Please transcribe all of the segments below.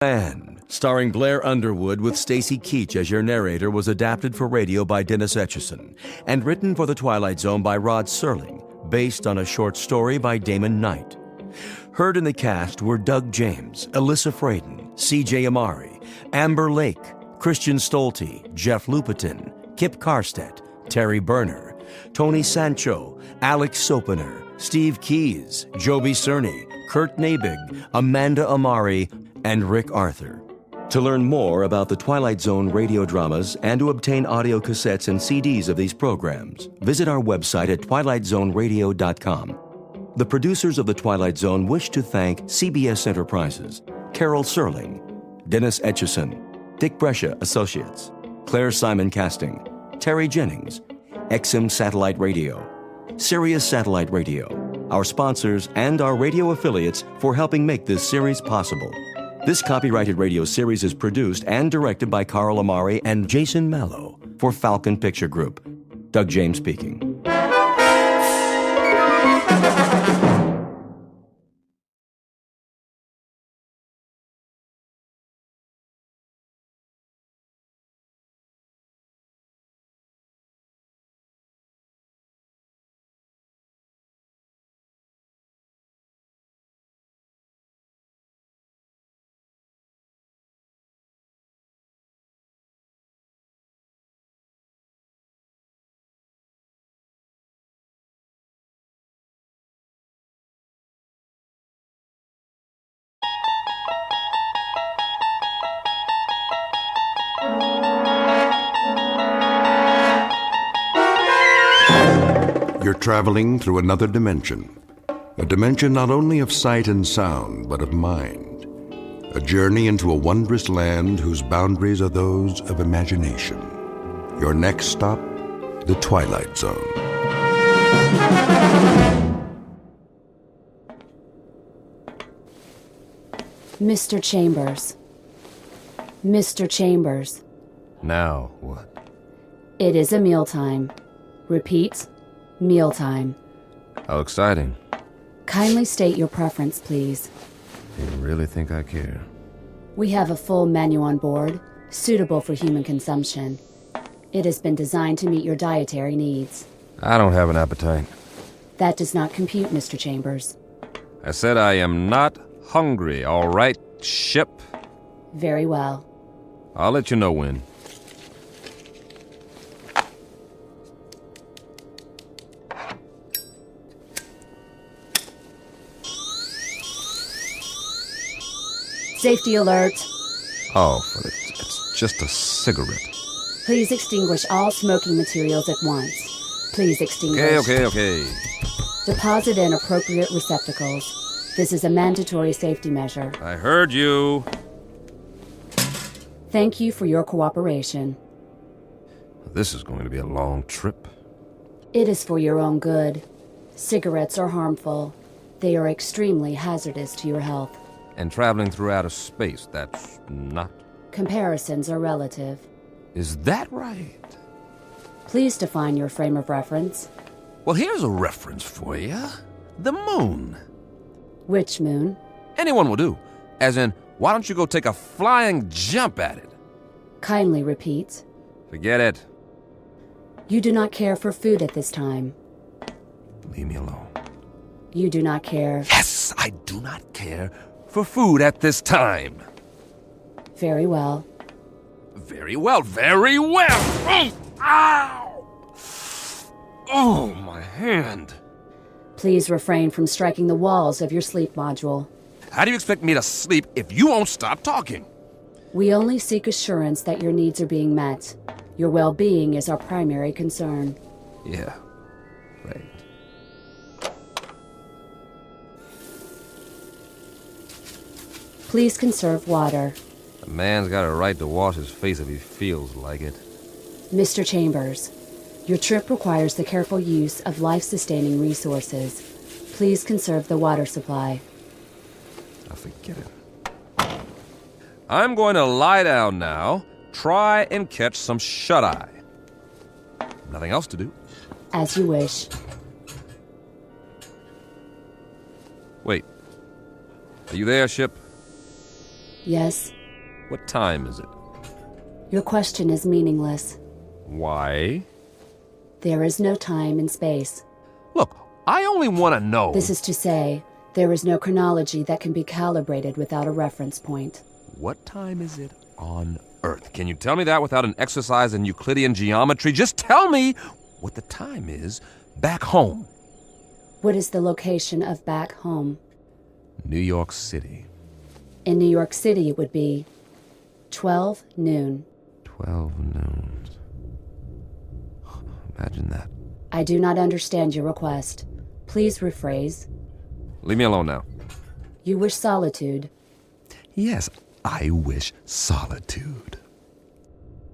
Man, starring Blair Underwood with Stacy Keach as your narrator, was adapted for radio by Dennis Etchison and written for The Twilight Zone by Rod Serling, based on a short story by Damon Knight. Heard in the cast were Doug James, Alyssa Fraden, C.J. Amari, Amber Lake, Christian Stolte, Jeff Lupetin, Kip Karstedt, Terry Berner, Tony Sancho, Alex Sopener, Steve Keys, Joby Cerny, Kurt Nabig, Amanda Amari, and Rick Arthur. To learn more about the Twilight Zone radio dramas and to obtain audio cassettes and CDs of these programs, visit our website at twilightzoneradio.com. The producers of The Twilight Zone wish to thank CBS Enterprises, Carol Serling, Dennis Etchison, Dick Brescia Associates, Claire Simon Casting, Terry Jennings, XM Satellite Radio, Sirius Satellite Radio, our sponsors, and our radio affiliates for helping make this series possible. This copyrighted radio series is produced and directed by Carl Amari and Jason Mallow for Falcon Picture Group. Doug James speaking. You're traveling through another dimension. A dimension not only of sight and sound, but of mind. A journey into a wondrous land whose boundaries are those of imagination. Your next stop, the Twilight Zone. Mr. Chambers. Mr. Chambers. Now what? It is a mealtime. Repeat, mealtime. How exciting. Kindly state your preference, please. You really think I care? We have a full menu on board, suitable for human consumption. It has been designed to meet your dietary needs. I don't have an appetite. That does not compute, Mr. Chambers. I said I am not hungry, all right, ship? Very well. I'll let you know when. Safety alert. Oh, it's just a cigarette. Please extinguish all smoking materials at once. Please extinguish. Okay. Deposit in appropriate receptacles. This is a mandatory safety measure. I heard you. Thank you for your cooperation. This is going to be a long trip. It is for your own good. Cigarettes are harmful. They are extremely hazardous to your health. And traveling through outer space, that's not. Comparisons are relative. Is that right? Please define your frame of reference. Well, here's a reference for you. The moon. Which moon? Anyone will do. As in, why don't you go take a flying jump at it? Kindly repeat. Forget it. You do not care for food at this time. Leave me alone. You do not care. Yes, I do not care for food at this time. Very well. Very well. Oh, ow! Oh, my hand. Please refrain from striking the walls of your sleep module. How do you expect me to sleep if you won't stop talking? We only seek assurance that your needs are being met. Your well-being is our primary concern. Yeah, right. Please conserve water. A man's got a right to wash his face if he feels like it. Mr. Chambers, your trip requires the careful use of life-sustaining resources. Please conserve the water supply. I forget it. I'm going to lie down now. Try and catch some shut-eye. Nothing else to do. As you wish. Wait. Are you there, ship? Yes? What time is it? Your question is meaningless. Why? There is no time and space. Look, I only want to know... This is to say, there is no chronology that can be calibrated without a reference point. What time is it on Earth? Can you tell me that without an exercise in Euclidean geometry? Just tell me what the time is back home. What is the location of back home? New York City. In New York City, it would be 12 noon. 12 noon. Imagine that. I do not understand your request. Please rephrase. Leave me alone now. You wish solitude. Yes, I wish solitude.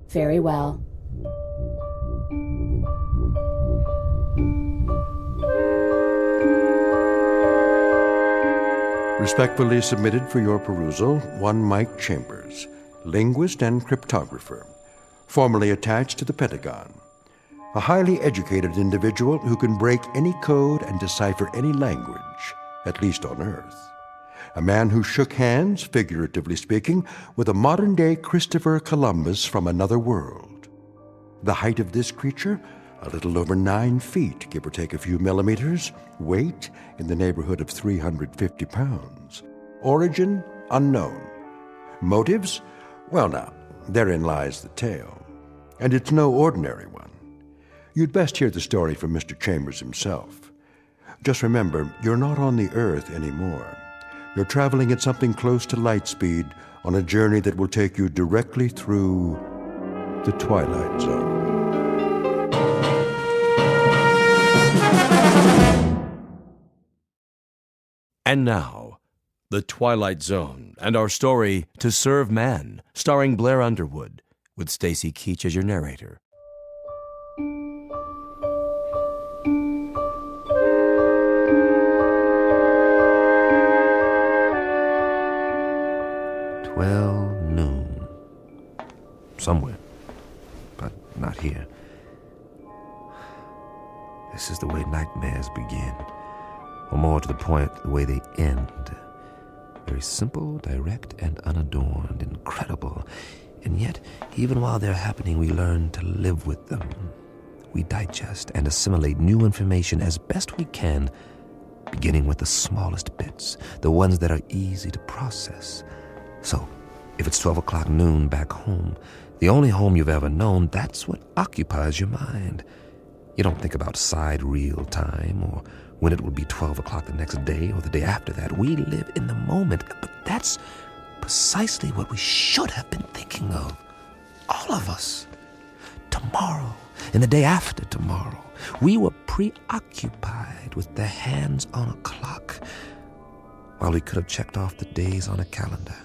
Very well. Respectfully submitted for your perusal, one Mike Chambers, linguist and cryptographer, formerly attached to the Pentagon. A highly educated individual who can break any code and decipher any language, at least on Earth. A man who shook hands, figuratively speaking, with a modern-day Christopher Columbus from another world. The height of this creature, a little over 9 feet, give or take a few millimeters. Weight, in the neighborhood of 350 pounds. Origin, unknown. Motives? Well now, therein lies the tale. And it's no ordinary one. You'd best hear the story from Mr. Chambers himself. Just remember, you're not on the Earth anymore. You're traveling at something close to light speed on a journey that will take you directly through the Twilight Zone. And now, The Twilight Zone and our story, To Serve Man, starring Blair Underwood, with Stacy Keach as your narrator. Noon. Somewhere, but not here. This is the way nightmares begin, or more to the point, the way they end. Very simple, direct, and unadorned, incredible. And yet, even while they're happening, we learn to live with them. We digest and assimilate new information as best we can, beginning with the smallest bits, the ones that are easy to process. So, if it's 12 o'clock noon back home, the only home you've ever known, that's what occupies your mind. You don't think about sidereal time or when it will be 12 o'clock the next day or the day after that. We live in the moment, but that's precisely what we should have been thinking of. All of us. Tomorrow and the day after tomorrow. We were preoccupied with the hands on a clock while we could have checked off the days on a calendar,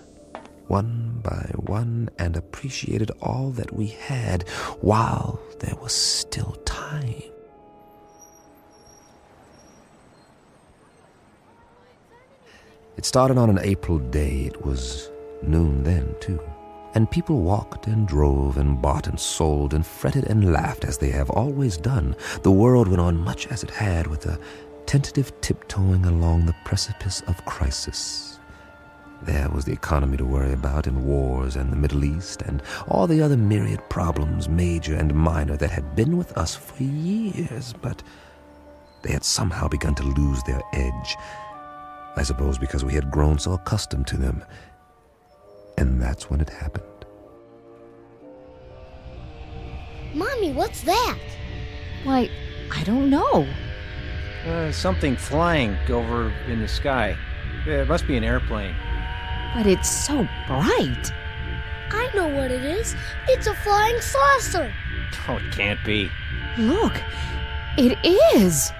one by one, and appreciated all that we had while there was still time. It started on an April day. It was noon then, too. And people walked and drove and bought and sold and fretted and laughed as they have always done. The world went on much as it had, with a tentative tiptoeing along the precipice of crisis. There was the economy to worry about, and wars, and the Middle East, and all the other myriad problems, major and minor, that had been with us for years, but they had somehow begun to lose their edge. I suppose because we had grown so accustomed to them. And that's when it happened. Mommy, what's that? Why, I don't know. Something flying over in the sky. It must be an airplane. But it's so bright. I know what it is. It's a flying saucer. Oh, it can't be. Look, it is.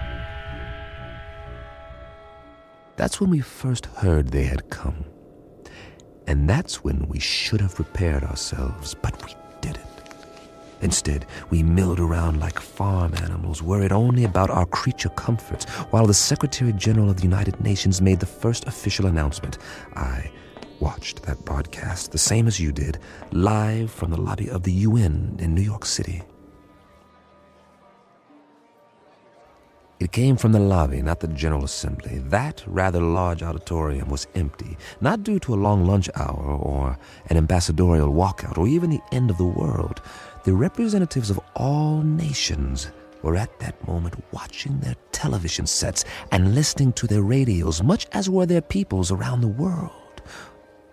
That's when we first heard they had come. And that's when we should have prepared ourselves, but we didn't. Instead, we milled around like farm animals, worried only about our creature comforts, while the Secretary General of the United Nations made the first official announcement. I watched that broadcast, the same as you did, live from the lobby of the UN in New York City. It came from the lobby, not the General Assembly. That rather large auditorium was empty, not due to a long lunch hour or an ambassadorial walkout or even the end of the world. The representatives of all nations were at that moment watching their television sets and listening to their radios, much as were their peoples around the world.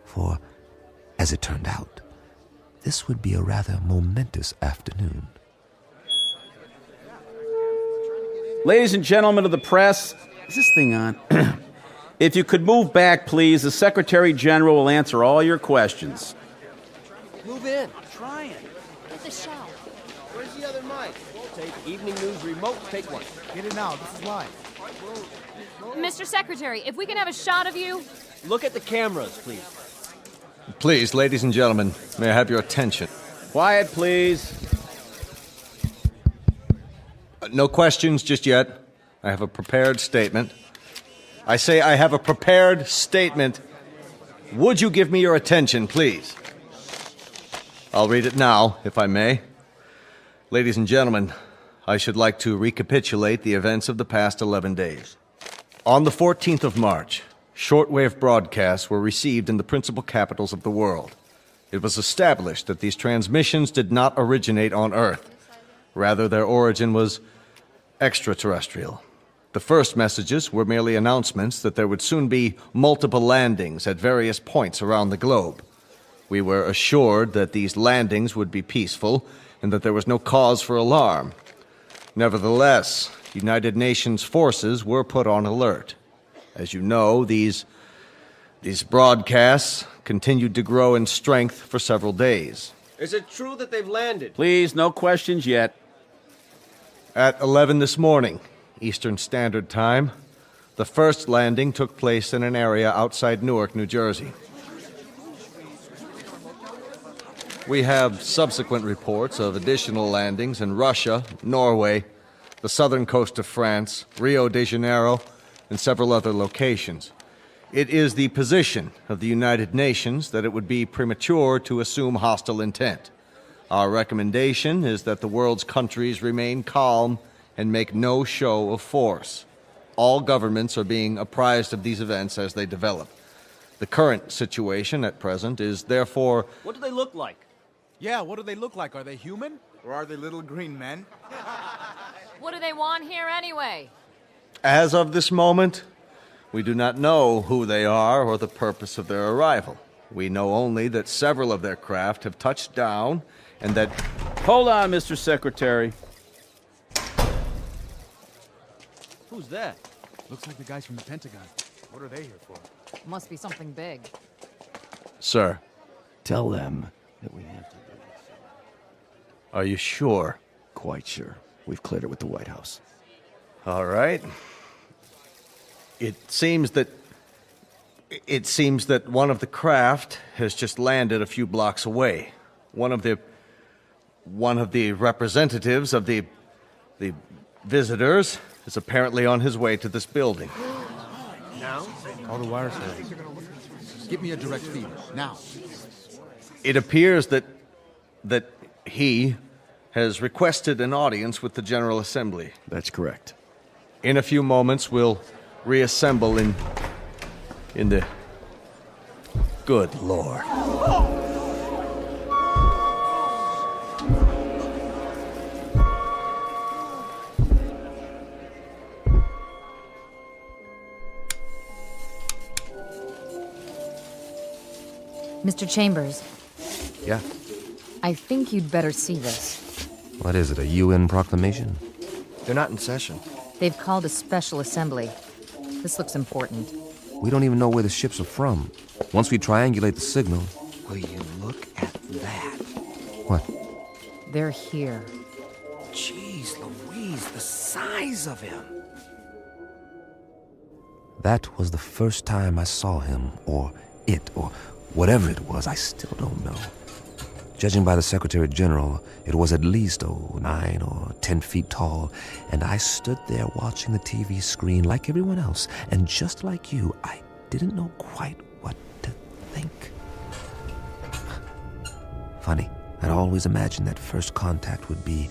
For, as it turned out, this would be a rather momentous afternoon. Ladies and gentlemen of the press, is this thing on? If you could move back, please, the Secretary General will answer all your questions. Move in. I'm trying. Get the shot. Where's the other mic? Take evening news remote. Take one. Get it now. This is live. Mr. Secretary, if we can have a shot of you. Look at the cameras, please. Please, ladies and gentlemen, may I have your attention? Quiet, please. No questions just yet. I have a prepared statement. I say I have a prepared statement. Would you give me your attention, please? I'll read it now, if I may. Ladies and gentlemen, I should like to recapitulate the events of the past 11 days. On the 14th of March, shortwave broadcasts were received in the principal capitals of the world. It was established that these transmissions did not originate on Earth. Rather, their origin was extraterrestrial. The first messages were merely announcements that there would soon be multiple landings at various points around the globe. We were assured that these landings would be peaceful and that there was no cause for alarm. Nevertheless, United Nations forces were put on alert. As you know, these broadcasts continued to grow in strength for several days. Is it true that they've landed? Please, no questions yet. At 11 this morning, Eastern Standard Time, the first landing took place in an area outside Newark, New Jersey. We have subsequent reports of additional landings in Russia, Norway, the southern coast of France, Rio de Janeiro, and several other locations. It is the position of the United Nations that it would be premature to assume hostile intent. Our recommendation is that the world's countries remain calm and make no show of force. All governments are being apprised of these events as they develop. The current situation at present is therefore... What do they look like? Yeah, what do they look like? Are they human? Or are they little green men? What do they want here anyway? As of this moment, we do not know who they are or the purpose of their arrival. We know only that several of their craft have touched down and that... Hold on, Mr. Secretary. Who's that? Looks like the guys from the Pentagon. What are they here for? Must be something big. Sir, Tell them that we have to do this. Are you sure? Quite sure. We've cleared it with the White House. All right. It seems that one of the craft has just landed a few blocks away. One of the representatives of the visitors is apparently on his way to this building. Now? Call the wire service. Get me a direct feed, now. It appears that he has requested an audience with the General Assembly. That's correct. In a few moments, we'll reassemble in the... Good Lord. Mr. Chambers. Yeah? I think you'd better see this. What is it, a UN proclamation? They're not in session. They've called a special assembly. This looks important. We don't even know where the ships are from. Once we triangulate the signal... Will you look at that? What? They're here. Jeez Louise, the size of him. That was the first time I saw him, or it, or whatever it was. I still don't know. Judging by the Secretary General, it was at least 9 or 10 feet tall, and I stood there watching the TV screen like everyone else, and just like you, I didn't know quite what to think. Funny, I'd always imagined that first contact would be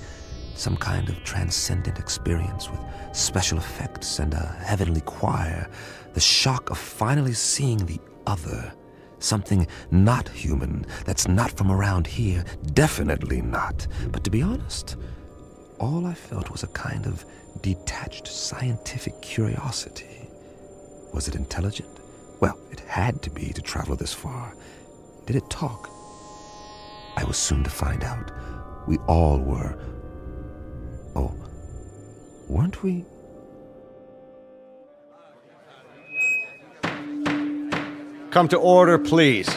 some kind of transcendent experience with special effects and a heavenly choir. The shock of finally seeing the other. Something not human, that's not from around here. Definitely not. But to be honest, all I felt was a kind of detached scientific curiosity. Was it intelligent? Well, it had to be to travel this far. Did it talk? I was soon to find out. We all were. Oh, weren't we? Come to order, please.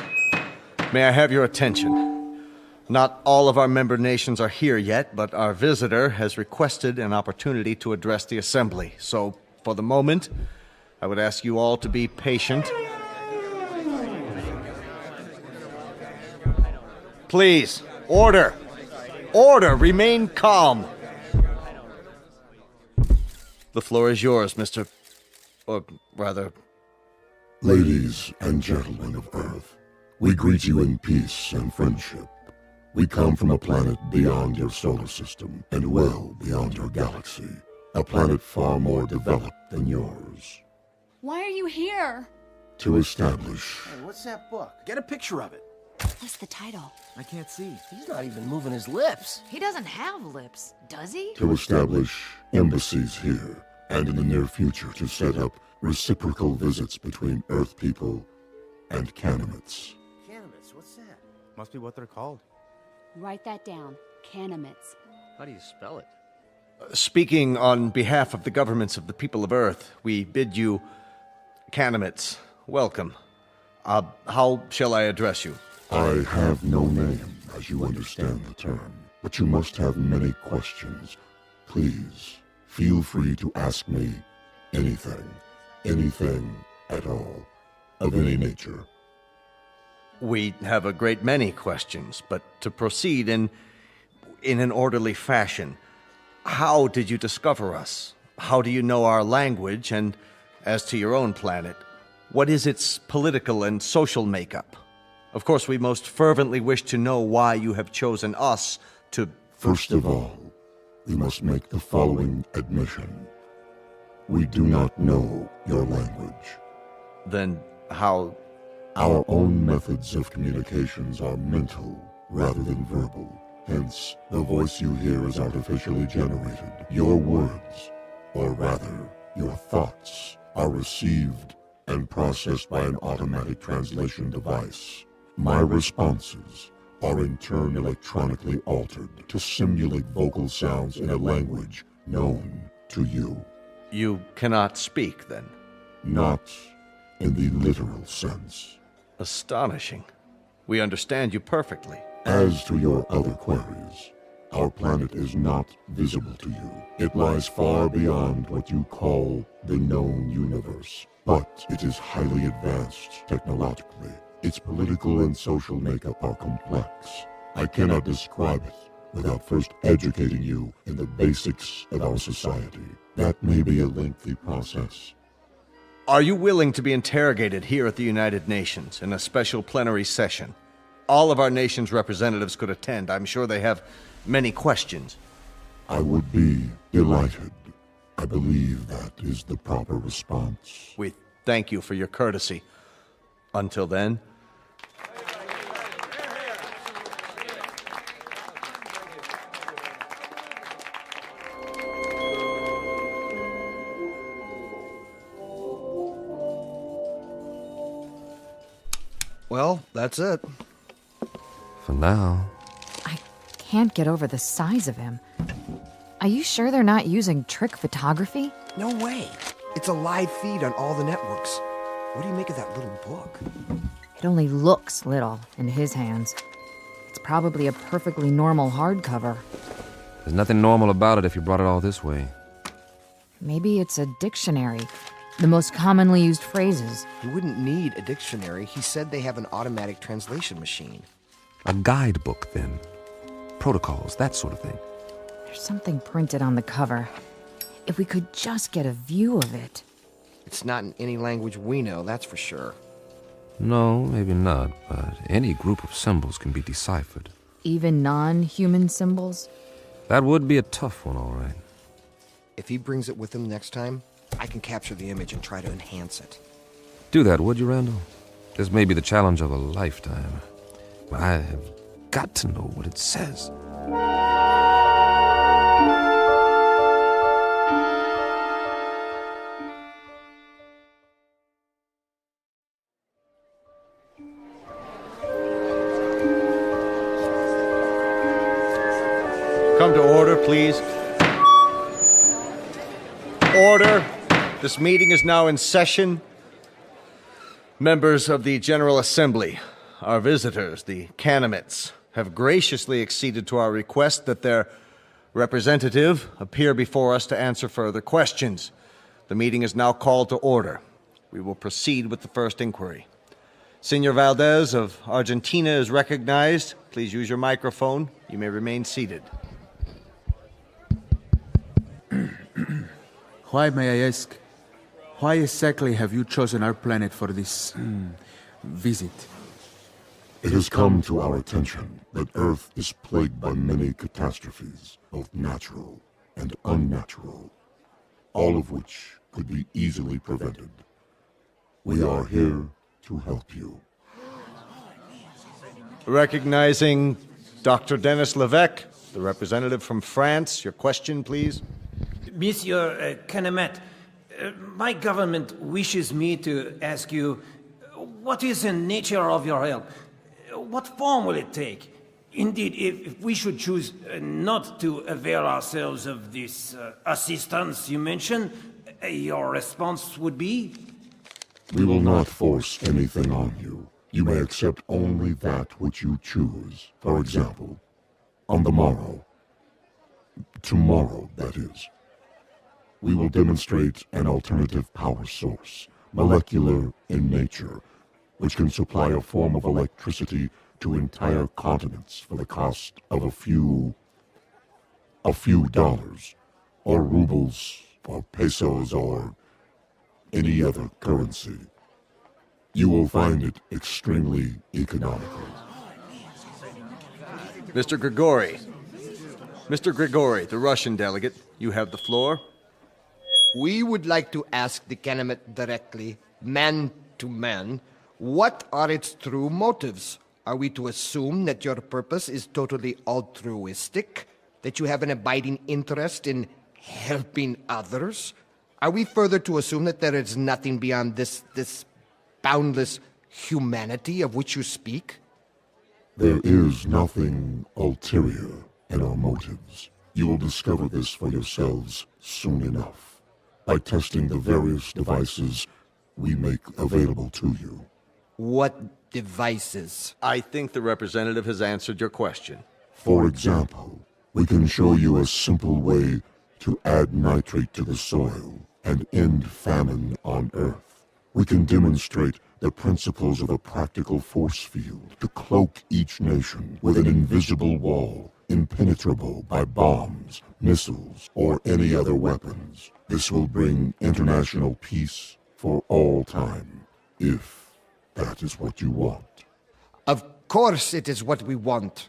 May I have your attention? Not all of our member nations are here yet, but our visitor has requested an opportunity to address the assembly. So, for the moment, I would ask you all to be patient. Please, order! Order! Remain calm! The floor is yours, Mr. Or rather... Ladies and gentlemen of Earth, we greet you in peace and friendship. We come from a planet beyond your solar system and well beyond your galaxy. A planet far more developed than yours. Why are you here? To establish... Hey, what's that book? Get a picture of it. What's the title? I can't see. He's not even moving his lips. He doesn't have lips, does he? To establish embassies here, and in the near future to set up reciprocal visits between Earth people and Kanamits. Kanamits, what's that? Must be what they're called. Write that down. Kanamits. How do you spell it? Speaking on behalf of the governments of the people of Earth, we bid you, Kanamits, welcome. How shall I address you? I have no name, as you understand the term, but you must have many questions. Please, feel free to ask me anything at all, of any nature. We have a great many questions, but to proceed in an orderly fashion, how did you discover us? How do you know our language? And as to your own planet, what is its political and social makeup? Of course, we most fervently wish to know why you have chosen us to... First of all, we must make the following admission. We do not know your language. Then how... Our own methods of communications are mental rather than verbal. Hence, the voice you hear is artificially generated. Your words, or rather, your thoughts, are received and processed by an automatic translation device. My responses are in turn electronically altered to simulate vocal sounds in a language known to you. You cannot speak, then? Not in the literal sense. Astonishing. We understand you perfectly. As to your other queries, our planet is not visible to you. It lies far beyond what you call the known universe. But it is highly advanced technologically. Its political and social makeup are complex. I cannot describe it without first educating you in the basics of our society. That may be a lengthy process. Are you willing to be interrogated here at the United Nations in a special plenary session? All of our nation's representatives could attend. I'm sure they have many questions. I would be delighted. I believe that is the proper response. We thank you for your courtesy. Until then... Well, that's it. For now. I can't get over the size of him. Are you sure they're not using trick photography? No way. It's a live feed on all the networks. What do you make of that little book? It only looks little in his hands. It's probably a perfectly normal hardcover. There's nothing normal about it if you brought it all this way. Maybe it's a dictionary. The most commonly used phrases. You wouldn't need a dictionary. He said they have an automatic translation machine. A guidebook, then. Protocols, that sort of thing. There's something printed on the cover. If we could just get a view of it. It's not in any language we know, that's for sure. No, maybe not, but any group of symbols can be deciphered. Even non-human symbols? That would be a tough one, all right. If he brings it with him next time, I can capture the image and try to enhance it. Do that, would you, Randall? This may be the challenge of a lifetime. I have got to know what it says. Come to order, please. Order. This meeting is now in session. Members of the General Assembly, our visitors, the Kanamits, have graciously acceded to our request that their representative appear before us to answer further questions. The meeting is now called to order. We will proceed with the first inquiry. Senor Valdez of Argentina is recognized. Please use your microphone. You may remain seated. Why, may I ask, why exactly have you chosen our planet for this visit? It has come to our attention that Earth is plagued by many catastrophes, both natural and unnatural, all of which could be easily prevented. We are here to help you. Recognizing Dr. Denis Levesque, the representative from France. Your question, please. Monsieur Kanamit, my government wishes me to ask you, what is the nature of your help? What form will it take? Indeed, if we should choose not to avail ourselves of this assistance you mentioned, your response would be? We will not force anything on you. You may accept only that which you choose. For example, on the morrow, tomorrow, that is, we will demonstrate an alternative power source, molecular in nature, which can supply a form of electricity to entire continents for the cost of a few dollars, or rubles, or pesos, or any other currency. You will find it extremely economical. Mr. Grigori. Mr. Grigori, the Russian delegate, you have the floor. We would like to ask the Kanamit directly, man to man, what are its true motives? Are we to assume that your purpose is totally altruistic? That you have an abiding interest in helping others? Are we further to assume that there is nothing beyond this boundless humanity of which you speak? There is nothing ulterior in our motives. You will discover this for yourselves soon enough, by testing the various devices we make available to you. What devices? I think the representative has answered your question. For example, we can show you a simple way to add nitrate to the soil and end famine on Earth. We can demonstrate the principles of a practical force field to cloak each nation with an invisible wall, impenetrable by bombs, missiles, or any other weapons. This will bring international peace for all time, if that is what you want. Of course it is what we want.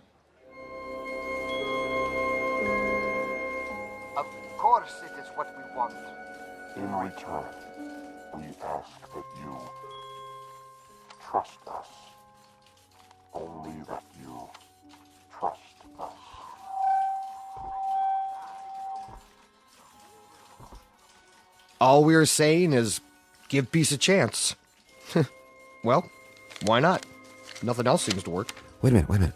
Of course it is what we want. In return, we ask that you trust us. Only that you trust us. All we're saying is give peace a chance. Well, why not? Nothing else seems to work. Wait a minute.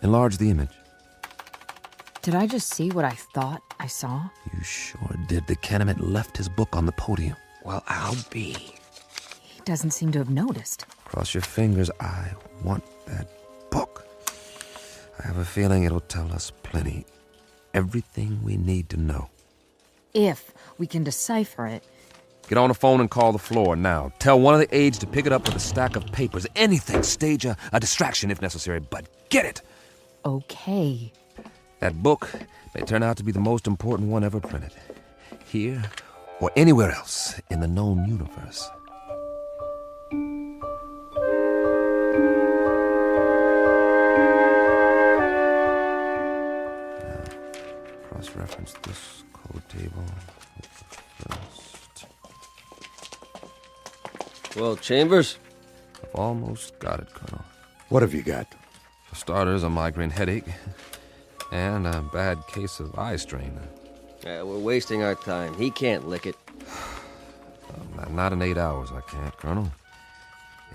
Enlarge the image. Did I just see what I thought I saw? You sure did. The Kanamit left his book on the podium. Well, I'll be. He doesn't seem to have noticed. Cross your fingers. I want that book. I have a feeling it'll tell us plenty. Everything we need to know. If we can decipher it. Get on the phone and call the floor now. Tell one of the aides to pick it up with a stack of papers. Anything. Stage a distraction if necessary, but get it. Okay. That book may turn out to be the most important one ever printed. Here or anywhere else in the known universe. Well, Chambers? I've almost got it, Colonel. What have you got? For starters, a migraine headache and a bad case of eye strain. We're wasting our time. He can't lick it. Not in 8 hours, I can't, Colonel.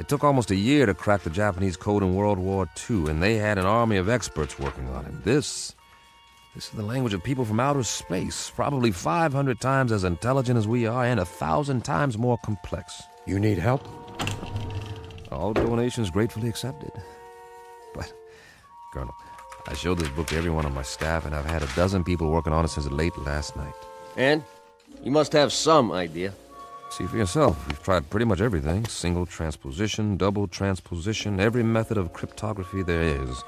It took almost a year to crack the Japanese code in World War II, and they had an army of experts working on it. This is the language of people from outer space, probably 500 times as intelligent as we are and 1,000 times more complex. You need help? All donations gratefully accepted. But, Colonel, I showed this book to everyone on my staff, and I've had a dozen people working on it since late last night. And? You must have some idea. See for yourself. We've tried pretty much everything. Single transposition, double transposition, every method of cryptography there is.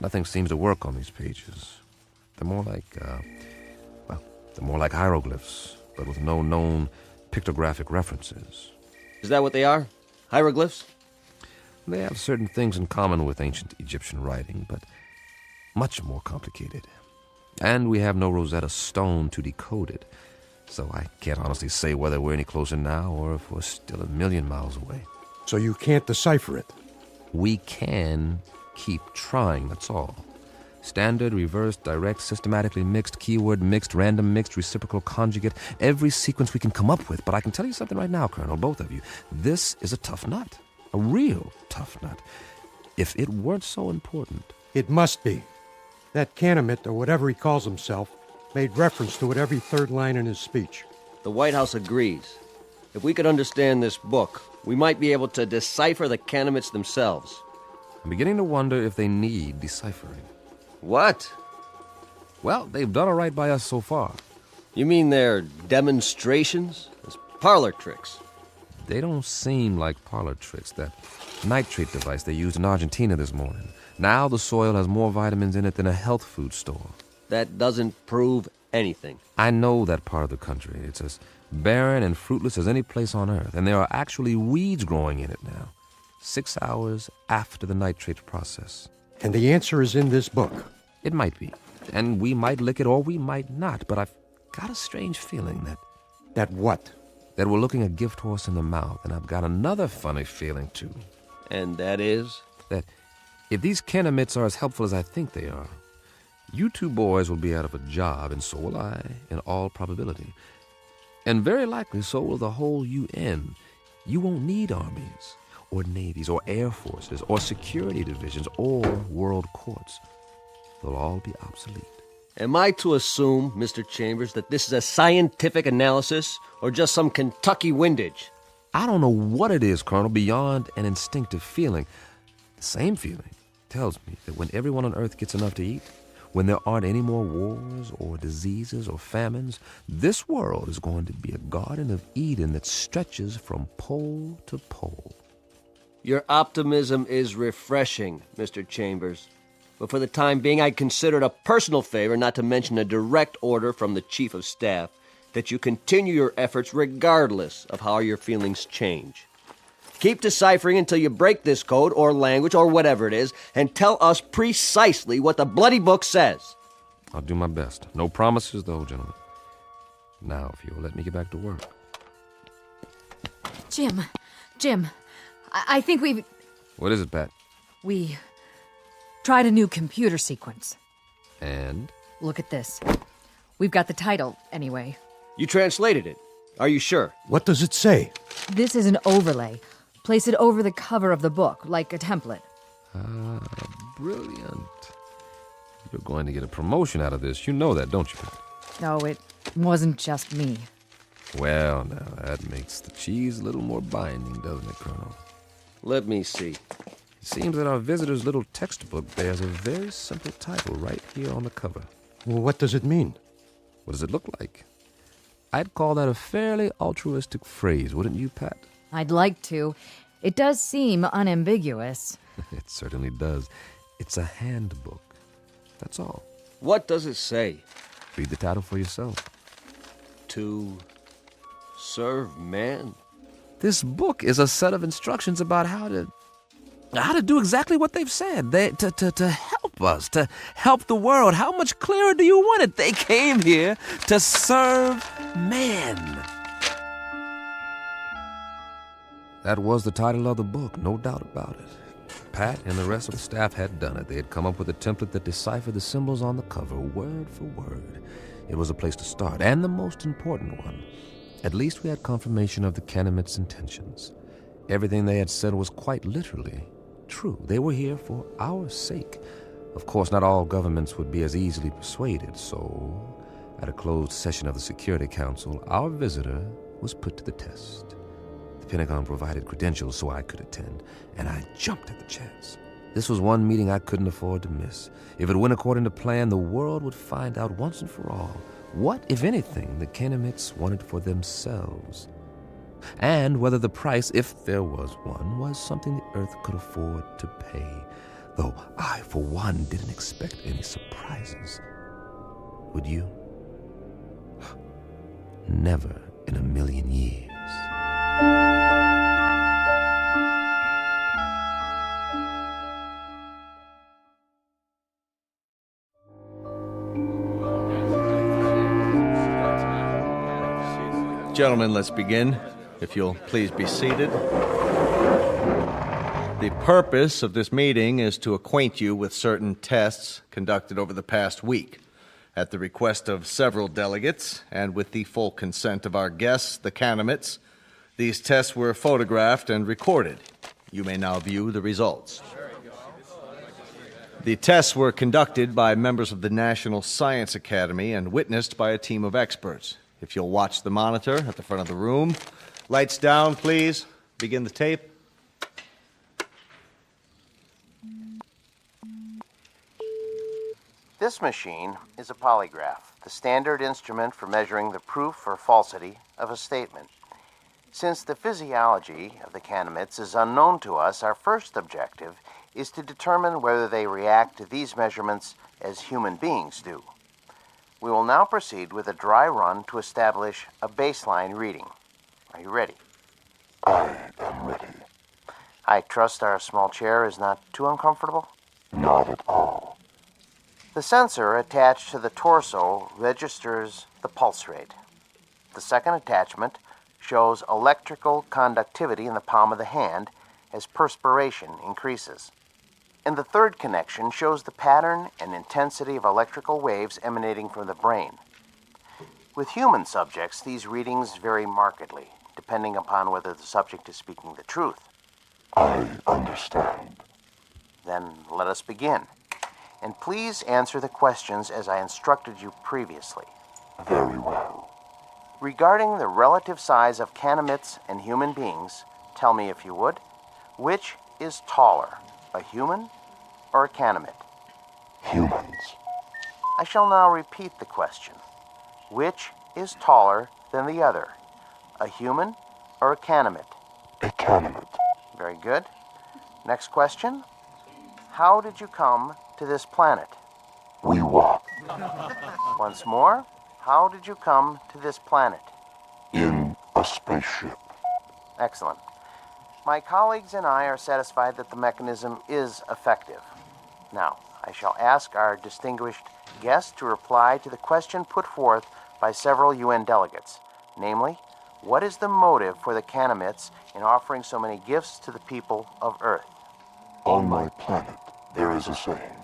Nothing seems to work on these pages. They're more like, they're more like hieroglyphs, but with no known pictographic references. Is that what they are? Hieroglyphs? They have certain things in common with ancient Egyptian writing, but much more complicated. And we have no Rosetta Stone to decode it. So I can't honestly say whether we're any closer now or if we're still a million miles away. So you can't decipher it? We can keep trying, that's all. Standard, reverse, direct, systematically mixed, keyword mixed, random mixed, reciprocal conjugate, every sequence we can come up with. But I can tell you something right now, Colonel, both of you. This is a tough nut. A real tough nut. If it weren't so important. It must be. That Kanamit, or whatever he calls himself, made reference to it every third line in his speech. The White House agrees. If we could understand this book, we might be able to decipher the Kanamits themselves. I'm beginning to wonder if they need deciphering. What? Well, they've done all right by us so far. You mean they're demonstrations? As parlor tricks? They don't seem like parlor tricks. That nitrate device they used in Argentina this morning. Now the soil has more vitamins in it than a health food store. That doesn't prove anything. I know that part of the country. It's as barren and fruitless as any place on Earth, and there are actually weeds growing in it now. 6 hours after the nitrate process. And the answer is in this book. It might be. And we might lick it or we might not, but I've got a strange feeling that... That what? That we're looking a gift horse in the mouth, and I've got another funny feeling, too. And that is? That if these Kanamits are as helpful as I think they are, you two boys will be out of a job, and so will I, in all probability. And very likely so will the whole UN. You won't need armies, or navies, or air forces, or security divisions, or world courts. They'll all be obsolete. Am I to assume, Mr. Chambers, that this is a scientific analysis, or just some Kentucky windage? I don't know what it is, Colonel, beyond an instinctive feeling. The same feeling tells me that when everyone on Earth gets enough to eat, when there aren't any more wars or diseases or famines, this world is going to be a Garden of Eden that stretches from pole to pole. Your optimism is refreshing, Mr. Chambers. But for the time being, I consider it a personal favor, not to mention a direct order from the Chief of Staff, that you continue your efforts regardless of how your feelings change. Keep deciphering until you break this code or language or whatever it is, and tell us precisely what the bloody book says. I'll do my best. No promises, though, gentlemen. Now, if you'll let me get back to work. Jim, I think we've... What is it, Pat? We tried a new computer sequence. And? Look at this. We've got the title, anyway. You translated it. Are you sure? What does it say? This is an overlay. Place it over the cover of the book, like a template. Ah, brilliant. You're going to get a promotion out of this. You know that, don't you, Pat? No, it wasn't just me. Well, now, that makes the cheese a little more binding, doesn't it, Colonel? Let me see. It seems that our visitor's little textbook bears a very simple title right here on the cover. Well, what does it mean? What does it look like? I'd call that a fairly altruistic phrase, wouldn't you, Pat? I'd like to. It does seem unambiguous. It certainly does. It's a handbook. That's all. What does it say? Read the title for yourself. To serve man? This book is a set of instructions about how to do exactly what they've said. To help us, to help the world. How much clearer do you want it? They came here to serve man. That was the title of the book, no doubt about it. Pat and the rest of the staff had done it. They had come up with a template that deciphered the symbols on the cover, word for word. It was a place to start, and the most important one. At least we had confirmation of the Kanamit's intentions. Everything they had said was quite literally true. They were here for our sake. Of course, not all governments would be as easily persuaded, so at a closed session of the Security Council, our visitor was put to the test. The Pentagon provided credentials so I could attend, and I jumped at the chance. This was one meeting I couldn't afford to miss. If it went according to plan, the world would find out once and for all what, if anything, the Kanamits wanted for themselves, and whether the price, if there was one, was something the Earth could afford to pay. Though I, for one, didn't expect any surprises. Would you? Never in a million years. Gentlemen, let's begin. If you'll please be seated. The purpose of this meeting is to acquaint you with certain tests conducted over the past week. At the request of several delegates, and with the full consent of our guests, the Kanamits, these tests were photographed and recorded. You may now view the results. The tests were conducted by members of the National Science Academy and witnessed by a team of experts. If you'll watch the monitor at the front of the room. Lights down, please. Begin the tape. This machine is a polygraph, the standard instrument for measuring the proof or falsity of a statement. Since the physiology of the Kanamits is unknown to us, our first objective is to determine whether they react to these measurements as human beings do. We will now proceed with a dry run to establish a baseline reading. Are you ready? I am ready. I trust our small chair is not too uncomfortable? Not at all. The sensor attached to the torso registers the pulse rate. The second attachment shows electrical conductivity in the palm of the hand as perspiration increases. And the third connection shows the pattern and intensity of electrical waves emanating from the brain. With human subjects, these readings vary markedly, depending upon whether the subject is speaking the truth. I understand. Then let us begin. And please answer the questions as I instructed you previously. Very well. Regarding the relative size of Kanamits and human beings, tell me if you would, which is taller, a human or a Kanamit? Humans. I shall now repeat the question. Which is taller than the other, a human or a Kanamit? A Kanamit. Very good. Next question. How did you come to this planet? We walk. Once more, how did you come to this planet? In a spaceship. Excellent. My colleagues and I are satisfied that the mechanism is effective. Now, I shall ask our distinguished guest to reply to the question put forth by several UN delegates, namely, what is the motive for the Kanamits in offering so many gifts to the people of Earth? On my planet, there is a saying,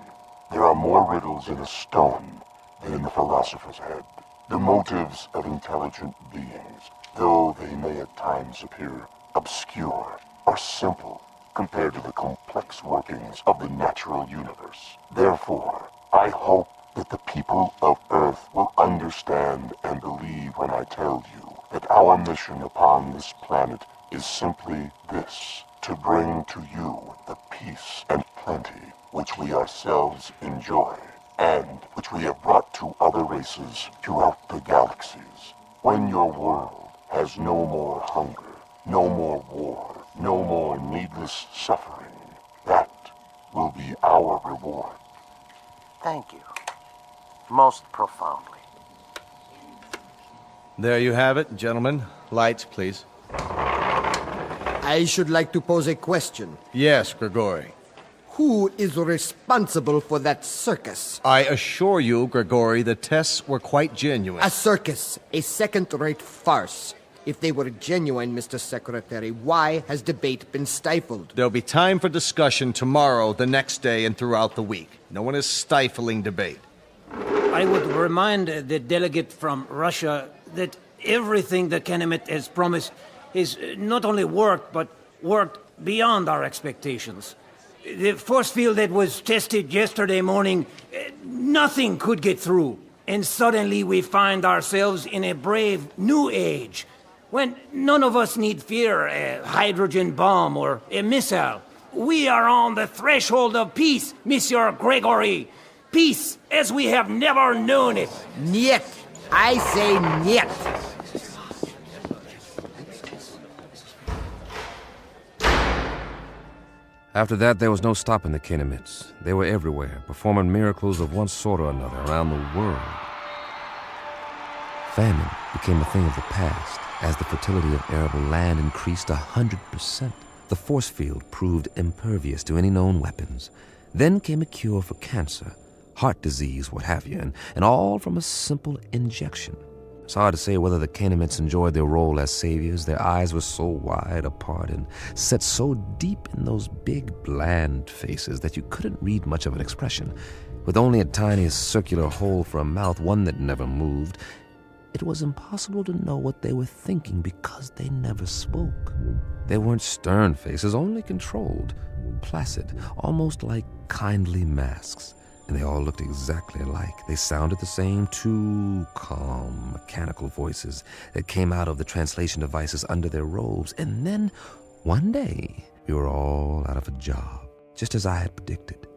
there are more riddles in a stone than in the philosopher's head. The motives of intelligent beings, though they may at times appear obscure, are simple compared to the complex workings of the natural universe. Therefore, I hope that the people of Earth will understand and believe when I tell you that our mission upon this planet is simply this, to bring to you the peace and plenty which we ourselves enjoy, and which we have brought to other races throughout the galaxies. When your world has no more hunger, no more war, no more needless suffering, that will be our reward. Thank you. Most profoundly. There you have it, gentlemen. Lights, please. I should like to pose a question. Yes, Grigori. Who is responsible for that circus? I assure you, Grigori, the tests were quite genuine. A circus, a second-rate farce. If they were genuine, Mr. Secretary, why has debate been stifled? There'll be time for discussion tomorrow, the next day, and throughout the week. No one is stifling debate. I would remind the delegate from Russia that everything the Kanamit has promised is not only worked, but worked beyond our expectations. The force field that was tested yesterday morning, nothing could get through. And suddenly we find ourselves in a brave new age, when none of us need fear a hydrogen bomb or a missile. We are on the threshold of peace, Monsieur Gregory. Peace as we have never known it. Niet. I say niet. After that, there was no stopping the Kanamits. They were everywhere, performing miracles of one sort or another around the world. Famine became a thing of the past as the fertility of arable land increased 100%. The force field proved impervious to any known weapons. Then came a cure for cancer, heart disease, what have you, and all from a simple injection. It's hard to say whether the Kanamits enjoyed their role as saviors. Their eyes were so wide apart and set so deep in those big, bland faces that you couldn't read much of an expression. With only a tiny circular hole for a mouth, one that never moved, it was impossible to know what they were thinking because they never spoke. They weren't stern faces, only controlled, placid, almost like kindly masks. And they all looked exactly alike. They sounded the same, two calm, mechanical voices that came out of the translation devices under their robes. And then, one day, we were all out of a job, just as I had predicted.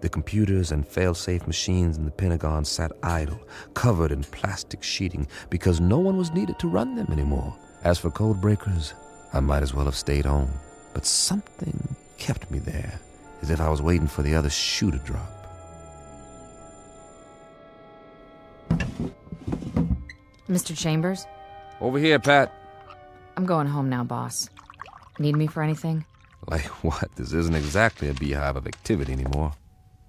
The computers and fail-safe machines in the Pentagon sat idle, covered in plastic sheeting, because no one was needed to run them anymore. As for code breakers, I might as well have stayed home. But something kept me there, as if I was waiting for the other shoe to drop. Mr. Chambers? Over here, Pat. I'm going home now, boss. Need me for anything? Like what? This isn't exactly a beehive of activity anymore.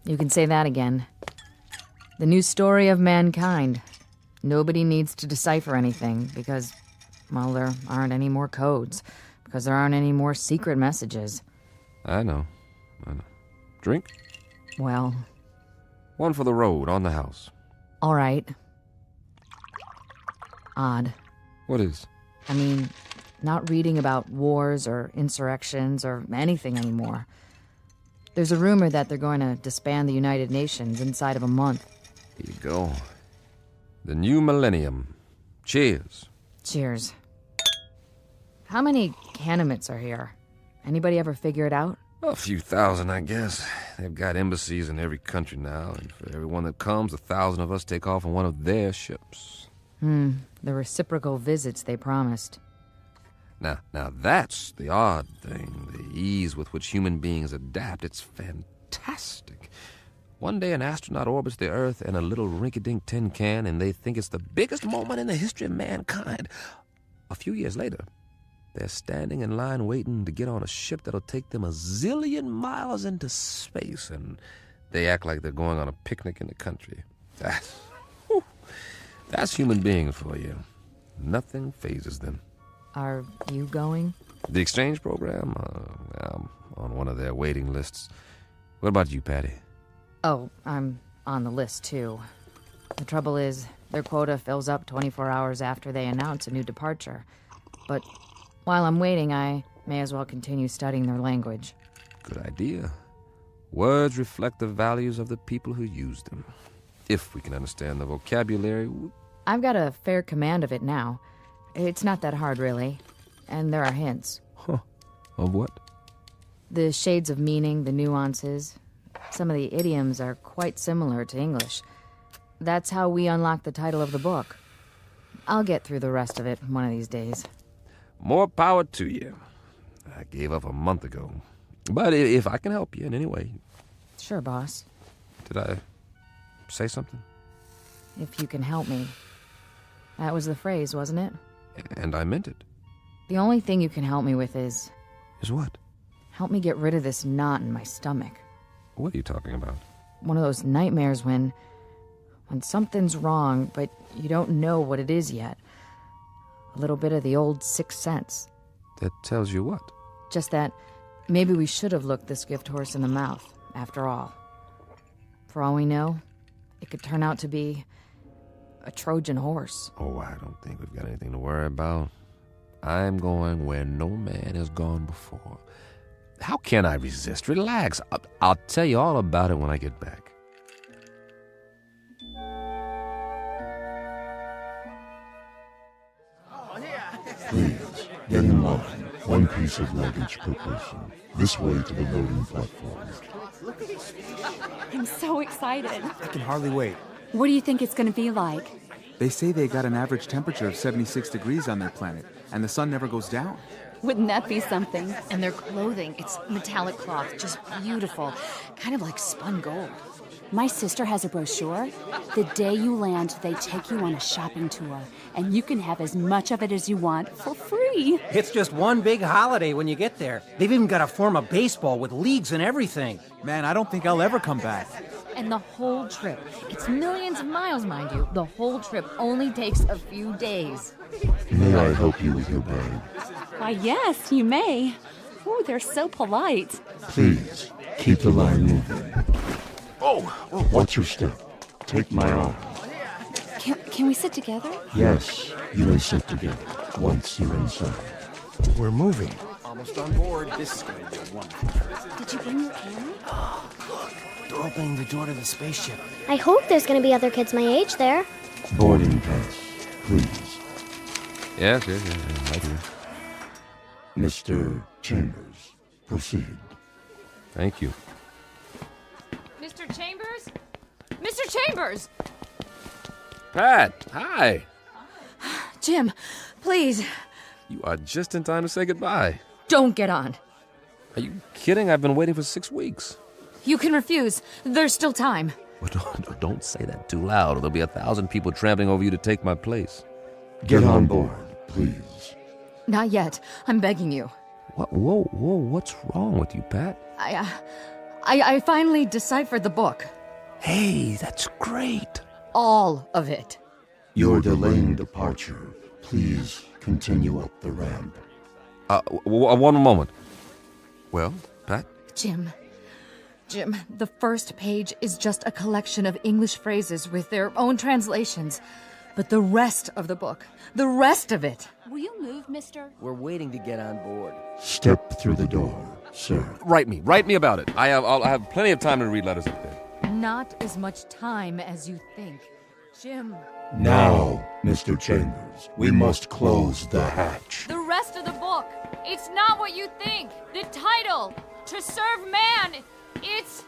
You can say that again. The new story of mankind. Nobody needs to decipher anything because, well, there aren't any more codes. Because there aren't any more secret messages. I know. Drink? Well... One for the road, on the house. All right. Odd. What is? I mean, not reading about wars or insurrections or anything anymore. There's a rumor that they're going to disband the United Nations inside of a month. Here you go. The new millennium. Cheers. Cheers. How many Kanamits are here? Anybody ever figure it out? A few thousand, I guess. They've got embassies in every country now, and for everyone that comes, 1,000 of us take off on one of their ships. The reciprocal visits they promised. Now that's the odd thing, the ease with which human beings adapt. It's fantastic. One day an astronaut orbits the Earth in a little rinky-dink tin can, and they think it's the biggest moment in the history of mankind. A few years later, they're standing in line waiting to get on a ship that'll take them 1 zillion miles into space, and they act like they're going on a picnic in the country. That's human beings for you. Nothing phases them. Are you going? The exchange program? I'm on one of their waiting lists. What about you, Patty? Oh, I'm on the list, too. The trouble is, their quota fills up 24 hours after they announce a new departure. But while I'm waiting, I may as well continue studying their language. Good idea. Words reflect the values of the people who use them. If we can understand the vocabulary... I've got a fair command of it now. It's not that hard, really. And there are hints. Huh. Of what? The shades of meaning, the nuances. Some of the idioms are quite similar to English. That's how we unlock the title of the book. I'll get through the rest of it one of these days. More power to you. I gave up a month ago. But if I can help you in any way... Sure, boss. Did I say something? If you can help me. That was the phrase, wasn't it? And I meant it. The only thing you can help me with is... Is what? Help me get rid of this knot in my stomach. What are you talking about? One of those nightmares when something's wrong, but you don't know what it is yet. A little bit of the old sixth sense. That tells you what? Just that maybe we should have looked this gift horse in the mouth, after all. For all we know, it could turn out to be a Trojan horse. Oh, I don't think we've got anything to worry about. I'm going where no man has gone before. How can I resist? Relax. I'll tell you all about it when I get back. Please, get in line. One piece of luggage per person. This way to the loading platform. I'm so excited. I can hardly wait. What do you think it's going to be like? They say they got an average temperature of 76 degrees on their planet, and the sun never goes down. Wouldn't that be something? And their clothing, it's metallic cloth, just beautiful. Kind of like spun gold. My sister has a brochure. The day you land, they take you on a shopping tour, and you can have as much of it as you want for free. It's just one big holiday when you get there. They've even got a form of baseball with leagues and everything. Man, I don't think I'll ever come back. And the whole trip, it's millions of miles, mind you. The whole trip only takes a few days. May I help you with your bag? Why, yes, you may. Oh, they're so polite. Please, keep the line moving. Oh, watch your step. Take my arm. Can we sit together? Yes, you may sit together once you're inside. We're moving. Almost on board. This is going to be wonderful. Did you bring your camera? Look, they're opening the door to the spaceship. I hope there's going to be other kids my age there. Boarding pass, please. Yes, right here. Mr. Chambers, proceed. Thank you. Mr. Chambers? Mr. Chambers! Pat, hi. Jim, please, You are just in time to say goodbye. don't get on. Are you kidding? I've been waiting for 6 weeks. You can refuse. There's still time. Well, don't say that too loud, or there'll be 1,000 people trampling over you to take my place. Get on board, please. Not yet. I'm begging you. What? Whoa, what's wrong with you, Pat? I finally deciphered the book. Hey, that's great. All of it. You're delaying departure. Please continue up the ramp. One moment. Well, Pat? Jim, the first page is just a collection of English phrases with their own translations. But the rest of the book, the rest of it. Will you move, mister? We're waiting to get on board. Step through the door, sir. Write me about it. I'll have plenty of time to read letters up there. Not as much time as you think. Jim. Now, Mr. Chambers, we must close the hatch. The rest of the book. It's not what you think. The title, To Serve Man, it's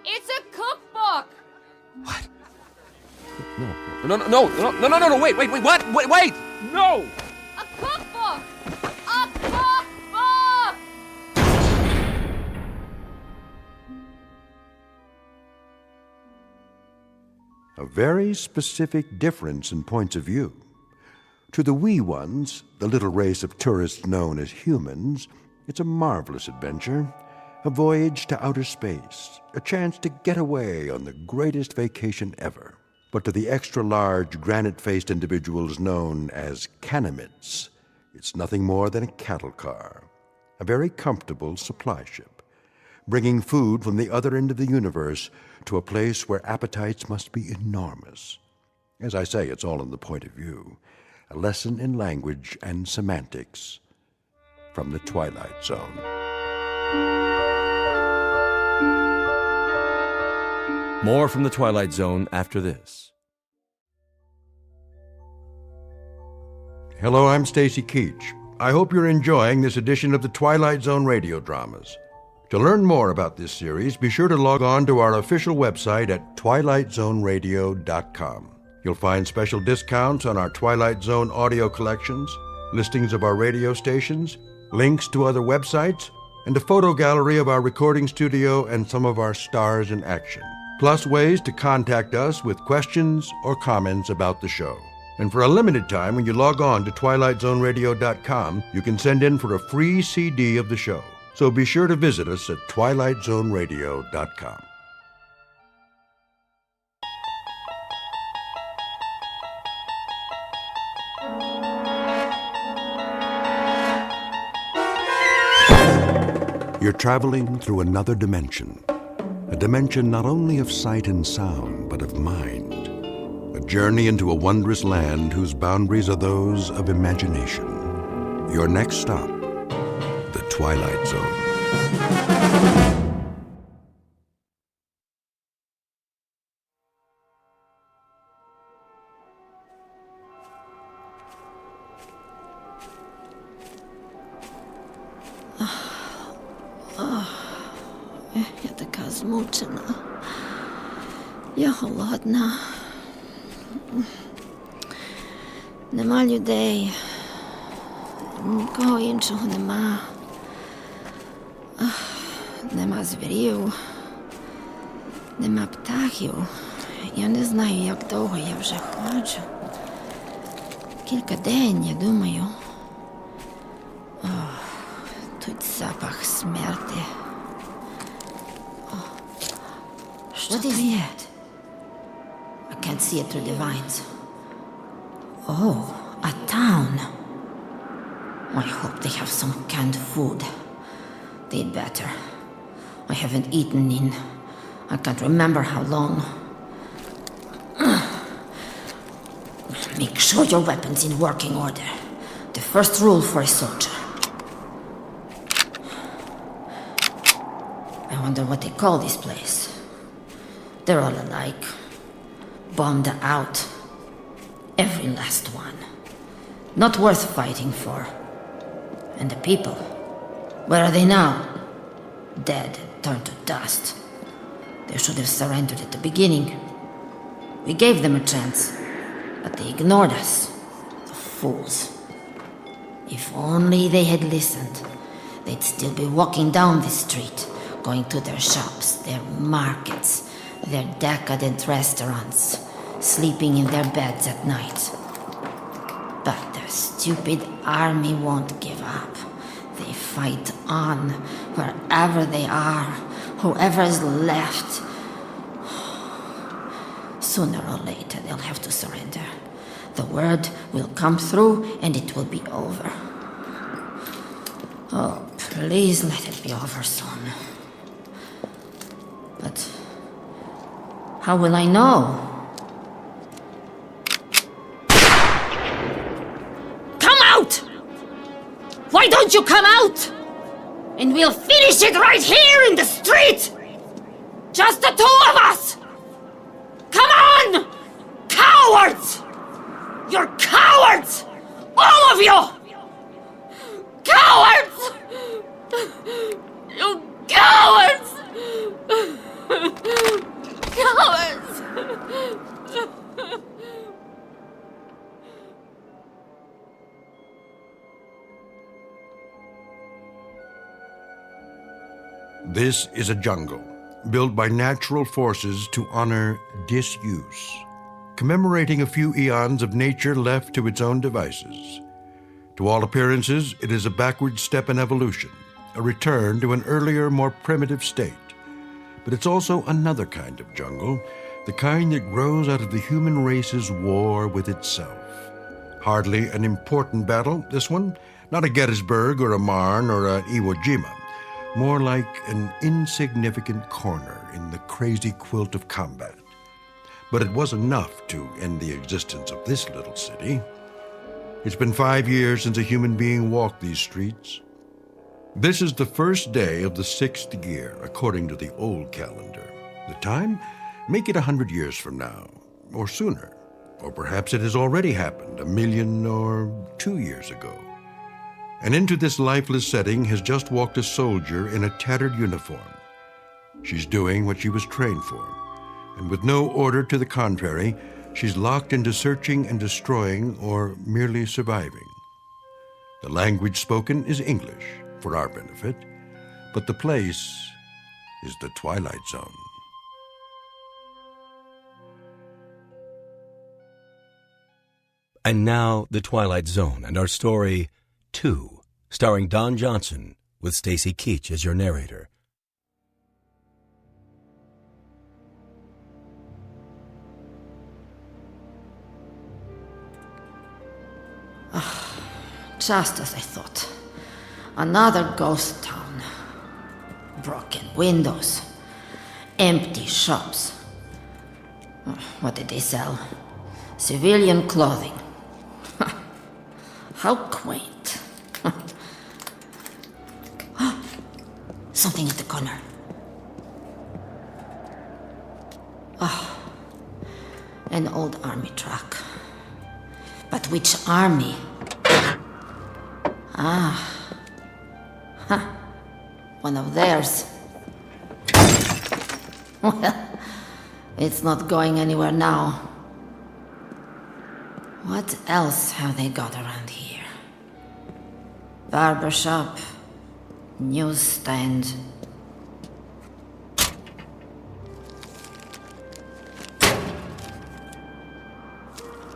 a cookbook. What? No, wait, what? Wait, no! A cookbook! A cookbook! A very specific difference in points of view. To the wee ones, the little race of tourists known as humans, it's a marvelous adventure, a voyage to outer space, a chance to get away on the greatest vacation ever. But to the extra-large, granite-faced individuals known as Kanamits, it's nothing more than a cattle car, a very comfortable supply ship, bringing food from the other end of the universe to a place where appetites must be enormous. As I say, it's all in the point of view, a lesson in language and semantics from the Twilight Zone. More from the Twilight Zone after this. Hello, I'm Stacy Keach. I hope you're enjoying this edition of the Twilight Zone Radio Dramas. To learn more about this series, be sure to log on to our official website at twilightzoneradio.com. You'll find special discounts on our Twilight Zone audio collections, listings of our radio stations, links to other websites, and a photo gallery of our recording studio and some of our stars in action. Plus ways to contact us with questions or comments about the show. And for a limited time, when you log on to twilightzoneradio.com, you can send in for a free CD of the show. So be sure to visit us at twilightzoneradio.com. You're traveling through another dimension. A dimension not only of sight and sound, but of mind. A journey into a wondrous land whose boundaries are those of imagination. Your next stop, the Twilight Zone. Я така змучена. Я голодна. Нема людей. Нікого іншого нема. Нема звірів. Нема птахів. Я не знаю, як довго я вже ходжу. Кілька день, я думаю. Тут запах смерти. What is that? I can't see it through the vines. Oh, a town. I hope they have some canned food. They'd better. I haven't eaten in... I can't remember how long. Make sure your weapon's in working order. The first rule for a soldier. I wonder what they call this place. They're all alike. Bombed out. Every last one. Not worth fighting for. And the people, where are they now? Dead, turned to dust. They should have surrendered at the beginning. We gave them a chance, but they ignored us. The fools. If only they had listened, they'd still be walking down this street, going to their shops, their markets, their decadent restaurants, sleeping in their beds at night. But their stupid army won't give up. They fight on, wherever they are, whoever is left. Sooner or later, they'll have to surrender. The word will come through, and it will be over. Oh, please let it be over soon. But how will I know? Come out! Why don't you come out? And we'll finish it right here in the street! Just the two of us! Come on! Cowards! You're cowards! All of you! Cowards! You cowards! Cowards! This is a jungle, built by natural forces to honor disuse, commemorating a few eons of nature left to its own devices. To all appearances, it is a backward step in evolution, a return to an earlier, more primitive state. But it's also another kind of jungle, the kind that grows out of the human race's war with itself. Hardly an important battle, this one. Not a Gettysburg or a Marne or an Iwo Jima. More like an insignificant corner in the crazy quilt of combat. But it was enough to end the existence of this little city. It's been 5 years since a human being walked these streets. This is the first day of the 6th year, according to the old calendar. The time? Make it 100 years from now, or sooner. Or perhaps it has already happened 1 million or 2 years ago. And into this lifeless setting has just walked a soldier in a tattered uniform. She's doing what she was trained for, and with no order to the contrary, she's locked into searching and destroying or merely surviving. The language spoken is English, for our benefit, but the place is the Twilight Zone. And now, The Twilight Zone and our story, 2, starring Don Johnson, with Stacy Keach as your narrator. Just as I thought. Another ghost town. Broken windows. Empty shops. What did they sell? Civilian clothing. How quaint. Something at the corner. Oh, an old army truck. But which army? One of theirs. Well, it's not going anywhere now. What else have they got around here? Barber shop, newsstand.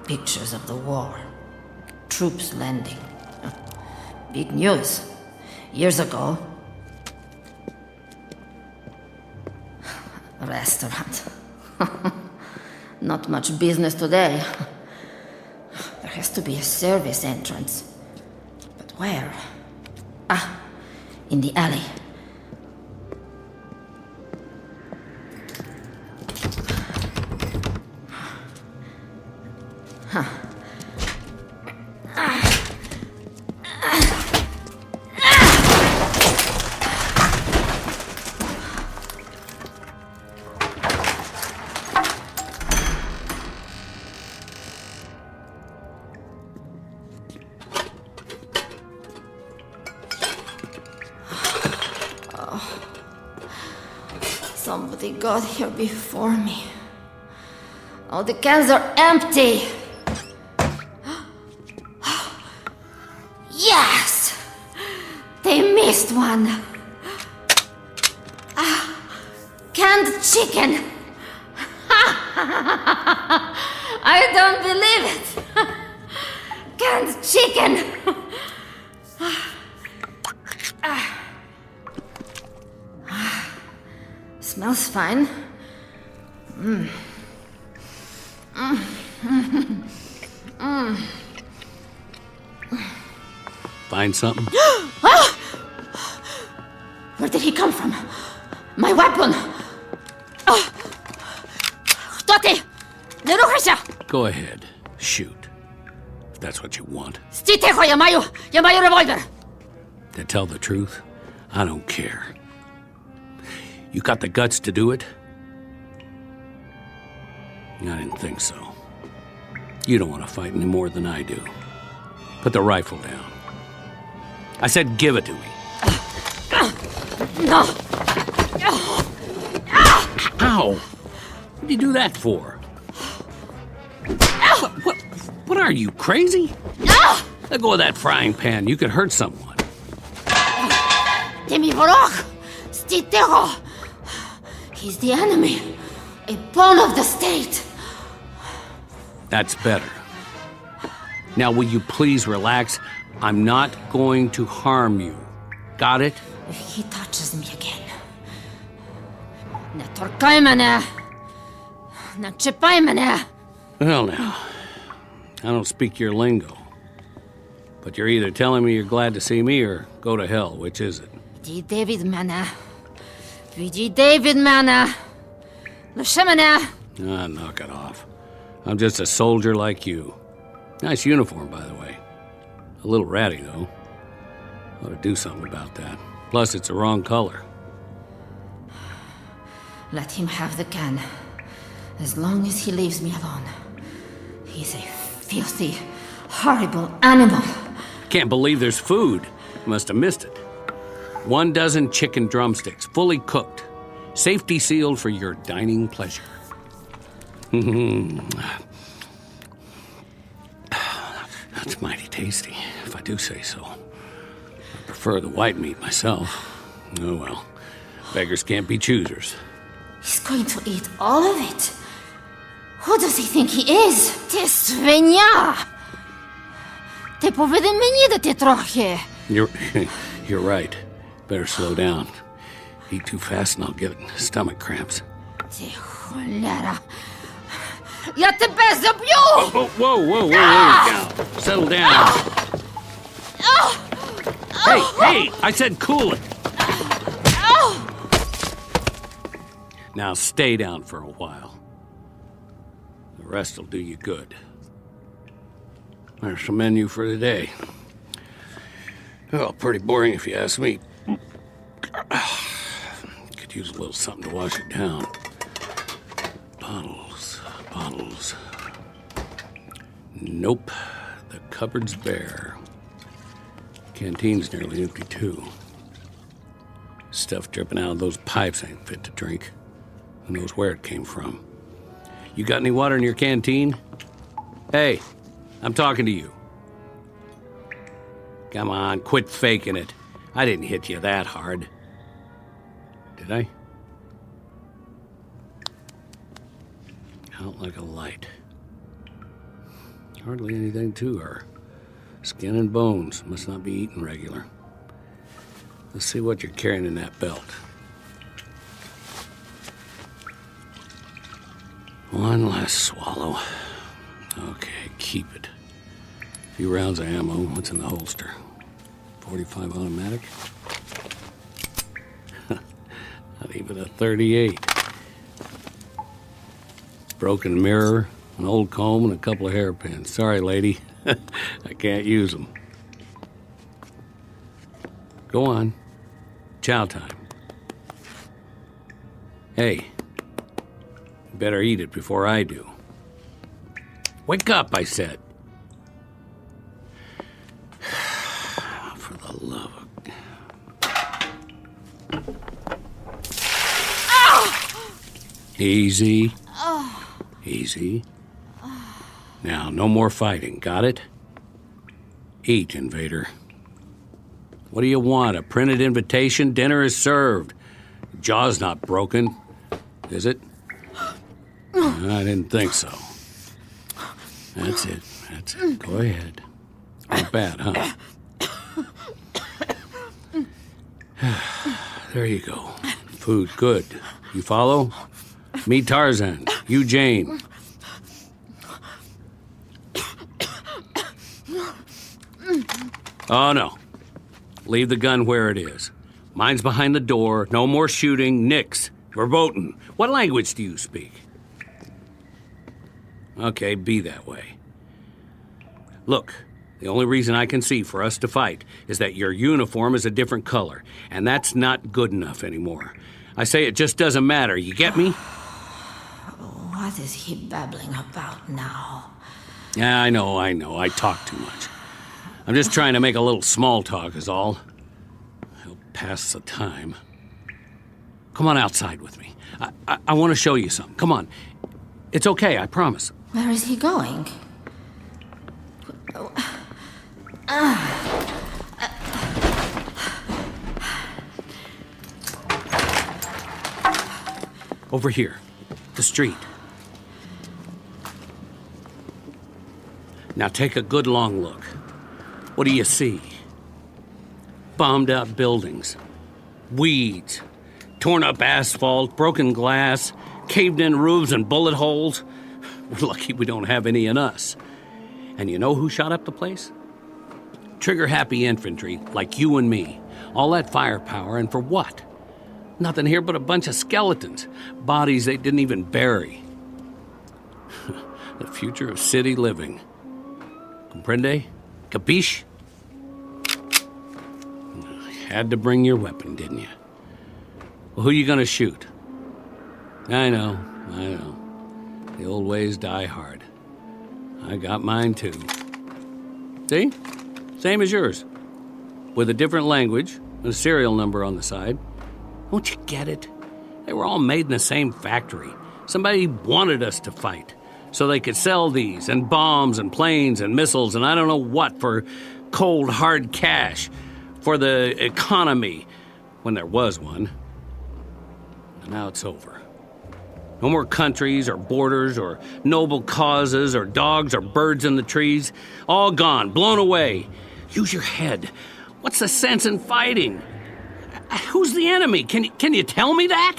Pictures of the war. Troops landing. Big news. Years ago. Restaurant. Not much business today. There has to be a service entrance. But where? In the alley. Somebody got here before me. All the cans are empty. Yes! They missed one. Canned chicken. I don't believe it. Canned chicken. Smells fine. Find something? Where did he come from? My weapon! Totti! Не рухайся! Go ahead. Shoot. If that's what you want. Стій тихо, я маю револьвер! To tell the truth, I don't care. You got the guts to do it? I didn't think so. You don't want to fight any more than I do. Put the rifle down. I said give it to me. No! Ow! What do you do that for? What are you, crazy? Let go of that frying pan. You could hurt someone. Ти мій ворог! Стій тихо! He's the enemy. A pawn of the state. That's better. Now, will you please relax? I'm not going to harm you. Got it? If he touches me again... Не торкай мене! Не чіпай мене! Well, now, I don't speak your lingo. But you're either telling me you're glad to see me or go to hell. Which is it? Відійди від мене. Відійди від мене. Лише мене. Knock it off. I'm just a soldier like you. Nice uniform, by the way. A little ratty, though. Ought to do something about that. Plus, it's the wrong color. Let him have the can. As long as he leaves me alone. He's a filthy, horrible animal. Can't believe there's food. Must have missed it. 12 chicken drumsticks, fully cooked. Safety sealed for your dining pleasure. That's mighty tasty, if I do say so. I prefer the white meat myself. Oh well, beggars can't be choosers. He's going to eat all of it. Who does he think he is? Ти свиня! Ти повинен мені дати трохи. You're right. Better slow down. Eat too fast and I'll get stomach cramps. Ти холера. Я тебе заб'ю! Whoa. Down. Settle down. Hey, I said cool it. Now stay down for a while. The rest will do you good. There's the menu for today. Well, pretty boring if you ask me. Could use a little something to wash it down. Bottles. Nope. The cupboard's bare. Canteen's nearly empty, too. Stuff dripping out of those pipes ain't fit to drink. Who knows where it came from? You got any water in your canteen? Hey, I'm talking to you. Come on, quit faking it. I didn't hit you that hard. Did I? Out like a light. Hardly anything to her. Skin and bones. Must not be eating regular. Let's see what you're carrying in that belt. One last swallow. Okay, keep it. A few rounds of ammo. What's in the holster? 45 automatic? Not even a 38. Broken mirror, an old comb, and a couple of hairpins. Sorry, lady. I can't use them. Go on. Chow time. Hey, you better eat it before I do. Wake up, I said. For the love of... Easy. Easy. Now, no more fighting, got it? Eat, invader. What do you want, a printed invitation? Dinner is served. Jaw's not broken, is it? I didn't think so. That's it. Go ahead. Not bad, huh? There you go. Food, good. You follow? Me, Tarzan. You, Jane. Oh, no. Leave the gun where it is. Mine's behind the door. No more shooting. Nix. Verboten. What language do you speak? Okay, be that way. Look, the only reason I can see for us to fight is that your uniform is a different color, and that's not good enough anymore. I say it just doesn't matter. You get me? What is he babbling about now? Yeah, I know. I talk too much. I'm just trying to make a little small talk is all. Help pass the time. Come on outside with me. I want to show you something. Come on. It's okay, I promise. Where is he going? Over here. The street. Now take a good long look. What do you see? Bombed out buildings. Weeds. Torn up asphalt, broken glass, caved in roofs and bullet holes. We're lucky we don't have any in us. And you know who shot up the place? Trigger-happy infantry, like you and me. All that firepower, and for what? Nothing here but a bunch of skeletons. Bodies they didn't even bury. The future of city living. Comprende? Capiche? Had to bring your weapon, didn't you? Well, who you gonna shoot? I know. The old ways die hard. I got mine too. See? Same as yours. With a different language and a serial number on the side. Don't you get it? They were all made in the same factory. Somebody wanted us to fight so they could sell these and bombs and planes and missiles and I don't know what for cold, hard cash for the economy when there was one. And now it's over. No more countries or borders or noble causes or dogs or birds in the trees. All gone, blown away. Use your head. What's the sense in fighting? Who's the enemy? Can you tell me that?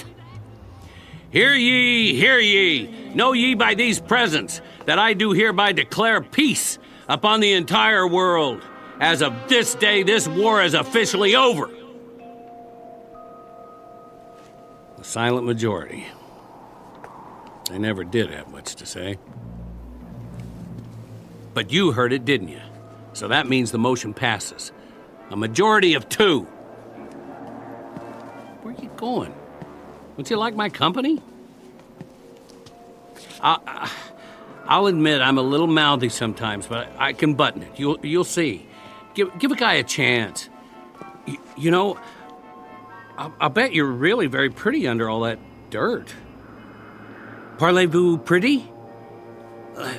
Hear ye, hear ye. Know ye by these presents that I do hereby declare peace upon the entire world. As of this day, this war is officially over. The silent majority. They never did have much to say. But you heard it, didn't you? So that means the motion passes. A majority of 2. Where are you going? Don't you like my company? I'll admit I'm a little mouthy sometimes, but I can button it. You'll see. Give a guy a chance. You know, I'll bet you're really very pretty under all that dirt. Parlez-vous pretty?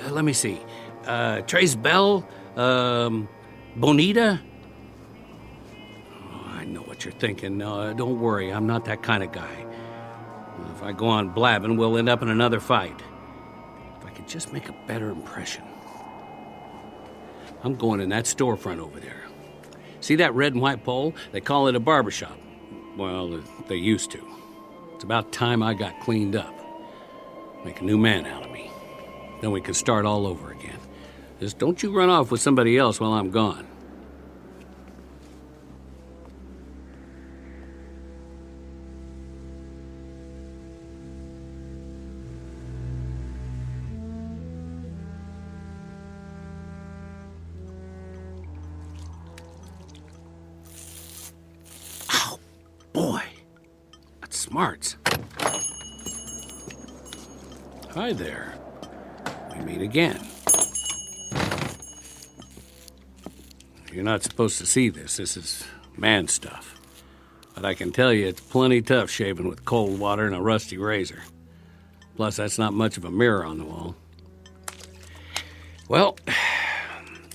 Let me see. Tres Belle? Bonita? Oh, I know what you're thinking. Don't worry, I'm not that kind of guy. If I go on blabbing, we'll end up in another fight. If I could just make a better impression. I'm going in that storefront over there. See that red and white pole? They call it a barbershop. Well, they used to. It's about time I got cleaned up. Make a new man out of me. Then we can start all over again. Just don't you run off with somebody else while I'm gone. Oh, boy. That's smarts. Hi there. We meet again. You're not supposed to see this. This is man stuff. But I can tell you it's plenty tough shaving with cold water and a rusty razor. Plus, that's not much of a mirror on the wall. Well,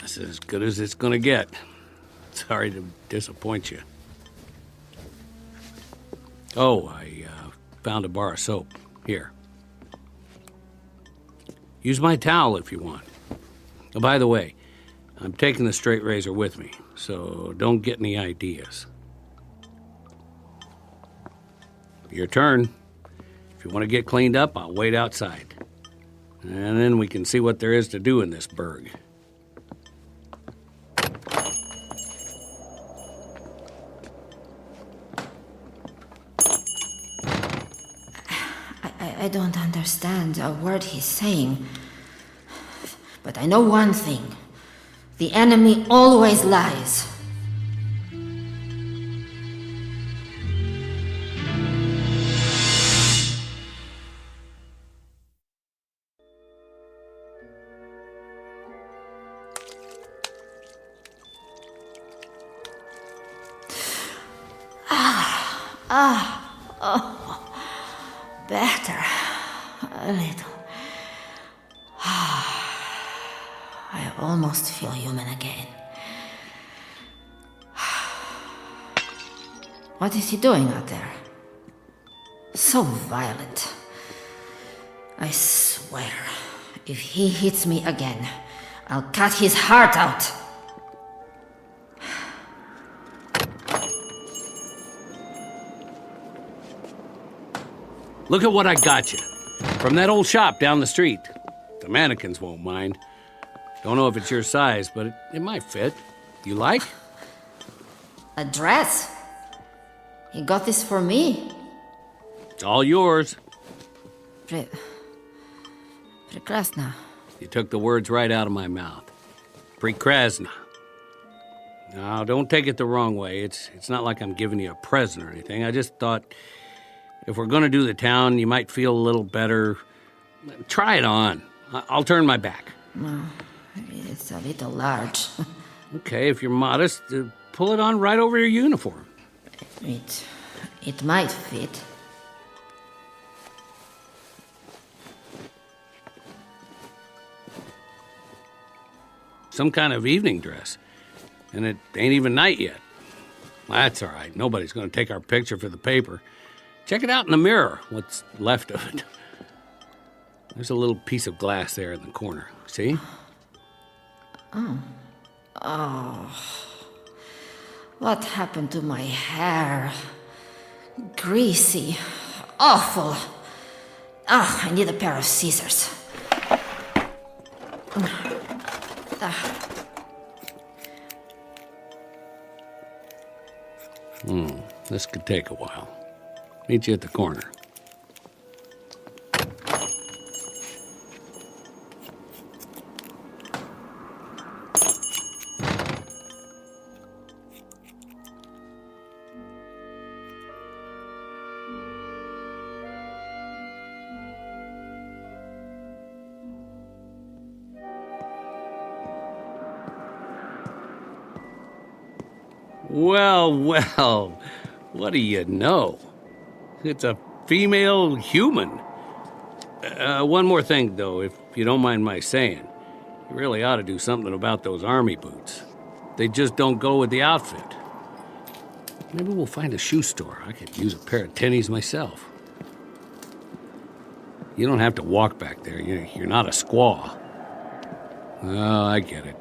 this is as good as it's gonna get. Sorry to disappoint you. Oh, I found a bar of soap. Here. Use my towel if you want. Oh, by the way, I'm taking the straight razor with me, so don't get any ideas. Your turn. If you want to get cleaned up, I'll wait outside. And then we can see what there is to do in this burg. I don't understand a word he's saying. But I know one thing. The enemy always lies. Better. A little. I almost feel human again. What is he doing out there? So violent. I swear, if he hits me again, I'll cut his heart out. Look at what I got you. From that old shop down the street. The mannequins won't mind. Don't know if it's your size, but it might fit. You like? A dress? He got this for me? It's all yours. Prekrasna. You took the words right out of my mouth. Prekrasna. Now, don't take it the wrong way. It's not like I'm giving you a present or anything. I just thought if we're going to do the town, you might feel a little better. Try it on. I'll turn my back. No, it's a little large. Okay, if you're modest, pull it on right over your uniform. It might fit. Some kind of evening dress. And it ain't even night yet. That's all right. Nobody's going to take our picture for the paper. Check it out in the mirror, what's left of it. There's a little piece of glass there in the corner. See? Oh. What happened to my hair? Greasy. Awful. Oh, I need a pair of scissors. This could take a while. Meet you at the corner. Well, what do you know? It's a female human. One more thing, though, if you don't mind my saying. You really ought to do something about those army boots. They just don't go with the outfit. Maybe we'll find a shoe store. I could use a pair of tennies myself. You don't have to walk back there. You're not a squaw. Oh, I get it.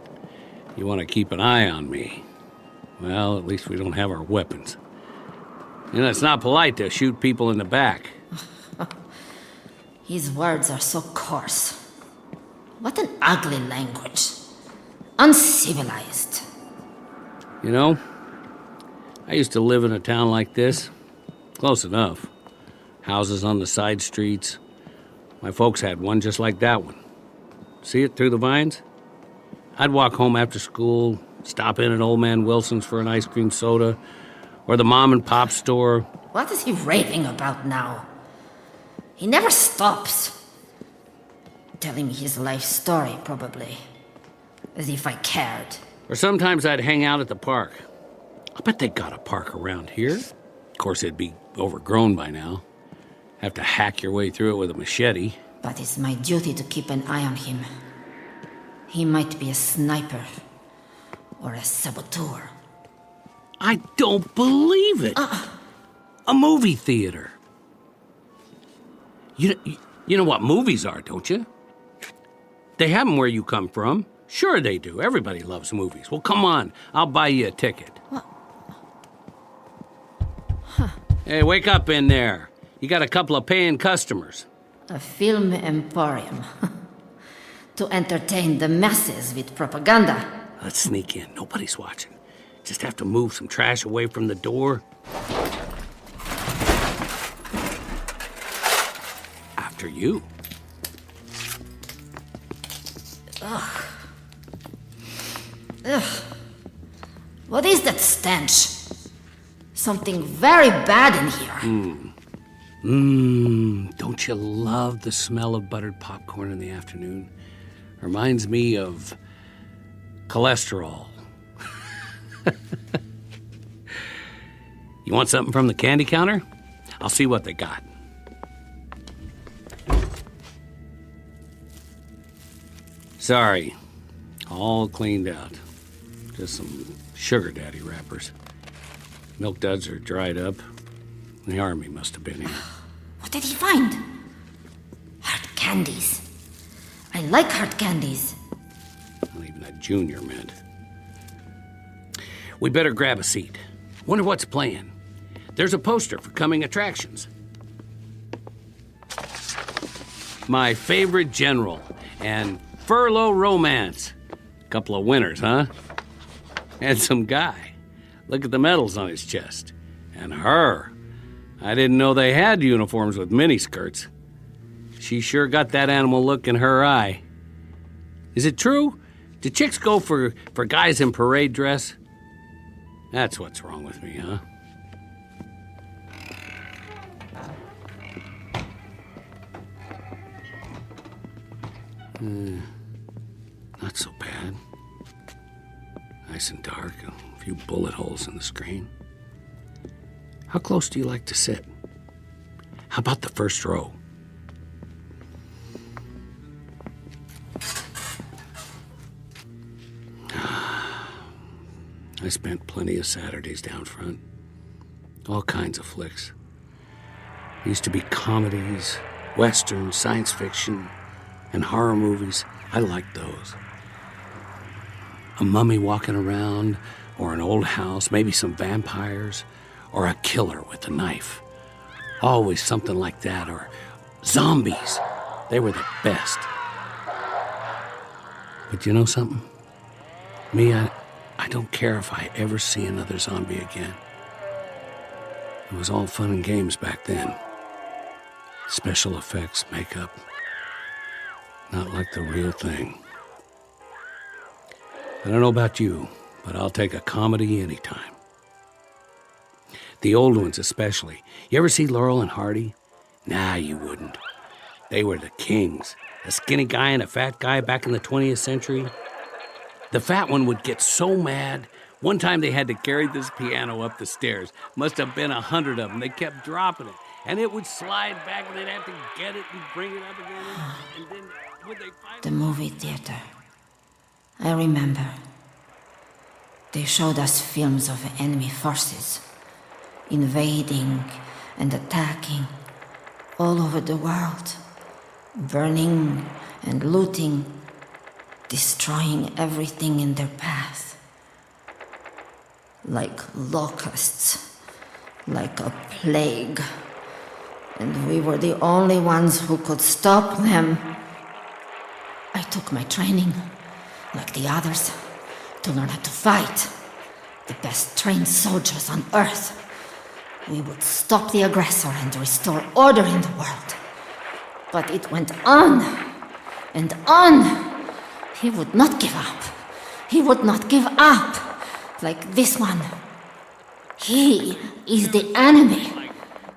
You want to keep an eye on me. Well, at least we don't have our weapons. It's not polite to shoot people in the back. His words are so coarse. What an ugly language. Uncivilized. I used to live in a town like this. Close enough. Houses on the side streets. My folks had one just like that one. See it through the vines? I'd walk home after school, stop in at Old Man Wilson's for an ice cream soda, or the mom and pop store. What is he raving about now? He never stops. Telling me his life story, probably. As if I cared. Or sometimes I'd hang out at the park. I bet they got a park around here. Of course, it'd be overgrown by now. Have to hack your way through it with a machete. But it's my duty to keep an eye on him. He might be a sniper. Or a saboteur. I don't believe it. A movie theater. You know what movies are, don't you? They have them where you come from. Sure they do. Everybody loves movies. Well, come on. I'll buy you a ticket. What? Hey, wake up in there. You got a couple of paying customers. A film emporium. To entertain the masses with propaganda. Let's sneak in. Nobody's watching. Just have to move some trash away from the door. After you. Ugh. What is that stench? Something very bad in here. Don't you love the smell of buttered popcorn in the afternoon? Reminds me of cholesterol. You want something from the candy counter? I'll see what they got. Sorry, all cleaned out. Just some sugar daddy wrappers. Milk duds are dried up. The army must have been here. What did he find? Hard candies. I like hard candies. Not even a junior mint. We better grab a seat. Wonder what's playing. There's a poster for coming attractions. My favorite general and furlough romance. Couple of winners, huh? Handsome guy. Look at the medals on his chest. And her. I didn't know they had uniforms with miniskirts. She sure got that animal look in her eye. Is it true? Do chicks go for guys in parade dress? That's what's wrong with me, huh? Not so bad. Nice and dark, a few bullet holes in the screen. How close do you like to sit? How about the first row? I spent plenty of Saturdays down front. All kinds of flicks. Used to be comedies, westerns, science fiction, and horror movies. I liked those. A mummy walking around, or an old house, maybe some vampires, or a killer with a knife. Always something like that, or zombies. They were the best. But you know something? Me, I don't care if I ever see another zombie again. It was all fun and games back then. Special effects, makeup. Not like the real thing. I don't know about you, but I'll take a comedy anytime. The old ones especially. You ever see Laurel and Hardy? Nah, you wouldn't. They were the kings. A skinny guy and a fat guy back in the 20th century. The fat one would get so mad One time they had to carry this piano up the stairs. Must have been 100 of them. They kept dropping it. And it would slide back, and they'd have to get it and bring it up again. And then would they finally... The movie theater. I remember. They showed us films of enemy forces, invading and attacking all over the world, burning and looting, destroying everything in their path. Like locusts, like a plague. And we were the only ones who could stop them. I took my training, like the others, to learn how to fight. The best trained soldiers on Earth. We would stop the aggressor and restore order in the world. But it went on and on. He would not give up. He would not give up. Like this one. He is the enemy.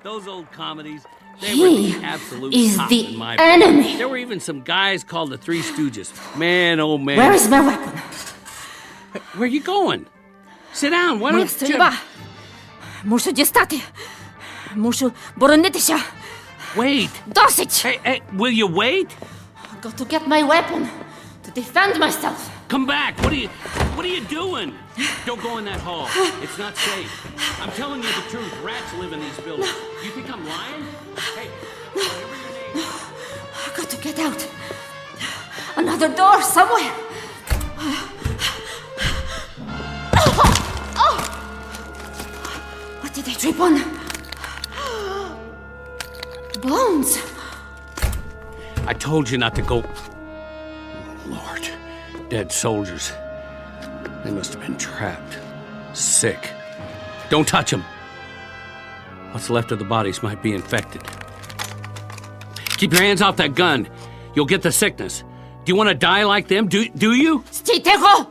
Those old comedies, they He were the absolute is top the in my enemy. book. There were even some guys called the Three Stooges. Man, oh man. Where is my weapon? Where are you going? Sit down. Why Моя don't you... стрельба. Мушу дістати. Мушу боронитися. Wait. Досить. Hey, will you wait? I've got to get my weapon to defend myself. Come back. What are you doing? Don't go in that hall. It's not safe. I'm telling you the truth. Rats live in these buildings. You think I'm lying? Hey, whatever your name. I've got to get out. Another door somewhere. What did I trip on? Bones. I told you not to go. Lord, dead soldiers. They must have been trapped. Sick. Don't touch them. What's left of the bodies might be infected. Keep your hands off that gun. You'll get the sickness. Do you want to die like them? Do you? Стій тихо!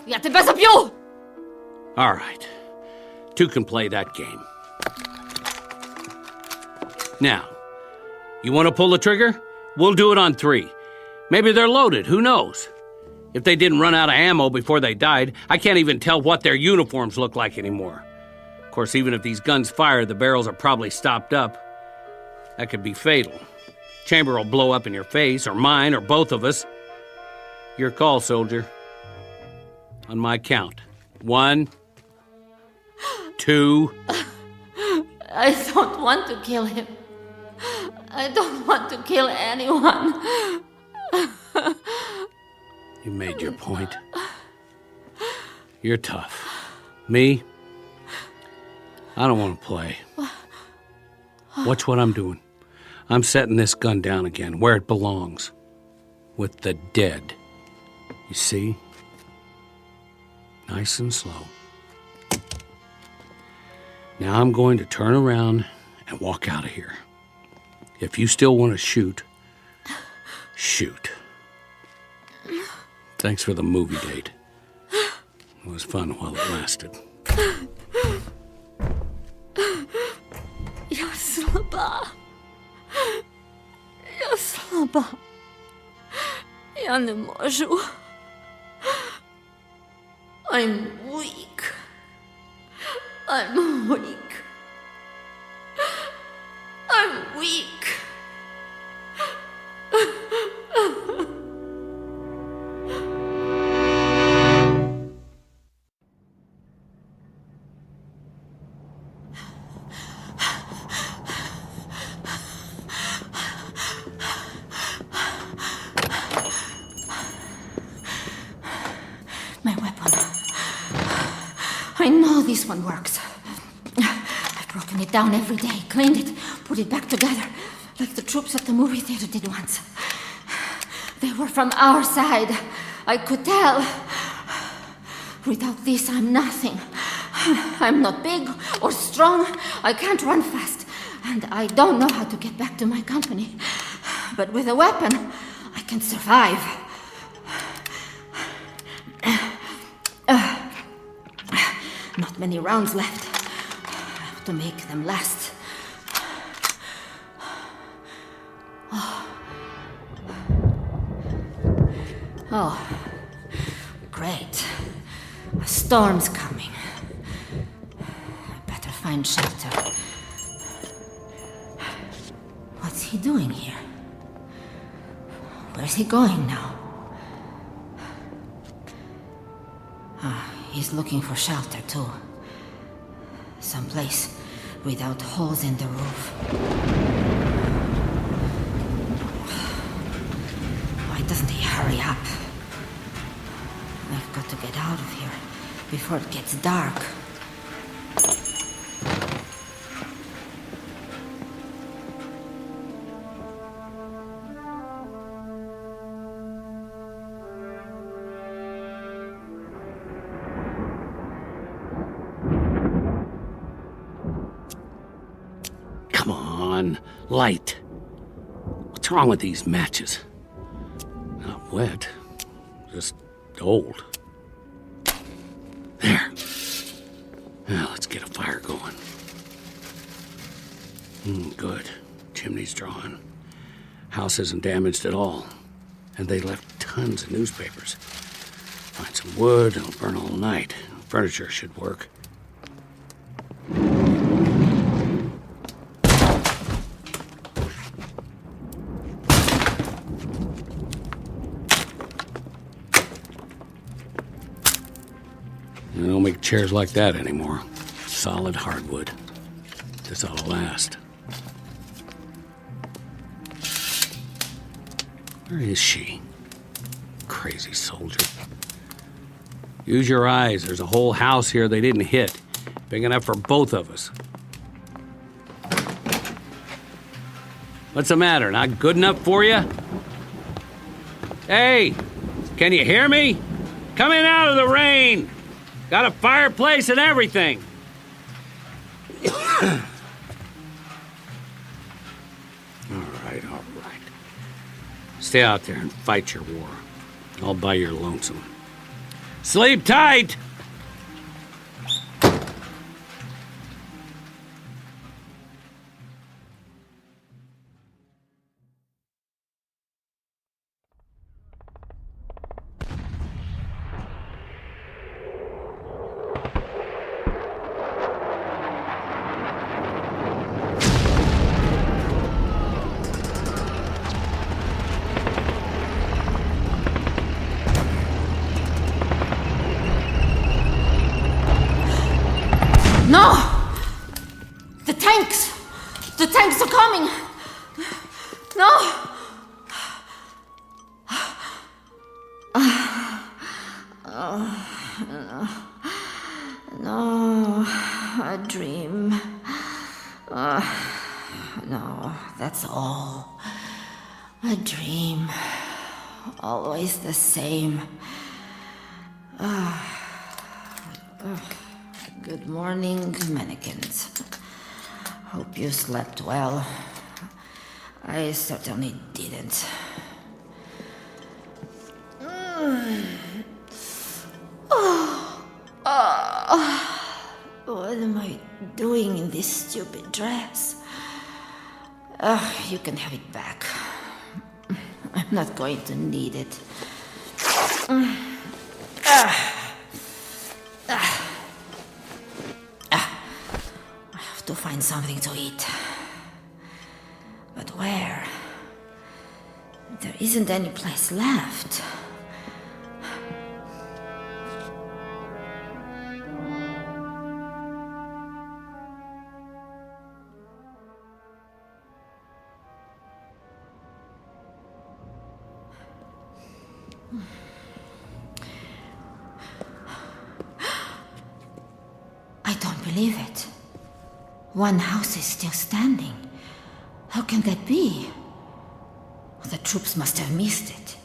Я тебе заб'ю! All right. Two can play that game. Now, you want to pull the trigger? We'll do it on 3. Maybe they're loaded. Who knows? If they didn't run out of ammo before they died, I can't even tell what their uniforms look like anymore. Of course, even if these guns fire, the barrels are probably stopped up. That could be fatal. Chamber will blow up in your face, or mine, or both of us. Your call, soldier. On my count. 1, 2... I don't want to kill him. I don't want to kill anyone. You made your point. You're tough. Me? I don't want to play. Watch what I'm doing. I'm setting this gun down again, where it belongs. With the dead. You see? Nice and slow. Now I'm going to turn around and walk out of here. If you still want to shoot, shoot. Thanks for the movie date. It was fun while it lasted. Я слаба. Я слаба. Я не можу. I'm weak. I'm weak. I'm weak. My weapon. I know this one works. I've broken it down every day, cleaned it, put it back together, like the troops at the movie theater did once. They were from our side. I could tell. Without this, I'm nothing. I'm not big or strong. I can't run fast. And I don't know how to get back to my company. But with a weapon, I can survive. Not many rounds left. I have to make them last. Oh, great. A storm's coming. find shelter. What's he doing here? Where's he going now? He's looking for shelter, too. Someplace without holes in the roof. Why doesn't he hurry up? I've got to get out of here before it gets dark. Come on, light. What's wrong with these matches? Not wet, just old. There. Now let's get a fire going. Good. Chimney's drawn. House isn't damaged at all. And they left tons of newspapers. Find some wood, it'll burn all night. Furniture should work. They don't make chairs like that anymore. Solid hardwood. This ought to last. Where is she? Crazy soldier. Use your eyes. There's a whole house here they didn't hit. Big enough for both of us. What's the matter? Not good enough for you? Hey, can you hear me? Coming out of the rain. Got a fireplace and everything. All right. Stay out there and fight your war. All by your lonesome. Sleep tight! No! The tanks! The tanks are coming! No! No, a dream. No, that's all. A dream. Always the same. Good morning, mannequins. Hope you slept well. I certainly didn't. What am I doing in this stupid dress? You can have it back. I'm not going to need it. To find something to eat. But where? There isn't any place left. I don't believe it. One house is still standing. How can that be? The troops must have missed it.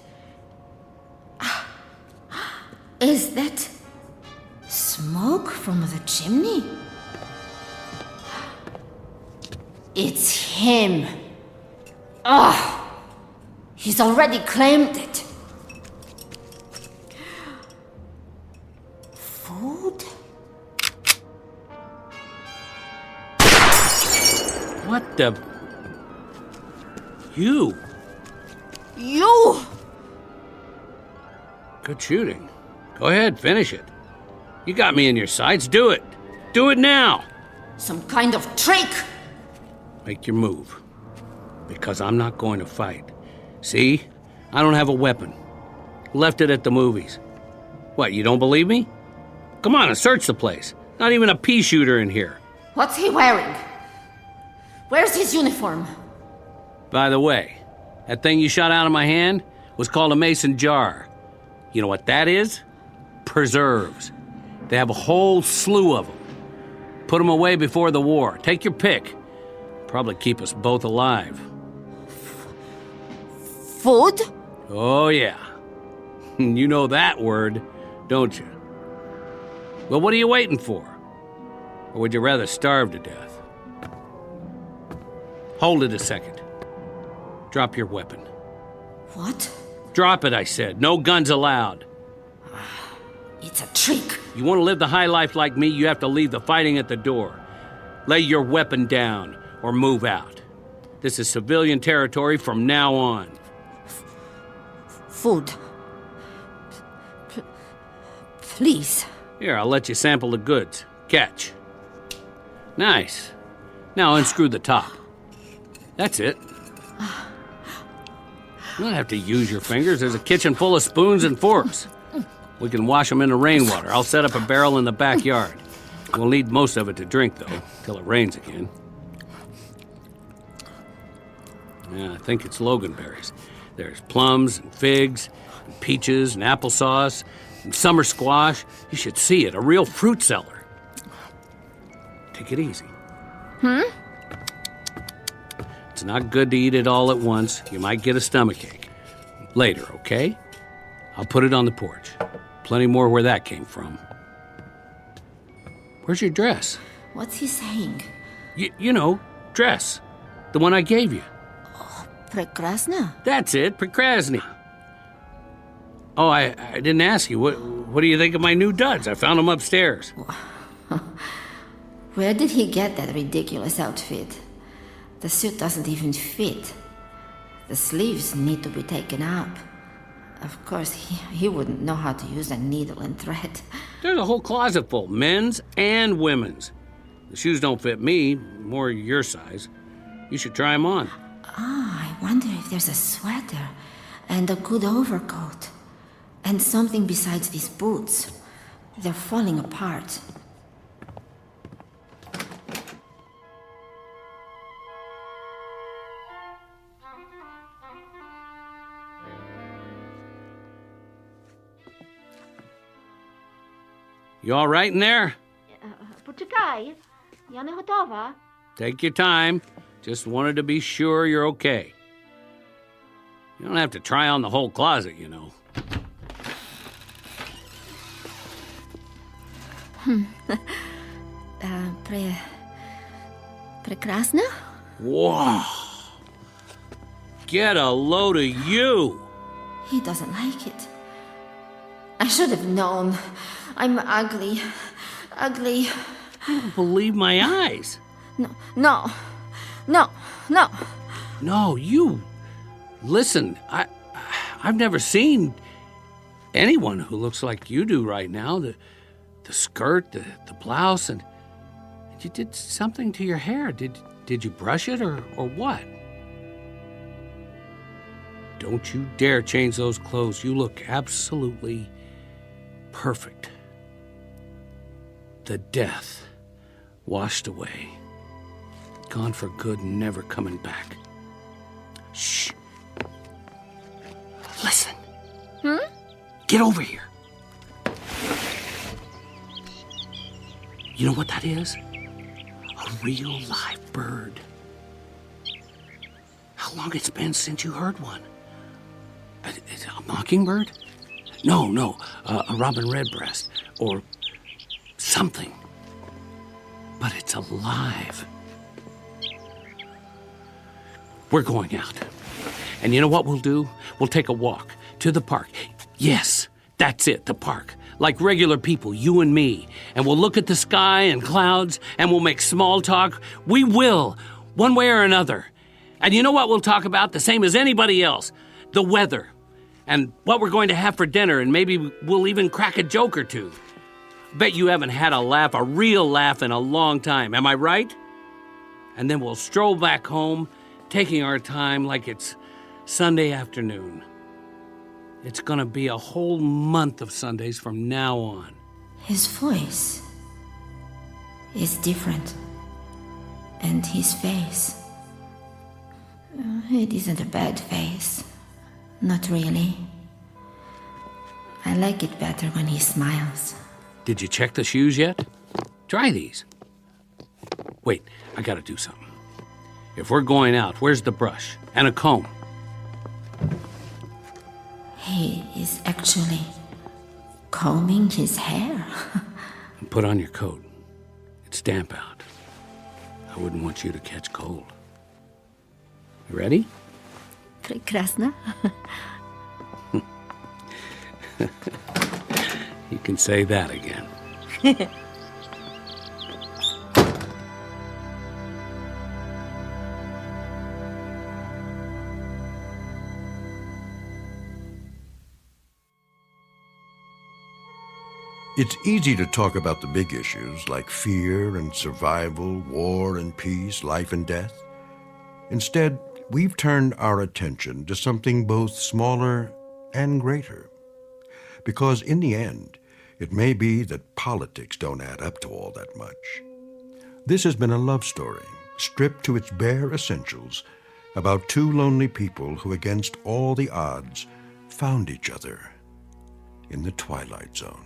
Is that smoke from the chimney? It's him. He's already claimed it. Food? What the... You? Good shooting. Go ahead, finish it. You got me in your sights. Do it. Do it now. Some kind of trick! Make your move. Because I'm not going to fight. See? I don't have a weapon. Left it at the movies. What, you don't believe me? Come on and search the place. Not even a pea shooter in here. What's he wearing? Where's his uniform? By the way, that thing you shot out of my hand was called a mason jar. You know what that is? Preserves. They have a whole slew of them. Put them away before the war. Take your pick. Probably keep us both alive. Food? Oh, yeah. You know that word, don't you? Well, what are you waiting for? Or would you rather starve to death? Hold it a second. Drop your weapon. What? Drop it, I said. No guns allowed. It's a trick. You want to live the high life like me, you have to leave the fighting at the door. Lay your weapon down or move out. This is civilian territory from now on. Food. Please. Here, I'll let you sample the goods. Catch. Nice. Now unscrew the top. That's it. You don't have to use your fingers. There's a kitchen full of spoons and forks. We can wash them in the rainwater. I'll set up a barrel in the backyard. We'll need most of it to drink, though, till it rains again. Yeah, I think it's loganberries. There's plums and figs and peaches and applesauce and summer squash. You should see it, a real fruit cellar. Take it easy. It's not good to eat it all at once. You might get a stomachache. Later, okay? I'll put it on the porch. Plenty more where that came from. Where's your dress? What's he saying? You know, dress. The one I gave you. Prekrasna? That's it, Prekrasny. Oh, I didn't ask you. What do you think of my new duds? I found them upstairs. Where did he get that ridiculous outfit? The suit doesn't even fit. The sleeves need to be taken up. Of course, he wouldn't know how to use a needle and thread. There's a whole closet full, men's and women's. The shoes don't fit me, more your size. You should try them on. I wonder if there's a sweater and a good overcoat. And something besides these boots. They're falling apart. You all right in there? Poczekaj, ja nie gotowa. Take your time. Just wanted to be sure you're okay. You don't have to try on the whole closet, you know. Prekrasna? Whoa! Get a load of you! He doesn't like it. I should have known. I'm ugly. Ugly. I don't believe my eyes. No, No, you. Listen, I've never seen anyone who looks like you do right now. The skirt, the blouse, and you did something to your hair. Did you brush it or what? Don't you dare change those clothes. You look absolutely perfect. The death washed away. Gone for good and never coming back. Shh. Listen. Get over here. You know what that is? A real live bird. How long it's been since you heard one? Is it a mockingbird? No, a robin redbreast or something. But it's alive. We're going out. And you know what we'll do? We'll take a walk to the park. Yes, that's it, the park. Like regular people, you and me. And we'll look at the sky and clouds, and we'll make small talk. We will, one way or another. And you know what we'll talk about? The same as anybody else. The weather. And what we're going to have for dinner, and maybe we'll even crack a joke or two. Bet you haven't had a laugh, a real laugh, in a long time. Am I right? And then we'll stroll back home, taking our time like it's Sunday afternoon. It's gonna be a whole month of Sundays from now on. His voice is different. And his face. It isn't a bad face. Not really. I like it better when he smiles. Did you check the shoes yet? Try these. Wait, I gotta do something. If we're going out, where's the brush? And a comb? He is actually combing his hair. Put on your coat. It's damp out. I wouldn't want you to catch cold. You ready? Прекрасно. You can say that again. It's easy to talk about the big issues like fear and survival, war and peace, life and death. Instead, we've turned our attention to something both smaller and greater. Because in the end, it may be that politics don't add up to all that much. This has been a love story, stripped to its bare essentials, about two lonely people who, against all the odds, found each other in the Twilight Zone.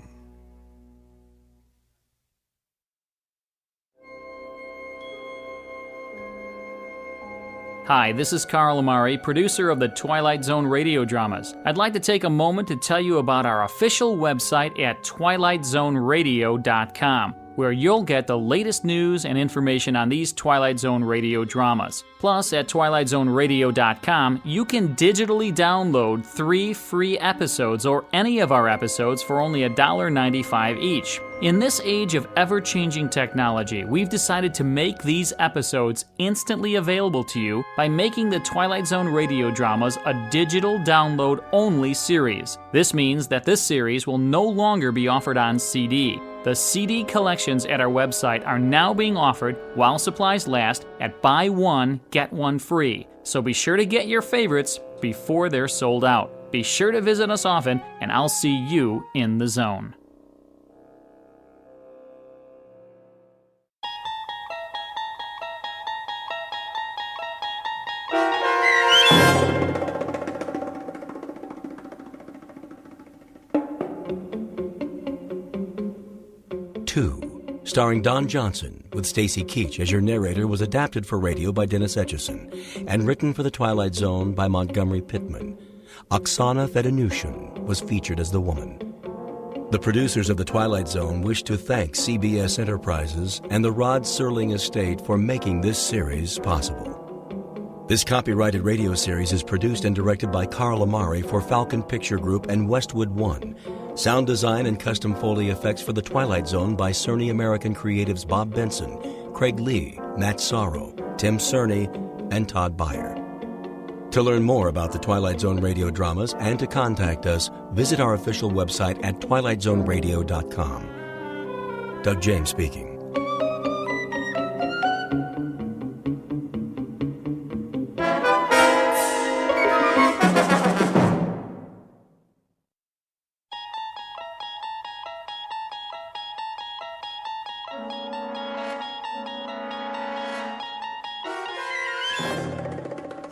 Hi, this is Carl Amari, producer of the Twilight Zone Radio Dramas. I'd like to take a moment to tell you about our official website at twilightzoneradio.com, where you'll get the latest news and information on these Twilight Zone Radio dramas. Plus, at twilightzoneradio.com, you can digitally download 3 free episodes or any of our episodes for only $1.95 each. In this age of ever-changing technology, we've decided to make these episodes instantly available to you by making the Twilight Zone Radio Dramas a digital download-only series. This means that this series will no longer be offered on CD. The CD collections at our website are now being offered, while supplies last, at buy one, get one free. So be sure to get your favorites before they're sold out. Be sure to visit us often, and I'll see you in the zone. Starring Don Johnson, with Stacy Keach as your narrator, was adapted for radio by Dennis Etchison and written for The Twilight Zone by Montgomery Pittman. Oksana Fedonusian was featured as the woman. The producers of The Twilight Zone wish to thank CBS Enterprises and the Rod Serling Estate for making this series possible. This copyrighted radio series is produced and directed by Carl Amari for Falcon Picture Group and Westwood One. Sound design and custom Foley effects for The Twilight Zone by Cerny American Creatives Bob Benson, Craig Lee, Matt Sorrow, Tim Cerny, and Todd Beyer. To learn more about the Twilight Zone radio dramas and to contact us, visit our official website at twilightzoneradio.com. Doug James speaking.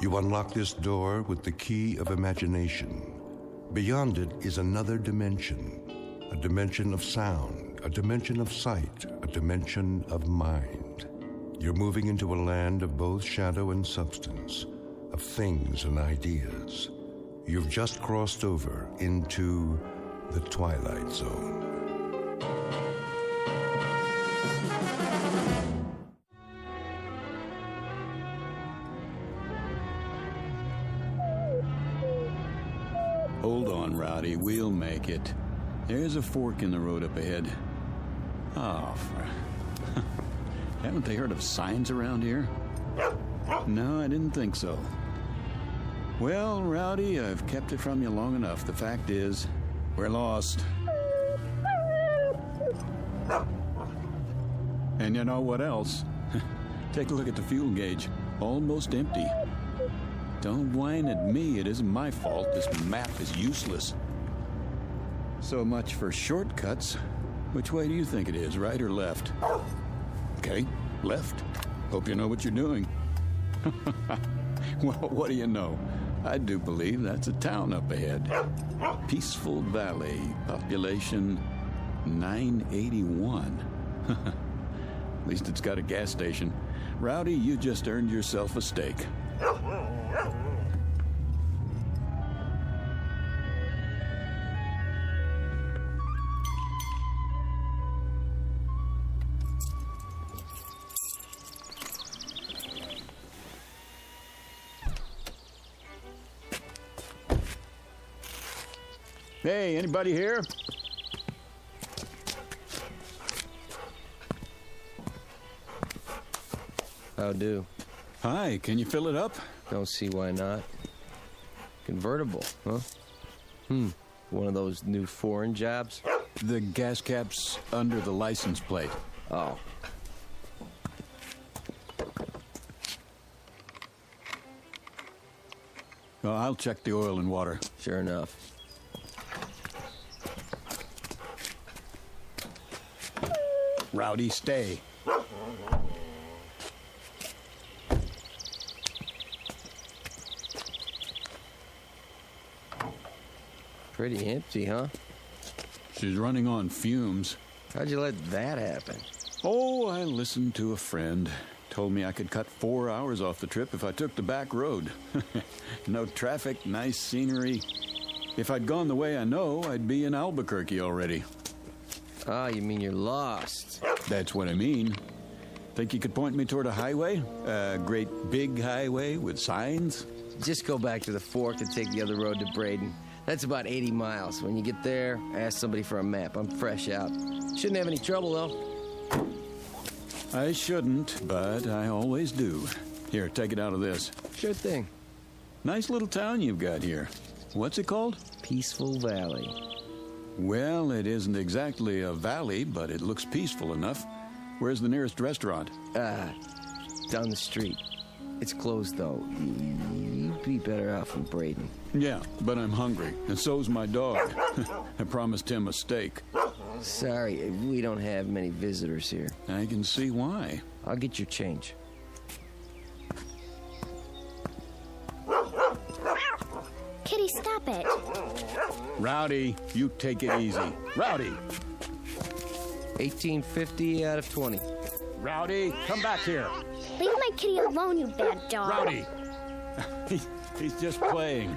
You unlock this door with the key of imagination. Beyond it is another dimension, a dimension of sound, a dimension of sight, a dimension of mind. You're moving into a land of both shadow and substance, of things and ideas. You've just crossed over into the Twilight Zone. Hold on, Rowdy. We'll make it. There's a fork in the road up ahead. Oh, haven't they heard of signs around here? No, I didn't think so. Well, Rowdy, I've kept it from you long enough. The fact is, we're lost. And you know what else? Take a look at the fuel gauge. Almost empty. Don't whine at me. It isn't my fault. This map is useless. So much for shortcuts. Which way do you think it is, right or left? Okay, left. Hope you know what you're doing. Well, what do you know? I do believe that's a town up ahead. Peaceful Valley, population 981. At least it's got a gas station. Rowdy, you just earned yourself a steak. Hey, anybody here? How do? Hi, can you fill it up? Don't see why not. Convertible, huh? One of those new foreign jobs? The gas cap's under the license plate. Oh. Oh, I'll check the oil and water. Sure enough. Rowdy, stay. Pretty empty, huh? She's running on fumes. How'd you let that happen? Oh, I listened to a friend. Told me I could cut 4 hours off the trip if I took the back road. No traffic, nice scenery. If I'd gone the way I know, I'd be in Albuquerque already. Ah, you mean you're lost? That's what I mean. Think you could point me toward a highway? A great big highway with signs? Just go back to the fork and take the other road to Braden. That's about 80 miles. When you get there, ask somebody for a map. I'm fresh out. Shouldn't have any trouble, though. I shouldn't, but I always do. Here, take it out of this. Sure thing. Nice little town you've got here. What's it called? Peaceful Valley. Well, it isn't exactly a valley, but it looks peaceful enough. Where's the nearest restaurant? Down the street. It's closed, though. You'd be better off in Braden. Yeah, but I'm hungry, and so's my dog. I promised him a steak. Sorry, we don't have many visitors here. I can see why. I'll get your change. Kitty, stop it. Rowdy, you take it easy. Rowdy! 1850 out of 20. Rowdy, come back here. Leave my kitty alone, you bad dog. Rowdy! He's just playing.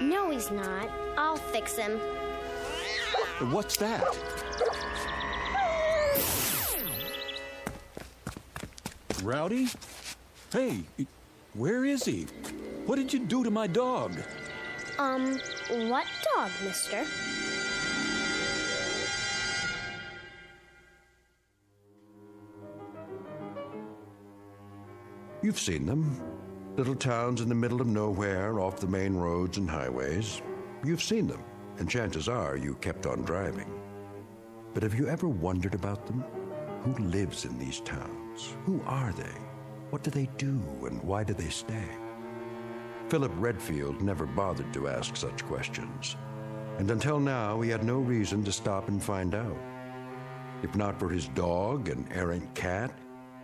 No, he's not. I'll fix him. What's that? Rowdy? Hey, where is he? What did you do to my dog? What dog, mister? You've seen them. Little towns in the middle of nowhere, off the main roads and highways. You've seen them, and chances are you kept on driving. But have you ever wondered about them? Who lives in these towns? Who are they? What do they do, and why do they stay? Philip Redfield never bothered to ask such questions, and until now he had no reason to stop and find out. If not for his dog, an errant cat,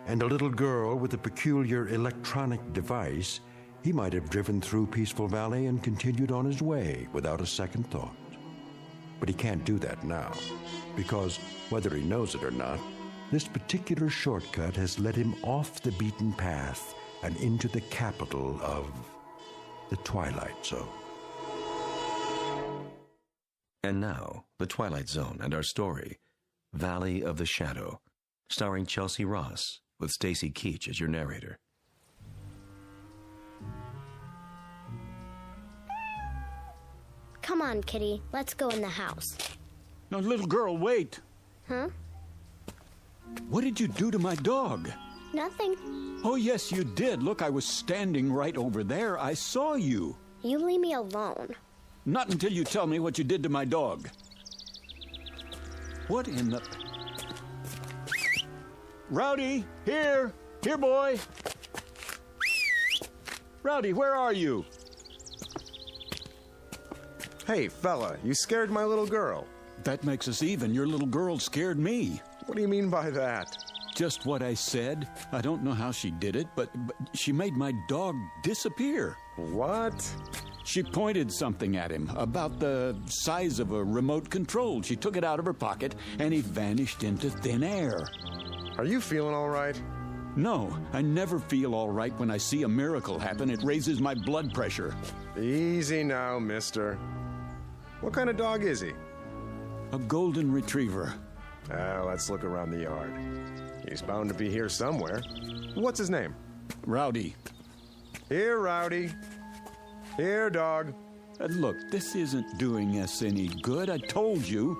and a little girl with a peculiar electronic device, he might have driven through Peaceful Valley and continued on his way without a second thought. But he can't do that now, because, whether he knows it or not, this particular shortcut has led him off the beaten path and into the capital of the Twilight Zone. And now, the Twilight Zone and our story, Valley of the Shadow, starring Chelsea Ross, with Stacy Keach as your narrator. Come on, Kitty. Let's go in the house. No, little girl, wait. Huh? What did you do to my dog? Nothing. Oh, yes, you did. Look, I was standing right over there. I saw you. You leave me alone. Not until you tell me what you did to my dog. What in the... Rowdy, here! Here, boy! Rowdy, where are you? Hey, fella, you scared my little girl. That makes us even. Your little girl scared me. What do you mean by that? Just what I said. I don't know how she did it, but she made my dog disappear. What? She pointed something at him about the size of a remote control. She took it out of her pocket, and he vanished into thin air. Are you feeling all right? No, I never feel all right when I see a miracle happen. It raises my blood pressure. Easy now, mister. What kind of dog is he? A golden retriever. Let's look around the yard. He's bound to be here somewhere. What's his name? Rowdy. Here, Rowdy. Here, dog. Look, this isn't doing us any good. I told you.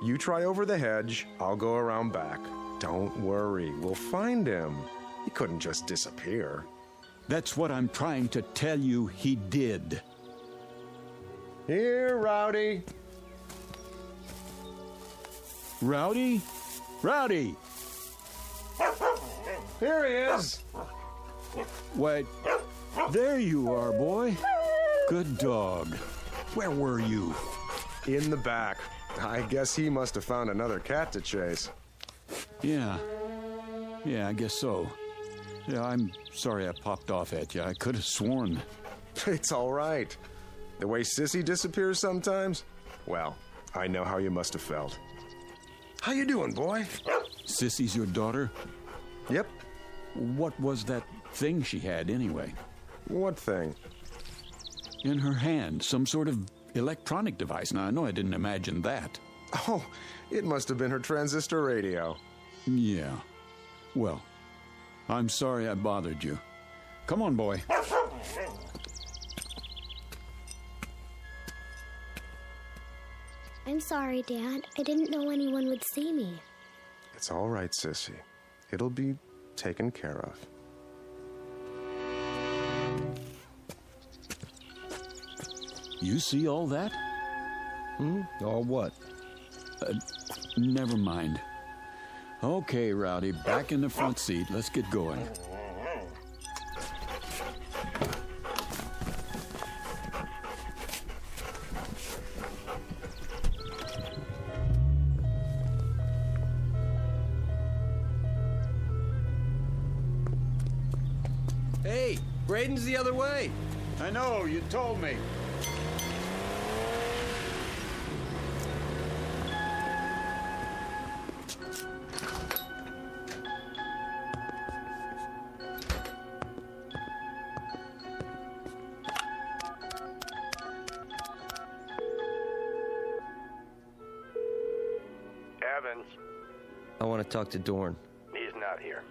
You try over the hedge. I'll go around back. Don't worry. We'll find him. He couldn't just disappear. That's what I'm trying to tell you he did. Here, Rowdy. Rowdy? Rowdy! Here he is. Wait, there you are, boy. Good dog. Where were you? In the back. I guess he must have found another cat to chase. Yeah, I guess so. Yeah, I'm sorry I popped off at you. I could have sworn. It's all right. The way Sissy disappears sometimes? Well, I know how you must have felt. How you doing, boy? Sissy's your daughter? Yep. What was that thing she had, anyway? What thing? In her hand, some sort of electronic device. Now, I know I didn't imagine that. Oh, it must have been her transistor radio. Yeah. Well, I'm sorry I bothered you. Come on, boy. I'm sorry, Dad. I didn't know anyone would see me. It's all right, Sissy. It'll be taken care of. You see all that? All what? Never mind. Okay, Rowdy, back in the front seat. Let's get going. Hey, Braden's the other way. I know, you told me. Evans. I want to talk to Dorn. He's not here.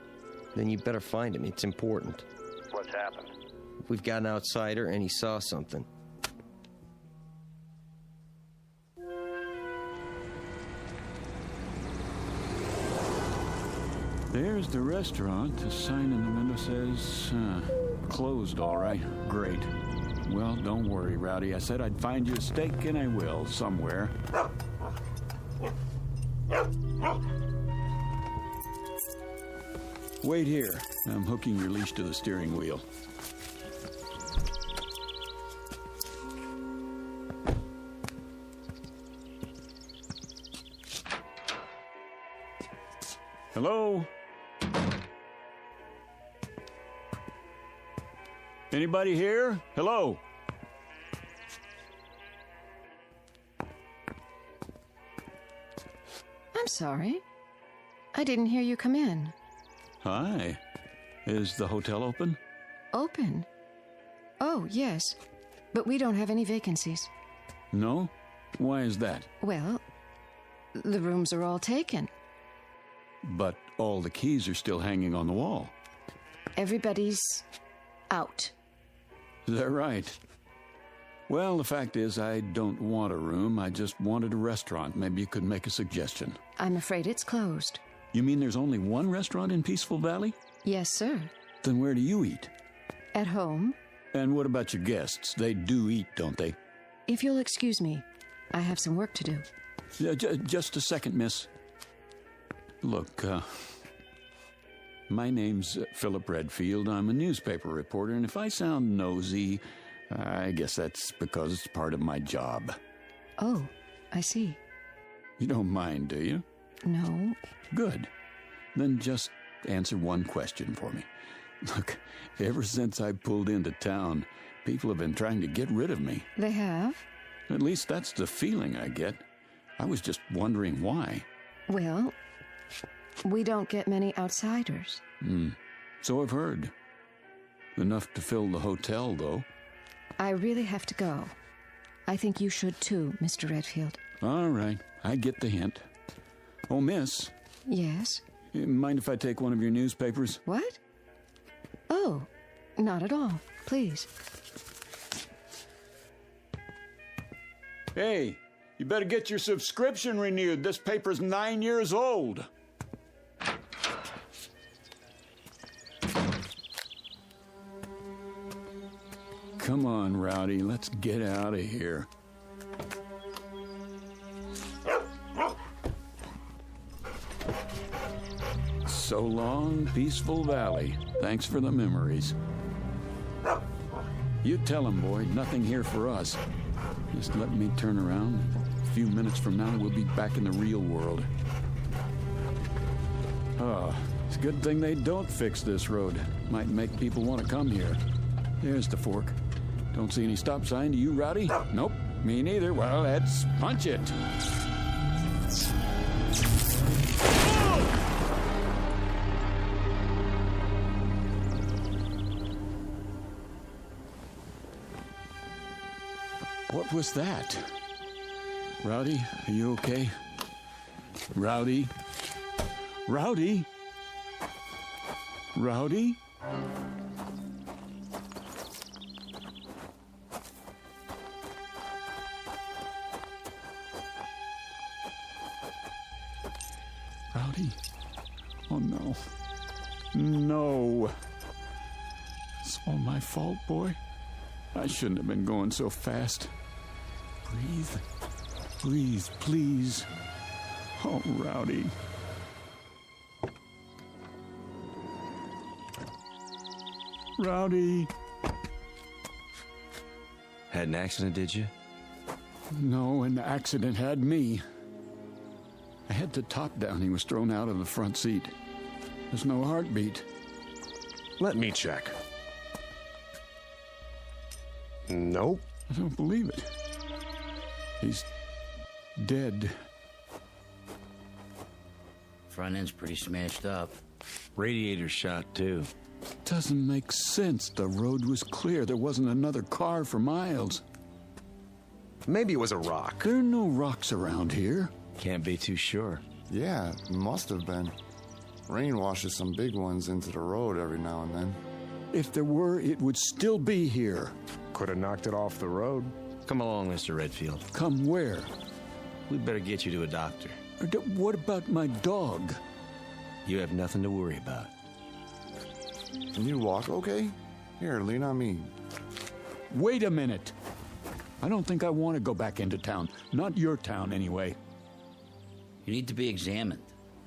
Then you better find him. It's important. What's happened? We've got an outsider, and he saw something. There's the restaurant. The sign in the window says, closed, all right. Great. Well, don't worry, Rowdy. I said I'd find you a steak, and I will, somewhere. Wait here. I'm hooking your leash to the steering wheel. Hello? Anybody here? Hello? I'm sorry. I didn't hear you come in. Hi. Is the hotel open? Open? Oh, yes. But we don't have any vacancies. No? Why is that? Well, the rooms are all taken. But all the keys are still hanging on the wall. Everybody's out. Is that right? Well, the fact is, I don't want a room. I just wanted a restaurant. Maybe you could make a suggestion. I'm afraid it's closed. You mean there's only one restaurant in Peaceful Valley? Yes, sir. Then where do you eat? At home. And what about your guests? They do eat, don't they? If you'll excuse me, I have some work to do. Just a second, miss. Look, My name's Philip Redfield. I'm a newspaper reporter, and if I sound nosy, I guess that's because it's part of my job. Oh, I see. You don't mind, do you? No. Good. Then just answer one question for me. Look, ever since I pulled into town, people have been trying to get rid of me. They have? At least that's the feeling I get. I was just wondering why. Well, we don't get many outsiders. So I've heard. Enough to fill the hotel, though. I really have to go. I think you should too, Mr. Redfield. All right, I get the hint. Oh, miss. Yes? Mind if I take one of your newspapers? What? Oh, not at all. Please. Hey, you better get your subscription renewed. This paper's 9 years old. Come on, Rowdy, let's get out of here. So long, Peaceful Valley. Thanks for the memories. You tell him, boy, nothing here for us. Just let me turn around. A few minutes from now, we'll be back in the real world. Oh, it's a good thing they don't fix this road. Might make people want to come here. There's the fork. Don't see any stop sign. Do you, Rowdy? Nope, me neither. Well, let's punch it. What was that? Rowdy, are you okay? Rowdy? Rowdy? Rowdy? Rowdy? Oh, no. No. It's all my fault, boy. I shouldn't have been going so fast. Breathe. Breathe, please. Oh, Rowdy. Rowdy. Had an accident, did you? No, an accident had me. I had the top down. He was thrown out of the front seat. There's no heartbeat. Let me check. Nope. I don't believe it. He's dead. Front end's pretty smashed up. Radiator shot, too. Doesn't make sense. The road was clear. There wasn't another car for miles. Maybe it was a rock. There are no rocks around here. Can't be too sure. Yeah, must have been. Rain washes some big ones into the road every now and then. If there were, it would still be here. Could have knocked it off the road. Come along, Mr. Redfield. Come where? We'd better get you to a doctor. What about my dog? You have nothing to worry about. Can you walk okay? Here, lean on me. Wait a minute. I don't think I want to go back into town. Not your town, anyway. You need to be examined.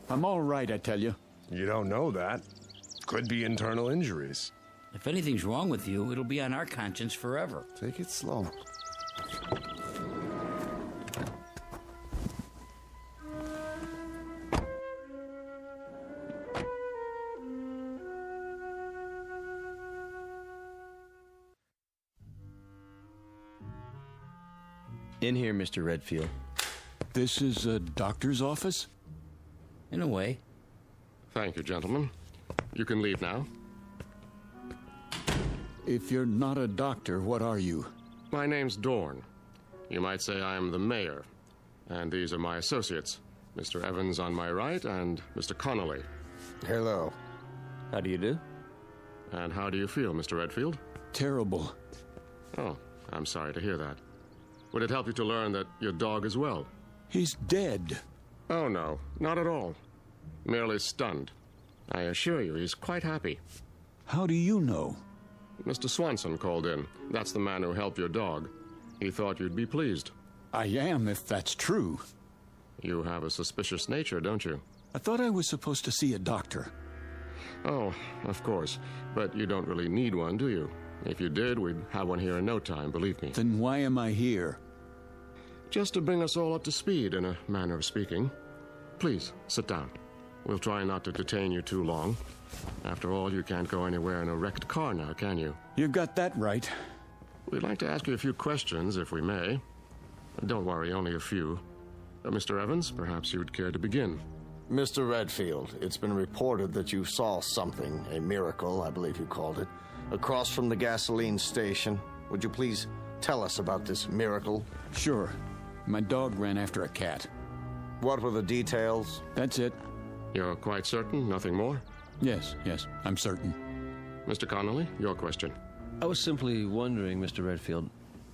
I'm all right, I tell you. You don't know that. Could be internal injuries. If anything's wrong with you, it'll be on our conscience forever. Take it slow. In here, Mr. Redfield. This is a doctor's office? In a way. Thank you, gentlemen. You can leave now. If you're not a doctor, what are you? My name's Dorn. You might say I am the mayor. And these are my associates. Mr. Evans on my right and Mr. Connolly. Hello. How do you do? And how do you feel, Mr. Redfield? Terrible. Oh, I'm sorry to hear that. Would it help you to learn that your dog is well? He's dead. Oh, no, not at all. Merely stunned. I assure you, he's quite happy. How do you know? Mr. Swanson called in. That's the man who helped your dog. He thought you'd be pleased. I am, if that's true. You have a suspicious nature, don't you? I thought I was supposed to see a doctor. Oh, of course. But you don't really need one, do you? If you did, we'd have one here in no time, believe me. Then why am I here? Just to bring us all up to speed, in a manner of speaking. Please, sit down. We'll try not to detain you too long. After all, you can't go anywhere in a wrecked car now, can you? You've got that right. We'd like to ask you a few questions, if we may. Don't worry, only a few. Mr. Evans, perhaps you'd care to begin. Mr. Redfield, it's been reported that you saw something, a miracle, I believe you called it, across from the gasoline station. Would you please tell us about this miracle? Sure. My dog ran after a cat. What were the details? That's it. You're quite certain? Nothing more? Yes, I'm certain. Mr. Connolly, your question. I was simply wondering, Mr. Redfield,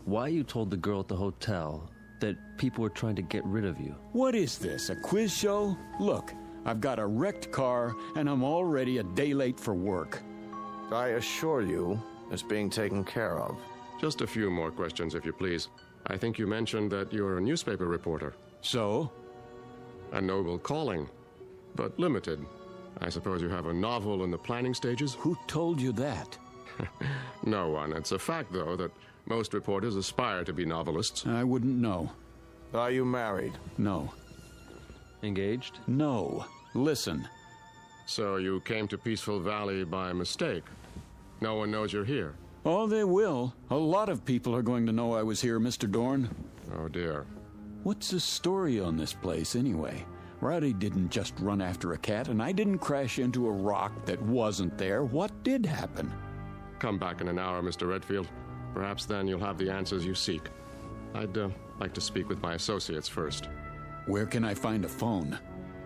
why you told the girl at the hotel that people were trying to get rid of you. What is this, a quiz show? Look, I've got a wrecked car, and I'm already a day late for work. I assure you, it's being taken care of. Just a few more questions, if you please. I think you mentioned that you're a newspaper reporter. So? A noble calling, but limited. I suppose you have a novel in the planning stages? Who told you that? No one. It's a fact, though, that most reporters aspire to be novelists. I wouldn't know. Are you married? No. Engaged? No. Listen. So you came to Peaceful Valley by mistake? No one knows you're here? Oh, they will. A lot of people are going to know I was here, Mr. Dorn. Oh, dear. What's the story on this place, anyway? Rowdy didn't just run after a cat, and I didn't crash into a rock that wasn't there. What did happen? Come back in an hour, Mr. Redfield. Perhaps then you'll have the answers you seek. I'd like to speak with my associates first. Where can I find a phone?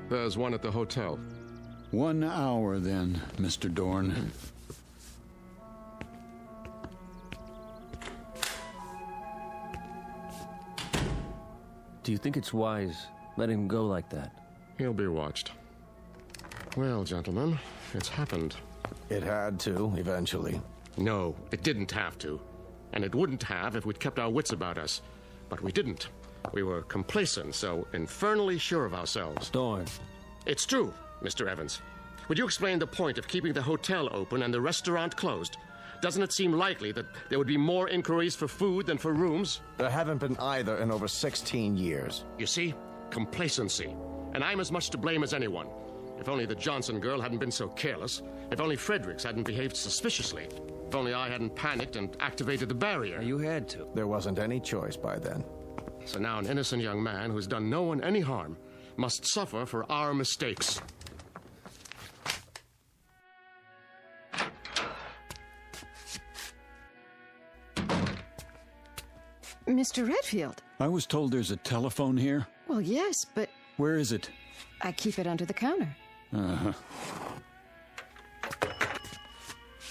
There's one at the hotel. 1 hour, then, Mr. Dorn. Do you think it's wise letting him go like that? He'll be watched. Well, gentlemen, it's happened. It had to, eventually. No, it didn't have to. And it wouldn't have if we'd kept our wits about us. But we didn't. We were complacent, so infernally sure of ourselves. Dorn. It's true, Mr. Evans. Would you explain the point of keeping the hotel open and the restaurant closed? Doesn't it seem likely that there would be more inquiries for food than for rooms? There haven't been either in over 16 years. You see? Complacency. And I'm as much to blame as anyone. If only the Johnson girl hadn't been so careless. If only Fredericks hadn't behaved suspiciously. If only I hadn't panicked and activated the barrier. You had to. There wasn't any choice by then. So now an innocent young man who's done no one any harm must suffer for our mistakes. Mr. Redfield. I was told there's a telephone here. Well, yes, but... Where is it? I keep it under the counter. Uh-huh.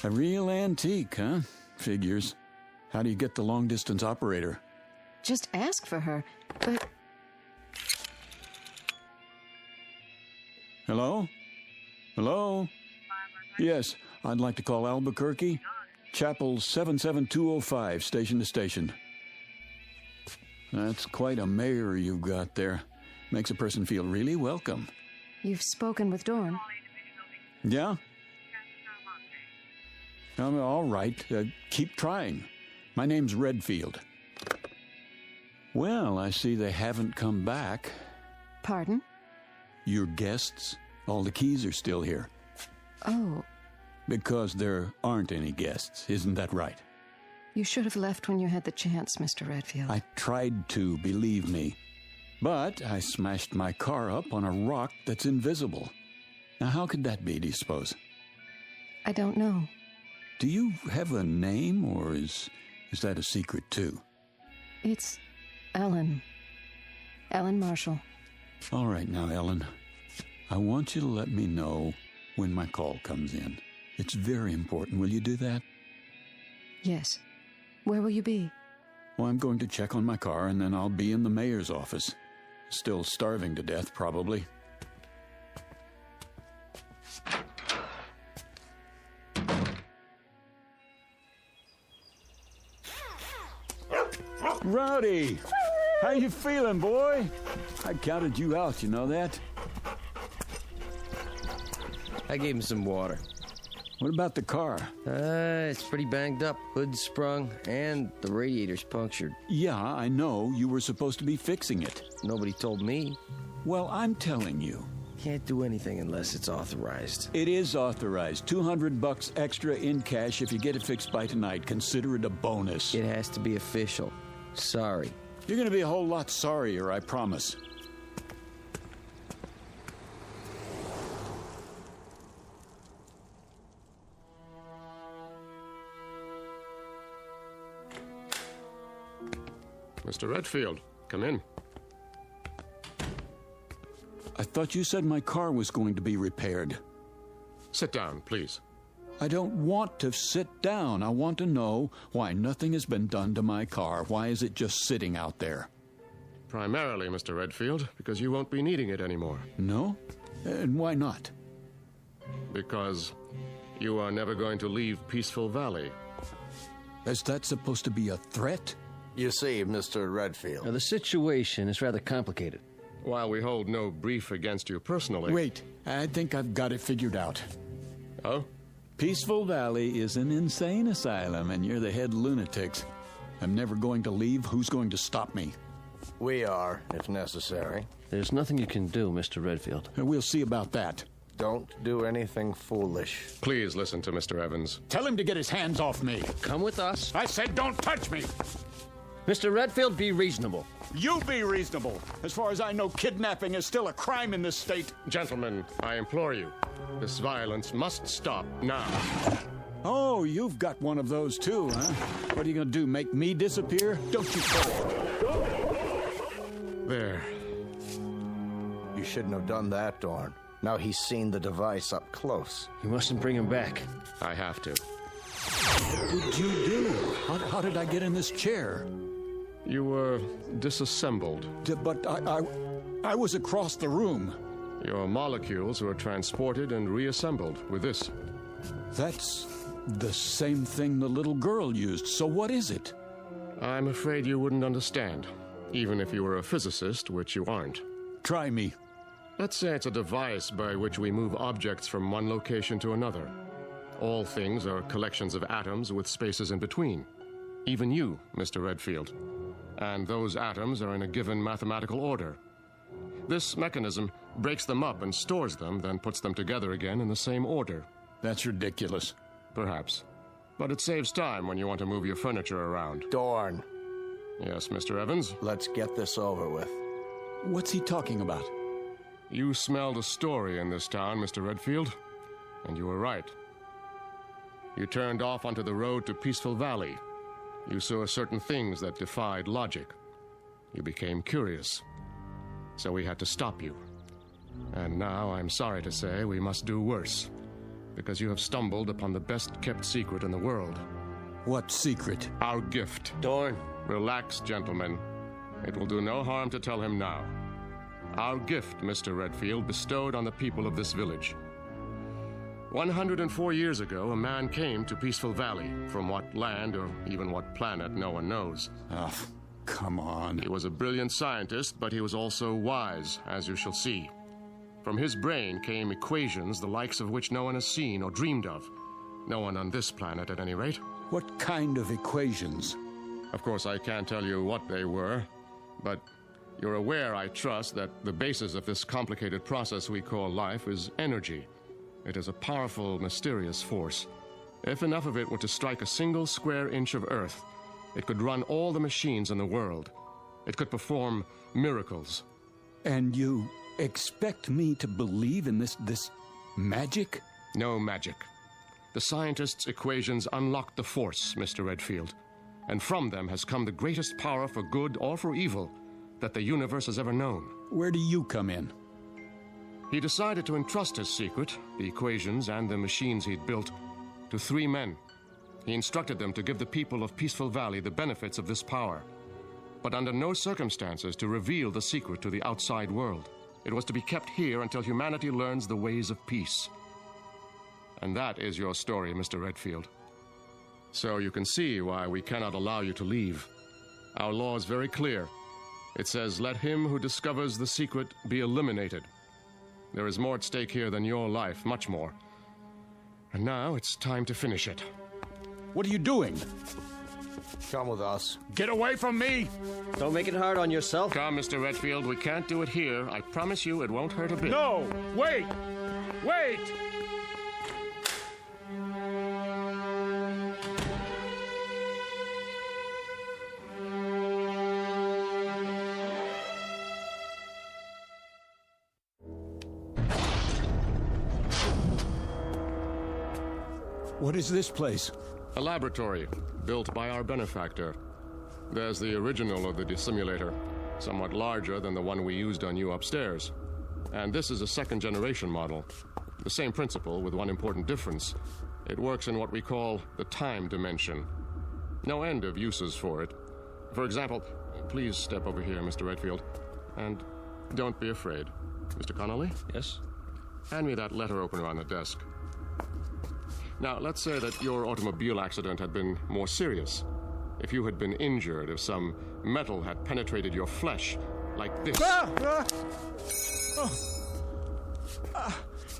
A real antique, huh? Figures. How do you get the long-distance operator? Just ask for her, but... Hello? Hello? Yes, I'd like to call Albuquerque. Chapel 77205, station to station. That's quite a mayor you've got there. Makes a person feel really welcome. You've spoken with Dorn. Yeah? All right. Keep trying. My name's Redfield. Well, I see they haven't come back. Pardon? Your guests? All the keys are still here. Oh. Because there aren't any guests, isn't that right? You should have left when you had the chance, Mr. Redfield. I tried to, believe me. But I smashed my car up on a rock that's invisible. Now, how could that be, do you suppose? I don't know. Do you have a name, or is that a secret, too? It's Ellen. Ellen Marshall. All right now, Ellen. I want you to let me know when my call comes in. It's very important. Will you do that? Yes. Where will you be? Well, I'm going to check on my car, and then I'll be in the mayor's office. Still starving to death, probably. Rowdy! How you feeling, boy? I counted you out, you know that? I gave him some water. What about the car? It's pretty banged up. Hood's sprung, and the radiator's punctured. Yeah, I know. You were supposed to be fixing it. Nobody told me. Well, I'm telling you. Can't do anything unless it's authorized. It is authorized. $200 extra in cash if you get it fixed by tonight. Consider it a bonus. It has to be official. Sorry. You're going to be a whole lot sorrier, I promise. Mr. Redfield, come in. I thought you said my car was going to be repaired. Sit down, please. I don't want to sit down. I want to know why nothing has been done to my car. Why is it just sitting out there? Primarily, Mr. Redfield, because you won't be needing it anymore. No? And why not? Because you are never going to leave Peaceful Valley. Is that supposed to be a threat? You see, Mr. Redfield. Now, the situation is rather complicated. While we hold no brief against you personally... Wait, I think I've got it figured out. Oh? Peaceful Valley is an insane asylum, and you're the head lunatics. I'm never going to leave. Who's going to stop me? We are, if necessary. There's nothing you can do, Mr. Redfield. We'll see about that. Don't do anything foolish. Please listen to Mr. Evans. Tell him to get his hands off me. Come with us. I said don't touch me! Mr. Redfield, be reasonable. You be reasonable. As far as I know, kidnapping is still a crime in this state. Gentlemen, I implore you. This violence must stop now. Oh, you've got one of those too, huh? What are you going to do, make me disappear? Don't you... There. You shouldn't have done that, Dorn. Now he's seen the device up close. You mustn't bring him back. I have to. What did you do? How did I get in this chair? You were disassembled. But I was across the room. Your molecules were transported and reassembled with this. That's the same thing the little girl used. So what is it? I'm afraid you wouldn't understand, even if you were a physicist, which you aren't. Try me. Let's say it's a device by which we move objects from one location to another. All things are collections of atoms with spaces in between. Even you, Mr. Redfield. And those atoms are in a given mathematical order. This mechanism breaks them up and stores them, then puts them together again in the same order. That's ridiculous. Perhaps. But it saves time when you want to move your furniture around. Dorn. Yes, Mr. Evans? Let's get this over with. What's he talking about? You smelled a story in this town, Mr. Redfield. And you were right. You turned off onto the road to Peaceful Valley. You saw certain things that defied logic. You became curious. So we had to stop you. And now, I'm sorry to say, we must do worse. Because you have stumbled upon the best-kept secret in the world. What secret? Our gift. Dorn. Relax, gentlemen. It will do no harm to tell him now. Our gift, Mr. Redfield, bestowed on the people of this village. 104 years ago, a man came to Peaceful Valley. From what land or even what planet, no one knows. Oh, come on. He was a brilliant scientist, but he was also wise, as you shall see. From his brain came equations the likes of which no one has seen or dreamed of. No one on this planet, at any rate. What kind of equations? Of course, I can't tell you what they were, but you're aware, I trust, that the basis of this complicated process we call life is energy. It is a powerful, mysterious force. If enough of it were to strike a single square inch of Earth, it could run all the machines in the world. It could perform miracles. And you expect me to believe in this magic? No magic. The scientists' equations unlocked the force, Mr. Redfield. And from them has come the greatest power for good or for evil that the universe has ever known. Where do you come in? He decided to entrust his secret, the equations and the machines he'd built, to 3 men. He instructed them to give the people of Peaceful Valley the benefits of this power, but under no circumstances to reveal the secret to the outside world. It was to be kept here until humanity learns the ways of peace. And that is your story, Mr. Redfield. So you can see why we cannot allow you to leave. Our law is very clear. It says, let him who discovers the secret be eliminated. There is more at stake here than your life, much more. And now it's time to finish it. What are you doing? Come with us. Get away from me! Don't make it hard on yourself. Come, Mr. Redfield, we can't do it here. I promise you it won't hurt a bit. No! Wait! Wait! What is this place? A laboratory, built by our benefactor. There's the original of the dissimulator, somewhat larger than the one we used on you upstairs. And this is a second-generation model. The same principle, with one important difference. It works in what we call the time dimension. No end of uses for it. For example, please step over here, Mr. Redfield. And don't be afraid. Mr. Connolly? Yes? Hand me that letter opener on the desk. Now, let's say that your automobile accident had been more serious. If you had been injured, if some metal had penetrated your flesh, like this.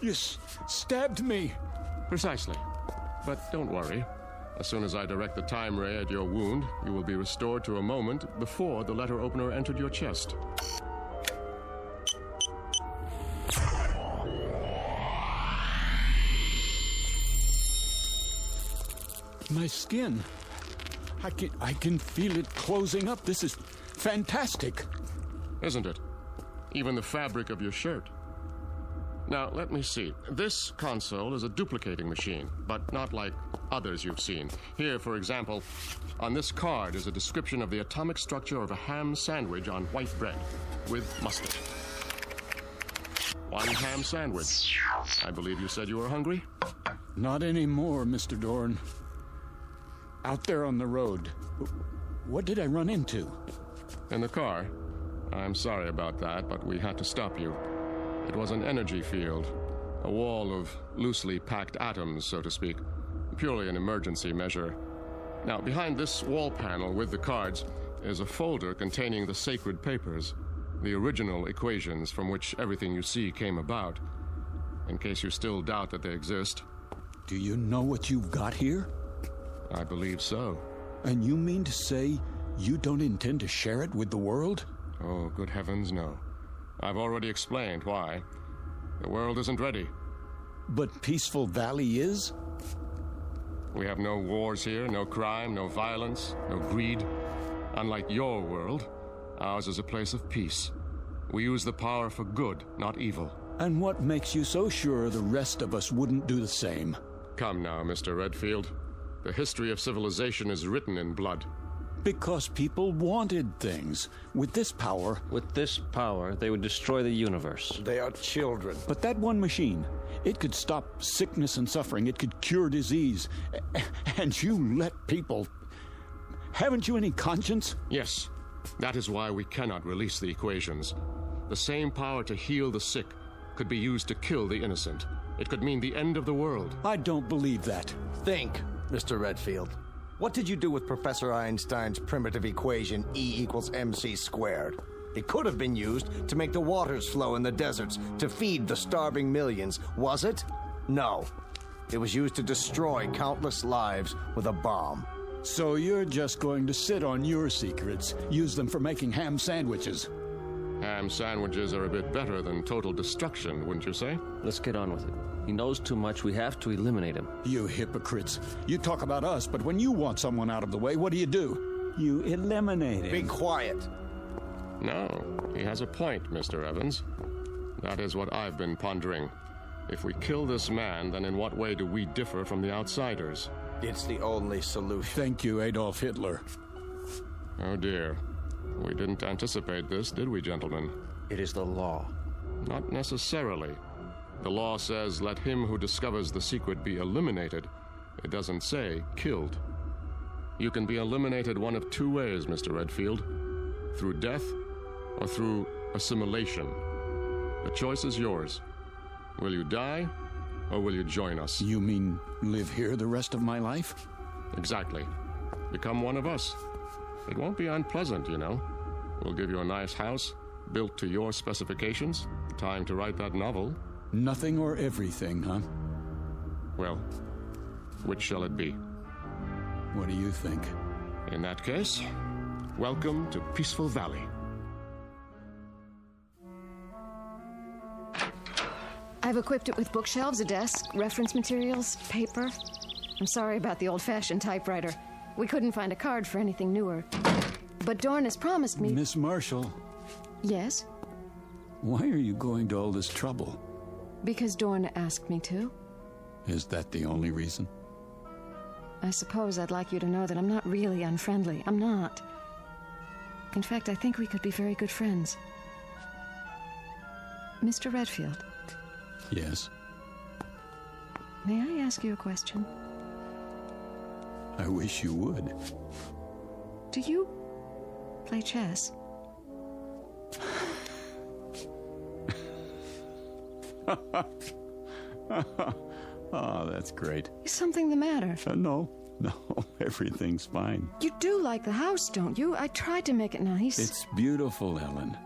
You stabbed me. Precisely. But don't worry. As soon as I direct the time ray at your wound, you will be restored to a moment before the letter opener entered your chest. My skin. I can feel it closing up. This is fantastic. Isn't it? Even the fabric of your shirt. Now, let me see. This console is a duplicating machine, but not like others you've seen. Here, for example, on this card is a description of the atomic structure of a ham sandwich on white bread with mustard. One ham sandwich. I believe you said you were hungry? Not anymore, Mr. Dorn. Out there on the road, what did I run into? In the car. I'm sorry about that, but we had to stop you. It was an energy field, a wall of loosely packed atoms, so to speak. Purely an emergency measure. Now, behind this wall panel with the cards is a folder containing the sacred papers, the original equations from which everything you see came about, in case you still doubt that they exist. Do you know what you've got here? I believe so. And you mean to say you don't intend to share it with the world? Oh, good heavens, no. I've already explained why. The world isn't ready. But Peaceful Valley is? We have no wars here, no crime, no violence, no greed. Unlike your world, ours is a place of peace. We use the power for good, not evil. And what makes you so sure the rest of us wouldn't do the same? Come now, Mr. Redfield. The history of civilization is written in blood. Because people wanted things. With this power... With this power, they would destroy the universe. They are children. But that one machine, it could stop sickness and suffering. It could cure disease. And you let people... Haven't you any conscience? Yes. That is why we cannot release the equations. The same power to heal the sick could be used to kill the innocent. It could mean the end of the world. I don't believe that. Think, Mr. Redfield. What did you do with Professor Einstein's primitive equation E = mc squared? It could have been used to make the waters flow in the deserts to feed the starving millions, was it? No. It was used to destroy countless lives with a bomb. So you're just going to sit on your secrets, use them for making ham sandwiches? Ham sandwiches are a bit better than total destruction, wouldn't you say? Let's get on with it. He knows too much. We have to eliminate him. You hypocrites. You talk about us, but when you want someone out of the way, what do? You eliminate him. Be quiet. No, he has a point, Mr. Evans. That is what I've been pondering. If we kill this man, then in what way do we differ from the outsiders? It's the only solution. Thank you, Adolf Hitler. Oh dear. We didn't anticipate this, did we, gentlemen? It is the law. Not necessarily. The law says, let him who discovers the secret be eliminated. It doesn't say killed. You can be eliminated one of two ways, Mr. Redfield. Through death or through assimilation. The choice is yours. Will you die or will you join us? You mean live here the rest of my life? Exactly. Become one of us. It won't be unpleasant, you know. We'll give you a nice house, Built to your specifications? Time to write that novel? Nothing or everything, huh? Well, which shall it be? What do you think? In that case, welcome to Peaceful Valley. I've equipped it with bookshelves, a desk, reference materials, paper. I'm sorry about the old-fashioned typewriter. We couldn't find a card for anything newer. But Dorn has promised me... Miss Marshall. Yes? Why are you going to all this trouble? Because Dorn asked me to. Is that the only reason? I suppose I'd like you to know that I'm not really unfriendly. I'm not. In fact, I think we could be very good friends. Mr. Redfield. Yes? May I ask you a question? I wish you would. Do you play chess? Oh, that's great. Is something the matter? No, everything's fine. You do like the house, don't you? I tried to make it nice. It's beautiful, Ellen.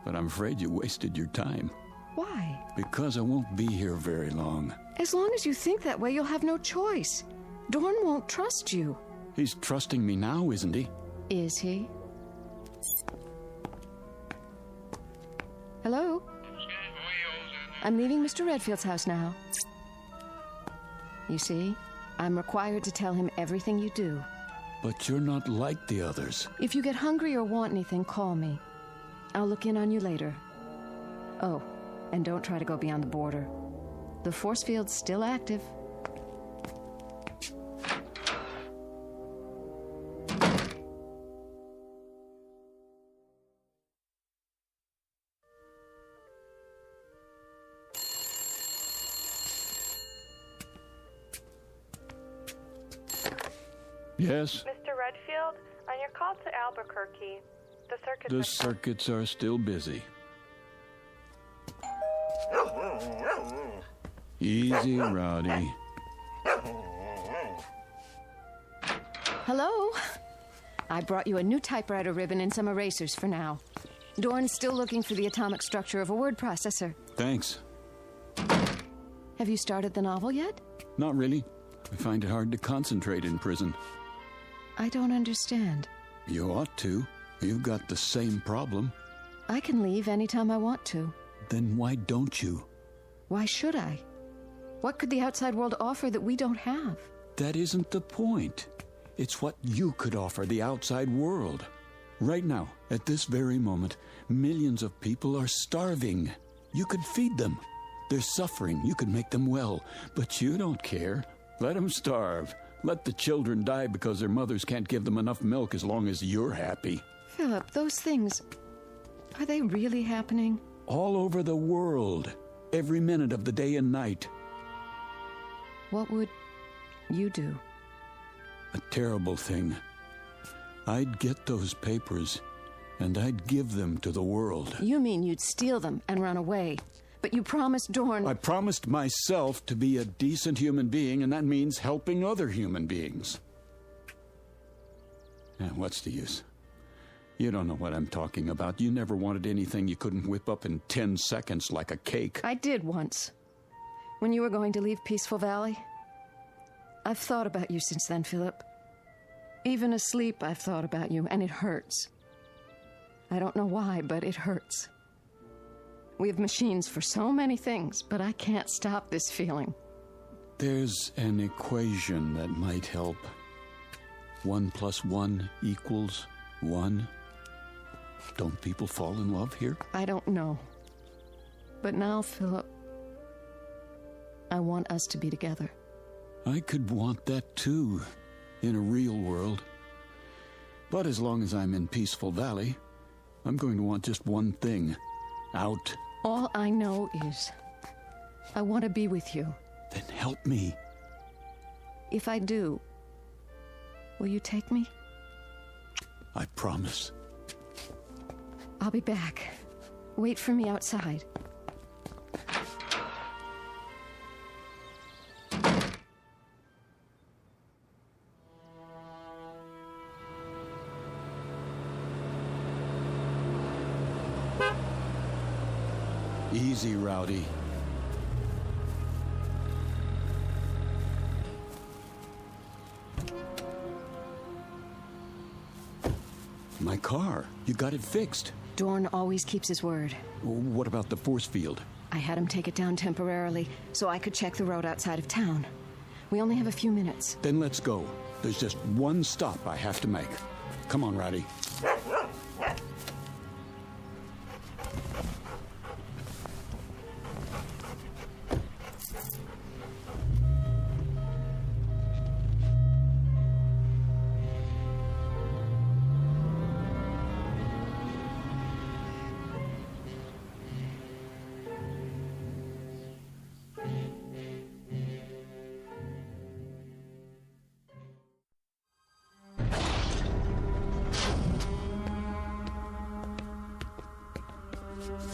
But I'm afraid you wasted your time. Why? Because I won't be here very long. As long as you think that way, you'll have no choice. Dorn won't trust you. He's trusting me now, isn't he? Is he? Hello? I'm leaving Mr. Redfield's house now. You see, I'm required to tell him everything you do. But you're not like the others. If you get hungry or want anything, call me. I'll look in on you later. Oh, and don't try to go beyond the border. The force field's still active. Yes? Mr. Redfield, on your call to Albuquerque, the circuits are still busy. Easy, Rowdy. Hello? I brought you a new typewriter ribbon and some erasers for now. Dorn's still looking for the atomic structure of a word processor. Thanks. Have you started the novel yet? Not really. I find it hard to concentrate in prison. I don't understand. You ought to. You've got the same problem. I can leave anytime I want to. Then why don't you? Why should I? What could the outside world offer that we don't have? That isn't the point. It's what you could offer the outside world. Right now, at this very moment, millions of people are starving. You could feed them. They're suffering. You could make them well. But you don't care. Let them starve. Let the children die because their mothers can't give them enough milk as long as you're happy. Philip, those things, are they really happening? All over the world. Every minute of the day and night. What would you do? A terrible thing. I'd get those papers, and I'd give them to the world. You mean you'd steal them and run away? But you promised Dorn... I promised myself to be a decent human being, and that means helping other human beings. And what's the use? You don't know what I'm talking about. You never wanted anything you couldn't whip up in 10 seconds like a cake. I did once. When you were going to leave Peaceful Valley. I've thought about you since then, Philip. Even asleep, I've thought about you, and it hurts. I don't know why, but it hurts. We have machines for so many things, but I can't stop this feeling. There's an equation that might help. 1 + 1 = 1. Don't people fall in love here? I don't know. But now, Philip, I want us to be together. I could want that too, in a real world. But as long as I'm in Peaceful Valley, I'm going to want just one thing. Out. All I know is I want to be with you. Then help me. If I do, will you take me? I promise. I'll be back. Wait for me outside. Easy, Rowdy. My car. You got it fixed. Dorn always keeps his word. What about the force field? I had him take it down temporarily so I could check the road outside of town. We only have a few minutes. Then let's go. There's just one stop I have to make. Come on, Rowdy.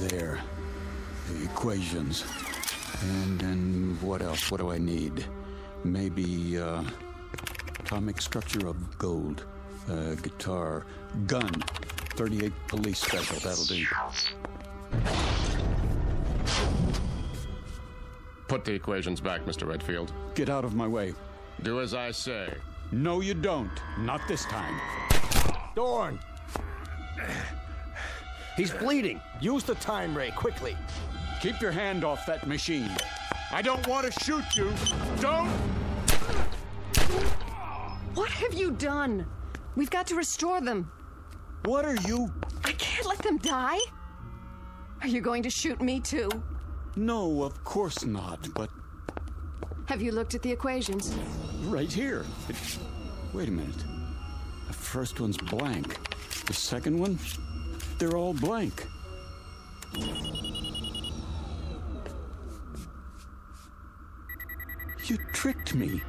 There. The equations. And then what else? What do I need? Maybe, atomic structure of gold. Guitar. Gun. 38 police special. That'll do. Put the equations back, Mr. Redfield. Get out of my way. Do as I say. No, you don't. Not this time. Dorn! He's bleeding. Use the time ray, quickly. Keep your hand off that machine. I don't want to shoot you. Don't! What have you done? We've got to restore them. What are you? I can't let them die. Are you going to shoot me too? No, of course not, but... Have you looked at the equations? Right here. Wait a minute. The first one's blank. The second one? They're all blank. You tricked me.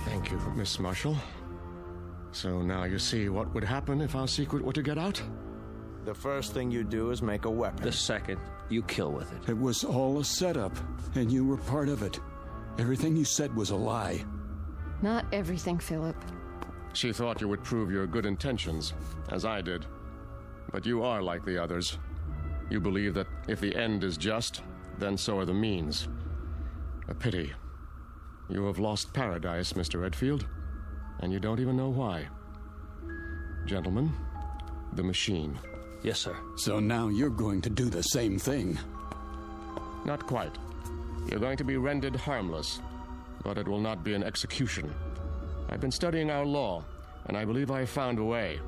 Thank you, Miss Marshall. So now you see what would happen if our secret were to get out? The first thing you do is make a weapon. The second, you kill with it. It was all a setup, and you were part of it. Everything you said was a lie. Not everything, Philip. She thought you would prove your good intentions, as I did. But you are like the others. You believe that if the end is just, then so are the means. A pity. You have lost paradise, Mr. Redfield, and you don't even know why. Gentlemen, the machine. Yes, sir. So now you're going to do the same thing. Not quite. You're going to be rendered harmless, but it will not be an execution. I've been studying our law, and I believe I have found a way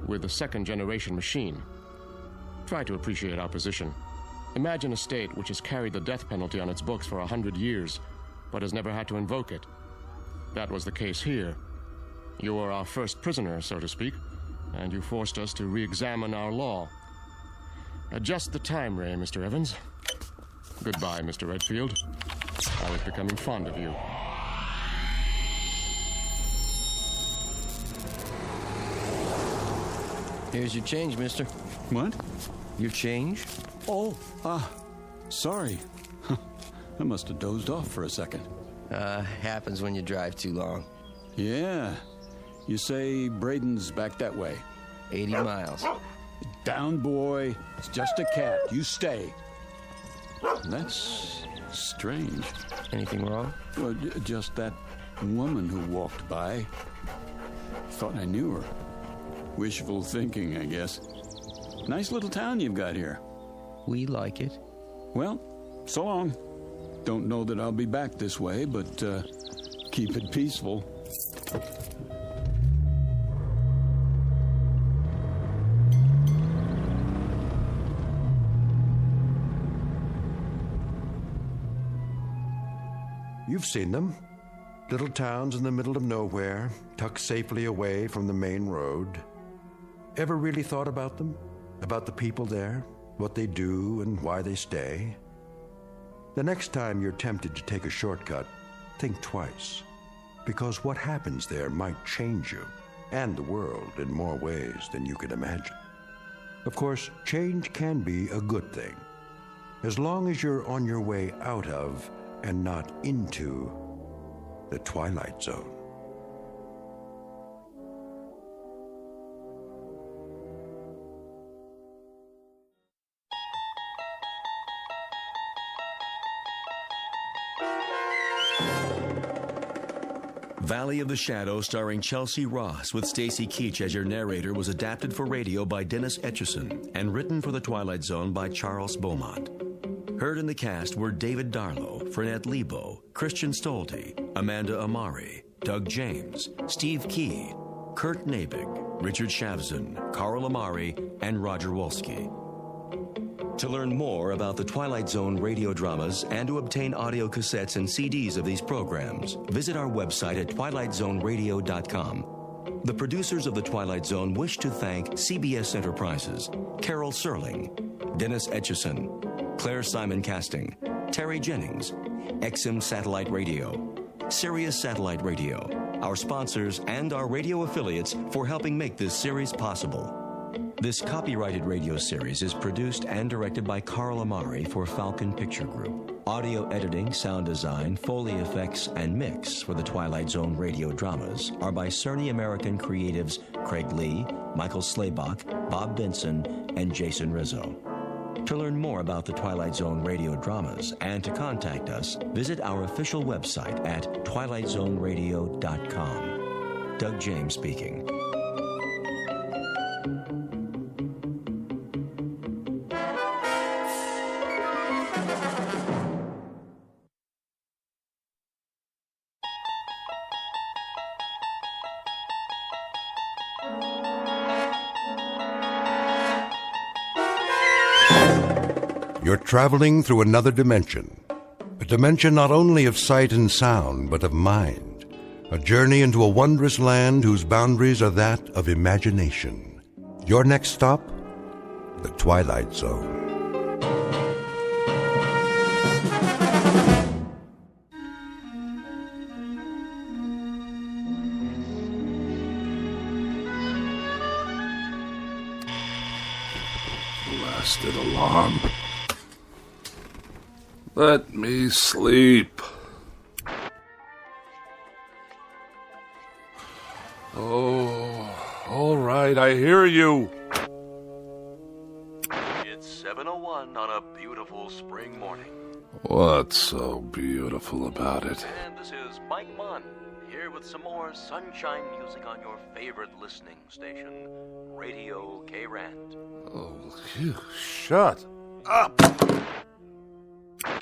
with the second-generation machine. Try to appreciate our position. Imagine a state which has carried the death penalty on its books for 100 years, but has never had to invoke it. That was the case here. You were our first prisoner, so to speak, and you forced us to re-examine our law. Adjust the time ray, Mr. Evans. Goodbye, Mr. Redfield. I was becoming fond of you. Here's your change, mister. What? Your change? Oh, sorry. I must have dozed off for a second. Happens when you drive too long. Yeah. You say Braden's back that way. 80 miles. Down, boy. It's just a cat. You stay. That's strange. Anything wrong? Well, just that woman who walked by. Thought I knew her. Wishful thinking, I guess. Nice little town you've got here. We like it. Well, so long. Don't know that I'll be back this way, but keep it peaceful. You've seen them. Little towns in the middle of nowhere, tucked safely away from the main road. Ever really thought about them? About the people there? What they do and why they stay? The next time you're tempted to take a shortcut, think twice. Because what happens there might change you and the world in more ways than you can imagine. Of course, change can be a good thing, as long as you're on your way out of and not into the Twilight Zone. Valley of the Shadow, starring Chelsea Ross with Stacy Keach as your narrator, was adapted for radio by Dennis Etchison and written for The Twilight Zone by Charles Beaumont. Heard in the cast were David Darlow, Frenette Lebo, Christian Stolte, Amanda Amari, Doug James, Steve Key, Kurt Nabig, Richard Shavzin, Carl Amari, and Roger Wolski. To learn more about the Twilight Zone radio dramas and to obtain audio cassettes and CDs of these programs, visit our website at twilightzoneradio.com. The producers of The Twilight Zone wish to thank CBS Enterprises, Carol Serling, Dennis Etchison, Claire Simon Casting, Terry Jennings, XM Satellite Radio, Sirius Satellite Radio, our sponsors and our radio affiliates for helping make this series possible. This copyrighted radio series is produced and directed by Carl Amari for Falcon Picture Group. Audio editing, sound design, Foley effects, and mix for the Twilight Zone radio dramas are by Cerny American creatives Craig Lee, Michael Slaybach, Bob Benson, and Jason Rizzo. To learn more about the Twilight Zone radio dramas and to contact us, visit our official website at twilightzoneradio.com. Doug James speaking. You're traveling through another dimension. A dimension not only of sight and sound, but of mind. A journey into a wondrous land whose boundaries are that of imagination. Your next stop? The Twilight Zone. Blasted alarm. Let me sleep. Oh, all right, I hear you. It's 7:01 on a beautiful spring morning. What's so beautiful about it? And this is Mike Munn, here with some more sunshine music on your favorite listening station, Radio K-Rand. Oh, you shut up.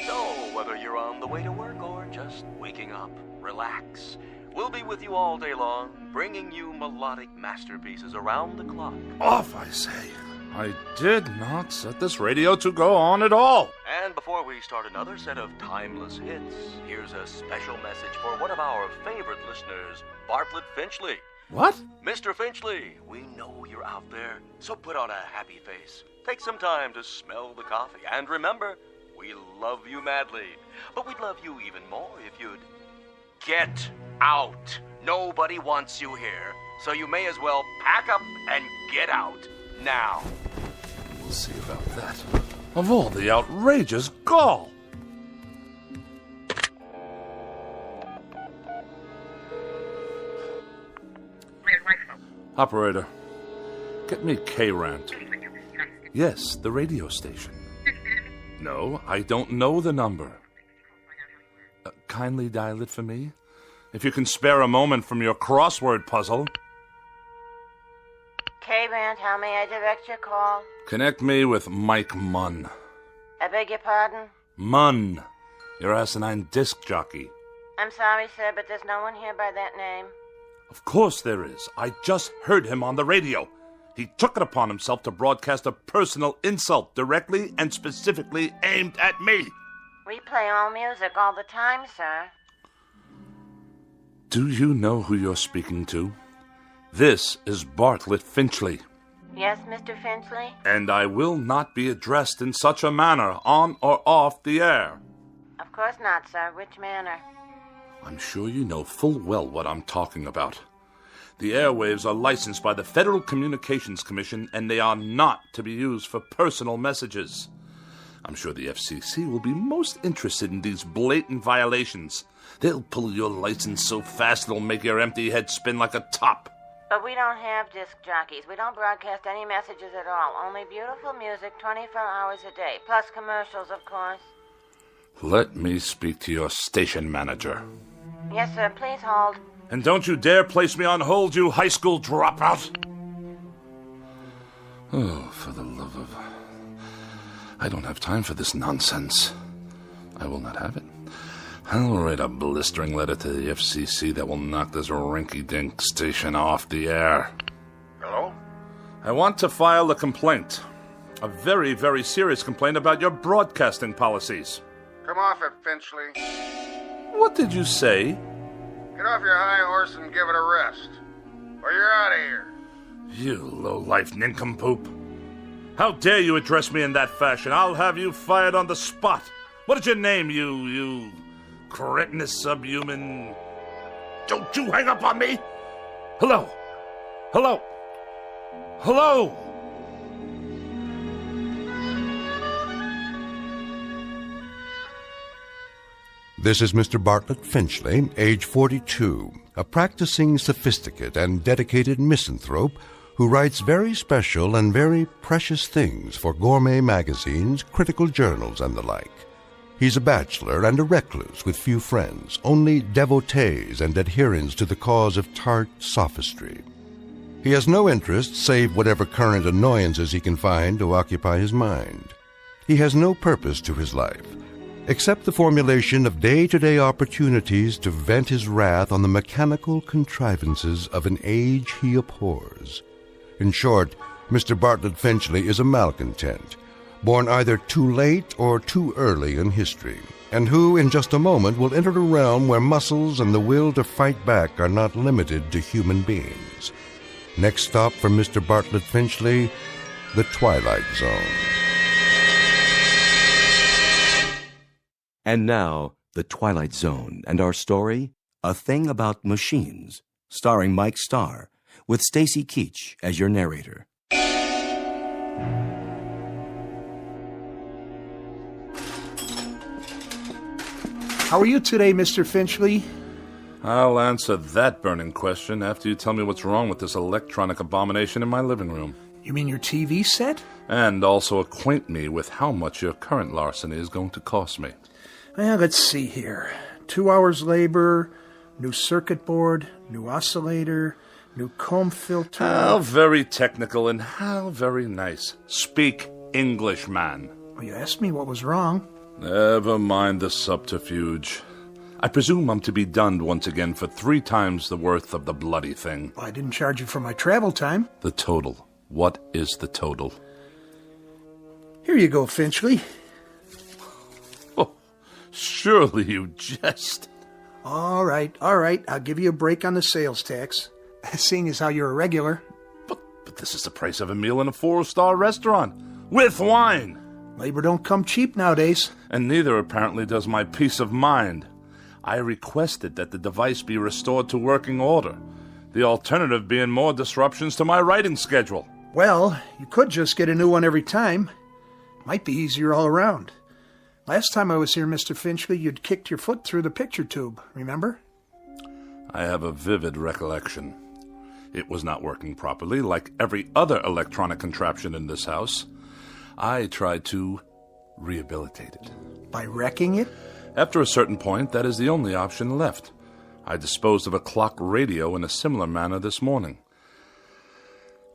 So, whether you're on the way to work or just waking up, relax. We'll be with you all day long, bringing you melodic masterpieces around the clock. Off, I say. I did not set this radio to go on at all. And before we start another set of timeless hits, here's a special message for one of our favorite listeners, Bartlett Finchley. What? Mr. Finchley, we know you're out there, so put on a happy face. Take some time to smell the coffee, and remember, we love you madly, but we'd love you even more if you'd get out. Nobody wants you here, so you may as well pack up and get out now. We'll see about that. Of all the outrageous gall. Operator, get me K-Rant. Yes, the radio station. No, I don't know the number. Kindly dial it for me, if you can spare a moment from your crossword puzzle. K-Rand, how may I direct your call? Connect me with Mike Munn. I beg your pardon? Munn, your asinine disc jockey. I'm sorry, sir, but there's no one here by that name. Of course there is. I just heard him on the radio. He took it upon himself to broadcast a personal insult directly and specifically aimed at me. We play all music all the time, sir. Do you know who you're speaking to? This is Bartlett Finchley. Yes, Mr. Finchley? And I will not be addressed in such a manner, on or off the air. Of course not, sir. Which manner? I'm sure you know full well what I'm talking about. The airwaves are licensed by the Federal Communications Commission, and they are not to be used for personal messages. I'm sure the FCC will be most interested in these blatant violations. They'll pull your license so fast it'll make your empty head spin like a top. But we don't have disc jockeys. We don't broadcast any messages at all. Only beautiful music 24 hours a day, plus commercials, of course. Let me speak to your station manager. Yes, sir. Please hold. And don't you dare place me on hold, you high school dropout! Oh, for the love of... I don't have time for this nonsense. I will not have it. I'll write a blistering letter to the FCC that will knock this rinky-dink station off the air. Hello? I want to file a complaint. A very, very serious complaint about your broadcasting policies. Come off it, Finchley. What did you say? Get off your high horse and give it a rest, or you're out of here. You low-life nincompoop. How dare you address me in that fashion? I'll have you fired on the spot. What is your name, you cretinous subhuman? Don't you hang up on me! Hello? Hello? Hello? This is Mr. Bartlett Finchley, age 42, a practicing sophisticate and dedicated misanthrope who writes very special and very precious things for gourmet magazines, critical journals, and the like. He's a bachelor and a recluse with few friends, only devotees and adherents to the cause of tart sophistry. He has no interest save whatever current annoyances he can find to occupy his mind. He has no purpose to his life, except the formulation of day-to-day opportunities to vent his wrath on the mechanical contrivances of an age he abhors. In short, Mr. Bartlett Finchley is a malcontent, born either too late or too early in history, and who in just a moment will enter a realm where muscles and the will to fight back are not limited to human beings. Next stop for Mr. Bartlett Finchley, the Twilight Zone. And now, The Twilight Zone and our story, A Thing About Machines, starring Mike Starr, with Stacy Keach as your narrator. How are you today, Mr. Finchley? I'll answer that burning question after you tell me what's wrong with this electronic abomination in my living room. You mean your TV set? And also acquaint me with how much your current larceny is going to cost me. Well, let's see here. 2 hours labor, new circuit board, new oscillator, new comb filter. How very technical and how very nice. Speak English, man. Well, you asked me what was wrong. Never mind the subterfuge. I presume I'm to be dunned once again for 3 times the worth of the bloody thing. Well, I didn't charge you for my travel time. The total. What is the total? Here you go, Finchley. Oh, surely you jest. All right. I'll give you a break on the sales tax, seeing as how you're a regular. But this is the price of a meal in a 4-star restaurant, with wine. Labor don't come cheap nowadays. And neither, apparently, does my peace of mind. I requested that the device be restored to working order, the alternative being more disruptions to my writing schedule. Well, you could just get a new one every time. Might be easier all around. Last time I was here, Mr. Finchley, you'd kicked your foot through the picture tube, remember? I have a vivid recollection. It was not working properly, like every other electronic contraption in this house. I tried to rehabilitate it. By wrecking it? After a certain point, that is the only option left. I disposed of a clock radio in a similar manner this morning.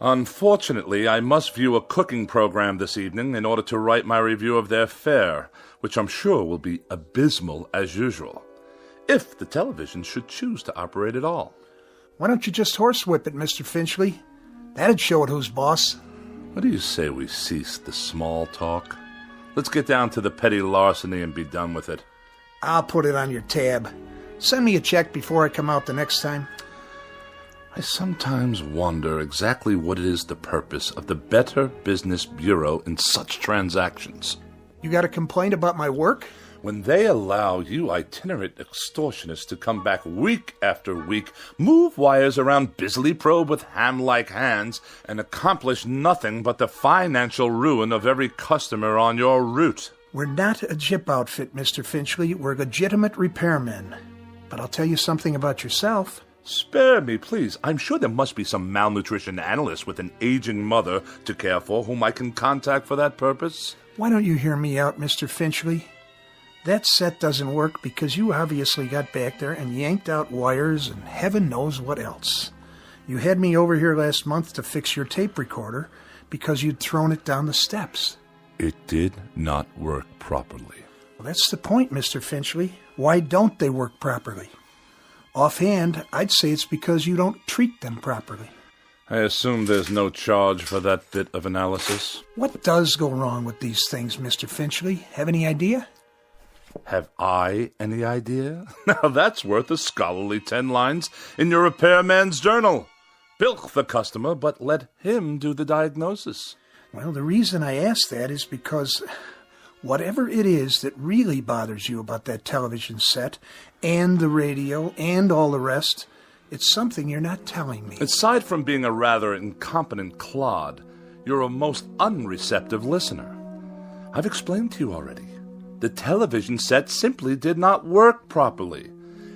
Unfortunately, I must view a cooking program this evening in order to write my review of their fare, which I'm sure will be abysmal as usual, if the television should choose to operate at all. Why don't you just horsewhip it, Mr. Finchley? That'd show it who's boss. What do you say we cease the small talk? Let's get down to the petty larceny and be done with it. I'll put it on your tab. Send me a check before I come out the next time. I sometimes wonder exactly what is the purpose of the Better Business Bureau in such transactions. You got a complaint about my work? When they allow you itinerant extortionists to come back week after week, move wires around, busily probe with ham-like hands, and accomplish nothing but the financial ruin of every customer on your route. We're not a jip outfit, Mr. Finchley. We're legitimate repairmen. But I'll tell you something about yourself. Spare me, please. I'm sure there must be some malnutrition analyst with an aging mother to care for whom I can contact for that purpose. Why don't you hear me out, Mr. Finchley? That set doesn't work because you obviously got back there and yanked out wires and heaven knows what else. You had me over here last month to fix your tape recorder because you'd thrown it down the steps. It did not work properly. Well, that's the point, Mr. Finchley. Why don't they work properly? Offhand, I'd say it's because you don't treat them properly. I assume there's no charge for that bit of analysis. What does go wrong with these things, Mr. Finchley? Have any idea? Have I any idea? Now that's worth a scholarly 10 lines in your repairman's journal. Bilk the customer, but let him do the diagnosis. Well, the reason I ask that is because whatever it is that really bothers you about that television set and the radio and all the rest, it's something you're not telling me. Aside from being a rather incompetent clod, you're a most unreceptive listener. I've explained to you already. The television set simply did not work properly.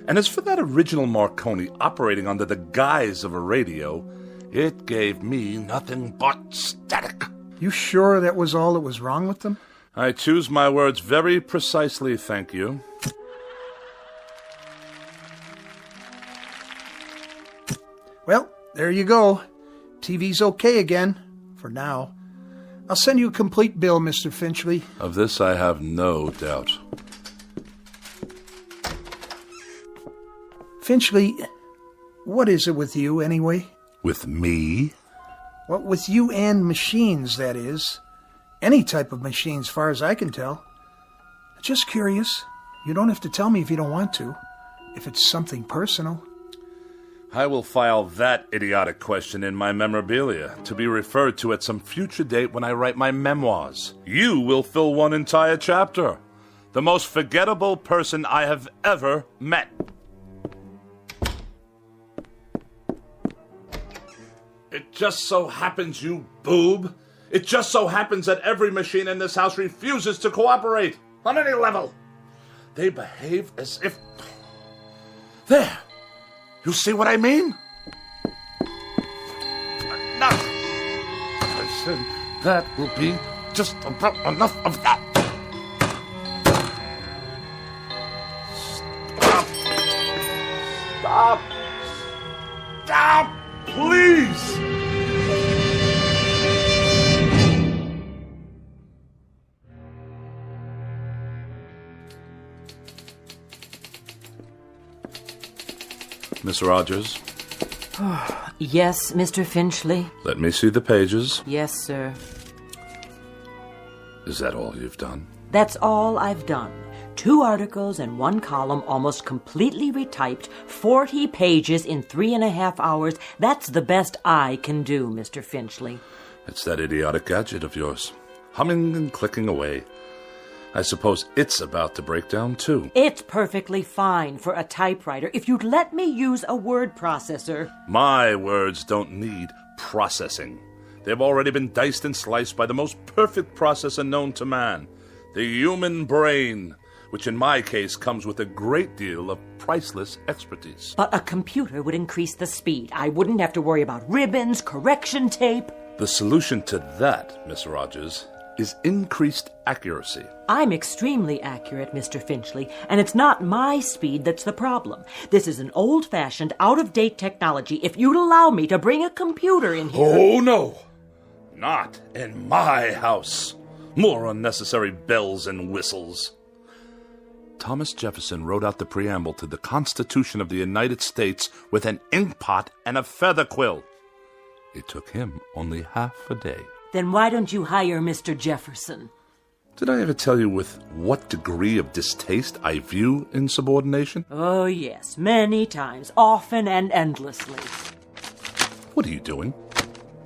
And as for that original Marconi operating under the guise of a radio, it gave me nothing but static. You sure that was all that was wrong with them? I choose my words very precisely, thank you. Well, there you go. TV's okay again, for now. I'll send you a complete bill, Mr. Finchley. Of this I have no doubt. Finchley, what is it with you, anyway? With me? Well, with you and machines, that is. Any type of machine, as far as I can tell. Just curious. You don't have to tell me if you don't want to. If it's something personal. I will file that idiotic question in my memorabilia, to be referred to at some future date when I write my memoirs. You will fill one entire chapter. The most forgettable person I have ever met. It just so happens, you boob. It just so happens that every machine in this house refuses to cooperate, on any level. They behave as if... There! You see what I mean? Enough! I said that will be just about enough of that. Stop! Stop! Stop! Please! Miss Rogers? Yes, Mr. Finchley? Let me see the pages. Yes, sir. Is that all you've done? That's all I've done. 2 articles and 1 column, almost completely retyped, 40 pages in 3.5 hours. That's the best I can do, Mr. Finchley. It's that idiotic gadget of yours, humming and clicking away. I suppose it's about to break down, too. It's perfectly fine for a typewriter if you'd let me use a word processor. My words don't need processing. They've already been diced and sliced by the most perfect processor known to man, the human brain, which in my case comes with a great deal of priceless expertise. But a computer would increase the speed. I wouldn't have to worry about ribbons, correction tape. The solution to that, Miss Rogers, is increased accuracy. I'm extremely accurate, Mr. Finchley, and it's not my speed that's the problem. This is an old-fashioned, out-of-date technology. If you'd allow me to bring a computer in here... Oh, no! Not in my house. More unnecessary bells and whistles. Thomas Jefferson wrote out the preamble to the Constitution of the United States with an inkpot and a feather quill. It took him only half a day. Then why don't you hire Mr. Jefferson? Did I ever tell you with what degree of distaste I view insubordination? Oh, yes, many times, often and endlessly. What are you doing?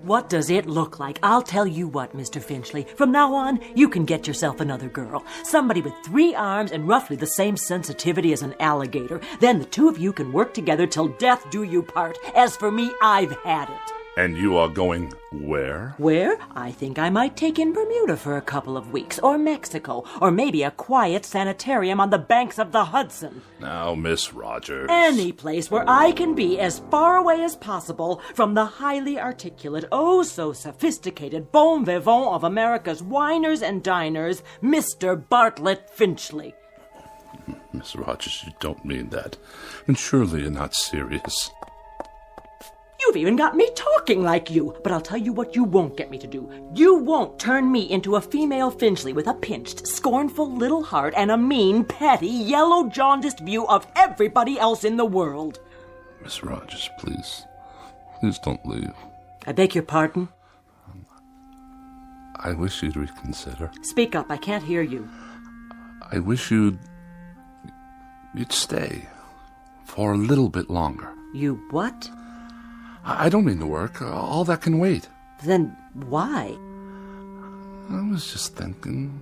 What does it look like? I'll tell you what, Mr. Finchley. From now on, you can get yourself another girl. Somebody with 3 arms and roughly the same sensitivity as an alligator. Then the 2 of you can work together till death do you part. As for me, I've had it. And you are going where? Where? I think I might take in Bermuda for a couple of weeks, or Mexico, or maybe a quiet sanitarium on the banks of the Hudson. Now, Miss Rogers. Any place where I can be as far away as possible from the highly articulate, oh so sophisticated bon vivant of America's winers and diners, Mr. Bartlett Finchley. Miss Rogers, you don't mean that. And surely you're not serious. You've even got me talking like you. But I'll tell you what you won't get me to do. You won't turn me into a female Finchley with a pinched, scornful little heart and a mean, petty, yellow, jaundiced view of everybody else in the world. Miss Rogers, please. Please don't leave. I beg your pardon? I wish you'd reconsider. Speak up, I can't hear you. I wish you'd stay for a little bit longer. You what? I don't mean to work. All that can wait. Then why? I was just thinking,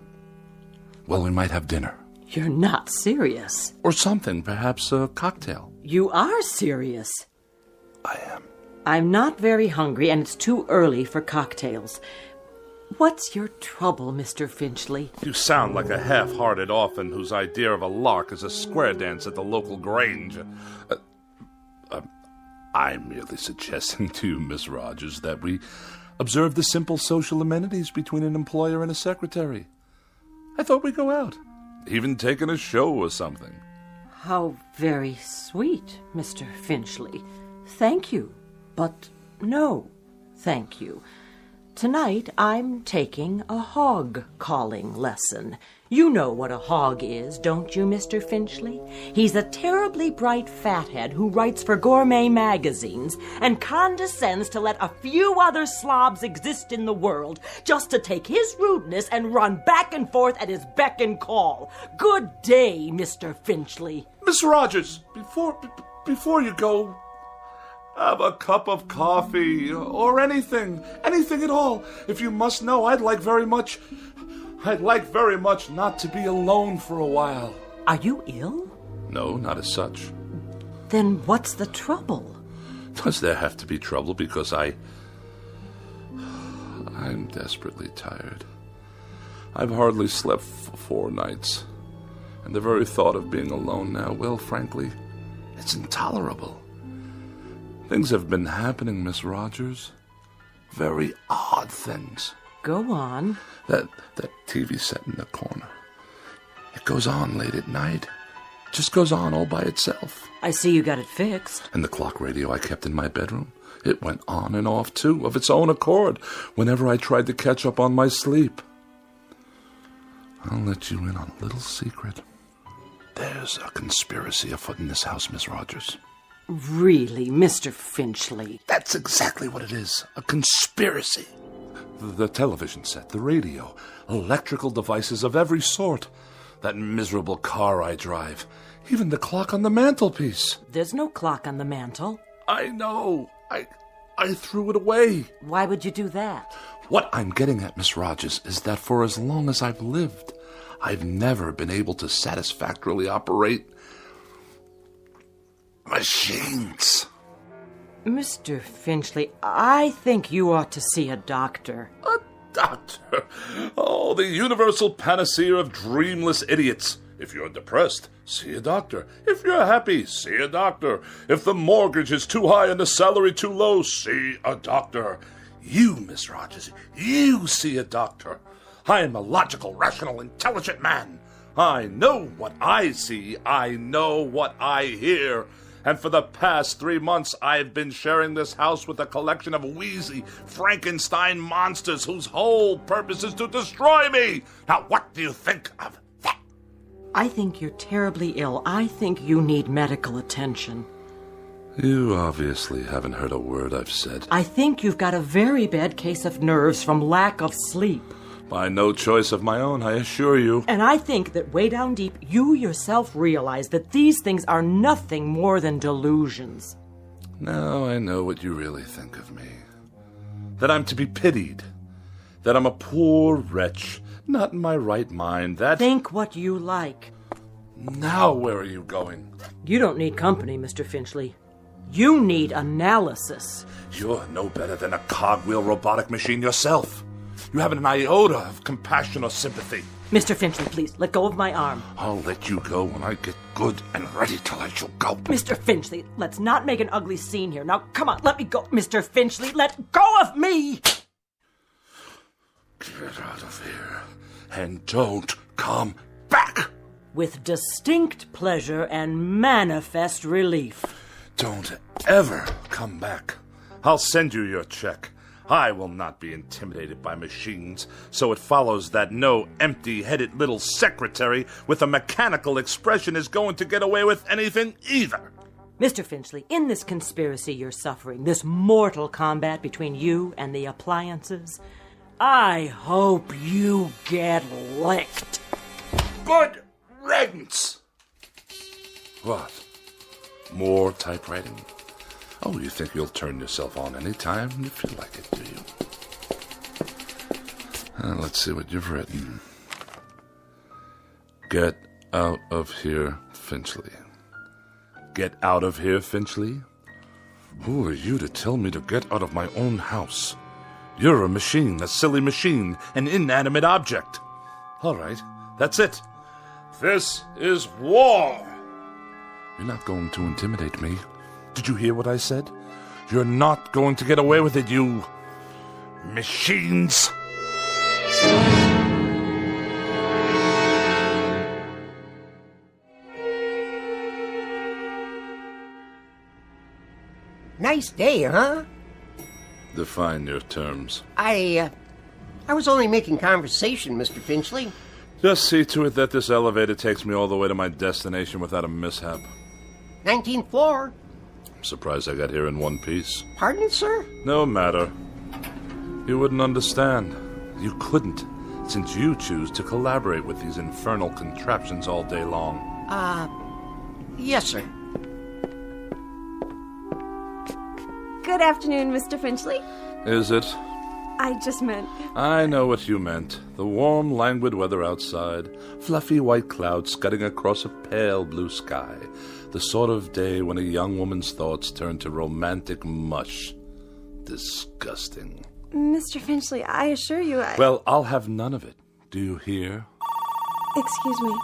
well, we might have dinner. You're not serious. Or something, perhaps a cocktail. You are serious. I am. I'm not very hungry, and it's too early for cocktails. What's your trouble, Mr. Finchley? You sound like a half-hearted orphan whose idea of a lark is a square dance at the local grange. I'm merely suggesting to you, Miss Rogers, that we observe the simple social amenities between an employer and a secretary. I thought we'd go out, even take in a show or something. How very sweet, Mr. Finchley. Thank you, but no, thank you. Tonight I'm taking a hog-calling lesson. You know what a hog is, don't you, Mr. Finchley? He's a terribly bright fathead who writes for gourmet magazines and condescends to let a few other slobs exist in the world just to take his rudeness and run back and forth at his beck and call. Good day, Mr. Finchley. Miss Rogers, before you go, have a cup of coffee or anything at all. If you must know, I'd like very much not to be alone for a while. Are you ill? No, not as such. Then what's the trouble? Does there have to be trouble because I'm desperately tired. I've hardly slept for 4 nights. And the very thought of being alone now, well, frankly, it's intolerable. Things have been happening, Miss Rogers. Very odd things. Go on. That TV set in the corner. It goes on late at night. Just goes on all by itself. I see you got it fixed. And the clock radio I kept in my bedroom, it went on and off, too, of its own accord, whenever I tried to catch up on my sleep. I'll let you in on a little secret. There's a conspiracy afoot in this house, Miss Rogers. Really, Mr. Finchley? That's exactly what it is. A conspiracy. The television set, the radio, electrical devices of every sort. That miserable car I drive. Even the clock on the mantelpiece. There's no clock on the mantel. I know. I threw it away. Why would you do that? What I'm getting at, Miss Rogers, is that for as long as I've lived, I've never been able to satisfactorily operate machines. Mr. Finchley, I think you ought to see a doctor. A doctor? Oh, the universal panacea of dreamless idiots. If you're depressed, see a doctor. If you're happy, see a doctor. If the mortgage is too high and the salary too low, see a doctor. You, Miss Rogers, you see a doctor. I am a logical, rational, intelligent man. I know what I see. I know what I hear. And for the past 3 months, I've been sharing this house with a collection of wheezy Frankenstein monsters whose whole purpose is to destroy me. Now, what do you think of that? I think you're terribly ill. I think you need medical attention. You obviously haven't heard a word I've said. I think you've got a very bad case of nerves from lack of sleep. By no choice of my own, I assure you. And I think that way down deep, you yourself realize that these things are nothing more than delusions. Now I know what you really think of me. That I'm to be pitied. That I'm a poor wretch, not in my right mind, that... Think what you like. Now where are you going? You don't need company, Mr. Finchley. You need analysis. You're no better than a cogwheel robotic machine yourself. You haven't an iota of compassion or sympathy. Mr. Finchley, please, let go of my arm. I'll let you go when I get good and ready to let you go. Mr. Finchley, let's not make an ugly scene here. Now, come on, let me go. Mr. Finchley, let go of me! Get out of here and don't come back! with distinct pleasure and manifest relief. Don't ever come back. I'll send you your check. I will not be intimidated by machines, so it follows that no empty-headed little secretary with a mechanical expression is going to get away with anything either. Mr. Finchley, in this conspiracy you're suffering, this mortal combat between you and the appliances, I hope you get licked. Good riddance! What? More typewriting? Oh, you think you'll turn yourself on any time you feel like it, do you? Let's see what you've written. Get out of here, Finchley. Get out of here, Finchley? Who are you to tell me to get out of my own house? You're a machine, a silly machine, an inanimate object. All right, that's it. This is war. You're not going to intimidate me. Did you hear what I said? You're not going to get away with it, you machines. Nice day, huh? Define your terms. I was only making conversation, Mr. Finchley. Just see to it that this elevator takes me all the way to my destination without a mishap. 19th floor. I'm surprised I got here in one piece. Pardon, sir? No matter. You wouldn't understand. You couldn't, since you choose to collaborate with these infernal contraptions all day long. Yes, sir. Good afternoon, Mr. Finchley. Is it? I just meant... I know what you meant. The warm, languid weather outside, fluffy white clouds scudding across a pale blue sky. The sort of day when a young woman's thoughts turn to romantic mush. Disgusting. Mr. Finchley, I assure you Well, I'll have none of it. Do you hear? Excuse me.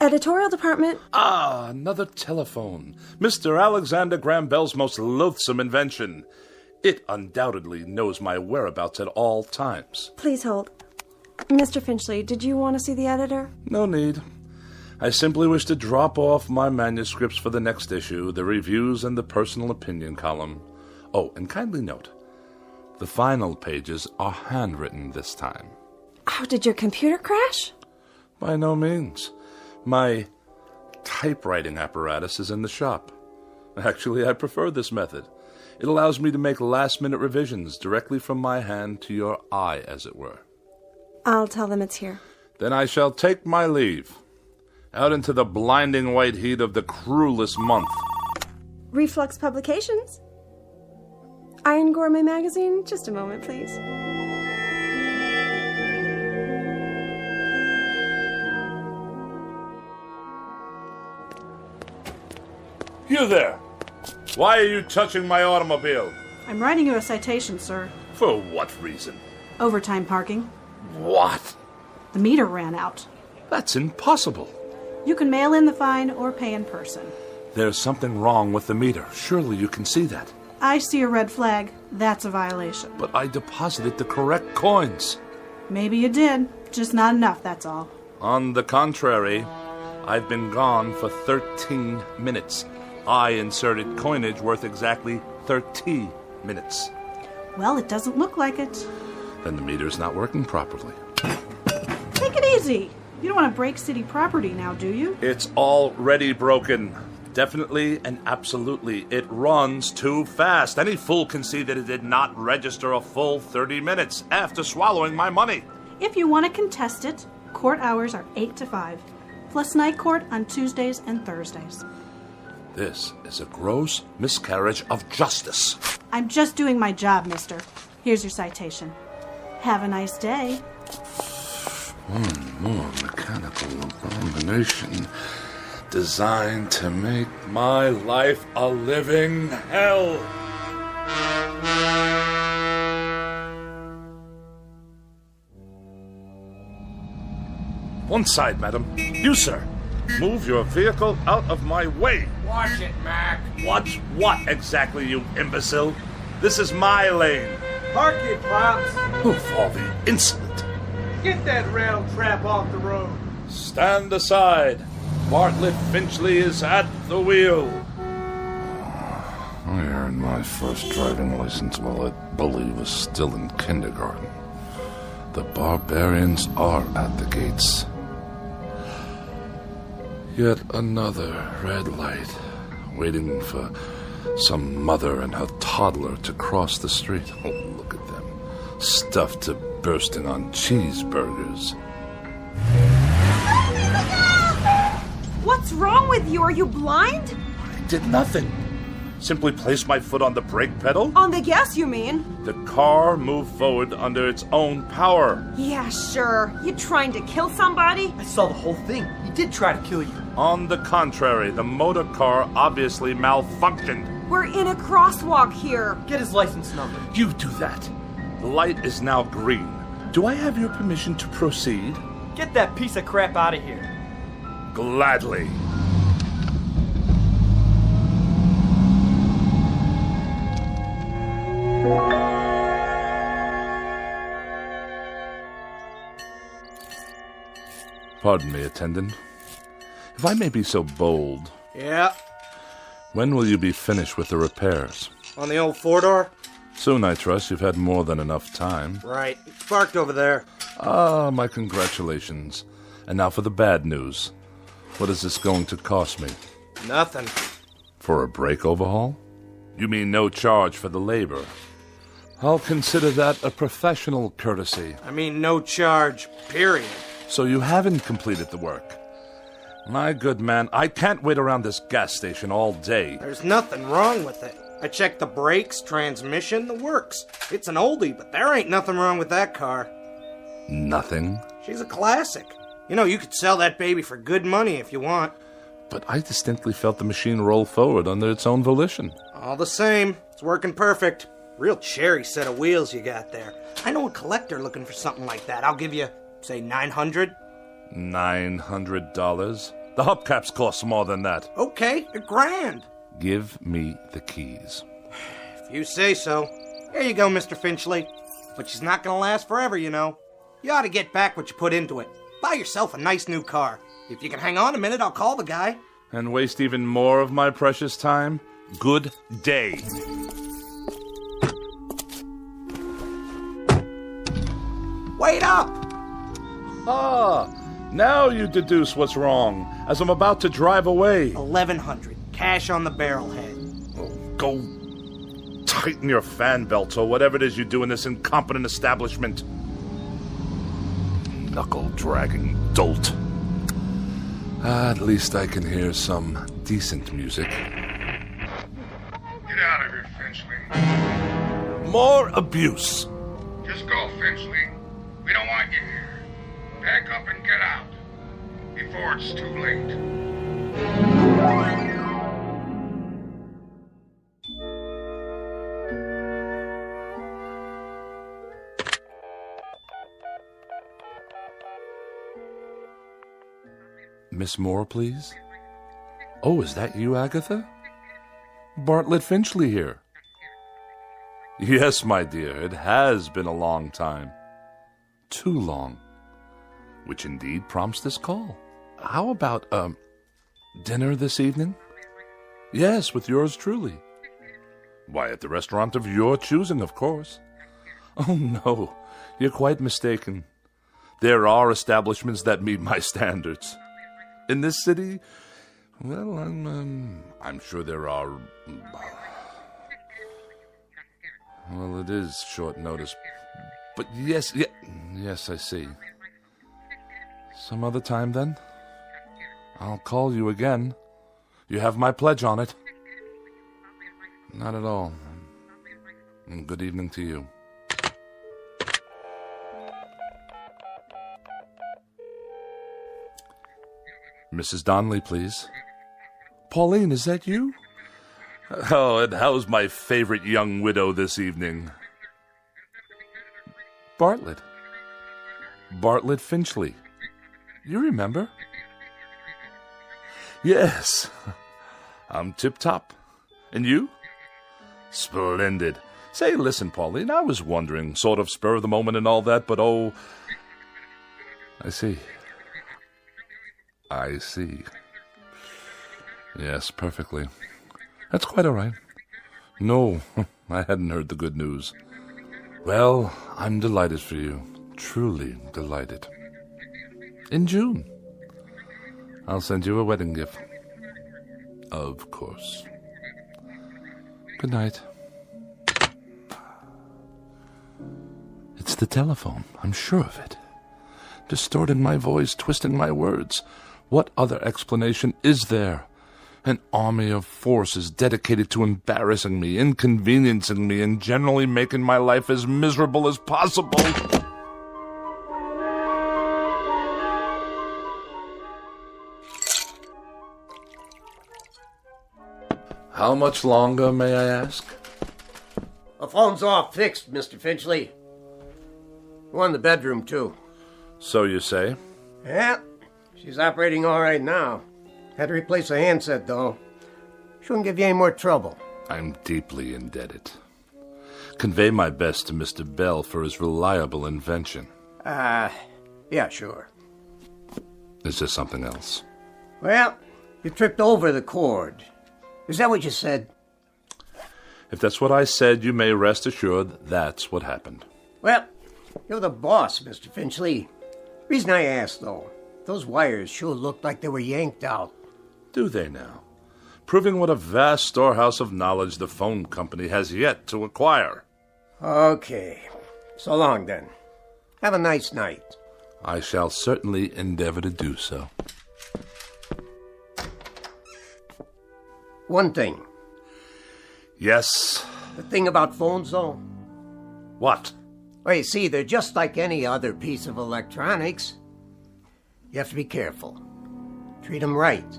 Editorial department. Ah, another telephone. Mr. Alexander Graham Bell's most loathsome invention. It undoubtedly knows my whereabouts at all times. Please hold. Mr. Finchley, did you want to see the editor? No need. I simply wish to drop off my manuscripts for the next issue, the reviews and the personal opinion column. Oh, and kindly note, the final pages are handwritten this time. Oh, did your computer crash? By no means. My typewriting apparatus is in the shop. Actually, I prefer this method. It allows me to make last-minute revisions directly from my hand to your eye, as it were. I'll tell them it's here. Then I shall take my leave. Out into the blinding white heat of the cruelest month. Reflux Publications? Iron Gourmet Magazine? Just a moment, please. You there! Why are you touching my automobile? I'm writing you a citation, sir. For what reason? Overtime parking. What? The meter ran out. That's impossible. You can mail in the fine or pay in person. There's something wrong with the meter. Surely you can see that. I see a red flag. That's a violation. But I deposited the correct coins. Maybe you did. Just not enough, that's all. On the contrary, I've been gone for 13 minutes. I inserted coinage worth exactly 30 minutes. Well, it doesn't look like it. Then the meter's not working properly. Take it easy. You don't want to break city property now, do you? It's already broken. Definitely and absolutely. It runs too fast. Any fool can see that it did not register a full 30 minutes after swallowing my money. If you want to contest it, court hours are 8 to 5, plus night court on Tuesdays and Thursdays. This is a gross miscarriage of justice. I'm just doing my job, mister. Here's your citation. Have a nice day. One more mechanical abomination designed to make my life a living hell. One side, madam. You, sir. Move your vehicle out of my way. Watch it, Mac. Watch what exactly, you imbecile? This is my lane. Park it, Pops. Oh, for the insolent. Get that rail trap off the road. Stand aside. Bartlett Finchley is at the wheel. I earned my first driving license while that bully was still in kindergarten. The barbarians are at the gates. Yet another red light, waiting for some mother and her toddler to cross the street. Oh, look at them, stuffed to bursting on cheeseburgers. What's wrong with you? Are you blind? I did nothing. Simply placed my foot on the brake pedal. On the gas, you mean? The car moved forward under its own power. Yeah, sure. You trying to kill somebody? I saw the whole thing. He did try to kill you. On the contrary, the motor car obviously malfunctioned. We're in a crosswalk here. Get his license number. You do that. The light is now green. Do I have your permission to proceed? Get that piece of crap out of here. Gladly. Pardon me, attendant. If I may be so bold. Yeah? When will you be finished with the repairs? On the old four-door? Soon, I trust. You've had more than enough time. Right. It's parked over there. Ah, my congratulations. And now for the bad news. What is this going to cost me? Nothing. For a brake overhaul? You mean no charge for the labor? I'll consider that a professional courtesy. I mean no charge, period. So you haven't completed the work. My good man, I can't wait around this gas station all day. There's nothing wrong with it. I checked the brakes, transmission, the works. It's an oldie, but there ain't nothing wrong with that car. Nothing? She's a classic. You know, you could sell that baby for good money if you want. But I distinctly felt the machine roll forward under its own volition. All the same, it's working perfect. Real cherry set of wheels you got there. I know a collector looking for something like that. I'll give you, say, $900. $900? The hubcaps cost more than that. Okay, $1,000. Give me the keys. If you say so. Here you go, Mr. Finchley. But she's not gonna last forever, you know. You ought to get back what you put into it. Buy yourself a nice new car. If you can hang on a minute, I'll call the guy. And waste even more of my precious time? Good day. Wait up! Ah, now you deduce what's wrong, as I'm about to drive away. $1,100, cash on the barrelhead. Oh, go tighten your fan belts or whatever it is you do in this incompetent establishment. Knuckle-dragging dolt. At least I can hear some decent music. Get out of here, Finchley. More abuse. Just go, Finchley. We don't want you here. Pack up and get out. Before it's too late. Miss Moore, please? Oh, is that you, Agatha? Bartlett Finchley here. Yes, my dear, it has been a long time. Too long. Which indeed prompts this call. How about, dinner this evening? Yes, with yours truly. Why, at the restaurant of your choosing, of course. Oh, no, you're quite mistaken. There are establishments that meet my standards. In this city, well, I'm sure there are. Well, it is short notice. But yes, I see. Some other time, then? I'll call you again. You have my pledge on it. Not at all. And good evening to you. Mrs. Donnelly, please. Pauline, is that you? Oh, and how's my favorite young widow this evening? Bartlett. Bartlett Finchley. You remember? Yes. I'm tip-top. And you? Splendid. Say, listen, Pauline, I was wondering, sort of spur of the moment and all that, but oh... I see. I see. Yes, perfectly. That's quite all right. No, I hadn't heard the good news. Well, I'm delighted for you. Truly delighted. In June. I'll send you a wedding gift. Of course. Good night. It's the telephone. I'm sure of it. Distorting my voice, twisting my words. What other explanation is there? An army of forces dedicated to embarrassing me, inconveniencing me, and generally making my life as miserable as possible. How much longer, may I ask? The phone's all fixed, Mr. Finchley. One in the bedroom, too. So you say? Yeah, she's operating all right now. Had to replace a handset, though. Shouldn't give you any more trouble. I'm deeply indebted. Convey my best to Mr. Bell for his reliable invention. Yeah, sure. Is there something else? Well, you tripped over the cord. Is that what you said? If that's what I said, you may rest assured that's what happened. Well, you're the boss, Mr. Finchley. Reason I asked, though, those wires sure looked like they were yanked out. Do they now? Proving what a vast storehouse of knowledge the phone company has yet to acquire. Okay. So long, then. Have a nice night. I shall certainly endeavor to do so. One thing. Yes? The thing about phones, though? What? Well, you see, they're just like any other piece of electronics. You have to be careful. Treat them right.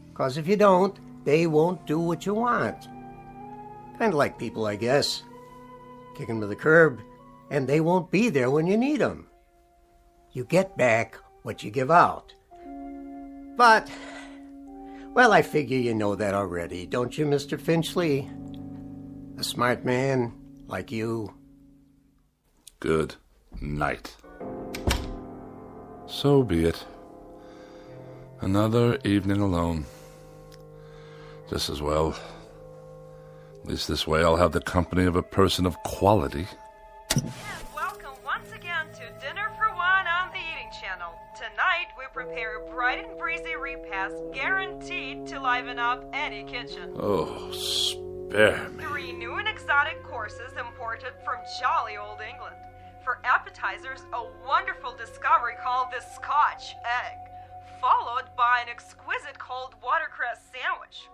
Because if you don't, they won't do what you want. Kind of like people, I guess. Kick them to the curb, and they won't be there when you need them. You get back what you give out. But, well, I figure you know that already, don't you, Mr. Finchley? A smart man like you. Good night. So be it. Another evening alone. Just as well. At least this way I'll have the company of a person of quality. And welcome once again to Dinner for One on the Eating Channel. Tonight we prepare a bright and breezy repast guaranteed to liven up any kitchen. Oh, spare me. 3 new and exotic courses imported from jolly old England. For appetizers, a wonderful discovery called the Scotch egg, followed by an exquisite cold watercress sandwich.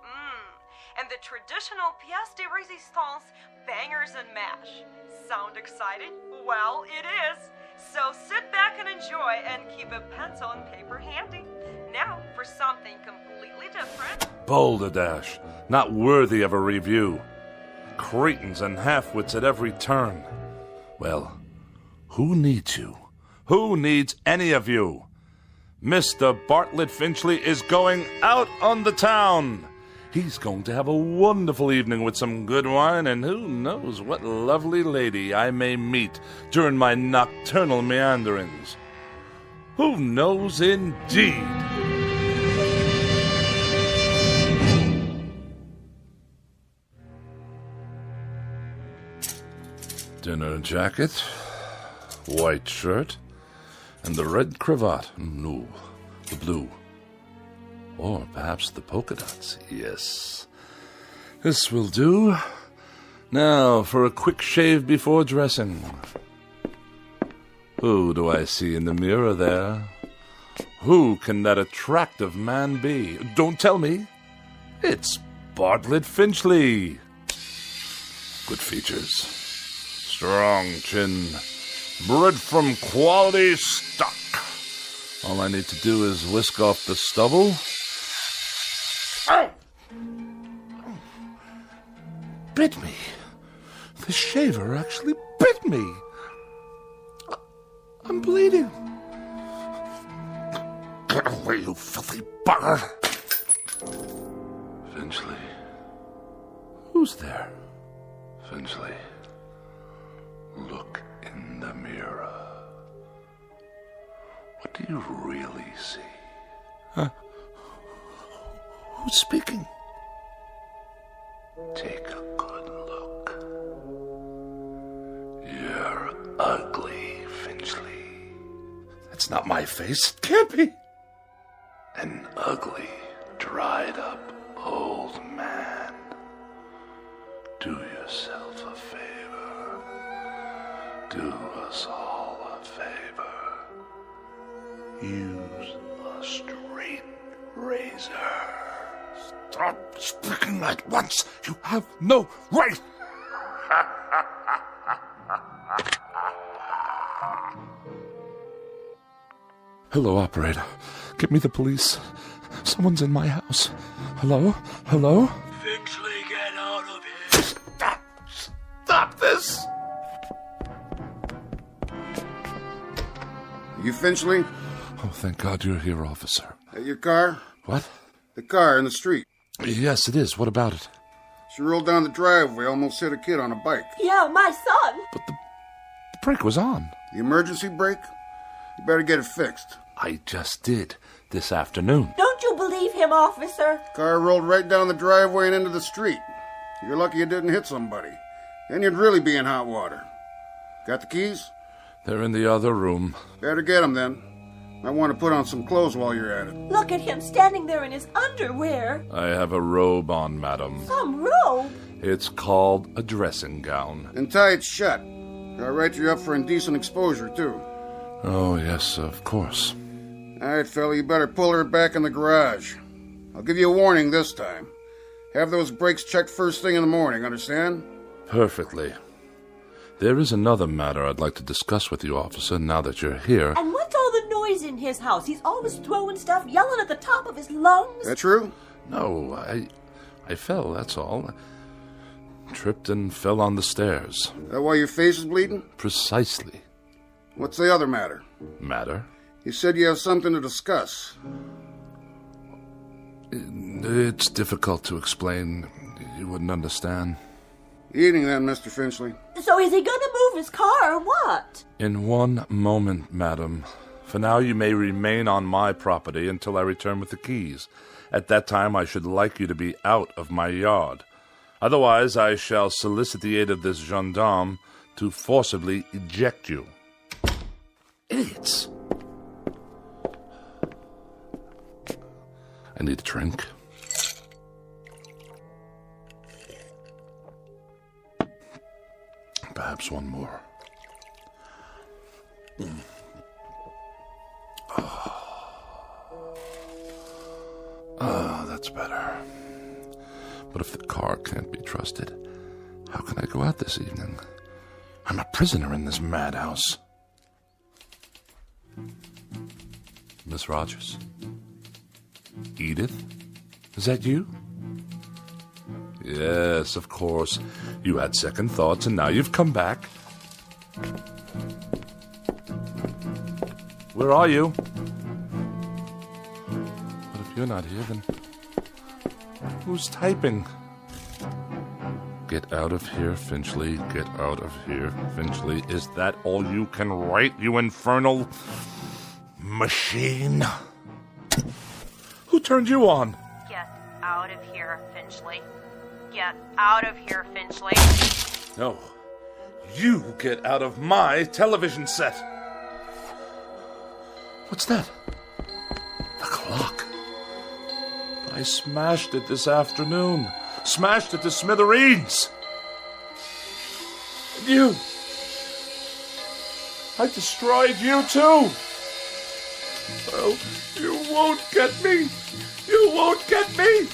And the traditional pièce de résistance, bangers and mash. Sound excited? Well, it is. So sit back and enjoy and keep a pencil and paper handy. Now for something completely different. Balderdash, not worthy of a review. Cretins and half-wits at every turn. Well, who needs you? Who needs any of you? Mr. Bartlett Finchley is going out on the town. He's going to have a wonderful evening with some good wine, and who knows what lovely lady I may meet during my nocturnal meanderings. Who knows indeed? Dinner jacket, white shirt, and the red cravat. No, the blue. Or perhaps the polka dots. Yes. This will do. Now for a quick shave before dressing. Who do I see in the mirror there? Who can that attractive man be? Don't tell me. It's Bartlett Finchley. Good features. Strong chin. Bred from quality stock. All I need to do is whisk off the stubble. Ow! Bit me. The shaver actually bit me. I'm bleeding. Get away, you filthy bugger. Finchley. Who's there? Finchley. Look in the mirror. What do you really see? Who's speaking? Take a good look. You're ugly, Finchley. That's not my face. It can't be. An ugly, dried-up old man. Do yourself a favor. Do us all a favor. Use a straight razor. Stop speaking at once. You have no right. Hello, operator. Get me the police. Someone's in my house. Hello? Hello? Finchley, get out of here. Stop this! You Finchley? Oh, thank God you're here, officer. At your car? What? The car in the street. Yes, it is. What about it? She rolled down the driveway, almost hit a kid on a bike. Yeah, my son. But the brake was on. The emergency brake? You better get it fixed. I just did, this afternoon. Don't you believe him, officer? Car rolled right down the driveway and into the street. You're lucky it didn't hit somebody. Then you'd really be in hot water. Got the keys? They're in the other room. Better get them then. I want to put on some clothes while you're at it. Look at him standing there in his underwear. I have a robe on, madam. Some robe? It's called a dressing gown. And tie it shut. I'll write you up for indecent exposure, too. Oh, yes, of course. All right, fella, you better pull her back in the garage. I'll give you a warning this time. Have those brakes checked first thing in the morning, understand? Perfectly. There is another matter I'd like to discuss with you, officer, now that you're here. And what's all the noise in his house? He's always throwing stuff, yelling at the top of his lungs. That true? No, I fell, that's all. Tripped and fell on the stairs. That why your face is bleeding? Precisely. What's the other matter? Matter? You said you have something to discuss. It's difficult to explain. You wouldn't understand. Evening then, Mr. Finchley. So is he gonna move his car or what? In one moment, madam. For now you may remain on my property until I return with the keys. At that time I should like you to be out of my yard. Otherwise I shall solicit the aid of this gendarme to forcibly eject you. Idiots! I need a drink. Perhaps one more. That's better. But if the car can't be trusted, how can I go out this evening? I'm a prisoner in this madhouse. Miss Rogers? Edith? Is that you? Yes, of course. You had second thoughts, and now you've come back. Where are you? But if you're not here, then who's typing? Get out of here, Finchley. Get out of here, Finchley. Is that all you can write, you infernal machine? Who turned you on? Get out of here, Finchley. Get out of here, Finchley. No. You get out of my television set. What's that? The clock. I smashed it this afternoon. Smashed it to smithereens. And you. I destroyed you too. Oh, you won't get me. You won't get me.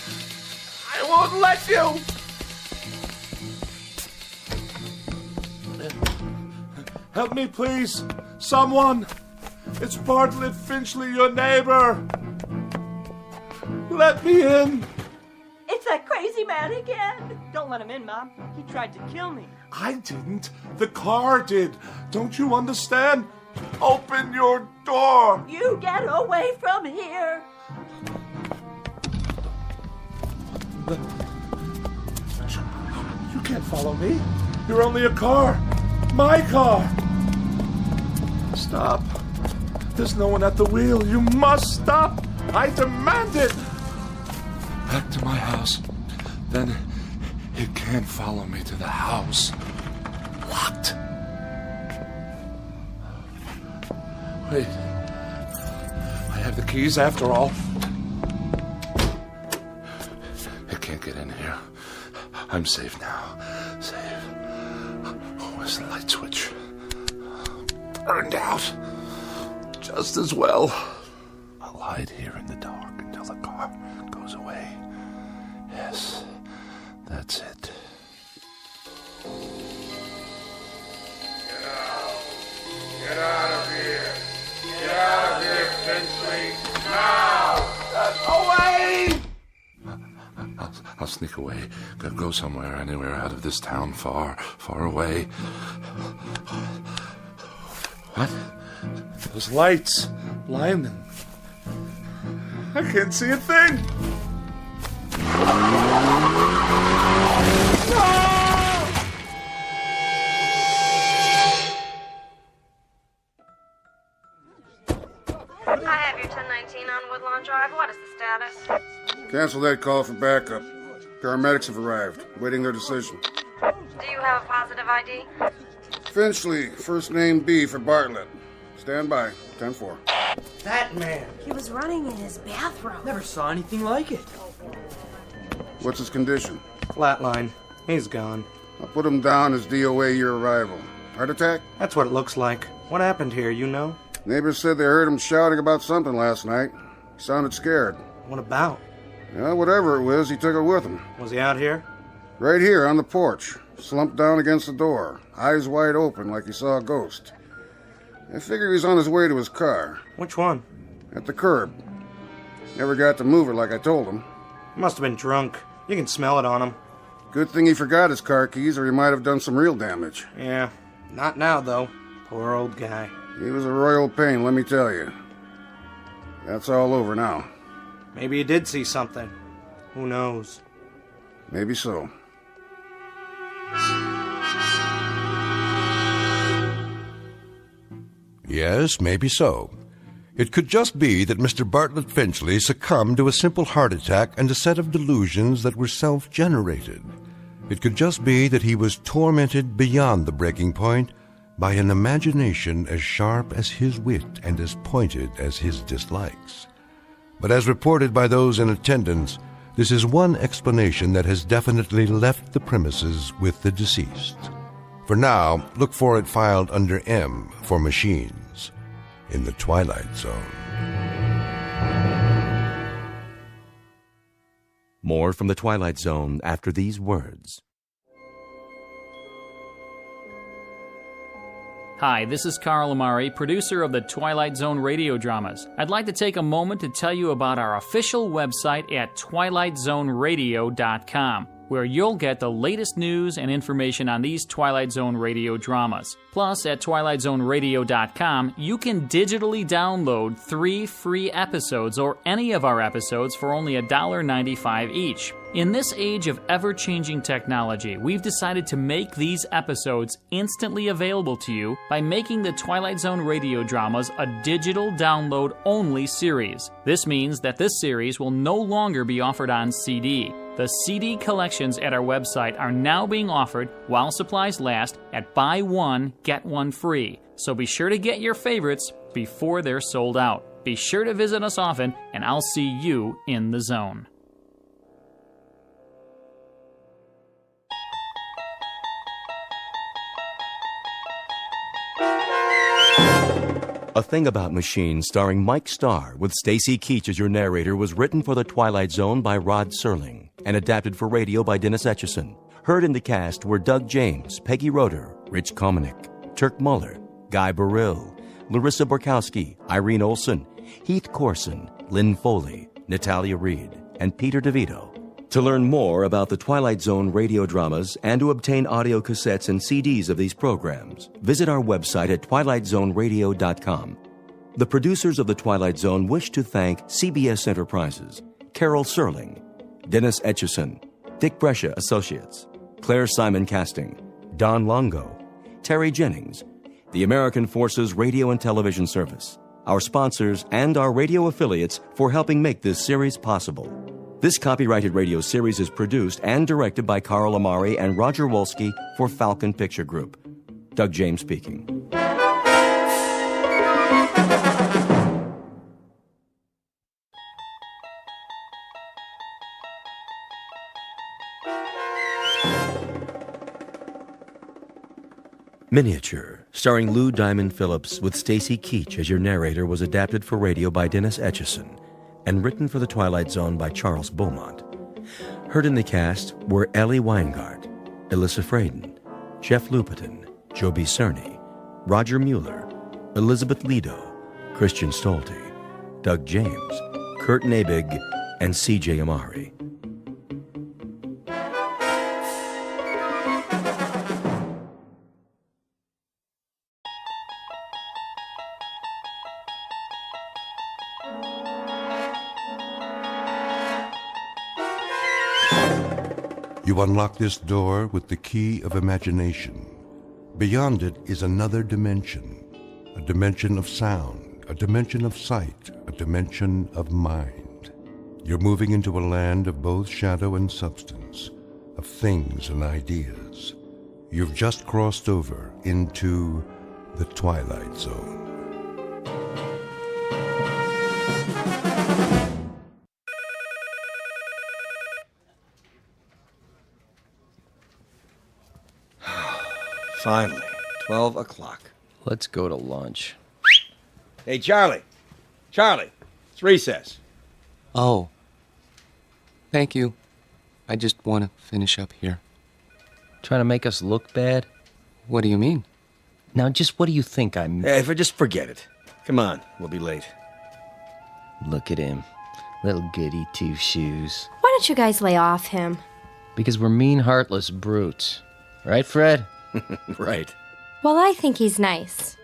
I won't let you. Help me, please. Someone. It's Bartlett Finchley, your neighbor. Let me in. It's that crazy man again. Don't let him in, Mom. He tried to kill me. I didn't. The car did. Don't you understand? Open your door. You get away from here. You can't follow me. You're only a car. My car. Stop. There's no one at the wheel. You must stop. I demand it! Back to my house. Then it can't follow me to the house. Locked. Wait. I have the keys after all. It can't get in here. I'm safe now. Safe. Oh, where's the light switch? Burned out. Just as well. I'll hide here in the dark until the car goes away. Yes, that's it. Get out of here! Get out of here, Finchley! Now! Away! I'll sneak away. Go somewhere, anywhere out of this town, far, far away. What? Those lights. Lyman. I can't see a thing. I have your 1019 on Woodlawn Drive. What is the status? Cancel that call for backup. Paramedics have arrived, waiting their decision. Do you have a positive ID? Finchley, first name B for Bartlett. Stand by, 10-4. That man. He was running in his bathroom. Never saw anything like it. What's his condition? Flatline. He's gone. I'll put him down as DOA your arrival. Heart attack? That's what it looks like. What happened here, you know? Neighbors said they heard him shouting about something last night. He sounded scared. What about? Yeah, whatever it was, he took it with him. Was he out here? Right here on the porch, slumped down against the door, eyes wide open like he saw a ghost. I figure he was on his way to his car. Which one? At the curb. Never got to move it like I told him. Must have been drunk. You can smell it on him. Good thing he forgot his car keys or he might have done some real damage. Yeah, not now though. Poor old guy. He was a royal pain, let me tell you. That's all over now. Maybe he did see something. Who knows? Maybe so. Yes, maybe so. It could just be that Mr. Bartlett Finchley succumbed to a simple heart attack and a set of delusions that were self-generated. It could just be that he was tormented beyond the breaking point by an imagination as sharp as his wit and as pointed as his dislikes. But as reported by those in attendance, this is one explanation that has definitely left the premises with the deceased. For now, look for it filed under M for machines in the Twilight Zone. More from the Twilight Zone after these words. Hi, this is Carl Amari, producer of the Twilight Zone Radio Dramas. I'd like to take a moment to tell you about our official website at twilightzoneradio.com, where you'll get the latest news and information on these Twilight Zone Radio dramas. Plus, at twilightzoneradio.com, you can digitally download 3 free episodes or any of our episodes for only $1.95 each. In this age of ever-changing technology, we've decided to make these episodes instantly available to you by making the Twilight Zone Radio dramas a digital download-only series. This means that this series will no longer be offered on CD. The CD collections at our website are now being offered while supplies last at buy one, get one free. So be sure to get your favorites before they're sold out. Be sure to visit us often, and I'll see you in the zone. A Thing About Machines, starring Mike Starr, with Stacy Keach as your narrator, was written for The Twilight Zone by Rod Serling and adapted for radio by Dennis Etchison. Heard in the cast were Doug James, Peggy Roeder, Rich Kominick, Turk Muller, Guy Burrill, Larissa Borkowski, Irene Olson, Heath Corson, Lynn Foley, Natalia Reed, and Peter DeVito. To learn more about the Twilight Zone radio dramas and to obtain audio cassettes and CDs of these programs, visit our website at twilightzoneradio.com. The producers of The Twilight Zone wish to thank CBS Enterprises, Carol Serling, Dennis Etchison, Dick Brescia Associates, Claire Simon Casting, Don Longo, Terry Jennings, the American Forces Radio and Television Service, our sponsors, and our radio affiliates for helping make this series possible. This copyrighted radio series is produced and directed by Carl Amari and Roger Wolski for Falcon Picture Group. Doug James speaking. Miniature, starring Lou Diamond Phillips with Stacy Keach as your narrator, was adapted for radio by Dennis Etchison and written for The Twilight Zone by Charles Beaumont. Heard in the cast were Ellie Weingart, Alyssa Fraden, Jeff Lupetin, Joby Cerny, Roger Mueller, Elizabeth Lido, Christian Stolte, Doug James, Kurt Nabig, and C.J. Amari. You unlock this door with the key of imagination. Beyond it is another dimension, a dimension of sound, a dimension of sight, a dimension of mind. You're moving into a land of both shadow and substance, of things and ideas. You've just crossed over into the Twilight Zone. Finally, 12 o'clock. Let's go to lunch. Hey, Charlie. Charlie, it's recess. Oh. Thank you. I just want to finish up here. Trying to make us look bad? What do you mean? Now, just what do you think I'm... Hey, just forget it. Come on, we'll be late. Look at him. Little goody two-shoes. Why don't you guys lay off him? Because we're mean, heartless brutes. Right, Fred? Right. Well, I think he's nice.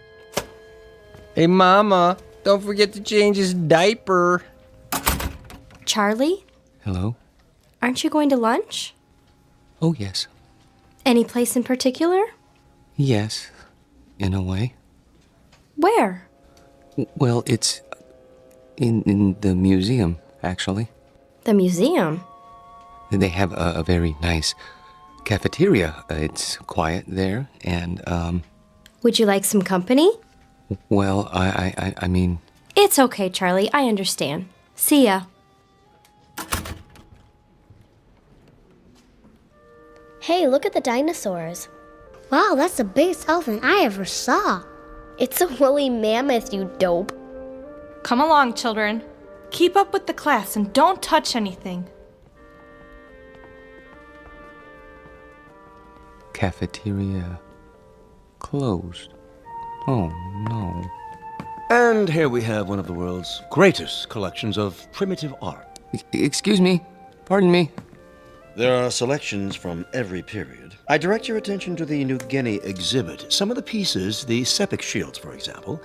Hey, Mama, don't forget to change his diaper. Charlie? Hello? Aren't you going to lunch? Oh, yes. Any place in particular? Yes, in a way. Where? Well, it's in the museum, actually. The museum? They have a very nice cafeteria. It's quiet there, and, Would you like some company? Well, I mean... It's okay, Charlie. I understand. See ya. Hey, look at the dinosaurs. Wow, that's the biggest elephant I ever saw. It's a woolly mammoth, you dope. Come along, children. Keep up with the class and don't touch anything. Cafeteria closed. Oh, no. And here we have one of the world's greatest collections of primitive art. Excuse me. Pardon me. There are selections from every period. I direct your attention to the New Guinea exhibit. Some of the pieces, the sepik shields, for example,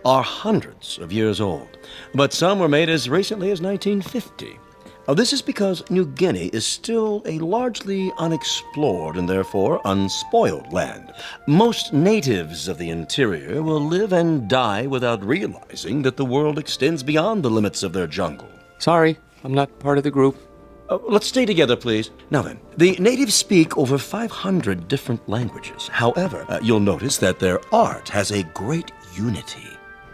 are hundreds of years old, but some were made as recently as 1950. This is because New Guinea is still a largely unexplored and therefore unspoiled land. Most natives of the interior will live and die without realizing that the world extends beyond the limits of their jungle. Sorry, I'm not part of the group. Let's stay together, please. Now then, the natives speak over 500 different languages. However, you'll notice that their art has a great unity.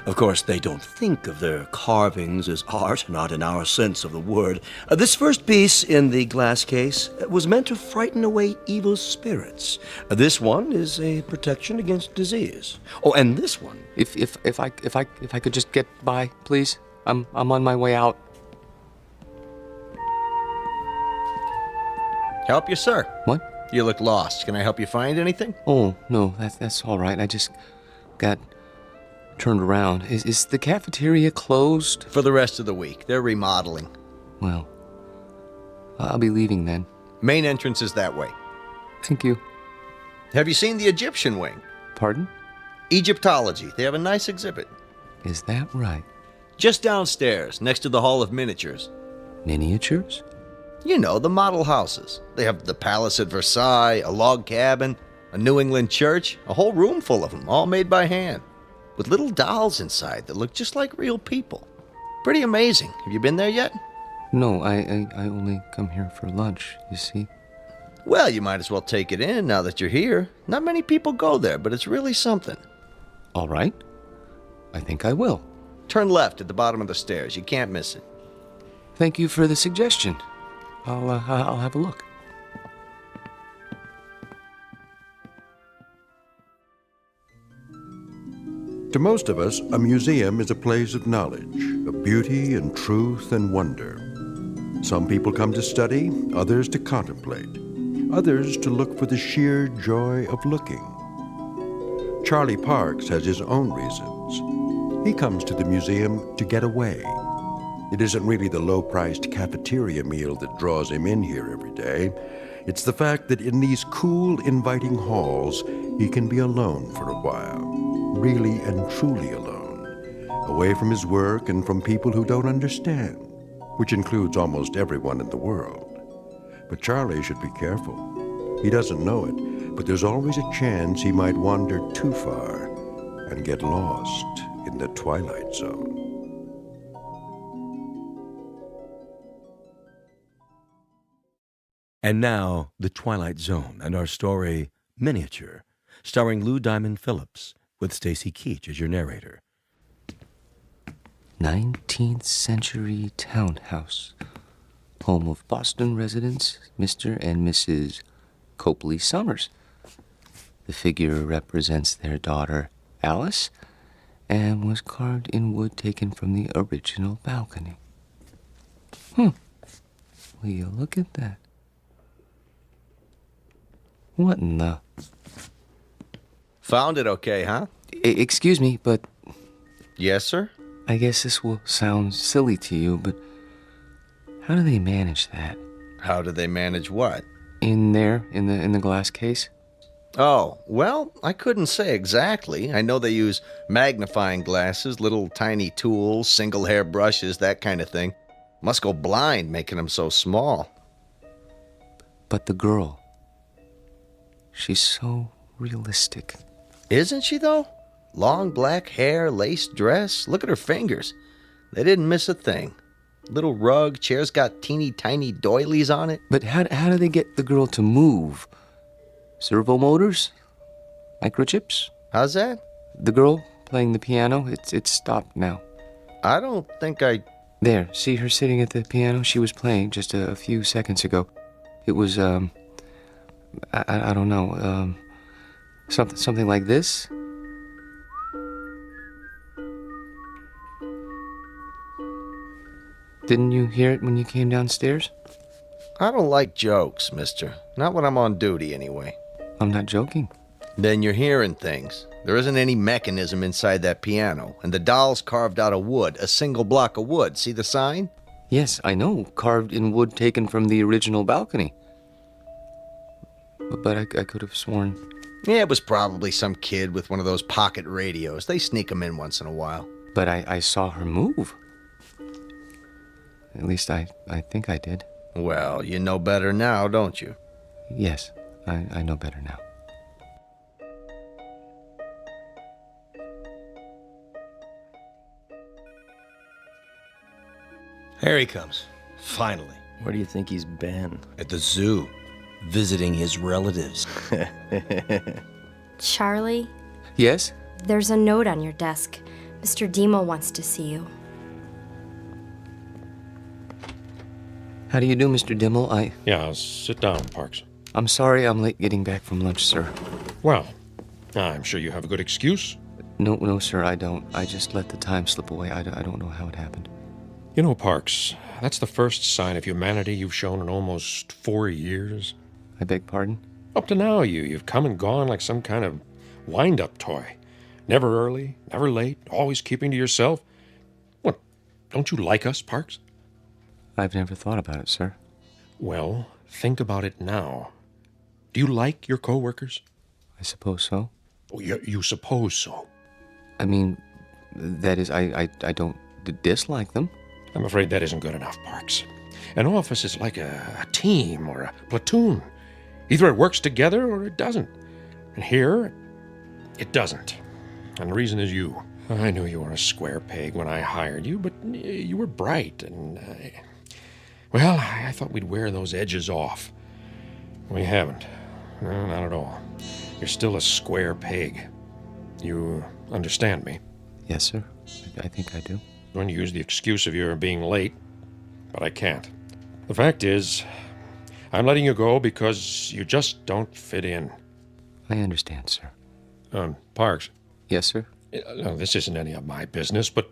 Of course, they don't think of their carvings as art, not in our sense of the word. This first piece in the glass case was meant to frighten away evil spirits. This one is a protection against disease. Oh, and this one... If I could just get by, please. I'm on my way out. Help you, sir. What? You look lost. Can I help you find anything? Oh, no, that's all right. I just got turned around. Is the cafeteria closed? For the rest of the week. They're remodeling. Well, I'll be leaving then. Main entrance is that way. Thank you. Have you seen the Egyptian wing? Pardon? Egyptology. They have a nice exhibit. Is that right? Just downstairs, next to the Hall of Miniatures. Miniatures? You know, the model houses. They have the palace at Versailles, a log cabin, a New England church, a whole room full of them, all made by hand. with little dolls inside that look just like real people. Pretty amazing. Have you been there yet? No, I only come here for lunch, you see. Well, you might as well take it in now that you're here. Not many people go there, but it's really something. All right. I think I will. Turn left at the bottom of the stairs. You can't miss it. Thank you for the suggestion. I'll have a look. To most of us, a museum is a place of knowledge, of beauty and truth and wonder. Some people come to study, others to contemplate, others to look for the sheer joy of looking. Charlie Parks has his own reasons. He comes to the museum to get away. It isn't really the low-priced cafeteria meal that draws him in here every day. It's the fact that in these cool, inviting halls, he can be alone for a while. Really and truly alone, away from his work and from people who don't understand, which includes almost everyone in the world. But Charlie should be careful. He doesn't know it, but there's always a chance he might wander too far and get lost in the Twilight Zone. And now, The Twilight Zone and our story, Miniature, starring Lou Diamond Phillips, with Stacy Keach as your narrator. 19th century townhouse. Home of Boston residents, Mr. and Mrs. Copley Summers. The figure represents their daughter, Alice, and was carved in wood taken from the original balcony. Will you look at that? What in the... Found it okay, huh? Excuse me, but... Yes, sir? I guess this will sound silly to you, but how do they manage that? How do they manage what? In there, in the glass case? Oh, well, I couldn't say exactly. I know they use magnifying glasses, little tiny tools, single hair brushes, that kind of thing. Must go blind making them so small. But the girl, she's so realistic. Isn't she, though? Long black hair, lace dress. Look at her fingers. They didn't miss a thing. Little rug, chair's got teeny tiny doilies on it. But how do they get the girl to move? Servo motors? Microchips? How's that? The girl playing the piano, it's stopped now. I don't think I... There, see her sitting at the piano? She was playing just a few seconds ago. It was, I don't know, something like this? Didn't you hear it when you came downstairs? I don't like jokes, mister. Not when I'm on duty, anyway. I'm not joking. Then you're hearing things. There isn't any mechanism inside that piano, and the doll's carved out of wood, a single block of wood. See the sign? Yes, I know. Carved in wood taken from the original balcony. But I could have sworn... Yeah, it was probably some kid with one of those pocket radios. They sneak them in once in a while. But I saw her move. At least I think I did. Well, you know better now, don't you? Yes, I know better now. Here he comes. Finally. Where do you think he's been? At the zoo. Visiting his relatives. Charlie? Yes? There's a note on your desk. Mr. Demo wants to see you. How do you do, Mr. Dimmel? Yeah, sit down, Parks. I'm sorry I'm late getting back from lunch, sir. Well, I'm sure you have a good excuse. No, sir, I don't. I just let the time slip away. I don't know how it happened. You know, Parks, that's the first sign of humanity you've shown in almost 4 years. I beg pardon? Up to now, you've come and gone like some kind of wind-up toy. Never early, never late, always keeping to yourself. What, don't you like us, Parks? I've never thought about it, sir. Well, think about it now. Do you like your co-workers? I suppose so. Oh, you suppose so? I mean, that is, I don't dislike them. I'm afraid that isn't good enough, Parks. An office is like a team or a platoon. Either it works together or it doesn't. And here, it doesn't. And the reason is you. I knew you were a square peg when I hired you, but you were bright, and well, I thought we'd wear those edges off. We haven't. No, not at all. You're still a square peg. You understand me? Yes, sir. I think I do. I'm going to use the excuse of your being late, but I can't. The fact is, I'm letting you go because you just don't fit in. I understand, sir. Parks. Yes, sir? No, this isn't any of my business, but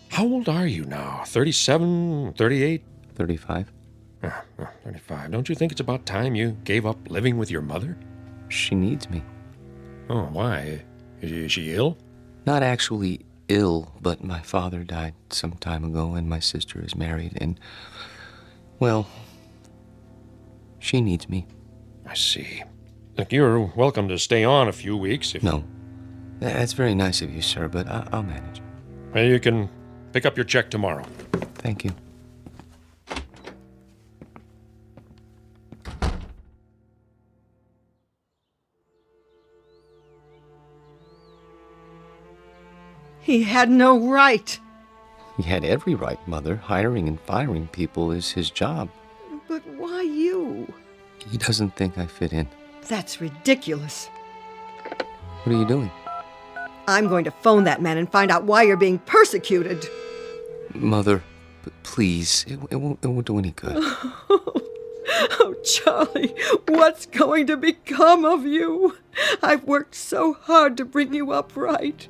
how old are you now? 37, 38? 35. 35. Don't you think it's about time you gave up living with your mother? She needs me. Oh, why? Is she ill? Not actually ill, but my father died some time ago, and my sister is married, and, well, she needs me. I see. Look, you're welcome to stay on a few weeks if... No. That's very nice of you, sir, but I'll manage. Well, you can pick up your check tomorrow. Thank you. He had no right. He had every right, Mother. Hiring and firing people is his job. But why you? He doesn't think I fit in. That's ridiculous. What are you doing? I'm going to phone that man and find out why you're being persecuted. Mother, please, it won't do any good. Oh, Charlie, what's going to become of you? I've worked so hard to bring you up right.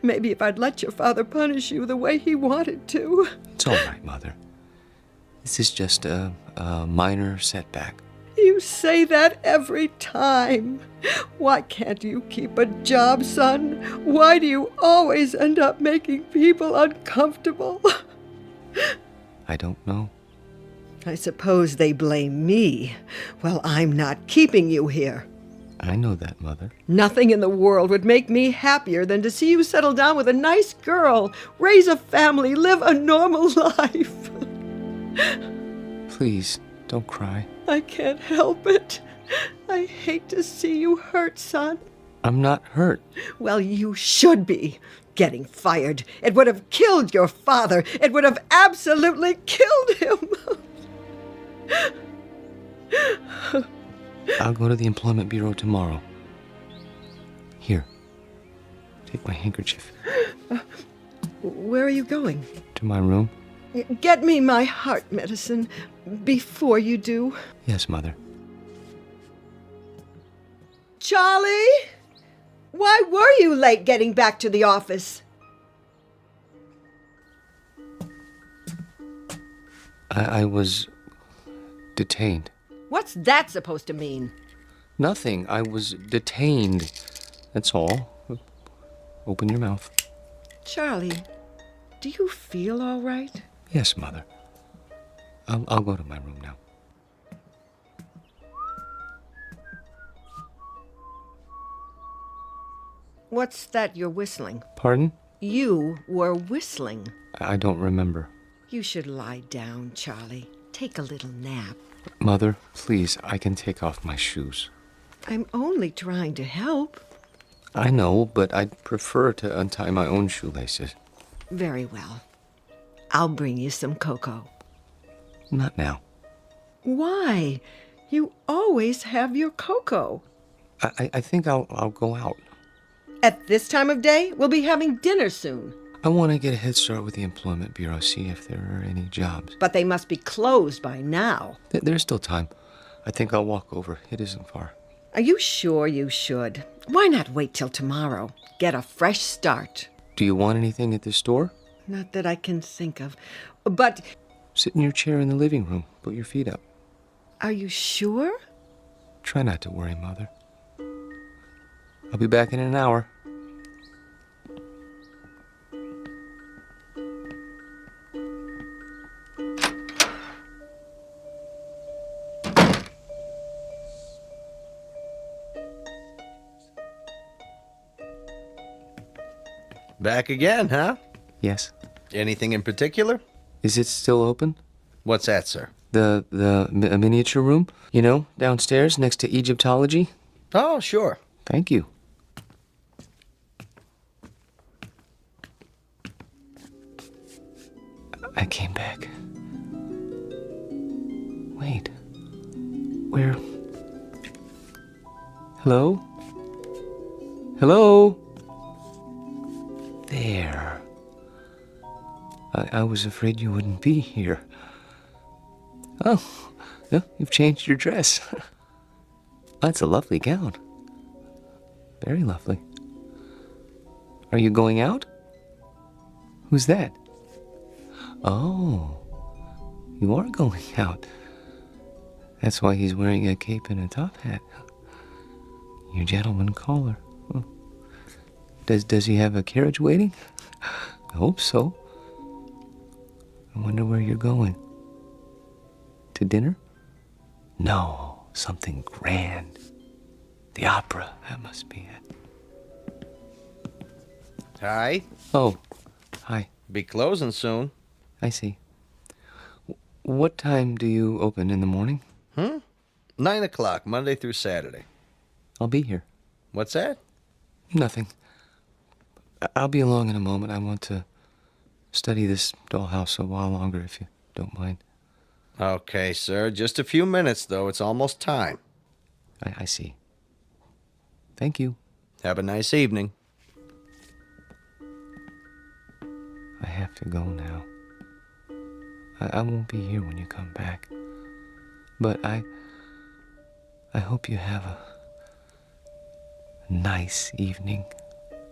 Maybe if I'd let your father punish you the way he wanted to. It's all right, Mother. This is just a minor setback. You say that every time. Why can't you keep a job, son? Why do you always end up making people uncomfortable? I don't know. I suppose they blame me. Well, I'm not keeping you here. I know that, Mother. Nothing in the world would make me happier than to see you settle down with a nice girl, raise a family, live a normal life. Please, don't cry. I can't help it. I hate to see you hurt, son. I'm not hurt. Well, you should be. Getting fired. It would have killed your father. It would have absolutely killed him. I'll go to the Employment Bureau tomorrow. Here. Take my handkerchief. Where are you going? To my room. Get me my heart medicine before you do. Yes, Mother. Charlie? Why were you late getting back to the office? I was detained. What's that supposed to mean? Nothing. I was detained. That's all. Open your mouth. Charlie, do you feel all right? Yes, Mother. I'll go to my room now. What's that you're whistling? Pardon? You were whistling. I don't remember. You should lie down, Charlie. Take a little nap. Mother, please, I can take off my shoes. I'm only trying to help. I know, but I'd prefer to untie my own shoelaces. Very well. I'll bring you some cocoa. Not now. Why? You always have your cocoa. I think I'll go out. At this time of day, we'll be having dinner soon. I want to get a head start with the Employment Bureau, see if there are any jobs. But they must be closed by now. There's still time. I think I'll walk over. It isn't far. Are you sure you should? Why not wait till tomorrow? Get a fresh start. Do you want anything at the store? Not that I can think of. But... Sit in your chair in the living room. Put your feet up. Are you sure? Try not to worry, Mother. I'll be back in an hour. Back again, huh? Yes. Anything in particular? Is it still open? What's that, sir? The miniature room? You know, downstairs next to Egyptology? Oh, sure. Thank you. I came back. Wait. Where? Hello? Hello? There. I was afraid you wouldn't be here. Oh, no, you've changed your dress. That's a lovely gown. Very lovely. Are you going out? Who's that? Oh, you are going out. That's why he's wearing a cape and a top hat. Your gentleman caller. Oh. Does he have a carriage waiting? I hope so. I wonder where you're going. To dinner? No, something grand. The opera, that must be it. Hi. Oh, hi. Be closing soon. I see. What time do you open in the morning? 9 o'clock, Monday through Saturday. I'll be here. What's that? Nothing. I'll be along in a moment. I want to study this dollhouse a while longer, if you don't mind. Okay, sir. Just a few minutes, though. It's almost time. I see. Thank you. Have a nice evening. I have to go now. I won't be here when you come back. But I hope you have a nice evening,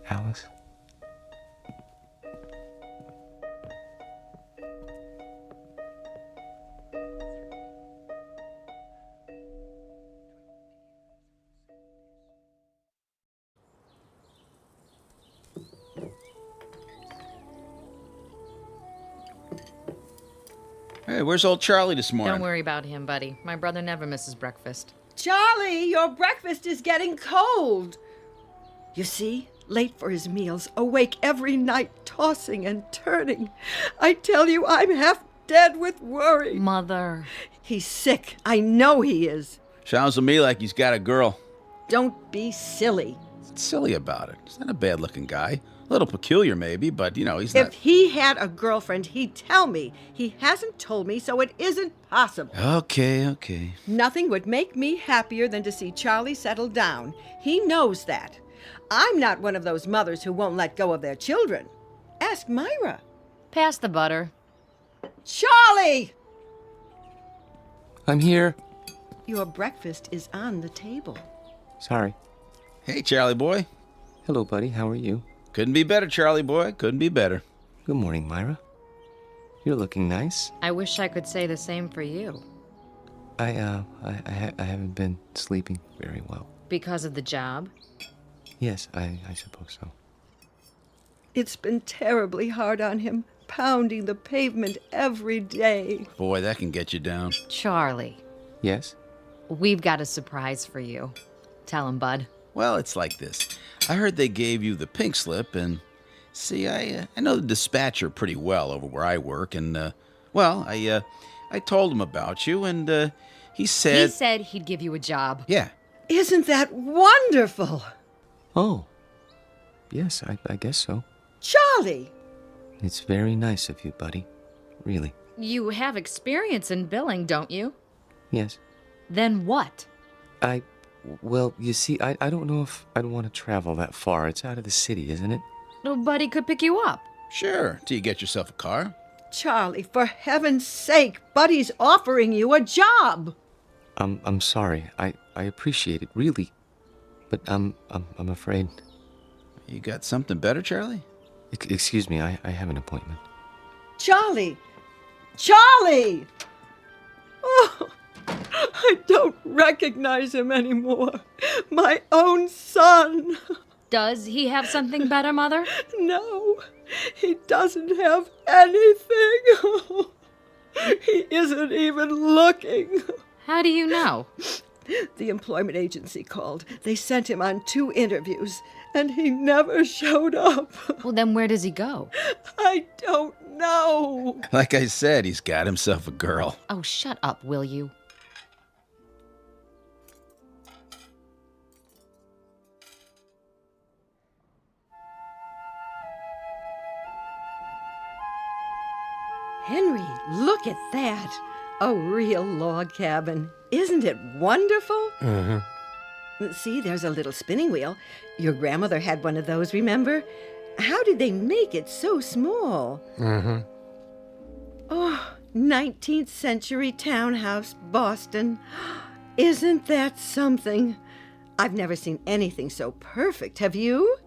Alice. Hey, where's old Charlie this morning? Don't worry about him, buddy. My brother never misses breakfast. Charlie, your breakfast is getting cold. You see, late for his meals, awake every night, tossing and turning. I tell you, I'm half dead with worry. Mother. He's sick. I know he is. Sounds to me like he's got a girl. Don't be silly. What's silly about it? He's not a bad-looking guy. A little peculiar, maybe, but, he's If not... he had a girlfriend, he'd tell me. He hasn't told me, so it isn't possible. Okay. Nothing would make me happier than to see Charlie settle down. He knows that. I'm not one of those mothers who won't let go of their children. Ask Myra. Pass the butter. Charlie! I'm here. Your breakfast is on the table. Sorry. Hey, Charlie boy. Hello, buddy. How are you? Couldn't be better, Charlie boy. Couldn't be better. Good morning, Myra. You're looking nice. I wish I could say the same for you. I haven't been sleeping very well. Because of the job? Yes, I suppose so. It's been terribly hard on him, pounding the pavement every day. Boy, that can get you down. Charlie. Yes? We've got a surprise for you. Tell him, bud. Well, it's like this. I heard they gave you the pink slip, and see, I know the dispatcher pretty well over where I work, and I told him about you, and he said he'd give you a job. Yeah. Isn't that wonderful? Oh, yes, I guess so. Charlie! It's very nice of you, buddy. Really. You have experience in billing, don't you? Yes. Then what? Well, you see, I don't know if I'd want to travel that far. It's out of the city, isn't it? Nobody could pick you up. Sure, till you get yourself a car. Charlie, for heaven's sake, Buddy's offering you a job. I'm sorry. I appreciate it, really. But I'm afraid. You got something better, Charlie? Excuse me, I have an appointment. Charlie! Charlie! Oh, I don't recognize him anymore. My own son. Does he have something better, Mother? No, he doesn't have anything. He isn't even looking. How do you know? The employment agency called. They sent him on 2 interviews, and he never showed up. Well, then where does he go? I don't know. Like I said, he's got himself a girl. Oh, shut up, will you? Henry, look at that. A real log cabin. Isn't it wonderful? Uh-huh. See, there's a little spinning wheel. Your grandmother had one of those, remember? How did they make it so small? Uh-huh. Oh, 19th century townhouse, Boston. Isn't that something? I've never seen anything so perfect, have you?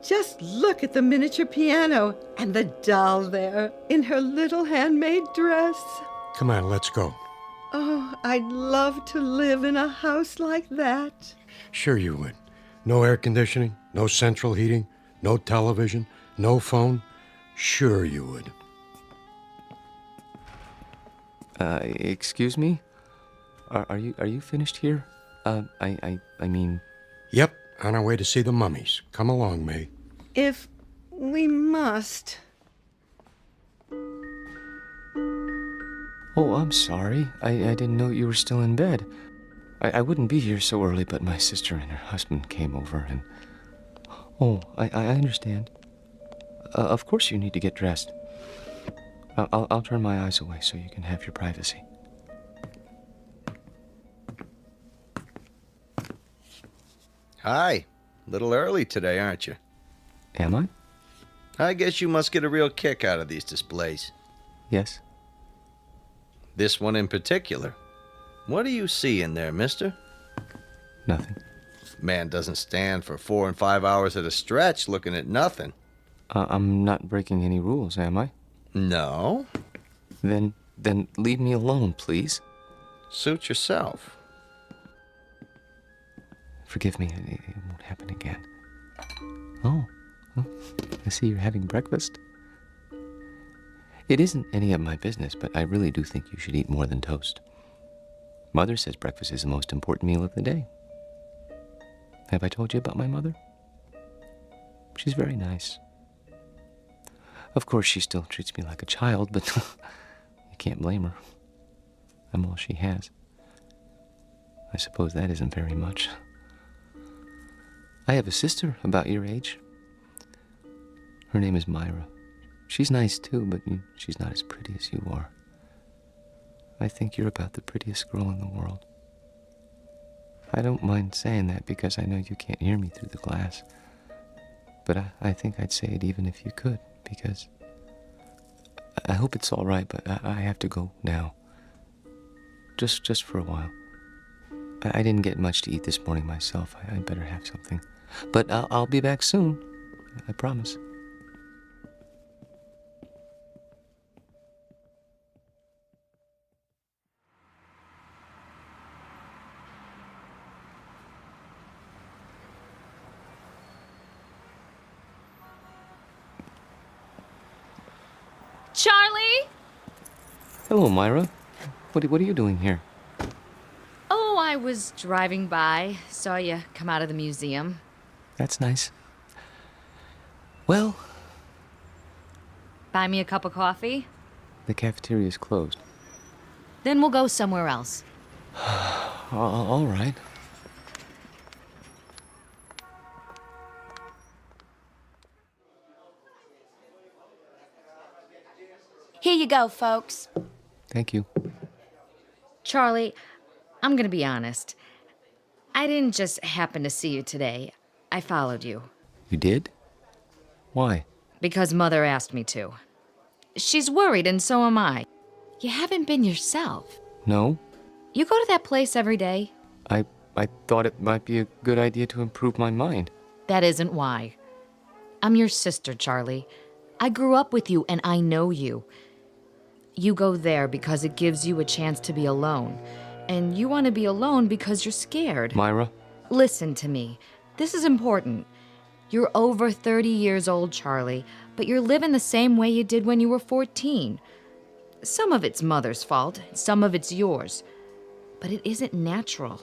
Just look at the miniature piano and the doll there in her little handmade dress. Come on, let's go. Oh, I'd love to live in a house like that. Sure you would. No air conditioning, no central heating, no television, no phone. Sure you would. Excuse me? Are you finished here? I mean... Yep, on our way to see the mummies. Come along, May. If we must. Oh, I'm sorry. I didn't know you were still in bed. I wouldn't be here so early, but my sister and her husband came over and... Oh, I understand. Of course you need to get dressed. I'll turn my eyes away so you can have your privacy. Hi. Little early today, aren't you? Am I? I guess you must get a real kick out of these displays. Yes. This one in particular. What do you see in there, mister? Nothing. Man doesn't stand for 4 and 5 hours at a stretch looking at nothing. I'm not breaking any rules, am I? No. Then leave me alone, please. Suit yourself. Forgive me, it won't happen again. Oh, I see you're having breakfast. It isn't any of my business, but I really do think you should eat more than toast. Mother says breakfast is the most important meal of the day. Have I told you about my mother? She's very nice. Of course, she still treats me like a child, but you can't blame her. I'm all she has. I suppose that isn't very much. I have a sister about your age. Her name is Myra. She's nice too, but she's not as pretty as you are. I think you're about the prettiest girl in the world. I don't mind saying that because I know you can't hear me through the glass. But I think I'd say it even if you could, because I hope it's all right, but I have to go now. Just for a while. I didn't get much to eat this morning myself. I better have something. But I'll be back soon. I promise. Charlie? Hello, Myra. What are you doing here? Oh, I was driving by. Saw you come out of the museum. That's nice. Well... Buy me a cup of coffee? The cafeteria's closed. Then we'll go somewhere else. All right. Here you go, folks. Thank you. Charlie, I'm gonna be honest. I didn't just happen to see you today. I followed you. You did? Why? Because Mother asked me to. She's worried, and so am I. You haven't been yourself. No? You go to that place every day? I thought it might be a good idea to improve my mind. That isn't why. I'm your sister, Charlie. I grew up with you, and I know you. You go there because it gives you a chance to be alone. And you want to be alone because you're scared. Myra? Listen to me. This is important. You're over 30 years old, Charlie, but you're living the same way you did when you were 14. Some of it's Mother's fault, some of it's yours. But it isn't natural.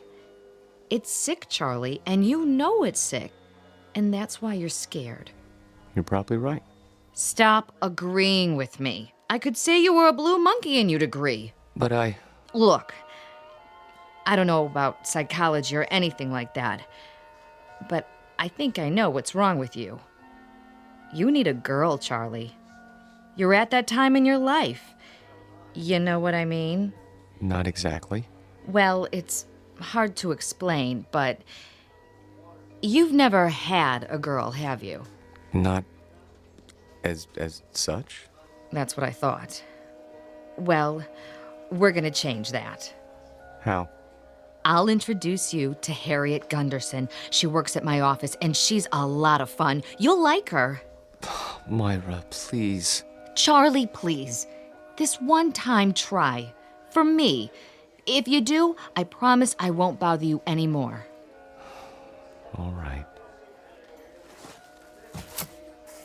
It's sick, Charlie, and you know it's sick. And that's why you're scared. You're probably right. Stop agreeing with me. I could say you were a blue monkey and you'd agree. But Look, I don't know about psychology or anything like that, but I think I know what's wrong with you. You need a girl, Charlie. You're at that time in your life. You know what I mean? Not exactly. Well, it's hard to explain, but you've never had a girl, have you? Not as such? That's what I thought. Well, we're gonna change that. How? I'll introduce you to Harriet Gunderson. She works at my office, and she's a lot of fun. You'll like her. Myra, please. Charlie, please. This one time try. For me. If you do, I promise I won't bother you anymore. All right.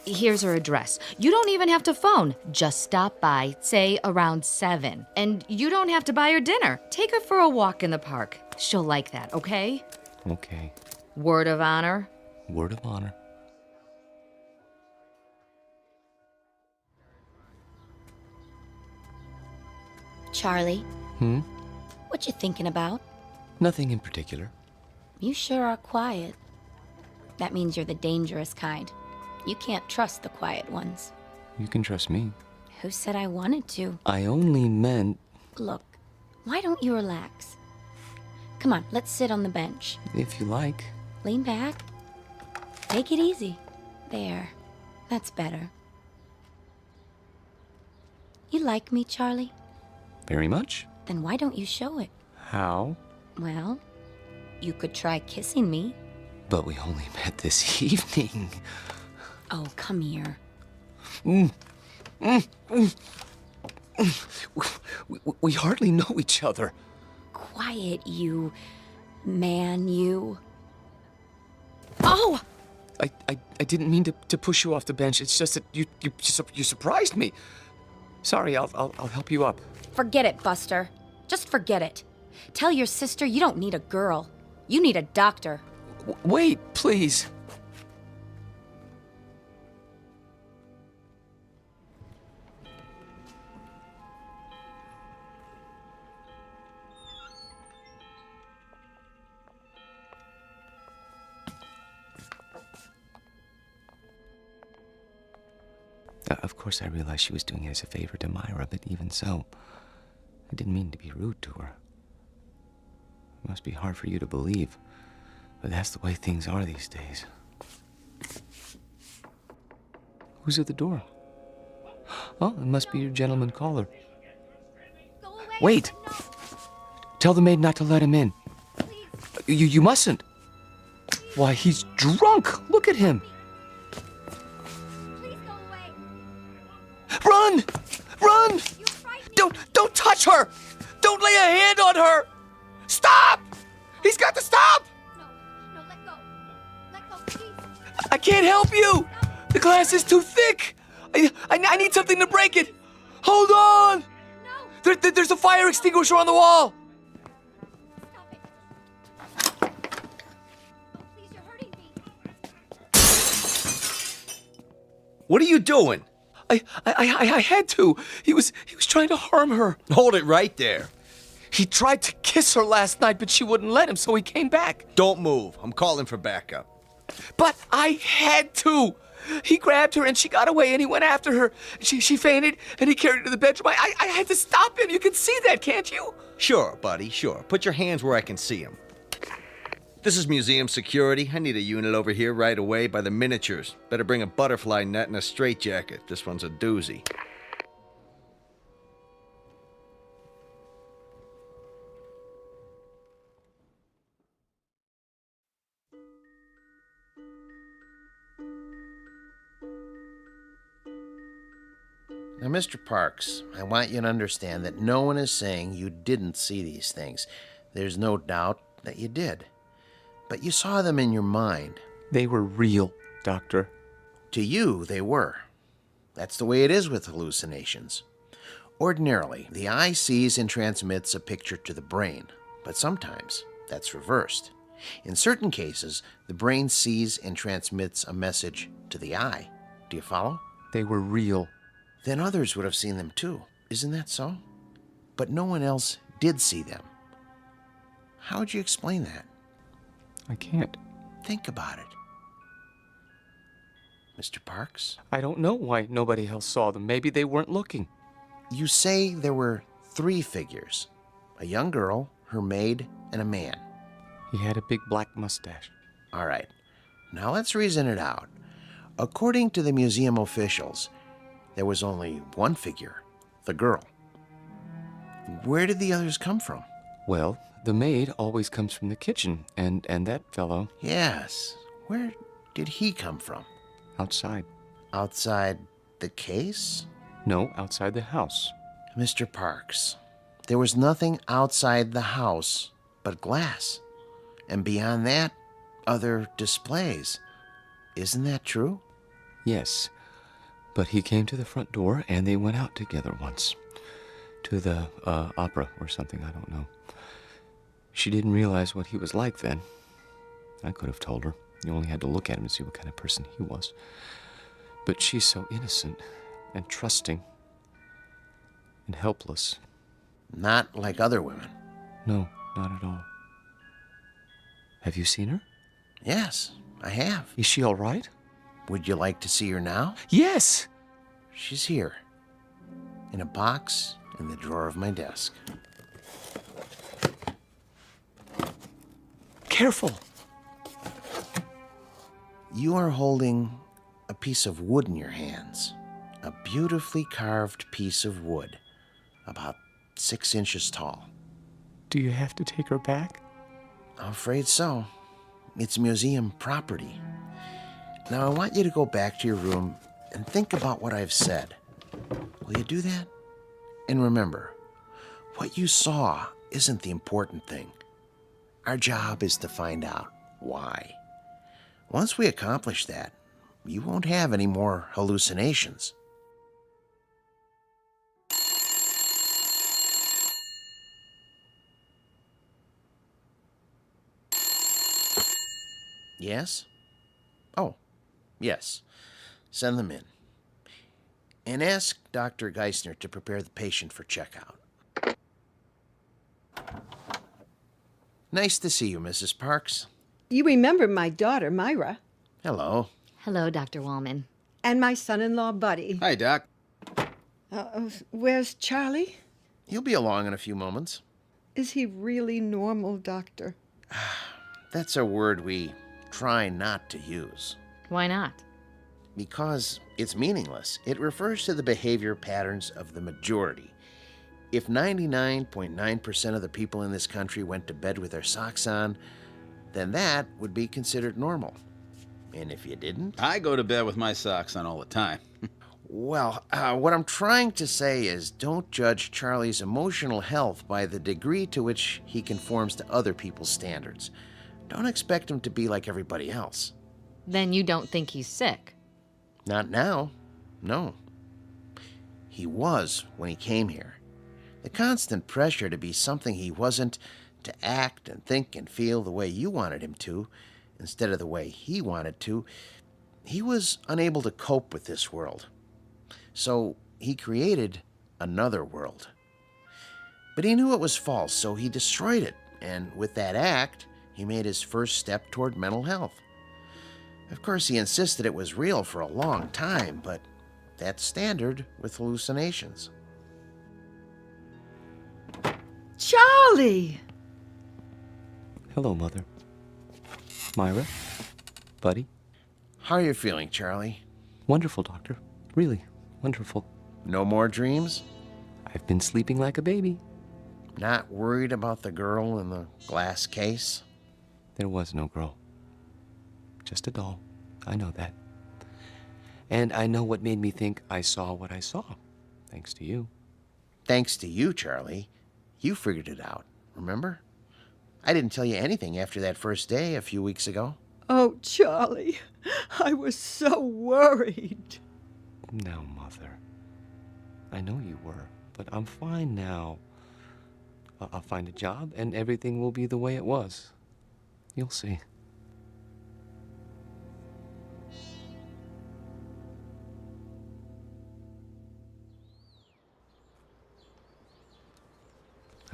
Here's her address. You don't even have to phone. Just stop by, say around 7. And you don't have to buy her dinner. Take her for a walk in the park. She'll like that, okay? Okay. Word of honor? Word of honor. Charlie, Hmm? what you thinking about? Nothing in particular. You sure are quiet. That means you're the dangerous kind. You can't trust the quiet ones. You can trust me. Who said I wanted to? I only meant... Look, why don't you relax? Come on, let's sit on the bench. If you like. Lean back. Take it easy. There. That's better. You like me, Charlie? Very much. Then why don't you show it? How? Well, you could try kissing me. But we only met this evening. Oh, come here. We hardly know each other. Quiet, you man, you. Oh! I didn't mean to push you off the bench. It's just that you surprised me. Sorry, I'll help you up. Forget it, Buster. Just forget it. Tell your sister you don't need a girl. You need a doctor. Wait, please. Of course, I realized she was doing it as a favor to Myra, but even so, I didn't mean to be rude to her. It must be hard for you to believe, but that's the way things are these days. Who's at the door? Oh, it must be your gentleman caller. Wait! Tell the maid not to let him in. You mustn't. Why, he's drunk! Look at him! Run! Run! Don't touch her! Don't lay a hand on her! Stop! He's got to stop! No, let go. Let go, please. I can't help you! The glass is too thick! I need something to break it! Hold on! No! There's a fire extinguisher on the wall! Stop it. Oh, please, you're hurting me. What are you doing? I had to. He was trying to harm her. Hold it right there. He tried to kiss her last night, but she wouldn't let him, so he came back. Don't move. I'm calling for backup. But I had to. He grabbed her and she got away and he went after her. She fainted and he carried her to the bedroom. I had to stop him. You can see that, can't you? Sure, buddy, sure. Put your hands where I can see them. This is museum security. I need a unit over here right away by the miniatures. Better bring a butterfly net and a straitjacket. This one's a doozy. Now, Mr. Parks, I want you to understand that no one is saying you didn't see these things. There's no doubt that you did. But you saw them in your mind. They were real, Doctor. To you, they were. That's the way it is with hallucinations. Ordinarily, the eye sees and transmits a picture to the brain, but sometimes that's reversed. In certain cases, the brain sees and transmits a message to the eye. Do you follow? They were real. Then others would have seen them too. Isn't that so? But no one else did see them. How would you explain that? I can't. Think about it. Mr. Parks? I don't know why nobody else saw them. Maybe they weren't looking. You say there were 3 figures. A young girl, her maid, and a man. He had a big black mustache. All right. Now let's reason it out. According to the museum officials, there was only one figure, the girl. Where did the others come from? Well, the maid always comes from the kitchen, and that fellow... Yes. Where did he come from? Outside. Outside the case? No, outside the house. Mr. Parks, there was nothing outside the house but glass. And beyond that, other displays. Isn't that true? Yes, but he came to the front door and they went out together once. To the opera or something, I don't know. She didn't realize what he was like then. I could have told her. You only had to look at him to see what kind of person he was. But she's so innocent and trusting and helpless. Not like other women. No, not at all. Have you seen her? Yes, I have. Is she all right? Would you like to see her now? Yes! She's here. In a box in the drawer of my desk. Careful! You are holding a piece of wood in your hands. A beautifully carved piece of wood. About 6 inches tall. Do you have to take her back? I'm afraid so. It's museum property. Now, I want you to go back to your room and think about what I've said. Will you do that? And remember, what you saw isn't the important thing. Our job is to find out why. Once we accomplish that, you won't have any more hallucinations. Yes? Oh, yes. Send them in. And ask Dr. Geisner to prepare the patient for checkout. Nice to see you, Mrs. Parks. You remember my daughter, Myra. Hello. Hello, Dr. Wallman. And my son-in-law, Buddy. Hi, Doc. Where's Charlie? He'll be along in a few moments. Is he really normal, Doctor? That's a word we try not to use. Why not? Because it's meaningless. It refers to the behavior patterns of the majority. If 99.9% of the people in this country went to bed with their socks on, then that would be considered normal. And if you didn't... I go to bed with my socks on all the time. Well, what I'm trying to say is don't judge Charlie's emotional health by the degree to which he conforms to other people's standards. Don't expect him to be like everybody else. Then you don't think he's sick? Not now. No. He was when he came here. The constant pressure to be something he wasn't, to act and think and feel the way you wanted him to, instead of the way he wanted to, he was unable to cope with this world. So he created another world. But he knew it was false, so he destroyed it, and with that act, he made his first step toward mental health. Of course, he insisted it was real for a long time, but that's standard with hallucinations. Charlie! Hello, Mother. Myra? Buddy? How are you feeling, Charlie? Wonderful, Doctor. Really, wonderful. No more dreams? I've been sleeping like a baby. Not worried about the girl in the glass case? There was no girl. Just a doll. I know that. And I know what made me think I saw what I saw. Thanks to you. Thanks to you, Charlie. You figured it out, remember? I didn't tell you anything after that first day a few weeks ago. Oh, Charlie, I was so worried. No, Mother. I know you were, but I'm fine now. I'll find a job and everything will be the way it was. You'll see.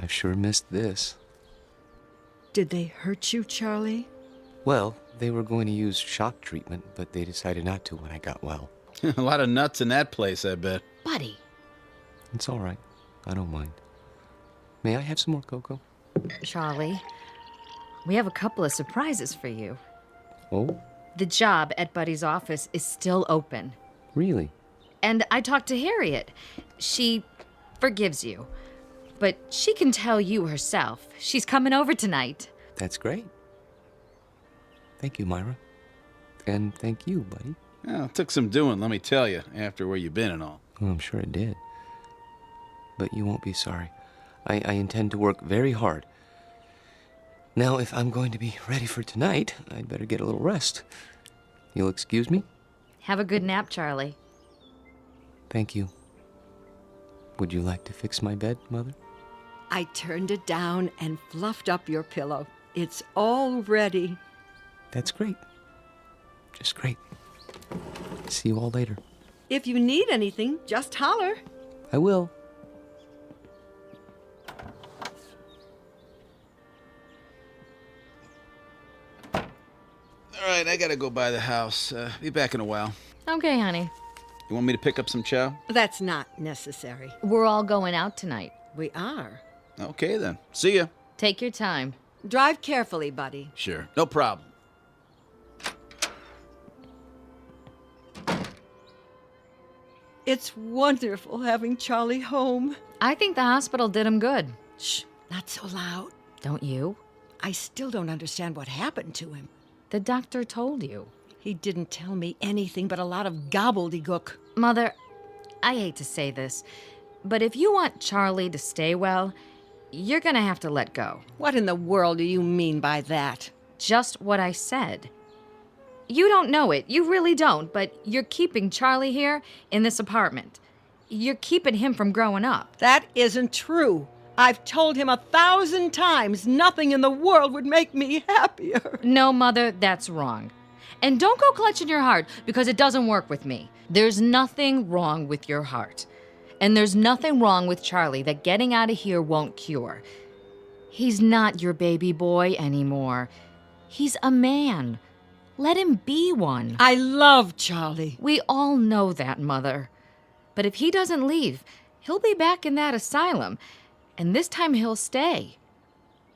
I've sure missed this. Did they hurt you, Charlie? Well, they were going to use shock treatment, but they decided not to when I got well. A lot of nuts in that place, I bet. Buddy. It's all right. I don't mind. May I have some more cocoa? Charlie, we have a couple of surprises for you. Oh? The job at Buddy's office is still open. Really? And I talked to Harriet. She forgives you. But she can tell you herself. She's coming over tonight. That's great. Thank you, Myra. And thank you, Buddy. Well, it took some doing, let me tell you, after where you've been and all. Well, I'm sure it did. But you won't be sorry. I intend to work very hard. Now, if I'm going to be ready for tonight, I'd better get a little rest. You'll excuse me? Have a good nap, Charlie. Thank you. Would you like to fix my bed, Mother? I turned it down and fluffed up your pillow. It's all ready. That's great. Just great. See you all later. If you need anything, just holler. I will. All right, I gotta go by the house. Be back in a while. Okay, honey. You want me to pick up some chow? That's not necessary. We're all going out tonight. We are. Okay, then. See ya. Take your time. Drive carefully, Buddy. Sure. No problem. It's wonderful having Charlie home. I think the hospital did him good. Shh, not so loud. Don't you? I still don't understand what happened to him. The doctor told you. He didn't tell me anything but a lot of gobbledygook. Mother, I hate to say this, but if you want Charlie to stay well, you're gonna have to let go. What in the world do you mean by that? Just what I said. You don't know it, you really don't, but you're keeping Charlie here in this apartment. You're keeping him from growing up. That isn't true. I've told him 1,000 times nothing in the world would make me happier. No, Mother, that's wrong. And don't go clutching your heart, because it doesn't work with me. There's nothing wrong with your heart. And there's nothing wrong with Charlie that getting out of here won't cure. He's not your baby boy anymore. He's a man. Let him be one. I love Charlie. We all know that, Mother. But if he doesn't leave, he'll be back in that asylum. And this time he'll stay.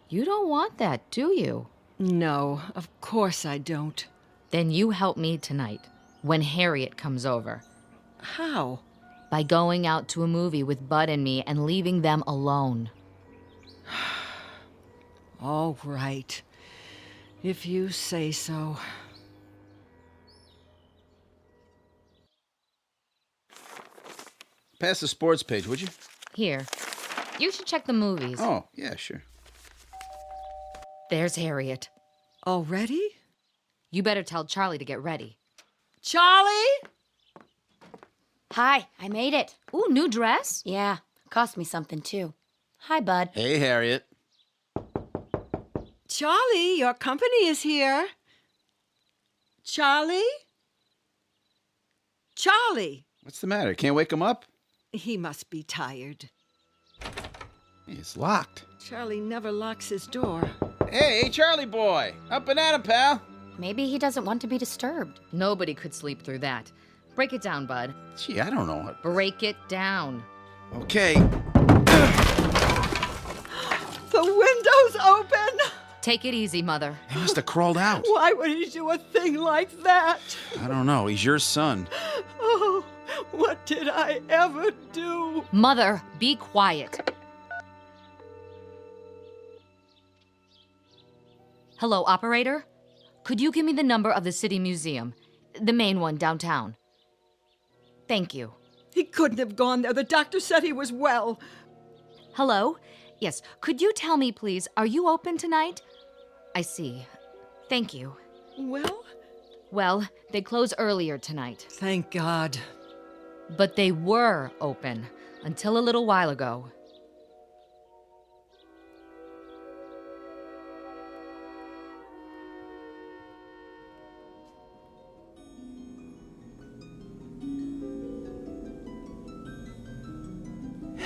You don't want that, do you? No, of course I don't. Then you help me tonight, when Harriet comes over. How? By going out to a movie with Bud and me and leaving them alone. All right. If you say so. Pass the sports page, would you? Here. You should check the movies. Oh, yeah, sure. There's Harriet. Already? You better tell Charlie to get ready. Charlie? Hi, I made it. Ooh, new dress? Yeah, cost me something too. Hi, Bud. Hey, Harriet. Charlie, your company is here. Charlie? Charlie! What's the matter? Can't wake him up? He must be tired. It's locked. Charlie never locks his door. Hey, Charlie boy. Up and at him, pal. Maybe he doesn't want to be disturbed. Nobody could sleep through that. Break it down, Bud. Gee, I don't know. Break it down. Okay. The window's open! Take it easy, Mother. He must have crawled out. Why would he do a thing like that? I don't know. He's your son. Oh, what did I ever do? Mother, be quiet. Hello, operator? Could you give me the number of the City Museum? The main one downtown. Thank you. He couldn't have gone there. The doctor said he was well. Hello? Yes, could you tell me, please, are you open tonight? I see. Thank you. Well? Well, they close earlier tonight. Thank God. But they were open until a little while ago.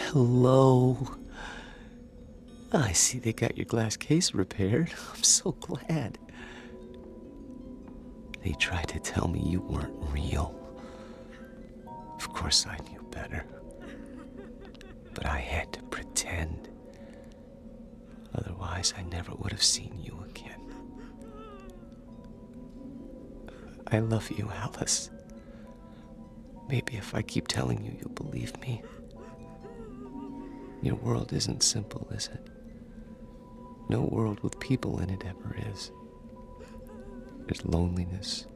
Hello. I see they got your glass case repaired. I'm so glad. They tried to tell me you weren't real. Of course I knew better. but I had to pretend. Otherwise, I never would have seen you again. I love you, Alice. Maybe if I keep telling you, you'll believe me. Your world isn't simple, is it? No world with people in it ever is. There's loneliness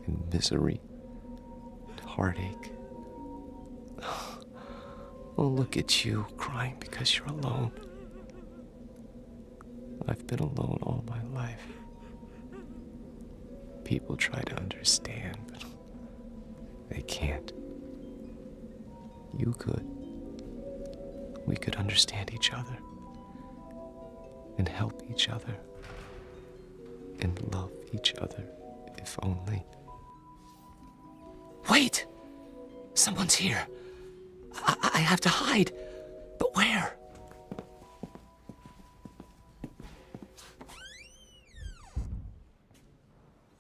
and misery and heartache. Oh, look at you, crying because you're alone. I've been alone all my life. People try to understand, but they can't. You could. We could understand each other and help each other and love each other, if only. Wait! Someone's here. I have to hide. But where?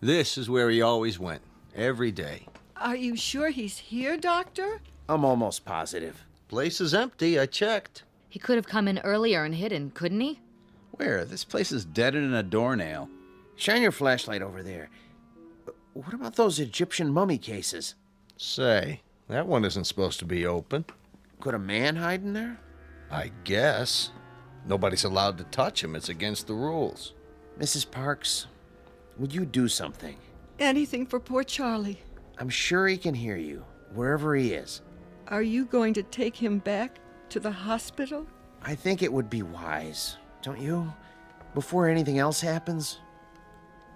This is where he always went, every day. Are you sure he's here, Doctor? I'm almost positive. Place is empty, I checked. He could have come in earlier and hidden, couldn't he? Where? This place is deader than a doornail. Shine your flashlight over there. What about those Egyptian mummy cases? Say, that one isn't supposed to be open. Could a man hide in there? I guess. Nobody's allowed to touch him. It's against the rules. Mrs. Parks, would you do something? Anything for poor Charlie. I'm sure he can hear you, wherever he is. Are you going to take him back to the hospital? I think it would be wise, don't you? Before anything else happens,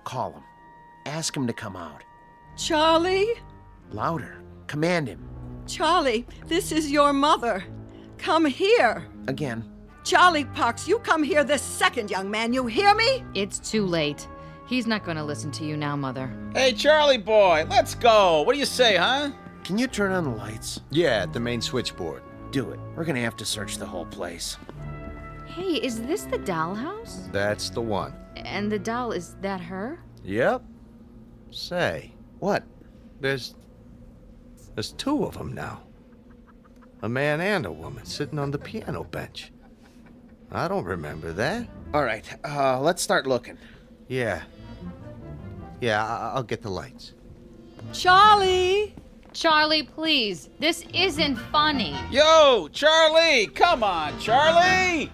call him. Ask him to come out. Charlie? Louder. Command him. Charlie, this is your mother. Come here. Again. Charlie Parks, you come here this second, young man. You hear me? It's too late. He's not going to listen to you now, Mother. Hey, Charlie boy, let's go. What do you say, huh? Can you turn on the lights? Yeah, at the main switchboard. Do it. We're gonna have to search the whole place. Hey, is this the doll house? That's the one. And the doll, is that her? Yep. Say. What? There's two of them now. A man and a woman sitting on the piano bench. I don't remember that. All right, let's start looking. Yeah. Yeah, I'll get the lights. Charlie! Charlie, please. This isn't funny. Yo, Charlie! Come on, Charlie!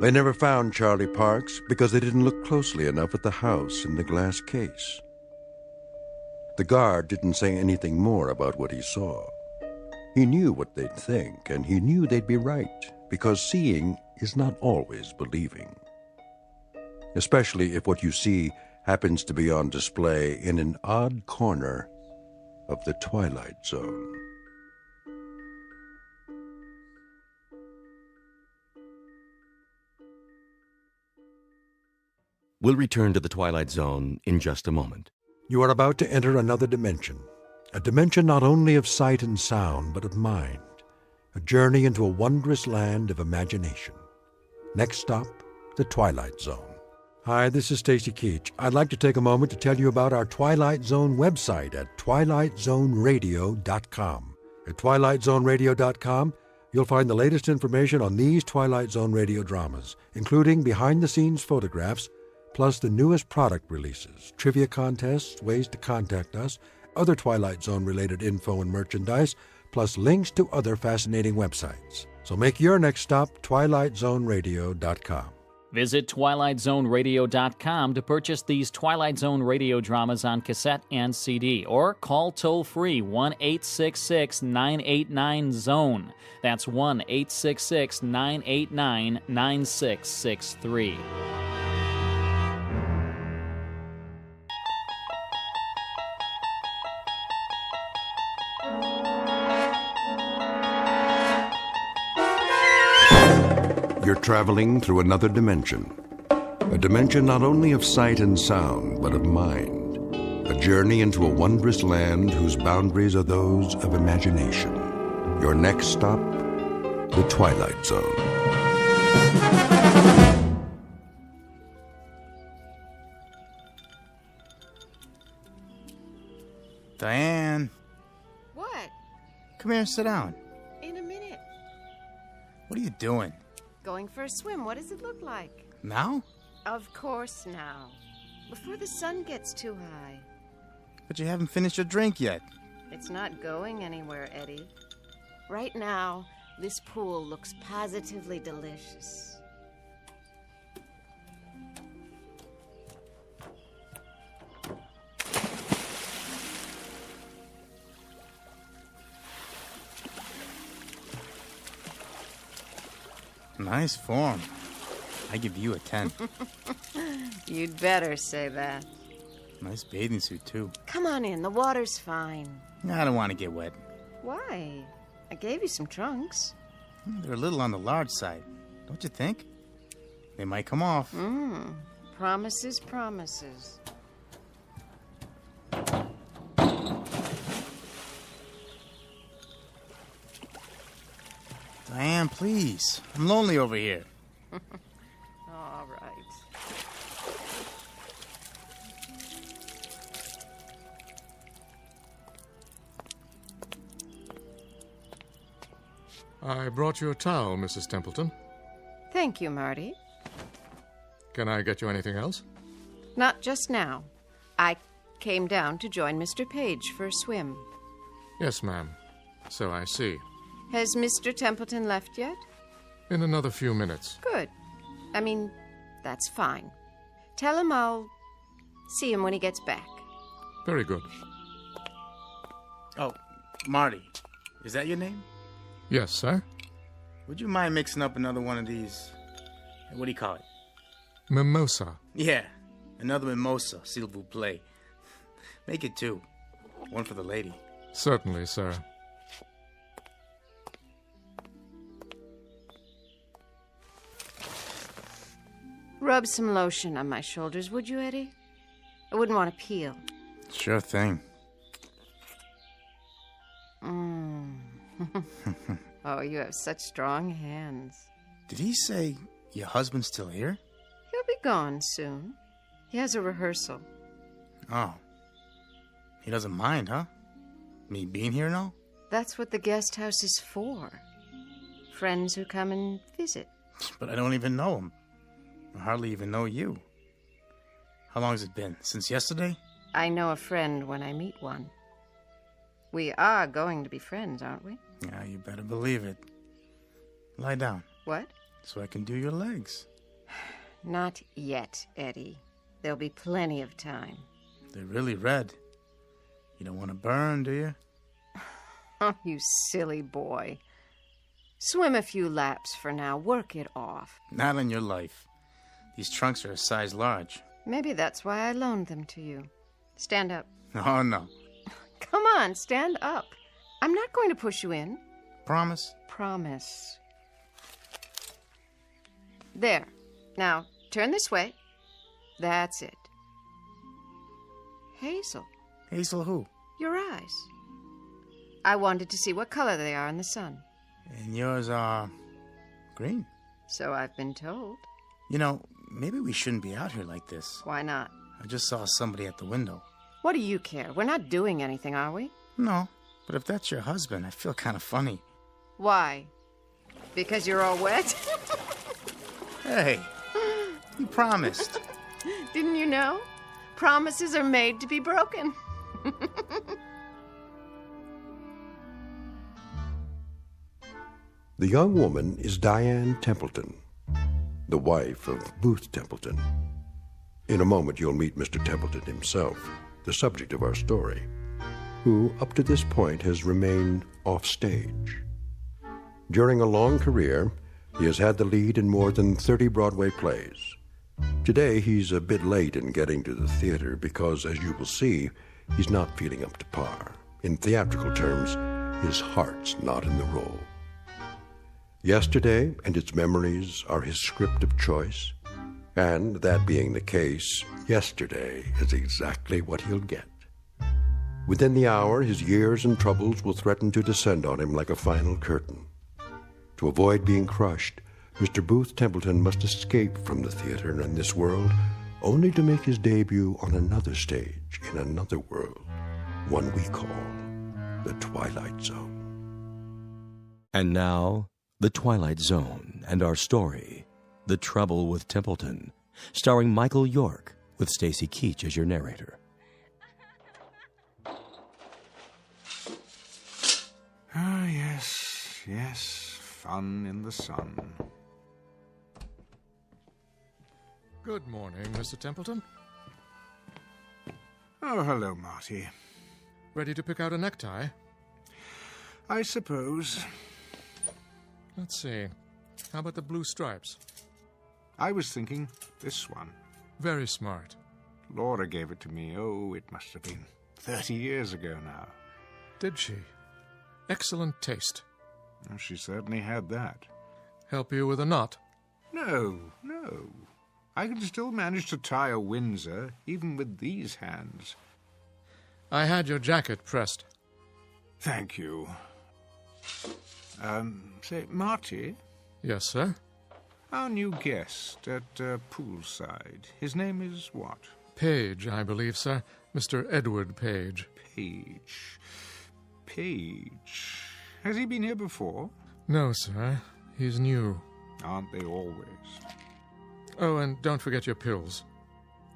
They never found Charlie Parks because they didn't look closely enough at the house in the glass case. The guard didn't say anything more about what he saw. He knew what they'd think, and he knew they'd be right, because seeing is not always believing. Especially if what you see happens to be on display in an odd corner of the Twilight Zone. We'll return to the Twilight Zone in just a moment. You are about to enter another dimension. A dimension not only of sight and sound, but of mind. A journey into a wondrous land of imagination. Next stop, the Twilight Zone. Hi, this is Stacy Keach. I'd like to take a moment to tell you about our Twilight Zone website at twilightzoneradio.com. At twilightzoneradio.com, you'll find the latest information on these Twilight Zone radio dramas, including behind-the-scenes photographs, plus the newest product releases, trivia contests, ways to contact us, other Twilight Zone-related info and merchandise, plus links to other fascinating websites. So make your next stop twilightzoneradio.com. Visit twilightzoneradio.com to purchase these Twilight Zone radio dramas on cassette and CD, or call toll-free 1-866-989-ZONE. That's 1-866-989-9663. You're traveling through another dimension. A dimension not only of sight and sound, but of mind. A journey into a wondrous land whose boundaries are those of imagination. Your next stop, the Twilight Zone. Diane, What? come here and sit down. In a minute. What are you doing? Going for a swim. What does it look like? Now? Of course now. Before the sun gets too high. But you haven't finished your drink yet. It's not going anywhere, Eddie. Right now, this pool looks positively delicious. Nice form. I give you a 10. You'd better say that. Nice bathing suit, too. Come on in, the water's fine. I don't want to get wet. Why? I gave you some trunks. They're a little on the large side, don't you think? They might come off. Promises, promises. Diane, please. I'm lonely over here. All right. I brought you a towel, Mrs. Templeton. Thank you, Marty. Can I get you anything else? Not just now. I came down to join Mr. Page for a swim. Yes, ma'am. So I see. Has Mr. Templeton left yet? In another few minutes. Good. I mean, that's fine. Tell him I'll see him when he gets back. Very good. Oh, Marty. Is that your name? Yes, sir. Would you mind mixing up another one of these? What do you call it? Mimosa. Yeah, another mimosa, s'il vous plaît. Make it 2. One for the lady. Certainly, sir. Rub some lotion on my shoulders, would you, Eddie? I wouldn't want to peel. Sure thing. Oh, you have such strong hands. Did he say your husband's still here? He'll be gone soon. He has a rehearsal. Oh. He doesn't mind, huh? Me being here and all? That's what the guest house is for. Friends who come and visit. But I don't even know him. I hardly even know you. How long has it been? Since yesterday? I know a friend when I meet one. We are going to be friends, aren't we? Yeah, you better believe it. Lie down. What? So I can do your legs. Not yet, Eddie. There'll be plenty of time. They're really red. You don't want to burn, do you? Oh, you silly boy. Swim a few laps for now. Work it off. Not in your life. These trunks are a size large. Maybe that's why I loaned them to you. Stand up. Oh, no. Come on, stand up. I'm not going to push you in. Promise? Promise. There. Now, turn this way. That's it. Hazel. Hazel who? Your eyes. I wanted to see what color they are in the sun. And yours are green. So I've been told. You know, maybe we shouldn't be out here like this. Why not? I just saw somebody at the window. What do you care? We're not doing anything, are we? No, but if that's your husband, I feel kind of funny. Why? Because you're all wet? Hey, you promised. Didn't you know? Promises are made to be broken. The young woman is Diane Templeton, the wife of Booth Templeton. In a moment, you'll meet Mr. Templeton himself, the subject of our story, who, up to this point, has remained off-stage. During a long career, he has had the lead in more than 30 Broadway plays. Today, he's a bit late in getting to the theater because, as you will see, he's not feeling up to par. In theatrical terms, his heart's not in the role. Yesterday and its memories are his script of choice, and that being the case, yesterday is exactly what he'll get. Within the hour, his years and troubles will threaten to descend on him like a final curtain. To avoid being crushed, Mr. Booth Templeton must escape from the theater and this world, only to make his debut on another stage in another world. one we call the Twilight Zone. And now, The Twilight Zone and our story, The Trouble with Templeton, starring Michael York, with Stacy Keach as your narrator. Ah, yes, fun in the sun. Good morning, Mr. Templeton. Oh, hello, Marty. Ready to pick out a necktie? I suppose. Let's see. How about the blue stripes? I was thinking this one. Very smart. Laura gave it to me. Oh, it must have been 30 years ago now. Did she? Excellent taste. Oh, she certainly had that. Help you with a knot? No. I can still manage to tie a Windsor, even with these hands. I had your jacket pressed. Thank you. Say, Marty? Yes, sir? Our new guest at poolside. His name is what? Page, I believe, sir. Mr. Edward Page. Page. Has he been here before? No, sir. He's new. Aren't they always? Oh, and don't forget your pills.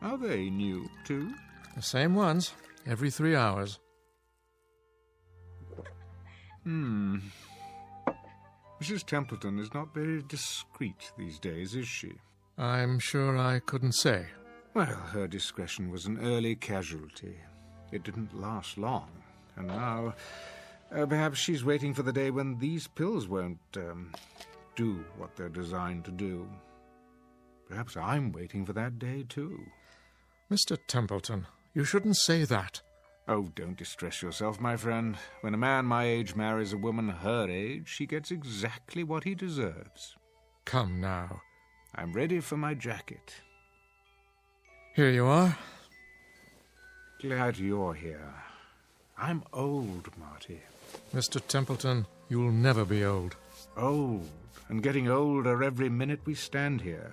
Are they new, too? The same ones, every 3 hours. Mrs. Templeton is not very discreet these days, is she? I'm sure I couldn't say. Well, her discretion was an early casualty. It didn't last long. And now, perhaps she's waiting for the day when these pills won't do what they're designed to do. Perhaps I'm waiting for that day, too. Mr. Templeton, you shouldn't say that. Oh, don't distress yourself, my friend. When a man my age marries a woman her age, she gets exactly what he deserves. Come now. I'm ready for my jacket. Here you are. Glad you're here. I'm old, Marty. Mr. Templeton, you'll never be old. Old, and getting older every minute we stand here.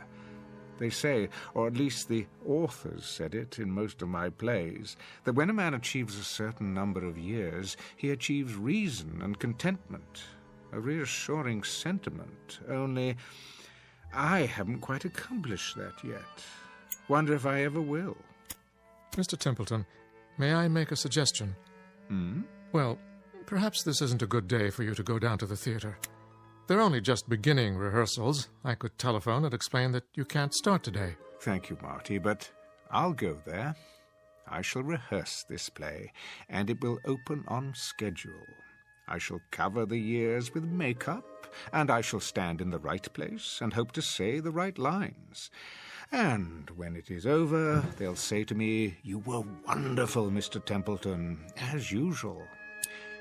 They say, or at least the authors said it in most of my plays, that when a man achieves a certain number of years, he achieves reason and contentment, a reassuring sentiment, only I haven't quite accomplished that yet. Wonder if I ever will. Mr. Templeton, may I make a suggestion? Well, perhaps this isn't a good day for you to go down to the theater. They're only just beginning rehearsals. I could telephone and explain that you can't start today. Thank you, Marty, but I'll go there. I shall rehearse this play, and it will open on schedule. I shall cover the years with makeup, and I shall stand in the right place and hope to say the right lines. And when it is over, they'll say to me, "You were wonderful, Mr. Templeton, as usual."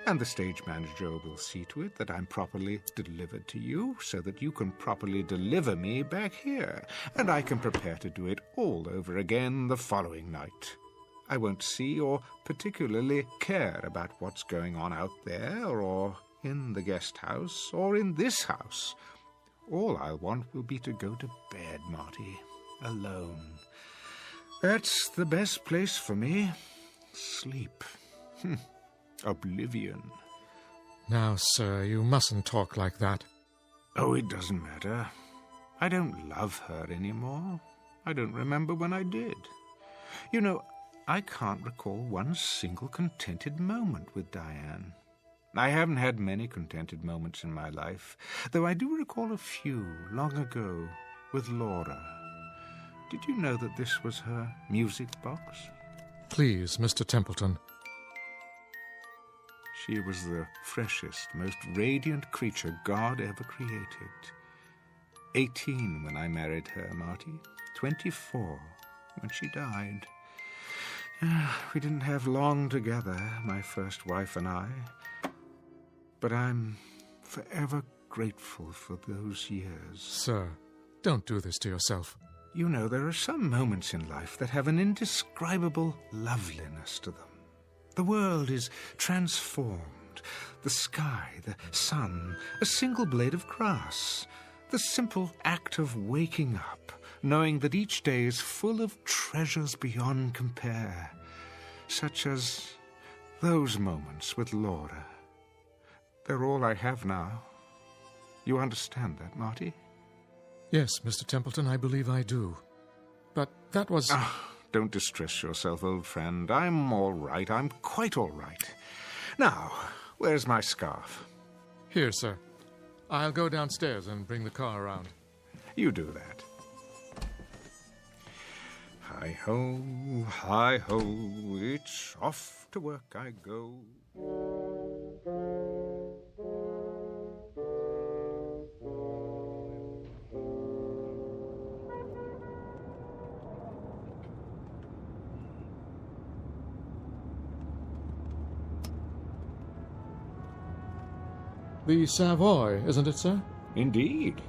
And the stage manager will see to it that I'm properly delivered to you, so that you can properly deliver me back here, and I can prepare to do it all over again the following night. I won't see or particularly care about what's going on out there, or in the guest house, or in this house. All I'll want will be to go to bed, Marty, alone. That's the best place for me. Sleep. Oblivion. Now, sir, you mustn't talk like that. Oh, it doesn't matter. I don't love her anymore. I don't remember when I did. You know, I can't recall one single contented moment with Diane. I haven't had many contented moments in my life, though I do recall a few long ago with Laura. Did you know that this was her music box? Please, Mr. Templeton. She was the freshest, most radiant creature God ever created. 18 when I married her, Marty. 24 when she died. We didn't have long together, my first wife and I. But I'm forever grateful for those years. Sir, don't do this to yourself. You know, there are some moments in life that have an indescribable loveliness to them. The world is transformed. The sky, the sun, a single blade of grass. The simple act of waking up, knowing that each day is full of treasures beyond compare, such as Those moments with Laura, they're all I have now. You understand that, Marty? Yes, Mr. Templeton, I believe I do. But that was... Don't distress yourself, old friend. I'm all right. I'm quite all right. Now, where's my scarf? Here, sir. I'll go downstairs and bring the car around. You do that. Hi-ho, hi-ho, it's off to work I go. The Savoy, isn't it, sir? Indeed.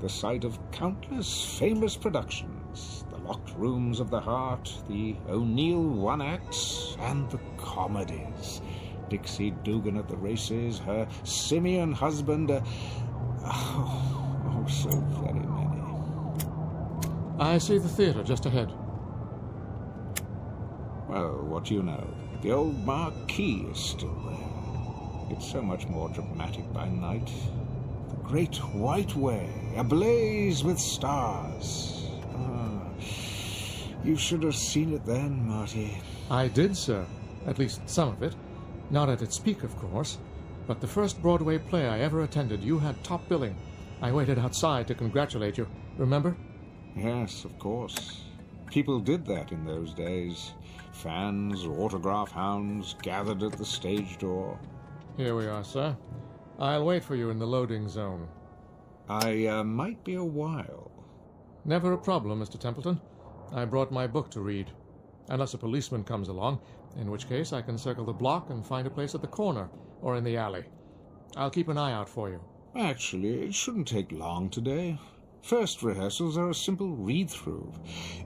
The site of countless famous productions. The Locked Rooms of the Heart, the O'Neill One-Acts, and the comedies. Dixie Dugan at the races, her simian husband, so very many. I see the theatre just ahead. Well, what do you know? The old marquee is still there. It's so much more dramatic by night. The Great White Way, ablaze with stars. You should have seen it then, Marty. I did, sir. At least some of it. Not at its peak, of course. But the first Broadway play I ever attended, you had top billing. I waited outside to congratulate you. Remember? Yes, of course. People did that in those days. Fans, autograph hounds, gathered at the stage door. Here we are, sir. I'll wait for you in the loading zone. I might be a while. Never a problem, Mr. Templeton. I brought my book to read. Unless a policeman comes along, in which case I can circle the block and find a place at the corner or in the alley. I'll keep an eye out for you. Actually, it shouldn't take long today. First rehearsals are a simple read-through.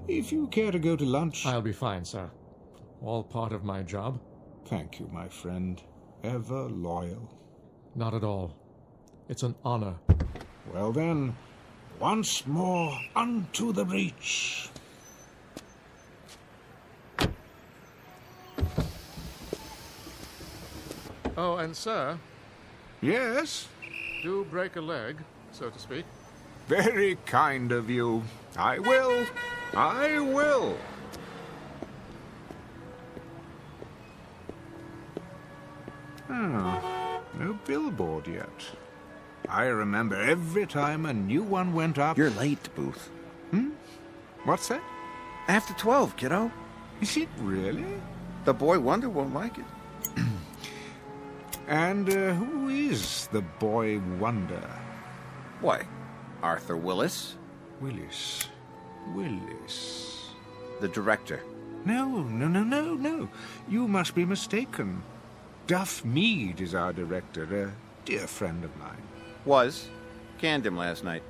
If you care to go to lunch... I'll be fine, sir. All part of my job. Thank you, my friend. Ever loyal. Not at all. It's an honor. Well then, once more unto the breach. Oh, and sir... Yes? Do break a leg, so to speak. Very kind of you. I will. I will. No billboard yet. I remember every time a new one went up... You're late, Booth. What's that? After 12, kiddo. Is it really? The boy wonder won't like it. And who is the boy wonder? Why, Arthur Willis. Willis. The director. No. You must be mistaken. Duff Mead is our director, a dear friend of mine. Was. Canned him last night.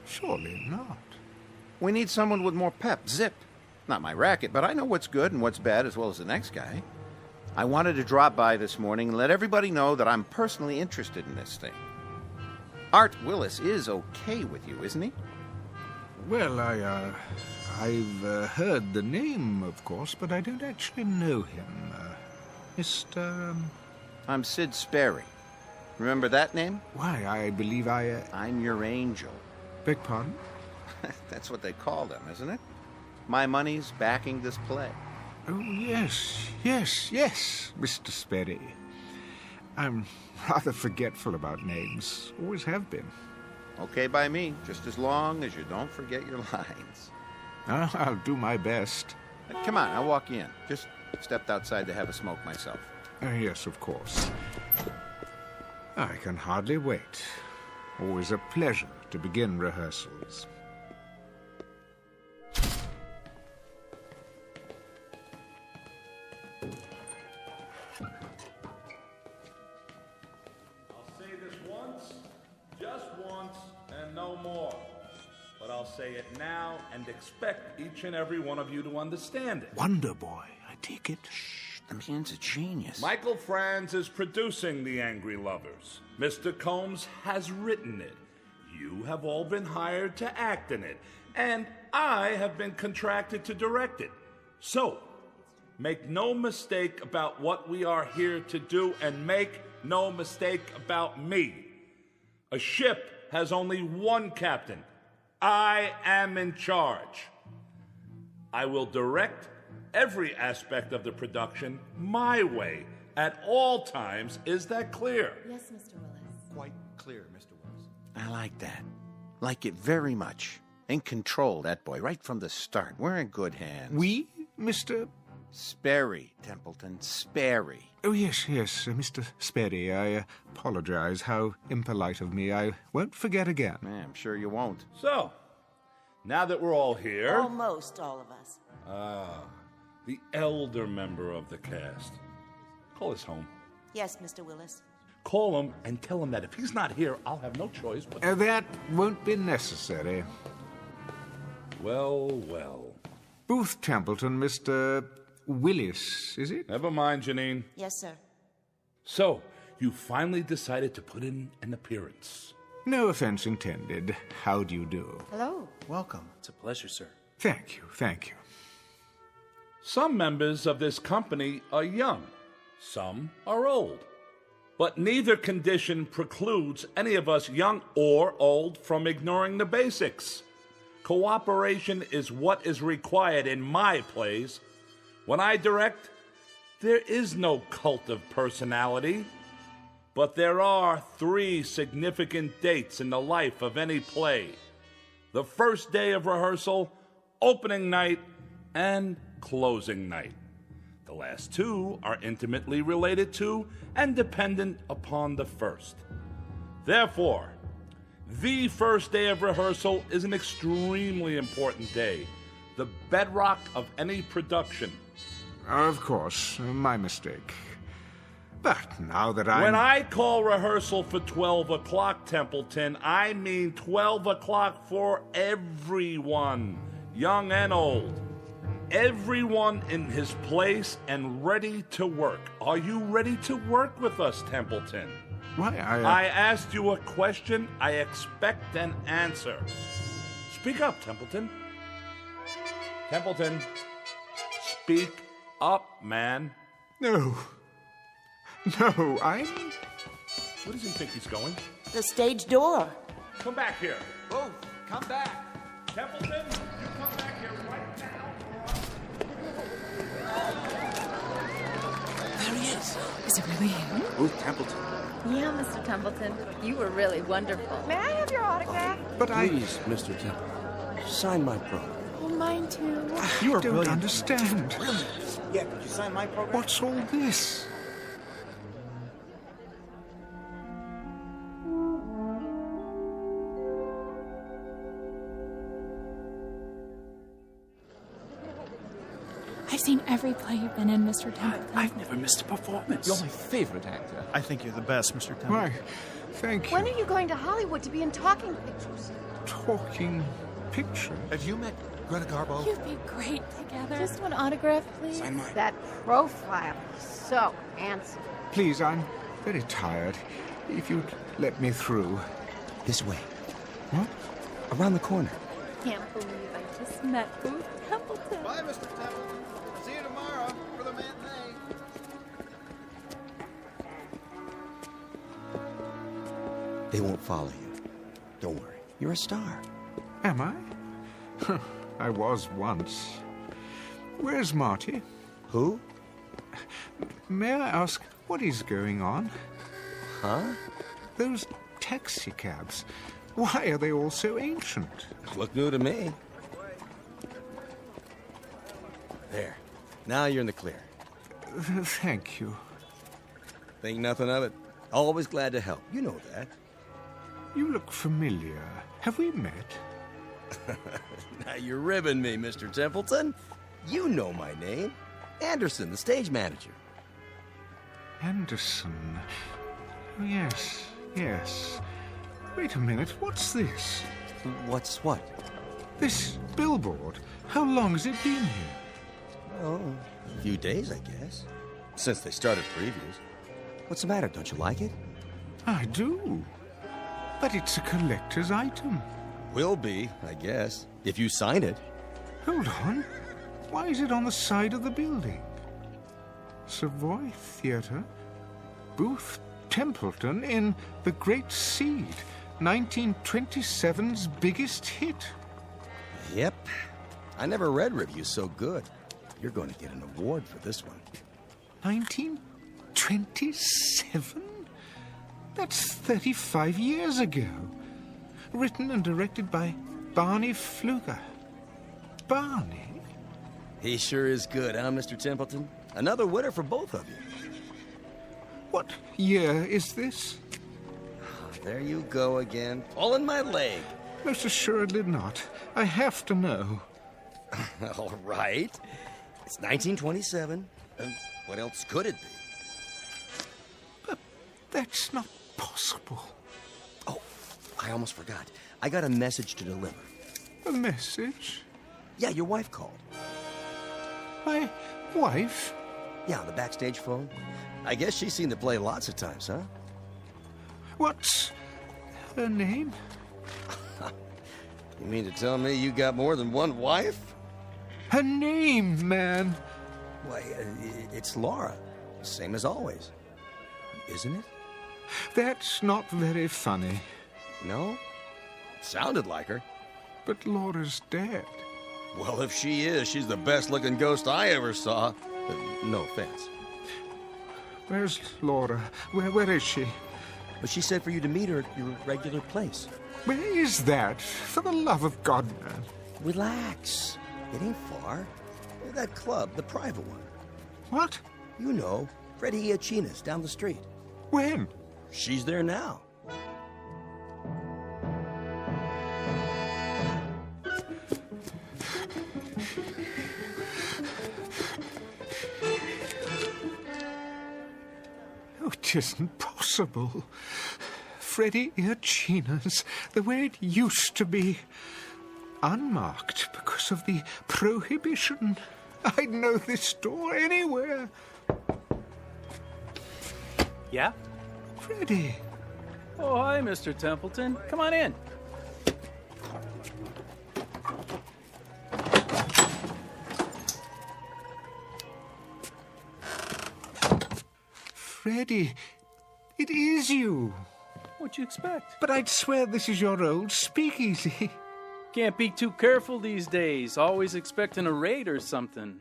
Surely not. We need someone with more pep, zip. Not my racket, but I know what's good and what's bad as well as the next guy. I wanted to drop by this morning and let everybody know that I'm personally interested in this thing. Art Willis is okay with you, isn't he? Well, I've heard the name, of course, but I don't actually know him. Mr... I'm Sid Sperry. Remember that name? Why, I believe I'm your angel. Beg pardon? That's what they call them, isn't it? My money's backing this play. Oh, yes, Mr. Sperry. I'm rather forgetful about names. Always have been. Okay by me, just as long as you don't forget your lines. I'll do my best. Come on, I'll walk you in. Just stepped outside to have a smoke myself. Yes, of course. I can hardly wait. Always a pleasure to begin rehearsals. I'll say it now and expect each and every one of you to understand it. Wonder Boy, I take it. Shh, the man's a genius. Michael Franz is producing The Angry Lovers. Mr. Combs has written it. You have all been hired to act in it. And I have been contracted to direct it. So, Make no mistake about what we are here to do, and make no mistake about me. A ship has only one captain. I am in charge. I will direct every aspect of the production my way at all times. Is that clear? Yes, Mr. Willis. Quite clear, Mr. Willis. I like that. Like it very much. In control, that boy, right from the start. We're in good hands. We, Mr. Sperry, Templeton, Sperry. Oh, yes, Mr. Sperry. I apologize. How impolite of me. I won't forget again. I'm sure you won't. So, now that we're all here... Almost all of us. The elder member of the cast. Call us home. Yes, Mr. Willis. Call him and tell him that if he's not here, I'll have no choice but... That won't be necessary. Well, well. Booth Templeton, Mr. Willis, is it? Never mind, Janine. Yes, sir. So, you finally decided to put in an appearance. No offense intended. How do you do? Hello. Welcome. It's a pleasure, sir. Thank you, thank you. Some members of this company are young. Some are old. But neither condition precludes any of us, young or old, from ignoring the basics. Cooperation is what is required in my plays. When I direct, there is no cult of personality. But there are 3 significant dates in the life of any play: the first day of rehearsal, opening night, and closing night. The last 2 are intimately related to and dependent upon the first. Therefore, the first day of rehearsal is an extremely important day, the bedrock of any production. Of course, my mistake. But now that When I call rehearsal for 12 o'clock, Templeton, I mean 12 o'clock for everyone, young and old. Everyone in his place and ready to work. Are you ready to work with us, Templeton? Why, I asked you a question. I expect an answer. Speak up, Templeton. Templeton, speak up, man. No, I'm... Where does he think he's going? The stage door. Come back here. Oh, come back. Templeton, you come back here right now. There he is. Is it really him? Booth Templeton. Yeah, Mr. Templeton. You were really wonderful. May I have your autograph? But Please, Mr. Templeton, sign my program. Oh, mine too. You don't understand. Yeah, could you sign my program? What's all this? I've seen every play you've been in, Mr. Templeton. I've never missed a performance. You're my favorite actor. I think you're the best, Mr. Templeton. Why, thank you. When are you going to Hollywood to be in talking pictures? Talking picture? Have you met Greta Garbo? You'd be great together. Just one autograph, please. Sign mine. That profile is so handsome. Please, I'm very tired. If you'd let me through. This way. What? Around the corner. Can't believe I just met Booth Templeton. Bye, Mr. Templeton. See you tomorrow for the matinee. They won't follow you. Don't worry. You're a star. Am I? I was once. Where's Marty? Who? May I ask what is going on? Huh? Those taxi cabs. Why are they all so ancient? Look new to me. There. Now you're in the clear. Thank you. Think nothing of it. Always glad to help. You know that. You look familiar. Have we met? Now you're ribbing me, Mr. Templeton. You know my name. Anderson, the stage manager. Anderson. Oh, yes. Wait a minute, what's this? What's what? This billboard. How long has it been here? Oh, a few days, I guess. Since they started previews. What's the matter? Don't you like it? I do. But it's a collector's item. Will be, I guess, if you sign it. Hold on. Why is it on the side of the building? Savoy Theatre, Booth Templeton in The Great Seed, 1927's biggest hit. Yep. I never read reviews so good. You're going to get an award for this one. 1927? That's 35 years ago. Written and directed by Barney Pfluger. Barney? He sure is good, huh, Mr. Templeton? Another winner for both of you. What year is this? There you go again, pulling my leg. Most assuredly not. I have to know. All right. It's 1927. What else could it be? But that's not possible. Oh, I almost forgot. I got a message to deliver. A message? Yeah, your wife called. My wife? Yeah, on the backstage phone. I guess she's seen the play lots of times, huh? What's her name? You mean to tell me you got more than one wife? Her name, man. Why, it's Laura. Same as always. Isn't it? That's not very funny. No? Sounded like her. But Laura's dead. Well, if she is, she's the best-looking ghost I ever saw. No offense. Where's Laura? Where is she? But she said for you to meet her at your regular place. Where is that? For the love of God, man. Relax. It ain't far. That club, the private one. What? You know, Freddie Iachina's down the street. When? She's there now. Oh, it isn't possible. Freddie Iachina's the way it used to be. Unmarked because of the prohibition. I'd know this door anywhere. Yeah? Freddie. Oh, hi, Mr. Templeton. Come on in. Freddie, it is you. What'd you expect? But I'd swear this is your old speakeasy. Can't be too careful these days. Always expecting a raid or something.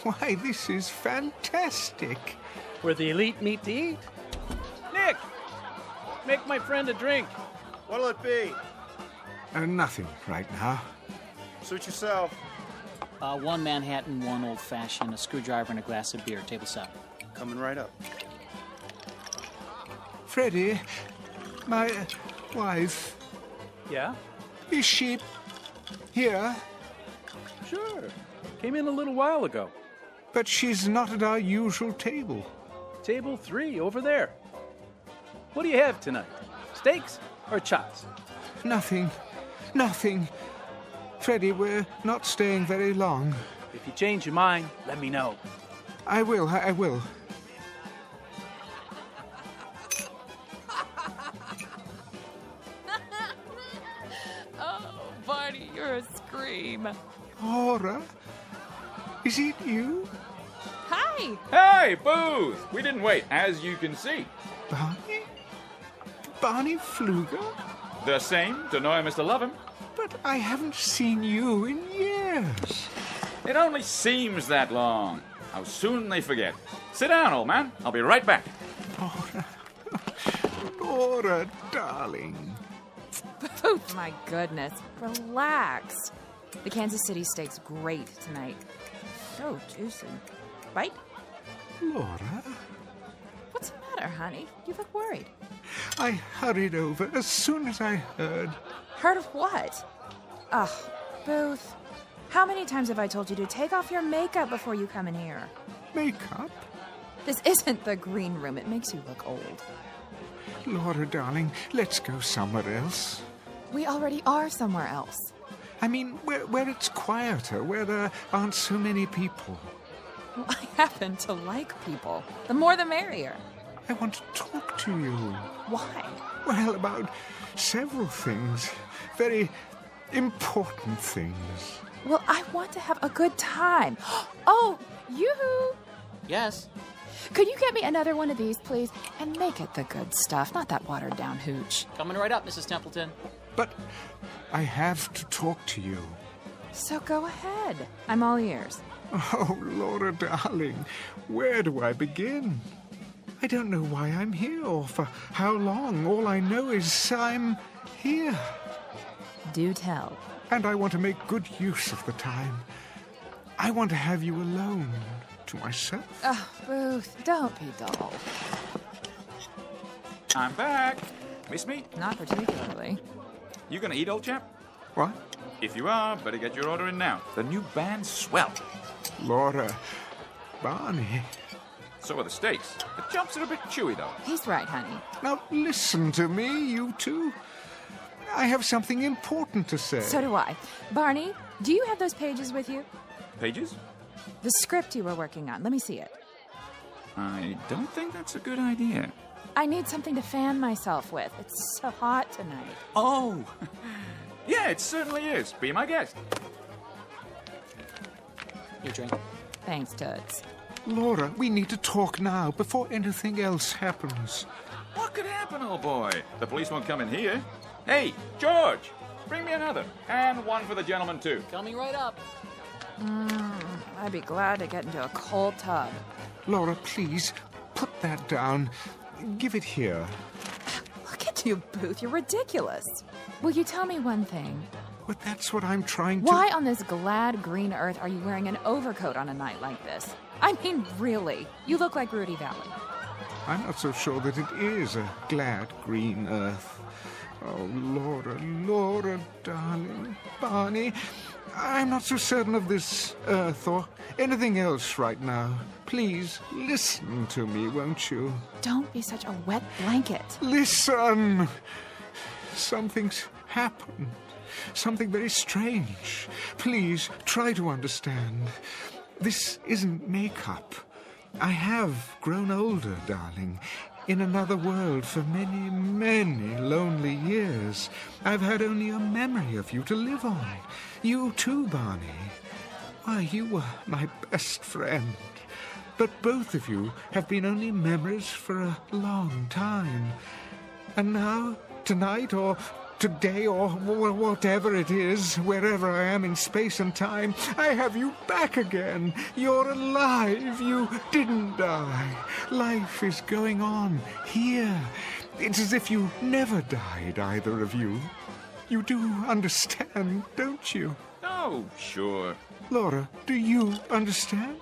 Why, this is fantastic. Where the elite meet to eat. Nick! Make my friend a drink. What'll it be? Nothing right now. Suit yourself. One Manhattan, one old-fashioned, a screwdriver, and a glass of beer. Table 7. Coming right up. Freddie, my wife. Yeah? Is she here? Sure. Came in a little while ago. But she's not at our usual table. Table 3, over there. What do you have tonight? Steaks or chops? Nothing. Freddie, we're not staying very long. If you change your mind, let me know. I will. Oh, Barney, you're a scream. Laura? Is it you? Hi! Hey, Booth! We didn't wait, as you can see. Barney? Barney Pfluger? The same. Don't know him as to love him. But I haven't seen you in years. It only seems that long. How soon they forget. Sit down, old man. I'll be right back. Laura, darling. Oh, my goodness. Relax. The Kansas City steak's great tonight. So juicy. Bite? Laura? What's the matter, honey? You look worried. I hurried over as soon as I heard. Heard of what? Ugh, Booth. How many times have I told you to take off your makeup before you come in here? Makeup? This isn't the green room. It makes you look old. Laura, darling, let's go somewhere else. We already are somewhere else. I mean, where it's quieter, where there aren't so many people. Well, I happen to like people. The more the merrier. I want to talk to you. Why? Well, about several things. Very important things. Well, I want to have a good time. Oh, yoo-hoo! Yes? Could you get me another one of these, please? And make it the good stuff, not that watered-down hooch. Coming right up, Mrs. Templeton. But I have to talk to you. So go ahead. I'm all ears. Oh, Laura, darling, where do I begin? I don't know why I'm here or for how long. All I know is I'm here. Do tell. And I want to make good use of the time. I want to have you alone to myself. Oh, Booth, don't be dull. I'm back. Miss me? Not particularly. You gonna eat, old chap? What? If you are, better get your order in now. The new band's swell. Laura, Barney. So are the steaks. The chops are a bit chewy, though. He's right, honey. Now listen to me, you two. I have something important to say. So do I. Barney, do you have those pages with you? Pages? The script you were working on. Let me see it. I don't think that's a good idea. I need something to fan myself with. It's so hot tonight. Oh! Yeah, it certainly is. Be my guest. Your drink. Thanks, Toots. Laura, we need to talk now before anything else happens. What could happen, old boy? The police won't come in here. Hey, George! Bring me another. And one for the gentleman, too. Coming right up. I'd be glad to get into a cold tub. Laura, please, put that down. Give it here. Look at you, Booth. You're ridiculous. Will you tell me one thing? But that's what I'm trying to... Why on this glad green earth are you wearing an overcoat on a night like this? I mean, really. You look like Rudy Valley. I'm not so sure that it is a glad green earth. Oh, Laura, darling, Barney, I'm not so certain of this earth or anything else right now. Please, listen to me, won't you? Don't be such a wet blanket. Listen! Something's happened. Something very strange. Please, try to understand. This isn't makeup. I have grown older, darling. In another world for many, many lonely years. I've had only a memory of you to live on. You too, Barney. Why, you were my best friend. But both of you have been only memories for a long time. And now, tonight, or today, or whatever it is, wherever I am in space and time, I have you back again. You're alive. You didn't die. Life is going on here. It's as if you never died, either of you. You do understand, don't you? Oh, sure. Laura, do you understand?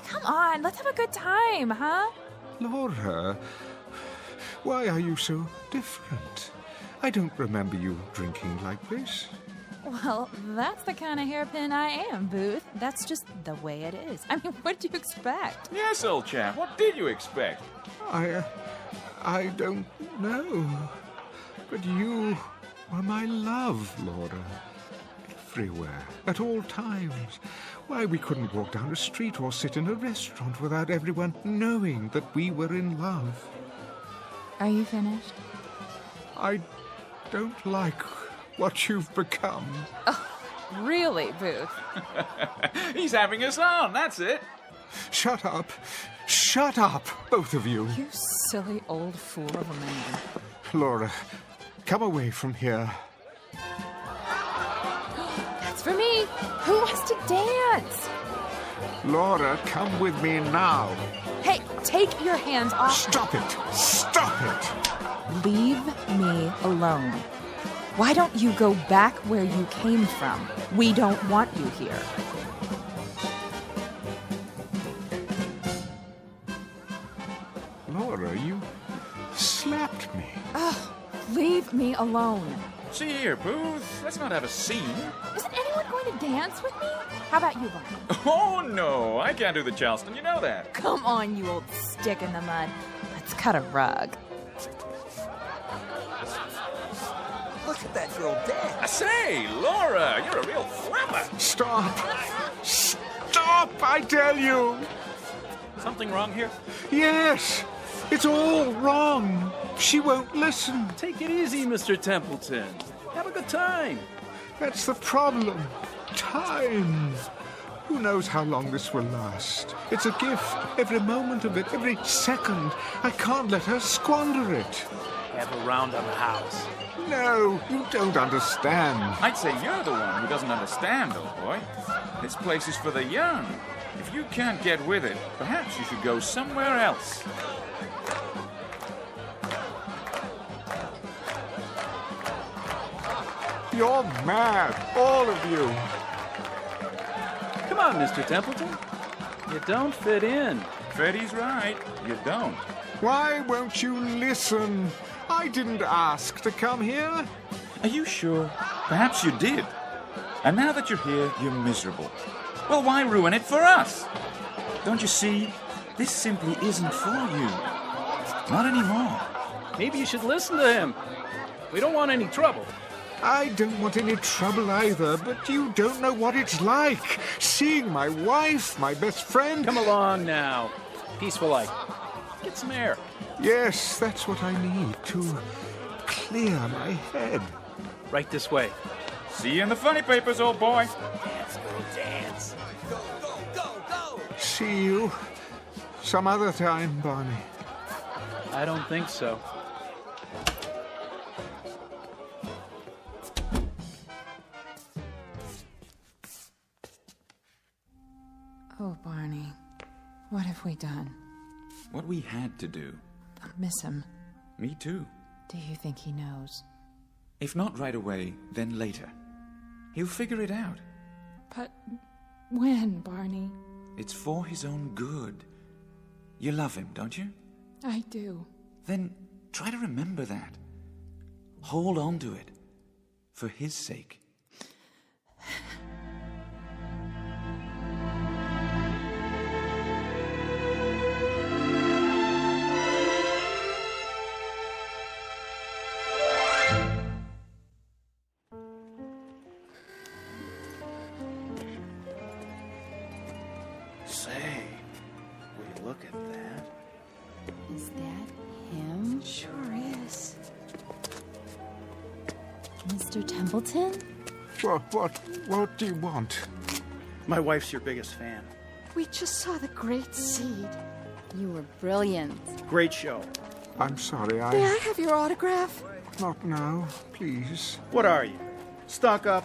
Come on, let's have a good time, huh? Laura, why are you so different? I don't remember you drinking like this. Well, that's the kind of hairpin I am, Booth. That's just the way it is. I mean, what did you expect? Yes, old chap. What did you expect? I don't know. But you were my love, Laura. Everywhere, at all times. Why, we couldn't walk down a street or sit in a restaurant without everyone knowing that we were in love. Are you finished? I don't like what you've become. Oh, really, Booth? He's having us on, that's it. Shut up. Shut up, both of you. You silly old fool of a man. Laura, come away from here. That's for me. Who wants to dance? Laura, come with me now. Hey, take your hands off. Stop it. Stop it. Leave me alone. Why don't you go back where you came from? We don't want you here. Laura, you slapped me. Oh, leave me alone. See here, Booth. Let's not have a scene. Isn't anyone going to dance with me? How about you, Barney? Oh, no. I can't do the Charleston. You know that. Come on, you old stick in the mud. Let's cut a rug. Look at that girl dance. I say, Laura, you're a real flapper. Stop. Stop, I tell you. Something wrong here? Yes. It's all wrong. She won't listen. Take it easy, Mr. Templeton. Have a good time. That's the problem. time. Who knows how long this will last? It's a gift, every moment of it, every second. I can't let her squander it. Have a round on the house. No, you don't understand. I'd say you're the one who doesn't understand, old boy. This place is for the young. If you can't get with it, perhaps you should go somewhere else. You're mad, all of you. Come on, Mr. Templeton. You don't fit in. Freddie's right. You don't. Why won't you listen? I didn't ask to come here. Are you sure? Perhaps you did. And now that you're here, you're miserable. Well, why ruin it for us? Don't you see? This simply isn't for you. Not anymore. Maybe you should listen to him. We don't want any trouble. I don't want any trouble either, but you don't know what it's like. Seeing my wife, my best friend... Come along now. Peaceful life. Get some air. Yes, that's what I need to clear my head. Right this way. See you in the funny papers, old boy. Let's go dance. Go, go, go, go. See you some other time, Barney. I don't think so. Oh, Barney, what have we done? What we had to do. I miss him. Me too. Do you think he knows? If not right away, then later. He'll figure it out. But when, Barney? It's for his own good. You love him, don't you? I do. Then try to remember that. Hold on to it. For his sake. Say, will you look at that? Is that him? Sure is. Mr. Templeton? What do you want? My wife's your biggest fan. We just saw the great seed. You were brilliant. Great show. I'm sorry, May I have your autograph? Not now, please. What are you? Stuck up?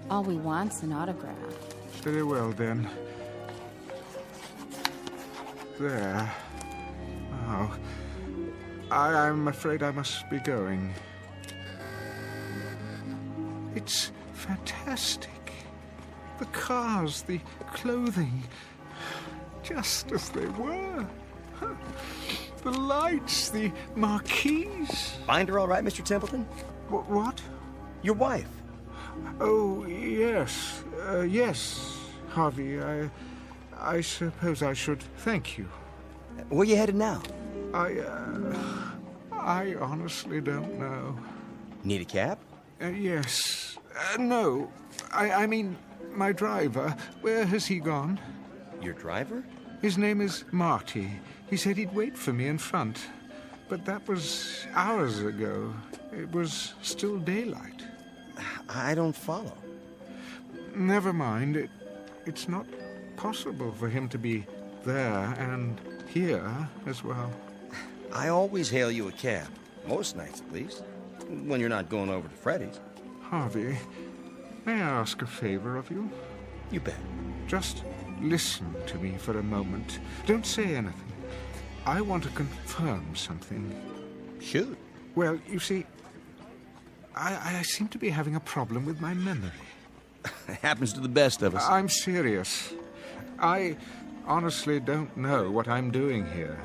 All we want's an autograph. Very well, then. There. Oh. I'm afraid I must be going. It's fantastic. The cars, the clothing, just as they were. The lights, the marquees. Find her all right, Mr. Templeton? What? Your wife. Oh, yes. Yes, Harvey. I suppose I should thank you. Where you headed now? I honestly don't know. Need a cab? Yes. No. I mean, my driver. Where has he gone? Your driver? His name is Marty. He said he'd wait for me in front. But that was hours ago. It was still daylight. I don't follow. Never mind. It's not possible for him to be there and here as well. I always hail you a cab. Most nights, at least. When you're not going over to Freddy's. Harvey, may I ask a favor of you? You bet. Just listen to me for a moment. Don't say anything. I want to confirm something. Shoot. Well, you see, I seem to be having a problem with my memory. It happens to the best of us. I'm serious. I honestly don't know what I'm doing here.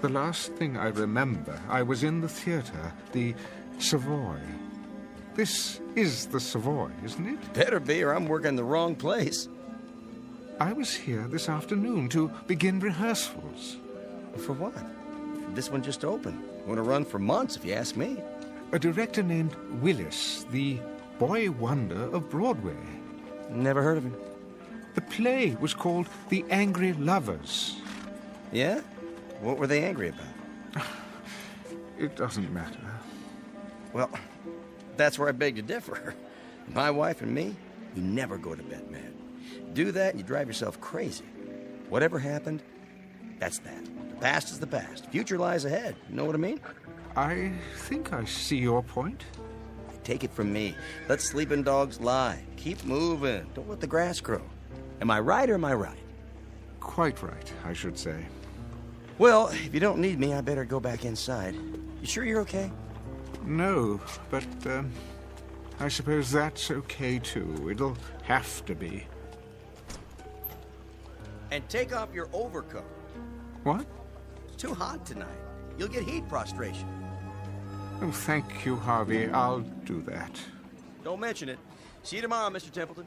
The last thing I remember, I was in the theater, the Savoy. This is the Savoy, isn't it? Better be, or I'm working the wrong place. I was here this afternoon to begin rehearsals. For what? This one just opened. Want to run for months, if you ask me. A director named Willis, the boy wonder of Broadway. Never heard of him. The play was called The Angry Lovers. Yeah? What were they angry about? It doesn't matter. Well, that's where I beg to differ. My wife and me, You never go to bed mad. Do that and you drive yourself crazy. Whatever happened, that's that. The past is the past. Future lies ahead. You know what I mean? I think I see your point. Take it from me. Let sleeping dogs lie. Keep moving. Don't let the grass grow. Am I right or am I right? Quite right, I should say. Well, if you don't need me, I better go back inside. You sure you're okay? No, but I suppose that's okay too. It'll have to be. And take off your overcoat. What? It's too hot tonight. You'll get heat prostration. Oh, thank you, Harvey. I'll do that. Don't mention it. See you tomorrow, Mr. Templeton.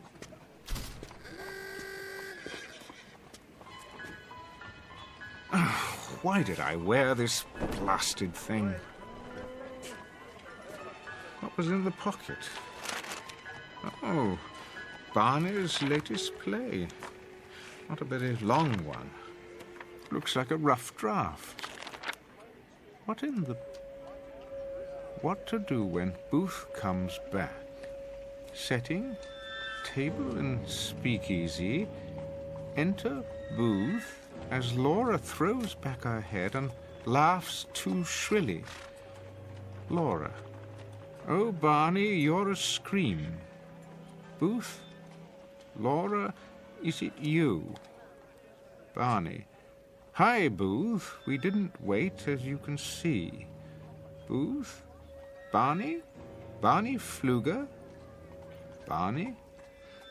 Why did I wear this blasted thing? What was in the pocket? Oh, Barney's latest play. Not a very long one. Looks like a rough draft. What in the... What to do when Booth comes back? Setting, table and speakeasy. Enter Booth as Laura throws back her head and laughs too shrilly. Laura. Oh, Barney, you're a scream. Booth? Laura, is it you? Barney. Hi, Booth. We didn't wait, as you can see. Booth? Barney? Barney Pfluger? Barney?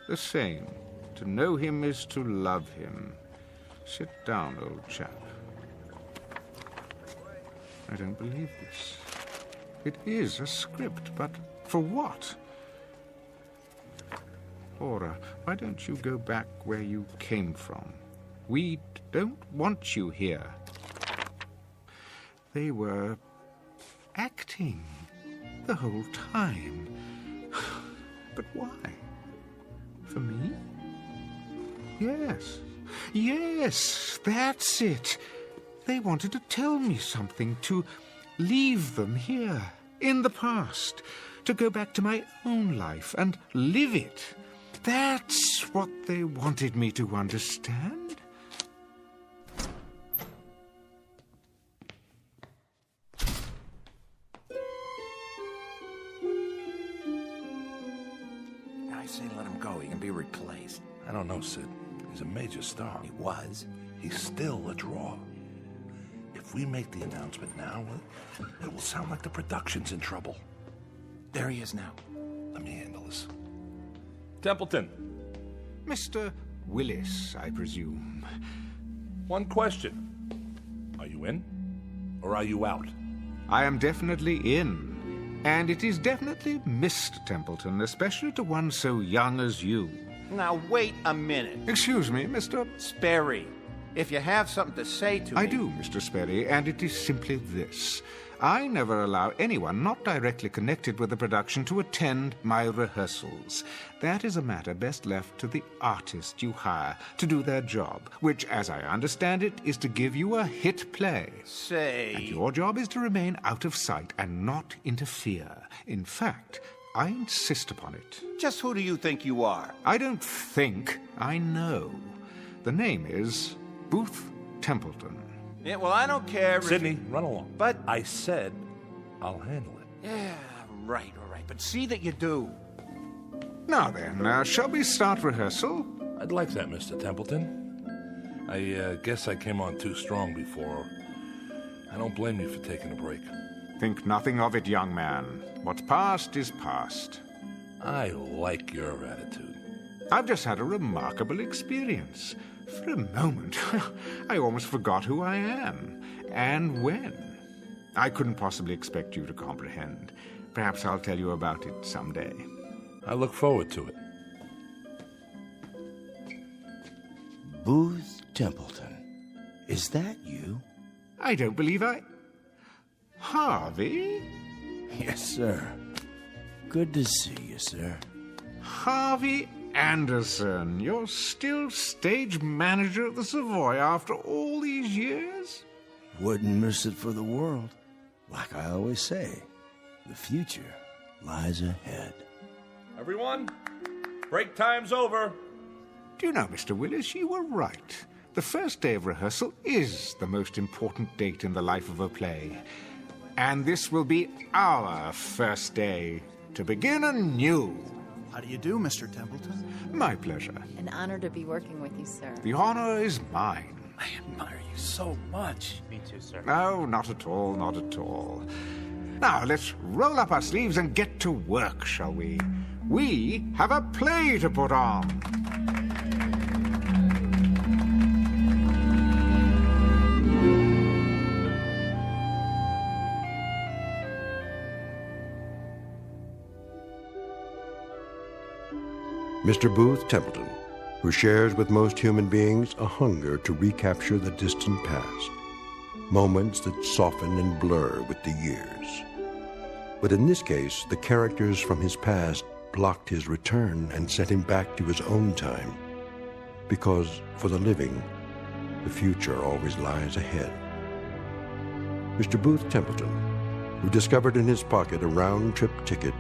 The same. To know him is to love him. Sit down, old chap. I don't believe this. It is a script, but for what? Laura, why don't you go back where you came from? We don't want you here. They were acting the whole time. But why? For me? Yes. Yes, that's it. They wanted to tell me something, to leave them here, in the past, to go back to my own life and live it. That's what they wanted me to understand. I say let him go. He can be replaced. I don't know, Sid. He's a major star. He was. He's still a draw. If we make the announcement now, it will sound like the production's in trouble. There he is now. Let me handle this. Templeton. Mr. Willis, I presume. One question. Are you in? Or are you out? I am definitely in. And it is definitely Mr. Templeton, especially to one so young as you. Now, wait a minute. Excuse me, Mr. Sperry. If you have something to say to me... I do, Mr. Sperry, and it is simply this. I never allow anyone not directly connected with the production to attend my rehearsals. That is a matter best left to the artist you hire to do their job, which, as I understand it, is to give you a hit play. Say... And your job is to remain out of sight and not interfere. In fact, I insist upon it. Just who do you think you are? I don't think, I know. The name is Booth Templeton. Yeah, well, I don't care. Sidney, run along. But I said I'll handle it. Yeah, right, all right. But see that you do. Now then, shall we start rehearsal? I'd like that, Mr. Templeton. I guess I came on too strong before. I don't blame you for taking a break. Think nothing of it, young man. What's past is past. I like your attitude. I've just had a remarkable experience. For a moment, I almost forgot who I am, and when. I couldn't possibly expect you to comprehend. Perhaps I'll tell you about it someday. I look forward to it. Booth Templeton. Is that you? I don't believe Harvey? Yes, sir. Good to see you, sir. Harvey Anderson, you're still stage manager at the Savoy after all these years? Wouldn't miss it for the world. Like I always say, the future lies ahead. Everyone, Break time's over. Do you know, Mr. Willis, you were right. The first day of rehearsal is the most important date in the life of a play. And this will be our first day to begin anew. How do you do, Mr. Templeton? My pleasure. An honor to be working with you, sir. The honor is mine. I admire you so much. Me too, sir. No, not at all, not at all. Now, let's roll up our sleeves and get to work, shall we? We have a play to put on. Mr. Booth Templeton, who shares with most human beings a hunger to recapture the distant past, moments that soften and blur with the years. But in this case, the characters from his past blocked his return and sent him back to his own time, because for the living, the future always lies ahead. Mr. Booth Templeton, who discovered in his pocket a round-trip ticket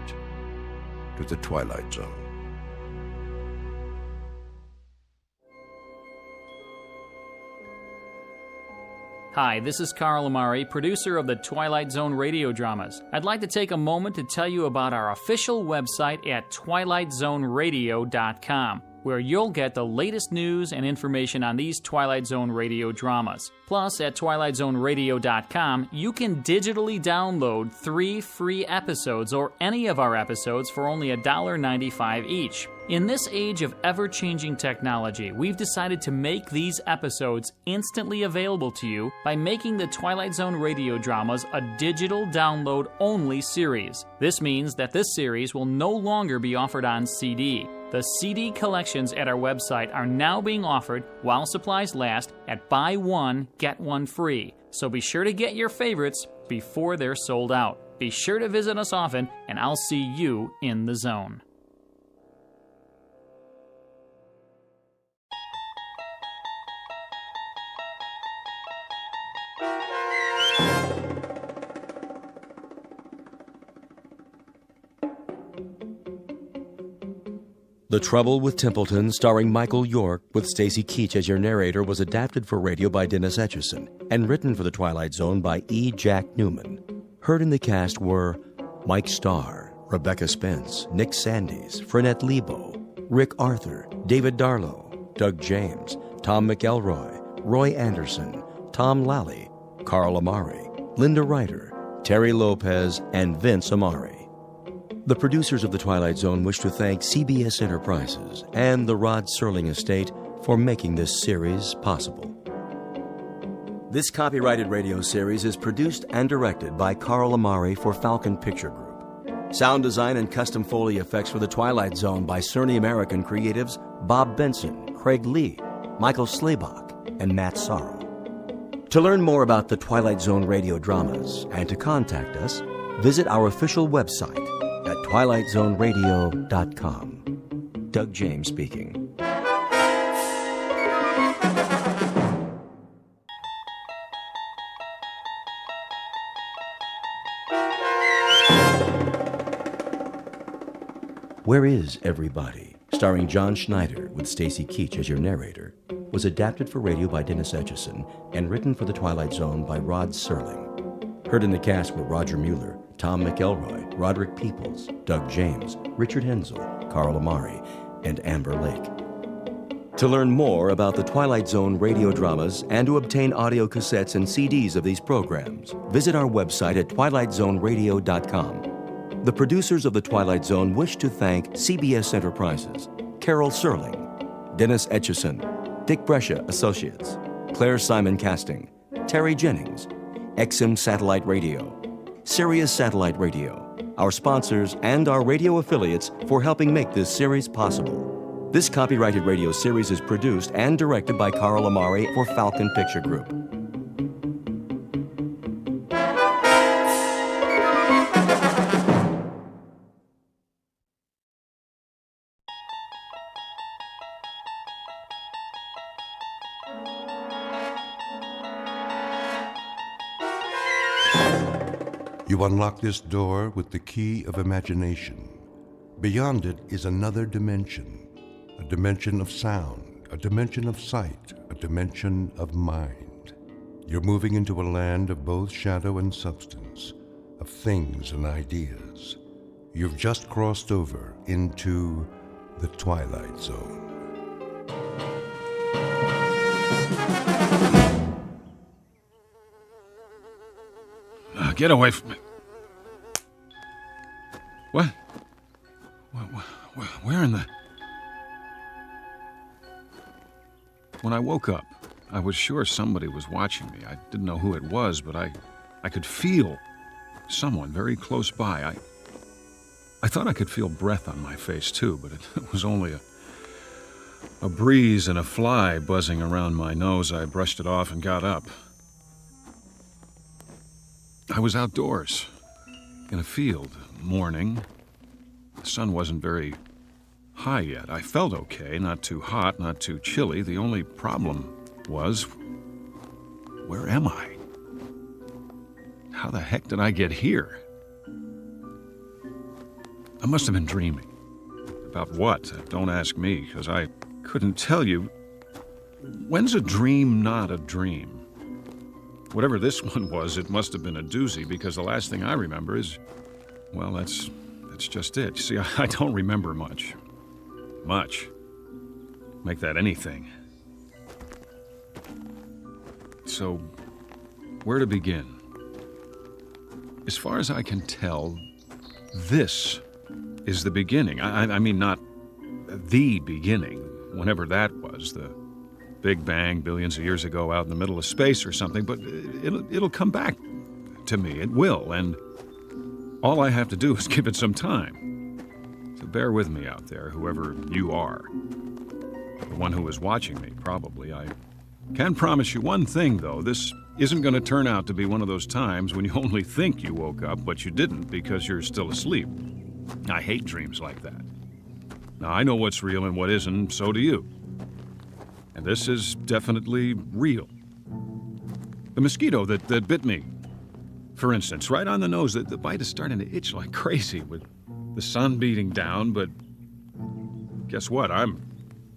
to the Twilight Zone. Hi, this is Carl Amari, producer of the Twilight Zone Radio Dramas. I'd like to take a moment to tell you about our official website at twilightzoneradio.com, where you'll get the latest news and information on these Twilight Zone Radio dramas. Plus, at twilightzoneradio.com, you can digitally download 3 free episodes or any of our episodes for only $1.95 each. In this age of ever-changing technology, we've decided to make these episodes instantly available to you by making the Twilight Zone Radio Dramas a digital download-only series. This means that this series will no longer be offered on CD. The CD collections at our website are now being offered, while supplies last, at buy one, get one free. So be sure to get your favorites before they're sold out. Be sure to visit us often, and I'll see you in the zone. The Trouble with Templeton, starring Michael York, with Stacy Keach as your narrator, was adapted for radio by Dennis Etchison and written for The Twilight Zone by E. Jack Newman. Heard in the cast were Mike Starr, Rebecca Spence, Nick Sandys, Frenette Lebo, Rick Arthur, David Darlow, Doug James, Tom McElroy, Roy Anderson, Tom Lally, Carl Amari, Linda Ryder, Terry Lopez, and Vince Amari. The producers of The Twilight Zone wish to thank CBS Enterprises and the Rod Serling Estate for making this series possible. This copyrighted radio series is produced and directed by Carl Amari for Falcon Picture Group. Sound design and custom Foley effects for The Twilight Zone by Cerny American creatives Bob Benson, Craig Lee, Michael Slaybach, and Matt Sorrow. To learn more about the Twilight Zone radio dramas and to contact us, visit our official website at twilightzoneradio.com. Doug James speaking. Where Is Everybody, starring John Schneider with Stacy Keach as your narrator, was adapted for radio by Dennis Etchison and written for The Twilight Zone by Rod Serling. Heard in the cast were Roger Mueller, Tom McElroy, Roderick Peoples, Doug James, Richard Hensel, Carl Amari, and Amber Lake. To learn more about the Twilight Zone radio dramas and to obtain audio cassettes and CDs of these programs, visit our website at twilightzoneradio.com. The producers of The Twilight Zone wish to thank CBS Enterprises, Carol Serling, Dennis Etchison, Dick Brescia Associates, Claire Simon Casting, Terry Jennings, XM Satellite Radio, Sirius Satellite Radio, our sponsors, and our radio affiliates for helping make this series possible. This copyrighted radio series is produced and directed by Carl Amari for Falcon Picture Group. You unlock this door with the key of imagination. Beyond it is another dimension, a dimension of sound, a dimension of sight, a dimension of mind. You're moving into a land of both shadow and substance, of things and ideas. You've just crossed over into the Twilight Zone. Get away from me. What? Where in the... When I woke up, I was sure somebody was watching me. I didn't know who it was, but I could feel someone very close by. I thought I could feel breath on my face, too, but it was only a breeze and a fly buzzing around my nose. I brushed it off and got up. I was outdoors, in a field, morning. The sun wasn't very high yet. I felt okay, not too hot, not too chilly. The only problem was, where am I? How the heck did I get here? I must have been dreaming. About what? Don't ask me, because I couldn't tell you. When's a dream not a dream? Whatever this one was, it must have been a doozy, because the last thing I remember is, well, that's just it. You see, I don't remember much. Much. Make that anything. So, where to begin? As far as I can tell, this is the beginning. I mean, not the beginning, whenever that was, the Big Bang billions of years ago out in the middle of space or something, but it'll come back to me. It will, and all I have to do is give it some time. So bear with me out there, whoever you are. The one who is watching me, probably. I can promise you one thing, though. This isn't going to turn out to be one of those times when you only think you woke up, but you didn't because you're still asleep. I hate dreams like that. Now, I know what's real and what isn't, so do you. And this is definitely real. The mosquito that bit me, for instance, right on the nose, the bite is starting to itch like crazy with the sun beating down, but guess what? I'm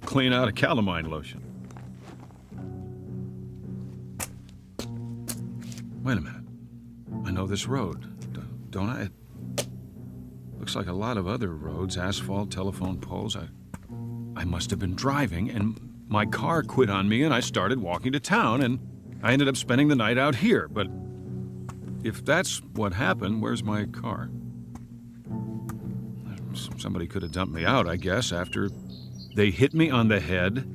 clean out of calamine lotion. Wait a minute. I know this road, don't I? It looks like a lot of other roads, asphalt, telephone poles. I must have been driving, and my car quit on me, and I started walking to town, and I ended up spending the night out here. But if that's what happened, where's my car? Somebody could have dumped me out, I guess, after they hit me on the head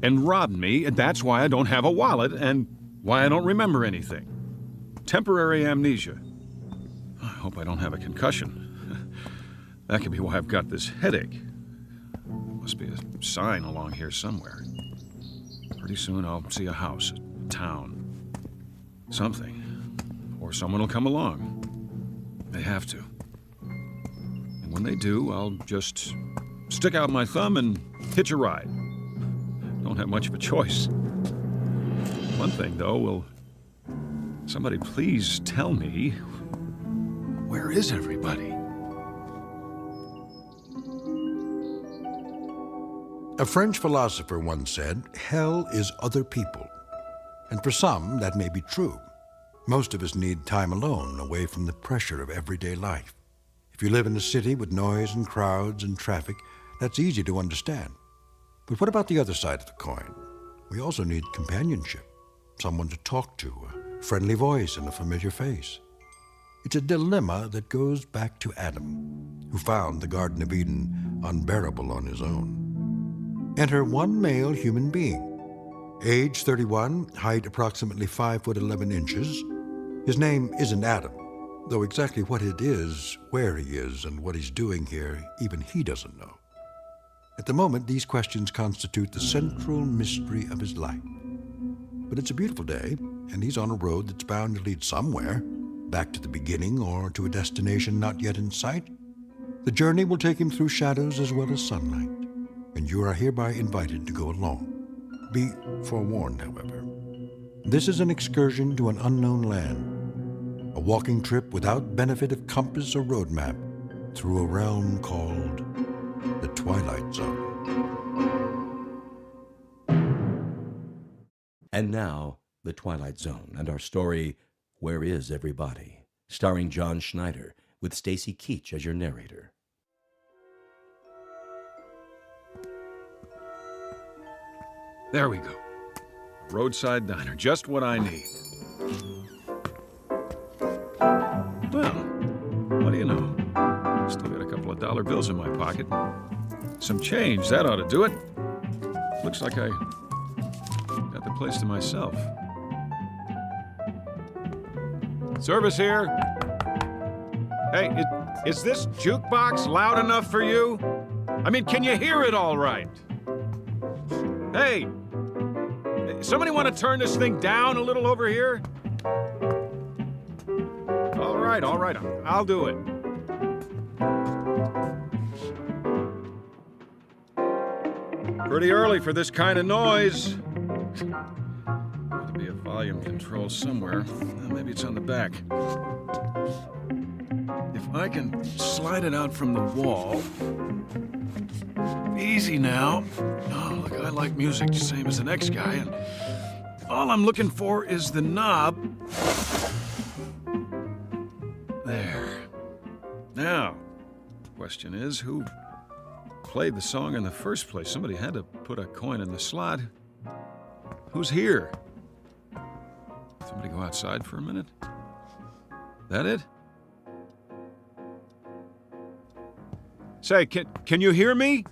and robbed me, and that's why I don't have a wallet and why I don't remember anything. Temporary amnesia. I hope I don't have a concussion. That could be why I've got this headache. Must be a sign along here somewhere. Pretty soon I'll see a house, a town, something. Or someone will come along. They have to. And when they do, I'll just stick out my thumb and hitch a ride. Don't have much of a choice. One thing, though, will somebody please tell me, where is everybody? A French philosopher once said, hell is other people. And for some, that may be true. Most of us need time alone, away from the pressure of everyday life. If you live in a city with noise and crowds and traffic, that's easy to understand. But what about the other side of the coin? We also need companionship, someone to talk to, a friendly voice and a familiar face. It's a dilemma that goes back to Adam, who found the Garden of Eden unbearable on his own. Enter one male human being. Age 31, height approximately 5'11". His name isn't Adam, though exactly what it is, where he is, and what he's doing here, even he doesn't know. At the moment, these questions constitute the central mystery of his life. But it's a beautiful day, and he's on a road that's bound to lead somewhere, back to the beginning or to a destination not yet in sight. The journey will take him through shadows as well as sunlight, and you are hereby invited to go along. Be forewarned, however. This is an excursion to an unknown land, a walking trip without benefit of compass or road map, through a realm called the Twilight Zone. And now, The Twilight Zone and our story, Where Is Everybody? Starring John Schneider, with Stacy Keach as your narrator. There we go. A roadside diner, just what I need. Well, what do you know? Still got a couple of dollar bills in my pocket. Some change, that ought to do it. Looks like I got the place to myself. Service here. Hey, is this jukebox loud enough for you? I mean, can you hear it all right? Hey, somebody want to turn this thing down a little over here? All right, I'll do it. Pretty early for this kind of noise. Ought to be a volume control somewhere. Maybe it's on the back. If I can slide it out from the wall. Easy now. Oh, look, I like music, same as the next guy, and all I'm looking for is the knob. There. Now, question is, who played the song in the first place? Somebody had to put a coin in the slot. Who's here? Somebody go outside for a minute? That it? Say, can you hear me?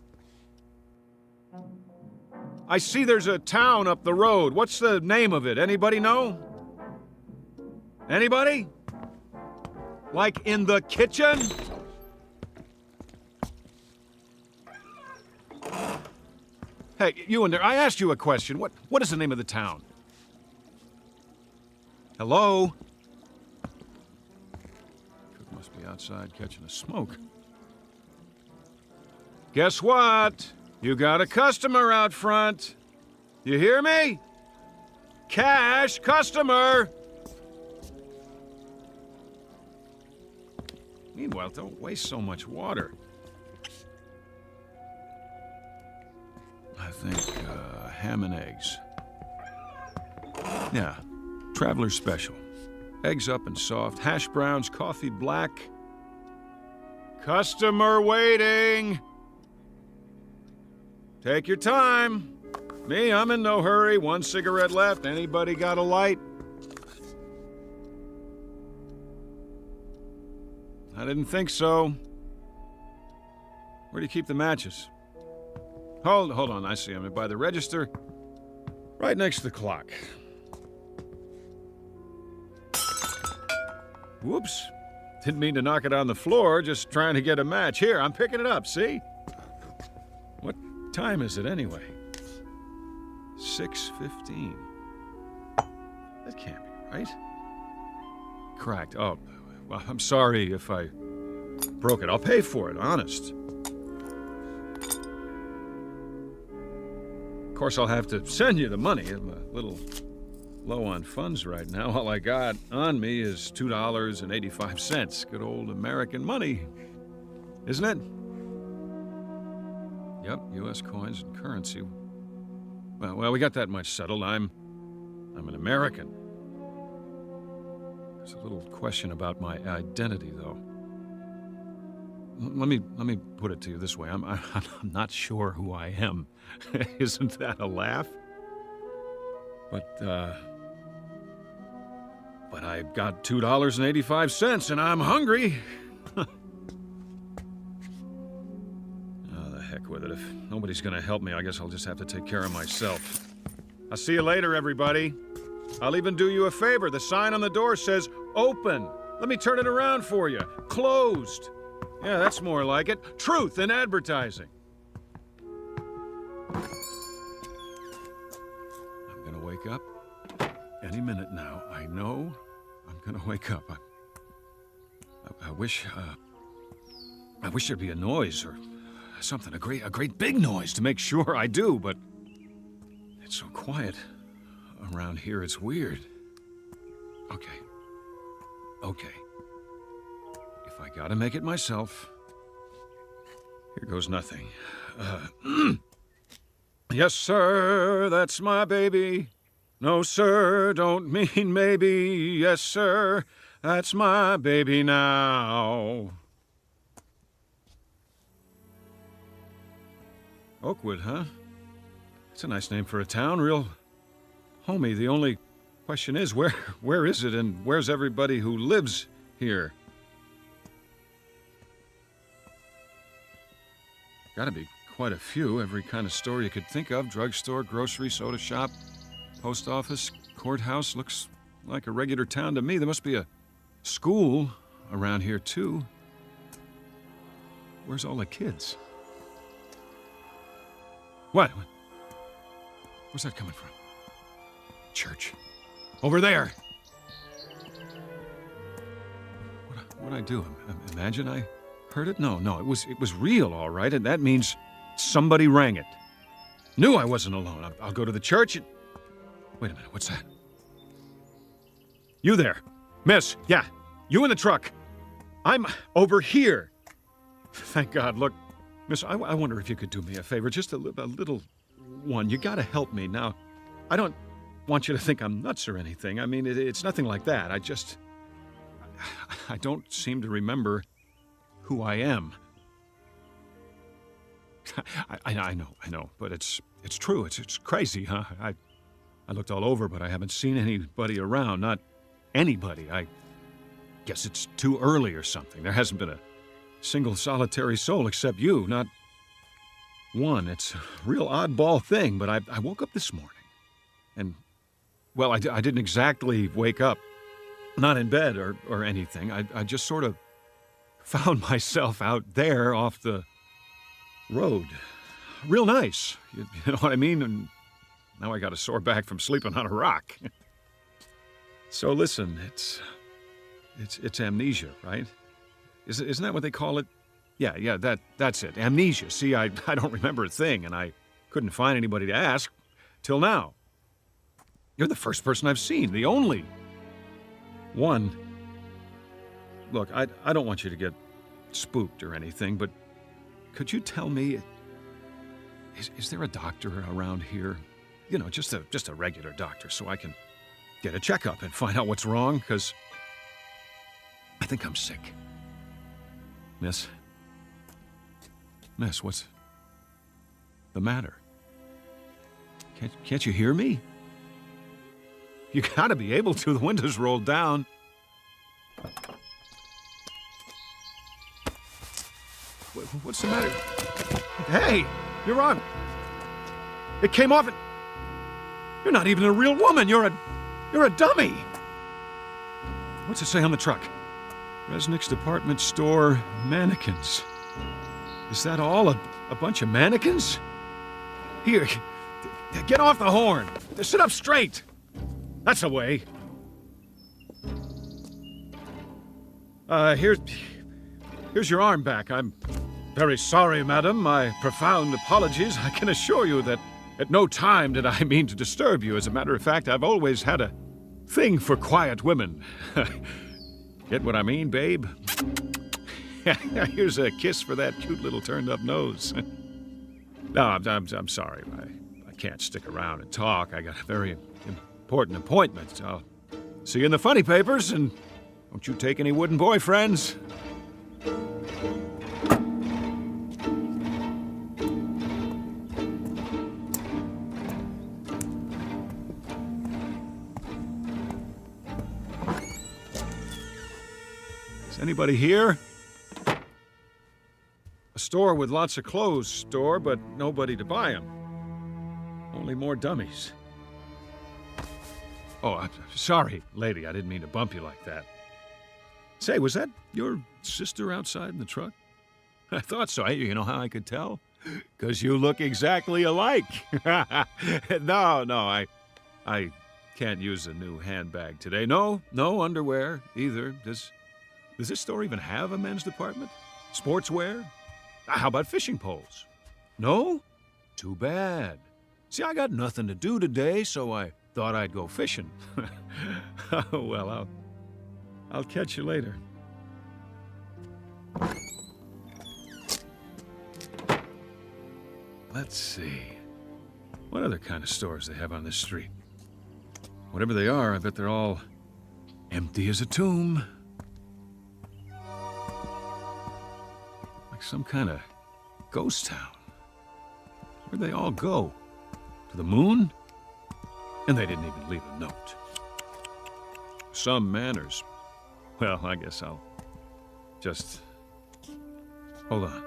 I see there's a town up the road. What's the name of it? Anybody know? Anybody? Like in the kitchen? Hey, you in there, I asked you a question. What is the name of the town? Hello? Cook must be outside catching a smoke. Guess what? You got a customer out front. You hear me? Cash customer! Meanwhile, don't waste so much water. I think, ham and eggs. Yeah, traveler's special. Eggs up and soft, hash browns, coffee black. Customer waiting! Take your time. Me, I'm in no hurry. One cigarette left. Anybody got a light? I didn't think so. Where do you keep the matches? Hold on, I see them by the register. Right next to the clock. Whoops. Didn't mean to knock it on the floor, just trying to get a match. Here, I'm picking it up, see? What time is it anyway? 6:15. That can't be right. Cracked. Oh, well, I'm sorry if I broke it. I'll pay for it, honest. Of course, I'll have to send you the money. I'm a little low on funds right now. All I got on me is $2.85. Good old American money, isn't it? Yep, U.S. coins and currency. Well, we got that much settled. I'm an American. There's a little question about my identity, though. Let me put it to you this way. I'm not sure who I am. Isn't that a laugh? But I've got $2.85 and I'm hungry. Oh, the heck with it. If nobody's gonna help me, I guess I'll just have to take care of myself. I'll see you later, everybody. I'll even do you a favor. The sign on the door says open. Let me turn it around for you. Closed. Yeah, that's more like it. Truth in advertising. I'm gonna wake up any minute now. I know I'm gonna wake up. I wish there'd be a noise or something, a great big noise to make sure I do, but it's so quiet around here, it's weird. Okay. If I gotta make it myself, Here goes nothing. Yes, sir, that's my baby. No, sir, don't mean maybe. Yes, sir, that's my baby now. Oakwood, huh? It's a nice name for a town, real homey. The only question is, where is it, and where's everybody who lives here? Gotta be quite a few. Every kind of store you could think of. Drugstore, grocery, soda shop, post office, courthouse. Looks like a regular town to me. There must be a school around here, too. Where's all the kids? What? Where's that coming from? Church. Over there! What'd I do? Imagine I heard it? No, it was real, all right, and that means somebody rang it. Knew I wasn't alone. I'll go to the church and... Wait a minute, what's that? You there. Miss, yeah, you in the truck. I'm over here. Thank God. Look, miss, I wonder if you could do me a favor, just a little one. You gotta help me. Now, I don't want you to think I'm nuts or anything. I mean, it's nothing like that. I don't seem to remember who I am. I know, but it's true. It's crazy, huh? I looked all over, but I haven't seen anybody around. Not anybody. I guess it's too early or something. There hasn't been a single solitary soul except you. Not one. It's a real oddball thing, but I woke up this morning. And, well, I didn't exactly wake up. Not in bed or anything. I just sort of found myself out there off the road. Real nice. You know what I mean? And now I got a sore back from sleeping on a rock. So listen, it's amnesia, right? Isn't that what they call it? Yeah, that's it. Amnesia. See, I don't remember a thing, and I couldn't find anybody to ask till now. You're the first person I've seen, the only one. Look, I don't want you to get spooked or anything, but could you tell me, is there a doctor around here? You know, just a regular doctor, so I can get a checkup and find out what's wrong, because I think I'm sick. Miss, what's the matter? Can't you hear me? You gotta be able to. The window's rolled down. What's the matter? Hey, you're on. It came off and... You're not even a real woman. You're a dummy. What's it say on the truck? Resnick's department store mannequins. Is that all? A bunch of mannequins? Here, get off the horn. Sit up straight. That's the way. Here's your arm back. I'm very sorry, madam. My profound apologies. I can assure you that at no time did I mean to disturb you. As a matter of fact, I've always had a thing for quiet women. Get what I mean, babe? Here's a kiss for that cute little turned-up nose. No, I'm sorry. I can't stick around and talk. I got a very important appointment. I'll see you in the funny papers, and don't you take any wooden boyfriends. Is anybody here? A store with lots of clothes store, but nobody to buy them. Only more dummies. Oh, I'm sorry, lady. I didn't mean to bump you like that. Say, was that your sister outside in the truck? I thought so. You know how I could tell? 'Cause you look exactly alike. No, I can't use a new handbag today. No underwear either. Does this store even have a men's department? Sportswear? How about fishing poles? No? Too bad. See, I got nothing to do today, so I thought I'd go fishing. Well, I'll catch you later. let's see. What other kind of stores they have on this street? Whatever they are, I bet they're all empty as a tomb. Like some kind of ghost town. Where'd they all go? To the moon? And they didn't even leave a note. Some manners. Well, I guess I'll just... Hold on.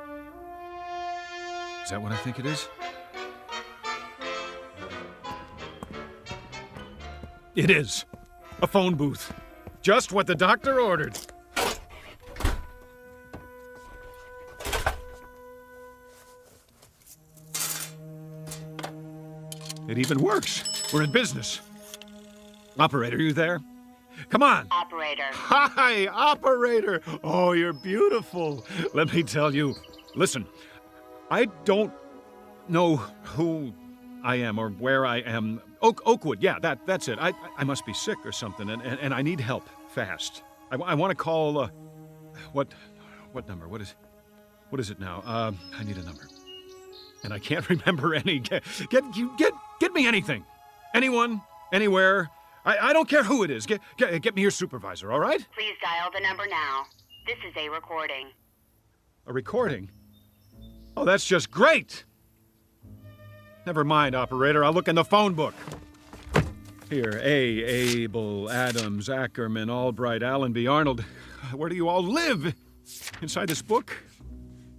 Is that what I think it is? It is. A phone booth. Just what the doctor ordered. It even works. We're in business. Operator, you there? Come on. Operator. Hi, operator. Oh, you're beautiful. Let me tell you. Listen, I don't know who I am or where I am. Oakwood, yeah, that's it. I must be sick or something, and I need help fast. I want to call. What number? What is it now? I need a number, and I can't remember any. Get me anything, anyone, anywhere. I don't care who it is. Get me your supervisor, all right? Please dial the number now. This is a recording. A recording? Oh, that's just great. Never mind, operator. I'll look in the phone book. Here, Abel, Adams, Ackerman, Albright, Allenby, Arnold. Where do you all live? Inside this book?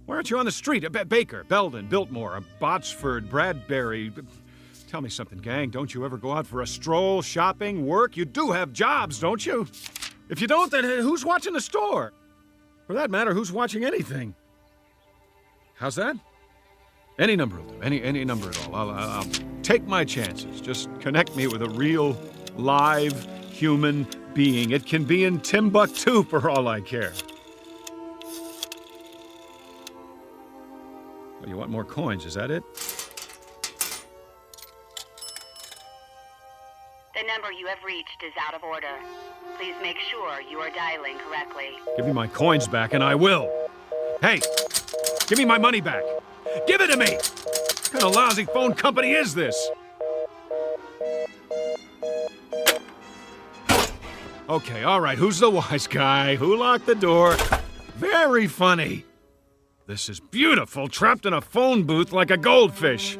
Why aren't you on the street? Baker, Belden, Biltmore, Botsford, Bradbury. Tell me something, gang. Don't you ever go out for a stroll, shopping, work? You do have jobs, don't you? If you don't, then who's watching the store? For that matter, who's watching anything? How's that? Any number will do. Any number at all. I'll take my chances. Just connect me with a real, live, human being. It can be in Timbuktu for all I care. Well, you want more coins, is that it? The number you have reached is out of order. Please make sure you are dialing correctly. Give me my coins back and I will. Hey, give me my money back. Give it to me! What kind of lousy phone company is this? Okay, all right, who's the wise guy? Who locked the door? Very funny. This is beautiful, trapped in a phone booth like a goldfish.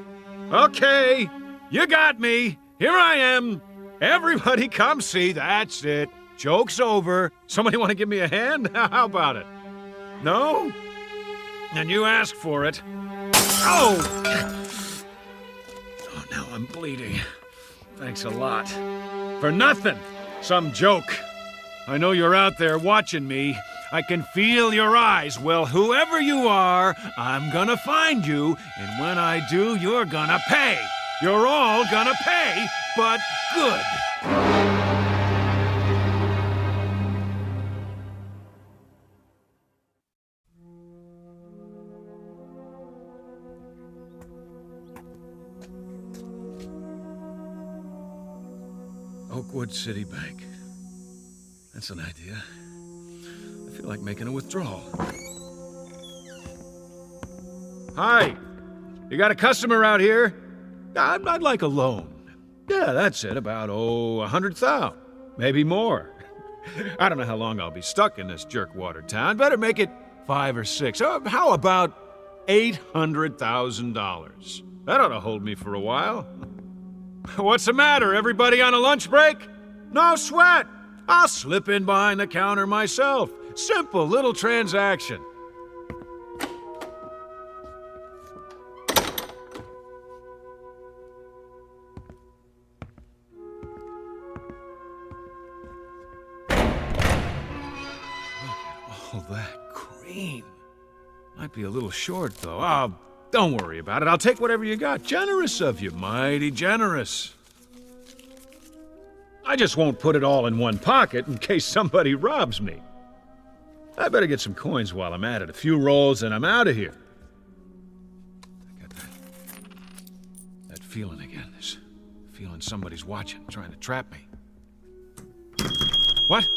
Okay, you got me. Here I am. Everybody come see. That's it. Joke's over. Somebody want to give me a hand? How about it? No? And you asked for it. Oh! Oh, now I'm bleeding. Thanks a lot. For nothing. Some joke. I know you're out there watching me. I can feel your eyes. Well, whoever you are, I'm gonna find you. And when I do, you're gonna pay. You're all gonna pay, but good. Oakwood City Bank. That's an idea. I feel like making a withdrawal. Hi! You got a customer out here? I'd like a loan. Yeah, that's it. About, 100,000. Maybe more. I don't know how long I'll be stuck in this jerkwater town. Better make it 5 or 6. How about $800,000? That ought to hold me for a while. What's the matter? Everybody on a lunch break? No sweat. I'll slip in behind the counter myself. Simple little transaction. All that cream. Might be a little short, though. Oh, don't worry about it. I'll take whatever you got. Generous of you. Mighty generous. I just won't put it all in one pocket in case somebody robs me. I better get some coins while I'm at it. A few rolls and I'm out of here. I got that feeling again. This feeling somebody's watching, trying to trap me. What?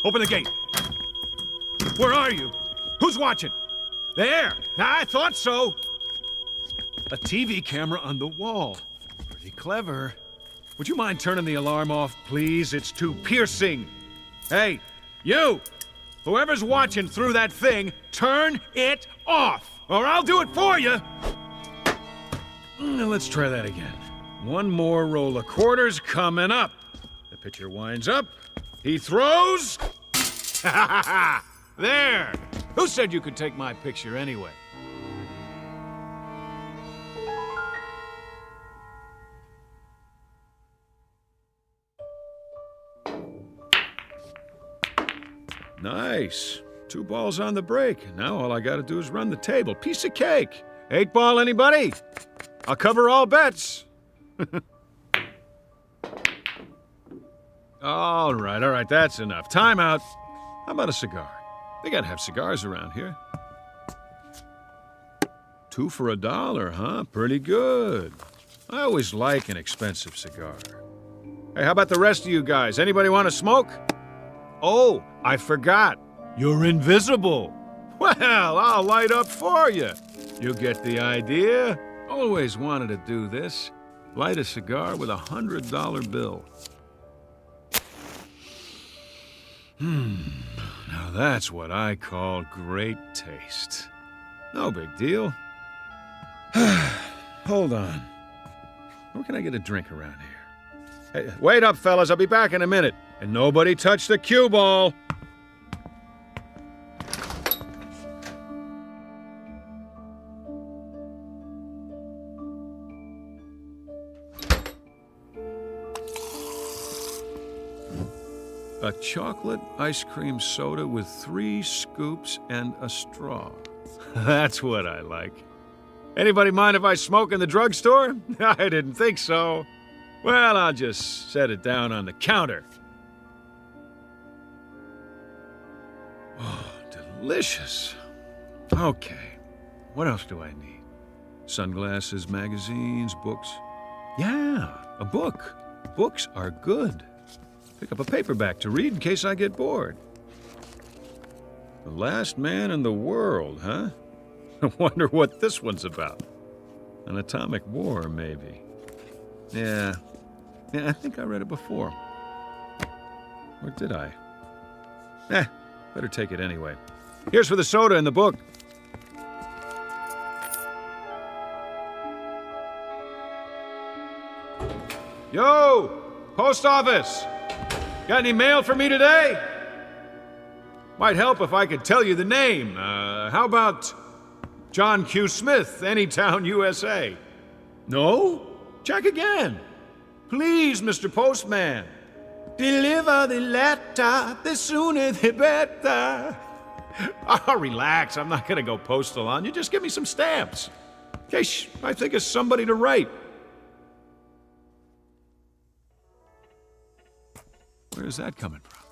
Open the gate. Where are you? Who's watching? There! I thought so! A TV camera on the wall. Pretty clever. Would you mind turning the alarm off, please? It's too piercing. Hey, you! Whoever's watching through that thing, turn it off, or I'll do it for you! Now let's try that again. One more roll of quarters coming up. The pitcher winds up. He throws. There! Who said you could take my picture anyway? Nice. 2 balls on the break. Now all I gotta do is run the table. Piece of cake. 8 ball, anybody? I'll cover all bets. All right, that's enough. Time out. How about a cigar? They gotta have cigars around here. 2 for $1, huh? Pretty good. I always like an expensive cigar. Hey, how about the rest of you guys? Anybody want to smoke? Oh, I forgot. You're invisible. Well, I'll light up for you. You get the idea? Always wanted to do this. Light a cigar with a $100 bill. Now that's what I call great taste. No big deal. Hold on. Where can I get a drink around here? Hey, wait up, fellas. I'll be back in a minute. And nobody touch the cue ball. A chocolate ice cream soda with 3 scoops and a straw. That's what I like. Anybody mind if I smoke in the drugstore? I didn't think so. Well, I'll just set it down on the counter. Oh, delicious. Okay, what else do I need? Sunglasses, magazines, books. Yeah, a book. Books are good. Pick up a paperback to read in case I get bored. The Last Man in the World, huh? I wonder what this one's about. An atomic war, maybe. Yeah, I think I read it before. Or did I? Better take it anyway. Here's for the soda and the book. Yo! Post office! Got any mail for me today? Might help if I could tell you the name. How about John Q. Smith, Anytown, USA? No? Check again. Please, Mr. Postman. Deliver the letter, the sooner the better. Oh, relax. I'm not gonna go postal on you. Just give me some stamps. In case I think of somebody to write. Where's that coming from?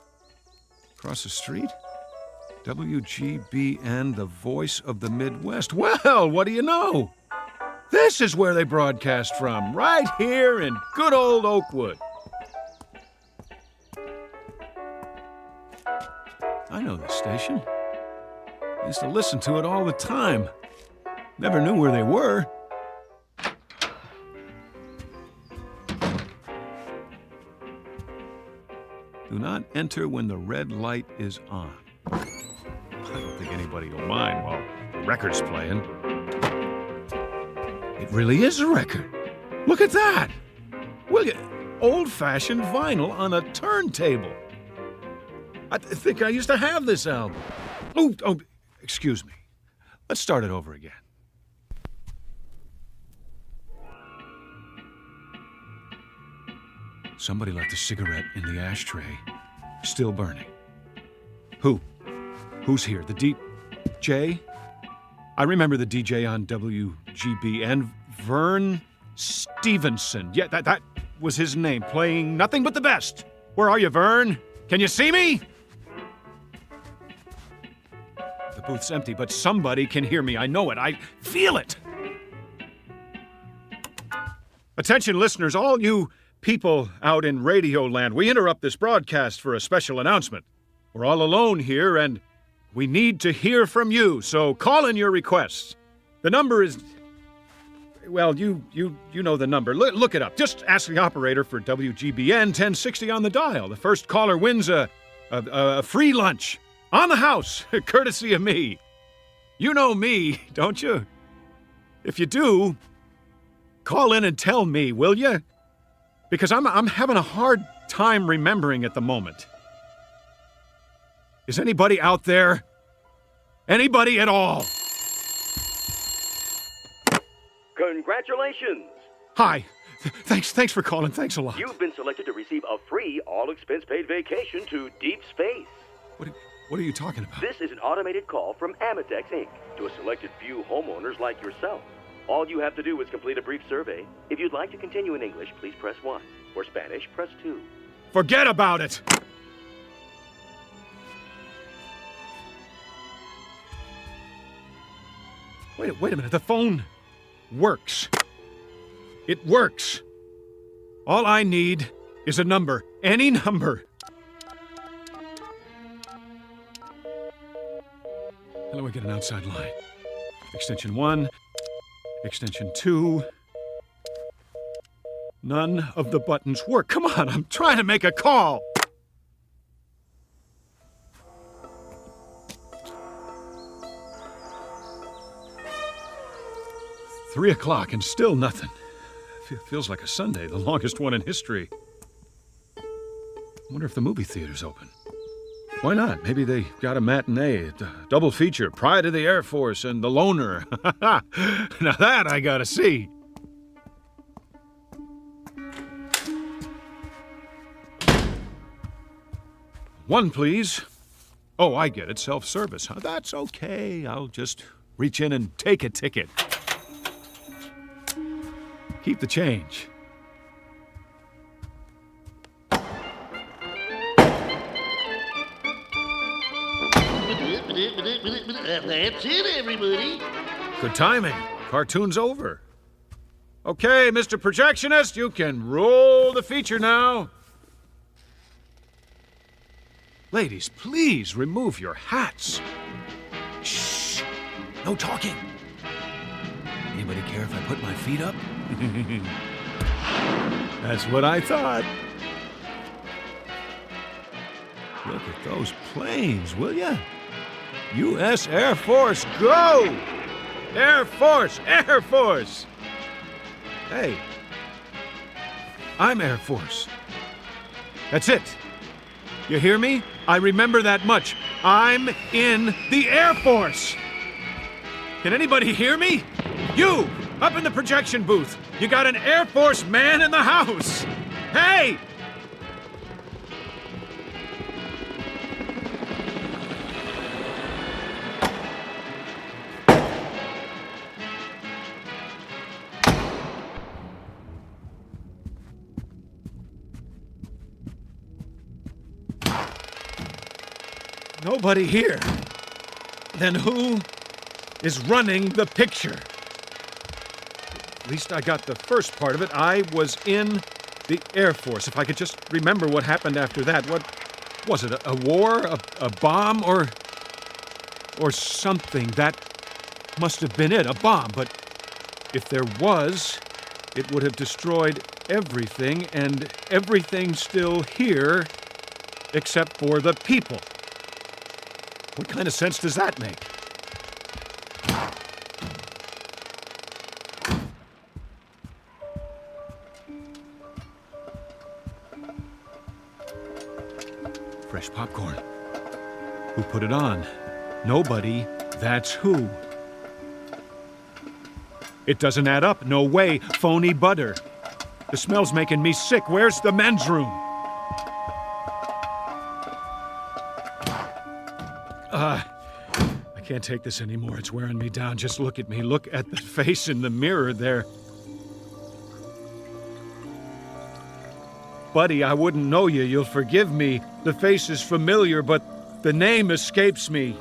Across the street? WGBN, the voice of the Midwest. Well, what do you know? This is where they broadcast from, right here in good old Oakwood. I know this station. I used to listen to it all the time. Never knew where they were. Do not enter when the red light is on. I don't think anybody will mind while the record's playing. It really is a record. Look at that! Will you? Old-fashioned vinyl on a turntable. I think I used to have this album. Oh, excuse me. Let's start it over again. Somebody left a cigarette in the ashtray, still burning. Who? Who's here? The DJ? I remember the DJ on WGBN, Vern Stevenson. Yeah, that was his name, playing nothing but the best. Where are you, Vern? Can you see me? The booth's empty, but somebody can hear me. I know it. I feel it. Attention, listeners, all you people out in Radio Land, we interrupt this broadcast for a special announcement. We're all alone here, and we need to hear from you, so call in your requests. The number is... Well, you know the number. Look it up. Just ask the operator for WGBN 1060 on the dial. The first caller wins a free lunch on the house, courtesy of me. You know me, don't you? If you do, call in and tell me, will you? Because I'm having a hard time remembering at the moment. Is anybody out there? Anybody at all? Congratulations! Hi. Thanks for calling. Thanks a lot. You've been selected to receive a free, all-expense-paid vacation to deep space. What are you talking about? This is an automated call from Amadex, Inc. to a selected few homeowners like yourself. All you have to do is complete a brief survey. If you'd like to continue in English, please press 1. For Spanish, press 2. Forget about it! Wait a minute. The phone works. It works. All I need is a number. Any number. How do I get an outside line? Extension 1. Extension 2. None of the buttons work. Come on, I'm trying to make a call. Three o'clock and still nothing. Feels like a Sunday, the longest one in history. I wonder if the movie theater's open. Why not? Maybe they got a matinee, a double feature, Pride of the Air Force and The Loner. Now that I gotta see. One, please. Oh, I get it. Self-service. That's okay. I'll just reach in and take a ticket. Keep the change. That's it, everybody. Good timing. Cartoon's over. Okay, Mr. Projectionist, you can roll the feature now. Ladies, please remove your hats. Shh. No talking. Anybody care if I put my feet up? That's what I thought. Look at those planes, will ya? U.S. Air Force, go! Air Force, Air Force! Hey, I'm Air Force. That's it. You hear me? I remember that much. I'm in the Air Force. Can anybody hear me? You, up in the projection booth. You got an Air Force man in the house. Hey! Nobody here. Then who is running the picture? At least I got the first part of it. I was in the Air Force. If I could just remember what happened after that. What was it? A war? A bomb? Or something? That must have been it. A bomb. But if there was, it would have destroyed everything, and everything's still here except for the people. What kind of sense does that make? Fresh popcorn. Who put it on? Nobody. That's who. It doesn't add up. No way. Phony butter. The smell's making me sick. Where's the men's room? I can't take this anymore. It's wearing me down. Just look at me. Look at the face in the mirror there. Buddy, I wouldn't know you. You'll forgive me. The face is familiar, but the name escapes me.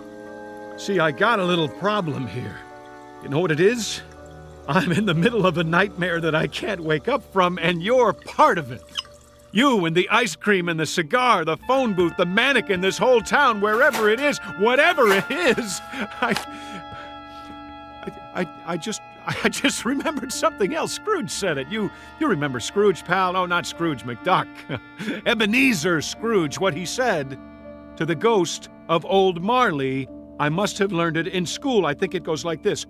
See, I got a little problem here. You know what it is? I'm in the middle of a nightmare that I can't wake up from, and you're part of it. You and the ice cream and the cigar, the phone booth, the mannequin, this whole town, wherever it is, whatever it is, I just remembered something else. Scrooge said it. You remember Scrooge, pal? Oh, not Scrooge McDuck. Ebenezer Scrooge, what he said to the ghost of old Marley. I must have learned it in school. I think it goes like this.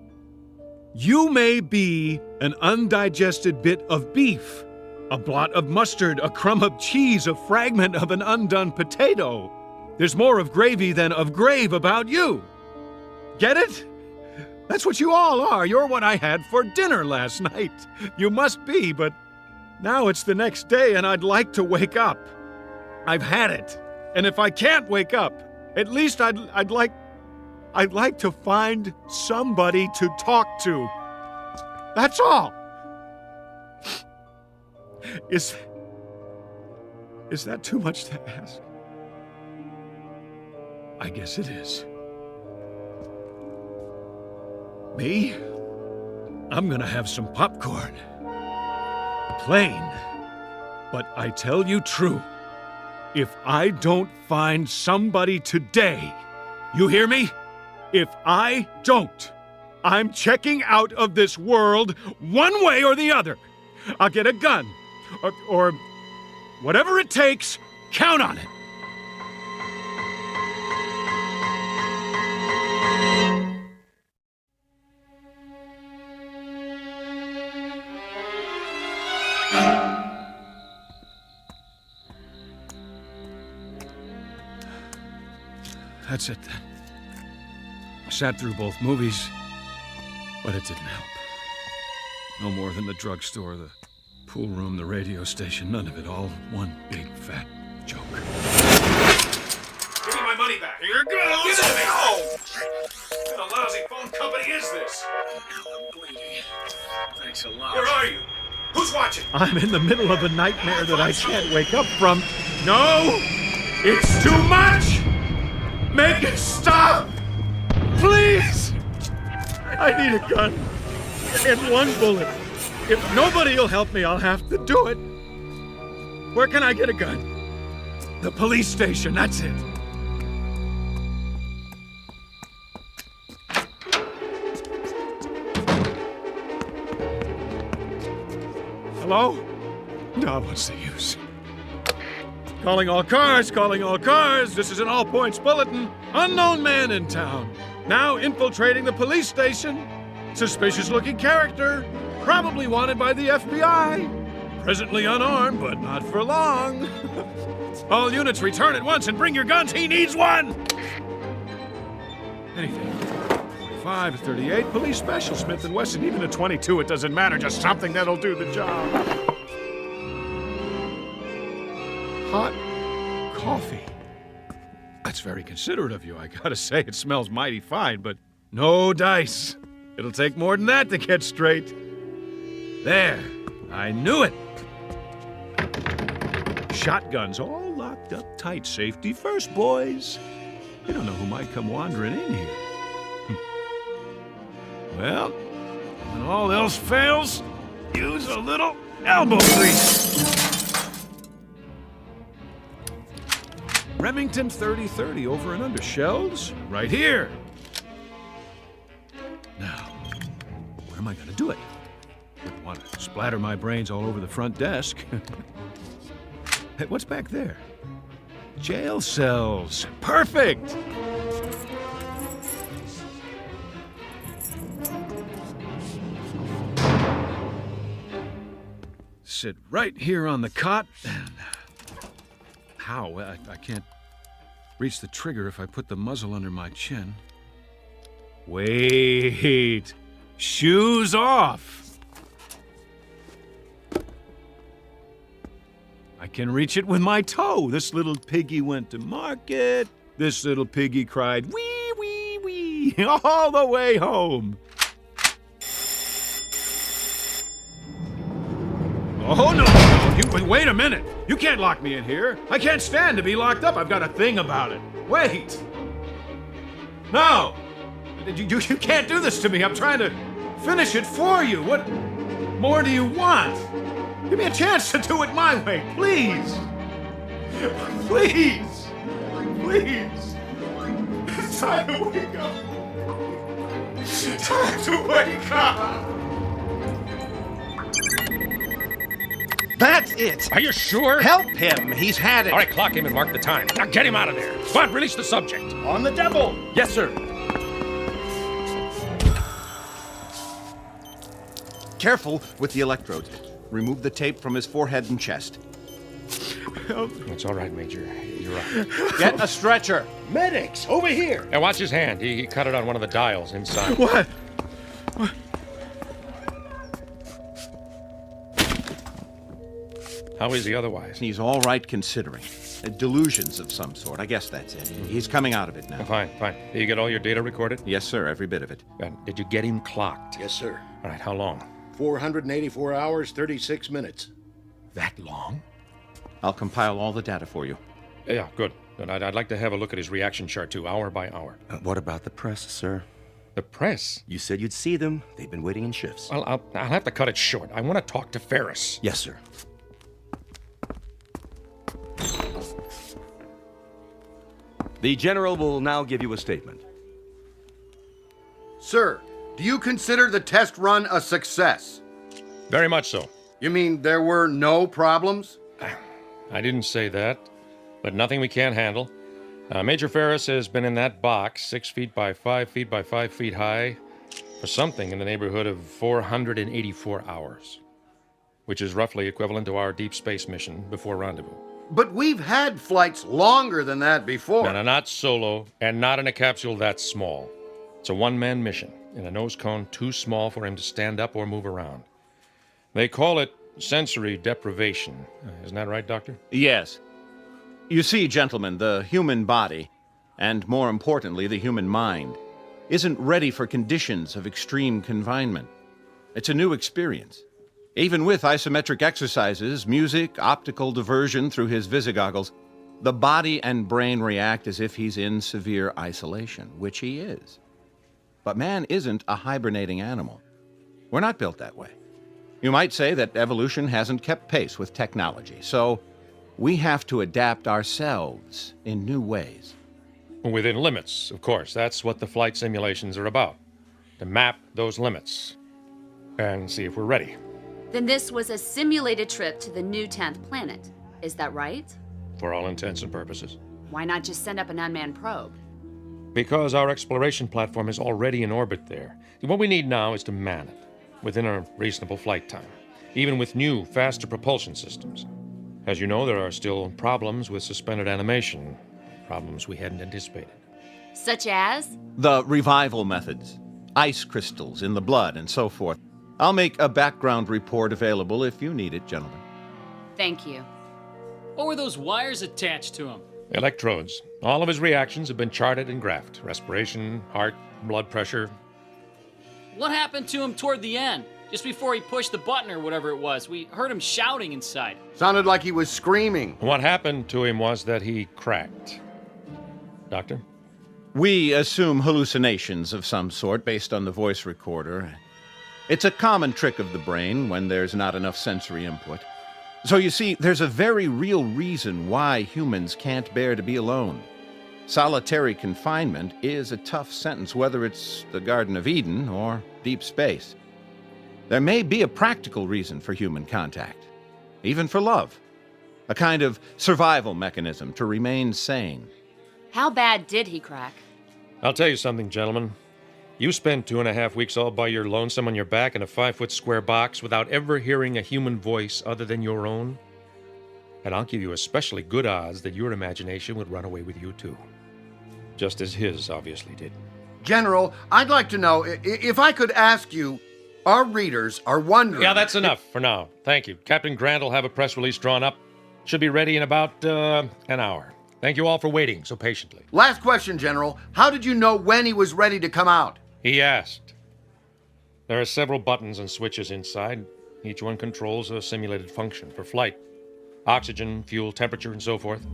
You may be an undigested bit of beef, a blot of mustard, a crumb of cheese, a fragment of an undone potato. There's more of gravy than of grave about you. Get it? That's what you all are. You're what I had for dinner last night. You must be, but now it's the next day and I'd like to wake up. I've had it. And if I can't wake up, at least I'd like to find somebody to talk to. That's all. Is that too much to ask? I guess it is. Me? I'm gonna have some popcorn. Plain. But I tell you true, if I don't find somebody today, you hear me? If I don't, I'm checking out of this world one way or the other. I'll get a gun, or whatever it takes, count on it. That's it then. I sat through both movies, but it didn't help. No more than the drugstore, the pool room, the radio station, none of it, all one big fat joke. Give me my money back. Here it goes. Give it to me. Oh! What a lousy phone company is this? I'm bleeding. Thanks a lot. Where are you? Who's watching? I'm in the middle of a nightmare that I can't wake up from. No! It's too much! Make it stop! Please! I need a gun. And one bullet. If nobody will help me, I'll have to do it. Where can I get a gun? The police station, that's it. Hello? No, what's the use? Calling all cars, calling all cars. This is an all-points bulletin. Unknown man in town. Now infiltrating the police station. Suspicious-looking character. Probably wanted by the FBI. Presently unarmed, but not for long. All units return at once and bring your guns. He needs one! Anything. 45, a 38, police special, Smith & Wesson. Even a 22, it doesn't matter. Just something that'll do the job. Hot coffee. That's very considerate of you. I gotta say, it smells mighty fine, but no dice. It'll take more than that to get straight. There. I knew it. Shotguns all locked up tight. Safety first, boys. You don't know who might come wandering in here. Well, when all else fails, use a little elbow grease. Remington 30-30 over and under. Shells right here. Now, where am I going to do it? Wouldn't want to splatter my brains all over the front desk. Hey, what's back there? Jail cells. Perfect! Sit right here on the cot and... How? I can't reach the trigger if I put the muzzle under my chin. Wait. Shoes off. I can reach it with my toe. This little piggy went to market. This little piggy cried, wee, wee, wee, all the way home. Oh, no. Wait a minute. You can't lock me in here. I can't stand to be locked up. I've got a thing about it. Wait. No. You can't do this to me. I'm trying to finish it for you. What more do you want? Give me a chance to do it my way, please. Please. Please. Time to wake up! Time to wake up! That's it! Are you sure? Help him! He's had it! All right, clock him and mark the time. Now get him out of there. Go on, release the subject. On the devil! Yes, sir. Careful with the electrodes. Remove the tape from his forehead and chest. It's all right, Major. You're right. Get a stretcher. Medics, over here. Now watch his hand. He cut it on one of the dials inside. What? How is he otherwise? He's all right considering. Delusions of some sort. I guess that's it. He's coming out of it now. Fine. Did you get all your data recorded? Yes, sir. Every bit of it. And did you get him clocked? Yes, sir. All right, how long? 484 hours, 36 minutes. That long? I'll compile all the data for you. Yeah, good. I'd like to have a look at his reaction chart, too, hour by hour. What about the press, sir? The press? You said you'd see them. They've been waiting in shifts. Well, I'll have to cut it short. I want to talk to Ferris. Yes, sir. The General will now give you a statement. Sir, do you consider the test run a success? Very much so. You mean there were no problems? I didn't say that, but nothing we can't handle. Major Ferris has been in that box, 6 feet by 5 feet by 5 feet high, for something in the neighborhood of 484 hours, which is roughly equivalent to our deep space mission before rendezvous. But we've had flights longer than that before. No, not solo, and not in a capsule that small. It's a one-man mission, in a nose cone too small for him to stand up or move around. They call it sensory deprivation. Isn't that right, Doctor? Yes. You see, gentlemen, the human body, and more importantly, the human mind, isn't ready for conditions of extreme confinement. It's a new experience. Even with isometric exercises, music, optical diversion through his visigoggles, the body and brain react as if he's in severe isolation, which he is. But man isn't a hibernating animal. We're not built that way. You might say that evolution hasn't kept pace with technology, so we have to adapt ourselves in new ways. Within limits, of course. That's what the flight simulations are about. To map those limits and see if we're ready. Then this was a simulated trip to the new 10th planet. Is that right? For all intents and purposes. Why not just send up an unmanned probe? Because our exploration platform is already in orbit there. What we need now is to man it, within a reasonable flight time, even with new, faster propulsion systems. As you know, there are still problems with suspended animation, problems we hadn't anticipated. Such as? The revival methods, ice crystals in the blood, and so forth. I'll make a background report available if you need it, gentlemen. Thank you. What were those wires attached to him? Electrodes. All of his reactions have been charted and graphed. Respiration, heart, blood pressure. What happened to him toward the end? Just before he pushed the button or whatever it was. We heard him shouting inside. Sounded like he was screaming. What happened to him was that he cracked. Doctor? We assume hallucinations of some sort based on the voice recorder. It's a common trick of the brain when there's not enough sensory input. So you see, there's a very real reason why humans can't bear to be alone. Solitary confinement is a tough sentence, whether it's the Garden of Eden or deep space. There may be a practical reason for human contact, even for love. A kind of survival mechanism to remain sane. How bad did he crack? I'll tell you something, gentlemen. You spend 2.5 weeks all by your lonesome on your back in a 5-foot square box without ever hearing a human voice other than your own, and I'll give you especially good odds that your imagination would run away with you too. Just as his obviously did. General, I'd like to know, if I could ask you, our readers are wondering... Yeah, that's enough for now. Thank you. Captain Grant will have a press release drawn up. Should be ready in about an hour. Thank you all for waiting so patiently. Last question, General. How did you know when he was ready to come out? He asked. There are several buttons and switches inside. Each one controls a simulated function for flight. Oxygen, fuel, temperature, and so forth.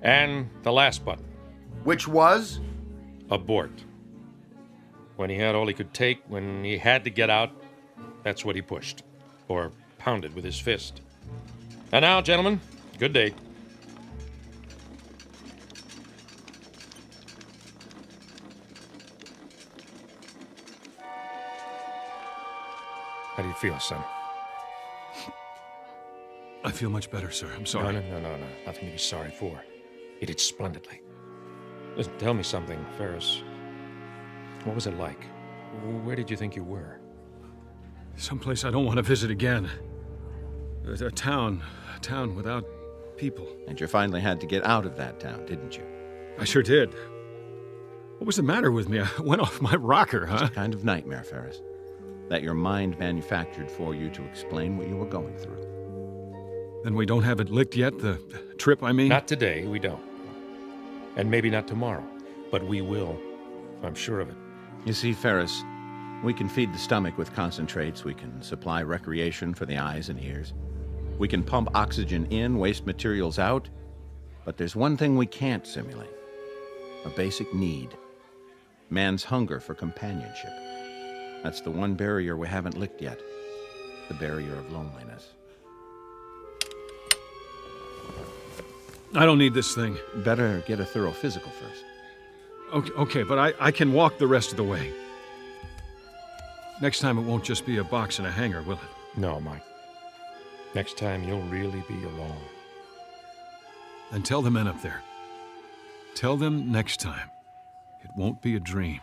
And the last button. Which was? Abort. When he had all he could take, when he had to get out, that's what he pushed. Or pounded with his fist. And now, gentlemen, good day. How do you feel, son? I feel much better, sir. I'm sorry. No. Nothing to be sorry for. You did splendidly. Listen, tell me something, Ferris. What was it like? Where did you think you were? Someplace I don't want to visit again. A town without people. And you finally had to get out of that town, didn't you? I sure did. What was the matter with me? I went off my rocker, huh? It's a kind of nightmare, Ferris, that your mind manufactured for you to explain what you were going through. Then we don't have it licked yet? The trip, I mean? Not today, we don't. And maybe not tomorrow. But we will. I'm sure of it. You see, Ferris, we can feed the stomach with concentrates. We can supply recreation for the eyes and ears. We can pump oxygen in, waste materials out. But there's one thing we can't simulate. A basic need. Man's hunger for companionship. That's the one barrier we haven't licked yet. The barrier of loneliness. I don't need this thing. Better get a thorough physical first. Okay, but I can walk the rest of the way. Next time it won't just be a box and a hanger, will it? No, Mike. Next time you'll really be alone. Then tell the men up there. Tell them next time it won't be a dream.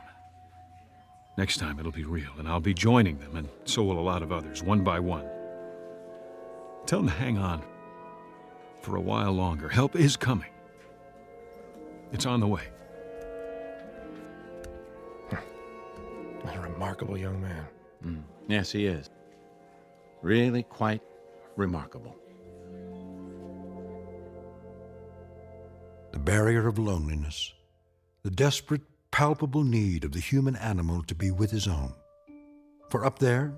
Next time it'll be real, and I'll be joining them, and so will a lot of others, one by one. Tell them to hang on for a while longer. Help is coming. It's on the way. A remarkable young man. Yes, he is. Really quite remarkable. The barrier of loneliness, the desperate, palpable need of the human animal to be with his own. For up there,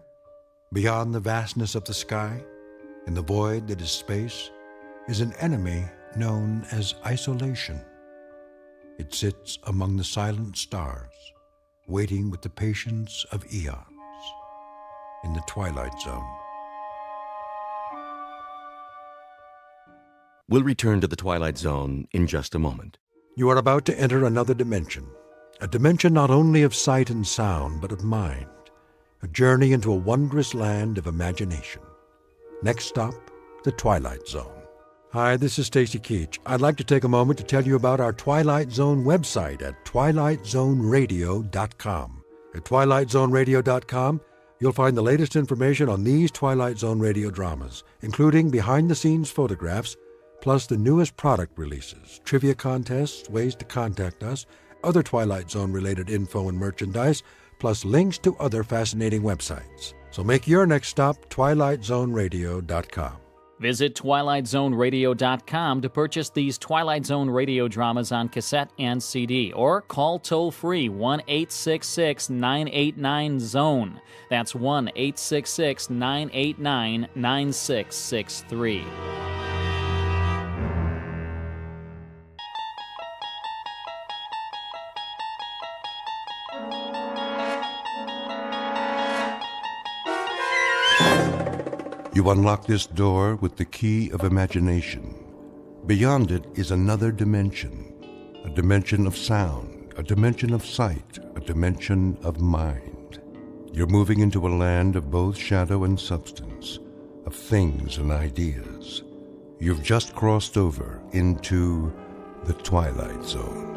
beyond the vastness of the sky, in the void that is space, is an enemy known as isolation. It sits among the silent stars, waiting with the patience of eons, in the Twilight Zone. We'll return to the Twilight Zone in just a moment. You are about to enter another dimension, a dimension not only of sight and sound, but of mind, a journey into a wondrous land of imagination. Next stop, the Twilight Zone. Hi, this is Stacy Keach. I'd like to take a moment to tell you about our Twilight Zone website at twilightzoneradio.com. At twilightzoneradio.com, you'll find the latest information on these Twilight Zone radio dramas, including behind-the-scenes photographs, plus the newest product releases, trivia contests, ways to contact us, other Twilight Zone-related info and merchandise, plus links to other fascinating websites. So make your next stop twilightzoneradio.com. Visit twilightzoneradio.com to purchase these Twilight Zone radio dramas on cassette and CD, or call toll-free 1-866-989-ZONE. That's 1-866-989-9663. You unlock this door with the key of imagination. Beyond it is another dimension, a dimension of sound, a dimension of sight, a dimension of mind. You're moving into a land of both shadow and substance, of things and ideas. You've just crossed over into the Twilight Zone.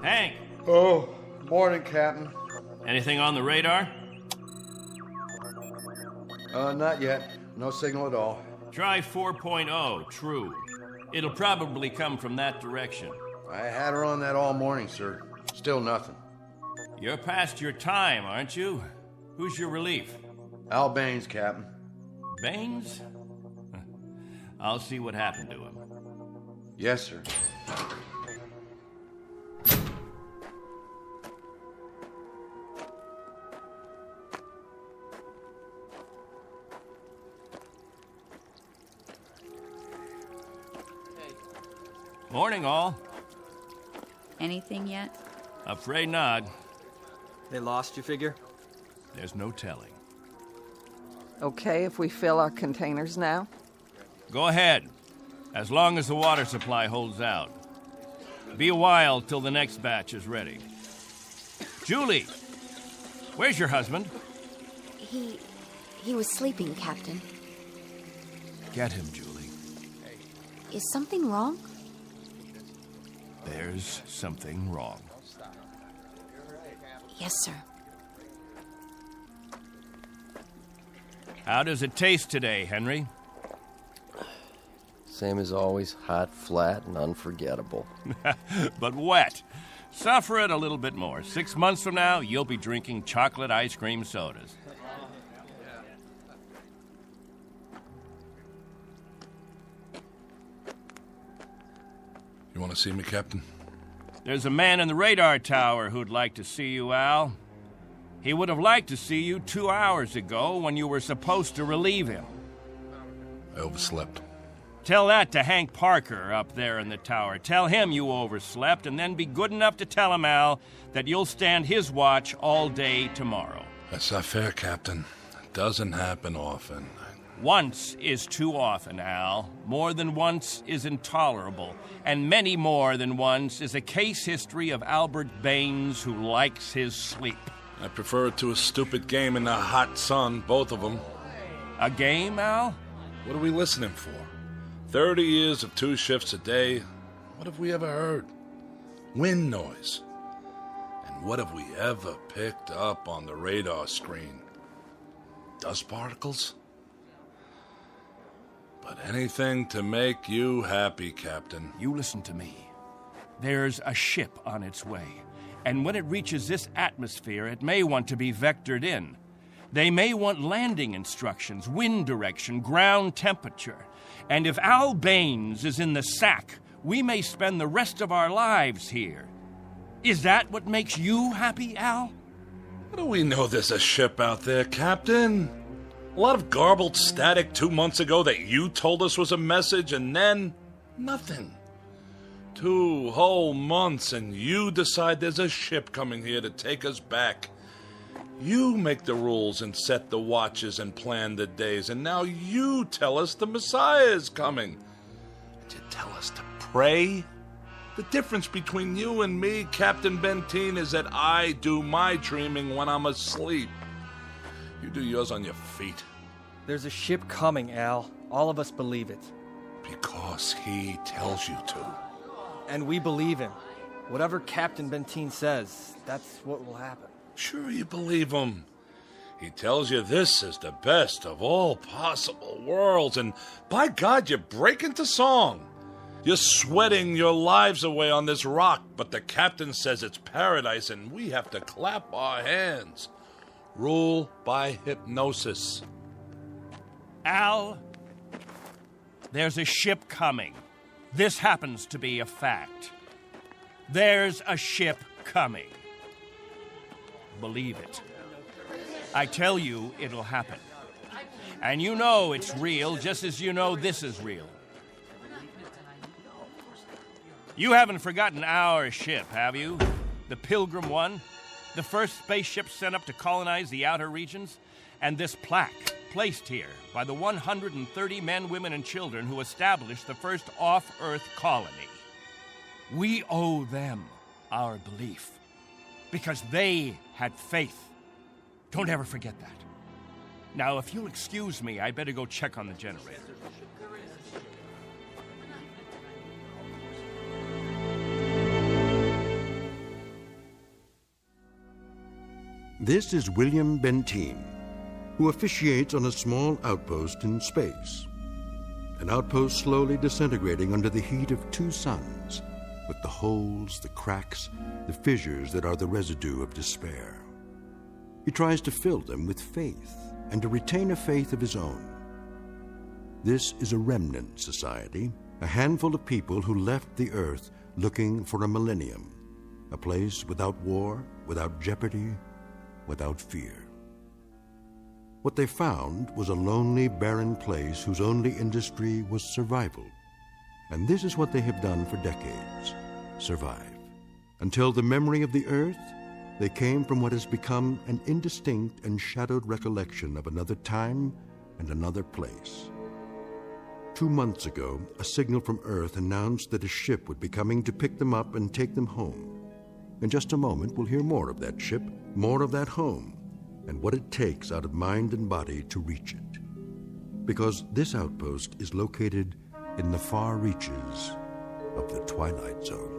Hank! Oh, morning, Captain. Anything on the radar? Not yet. No signal at all. Try 4.0, true. It'll probably come from that direction. I had her on that all morning, sir. Still nothing. You're past your time, aren't you? Who's your relief? Al Baines, Captain. Baines? I'll see what happened to him. Yes, sir. Morning, all. Anything yet? Afraid not. They lost, you figure? There's no telling. Okay if we fill our containers now? Go ahead, as long as the water supply holds out. Be a while till the next batch is ready. Julie, where's your husband? He was sleeping, Captain. Get him, Julie. Is something wrong? There's something wrong. Yes, sir. How does it taste today, Henry? Same as always, hot, flat, and unforgettable. But wet. Suffer it a little bit more. 6 months from now, you'll be drinking chocolate ice cream sodas. You want to see me, Captain? There's a man in the radar tower who'd like to see you, Al. He would have liked to see you 2 hours ago when you were supposed to relieve him. I overslept. Tell that to Hank Parker up there in the tower. Tell him you overslept, and then be good enough to tell him, Al, that you'll stand his watch all day tomorrow. That's not fair, Captain. It doesn't happen often. Once is too often, Al. More than once is intolerable. And many more than once is a case history of Albert Baines who likes his sleep. I prefer it to a stupid game in the hot sun, both of them. A game, Al? What are we listening for? 30 years of 2 shifts a day. What have we ever heard? Wind noise. And what have we ever picked up on the radar screen? Dust particles? But anything to make you happy, Captain. You listen to me. There's a ship on its way. And when it reaches this atmosphere, it may want to be vectored in. They may want landing instructions, wind direction, ground temperature. And if Al Baines is in the sack, we may spend the rest of our lives here. Is that what makes you happy, Al? How do we know there's a ship out there, Captain? A lot of garbled static 2 months ago that you told us was a message, and then nothing. 2 whole months, and you decide there's a ship coming here to take us back. You make the rules and set the watches and plan the days, and now you tell us the Messiah is coming. And you tell us to pray? The difference between you and me, Captain Benteen, is that I do my dreaming when I'm asleep. You do yours on your feet. There's a ship coming, Al. All of us believe it. Because he tells you to. And we believe him. Whatever Captain Benteen says, that's what will happen. Sure you believe him. He tells you this is the best of all possible worlds, and by God, you break into song. You're sweating your lives away on this rock, but the captain says it's paradise, and we have to clap our hands. Rule by hypnosis. Al, there's a ship coming. This happens to be a fact. There's a ship coming. Believe it. I tell you, it'll happen. And you know it's real, just as you know this is real. You haven't forgotten our ship, have you? The Pilgrim 1? The first spaceship sent up to colonize the outer regions? And this plaque, placed here by the 130 men, women, and children who established the first off-Earth colony. We owe them our belief. Because they had faith. Don't ever forget that. Now, if you'll excuse me, I better go check on the generator. This is William Benteen, who officiates on a small outpost in space. An outpost slowly disintegrating under the heat of 2 suns, with the holes, the cracks, the fissures that are the residue of despair. He tries to fill them with faith and to retain a faith of his own. This is a remnant society, a handful of people who left the earth looking for a millennium, a place without war, without jeopardy, without fear. What they found was a lonely, barren place whose only industry was survival. And this is what they have done for decades: survive. Until the memory of the earth, they came from what has become an indistinct and shadowed recollection of another time and another place. 2 months ago, a signal from Earth announced that a ship would be coming to pick them up and take them home. In just a moment, we'll hear more of that ship, more of that home, and what it takes out of mind and body to reach it. Because this outpost is located in the far reaches of the Twilight Zone.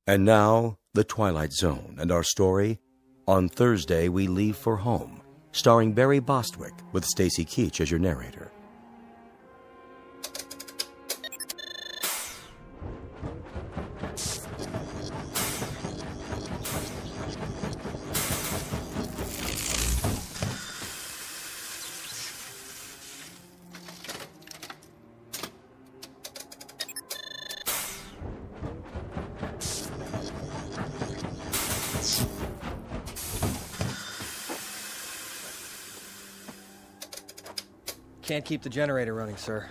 And now, The Twilight Zone and our story, On Thursday We Leave for Home, starring Barry Bostwick with Stacy Keach as your narrator. Can't keep the generator running, sir.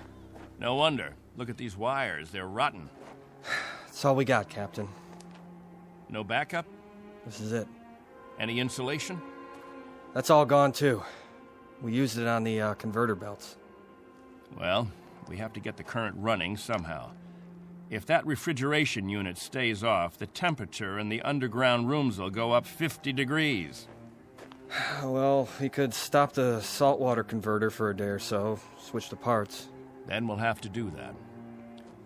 No wonder. Look at these wires. They're rotten. That's all we got, Captain. No backup? This is it. Any insulation? That's all gone, too. We used it on the converter belts. Well, we have to get the current running somehow. If that refrigeration unit stays off, the temperature in the underground rooms will go up 50 degrees. Well, we could stop the saltwater converter for a day or so, switch the parts. Then we'll have to do that.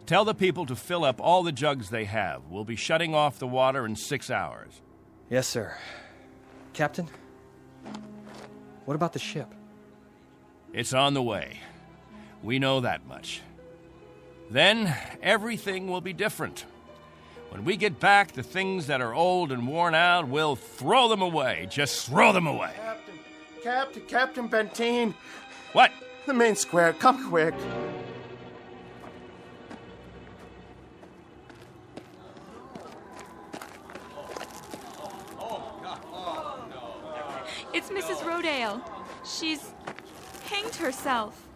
Tell the people to fill up all the jugs they have. We'll be shutting off the water in 6 hours. Yes, sir. Captain, what about the ship? It's on the way. We know that much. Then everything will be different. When we get back, the things that are old and worn out, we'll throw them away. Just throw them away. Captain Benteen. What? The main square. Come quick. It's Mrs. Rodale. She's hanged herself.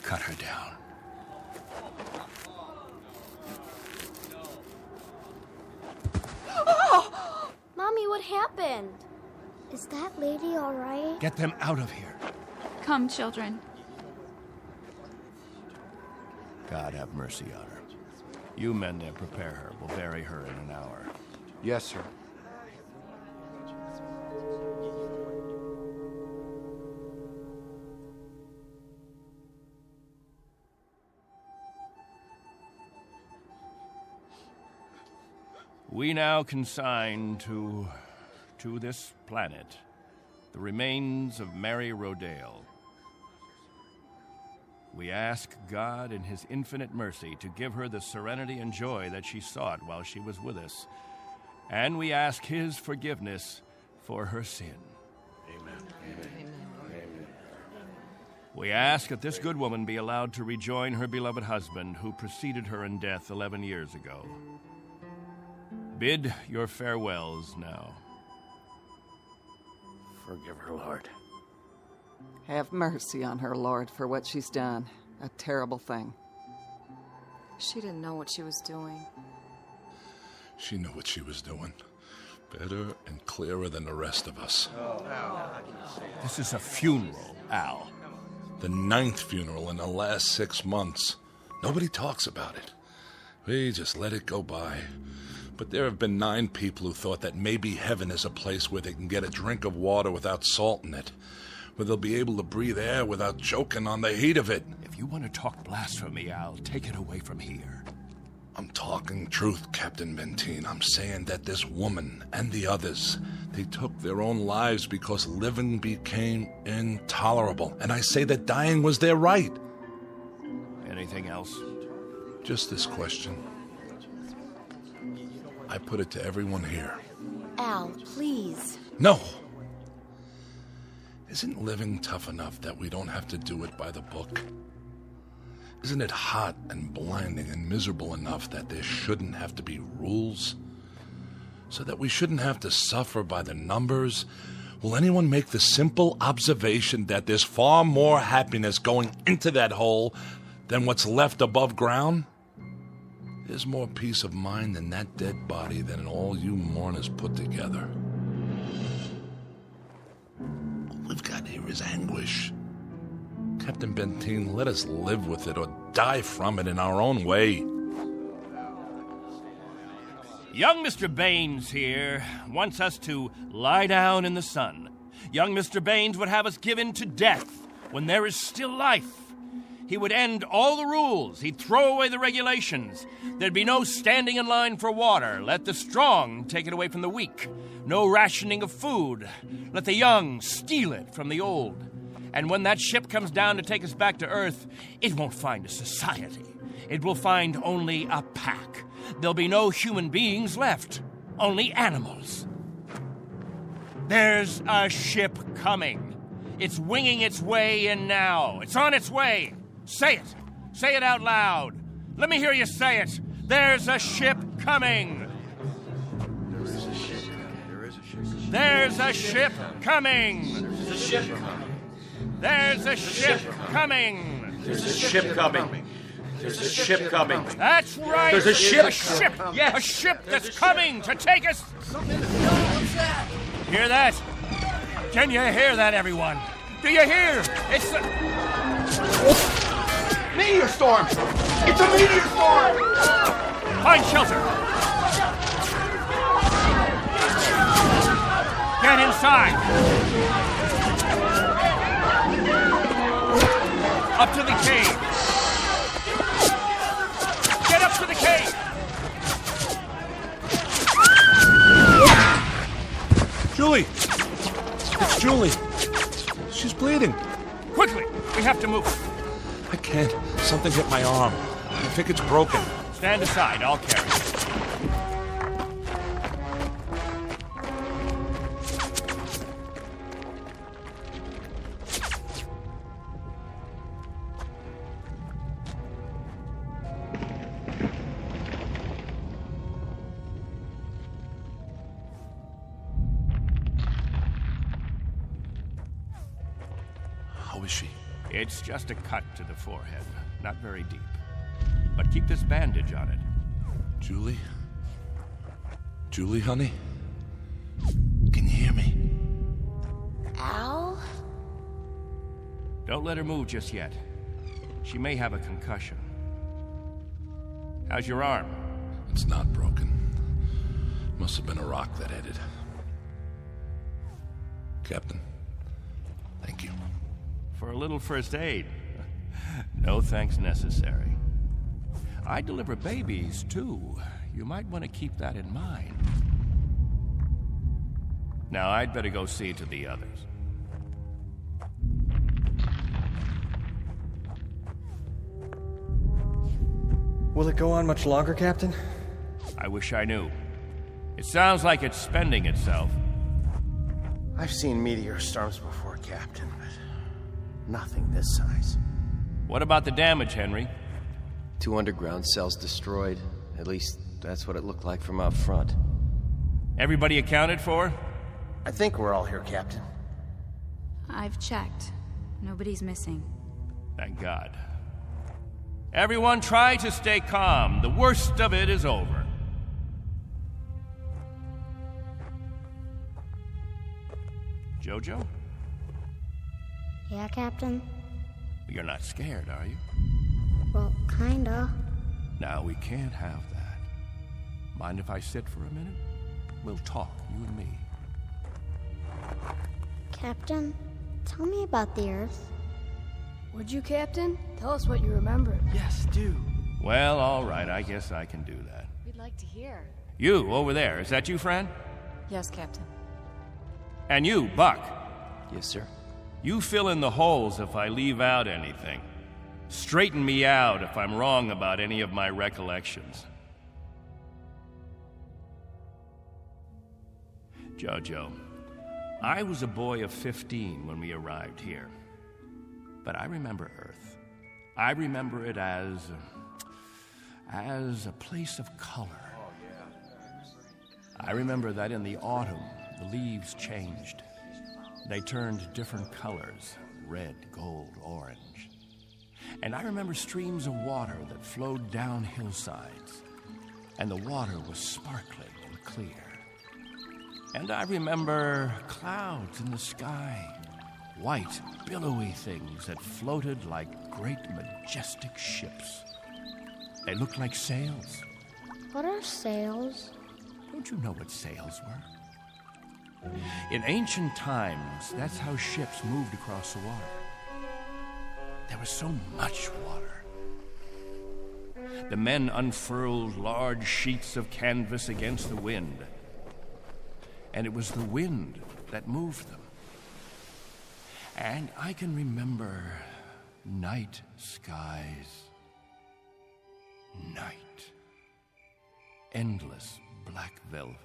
Cut her down. Mommy, what happened? Is that lady all right? Get them out of here. Come, children. God have mercy on her. You men there, prepare her. We'll bury her in an hour. Yes, sir. We now consign to this planet the remains of Mary Rodale. We ask God in His infinite mercy to give her the serenity and joy that she sought while she was with us. And we ask His forgiveness for her sin. Amen. Amen. We ask that this good woman be allowed to rejoin her beloved husband who preceded her in death 11 years ago. Bid your farewells now. Forgive her, Lord. Have mercy on her, Lord, for what she's done. A terrible thing. She didn't know what she was doing. She knew what she was doing. Better and clearer than the rest of us. This is a funeral, Al. The 9th funeral in the last 6 months. Nobody talks about it. We just let it go by. But there have been 9 people who thought that maybe heaven is a place where they can get a drink of water without salt in it, where they'll be able to breathe air without choking on the heat of it. If you want to talk blasphemy, Al, take it away from here. I'm talking truth, Captain Benteen. I'm saying that this woman and the others, they took their own lives because living became intolerable. And I say that dying was their right. Anything else? Just this question. I put it to everyone here. Al, please. No! Isn't living tough enough that we don't have to do it by the book? Isn't it hot and blinding and miserable enough that there shouldn't have to be rules? So that we shouldn't have to suffer by the numbers? Will anyone make the simple observation that there's far more happiness going into that hole than what's left above ground? There's more peace of mind in that dead body than all you mourners put together. All we've got here is anguish. Captain Benteen, let us live with it or die from it in our own way. Young Mr. Baines here wants us to lie down in the sun. Young Mr. Baines would have us given to death when there is still life. He would end all the rules. He'd throw away the regulations. There'd be no standing in line for water. Let the strong take it away from the weak. No rationing of food. Let the young steal it from the old. And when that ship comes down to take us back to Earth, it won't find a society. It will find only a pack. There'll be no human beings left. Only animals. There's a ship coming. It's winging its way in now. It's on its way. Say it. Say it out loud. Let me hear you say it. There's a ship coming. There's a ship coming. There's a ship coming. There's a ship coming. There's a ship coming. There's a ship coming. There's a ship coming. That's right. There's a ship. A ship. Yes. A ship that's coming to take us. Hear that? Can you hear that, everyone? Do you hear? It's the... Meteor storm! It's a meteor storm! Find shelter! Get inside! Up to the cave! Get up to the cave! Julie! It's Julie. She's bleeding. Quickly! We have to move. I can't. Something hit my arm. I think it's broken. Stand aside. I'll carry it. How is she? It's just a cut to the forehead. Not very deep. But keep this bandage on it. Julie? Julie, honey? Can you hear me? Al? Don't let her move just yet. She may have a concussion. How's your arm? It's not broken. Must have been a rock that hit it. Captain, thank you. For a little first aid. No thanks necessary. I deliver babies, too. You might want to keep that in mind. Now, I'd better go see to the others. Will it go on much longer, Captain? I wish I knew. It sounds like it's spending itself. I've seen meteor storms before, Captain, but nothing this size. What about the damage, Henry? 2 underground cells destroyed. At least, that's what it looked like from out front. Everybody accounted for? I think we're all here, Captain. I've checked. Nobody's missing. Thank God. Everyone try to stay calm. The worst of it is over. Jojo? Yeah, Captain? You're not scared, are you? Well, kinda. Now, we can't have that. Mind if I sit for a minute? We'll talk, you and me. Captain, tell me about the Earth. Would you, Captain? Tell us what you remember. Yes, do. Well, all right, I guess I can do that. We'd like to hear. You, over there, is that you, Fran? Yes, Captain. And you, Buck. Yes, sir. You fill in the holes if I leave out anything. Straighten me out if I'm wrong about any of my recollections. Jojo, I was a boy of 15 when we arrived here. But I remember Earth. I remember it as a place of color. I remember that in the autumn, the leaves changed. They turned different colors, red, gold, orange. And I remember streams of water that flowed down hillsides, and the water was sparkling and clear. And I remember clouds in the sky, white, billowy things that floated like great, majestic ships. They looked like sails. What are sails? Don't you know what sails were? In ancient times, that's how ships moved across the water. There was so much water. The men unfurled large sheets of canvas against the wind, and it was the wind that moved them. And I can remember night skies. Night. Endless black velvet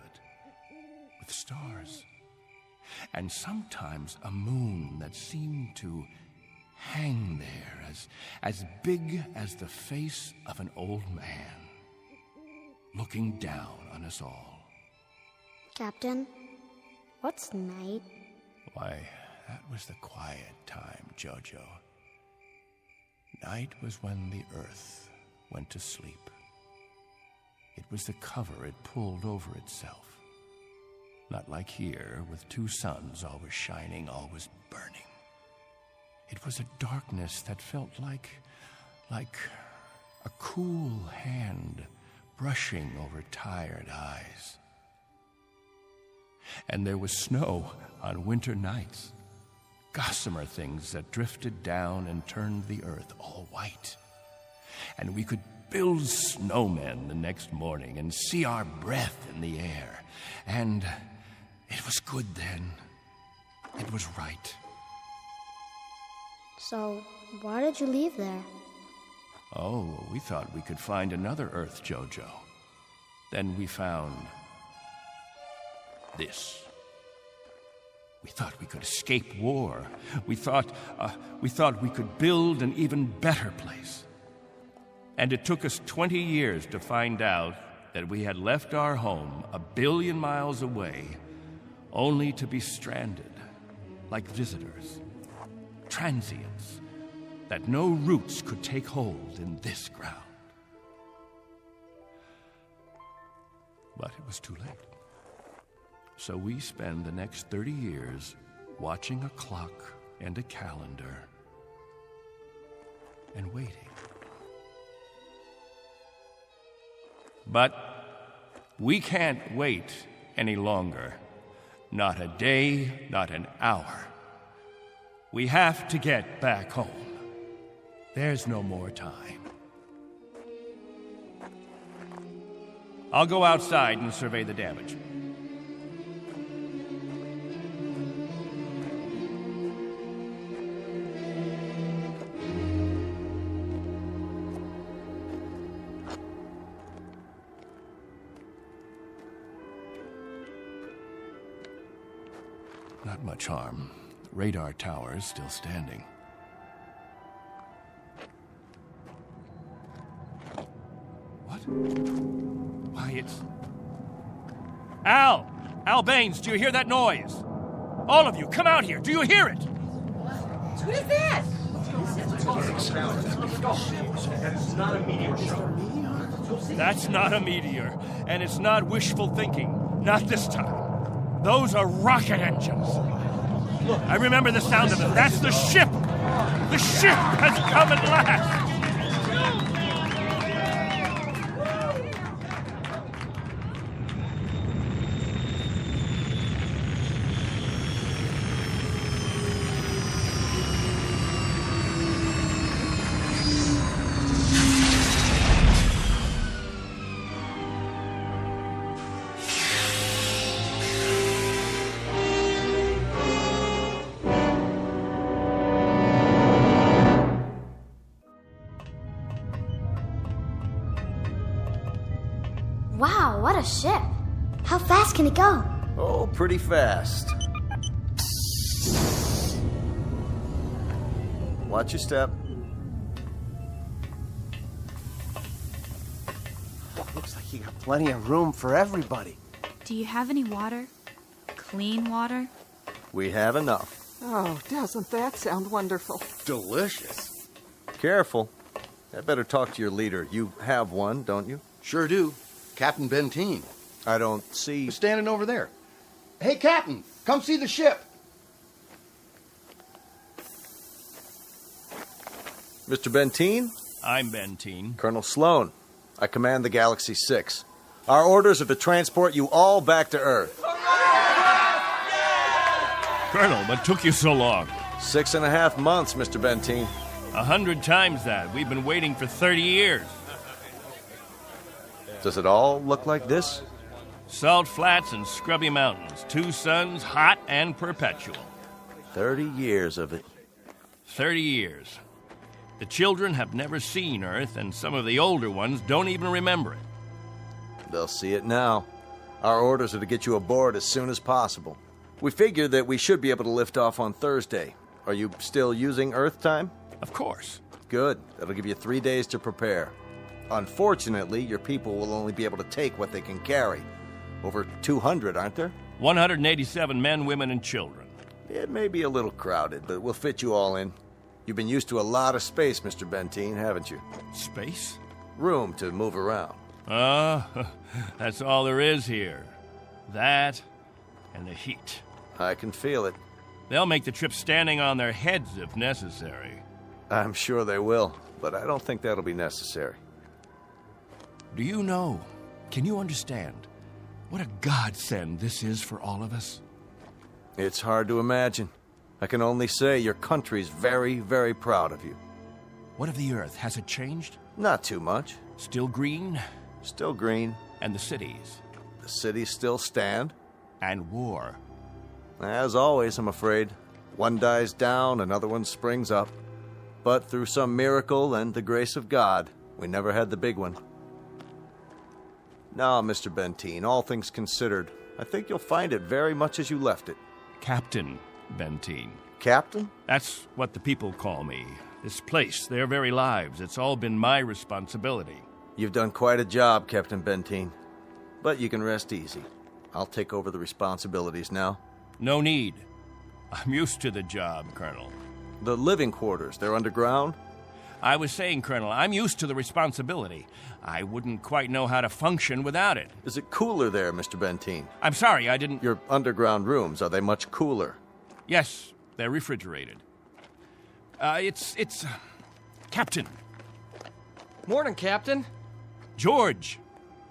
with stars. And sometimes a moon that seemed to hang there as big as the face of an old man, looking down on us all. Captain, what's night? Why, that was the quiet time, Jojo. Night was when the earth went to sleep. It was the cover it pulled over itself. Not like here, with two suns always shining, always burning. It was a darkness that felt like a cool hand brushing over tired eyes. And there was snow on winter nights, gossamer things that drifted down and turned the earth all white. And we could build snowmen the next morning and see our breath in the air. And it was good then. It was right. So, why did you leave there? Oh, we thought we could find another Earth, Jojo. Then we found this. We thought we could escape war. We thought we could build an even better place. And it took us 20 years to find out that we had left our home 1 billion miles away, only to be stranded, like visitors, transients, that no roots could take hold in this ground. But it was too late. So we spend the next 30 years watching a clock and a calendar and waiting. But we can't wait any longer. Not a day, not an hour. We have to get back home. There's no more time. I'll go outside and survey the damage. Not much harm. Radar tower is still standing. What? Why, it's... Al! Al Baines, do you hear that noise? All of you, come out here. Do you hear it? What is that? That's not a meteor shower. That's not a meteor, and it's not wishful thinking. Not this time. Those are rocket engines. Look, I remember the sound of it. That's the ship! The ship has come at last! Wow, what a ship. How fast can it go? Oh, pretty fast. Watch your step. Looks like you got plenty of room for everybody. Do you have any water? Clean water? We have enough. Oh, doesn't that sound wonderful? Delicious. Careful. I better talk to your leader. You have one, don't you? Sure do. Captain Benteen. I don't see... He's standing over there. Hey, Captain, come see the ship. Mr. Benteen? I'm Benteen. Colonel Sloan. I command the Galaxy 6. Our orders are to transport you all back to Earth. Colonel, what took you so long? 6.5 months, Mr. Benteen. 100 times that. We've been waiting for 30 years. Does it all look like this? Salt flats and scrubby mountains. 2 suns, hot and perpetual. 30 years of it. 30 years. The children have never seen Earth, and some of the older ones don't even remember it. They'll see it now. Our orders are to get you aboard as soon as possible. We figured that we should be able to lift off on Thursday. Are you still using Earth time? Of course. Good. That'll give you 3 days to prepare. Unfortunately, your people will only be able to take what they can carry. Over 200, aren't there? 187 men, women, and children. It may be a little crowded, but we'll fit you all in. You've been used to a lot of space, Mr. Benteen, haven't you? Space? Room to move around. That's all there is here. That and the heat. I can feel it. They'll make the trip standing on their heads if necessary. I'm sure they will, but I don't think that'll be necessary. Do you know, can you understand, what a godsend this is for all of us? It's hard to imagine. I can only say your country's very, very proud of you. What of the Earth? Has it changed? Not too much. Still green? Still green. And the cities? The cities still stand. And war? As always, I'm afraid. One dies down, another one springs up. But through some miracle and the grace of God, we never had the big one. Now, Mr. Benteen, all things considered, I think you'll find it very much as you left it. Captain Benteen. Captain? That's what the people call me. This place, their very lives, it's all been my responsibility. You've done quite a job, Captain Benteen. But you can rest easy. I'll take over the responsibilities now. No need. I'm used to the job, Colonel. The living quarters, they're underground? I was saying, Colonel, I'm used to the responsibility. I wouldn't quite know how to function without it. Is it cooler there, Mr. Benteen? I'm sorry, I didn't... Your underground rooms, are they much cooler? Yes, they're refrigerated. It's... Captain. Morning, Captain. George.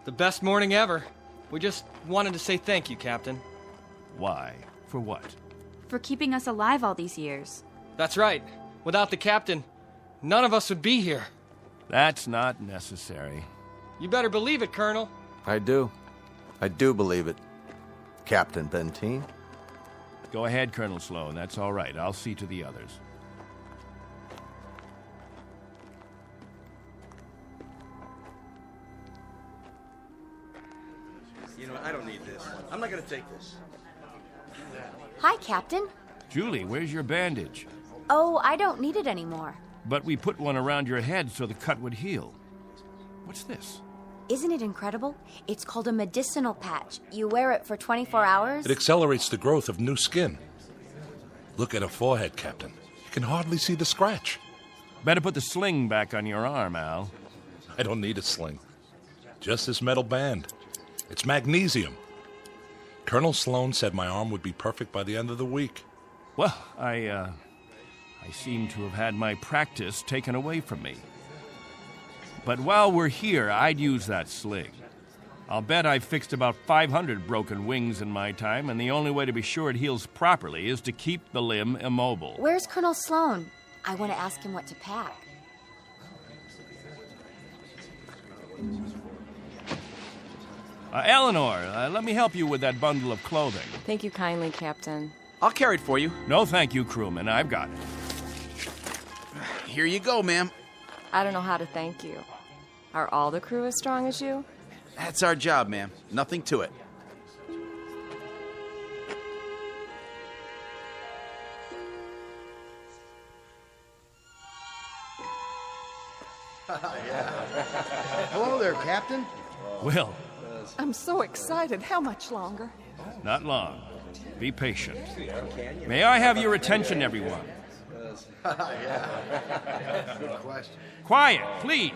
The best morning ever. We just wanted to say thank you, Captain. Why? For what? For keeping us alive all these years. That's right. Without the captain, none of us would be here. That's not necessary. You better believe it, Colonel. I do. I do believe it. Captain Benteen. Go ahead, Colonel Sloan. That's all right. I'll see to the others. You know, I don't need this. I'm not going to take this. Hi, Captain. Julie, where's your bandage? Oh, I don't need it anymore. But we put one around your head so the cut would heal. What's this? Isn't it incredible? It's called a medicinal patch. You wear it for 24 hours. It accelerates the growth of new skin. Look at her forehead, Captain. You can hardly see the scratch. Better put the sling back on your arm, Al. I don't need a sling. Just this metal band. It's magnesium. Colonel Sloan said my arm would be perfect by the end of the week. Well, I seem to have had my practice taken away from me. But while we're here, I'd use that sling. I'll bet I've fixed about 500 broken wings in my time, and the only way to be sure it heals properly is to keep the limb immobile. Where's Colonel Sloan? I want to ask him what to pack. Eleanor, let me help you with that bundle of clothing. Thank you kindly, Captain. I'll carry it for you. No, thank you, crewman. I've got it. Here you go, ma'am. I don't know how to thank you. Are all the crew as strong as you? That's our job, ma'am. Nothing to it. Hello there, Captain. Will. I'm so excited. How much longer? Not long. Be patient. May I have your attention, everyone? Yeah. Good question. Quiet, please.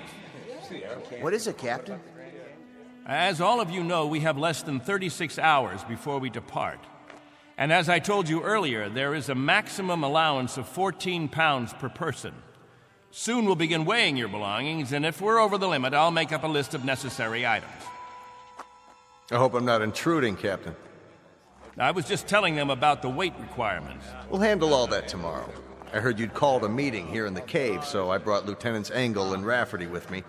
What is it, Captain? As all of you know, we have less than 36 hours before we depart. And as I told you earlier, there is a maximum allowance of 14 pounds per person. Soon we'll begin weighing your belongings, and if we're over the limit, I'll make up a list of necessary items. I hope I'm not intruding, Captain. I was just telling them about the weight requirements. We'll handle all that tomorrow. I heard you'd called a meeting here in the cave, so I brought Lieutenants Engel and Rafferty with me.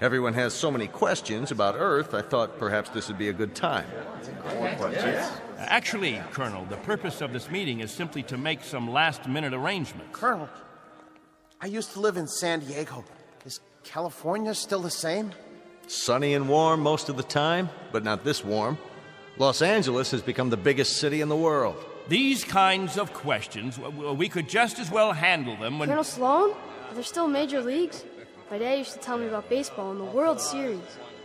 Everyone has so many questions about Earth, I thought perhaps this would be a good time. More questions? Actually, Colonel, the purpose of this meeting is simply to make some last-minute arrangements. Colonel, I used to live in San Diego. Is California still the same? Sunny and warm most of the time, but not this warm. Los Angeles has become the biggest city in the world. These kinds of questions, we could just as well handle them when... Colonel Sloan? Are there still major leagues? My dad used to tell me about baseball and the World Series.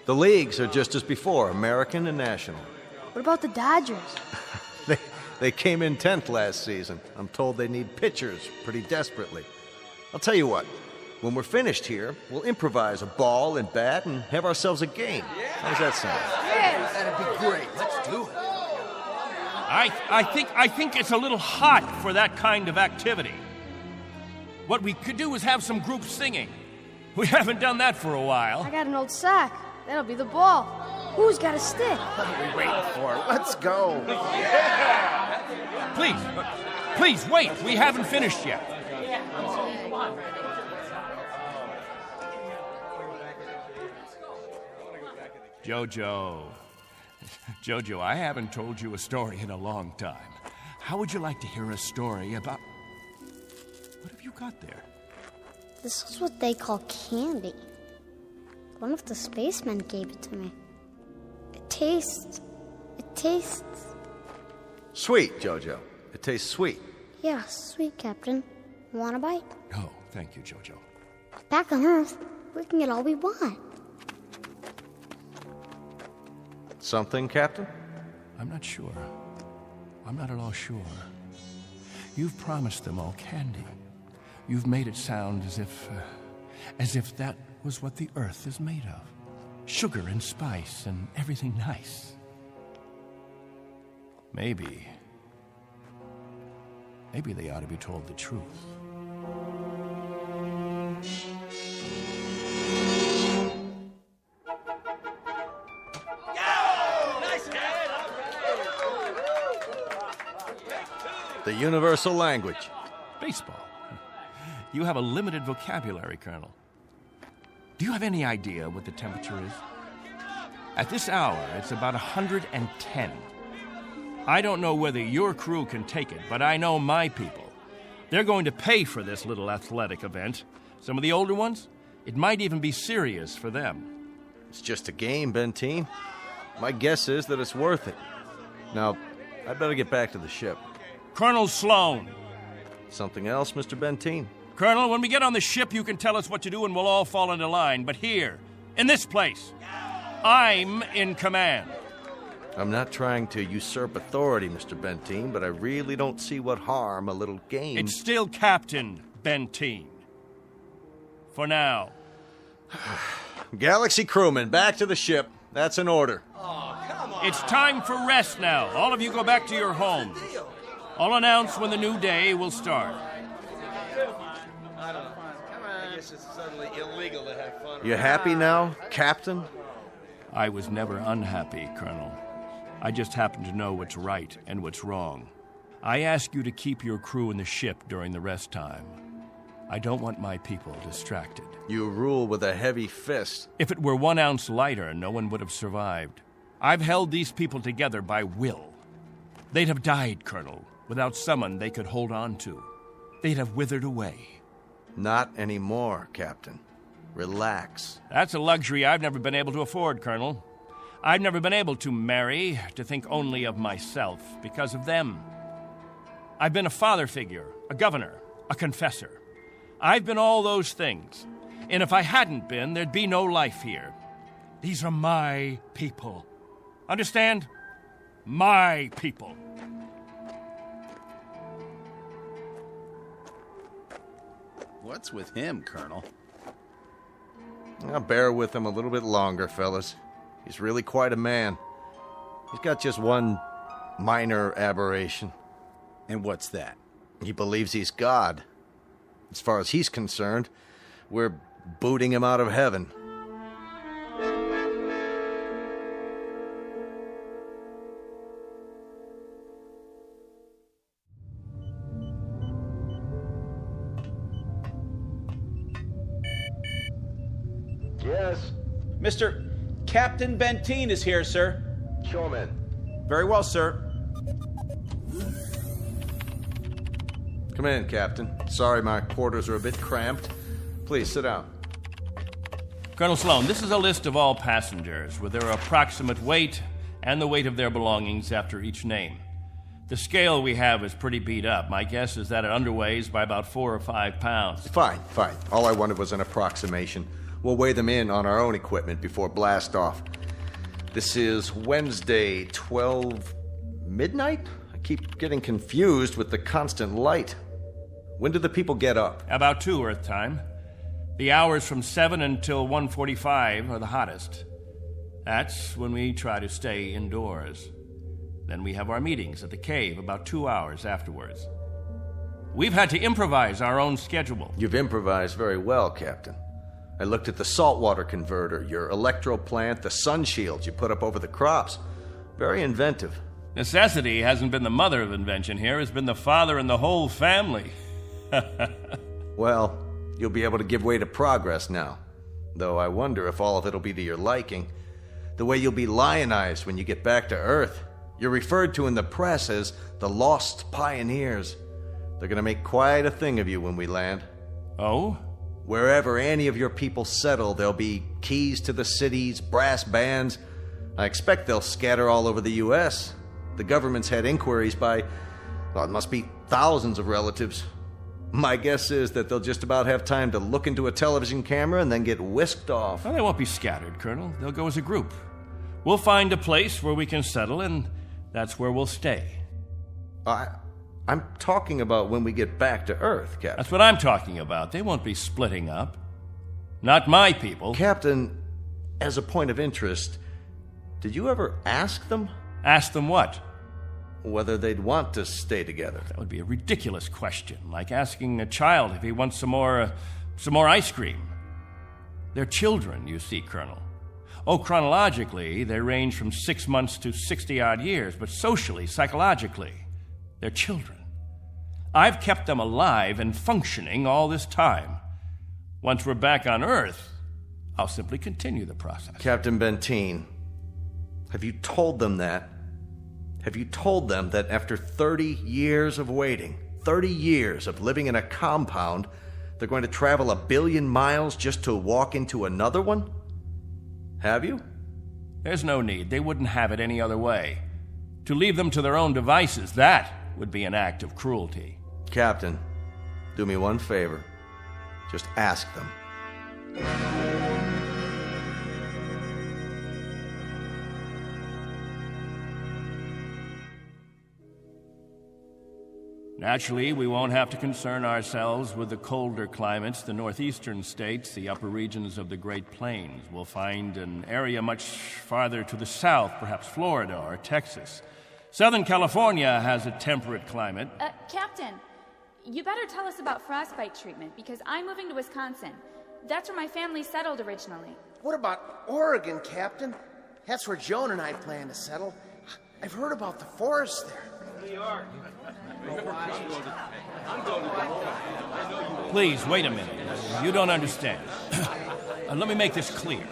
The leagues are just as before, American and national. What about the Dodgers? They came in 10th last season. I'm told they need pitchers pretty desperately. I'll tell you what, when we're finished here, we'll improvise a ball and bat and have ourselves a game. How's that sound? Yeah, that'd be great. Let's do it. I think it's a little hot for that kind of activity. What we could do is have some group singing. We haven't done that for a while. I got an old sack. That'll be the ball. Who's got a stick? What are we waiting for? Let's go. Yeah. Please, wait. We haven't finished yet. Jojo, I haven't told you a story in a long time. How would you like to hear a story about... What have you got there? This is what they call candy. One of the spacemen gave it to me. It tastes... Sweet, Jojo. It tastes sweet. Yeah, sweet, Captain. Want a bite? No, thank you, Jojo. Back on Earth, we can get all we want. Something, Captain? I'm not sure. I'm not at all sure. You've promised them all candy. You've made it sound as if that was what the Earth is made of. Sugar and spice and everything nice. Maybe they ought to be told the truth. The universal language. Baseball. You have a limited vocabulary, Colonel. Do you have any idea what the temperature is? At this hour, it's about 110. I don't know whether your crew can take it, but I know my people. They're going to pay for this little athletic event. Some of the older ones, it might even be serious for them. It's just a game, Benteen. My guess is that it's worth it. Now, I'd better get back to the ship. Colonel Sloan. Something else, Mr. Benteen? Colonel, when we get on the ship, you can tell us what to do and we'll all fall into line. But here, in this place, I'm in command. I'm not trying to usurp authority, Mr. Benteen, but I really don't see what harm a little game... It's still Captain Benteen. For now. Galaxy crewmen, back to the ship. That's an order. Oh, come on. It's time for rest now. All of you go back to your homes. I'll announce when the new day will start. I don't know. I guess it's suddenly illegal to have fun. You happy now, Captain? I was never unhappy, Colonel. I just happen to know what's right and what's wrong. I ask you to keep your crew in the ship during the rest time. I don't want my people distracted. You rule with a heavy fist. If it were 1 ounce lighter, no one would have survived. I've held these people together by will. They'd have died, Colonel, without someone they could hold on to. They'd have withered away. Not anymore, Captain. Relax. That's a luxury I've never been able to afford, Colonel. I've never been able to marry, to think only of myself, because of them. I've been a father figure, a governor, a confessor. I've been all those things. And if I hadn't been, there'd be no life here. These are my people. Understand? My people. What's with him, Colonel? I'll bear with him a little bit longer, fellas. He's really quite a man. He's got just one minor aberration. And what's that? He believes he's God. As far as he's concerned, we're booting him out of heaven. Yes? Mr. Captain Benteen is here, sir. Show him in. Very well, sir. Come in, Captain. Sorry my quarters are a bit cramped. Please, sit down. Colonel Sloan, this is a list of all passengers with their approximate weight and the weight of their belongings after each name. The scale we have is pretty beat up. My guess is that it underweighs by about 4 or 5 pounds. Fine. All I wanted was an approximation. We'll weigh them in on our own equipment before blast off. This is Wednesday, 12 midnight? I keep getting confused with the constant light. When do the people get up? About 2 Earth time. The hours from 7 until 1:45 are the hottest. That's when we try to stay indoors. Then we have our meetings at the cave about 2 hours afterwards. We've had to improvise our own schedule. You've improvised very well, Captain. I looked at the saltwater converter, your electro plant, the sun shields you put up over the crops. Very inventive. Necessity hasn't been the mother of invention here. It's been the father and the whole family. Well, you'll be able to give way to progress now. Though I wonder if all of it'll be to your liking. The way you'll be lionized when you get back to Earth. You're referred to in the press as the Lost Pioneers. They're gonna make quite a thing of you when we land. Oh? Wherever any of your people settle, there'll be keys to the cities, brass bands. I expect they'll scatter all over the U.S. The government's had inquiries by, well, it must be thousands of relatives. My guess is that they'll just about have time to look into a television camera and then get whisked off. Well, they won't be scattered, Colonel. They'll go as a group. We'll find a place where we can settle, and that's where we'll stay. I'm talking about when we get back to Earth, Captain. That's what I'm talking about. They won't be splitting up. Not my people. Captain, as a point of interest, did you ever ask them? Ask them what? Whether they'd want to stay together. That would be a ridiculous question, like asking a child if he wants some more ice cream. They're children, you see, Colonel. Oh, chronologically, they range from 6 months to 60-odd years, but socially, psychologically, they're children. I've kept them alive and functioning all this time. Once we're back on Earth, I'll simply continue the process. Captain Benteen, have you told them that? Have you told them that after 30 years of waiting, 30 years of living in a compound, they're going to travel 1 billion miles just to walk into another one? Have you? There's no need. They wouldn't have it any other way. To leave them to their own devices, that would be an act of cruelty. Captain, do me one favor. Just ask them. Naturally, we won't have to concern ourselves with the colder climates, the northeastern states, the upper regions of the Great Plains. We'll find an area much farther to the south, perhaps Florida or Texas. Southern California has a temperate climate. Captain, you better tell us about frostbite treatment, because I'm moving to Wisconsin. That's where my family settled originally. What about Oregon, Captain? That's where Joan and I plan to settle. I've heard about the forest there. New York. Please, wait a minute. You don't understand. Let me make this clear.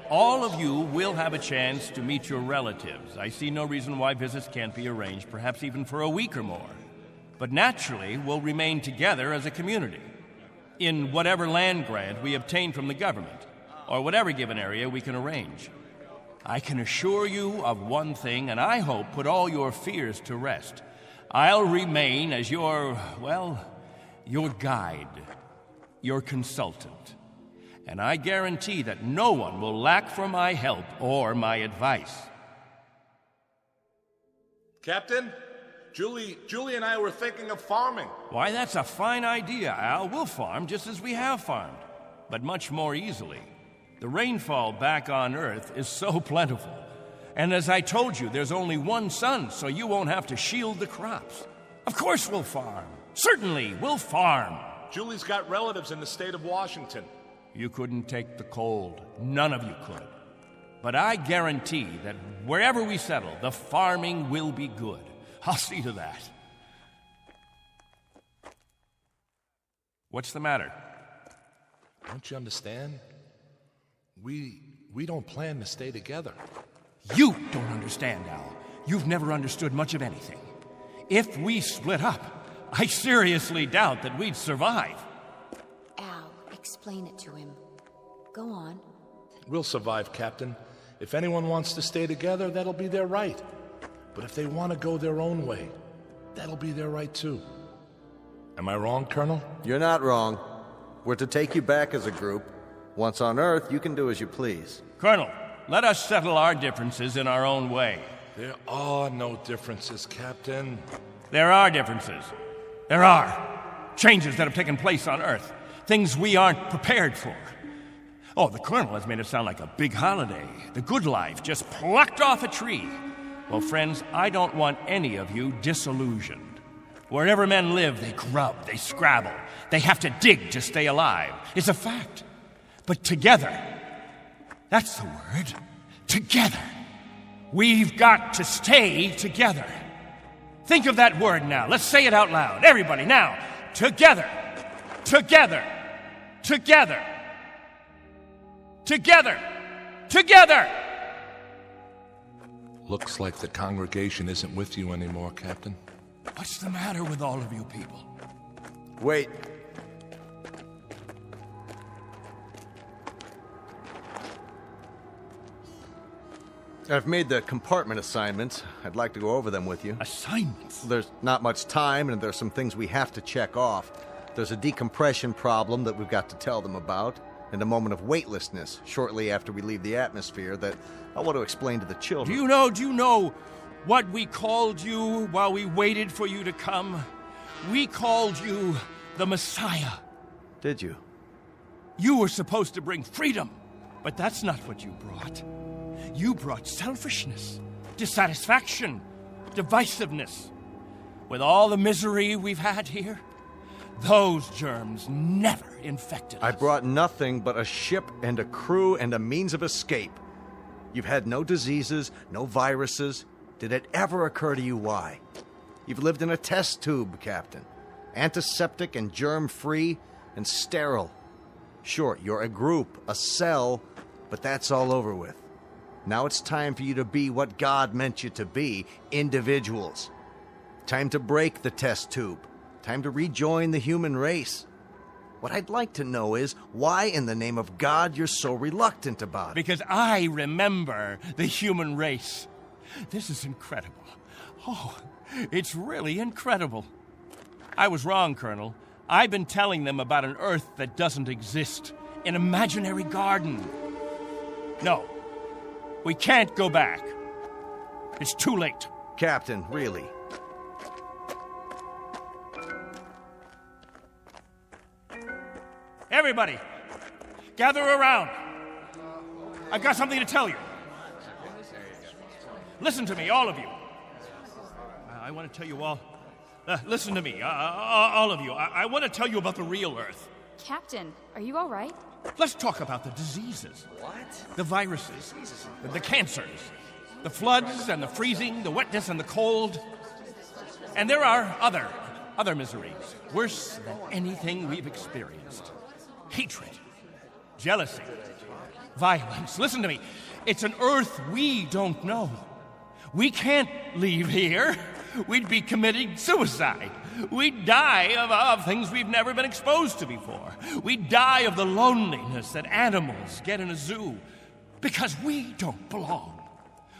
All of you will have a chance to meet your relatives. I see no reason why visits can't be arranged, perhaps even for a week or more. But naturally, we'll remain together as a community in whatever land grant we obtain from the government, or whatever given area we can arrange. I can assure you of one thing, and I hope put all your fears to rest. I'll remain as your guide, your consultant. And I guarantee that no one will lack for my help or my advice. Captain? Julie and I were thinking of farming. Why, that's a fine idea, Al. We'll farm just as we have farmed, but much more easily. The rainfall back on Earth is so plentiful. And as I told you, there's only one sun, so you won't have to shield the crops. Of course we'll farm. Certainly, we'll farm. Julie's got relatives in the state of Washington. You couldn't take the cold. None of you could. But I guarantee that wherever we settle, the farming will be good. I'll see to that. What's the matter? Don't you understand? We don't plan to stay together. You don't understand, Al. You've never understood much of anything. If we split up, I seriously doubt that we'd survive. Al, explain it to him. Go on. We'll survive, Captain. If anyone wants to stay together, that'll be their right. But if they want to go their own way, that'll be their right too. Am I wrong, Colonel? You're not wrong. We're to take you back as a group. Once on Earth, you can do as you please. Colonel, let us settle our differences in our own way. There are no differences, Captain. There are differences. There are. Changes that have taken place on Earth. Things we aren't prepared for. Oh, the Colonel has made it sound like a big holiday. The good life just plucked off a tree. Well, friends, I don't want any of you disillusioned. Wherever men live, they grub, they scrabble. They have to dig to stay alive. It's a fact. But together, that's the word, together. We've got to stay together. Think of that word now. Let's say it out loud. Everybody, now. Together. Together. Together. Together. Together. Looks like the congregation isn't with you anymore, Captain. What's the matter with all of you people? Wait. I've made the compartment assignments. I'd like to go over them with you. Assignments? There's not much time, and there's some things we have to check off. There's a decompression problem that we've got to tell them about, and a moment of weightlessness shortly after we leave the atmosphere that I want to explain to the children. Do you know what we called you while we waited for you to come? We called you the Messiah. Did you? You were supposed to bring freedom, but that's not what you brought. You brought selfishness, dissatisfaction, divisiveness. With all the misery we've had here, those germs never infected us. I brought nothing but a ship and a crew and a means of escape. You've had no diseases, no viruses. Did it ever occur to you why? You've lived in a test tube, Captain. Antiseptic and germ-free and sterile. Sure, you're a group, a cell, but that's all over with. Now it's time for you to be what God meant you to be, individuals. Time to break the test tube. Time to rejoin the human race. What I'd like to know is why in the name of God you're so reluctant about it. Because I remember the human race. This is incredible. Oh, it's really incredible. I was wrong, Colonel. I've been telling them about an Earth that doesn't exist. An imaginary garden. No. We can't go back. It's too late. Captain, really? Everybody, gather around. I've got something to tell you. Listen to me, all of you. I want to tell you all. Listen to me, all of you. I want to tell you about the real Earth. Captain, are you all right? Let's talk about the diseases. What? The viruses, the cancers, the floods and the freezing, the wetness and the cold. And there are other miseries, worse than anything we've experienced. Hatred, jealousy, violence. Listen to me. It's an Earth we don't know. We can't leave here. We'd be committing suicide. We'd die of things we've never been exposed to before. We'd die of the loneliness that animals get in a zoo. Because we don't belong.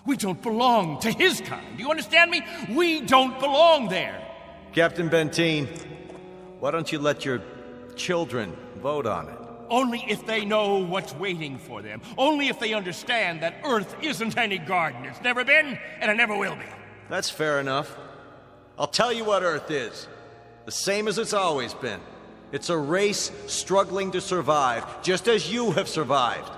We don't belong to his kind. Do you understand me? We don't belong there. Captain Benteen, why don't you let your children vote on it? Only if they know what's waiting for them. Only if they understand that Earth isn't any garden. It's never been, and it never will be. That's fair enough. I'll tell you what Earth is. The same as it's always been. It's a race struggling to survive, just as you have survived.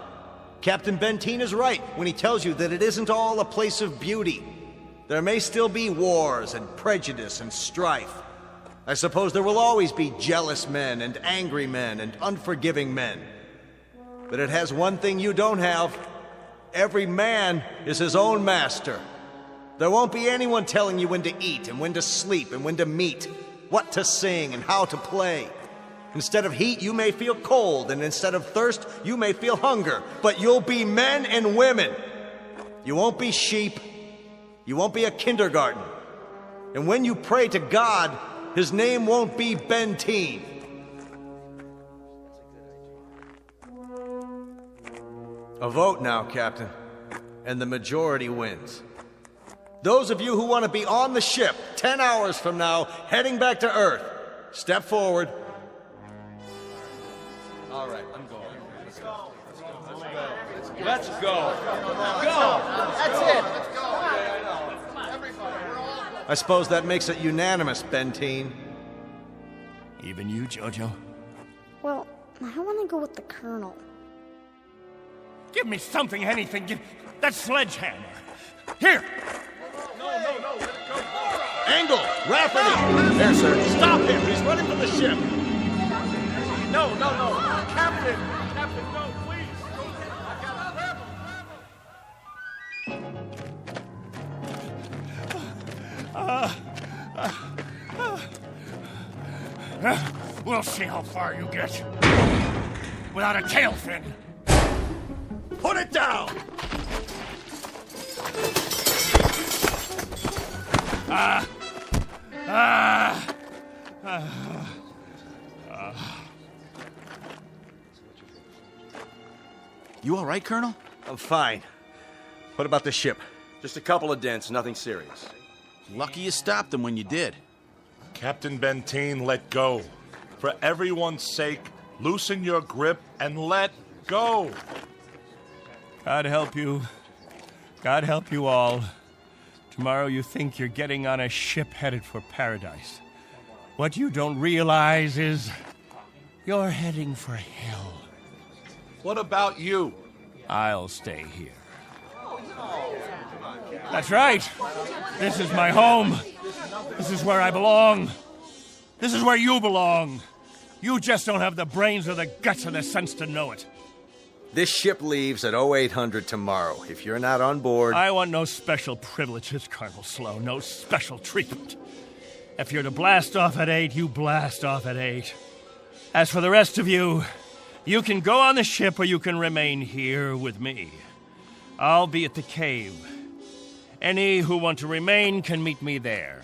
Captain Benteen is right when he tells you that it isn't all a place of beauty. There may still be wars and prejudice and strife. I suppose there will always be jealous men and angry men and unforgiving men. But it has one thing you don't have. Every man is his own master. There won't be anyone telling you when to eat and when to sleep and when to meet, what to sing and how to play. Instead of heat, you may feel cold, and instead of thirst, you may feel hunger. But you'll be men and women. You won't be sheep. You won't be a kindergarten. And when you pray to God, his name won't be Benteen. A vote now, Captain, and the majority wins. Those of you who want to be on the ship 10 hours from now, heading back to Earth, step forward. All right, I'm going. Let's go. Let's go. That's it. I suppose that makes it unanimous, Benteen. Even you, Jojo? Well, I want to go with the Colonel. Give me something, anything. Give that sledgehammer. Here! No, let it go. Angle! Rafferty! There, sir. Stop him! He's running from the ship! No. Captain, no, please. We'll see how far you get. Without a tail fin. Put it down! You all right, Colonel? I'm fine. What about the ship? Just a couple of dents, nothing serious. Lucky you stopped them when you did. Captain Benteen, let go. For everyone's sake, loosen your grip and let go. God help you. God help you all. Tomorrow you think you're getting on a ship headed for paradise. What you don't realize is you're heading for hell. What about you? I'll stay here. That's right. This is my home. This is where I belong. This is where you belong. You just don't have the brains or the guts or the sense to know it. This ship leaves at 0800 tomorrow. If you're not on board... I want no special privileges, Colonel Slow. No special treatment. If you're to blast off at 8, you blast off at 8. As for the rest of you, you can go on the ship or you can remain here with me. I'll be at the cave. Any who want to remain can meet me there.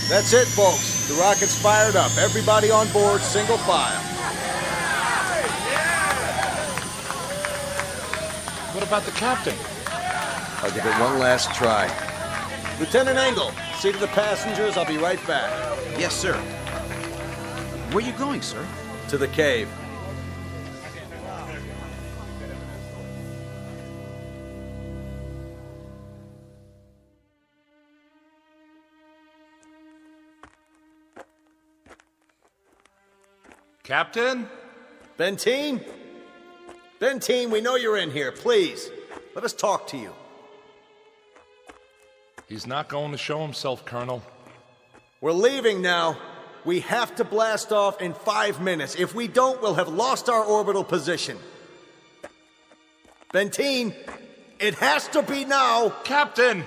That's it, folks. The rocket's fired up. Everybody on board, single file. What about the captain? I'll give it one last try. Lieutenant Engel, see to the passengers. I'll be right back. Yes, sir. Where are you going, sir? To the cave. Captain? Benteen? Benteen, we know you're in here. Please, let us talk to you. He's not going to show himself, Colonel. We're leaving now. We have to blast off in 5 minutes. If we don't, we'll have lost our orbital position. Benteen, it has to be now. Captain,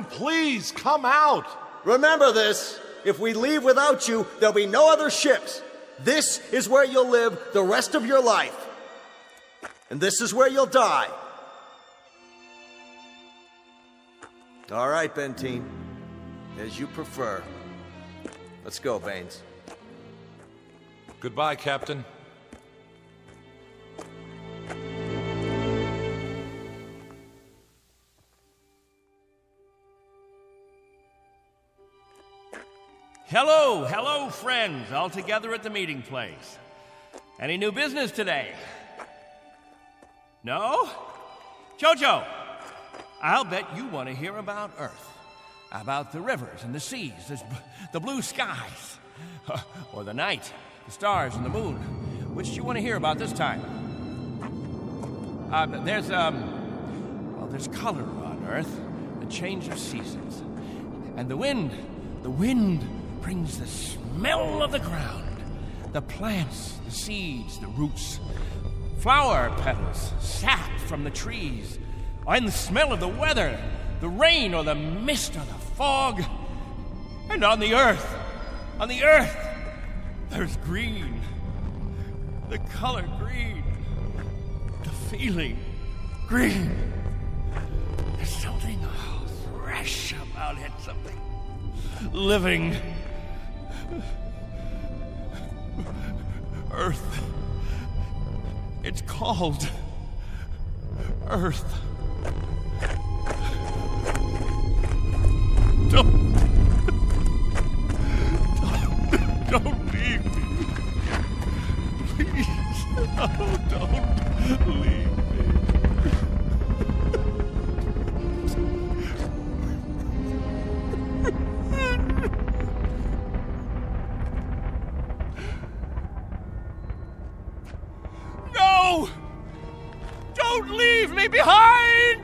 please, come out. Remember this. If we leave without you, there'll be no other ships. This is where you'll live the rest of your life. And this is where you'll die. All right, Benteen. As you prefer. Let's go, Baines. Goodbye, Captain. Hello, friends, all together at the meeting place. Any new business today? No? Jojo, I'll bet you want to hear about Earth. About the rivers and the seas, the blue skies, or the night, the stars and the moon. Which do you want to hear about this time? There's color on Earth, the change of seasons. And the wind brings the smell of the ground, the plants, the seeds, the roots, flower petals, sap from the trees, and the smell of the weather, the rain or the mist or the fog. And on the earth, there's green, the color green, the feeling green. There's something fresh about it, something living. Earth. It's called Earth. Don't leave me. Please. Oh, don't leave me. No! Don't leave me behind!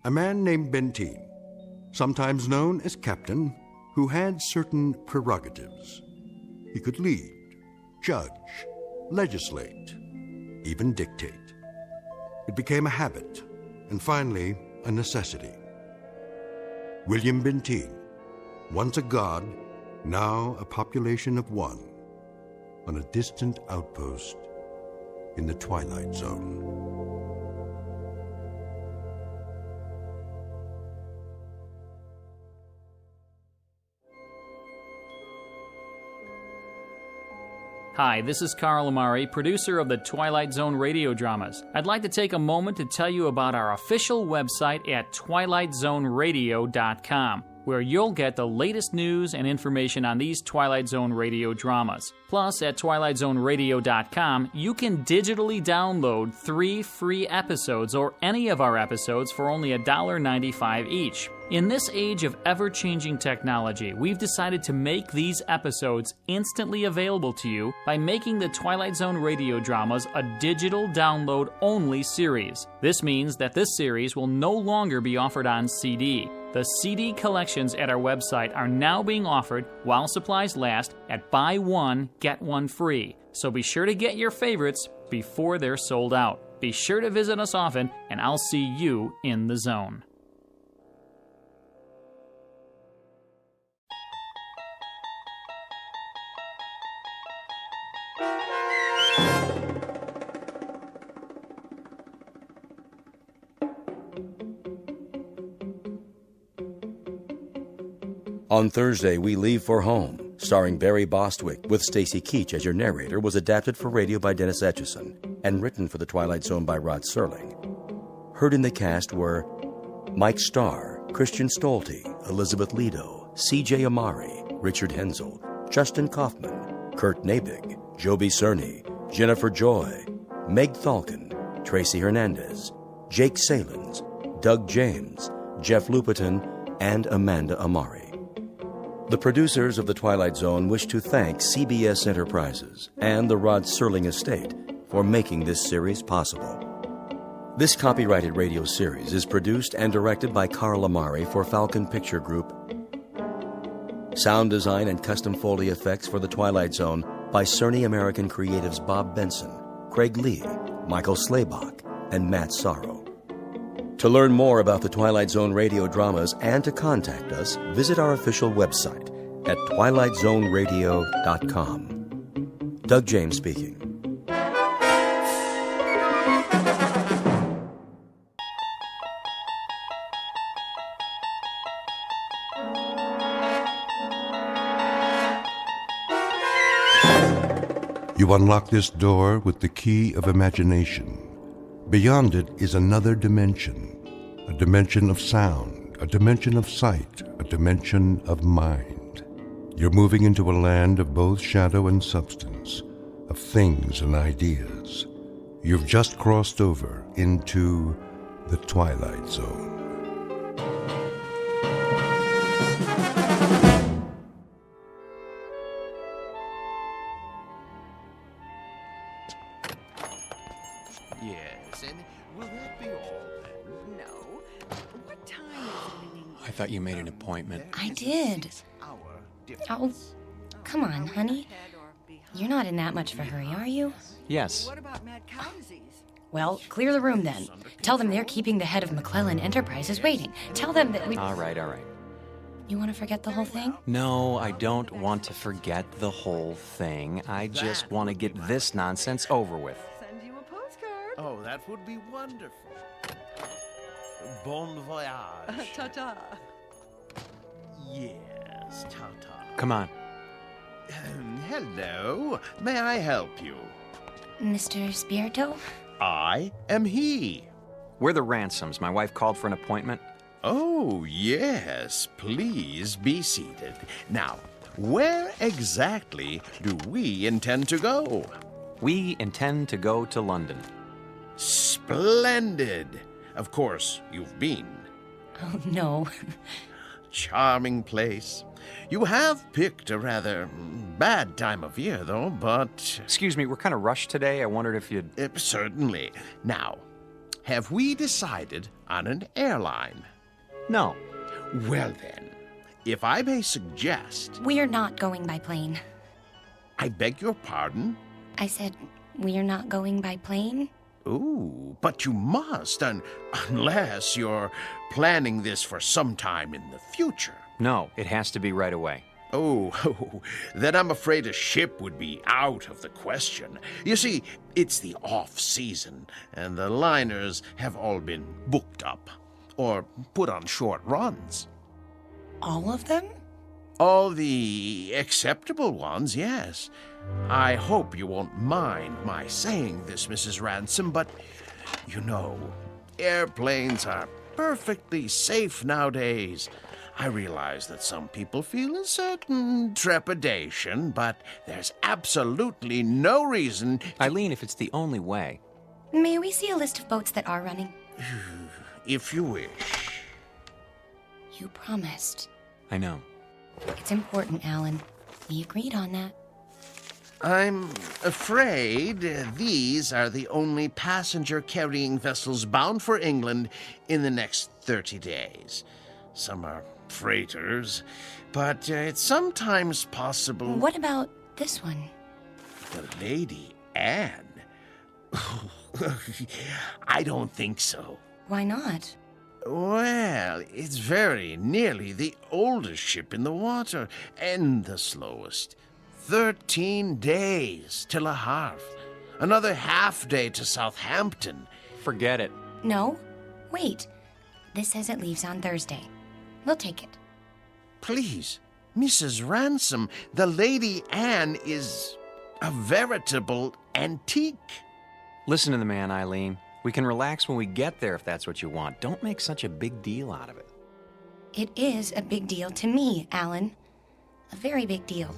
A man named Benteen, sometimes known as Captain, who had certain prerogatives. He could lead, judge, legislate, even dictate. It became a habit, and finally, a necessity. William Benteen, once a god, now a population of one, on a distant outpost in the Twilight Zone. Hi, this is Carl Amari, producer of the Twilight Zone Radio Dramas. I'd like to take a moment to tell you about our official website at twilightzoneradio.com, where you'll get the latest news and information on these Twilight Zone Radio dramas. Plus, at twilightzoneradio.com, you can digitally download 3 free episodes or any of our episodes for only $1.95 each. In this age of ever-changing technology, we've decided to make these episodes instantly available to you by making the Twilight Zone Radio Dramas a digital download-only series. This means that this series will no longer be offered on CD. The CD collections at our website are now being offered while supplies last at buy one, get one free. So be sure to get your favorites before they're sold out. Be sure to visit us often, and I'll see you in the zone. On Thursday, We Leave for Home, starring Barry Bostwick with Stacy Keach as your narrator, was adapted for radio by Dennis Etchison and written for The Twilight Zone by Rod Serling. Heard in the cast were Mike Starr, Christian Stolte, Elizabeth Lido, C.J. Amari, Richard Hensel, Justin Kaufman, Kurt Nabig, Joby Cerny, Jennifer Joy, Meg Thalken, Tracy Hernandez, Jake Salins, Doug James, Jeff Lupetin, and Amanda Amari. The producers of The Twilight Zone wish to thank CBS Enterprises and the Rod Serling Estate for making this series possible. This copyrighted radio series is produced and directed by Carl Amari for Falcon Picture Group. Sound design and custom Foley effects for The Twilight Zone by Cerny American creatives Bob Benson, Craig Lee, Michael Slaybach, and Matt Sorrow. To learn more about the Twilight Zone radio dramas and to contact us, visit our official website at twilightzoneradio.com. Doug James speaking. You unlock this door with the key of imagination. Beyond it is another dimension, a dimension of sound, a dimension of sight, a dimension of mind. You're moving into a land of both shadow and substance, of things and ideas. You've just crossed over into the Twilight Zone. Yes, and will that be all then? No. What time is it? I thought you made an appointment. I did. Oh, come on, honey. You're not in that much of a hurry, are you? Yes. What about mad cow disease? Well, clear the room then. Tell them they're keeping the head of McClellan Enterprises waiting. Tell them that we... All right. You want to forget the whole thing? No, I don't want to forget the whole thing. I just want to get this nonsense over with. Send you a postcard. Oh, that would be wonderful. Bon voyage. Ta-ta. Yes, ta-ta. Come on. Hello. May I help you? Mr. Spirito? I am he. We're the Ransoms. My wife called for an appointment. Oh, yes. Please be seated. Now, where exactly do we intend to go? We intend to go to London. Splendid. Of course, you've been. Oh, no. Charming place. You have picked a rather bad time of year, though, but... Excuse me, we're kind of rushed today. I wondered if you'd... Certainly. Now, have we decided on an airline? No. Well then, if I may suggest... We're not going by plane. I beg your pardon? I said, we're not going by plane? Ooh, but you must, unless you're planning this for some time in the future. No, it has to be right away. Oh, then I'm afraid a ship would be out of the question. You see, it's the off-season, and the liners have all been booked up, or put on short runs. All of them? All the acceptable ones, yes. I hope you won't mind my saying this, Mrs. Ransom, but, you know, airplanes are perfectly safe nowadays. I realize that some people feel a certain trepidation, but there's absolutely no reason... Eileen, if it's the only way... May we see a list of boats that are running? If you wish. You promised. I know. It's important, Alan. We agreed on that. I'm afraid these are the only passenger-carrying vessels bound for England in the next 30 days. Some are freighters, but it's sometimes possible... What about this one? The Lady Anne? I don't think so. Why not? Well, it's very nearly the oldest ship in the water, and the slowest. 13 days to Le Havre. Another half day to Southampton. Forget it. No. Wait. This says it leaves on Thursday. We'll take it. Please, Mrs. Ransom, the Lady Anne is a veritable antique. Listen to the man, Eileen. We can relax when we get there if that's what you want. Don't make such a big deal out of it. It is a big deal to me, Alan. A very big deal.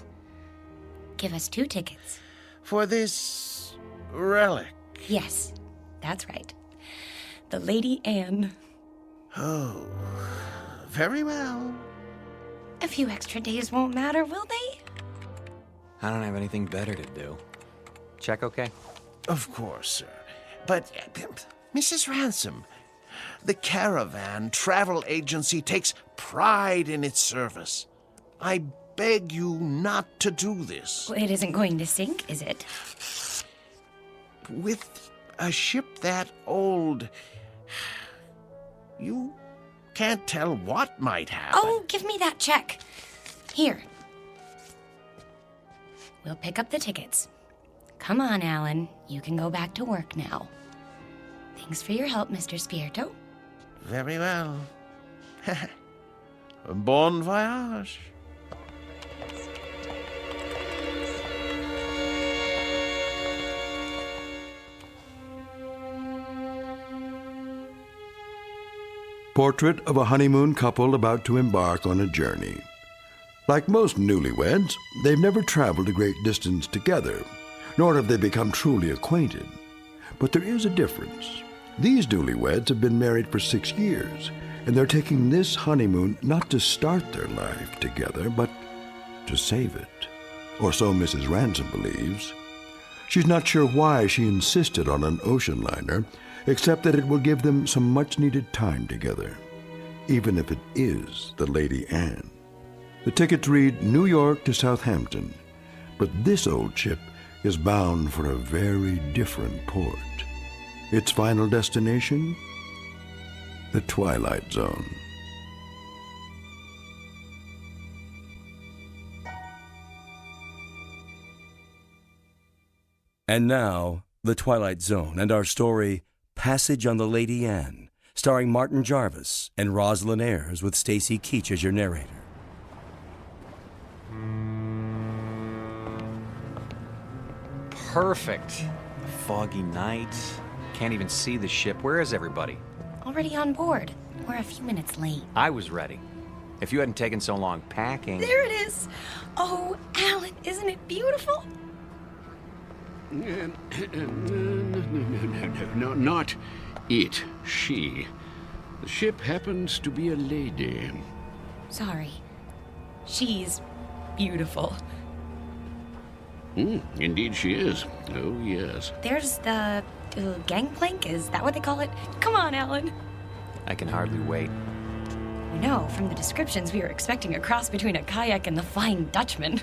Give us 2 tickets. For this relic? Yes, that's right. The Lady Anne. Oh, very well. A few extra days won't matter, will they? I don't have anything better to do. Check okay? Of course, sir. But, Mrs. Ransom, the Caravan Travel Agency takes pride in its service. I beg you not to do this. Well, it isn't going to sink, is it? With a ship that old, you can't tell what might happen. Oh, give me that check. Here. We'll pick up the tickets. Come on, Alan. You can go back to work now. Thanks for your help, Mr. Spirito. Very well. Bon voyage. Portrait of a honeymoon couple about to embark on a journey. Like most newlyweds, they've never traveled a great distance together, nor have they become truly acquainted. But there is a difference. These newlyweds have been married for 6 years, and they're taking this honeymoon not to start their life together, but to save it. Or so Mrs. Ransom believes. She's not sure why she insisted on an ocean liner, except that it will give them some much-needed time together, even if it is the Lady Anne. The tickets read New York to Southampton, but this old ship is bound for a very different port. Its final destination? The Twilight Zone. And now, The Twilight Zone and our story, Passage on the Lady Anne, starring Martin Jarvis and Rosalind Ayres with Stacy Keach as your narrator. Perfect. A foggy night. Can't even see the ship. Where is everybody? Already on board. We're a few minutes late. I was ready. If you hadn't taken so long packing... There it is! Oh, Alan, isn't it beautiful? No, not it. She. The ship happens to be a lady. Sorry. She's beautiful. Indeed she is. Oh, yes. There's the gangplank, is that what they call it? Come on, Alan. I can hardly wait. You know, from the descriptions, we were expecting a cross between a kayak and the Flying Dutchman.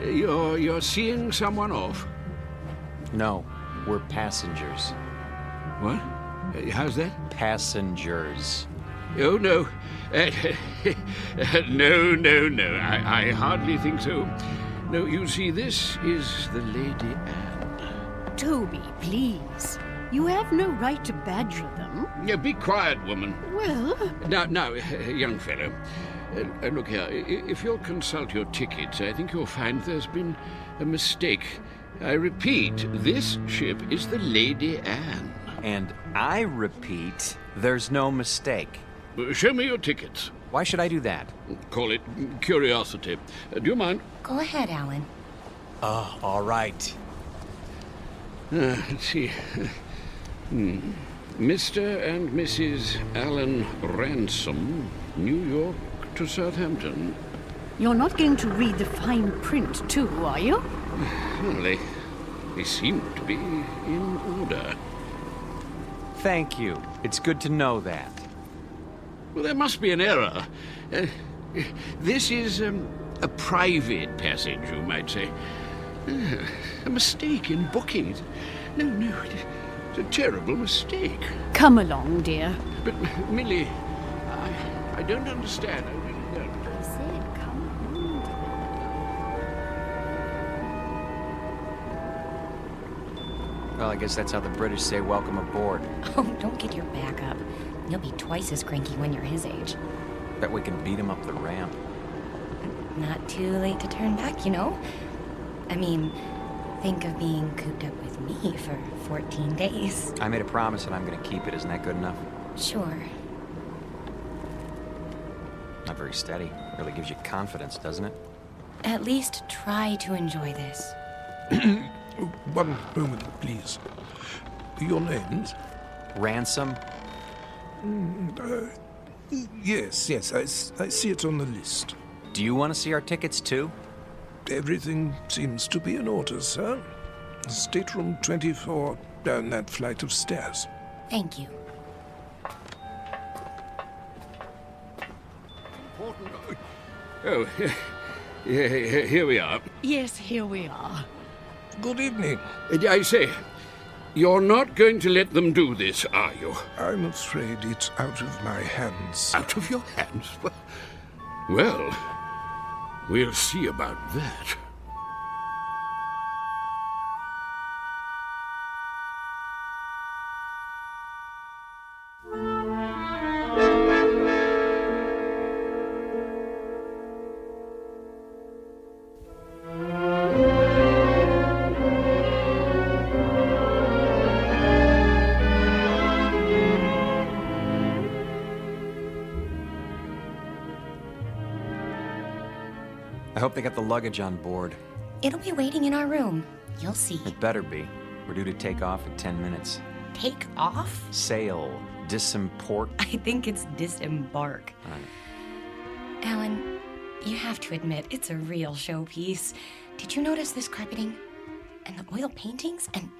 You're seeing someone off? No, we're passengers. What? How's that? Passengers. Oh, no. No. I hardly think so. No, you see, this is the Lady Anne. Toby, please. You have no right to badger them. Yeah, be quiet, woman. Well... Now, young fellow. Look here, if you'll consult your tickets, I think you'll find there's been a mistake. I repeat, this ship is the Lady Anne. And I repeat, there's no mistake. Show me your tickets. Why should I do that? Call it curiosity. Do you mind? Go ahead, Alan. All right. Let's see. Mr. and Mrs. Alan Ransom, New York to Southampton. You're not going to read the fine print, too, are you? Well, they seem to be in order. Thank you. It's good to know that. Well, there must be an error. This is a private passage, you might say. A mistake in booking. No, it's a terrible mistake. Come along, dear. But, Millie, I don't understand. I really don't. I said come along. Well, I guess that's how the British say welcome aboard. Oh, don't get your back up. You'll be twice as cranky when you're his age. Bet we can beat him up the ramp. Not too late to turn back, you know? I mean, think of being cooped up with me for 14 days. I made a promise and I'm going to keep it. Isn't that good enough? Sure. Not very steady. Really gives you confidence, doesn't it? At least try to enjoy this. One moment, please. Your names? Ransom? Yes, I see it on the list. Do you want to see our tickets, too? Everything seems to be in order, sir. Stateroom 24 down that flight of stairs. Thank you. Oh, Here we are. Yes, here we are. Good evening. I say, you're not going to let them do this, are you? I'm afraid it's out of my hands. Out of your hands? Well, we'll see about that. I hope they got the luggage on board. It'll be waiting in our room. You'll see. It better be. We're due to take off in 10 minutes. Take off? Sail. Disimport. I think it's disembark. Alan, you have to admit, it's a real showpiece. Did you notice this carpeting? And the oil paintings? And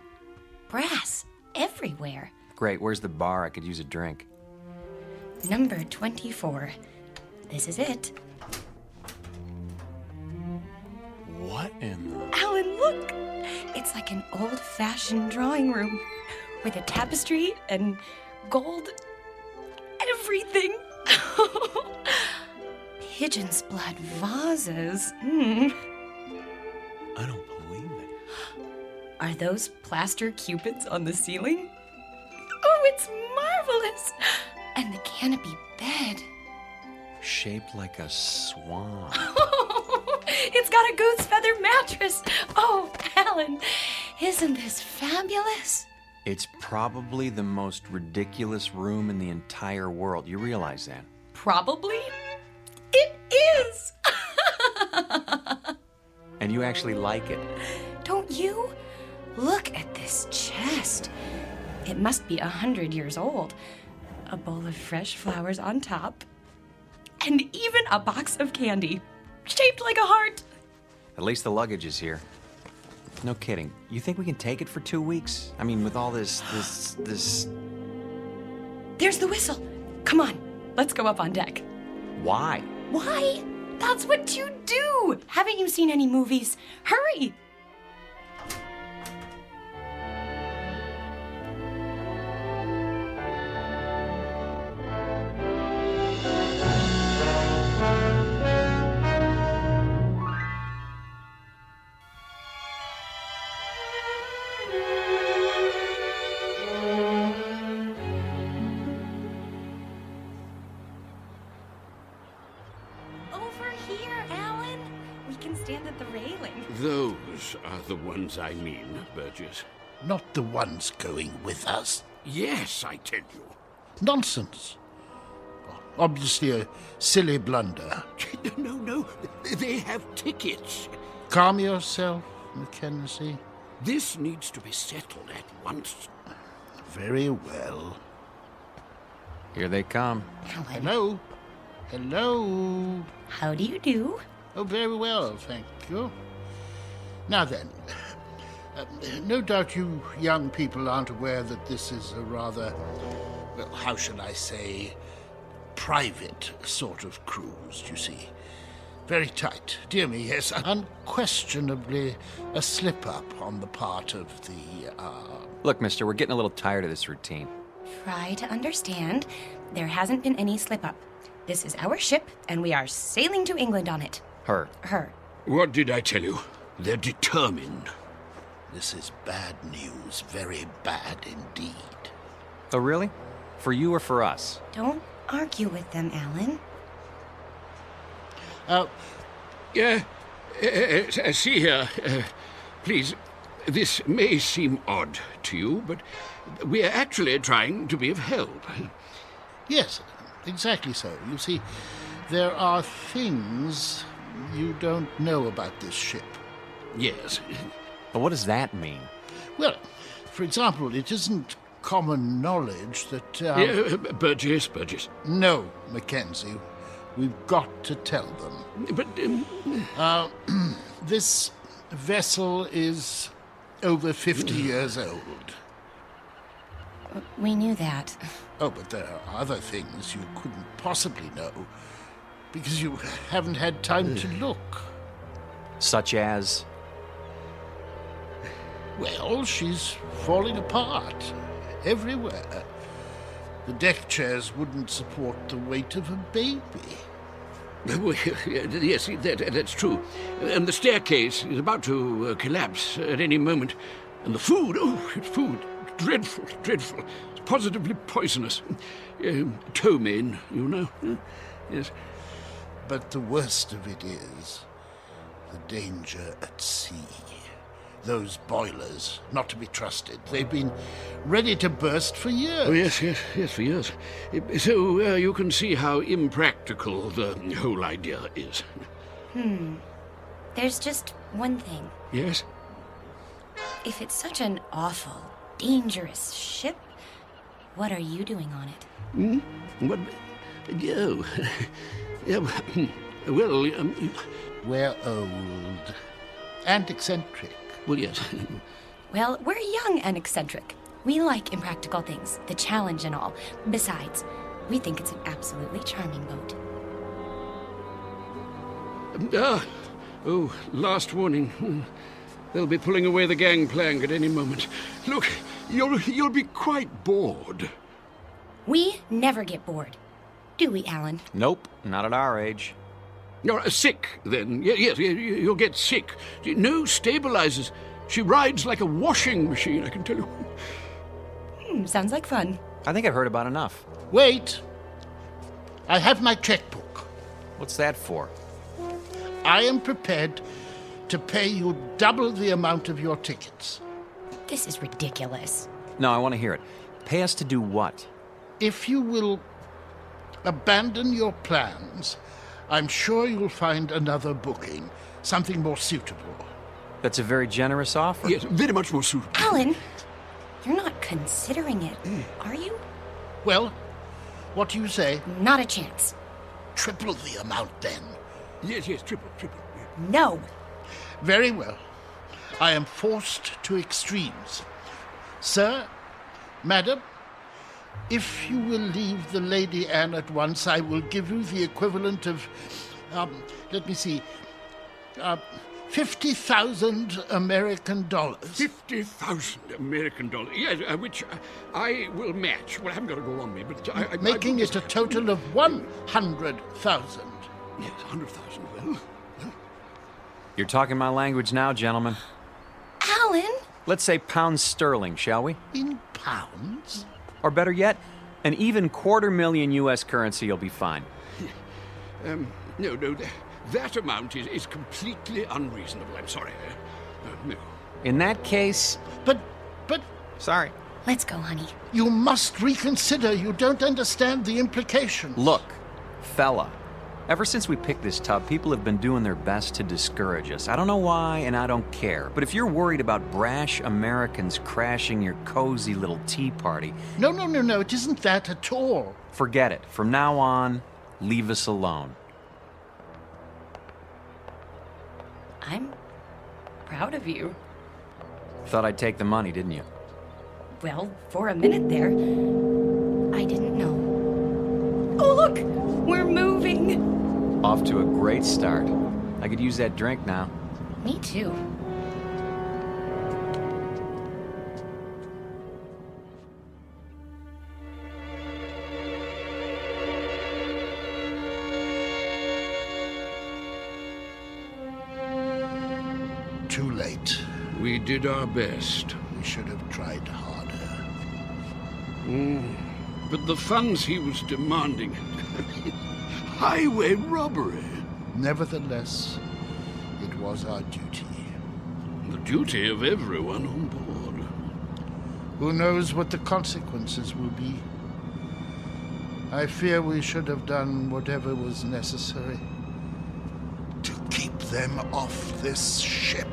brass everywhere. Great, where's the bar? I could use a drink. Number 24. This is it. What in the... Alan, look! It's like an old-fashioned drawing room with a tapestry and gold everything. Pigeon's blood vases. I don't believe it. Are those plaster cupids on the ceiling? Oh, it's marvelous! And the canopy bed. Shaped like a swan. It's got a goose feather mattress. Oh, Alan, isn't this fabulous? It's probably the most ridiculous room in the entire world. You realize that? Probably? It is! And you actually like it? Don't you? Look at this chest. It must be 100 years old. A bowl of fresh flowers on top. And even a box of candy, shaped like a heart. At least the luggage is here. No kidding. You think we can take it for 2 weeks? I mean, with all this... There's the whistle. Come on, let's go up on deck. Why? Why? That's what you do. Haven't you seen any movies? Hurry. Those are the ones I mean, Burgess. Not the ones going with us. Yes, I tell you. Nonsense. Obviously a silly blunder. No. They have tickets. Calm yourself, Mackenzie. This needs to be settled at once. Very well. Here they come. Hello. Hello. How do you do? Oh, very well, thank you. Now then, no doubt you young people aren't aware that this is a rather, well, how shall I say, private sort of cruise, you see. Very tight. Dear me, yes, unquestionably a slip-up on the part of the, Look, mister, we're getting a little tired of this routine. Try to understand. There hasn't been any slip-up. This is our ship, and we are sailing to England on it. Her. What did I tell you? They're determined. This is bad news, very bad indeed. Oh, really? For you or for us? Don't argue with them, Alan. See here, please, this may seem odd to you, but we're actually trying to be of help. Yes, exactly so. You see, there are things you don't know about this ship. Yes. But what does that mean? Well, for example, it isn't common knowledge that... Burgess. No, Mackenzie. We've got to tell them. But... this vessel is over 50 years old. We knew that. Oh, but there are other things you couldn't possibly know, because you haven't had time to look. Such as? Well, she's falling apart everywhere. The deck chairs wouldn't support the weight of a baby. Well, yes, that's true. And the staircase is about to collapse at any moment. And the food, food, dreadful, dreadful. It's positively poisonous. Ptomaine, you know. Yes. But the worst of it is the danger at sea. Those boilers, not to be trusted. They've been ready to burst for years. Oh, yes, for years. So you can see how impractical the whole idea is. There's just one thing. Yes? If it's such an awful, dangerous ship, what are you doing on it? What? Oh. Yeah, well, we're old and eccentric. Well, yes. Well, we're young and eccentric. We like impractical things, the challenge and all. Besides, we think it's an absolutely charming boat. Last warning. They'll be pulling away the gangplank at any moment. Look, you'll be quite bored. We never get bored. Do we, Alan? Nope, not at our age. You're sick, then. Yes, you'll get sick. No stabilizers. She rides like a washing machine, I can tell you. Sounds like fun. I think I've heard about enough. Wait. I have my checkbook. What's that for? I am prepared to pay you double the amount of your tickets. This is ridiculous. No, I want to hear it. Pay us to do what? If you will abandon your plans, I'm sure you'll find another booking, something more suitable. That's a very generous offer. Yes, very much more suitable. Alan, you're not considering it, are you? Well, what do you say? Not a chance. Triple the amount, then. Yes, triple. No. Very well. I am forced to extremes. Sir, madam, if you will leave the Lady Anne at once, I will give you the equivalent of, let me see, 50,000 American dollars. 50,000 American dollars? Yes, which I will match. Well, I haven't got it all on me, but making it a total of 100,000. Yes, 100,000. Well. You're talking my language now, gentlemen. Alan? Let's say pounds sterling, shall we? In pounds? Or better yet, an even $250,000 U.S. currency will be fine. No, that amount is completely unreasonable. I'm sorry. No. In that case... But... Sorry. Let's go, honey. You must reconsider. You don't understand the implications. Look, fella. Ever since we picked this tub, people have been doing their best to discourage us. I don't know why, and I don't care. But if you're worried about brash Americans crashing your cozy little tea party... No, it isn't that at all. Forget it. From now on, leave us alone. I'm proud of you. Thought I'd take the money, didn't you? Well, for a minute there, I didn't know. Oh, look! We're moving! Off to a great start. I could use that drink now. Me too. Too late. We did our best. We should have tried harder. But the funds he was demanding... highway robbery. Nevertheless, it was our duty. The duty of everyone on board. Who knows what the consequences will be? I fear we should have done whatever was necessary to keep them off this ship.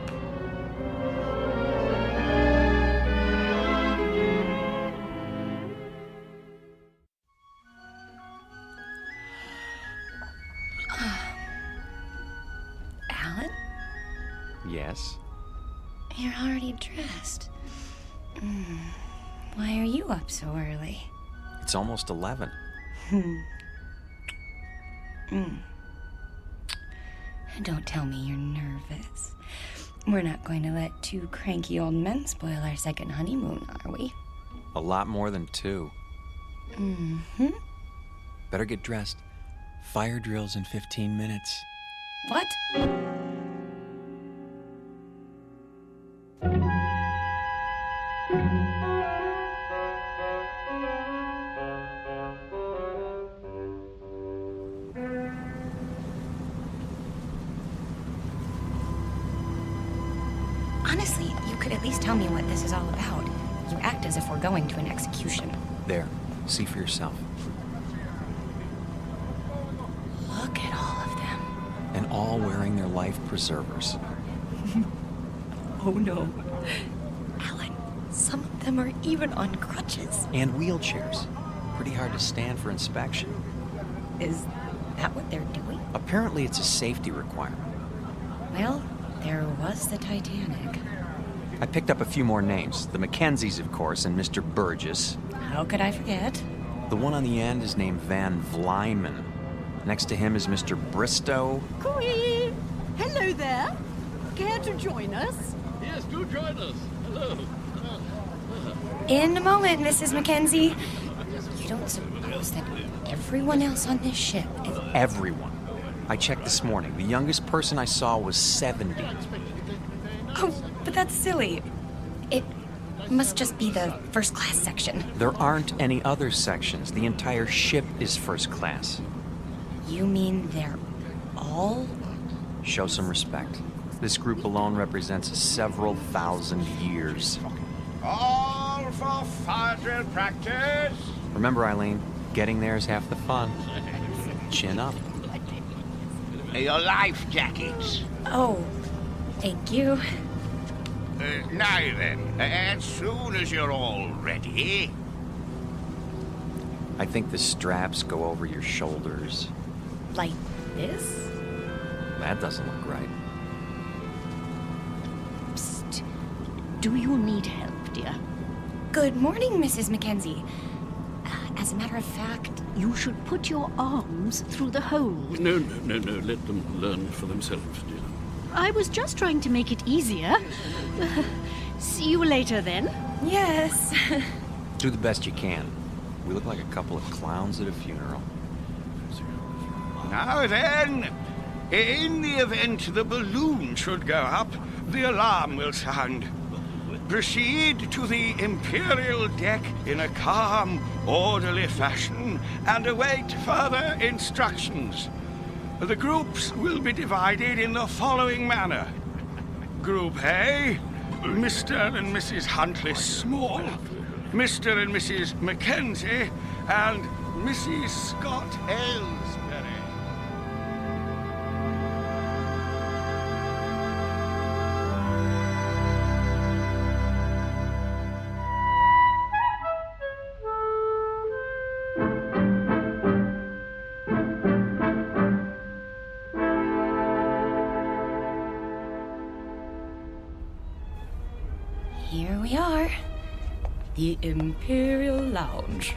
Alan? Yes? You're already dressed. Why are you up so early? It's almost 11. Don't tell me you're nervous. We're not going to let two cranky old men spoil our second honeymoon, are we? A lot more than 2. Mm-hmm. Better get dressed. Fire drill's in 15 minutes. What? Honestly, you could at least tell me what this is all about. You act as if we're going to an execution. There. See for yourself. Look at all of them. And all wearing their life preservers. Oh no. Alan, some of them are even on crutches. And wheelchairs. Pretty hard to stand for inspection. Is that what they're doing? Apparently it's a safety requirement. Well, there was the Titanic. I picked up a few more names. The Mackenzies, of course, and Mr. Burgess. How could I forget? The one on the end is named Van Vlyman. Next to him is Mr. Bristow. Cooey! Hello there. Care to join us? Yes, do join us. Hello. In a moment, Mrs. Mackenzie. You don't suppose that everyone else on this ship is... Everyone. I checked this morning. The youngest person I saw was 70. Oh, but that's silly. It must just be the first class section. There aren't any other sections. The entire ship is first class. You mean they're all? Show some respect. This group alone represents several thousand years. All for fire drill practice. Remember, Eileen, getting there is half the fun. Chin up. Your life jackets. Oh, thank you. Now then, as soon as you're all ready... I think the straps go over your shoulders. Like this? That doesn't look right. Psst. Do you need help, dear? Good morning, Mrs. Mackenzie. As a matter of fact... You should put your arms through the hole. No. Let them learn for themselves, dear. I was just trying to make it easier. See you later, then. Yes. Do the best you can. We look like a couple of clowns at a funeral. Now then, in the event the balloon should go up, the alarm will sound. Proceed to the Imperial deck in a calm, orderly fashion and await further instructions. The groups will be divided in the following manner. Group A, Mr. and Mrs. Huntley Small, Mr. and Mrs. Mackenzie, and Mrs. Scott Aylesbury. Here we are. The Imperial Lounge.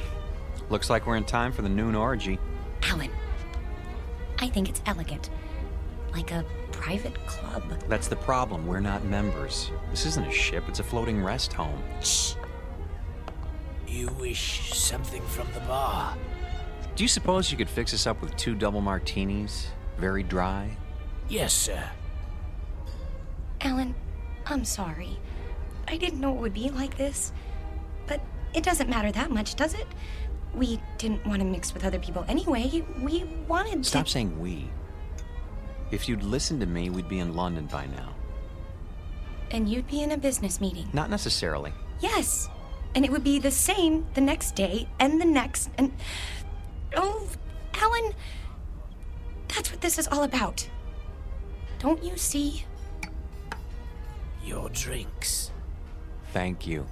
Looks like we're in time for the noon orgy. Alan, I think it's elegant. Like a private club. That's the problem. We're not members. This isn't a ship. It's a floating rest home. Shh. You wish something from the bar? Do you suppose you could fix us up with 2 double martinis? Very dry? Yes, sir. Alan, I'm sorry. I didn't know it would be like this. But it doesn't matter that much, does it? We didn't want to mix with other people anyway. We wanted to... Stop saying we. If you'd listened to me, we'd be in London by now. And you'd be in a business meeting. Not necessarily. Yes. And it would be the same the next day and the next and... Oh, Alan, that's what this is all about. Don't you see? Your drinks. Thank you.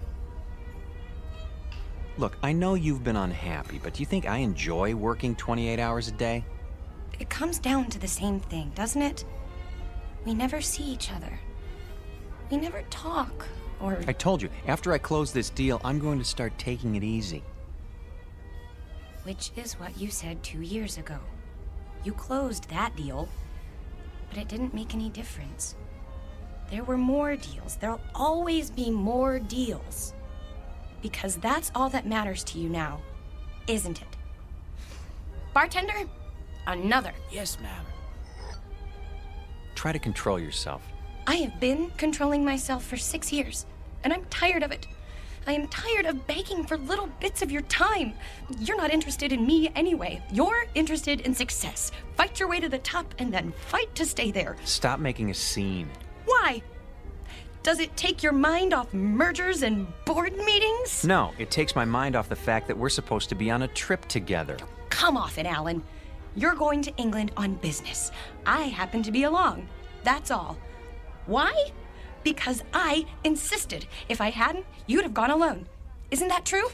Look, I know you've been unhappy, but do you think I enjoy working 28 hours a day? It comes down to the same thing, doesn't it? We never see each other. We never talk, or... I told you, after I close this deal, I'm going to start taking it easy. Which is what you said 2 years ago. You closed that deal. But it didn't make any difference. There were more deals. There'll always be more deals. Because that's all that matters to you now, isn't it? Bartender, another. Yes, ma'am. Try to control yourself. I have been controlling myself for 6 years, and I'm tired of it. I am tired of begging for little bits of your time. You're not interested in me anyway. You're interested in success. Fight your way to the top and then fight to stay there. Stop making a scene. Why? Does it take your mind off mergers and board meetings? No, it takes my mind off the fact that we're supposed to be on a trip together. Come off it, Alan. You're going to England on business. I happen to be along. That's all. Why? Because I insisted. If I hadn't, you'd have gone alone. Isn't that true?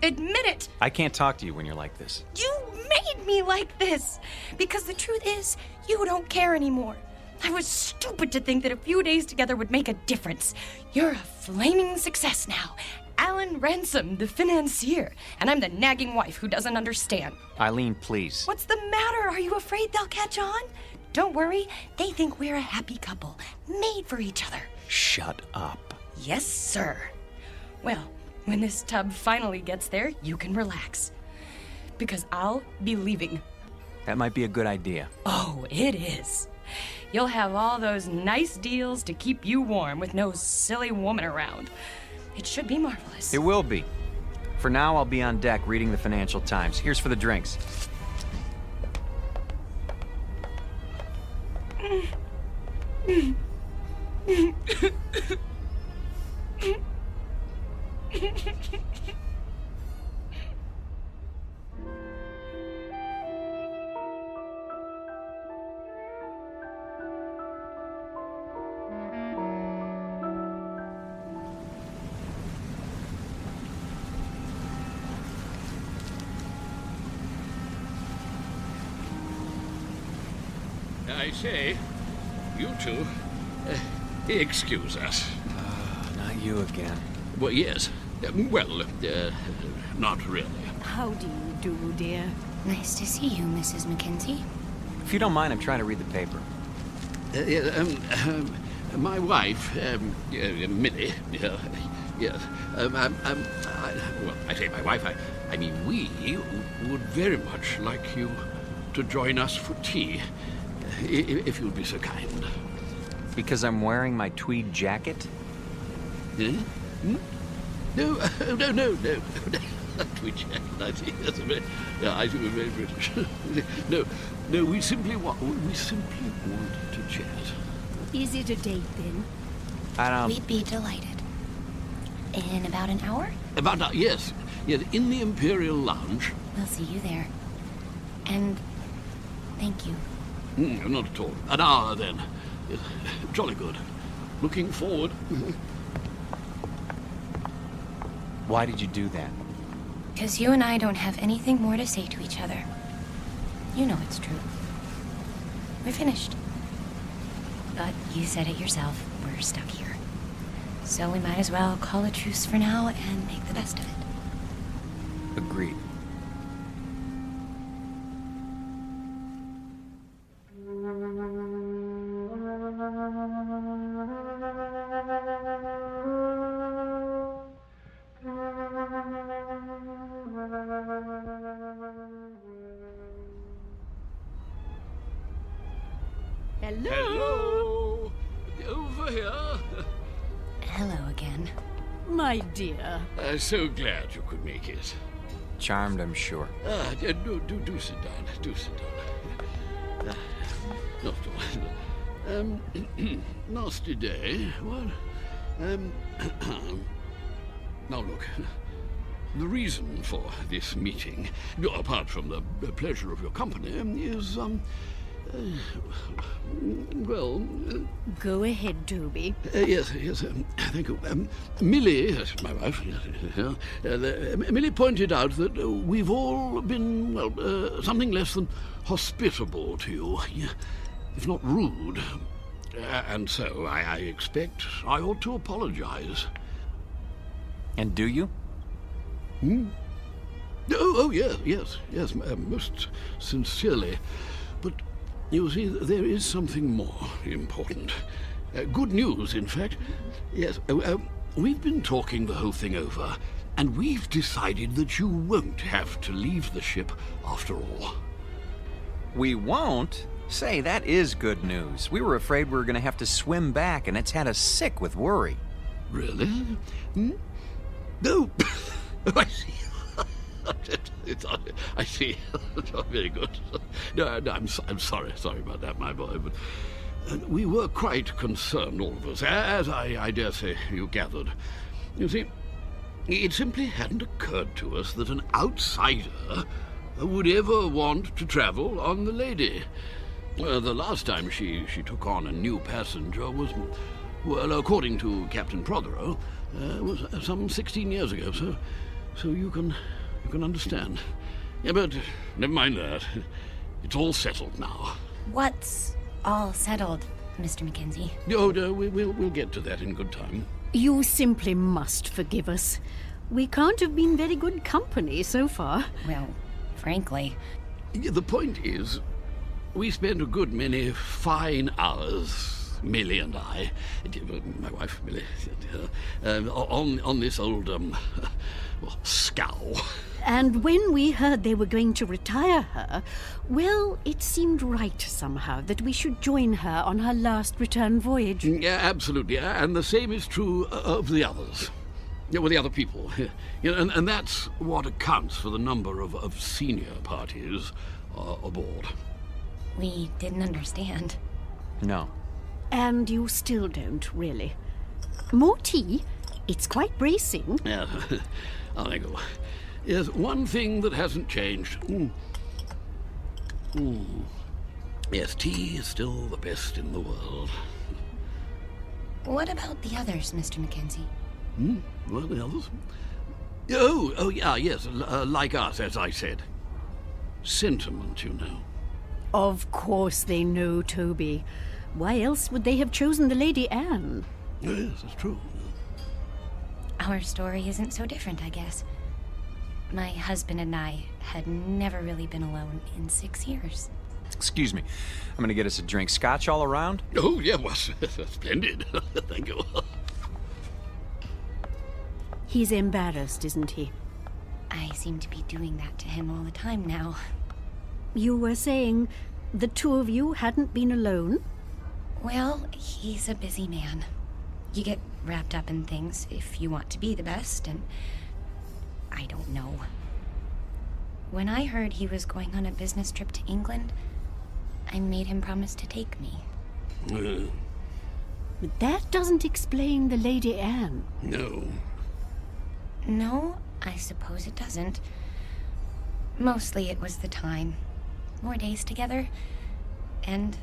Admit it. I can't talk to you when you're like this. You made me like this. Because the truth is, you don't care anymore. I was stupid to think that a few days together would make a difference. You're a flaming success now. Alan Ransom, the financier. And I'm the nagging wife who doesn't understand. Eileen, please. What's the matter? Are you afraid they'll catch on? Don't worry. They think we're a happy couple, made for each other. Shut up. Yes, sir. Well, when this tub finally gets there, you can relax. Because I'll be leaving. That might be a good idea. Oh, it is. You'll have all those nice deals to keep you warm with no silly woman around. It should be marvelous. It will be. For now, I'll be on deck reading the Financial Times. Here's for the drinks. I say, you two, excuse us. Not you again. Well, yes. Not really. How do you do, dear? Nice to see you, Mrs. Mackenzie. If you don't mind, I'm trying to read the paper. My wife, Millie, yes. I say my wife, I mean we would very much like you to join us for tea, if you'd be so kind. Because I'm wearing my tweed jacket? Hmm? No. Tweed jacket, I see. That's a very, I think we're very British. No, we simply want to chat. Is it a date, then? We'd be delighted. In about an hour? Yes, in the Imperial Lounge. We'll see you there. And thank you. Not at all. An hour, then. Jolly good. Looking forward. Why did you do that? Because you and I don't have anything more to say to each other. You know it's true. We're finished. But you said it yourself, we're stuck here. So we might as well call a truce for now and make the best of it. Agreed. Hello. Over here. Hello again. My dear. So glad you could make it. Charmed, I'm sure. Do sit down. Do sit down. Not at all. Nasty day. What? Now look. The reason for this meeting, apart from the pleasure of your company, is Go ahead, Toby. Yes, thank you. Millie, my wife, Millie pointed out that we've all been, something less than hospitable to you, if not rude. And so I expect I ought to apologize. And do you? Oh, yes, most sincerely. But You see, there is something more important. Good news, in fact. Yes, we've been talking the whole thing over, and we've decided that you won't have to leave the ship after all. We won't? Say, that is good news. We were afraid we were going to have to swim back, and it's had us sick with worry. Really? No. I see. I see. Very good. No, I'm sorry about that, my boy. But we were quite concerned, all of us, as I dare say you gathered. You see, it simply hadn't occurred to us that an outsider would ever want to travel on the Lady. The last time she took on a new passenger was, well, according to Captain Prothero, was some 16 years ago, so you can understand. Yeah, but never mind that. It's all settled now. What's all settled, Mr. Mackenzie? Oh, no, we'll get to that in good time. You simply must forgive us. We can't have been very good company so far. Well, frankly. The point is, we spent a good many fine hours, Millie and I, my wife Millie, on this old, scow. And when we heard they were going to retire her, well, it seemed right somehow that we should join her on her last return voyage. Yeah, absolutely, and the same is true of the others. Yeah, well, the other people. And that's what accounts for the number of senior parties aboard. We didn't understand. No. And you still don't, really. More tea? It's quite bracing. Yeah, there you go. Yes, one thing that hasn't changed. Yes, tea is still the best in the world. What about the others, Mr. Mackenzie? What, the others? Oh, yeah, yes, like us, as I said. Sentiment, you know. Of course they know, Toby. Why else would they have chosen the Lady Anne? Yes, that's true. Our story isn't so different, I guess. My husband and I had never really been alone in 6 years. Excuse me. I'm going to get us a drink. Scotch all around? Oh, yeah, well, splendid. Thank you. He's embarrassed, isn't he? I seem to be doing that to him all the time now. You were saying the two of you hadn't been alone? Well, he's a busy man. You get wrapped up in things if you want to be the best, and I don't know. When I heard he was going on a business trip to England, I made him promise to take me. But that doesn't explain the Lady Anne. No. No, I suppose it doesn't. Mostly it was the time. More days together. And,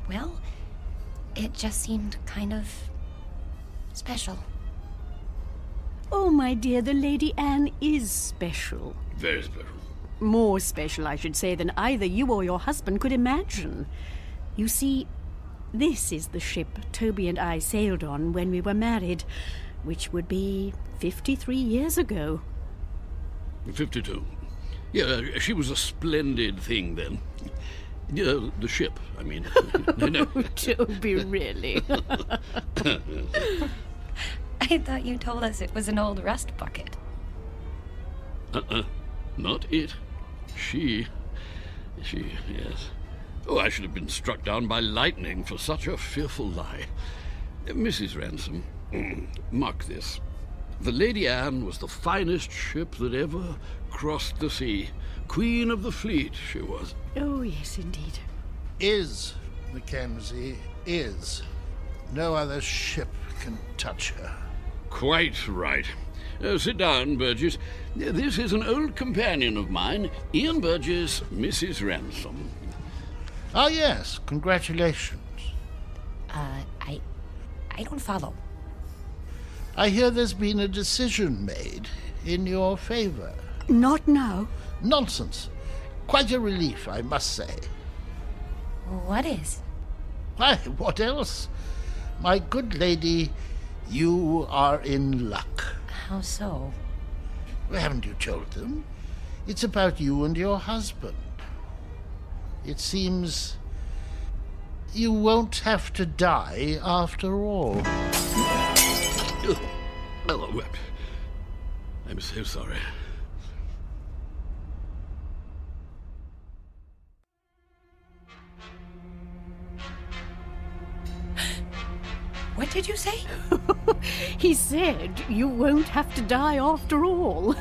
well, it just seemed kind of special. Oh, my dear, the Lady Anne is special. Very special. More special, I should say, than either you or your husband could imagine. You see, this is the ship Toby and I sailed on when we were married, which would be 53 years ago. 52. Yeah, she was a splendid thing then. Yeah, the ship, I mean. No. Toby, really? I thought you told us it was an old rust bucket. Not it. She, yes. Oh, I should have been struck down by lightning for such a fearful lie. Mrs. Ransom, mark this. The Lady Anne was the finest ship that ever crossed the sea. Queen of the fleet, she was. Oh, yes, indeed. Is, Mackenzie, is. No other ship can touch her. Quite right. Sit down, Burgess. This is an old companion of mine, Ian Burgess, Mrs. Ransom. Ah, yes. Congratulations. I don't follow. I hear there's been a decision made in your favor. Not now. Nonsense. Quite a relief, I must say. What is? Why, what else? My good lady, you are in luck. How so? Well, haven't you told them? It's about you and your husband. It seems You won't have to die after all. Oh, I'm so sorry. What did you say? He said you won't have to die after all.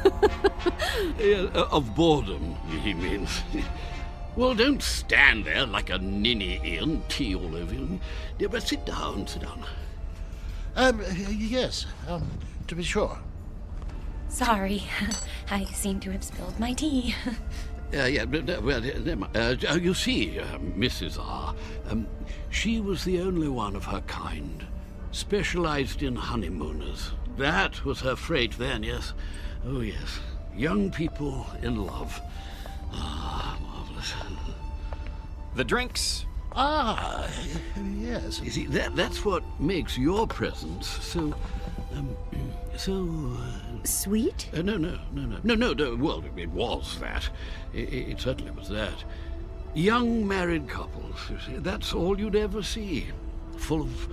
Of boredom, he means. Well, don't stand there like a ninny, Ian, tea all over you. Yeah, but sit down, sit down. Yes, to be sure. Sorry, I seem to have spilled my tea. Well, you see, Mrs. R., she was the only one of her kind. Specialized in honeymooners. That was her freight then, yes. Oh, yes. Young people in love. Ah, marvelous. The drinks. Ah, yes. You see, that's what makes your presence so... Sweet? No. Well, it was that. It certainly was that. Young married couples, you see, that's all you'd ever see. Full of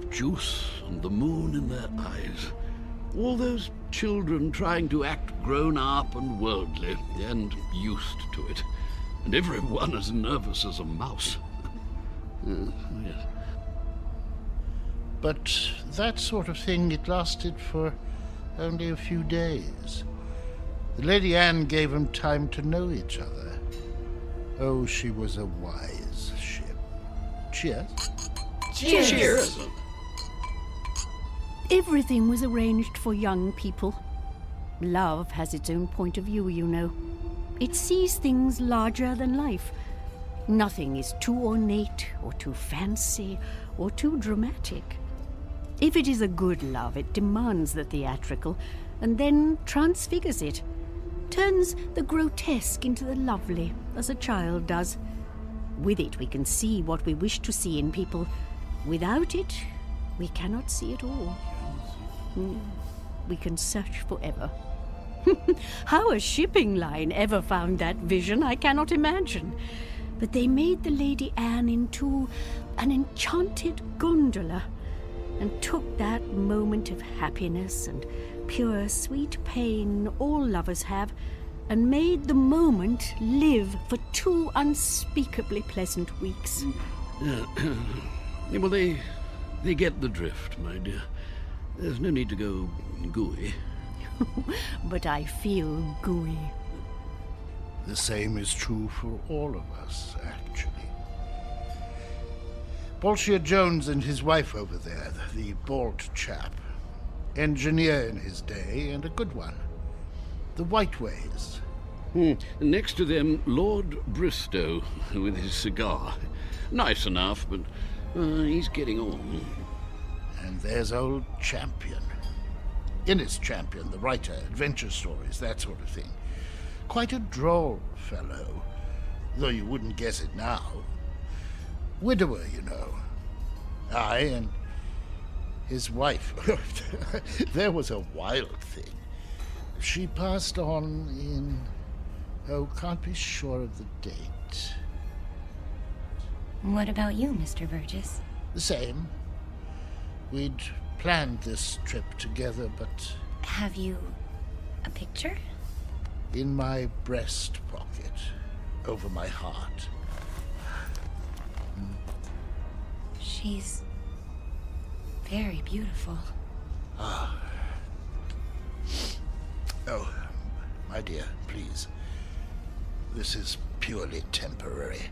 juice and the moon in their eyes. All those children trying to act grown up and worldly and used to it. And everyone as nervous as a mouse. Yes. But that sort of thing, it lasted for only a few days. The Lady Anne gave them time to know each other. Oh, she was a wise ship. Cheers. Cheers. Cheers. Everything was arranged for young people. Love has its own point of view, you know. It sees things larger than life. Nothing is too ornate or too fancy or too dramatic. If it is a good love, it demands the theatrical and then transfigures it. Turns the grotesque into the lovely, as a child does. With it, we can see what we wish to see in people. Without it, we cannot see it all. We can search forever. How a shipping line ever found that vision, I cannot imagine. But they made the Lady Anne into an enchanted gondola and took that moment of happiness and pure sweet pain all lovers have and made the moment live for 2 unspeakably pleasant weeks. Well, they get the drift, my dear. There's no need to go gooey. But I feel gooey. The same is true for all of us, actually. Bolshia Jones and his wife over there, the bald chap. Engineer in his day, and a good one. The Whiteways. Next to them, Lord Bristow, with his cigar. Nice enough, but he's getting on. And there's old Champion. Innes Champion, the writer, adventure stories, that sort of thing. Quite a droll fellow, though you wouldn't guess it now. Widower, you know. Aye, and his wife. There was a wild thing. She passed on in... Oh, can't be sure of the date. What about you, Mr. Burgess? The same. We'd planned this trip together, but... Have you a picture? In my breast pocket, over my heart. She's very beautiful. Ah. Oh, my dear, please. This is purely temporary.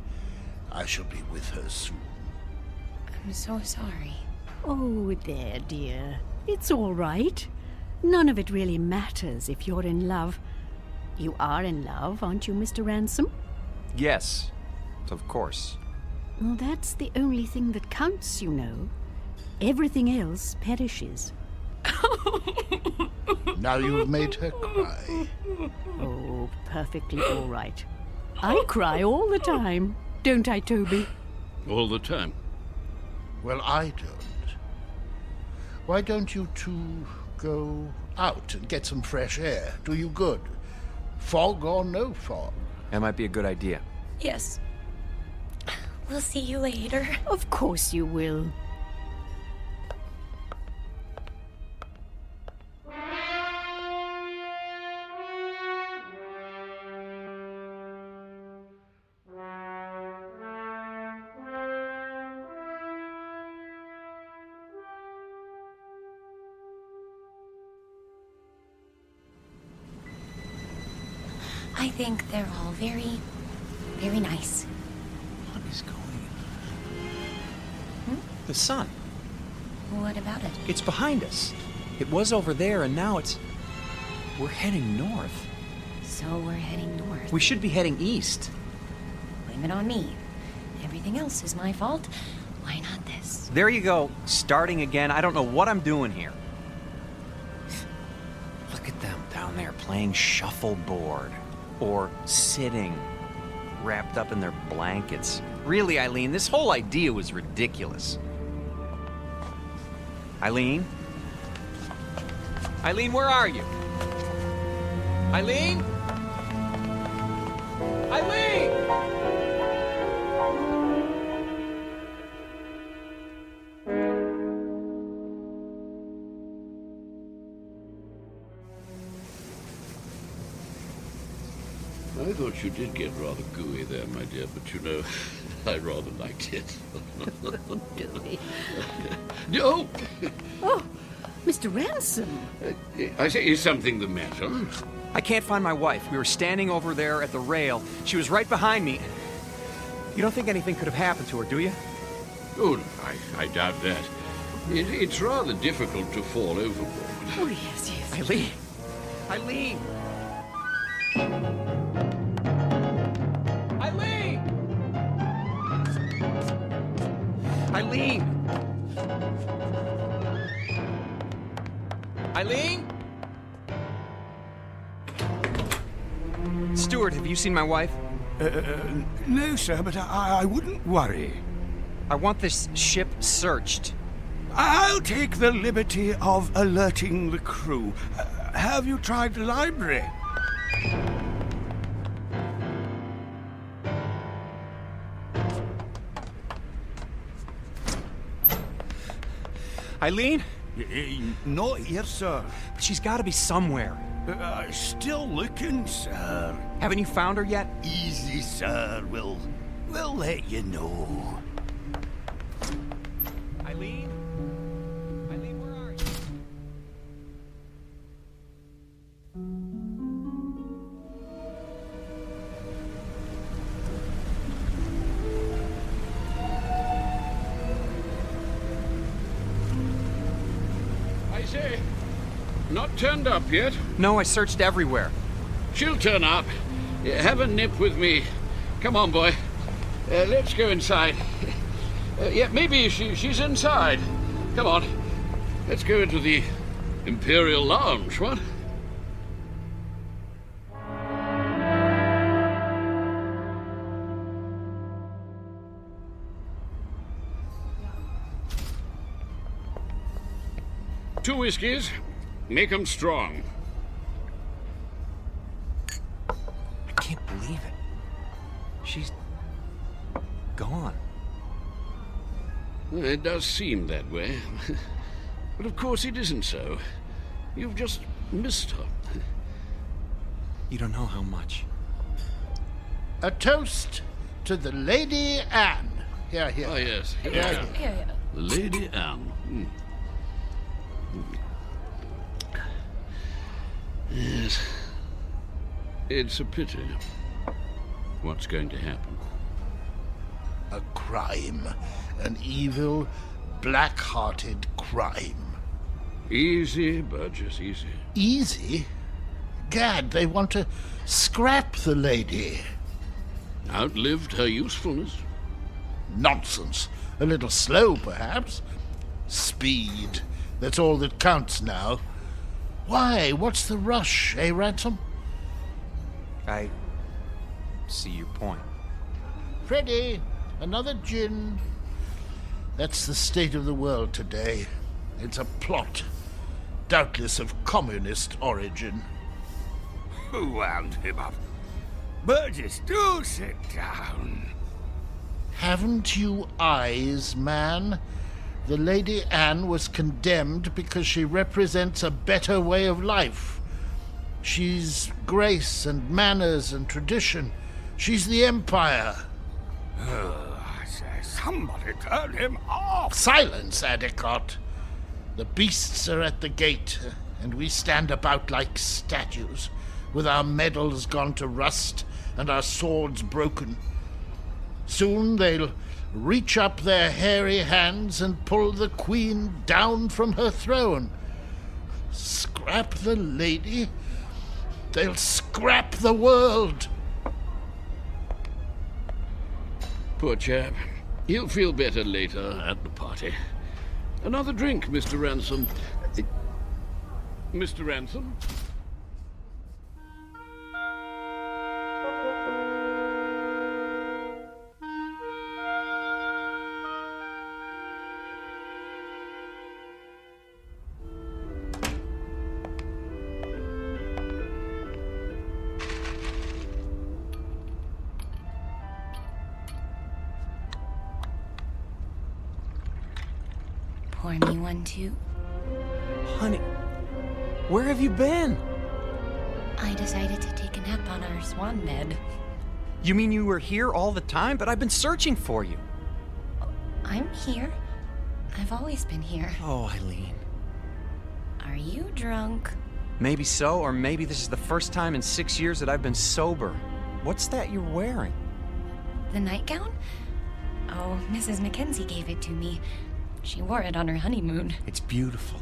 I shall be with her soon. I'm so sorry. Oh, there, dear. It's all right. None of it really matters if you're in love. You are in love, aren't you, Mr. Ransom? Yes, of course. Well, that's the only thing that counts, you know. Everything else perishes. Now you've made her cry. Oh, perfectly all right. I cry all the time, don't I, Toby? All the time? Well, I don't. Why don't you two go out and get some fresh air? Do you good. Fog or no fog. That might be a good idea. Yes. We'll see you later. Of course you will. I think they're all very, very nice. What is going on? The sun. What about it? It's behind us. It was over there, and now it's... We're heading north. So we're heading north. We should be heading east. Blame it on me. Everything else is my fault. Why not this? There you go. Starting again. I don't know what I'm doing here. Look at them down there playing shuffleboard. Or sitting, wrapped up in their blankets. Really, Eileen, this whole idea was ridiculous. Eileen? Eileen, where are you? Eileen? Eileen! I thought you did get rather gooey there, my dear, but you know, I rather liked it. Gooey. No! Oh, Mr. Ransom. I say, is something the matter? I can't find my wife. We were standing over there at the rail. She was right behind me. You don't think anything could have happened to her, do you? Oh, I doubt that. It's rather difficult to fall overboard. Oh, yes, yes. Eileen! Eileen! Eileen! Eileen! Eileen? Stuart, have you seen my wife? No, sir, but I wouldn't worry. I want this ship searched. I'll take the liberty of alerting the crew. Have you tried the library? Eileen? Not here, sir. But she's got to be somewhere. Still looking, sir. Haven't you found her yet? Easy, sir. We'll let you know. Eileen? Eileen, where are you? I say, not turned up yet? No, I searched everywhere. She'll turn up. Have a nip with me. Come on, boy. Let's go inside. Yeah, maybe she's inside. Come on. Let's go into the Imperial Lounge, what? Two whiskeys. Make 'em strong. I can't believe it. She's gone. Well, it does seem that way. But of course it isn't so. You've just missed her. You don't know how much. A toast to the Lady Anne. Here, here. Oh, yes. Yeah. Lady Anne. Yes. It's a pity. What's going to happen? A crime. An evil, black-hearted crime. Easy, Burgess, easy. Easy? Gad, they want to scrap the lady. Outlived her usefulness. Nonsense. A little slow, perhaps. Speed. That's all that counts now. Why? What's the rush, eh, Ransom? I see your point. Freddie, another gin. That's the state of the world today. It's a plot, doubtless of communist origin. Who wound him up? Burgess, do sit down. Haven't you eyes, man? The Lady Anne was condemned because she represents a better way of life. She's grace and manners and tradition. She's the Empire. Somebody turn him off! Silence, Adicott. The beasts are at the gate, and we stand about like statues, with our medals gone to rust and our swords broken. Soon they'll reach up their hairy hands and pull the Queen down from her throne. Scrap the lady? They'll scrap the world! Poor chap. He'll feel better later at the party. Another drink, Mr. Ransom. Mr. Ransom? Pour me one, too. Honey, where have you been? I decided to take a nap on our swan bed. You mean you were here all the time? But I've been searching for you. I'm here. I've always been here. Oh, Eileen. Are you drunk? Maybe so, or maybe this is the first time in 6 years that I've been sober. What's that you're wearing? The nightgown? Oh, Mrs. Mackenzie gave it to me. She wore it on her honeymoon. It's beautiful.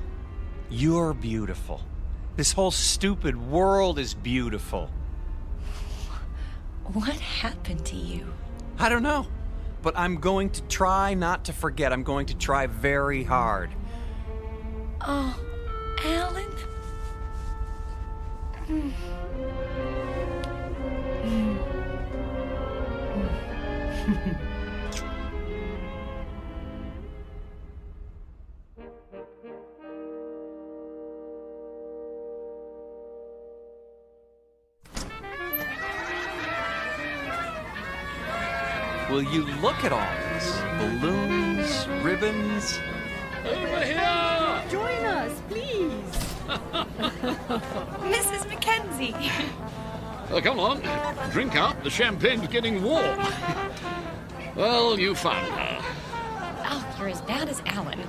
You're beautiful. This whole stupid world is beautiful. What happened to you? I don't know. But I'm going to try not to forget. I'm going to try very hard. Oh, Alan? Will you look at all this? Balloons, ribbons. Over here! Join us, please. Mrs. Mackenzie! Oh, come on, drink up. The champagne's getting warm. Well, you found her. Oh, you're as bad as Alan.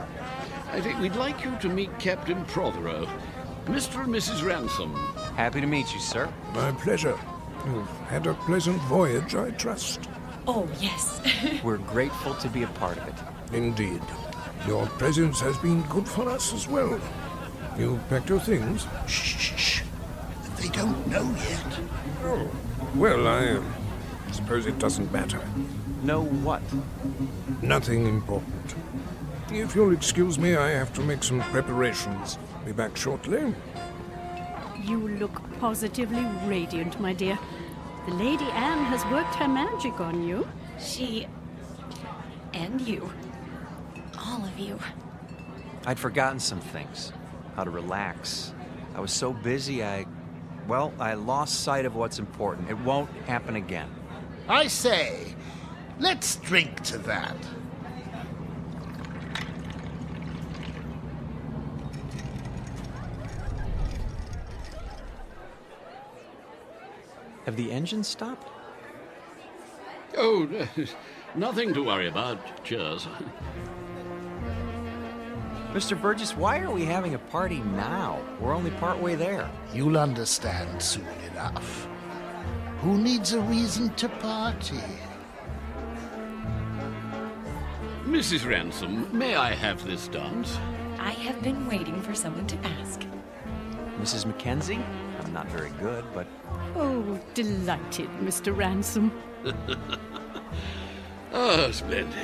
I think we'd like you to meet Captain Prothero, Mr. and Mrs. Ransom. Happy to meet you, sir. My pleasure. You've had a pleasant voyage, I trust. Oh, yes. We're grateful to be a part of it. Indeed. Your presence has been good for us as well. You packed your things? Shh. They don't know yet. Oh, well, I suppose it doesn't matter. Know what? Nothing important. If you'll excuse me, I have to make some preparations. Be back shortly. You look positively radiant, my dear. The Lady Anne has worked her magic on you. She... and you. All of you. I'd forgotten some things. How to relax. I was so busy, I lost sight of what's important. It won't happen again. I say, let's drink to that. Have the engines stopped? Oh, nothing to worry about. Cheers. Mr. Burgess, why are we having a party now? We're only partway there. You'll understand soon enough. Who needs a reason to party? Mrs. Ransom, may I have this dance? I have been waiting for someone to ask. Mrs. Mackenzie? I'm not very good, but... Oh, delighted, Mr. Ransom. Oh, splendid.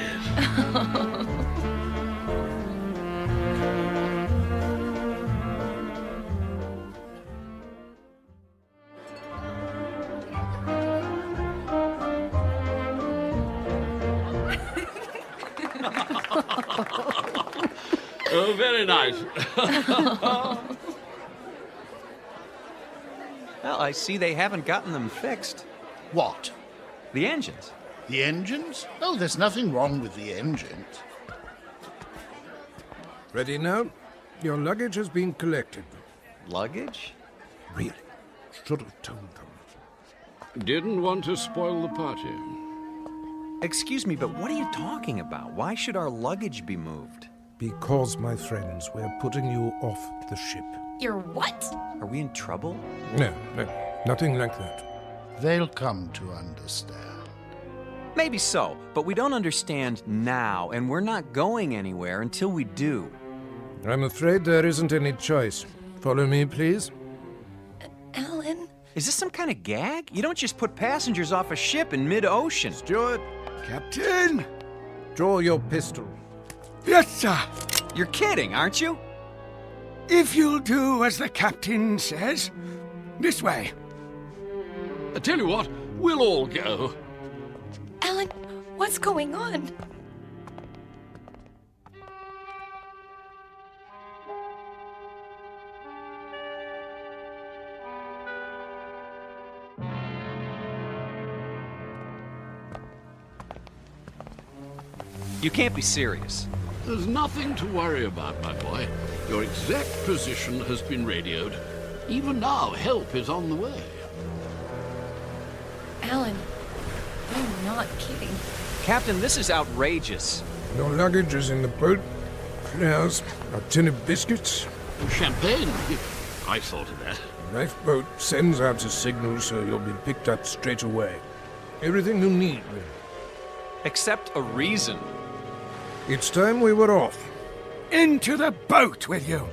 Oh, very nice. Well, I see they haven't gotten them fixed. What? The engines. The engines? Oh, there's nothing wrong with the engines. Ready now? Your luggage has been collected. Luggage? Really? Should have told them. Didn't want to spoil the party. Excuse me, but what are you talking about? Why should our luggage be moved? Because, my friends, we're putting you off the ship. You're what? Are we in trouble? No, nothing like that. They'll come to understand. Maybe so, but we don't understand now, and we're not going anywhere until we do. I'm afraid there isn't any choice. Follow me, please. Alan? Is this some kind of gag? You don't just put passengers off a ship in mid-ocean. Steward! Captain! Draw your pistol. Yes, sir! You're kidding, aren't you? If you'll do as the captain says. This way. I tell you what, we'll all go. Alan, what's going on? You can't be serious. There's nothing to worry about, my boy. Your exact position has been radioed. Even now, help is on the way. Alan, you're not kidding. Captain, this is outrageous. Your luggage is in the boat. There's a tin of biscuits. Champagne? I thought of that. The lifeboat sends out a signal so you'll be picked up straight away. Everything you need, really. Except a reason. It's time we were off. Into the boat with you!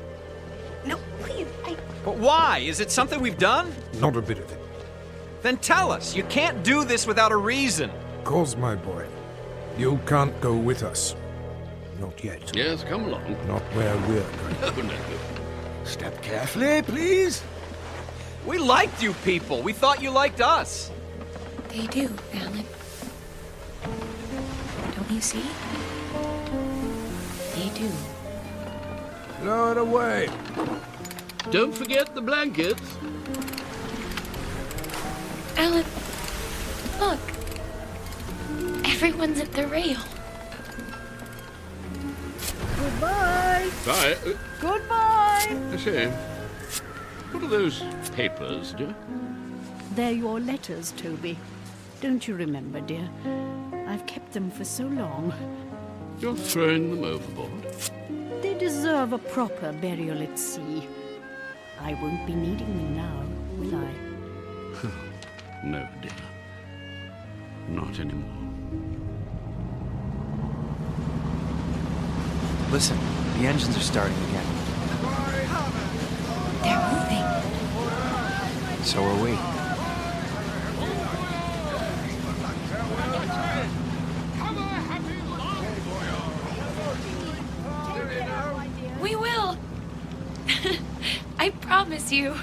No, please, But why? Is it something we've done? Not a bit of it. Then tell us. You can't do this without a reason. Cause, my boy, you can't go with us. Not yet. Yes, come along. Not where we're going. No. Step carefully, please. We liked you people. We thought you liked us. They do, Alan. Don't you see? They do. Lower away. Don't forget the blankets. Alan, look. Everyone's at the rail. Goodbye. Bye. Goodbye. I say, what are those papers, dear? They're your letters, Toby. Don't you remember, dear? I've kept them for so long. You're throwing them overboard? They deserve a proper burial at sea. I won't be needing them now, will I? No, dear. Not anymore. Listen, the engines are starting again. They're moving. So are we. We will. I promise you.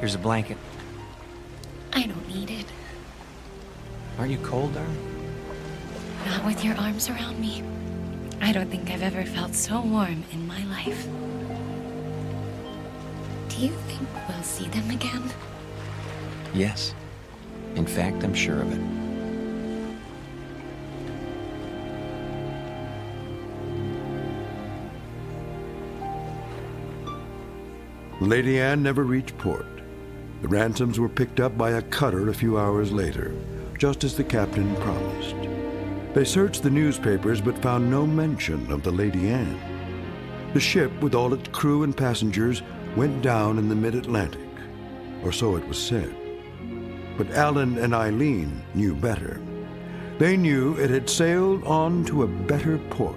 Here's a blanket. I don't need it. Aren't you cold, darling? Not with your arms around me. I don't think I've ever felt so warm in my life. Do you think we'll see them again? Yes. In fact, I'm sure of it. Lady Anne never reached port. The ransoms were picked up by a cutter a few hours later, just as the captain promised. They searched the newspapers but found no mention of the Lady Anne. The ship, with all its crew and passengers, went down in the mid-Atlantic, or so it was said. But Alan and Eileen knew better. They knew it had sailed on to a better port,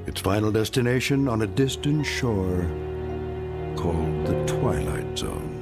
its final destination on a distant shore called the Twilight Zone.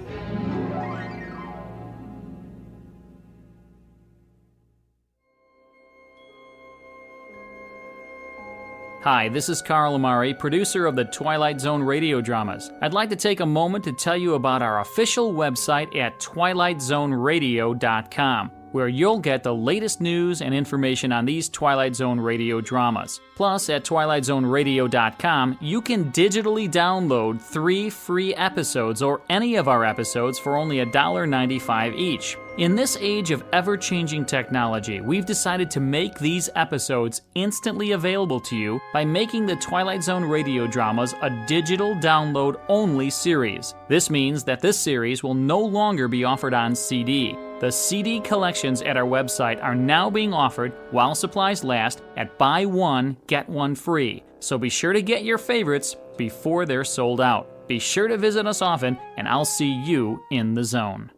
Hi, this is Carl Amari, producer of the Twilight Zone Radio Dramas. I'd like to take a moment to tell you about our official website at twilightzoneradio.com. where you'll get the latest news and information on these Twilight Zone radio dramas. Plus, at twilightzoneradio.com, you can digitally download 3 free episodes or any of our episodes for only $1.95 each. In this age of ever-changing technology, we've decided to make these episodes instantly available to you by making the Twilight Zone radio dramas a digital download-only series. This means that this series will no longer be offered on CD. The CD collections at our website are now being offered while supplies last at buy one, get one free. So be sure to get your favorites before they're sold out. Be sure to visit us often, and I'll see you in the zone.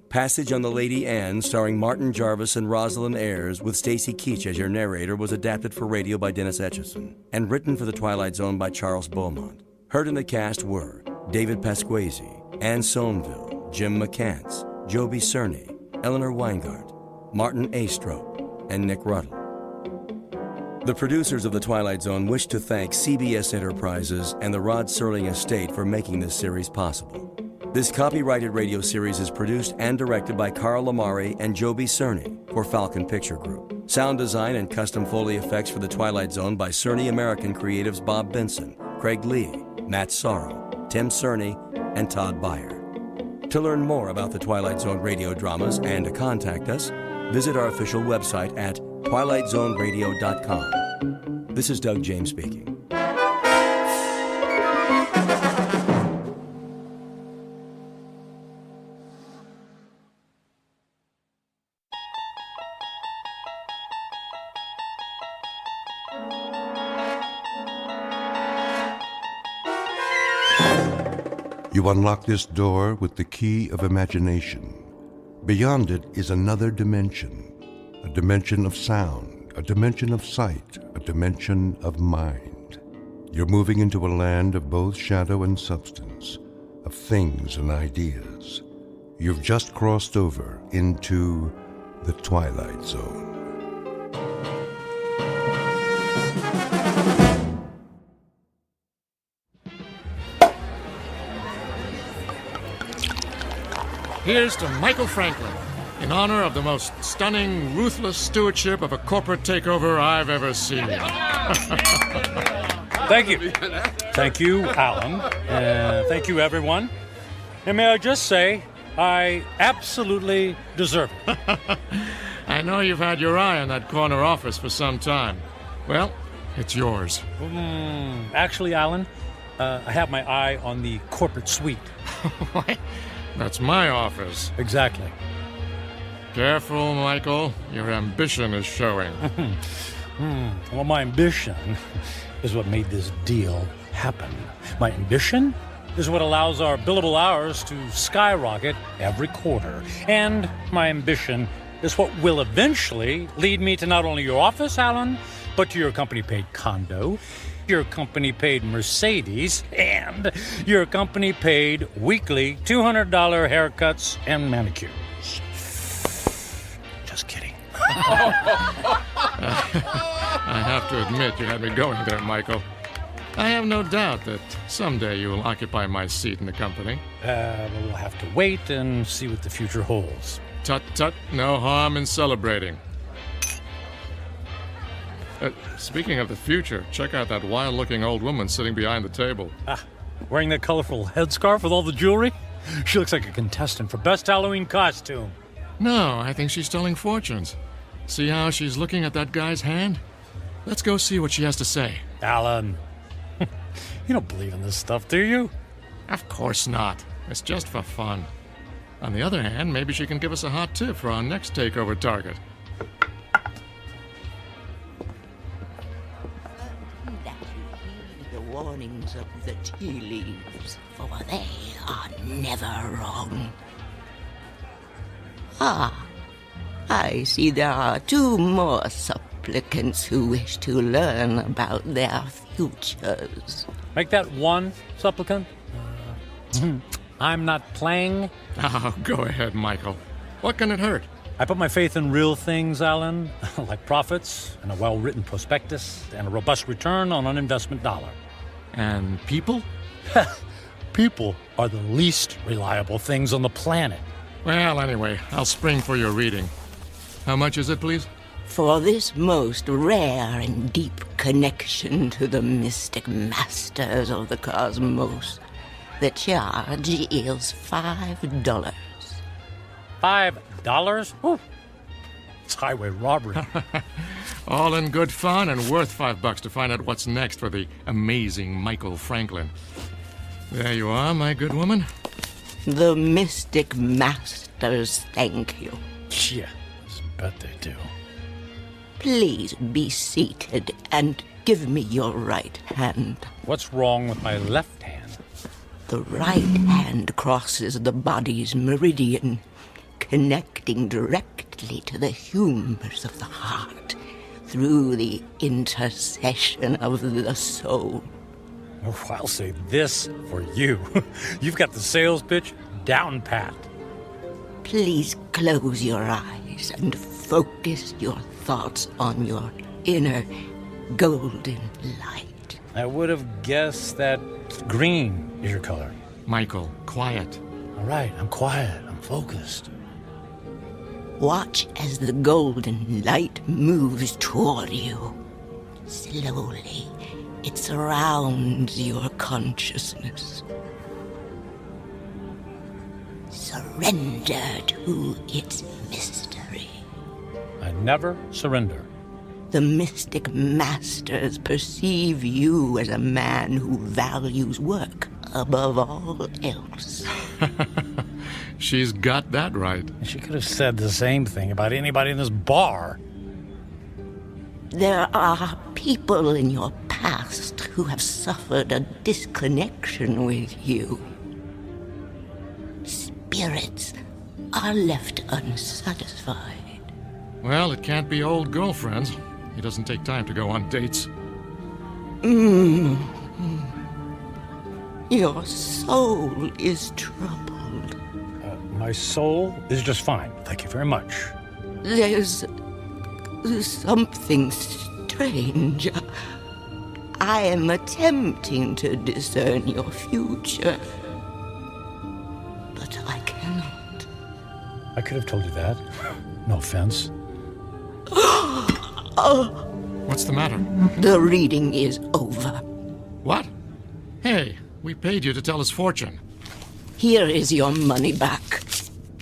Passage on the Lady Anne, starring Martin Jarvis and Rosalind Ayres, with Stacy Keach as your narrator, was adapted for radio by Dennis Etchison and written for the Twilight Zone by Charles Beaumont. Heard in the cast were David Pasquesi, Anne Somerville, Jim McCants, Joby Cerny, Eleanor Weingart, Martin Astrop, and Nick Ruddle. The producers of the Twilight Zone wish to thank CBS Enterprises and the Rod Serling Estate for making this series possible. This copyrighted radio series is produced and directed by Carl Amari and Joby Cerny for Falcon Picture Group. Sound design and custom Foley effects for the Twilight Zone by Cerny American creatives Bob Benson, Craig Lee, Matt Sorrow, Tim Cerny, and Todd Byer. To learn more about the Twilight Zone radio dramas and to contact us, visit our official website at twilightzoneradio.com. This is Doug James speaking. You unlock this door with the key of imagination. Beyond it is another dimension, a dimension of sound, a dimension of sight, a dimension of mind. You're moving into a land of both shadow and substance, of things and ideas. You've just crossed over into the Twilight Zone. Here's to Michael Franklin, in honor of the most stunning, ruthless stewardship of a corporate takeover I've ever seen. Thank you. Thank you, Alan. Thank you, everyone. And may I just say, I absolutely deserve it. I know you've had your eye on that corner office for some time. Well, it's yours. Actually, Alan, I have my eye on the corporate suite. What? That's my office. Exactly. Careful, Michael. Your ambition is showing. Well, my ambition is what made this deal happen. My ambition is what allows our billable hours to skyrocket every quarter. And my ambition is what will eventually lead me to not only your office, Alan, but to your company-paid condo, your company-paid Mercedes, and your company-paid weekly $200 haircuts and manicures. Just kidding. I have to admit you had me going there, Michael. I have no doubt that someday you will occupy my seat in the company. We'll have to wait and see what the future holds. Tut, tut, no harm in celebrating. Speaking of the future, check out that wild-looking old woman sitting behind the table. Wearing that colorful headscarf with all the jewelry? She looks like a contestant for Best Halloween Costume. No, I think she's telling fortunes. See how she's looking at that guy's hand? Let's go see what she has to say. Alan, you don't believe in this stuff, do you? Of course not. It's just for fun. On the other hand, maybe she can give us a hot tip for our next takeover target. Warnings of the tea leaves, for they are never wrong. I see there are 2 more supplicants who wish to learn about their futures. Make that 1 supplicant. I'm not playing. Oh, go ahead, Michael. What can it hurt? I put my faith in real things, Alan, like profits and a well-written prospectus and a robust return on an investment dollar. And people? People are the least reliable things on the planet. Well, anyway, I'll spring for your reading. How much is it, please? For this most rare and deep connection to the mystic masters of the cosmos, the charge is $5. $5? Ooh. It's highway robbery. All in good fun and worth $5 to find out what's next for the amazing Michael Franklin. There you are, my good woman. The mystic masters thank you. Yeah, I bet they do. Please be seated and give me your right hand. What's wrong with my left hand? The right hand crosses the body's meridian, connecting directly to the humors of the heart through the intercession of the soul. Oh, I'll say this for you. You've got the sales pitch down pat. Please close your eyes and focus your thoughts on your inner golden light. I would have guessed that green is your color. Michael, quiet. All right, I'm quiet. I'm focused. Watch as the golden light moves toward you. Slowly, it surrounds your consciousness. Surrender to its mystery. I never surrender. The mystic masters perceive you as a man who values work above all else. She's got that right. She could have said the same thing about anybody in this bar. There are people in your past who have suffered a disconnection with you. Spirits are left unsatisfied. Well, it can't be old girlfriends. It doesn't take time to go on dates. Your soul is troubled. My soul is just fine. Thank you very much. There's something strange. I am attempting to discern your future, but I cannot. I could have told you that. No offense. What's the matter? The reading is over. What? Hey, we paid you to tell us fortune. Here is your money back.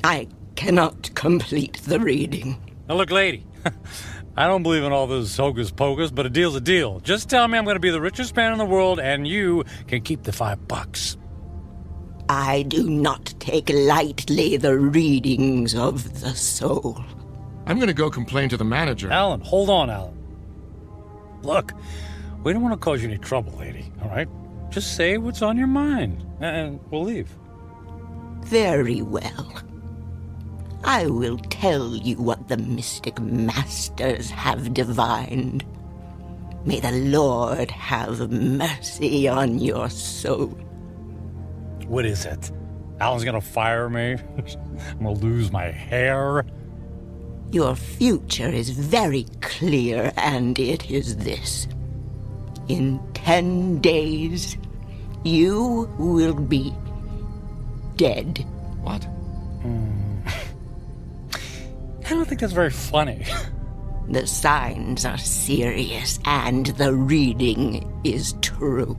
I cannot complete the reading. Now look, lady, I don't believe in all this hocus pocus, but a deal's a deal. Just tell me I'm going to be the richest man in the world, and you can keep the $5. I do not take lightly the readings of the soul. I'm going to go complain to the manager. Alan, hold on, Alan. Look, we don't want to cause you any trouble, lady, all right? Just say what's on your mind, and we'll leave. Very well. I will tell you what the mystic masters have divined. May the Lord have mercy on your soul. What is it? Alan's gonna fire me? I'm gonna lose my hair? Your future is very clear, and it is this. In 10 days, you will be dead. What? I don't think that's very funny. The signs are serious, and the reading is true.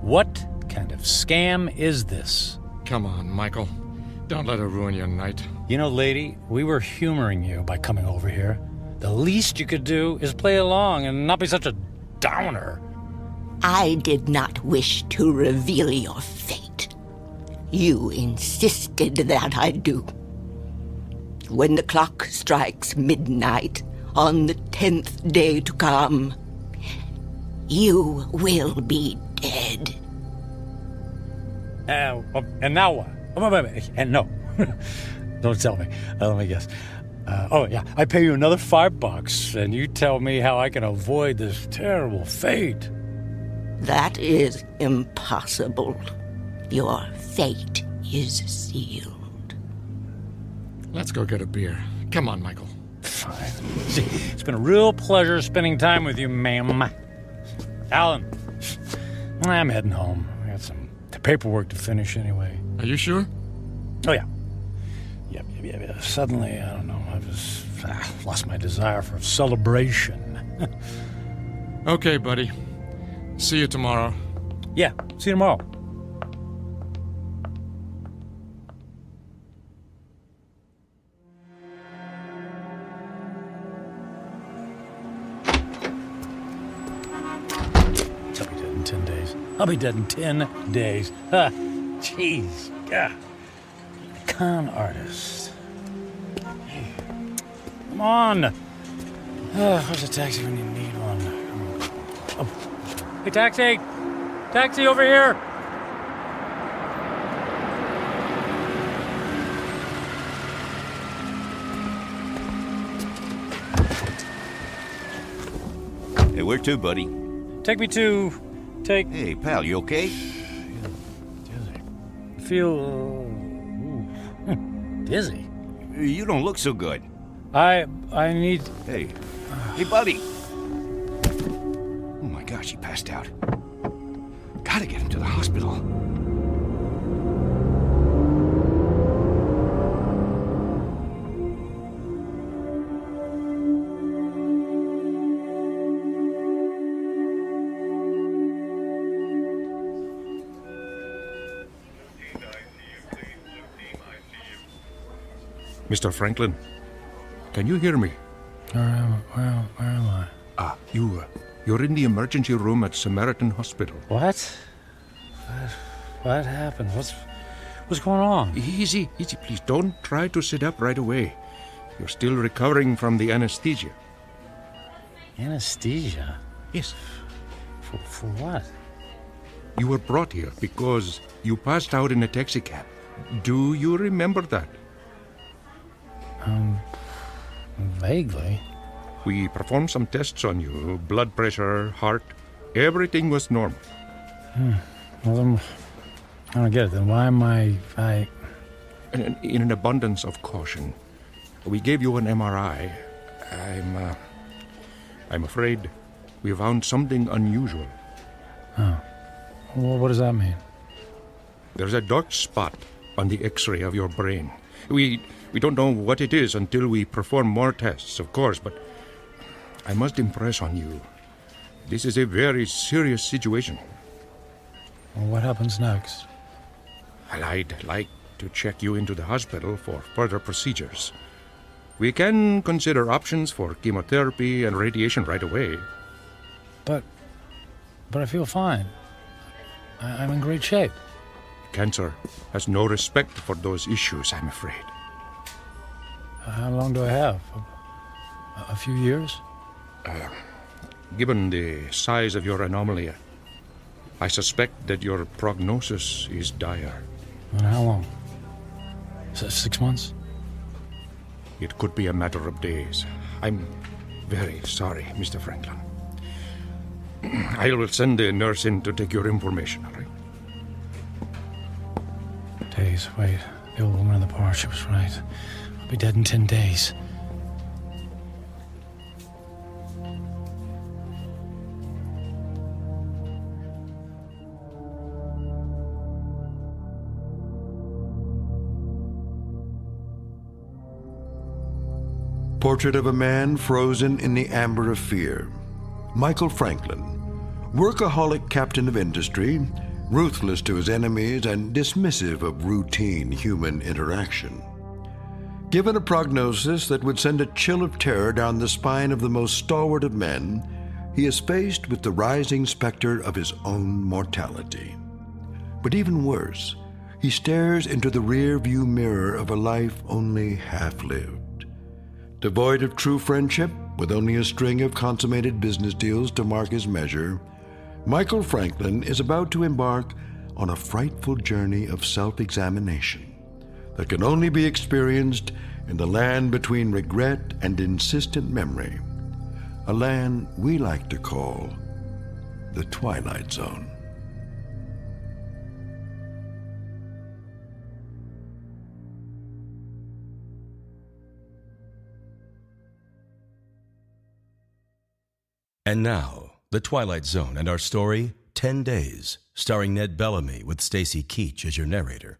What kind of scam is this? Come on, Michael. Don't let her ruin your night. You know, lady, we were humoring you by coming over here. The least you could do is play along and not be such a downer. I did not wish to reveal your fate. You insisted that I do. When the clock strikes midnight on the 10th day to come, you will be dead. And now what? And no. Don't tell me. Let me guess. I pay you another $5, and you tell me how I can avoid this terrible fate. That is impossible. Your fate is sealed. Let's go get a beer. Come on, Michael. Fine. See, it's been a real pleasure spending time with you, ma'am. Alan, I'm heading home. I got some paperwork to finish anyway. Are you sure? Oh, yeah. Yep. Suddenly, I don't know, I lost my desire for celebration. Okay, buddy. See you tomorrow. Yeah, see you tomorrow. I'll be dead in 10 days. Ha! Jeez. Yeah. Con artist. Hey. Come on. Where's a taxi when you need one? Oh. Hey, taxi! Taxi over here! Hey, where to, buddy? Take me to... Hey, pal, you okay? Feel... dizzy. You don't look so good. I need... Hey, buddy. Oh my gosh, he passed out. Gotta get him to the hospital. Mr. Franklin, can you hear me? Where am I? You're in the emergency room at Samaritan Hospital. What? What happened? What's going on? Easy, please. Don't try to sit up right away. You're still recovering from the anesthesia. Anesthesia? Yes. For what? You were brought here because you passed out in a taxicab. Do you remember that? Vaguely. We performed some tests on you. Blood pressure, heart. Everything was normal. Well, then, I don't get it. Then why am I... In an abundance of caution, we gave you an MRI. I'm afraid we found something unusual. Oh. Well, what does that mean? There's a dark spot on the X-ray of your brain. We don't know what it is until we perform more tests, of course, but I must impress on you. This is a very serious situation. Well, what happens next? I'd like to check you into the hospital for further procedures. We can consider options for chemotherapy and radiation right away. But I feel fine. I'm in great shape. Cancer has no respect for those issues, I'm afraid. How long do I have? A few years? Given the size of your anomaly, I suspect that your prognosis is dire. And how long? 6 months? It could be a matter of days. I'm very sorry, Mr. Franklin. I will send a nurse in to take your information, all right? Days, wait. The old woman in the bar, she was right. I'll be dead in 10 days. Portrait of a man frozen in the amber of fear. Michael Franklin, workaholic captain of industry, ruthless to his enemies and dismissive of routine human interaction. Given a prognosis that would send a chill of terror down the spine of the most stalwart of men, he is faced with the rising specter of his own mortality. But even worse, he stares into the rear-view mirror of a life only half-lived. Devoid of true friendship, with only a string of consummated business deals to mark his measure, Michael Franklin is about to embark on a frightful journey of self-examination that can only be experienced in the land between regret and insistent memory, a land we like to call the Twilight Zone. And now, The Twilight Zone and our story, 10 Days, starring Ned Bellamy with Stacy Keach as your narrator.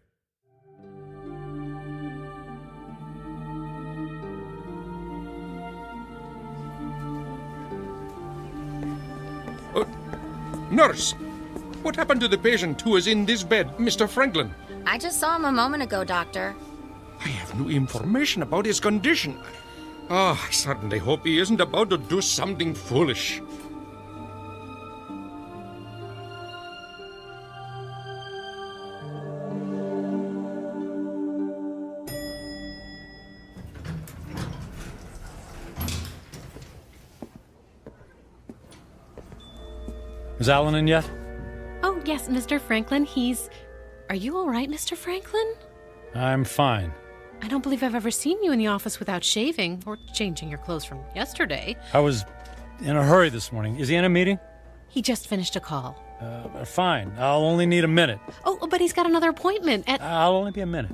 Nurse, what happened to the patient who is in this bed, Mr. Franklin? I just saw him a moment ago, Doctor. I have no information about his condition. Oh, I certainly hope he isn't about to do something foolish. Is Alan in yet? Oh, yes, Mr. Franklin. Are you all right, Mr. Franklin? I'm fine. I don't believe I've ever seen you in the office without shaving or changing your clothes from yesterday. I was in a hurry this morning. Is he in a meeting? He just finished a call. Fine. I'll only need a minute. Oh, but he's got another appointment at... I'll only be a minute.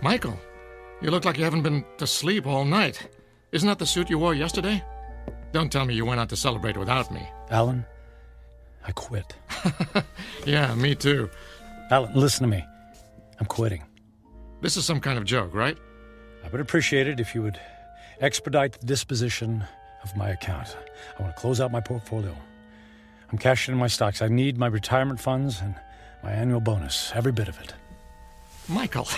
Michael, you look like you haven't been to sleep all night. Isn't that the suit you wore yesterday? Don't tell me you went out to celebrate without me. Alan, I quit. Yeah, me too. Alan, listen to me. I'm quitting. This is some kind of joke, right? I would appreciate it if you would expedite the disposition of my account. I want to close out my portfolio. I'm cashing in my stocks. I need my retirement funds and my annual bonus, every bit of it. Michael,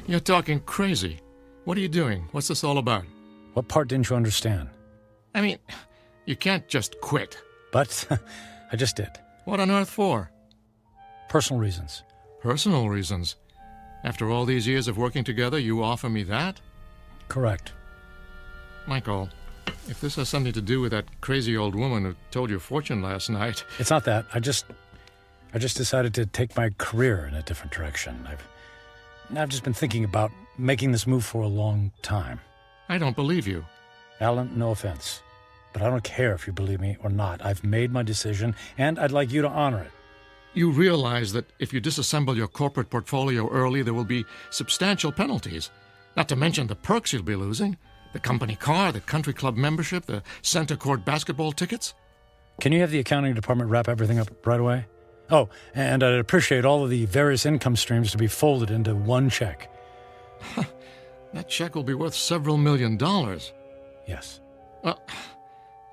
you're talking crazy. What are you doing? What's this all about? What part didn't you understand? I mean, you can't just quit. But I just did. What on earth for? Personal reasons. Personal reasons? After all these years of working together, you offer me that? Correct. Michael, if this has something to do with that crazy old woman who told your fortune last night... It's not that. I just decided to take my career in a different direction. I've just been thinking about making this move for a long time. I don't believe you. Alan, no offense, but I don't care if you believe me or not. I've made my decision, and I'd like you to honor it. You realize that if you disassemble your corporate portfolio early, there will be substantial penalties. Not to mention the perks you'll be losing. The company car, the country club membership, the center court basketball tickets. Can you have the accounting department wrap everything up right away? Oh, and I'd appreciate all of the various income streams to be folded into one check. That check will be worth several $1 million. Yes. Well,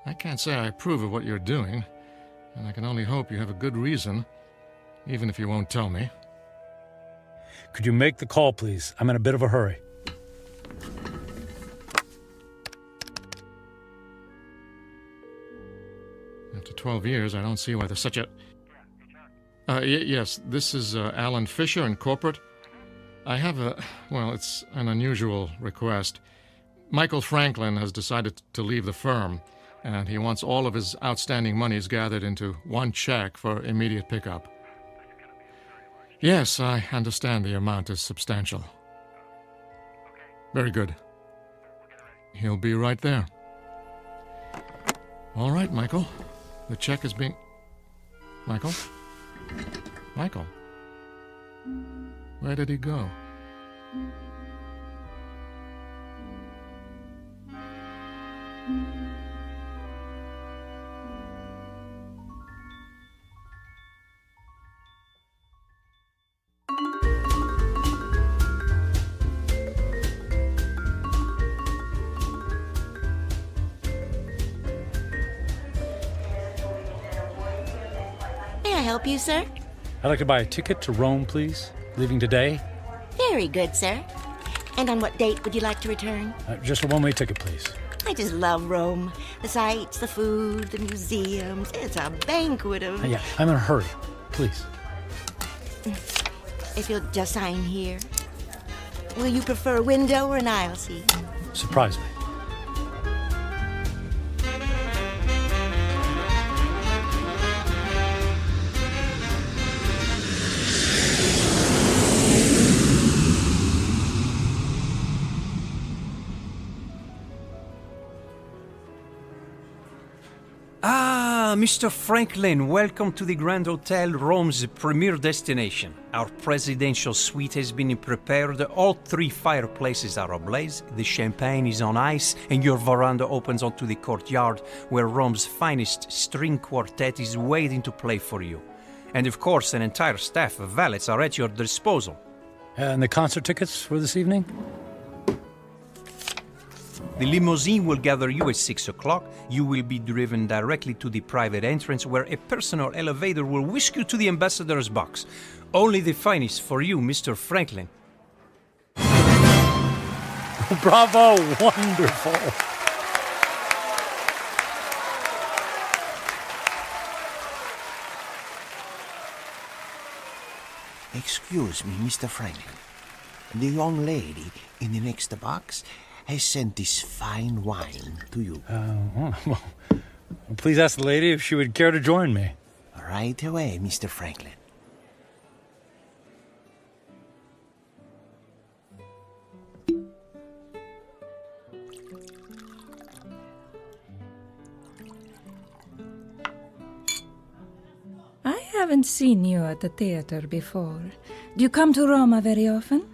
I can't say I approve of what you're doing, and I can only hope you have a good reason, even if you won't tell me. Could you make the call, please? I'm in a bit of a hurry. After 12 years, I don't see why there's such a... yes, this is Alan Fisher in corporate. I have it's an unusual request. Michael Franklin has decided to leave the firm, and he wants all of his outstanding monies gathered into one check for immediate pickup. Yes, I understand the amount is substantial. Very good. He'll be right there. All right, Michael. The check is being... Michael? Michael? Where did he go? May I help you, sir? I'd like to buy a ticket to Rome, please. Leaving today. Very good, sir. And on what date would you like to return? Just a one-way ticket, please. I just love Rome. The sights, the food, the museums. It's a banquet of... Yeah, I'm in a hurry. Please. If you'll just sign here. Will you prefer a window or an aisle seat? Surprise me. Mr. Franklin, welcome to the Grand Hotel, Rome's premier destination. Our presidential suite has been prepared. All 3 fireplaces are ablaze, the champagne is on ice, and your veranda opens onto the courtyard where Rome's finest string quartet is waiting to play for you. And of course, an entire staff of valets are at your disposal. And the concert tickets for this evening? The limousine will gather you at 6 o'clock. You will be driven directly to the private entrance where a personal elevator will whisk you to the ambassador's box. Only the finest for you, Mr. Franklin. Bravo! Wonderful! Excuse me, Mr. Franklin. The young lady in the next box has sent this fine wine to you. Well, please ask the lady if she would care to join me. Right away, Mr. Franklin. I haven't seen you at the theater before. Do you come to Roma very often?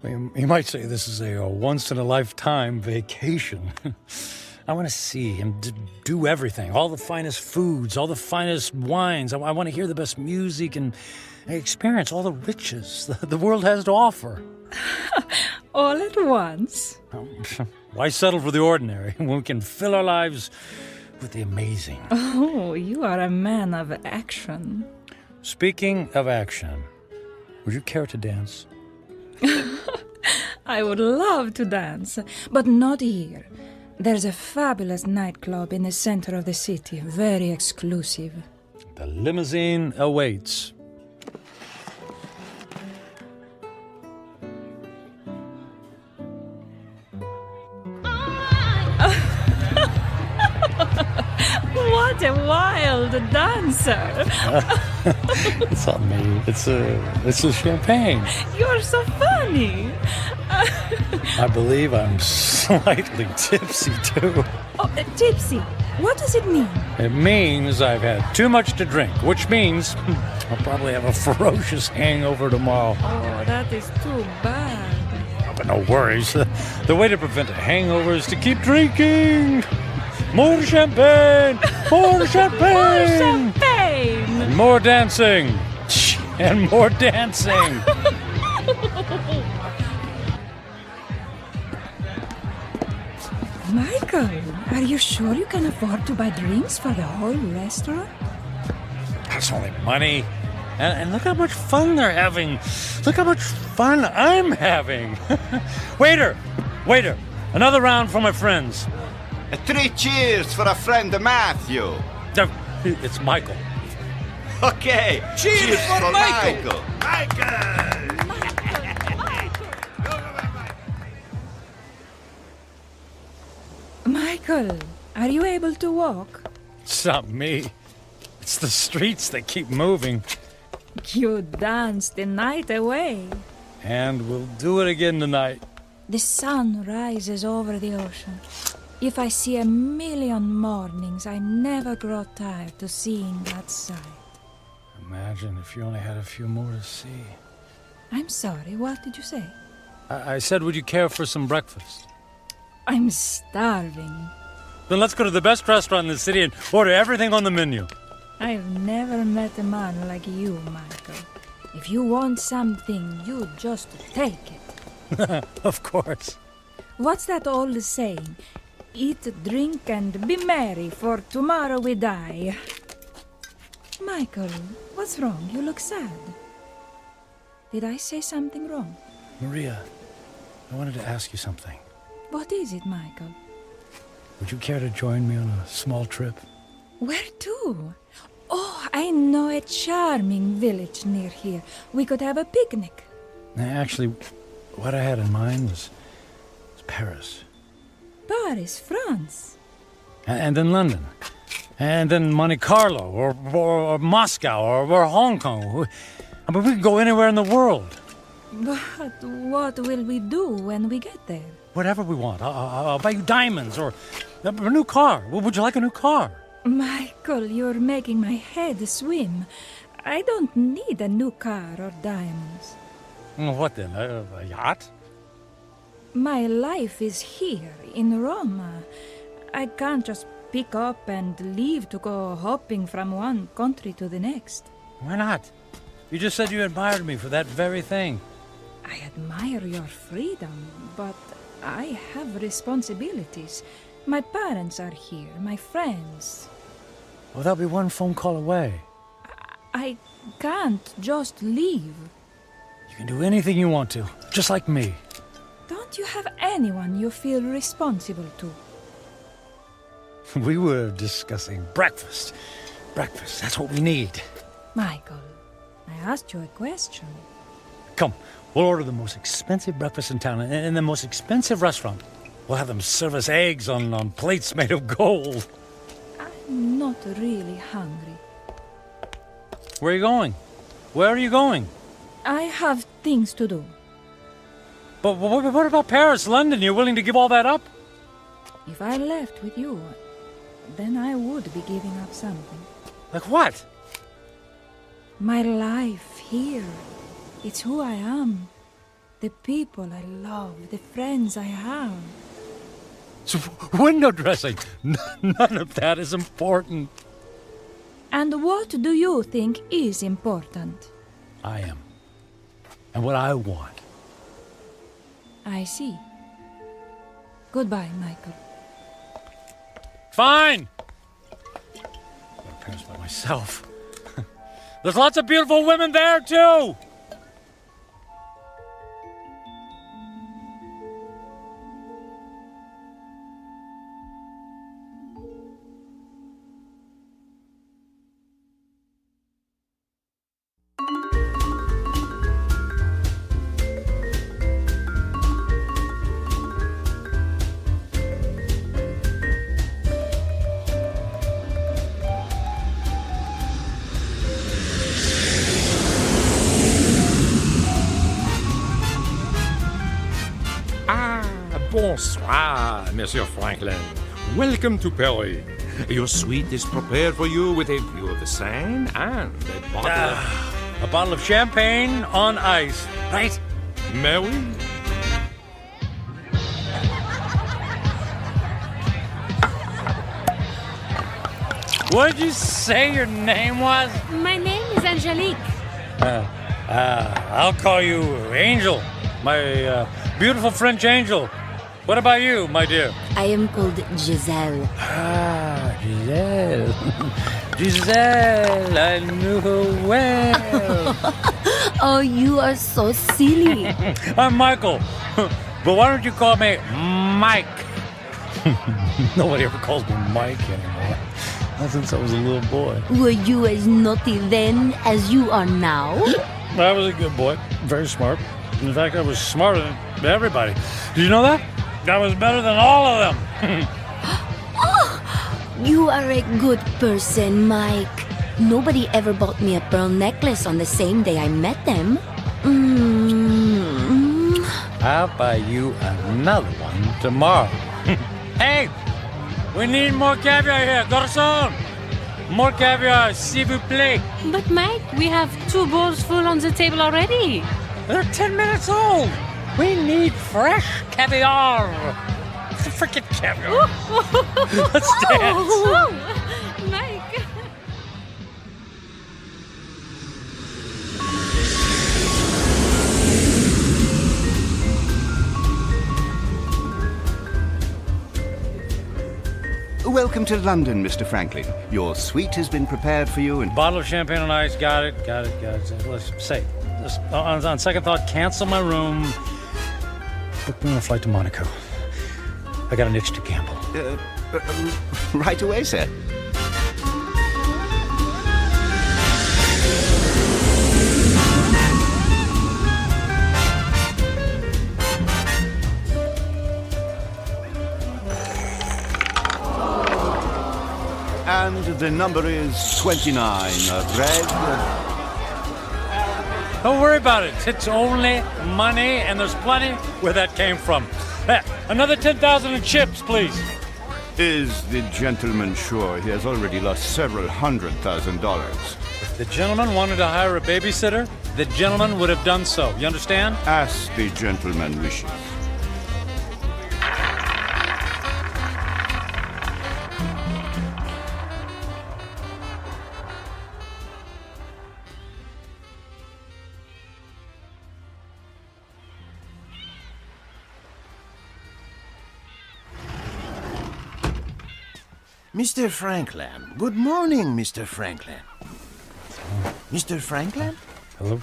You might say this is a once-in-a-lifetime vacation. I want to see and do everything. All the finest foods, all the finest wines. I want to hear the best music and experience all the riches the world has to offer. All at once? Why settle for the ordinary when we can fill our lives with the amazing? Oh, you are a man of action. Speaking of action, would you care to dance? I would love to dance, but not here. There's a fabulous nightclub in the center of the city, very exclusive. The limousine awaits. What a wild dancer! It's not me. It's the champagne. You're so funny. I believe I'm slightly tipsy too. Oh, tipsy. What does it mean? It means I've had too much to drink, which means I'll probably have a ferocious hangover tomorrow. Oh, that is too bad. Oh, but no worries. The way to prevent a hangover is to keep drinking. More champagne! More champagne! More champagne! And more dancing! And more dancing! Michael, are you sure you can afford to buy drinks for the whole restaurant? That's only money. And look how much fun they're having. Look how much fun I'm having. Waiter! Another round for my friends. 3 cheers for a friend Matthew. It's Michael. Okay, cheers for Michael. Michael, are you able to walk? It's not me. It's the streets that keep moving. You danced the night away. And we'll do it again tonight. The sun rises over the ocean. If I see 1,000,000 mornings, I never grow tired to seeing that sight. Imagine if you only had a few more to see. I'm sorry, what did you say? I said, would you care for some breakfast? I'm starving. Then let's go to the best restaurant in the city and order everything on the menu. I've never met a man like you, Michael. If you want something, you just take it. Of course. What's that old saying? Eat, drink, and be merry, for tomorrow we die. Michael, what's wrong? You look sad. Did I say something wrong? Maria, I wanted to ask you something. What is it, Michael? Would you care to join me on a small trip? Where to? Oh, I know a charming village near here. We could have a picnic. Actually, what I had in mind was Paris. Paris, France. And then London. And then Monte Carlo, or Moscow, or Hong Kong. I mean, we could go anywhere in the world. But what will we do when we get there? Whatever we want. I'll buy you diamonds, or a new car. Would you like a new car? Michael, you're making my head swim. I don't need a new car or diamonds. What then? A yacht? My life is here, in Roma. I can't just pick up and leave to go hopping from one country to the next. Why not? You just said you admired me for that very thing. I admire your freedom, but I have responsibilities. My parents are here, my friends. Well, they'll be one phone call away. I can't just leave. You can do anything you want to, just like me. Don't you have anyone you feel responsible to? We were discussing breakfast. Breakfast, that's what we need. Michael, I asked you a question. Come, we'll order the most expensive breakfast in town in the most expensive restaurant. We'll have them serve us eggs on plates made of gold. I'm not really hungry. Where are you going? Where are you going? I have things to do. But what about Paris, London? You're willing to give all that up? If I left with you, then I would be giving up something. Like what? My life here. It's who I am. The people I love, the friends I have. So window dressing. None of that is important. And what do you think is important? I am. And what I want. I see. Goodbye, Michael. Fine! I'll go to Paris by myself. There's lots of beautiful women there, too! Bonsoir, Monsieur Franklin. Welcome to Paris. Your suite is prepared for you with a view of the Seine and a bottle of champagne on ice, right? May we? What did you say your name was? My name is Angelique. I'll call you Angel, my beautiful French angel. What about you, my dear? I am called Giselle. Ah, Giselle. Giselle, I knew her well. Oh, you are so silly. I'm Michael. But why don't you call me Mike? Nobody ever calls me Mike anymore. Not since I was a little boy. Were you as naughty then as you are now? I was a good boy. Very smart. In fact, I was smarter than everybody. Did you know that? I was better than all of them. Oh, you are a good person, Mike. Nobody ever bought me a pearl necklace on the same day I met them. I'll buy you another one tomorrow. Hey, we need more caviar here. Garçon! More caviar, s'il vous plaît. But Mike, we have 2 bowls full on the table already. They're 10 minutes old. We need fresh caviar. Freaking caviar. Let's dance. Mike. Welcome to London, Mr. Franklin. Your suite has been prepared for you and... Bottle of champagne on ice. Got it. Let's say, on second thought, cancel my room. Book me on a flight to Monaco. I got an itch to gamble. Right away, sir. And the number is 29. Red. Don't worry about it. It's only money, and there's plenty where that came from. Another 10,000 in chips, please. Is the gentleman sure he has already lost several $100,000? If the gentleman wanted to hire a babysitter, the gentleman would have done so. You understand? As the gentleman wishes. Mr. Franklin. Good morning, Mr. Franklin. Mr. Franklin? Hello?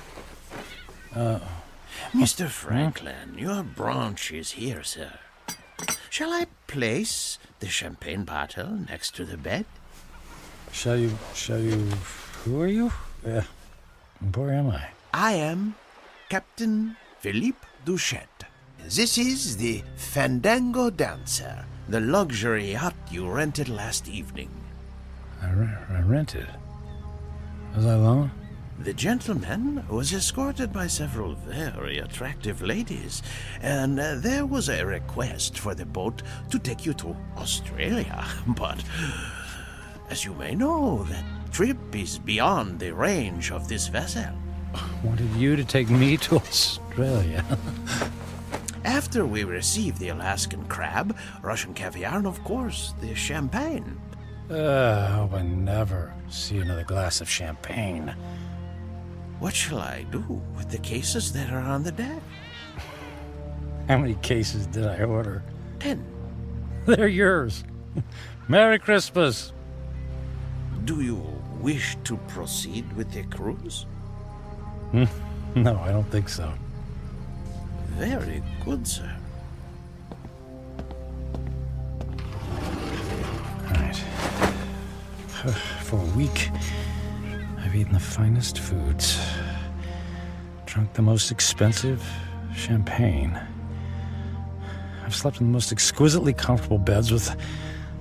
Mr. Franklin, your branch is here, sir. Shall I place the champagne bottle next to the bed? Shall you... Who are you? Where am I? I am Captain Philippe Duchette. This is the Fandango Dancer, the luxury yacht you rented last evening. I rented? Was I alone? The gentleman was escorted by several very attractive ladies, and there was a request for the boat to take you to Australia. But, as you may know, that trip is beyond the range of this vessel. Wanted you to take me to Australia. After we received the Alaskan crab, Russian caviar, and of course, the champagne. I hope I never see another glass of champagne. What shall I do with the cases that are on the deck? How many cases did I order? 10. They're yours. Merry Christmas. Do you wish to proceed with the cruise? No, I don't think so. Very good, sir. All right. For a week, I've eaten the finest foods, drunk the most expensive champagne. I've slept in the most exquisitely comfortable beds with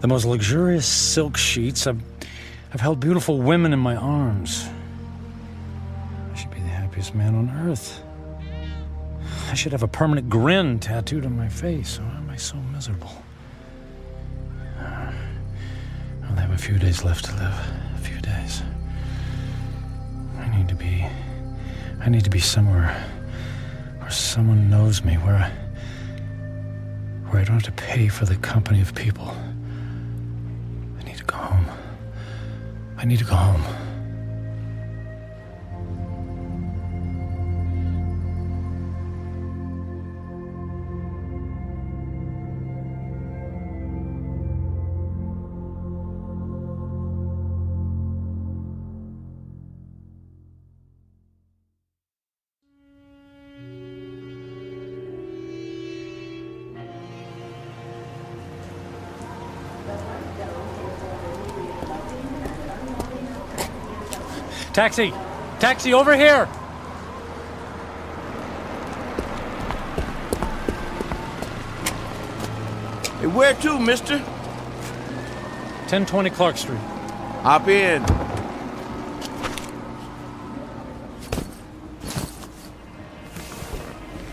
the most luxurious silk sheets. I've held beautiful women in my arms. I should be the happiest man on earth. I should have a permanent grin tattooed on my face. Why am I so miserable? I'll have a few days left to live. A few days. I need to be somewhere where someone knows me, where I don't have to pay for the company of people. I need to go home. I need to go home. Taxi! Taxi, over here! Hey, where to, mister? 1020 Clark Street. Hop in.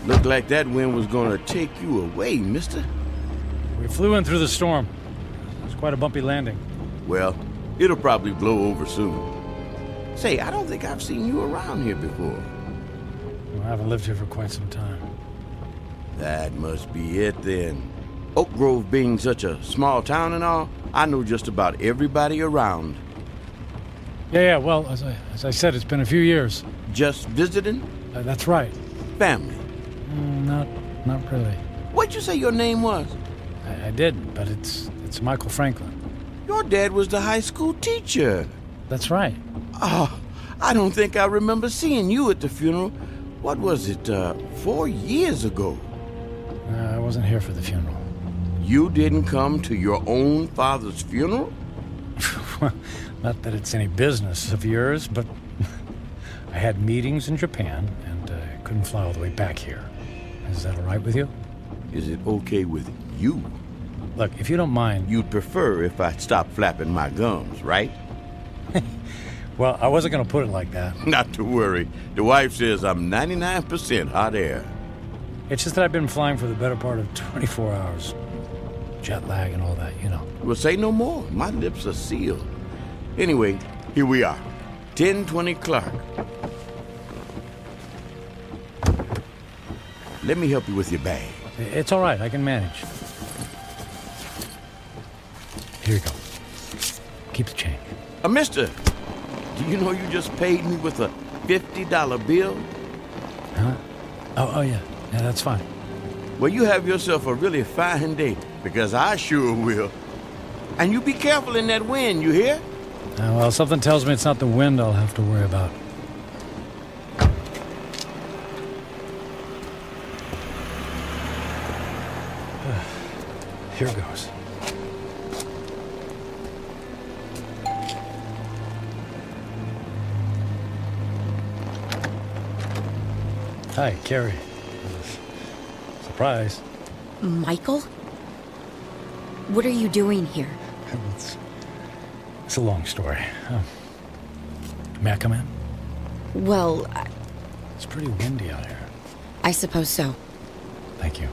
Looked like that wind was gonna take you away, mister. We flew in through the storm. It was quite a bumpy landing. Well, it'll probably blow over soon. Say, I don't think I've seen you around here before. Well, I haven't lived here for quite some time. That must be it then. Oak Grove being such a small town and all, I know just about everybody around. Yeah, well, as I said, it's been a few years. Just visiting? That's right. Family? Not really. What'd you say your name was? I didn't, but it's Michael Franklin. Your dad was the high school teacher. That's right. Oh, I don't think I remember seeing you at the funeral. What was it, 4 years ago? I wasn't here for the funeral. You didn't come to your own father's funeral? Not that it's any business of yours, but I had meetings in Japan and couldn't fly all the way back here. Is that all right with you? Is it okay with you? Look, if you don't mind... You'd prefer if I stopped flapping my gums, right? Well, I wasn't going to put it like that. Not to worry. The wife says I'm 99% hot air. It's just that I've been flying for the better part of 24 hours. jet lag and all that, you know. Well, say no more. My lips are sealed. Anyway, here we are. 1020 Clark. Let me help you with your bag. It's all right. I can manage. Here you go. Keep the change. Mister, do you know you just paid me with a $50 bill? Huh? Oh, yeah. Yeah, that's fine. Well, you have yourself a really fine day, because I sure will. And you be careful in that wind, you hear? Well, something tells me it's not the wind I'll have to worry about. Here goes. Hi, Carrie. Surprise. Michael? What are you doing here? It's a long story. May I come in? Well, It's pretty windy out here. I suppose so. Thank you.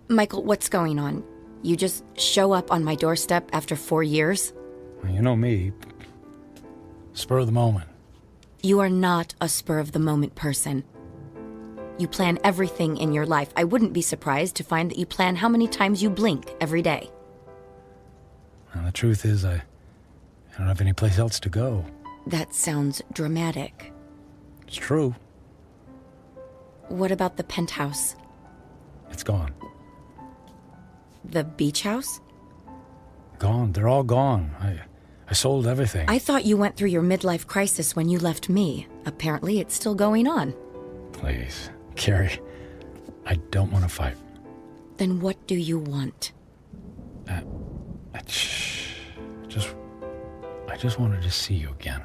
Michael, what's going on? You just show up on my doorstep after 4 years? Well, you know me. Spur of the moment. You are not a spur-of-the-moment person. You plan everything in your life. I wouldn't be surprised to find that you plan how many times you blink every day. Well, the truth is, I don't have any place else to go. That sounds dramatic. It's true. What about the penthouse? It's gone. The beach house? Gone. They're all gone. I sold everything. I thought you went through your midlife crisis when you left me. Apparently, it's still going on. Please, Carrie, I don't want to fight. Then what do you want? I just wanted to see you again.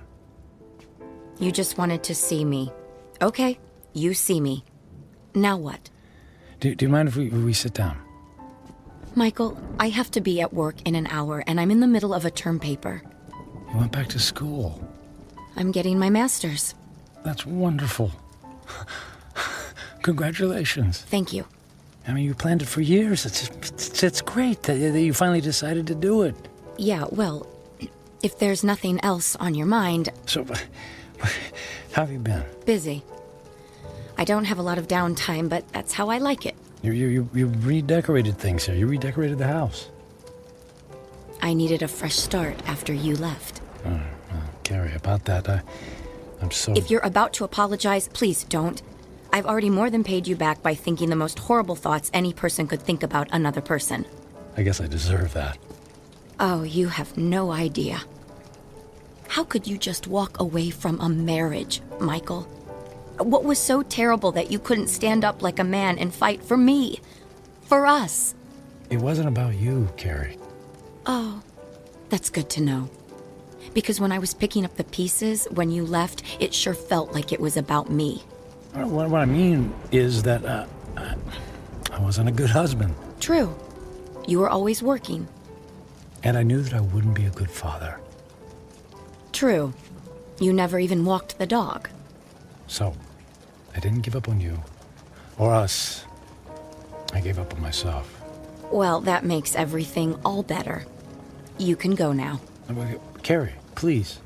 You just wanted to see me. Okay, you see me. Now what? Do you mind if we sit down? Michael, I have to be at work in an hour, and I'm in the middle of a term paper. You went back to school. I'm getting my master's. That's wonderful. Congratulations. Thank you. I mean, you planned it for years. It's great that you finally decided to do it. Yeah, well, if there's nothing else on your mind... So, how have you been? Busy. I don't have a lot of downtime, but that's how I like it. You redecorated things here. You redecorated the house. I needed a fresh start after you left. Carrie, about that, I'm so... If you're about to apologize, please don't. I've already more than paid you back by thinking the most horrible thoughts any person could think about another person. I guess I deserve that. Oh, you have no idea. How could you just walk away from a marriage, Michael? What was so terrible that you couldn't stand up like a man and fight for me? For us? It wasn't about you, Carrie. Oh, that's good to know. Because when I was picking up the pieces, when you left, it sure felt like it was about me. What I mean is that I wasn't a good husband. True. You were always working. And I knew that I wouldn't be a good father. True. You never even walked the dog. So, I didn't give up on you. Or us. I gave up on myself. Well, that makes everything all better. You can go now. Carrie, please.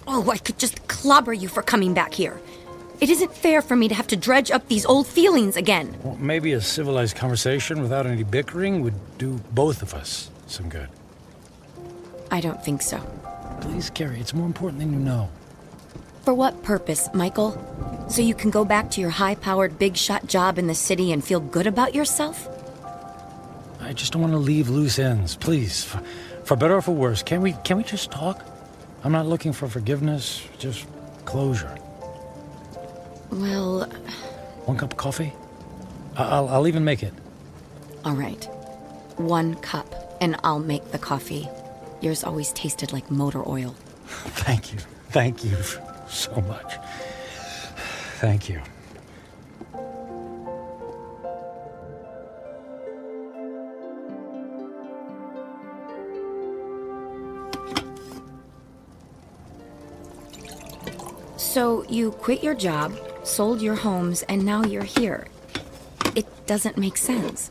Oh, I could just clobber you for coming back here. It isn't fair for me to have to dredge up these old feelings again. Well, maybe a civilized conversation without any bickering would do both of us some good. I don't think so. Please, Carrie, it's more important than you know. For what purpose, Michael? So you can go back to your high-powered, big-shot job in the city and feel good about yourself? I just don't want to leave loose ends. Please, for better or for worse, can we just talk? I'm not looking for forgiveness, just closure. Well... One cup of coffee? I'll even make it. All right. 1 cup, and I'll make the coffee. Yours always tasted like motor oil. Thank you. Thank you so much. Thank you. So you quit your job, sold your homes, and now you're here. It doesn't make sense.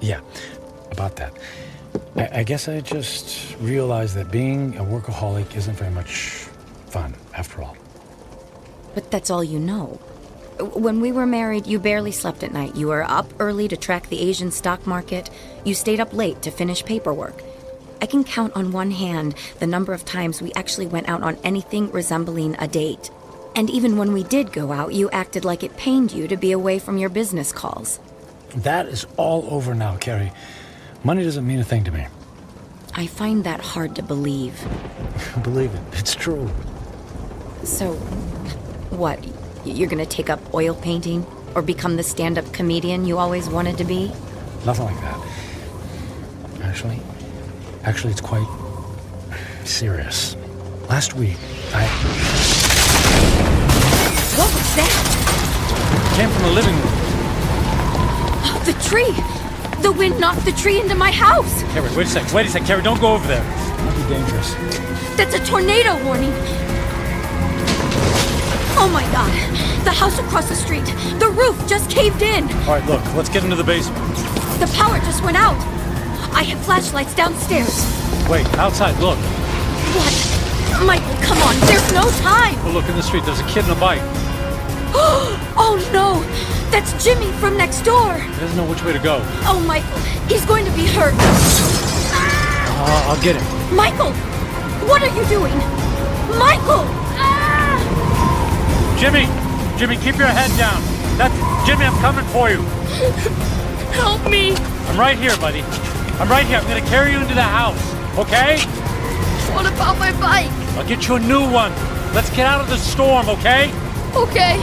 Yeah, about that. I guess I just realized that being a workaholic isn't very much fun, after all. But that's all you know. When we were married, you barely slept at night. You were up early to track the Asian stock market. You stayed up late to finish paperwork. I can count on one hand the number of times we actually went out on anything resembling a date. And even when we did go out, you acted like it pained you to be away from your business calls. That is all over now, Carrie. Money doesn't mean a thing to me. I find that hard to believe. Believe it. It's true. So, what? You're gonna take up oil painting? Or become the stand-up comedian you always wanted to be? Nothing like that. Actually, it's quite serious. Last week, What was that? It came from the living room. Oh, the tree! The wind knocked the tree into my house! Carrie, wait a sec, Carrie, don't go over there. It might be dangerous. That's a tornado warning! Oh my god! The house across the street! The roof just caved in! All right, look, let's get into the basement. The power just went out! I have flashlights downstairs. Wait, outside, look. What? Michael, come on, there's no time! Oh, look, in the street, there's a kid in a bike. Oh no! That's Jimmy from next door! He doesn't know which way to go. Oh, Michael, he's going to be hurt. I'll get him. Michael! What are you doing? Michael! Jimmy, keep your head down. Jimmy, I'm coming for you. Help me! I'm right here, buddy. I'm right here. I'm gonna carry you into the house, okay? What about my bike? I'll get you a new one. Let's get out of the storm, okay? Okay.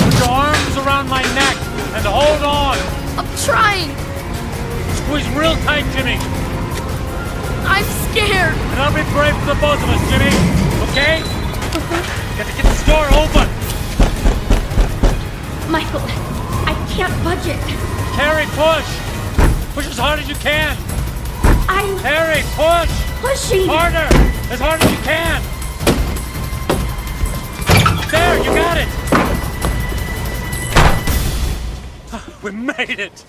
Put your arms around my neck and hold on. I'm trying. Squeeze real tight, Jimmy. I'm scared. And I'll be brave for the both of us, Jimmy. Okay? Got to get this door open. Michael, I can't budge it. Carrie, push. Push as hard as you can. Carrie, push. Pushing. Harder. As hard as you can. There, you got it. We made it.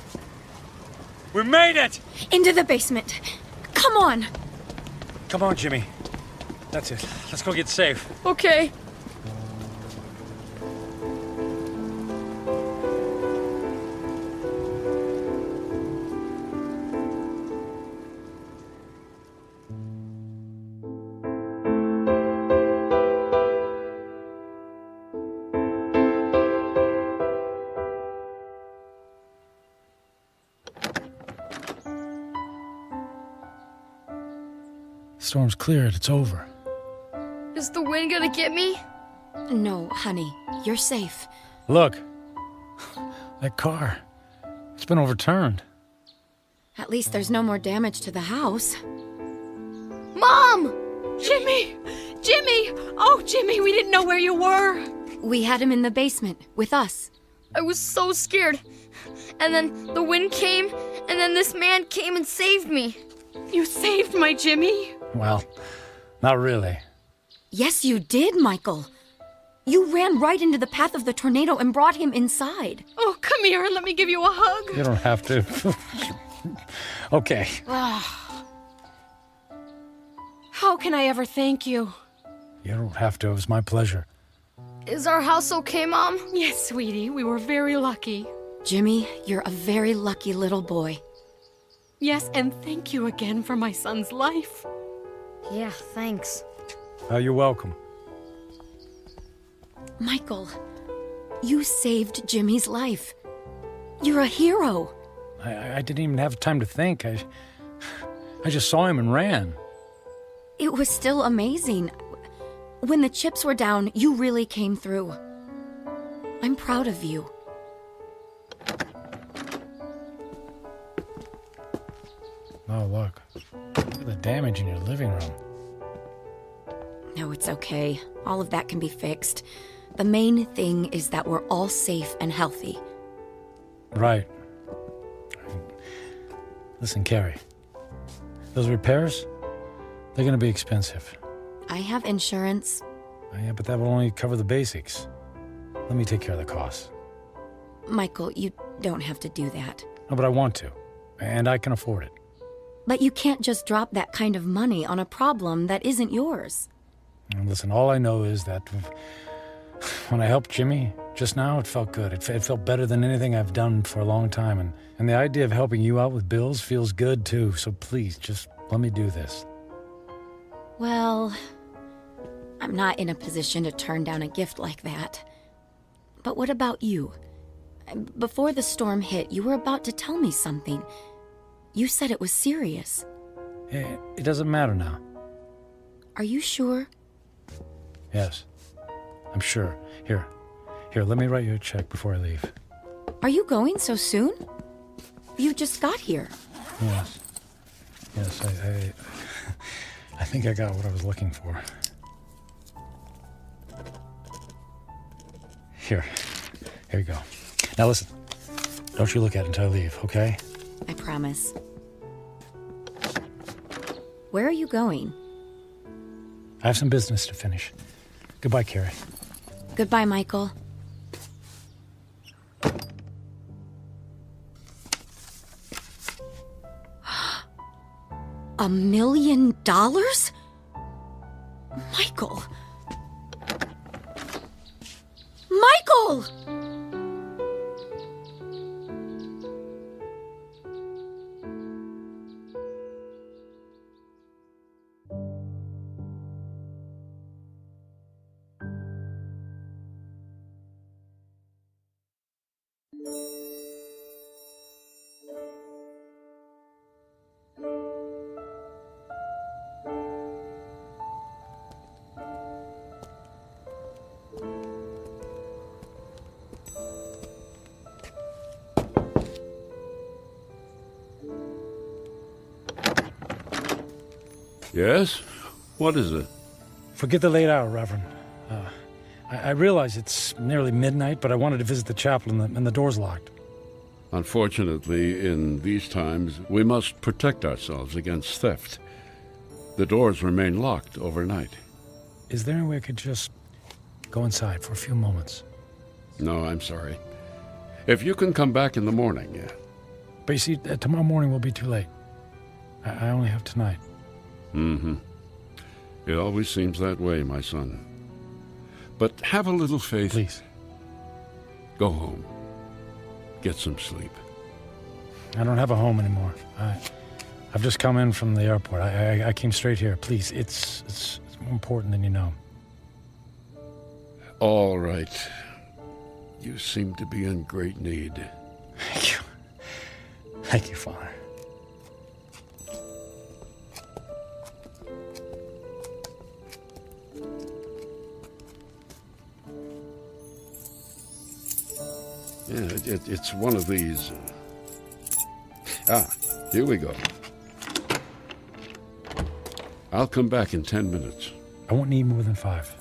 We made it. Into the basement. Come on. Come on, Jimmy. That's it. Let's go get safe. Okay. Storm's cleared. It's over. Is the wind gonna get me? No, honey. You're safe. Look. That car. It's been overturned. At least there's no more damage to the house. Mom! Jimmy! Jimmy! Oh, Jimmy, we didn't know where you were. We had him in the basement with us. I was so scared. And then the wind came, and then this man came and saved me. You saved my Jimmy? Well, not really. Yes, you did, Michael. You ran right into the path of the tornado and brought him inside. Oh, come here and let me give you a hug. You don't have to. Okay. How can I ever thank you? You don't have to. It was my pleasure. Is our house okay, Mom? Yes, sweetie. We were very lucky. Jimmy, you're a very lucky little boy. Yes, and thank you again for my son's life. Yeah, thanks. You're welcome. Michael, you saved Jimmy's life. You're a hero. I didn't even have time to think. I just saw him and ran. It was still amazing. When the chips were down, you really came through. I'm proud of you. Oh, look. Look at the damage in your living room. No, it's okay. All of that can be fixed. The main thing is that we're all safe and healthy. Right. Listen, Carrie. Those repairs, they're gonna be expensive. I have insurance. Yeah, but that will only cover the basics. Let me take care of the costs. Michael, you don't have to do that. No, but I want to. And I can afford it. But you can't just drop that kind of money on a problem that isn't yours. And listen, all I know is that when I helped Jimmy just now, it felt good. It felt better than anything I've done for a long time. And the idea of helping you out with bills feels good, too. So please, just let me do this. Well, I'm not in a position to turn down a gift like that. But what about you? Before the storm hit, you were about to tell me something. You said it was serious. It doesn't matter now. Are you sure? Yes, I'm sure. Here, let me write you a check before I leave. Are you going so soon? You just got here. Yes, I think I got what I was looking for. Here you go. Now listen, don't you look at it until I leave, okay? I promise. Where are you going? I have some business to finish. Goodbye, Carrie. Goodbye, Michael. $1 million? Michael! Michael! Yes? What is it? Forget the late hour, Reverend. I realize it's nearly midnight, but I wanted to visit the chapel and the door's locked. Unfortunately, in these times, we must protect ourselves against theft. The doors remain locked overnight. Is there any way I could just go inside for a few moments? No, I'm sorry. If you can come back in the morning, yeah. But you see, tomorrow morning will be too late. I only have tonight. Mm-hmm. It always seems that way, my son. But have a little faith. Please. Go home. Get some sleep. I don't have a home anymore. I've just come in from the airport. I came straight here. Please, it's more important than you know. All right. You seem to be in great need. Thank you. Thank you, Father. Yeah, it's one of these. Here we go. I'll come back in 10 minutes. I won't need more than 5.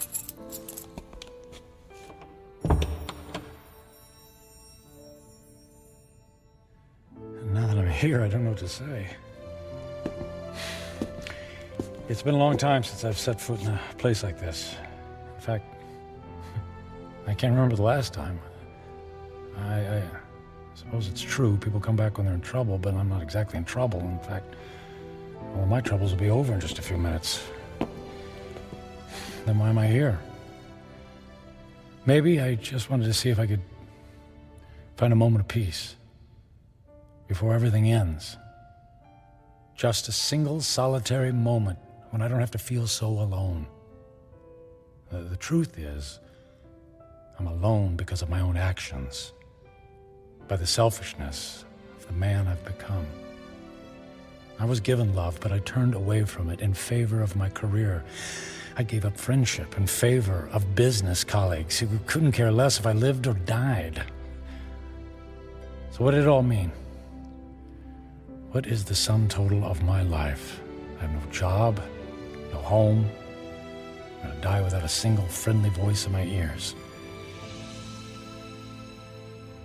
Now that I'm here, I don't know what to say. It's been a long time since I've set foot in a place like this. In fact, I can't remember the last time. I suppose it's true. People come back when they're in trouble, but I'm not exactly in trouble. In fact, all my troubles will be over in just a few minutes. Then why am I here? Maybe I just wanted to see if I could find a moment of peace before everything ends. Just a single solitary moment when I don't have to feel so alone. The truth is, I'm alone because of my own actions, by the selfishness of the man I've become. I was given love, but I turned away from it in favor of my career. I gave up friendship in favor of business colleagues who couldn't care less if I lived or died. So what did it all mean? What is the sum total of my life? I have no job, no home. I'm going to die without a single friendly voice in my ears.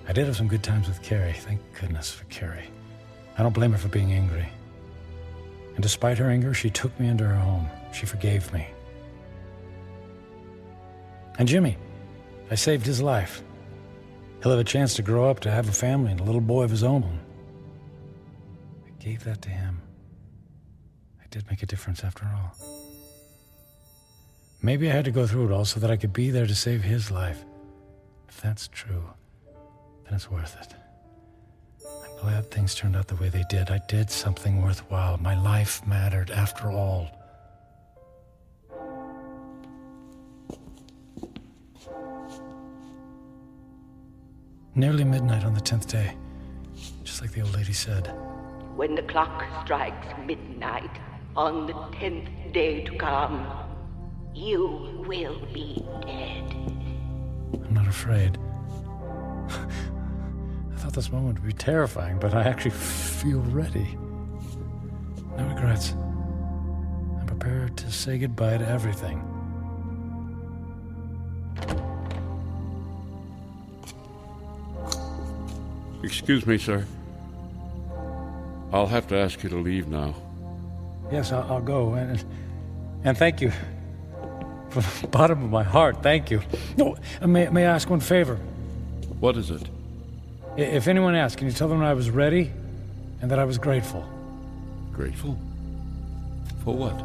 I did have some good times with Carrie. Thank goodness for Carrie. I don't blame her for being angry. And despite her anger, she took me into her home. She forgave me. And Jimmy, I saved his life. He'll have a chance to grow up, to have a family, and a little boy of his own. I gave that to him. I did make a difference after all. Maybe I had to go through it all so that I could be there to save his life. If that's true, then it's worth it. I'm glad things turned out the way they did. I did something worthwhile. My life mattered after all. Nearly midnight on the 10th day, just like the old lady said. When the clock strikes midnight on the 10th day to come, you will be dead. I'm not afraid. I thought this moment would be terrifying, but I actually feel ready. No regrets. I'm prepared to say goodbye to everything. Excuse me, sir. I'll have to ask you to leave now. Yes, I'll go, and thank you. From the bottom of my heart, thank you. No, may I ask one favor? What is it? If anyone asks, can you tell them I was ready and that I was grateful? Grateful? For what?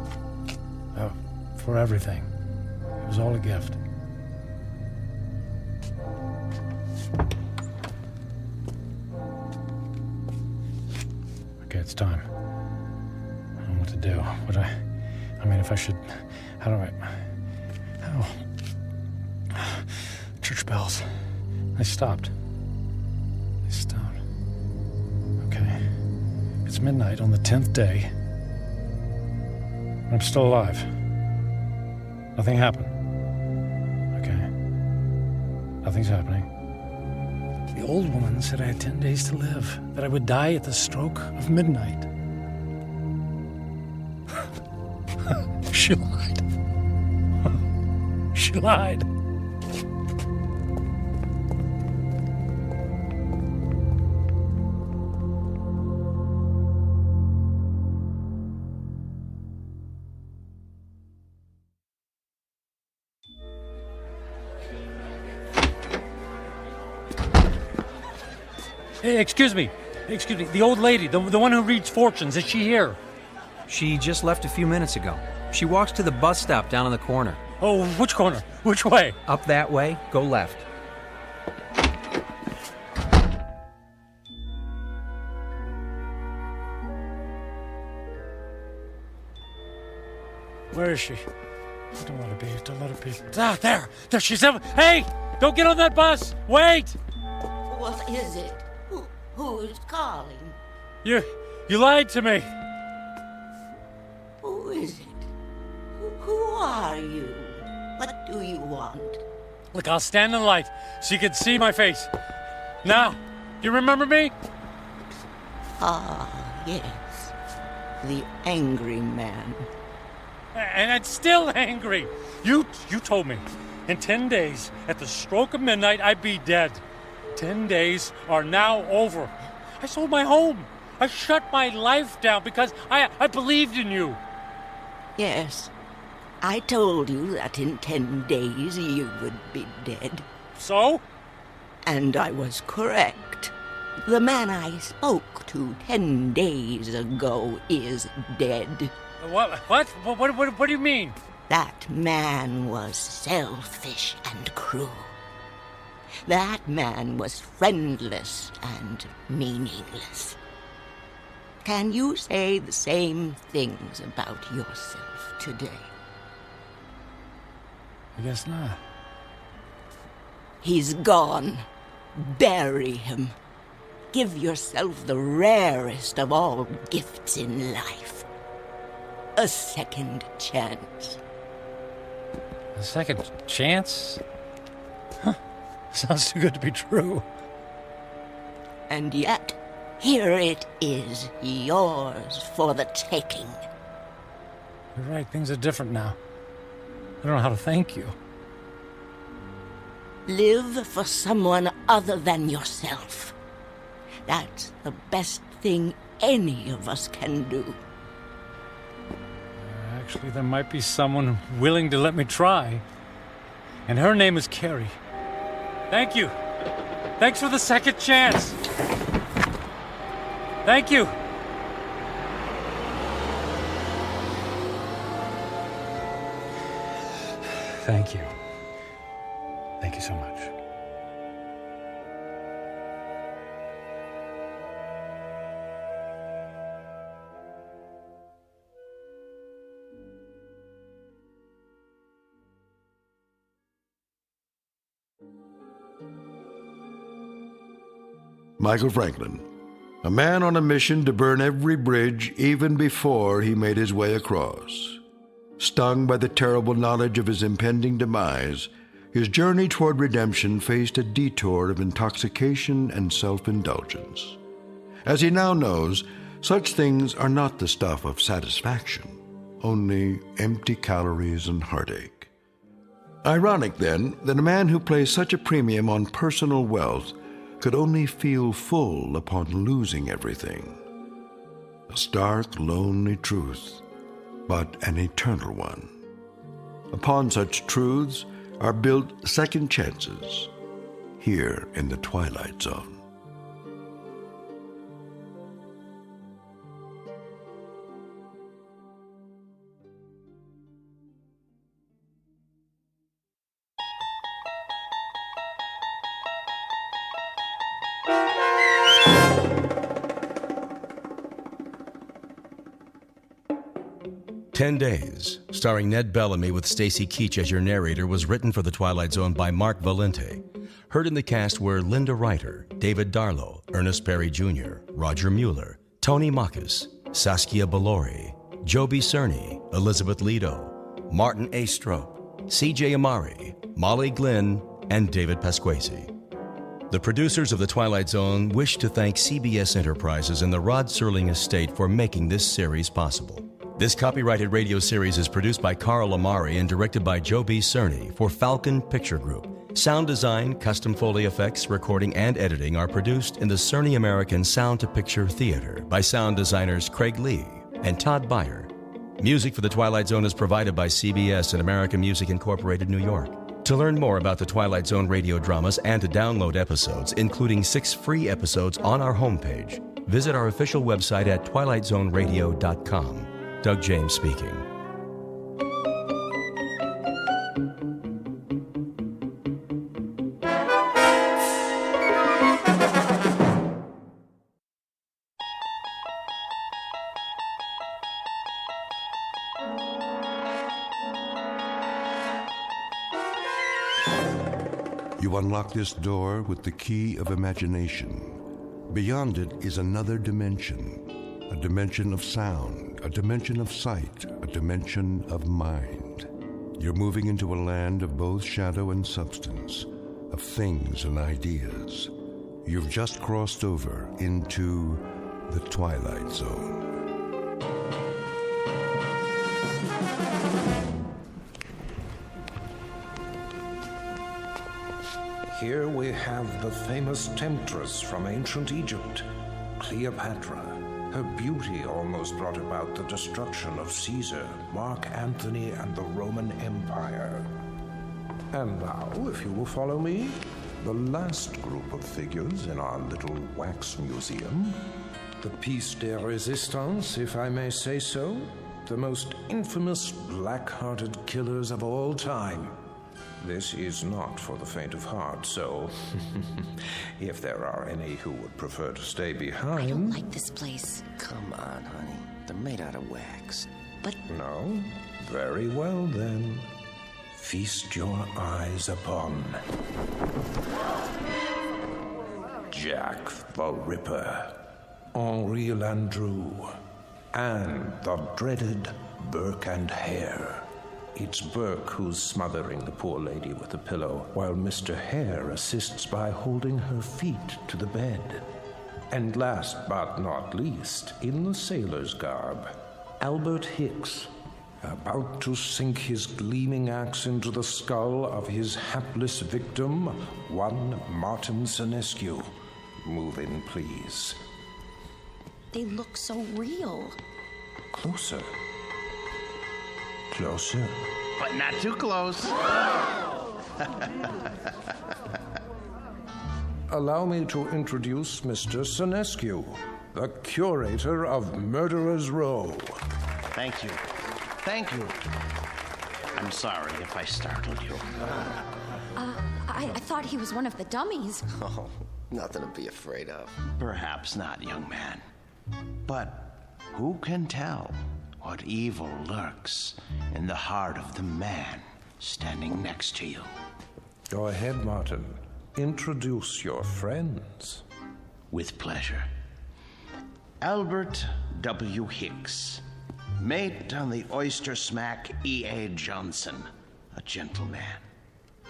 For everything. It was all a gift. Okay, it's time. I don't know what to do. I mean, if I should... How? Church bells. They stopped. Okay. It's midnight on the 10th day. And I'm still alive. Nothing happened. Okay. Nothing's happening. The old woman said I had 10 days to live, that I would die at the stroke of midnight. She lied. She lied. Hey, excuse me. The old lady, the one who reads fortunes, is she here? She just left a few minutes ago. She walks to the bus stop down in the corner. Oh, which corner? Which way? Up that way, go left. Where is she? I don't want to be. Don't let her be. Ah, there she's. Hey, don't get on that bus. Wait. What is it? Who is calling? You lied to me. Who is it? Who are you? What do you want? Look, I'll stand in the light so you can see my face. Now, do you remember me? Ah, yes. The angry man. And I'm still angry. You told me in 10 days, at the stroke of midnight, I'd be dead. 10 days are now over. I sold my home. I shut my life down because I believed in you. Yes. I told you that in 10 days you would be dead. So? And I was correct. The man I spoke to 10 days ago is dead. What do you mean? That man was selfish and cruel. That man was friendless and meaningless. Can you say the same things about yourself today? I guess not. He's gone. Bury him. Give yourself the rarest of all gifts in life. A second chance. A second chance? Huh. Sounds too good to be true. And yet, here it is, yours for the taking. You're right, things are different now. I don't know how to thank you. Live for someone other than yourself. That's the best thing any of us can do. Actually, there might be someone willing to let me try. And her name is Carrie. Thank you. Thanks for the second chance. Thank you. Thank you. Thank you so much. Michael Franklin, a man on a mission to burn every bridge even before he made his way across. Stung by the terrible knowledge of his impending demise, his journey toward redemption faced a detour of intoxication and self-indulgence. As he now knows, such things are not the stuff of satisfaction, only empty calories and heartache. Ironic, then, that a man who placed such a premium on personal wealth could only feel full upon losing everything. A stark, lonely truth, but an eternal one. Upon such truths are built second chances, here in the Twilight Zone. "10 Days," starring Ned Bellamy with Stacy Keach as your narrator, was written for The Twilight Zone by Mark Valente. Heard in the cast were Linda Ryder, David Darlow, Ernest Perry Jr., Roger Mueller, Tony Makis, Saskia Bellori, Joby Cerny, Elizabeth Lido, Martin A. Strope, C.J. Amari, Molly Glynn, and David Pasquesi. The producers of The Twilight Zone wish to thank CBS Enterprises and the Rod Serling Estate for making this series possible. This copyrighted radio series is produced by Carl Amari and directed by Joe B. Cerny for Falcon Picture Group. Sound design, custom Foley effects, recording, and editing are produced in the Cerny American Sound to Picture Theater by sound designers Craig Lee and Todd Beyer. Music for The Twilight Zone is provided by CBS and American Music Incorporated, New York. To learn more about the Twilight Zone radio dramas and to download episodes, including 6 free episodes on our homepage, visit our official website at twilightzoneradio.com. Doug James speaking. You unlock this door with the key of imagination. Beyond it is another dimension. A dimension of sound, a dimension of sight, a dimension of mind. You're moving into a land of both shadow and substance, of things and ideas. You've just crossed over into the Twilight Zone. Here we have the famous temptress from ancient Egypt, Cleopatra. Her beauty almost brought about the destruction of Caesar, Mark Antony, and the Roman Empire. And now, if you will follow me, the last group of figures in our little wax museum. The piece de resistance, if I may say so. The most infamous black-hearted killers of all time. This is not for the faint of heart, so if there are any who would prefer to stay behind... I don't like this place. Come on, honey. They're made out of wax. But... No? Very well, then. Feast your eyes upon... Jack the Ripper, Henri Landru, and the dreaded Burke and Hare. It's Burke who's smothering the poor lady with a pillow, while Mr. Hare assists by holding her feet to the bed. And last but not least, in the sailor's garb, Albert Hicks, about to sink his gleaming axe into the skull of his hapless victim, one Martin Senescu. Move in, please. They look so real. Closer. Closer. But not too close. Allow me to introduce Mr. Sinescu, the curator of Murderer's Row. Thank you. Thank you. I'm sorry if I startled you. I thought he was one of the dummies. Oh, nothing to be afraid of. Perhaps not, young man. But who can tell what evil lurks in the heart of the man standing next to you? Go ahead, Martin. Introduce your friends. With pleasure. Albert W. Hicks, mate on the oyster smack E.A. Johnson, a gentleman.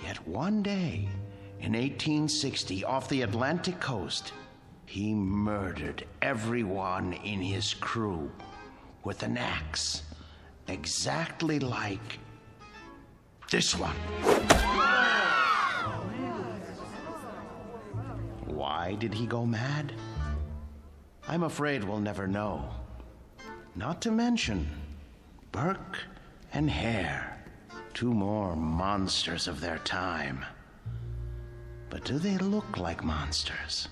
Yet one day, in 1860, off the Atlantic coast, he murdered everyone in his crew with an axe, exactly like this one. Why did he go mad? I'm afraid we'll never know. Not to mention Burke and Hare, two more monsters of their time. But do they look like monsters?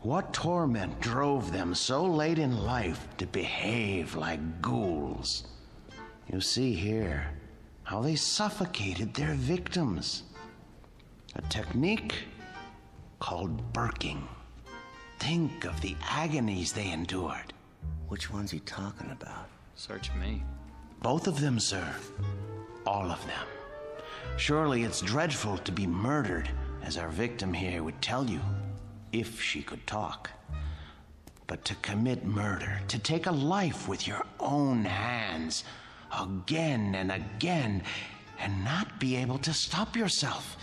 What torment drove them so late in life to behave like ghouls? You see here how they suffocated their victims. A technique called burking. Think of the agonies they endured. Which one's he talking about? Search me. Both of them, sir. All of them. Surely it's dreadful to be murdered, as our victim here would tell you, if she could talk. But to commit murder, to take a life with your own hands, again and again, and not be able to stop yourself.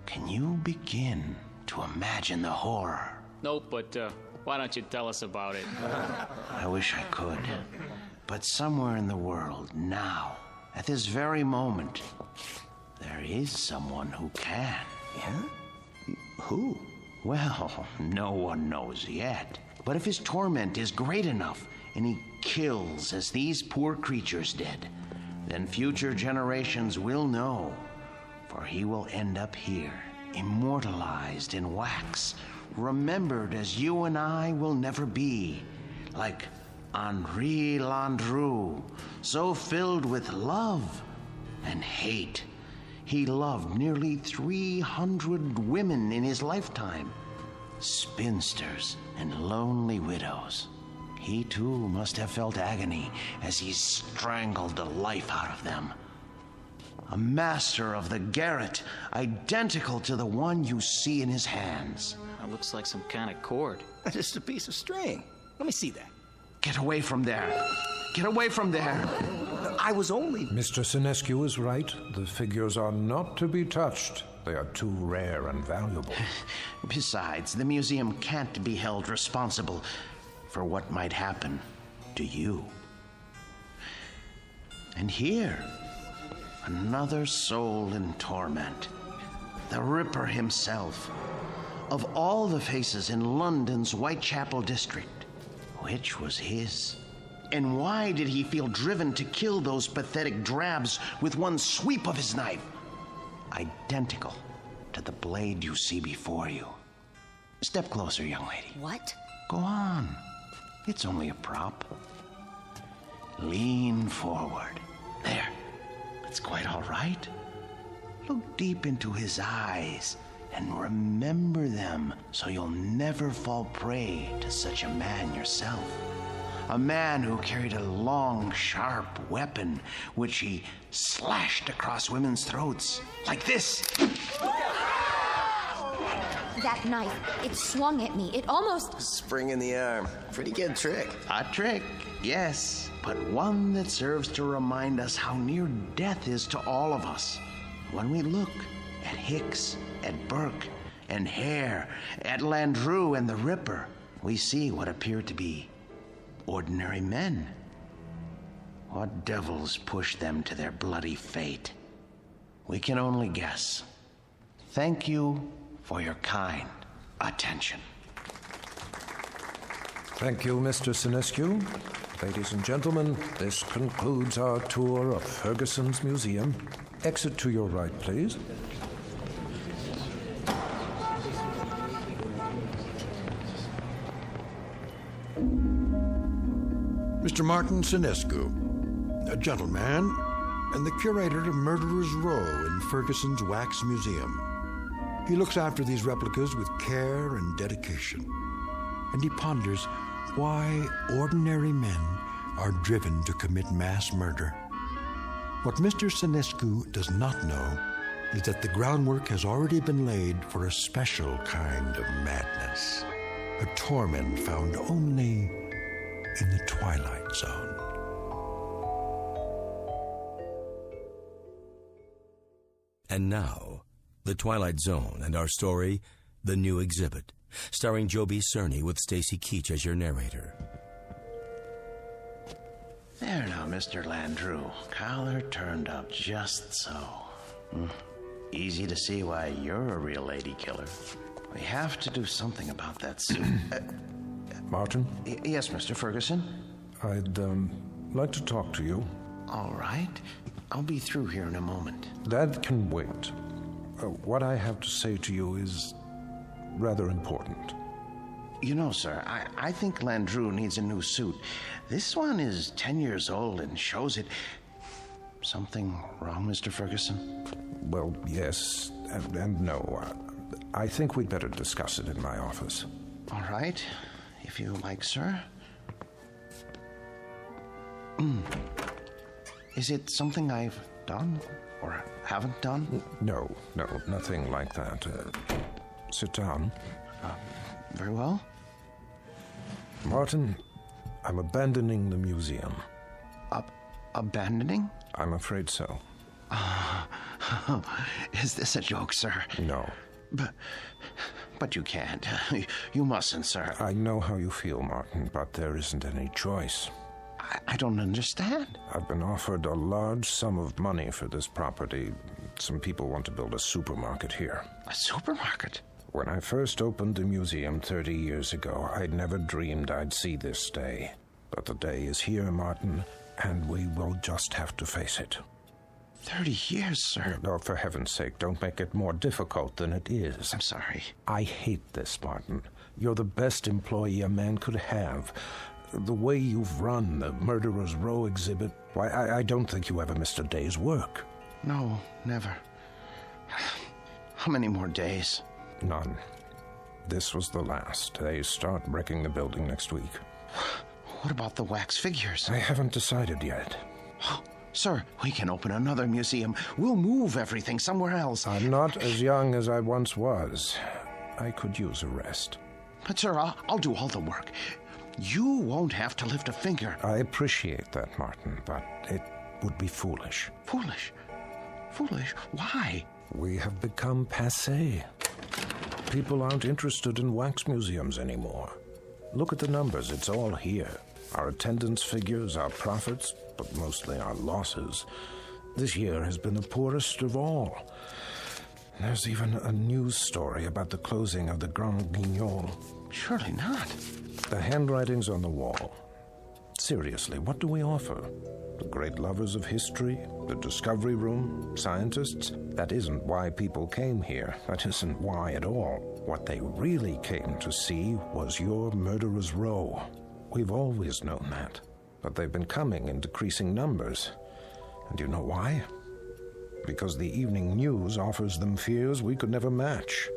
Can you begin to imagine the horror? Nope, but why don't you tell us about it? I wish I could. But somewhere in the world, now, at this very moment, there is someone who can. Yeah? Who? Well, no one knows yet. But if his torment is great enough, and he kills as these poor creatures did, then future generations will know. For he will end up here, immortalized in wax, remembered as you and I will never be, like Henri Landru, so filled with love and hate. He loved nearly 300 women in his lifetime, spinsters and lonely widows. He too must have felt agony as he strangled the life out of them. A master of the garret, identical to the one you see in his hands. That looks like some kind of cord. Just a piece of string. Let me see that. Get away from there. Get away from there. I was only... Mr. Sinescu is right. The figures are not to be touched. They are too rare and valuable. Besides, the museum can't be held responsible for what might happen to you. And here, another soul in torment. The Ripper himself. Of all the faces in London's Whitechapel district, which was his? And why did he feel driven to kill those pathetic drabs with one sweep of his knife? Identical to the blade you see before you. Step closer, young lady. What? Go on. It's only a prop. Lean forward. There. It's quite all right. Look deep into his eyes and remember them so you'll never fall prey to such a man yourself. A man who carried a long, sharp weapon which he slashed across women's throats. Like this. That knife, it swung at me. It almost... Spring in the arm. Pretty good trick. A trick, yes, but one that serves to remind us how near death is to all of us. When we look at Hicks, at Burke, and Hare, at Landru and the Ripper, we see what appear to be ordinary men. What devils pushed them to their bloody fate? We can only guess. Thank you for your kind attention. Thank you, Mr. Sinescu. Ladies and gentlemen, this concludes our tour of Ferguson's Museum. Exit to your right, please. Mr. Martin Sinescu, a gentleman and the curator of Murderer's Row in Ferguson's Wax Museum. He looks after these replicas with care and dedication, and he ponders why ordinary men are driven to commit mass murder. What Mr. Sinescu does not know is that the groundwork has already been laid for a special kind of madness, a torment found only in the Twilight Zone. And now, The Twilight Zone and our story, The New Exhibit, starring Joby Cerny with Stacy Keach as your narrator. There now, Mr. Landrew. Collar turned up just so. Easy to see why you're a real lady killer. We have to do something about that suit. Martin? Yes, Mr. Ferguson? I'd like to talk to you. All right. I'll be through here in a moment. That can wait. What I have to say to you is rather important. You know, sir, I think Landrew needs a new suit. This one is 10 years old and shows it. Something wrong, Mr. Ferguson? Well, yes and no. I think we'd better discuss it in my office. All right, if you like, sir. Is it something I've done or haven't done? No, nothing like that. Sit down. Very well. Martin, I'm abandoning the museum. Abandoning? I'm afraid so. Is this a joke, sir? No. But you can't. You mustn't, sir. I know how you feel, Martin, but there isn't any choice. I don't understand. I've been offered a large sum of money for this property. Some people want to build a supermarket here. A supermarket? When I first opened the museum 30 years ago, I'd never dreamed I'd see this day. But the day is here, Martin, and we will just have to face it. 30 years, sir. No, for heaven's sake, don't make it more difficult than it is. I'm sorry. I hate this, Martin. You're the best employee a man could have. The way you've run the Murderer's Row exhibit, why, I don't think you ever missed a day's work. No, never. How many more days? None. This was the last. They start wrecking the building next week. What about the wax figures? I haven't decided yet. Sir, we can open another museum. We'll move everything somewhere else. I'm not as young as I once was. I could use a rest. But, sir, I'll do all the work. You won't have to lift a finger. I appreciate that, Martin, but it would be foolish. Foolish? Foolish? Why? We have become passé. People aren't interested in wax museums anymore. Look at the numbers. It's all here. Our attendance figures, our profits, but mostly our losses. This year has been the poorest of all. There's even a news story about the closing of the Grand Guignol. Surely not. The handwriting's on the wall. Seriously, what do we offer? The great lovers of history? The discovery room? Scientists? That isn't why people came here. That isn't why at all. What they really came to see was your Murderer's Row. We've always known that. But they've been coming in decreasing numbers. And you know why? Because the evening news offers them fears we could never match.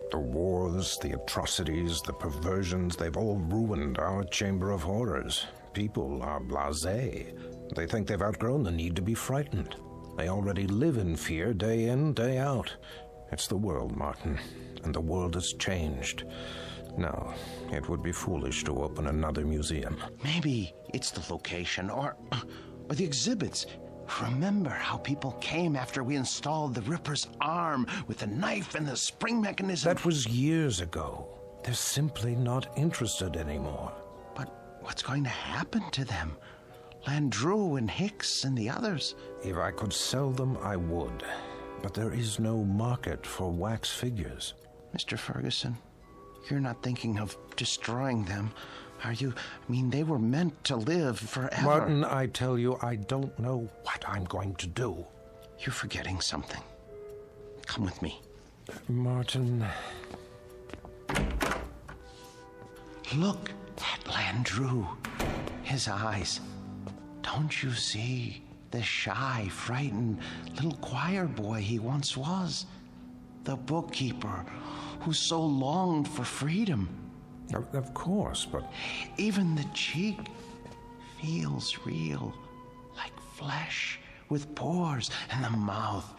The wars, the atrocities, the perversions, they've all ruined our chamber of horrors. People are blasé. They think they've outgrown the need to be frightened. They already live in fear day in, day out. It's the world, Martin, and the world has changed. No, it would be foolish to open another museum. Maybe it's the location or the exhibits. Remember how people came after we installed the Ripper's arm with the knife and the spring mechanism? That was years ago. They're simply not interested anymore. But what's going to happen to them? Landrew and Hicks and the others. If I could sell them, I would. But there is no market for wax figures. Mr. Ferguson, you're not thinking of destroying them, are you? I mean, they were meant to live forever. Martin, I tell you, I don't know what I'm going to do. You're forgetting something. Come with me. Martin... Look at Landrew. His eyes. Don't you see the shy, frightened little choir boy he once was? The bookkeeper who so longed for freedom. Of course, but... Even the cheek feels real, like flesh with pores, and the mouth.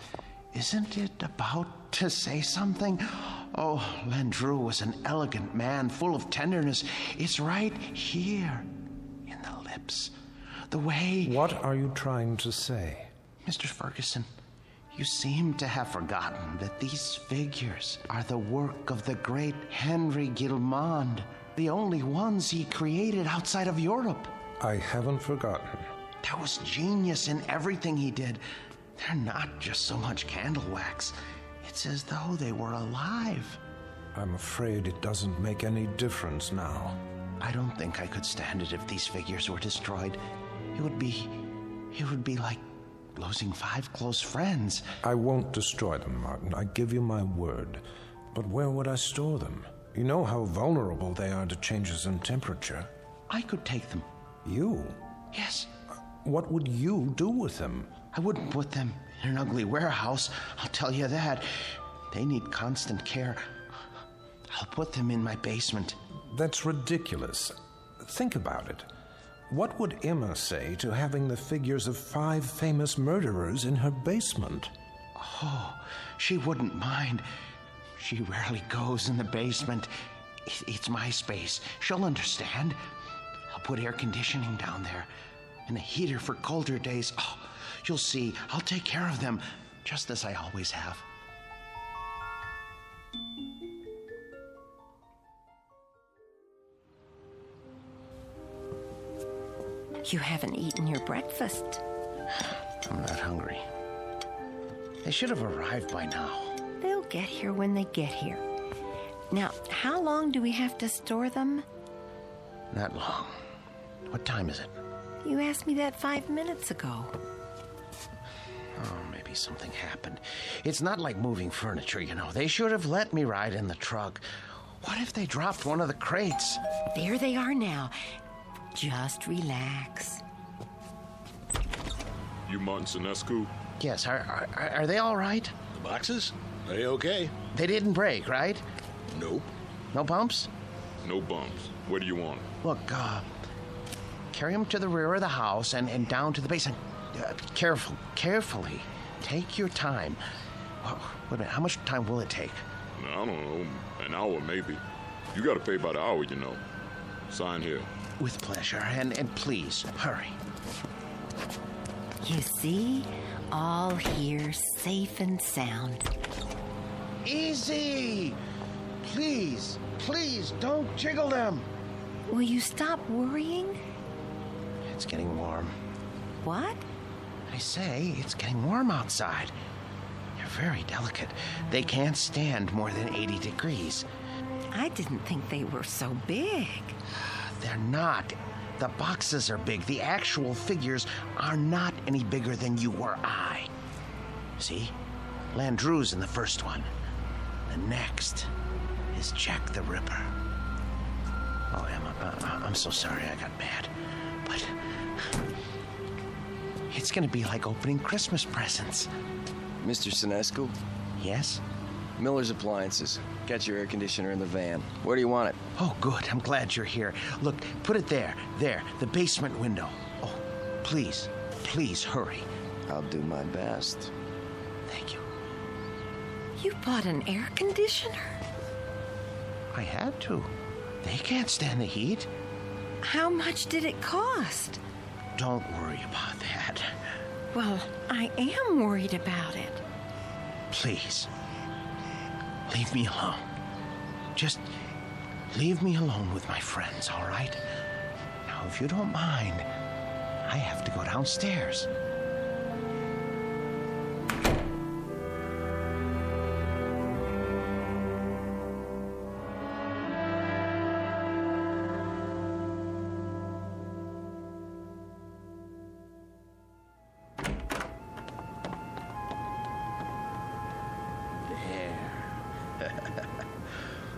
Isn't it about to say something? Oh, Landru was an elegant man, full of tenderness. It's right here, in the lips. The way... What are you trying to say? Mr. Ferguson, you seem to have forgotten that these figures are the work of the great Henry Guillemond, the only ones he created outside of Europe. I haven't forgotten. There was genius in everything he did. They're not just so much candle wax. It's as though they were alive. I'm afraid it doesn't make any difference now. I don't think I could stand it if these figures were destroyed. It would be like losing 5 close friends. I won't destroy them, Martin. I give you my word. But where would I store them? You know how vulnerable they are to changes in temperature. I could take them. You? Yes. What would you do with them? I wouldn't put them in an ugly warehouse, I'll tell you that. They need constant care. I'll put them in my basement. That's ridiculous. Think about it. What would Emma say to having the figures of 5 famous murderers in her basement? Oh, she wouldn't mind. She rarely goes in the basement. It's my space. She'll understand. I'll put air conditioning down there and a heater for colder days. Oh, you'll see. I'll take care of them, just as I always have. You haven't eaten your breakfast. I'm not hungry. They should have arrived by now. They'll get here when they get here. Now, how long do we have to store them? Not long. What time is it? You asked me that 5 minutes ago. Oh, maybe something happened. It's not like moving furniture, you know. They should have let me ride in the truck. What if they dropped one of the crates? There they are now. Just relax. You Martin Sinescu? Yes, are they all right? The boxes? They okay. They didn't break, right? Nope. No bumps? No bumps. Where do you want them? Look, carry them to the rear of the house and down to the basement. Carefully. Take your time. Wait a minute, how much time will it take? I don't know, an hour maybe. You gotta pay by the hour, you know. Sign here. With pleasure, and please, hurry. You see? All here, safe and sound. Easy! Please, don't jiggle them. Will you stop worrying? It's getting warm. What? I say, it's getting warm outside. They're very delicate. They can't stand more than 80 degrees. I didn't think they were so big. They're not. The boxes are big. The actual figures are not any bigger than you or I. See? Landru's in the first one. The next is Jack the Ripper. Oh, Emma, I'm so sorry I got mad. But it's going to be like opening Christmas presents. Mr. Sinescu? Yes? Miller's Appliances. Got your air conditioner in the van. Where do you want it? Oh, good. I'm glad you're here. Look, put it there. There, the basement window. Oh, please, hurry. I'll do my best. Thank you. You bought an air conditioner? I had to. They can't stand the heat. How much did it cost? Don't worry about that. Well, I am worried about it. Please. Leave me alone. Just leave me alone with my friends, all right? Now, if you don't mind, I have to go downstairs.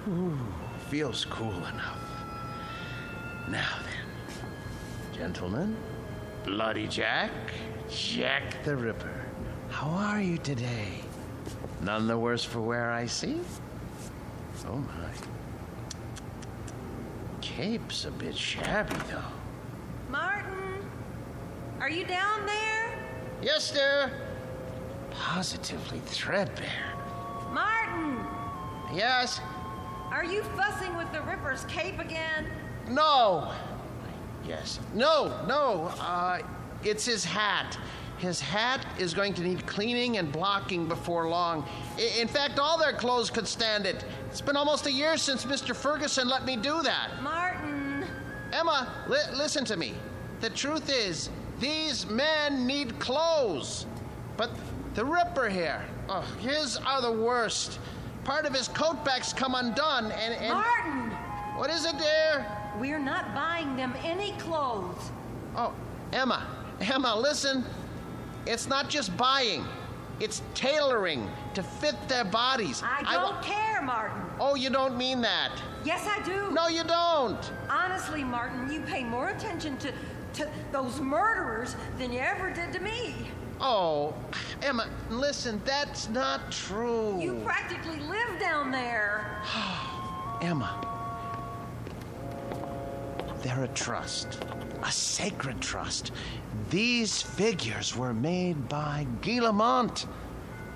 Ooh, feels cool enough. Now then, gentlemen. Bloody Jack, Jack the Ripper. How are you today? None the worse for wear, I see? Oh, my. Cape's a bit shabby, though. Martin, are you down there? Yes, sir. Positively threadbare. Martin! Yes? Are you fussing with the Ripper's cape again? No! Yes. No. It's his hat. His hat is going to need cleaning and blocking before long. In fact, all their clothes could stand it. It's been almost a year since Mr. Ferguson let me do that. Martin! Emma, listen to me. The truth is, these men need clothes. But the Ripper here, his are the worst. Part of his coat back's come undone and... Martin! What is it, dear? We're not buying them any clothes. Oh, Emma, listen. It's not just buying. It's tailoring to fit their bodies. I don't care, Martin. Oh, you don't mean that. Yes, I do. No, you don't. Honestly, Martin, you pay more attention to those murderers than you ever did to me. Oh, Emma, listen, that's not true. You practically live down there. Emma, they're a trust, a sacred trust. These figures were made by Guillemont.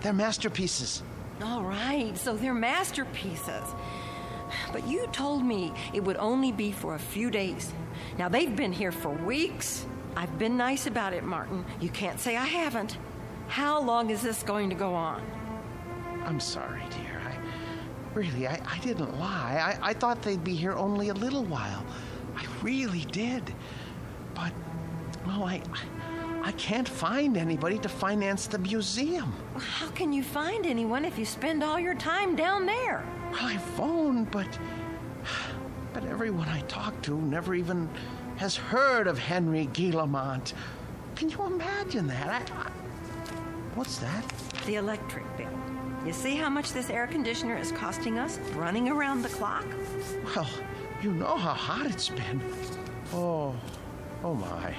They're masterpieces. All right, so they're masterpieces. But you told me it would only be for a few days. Now, they've been here for weeks. I've been nice about it, Martin. You can't say I haven't. How long is this going to go on? I'm sorry, dear. I didn't lie. I thought they'd be here only a little while. I really did. But, well, I can't find anybody to finance the museum. How can you find anyone if you spend all your time down there? Well, I phoned, but everyone I talked to never even has heard of Henry Guillemont. Can you imagine that? What's that? The electric bill. You see how much this air conditioner is costing us, running around the clock? Well, you know how hot it's been. Oh my.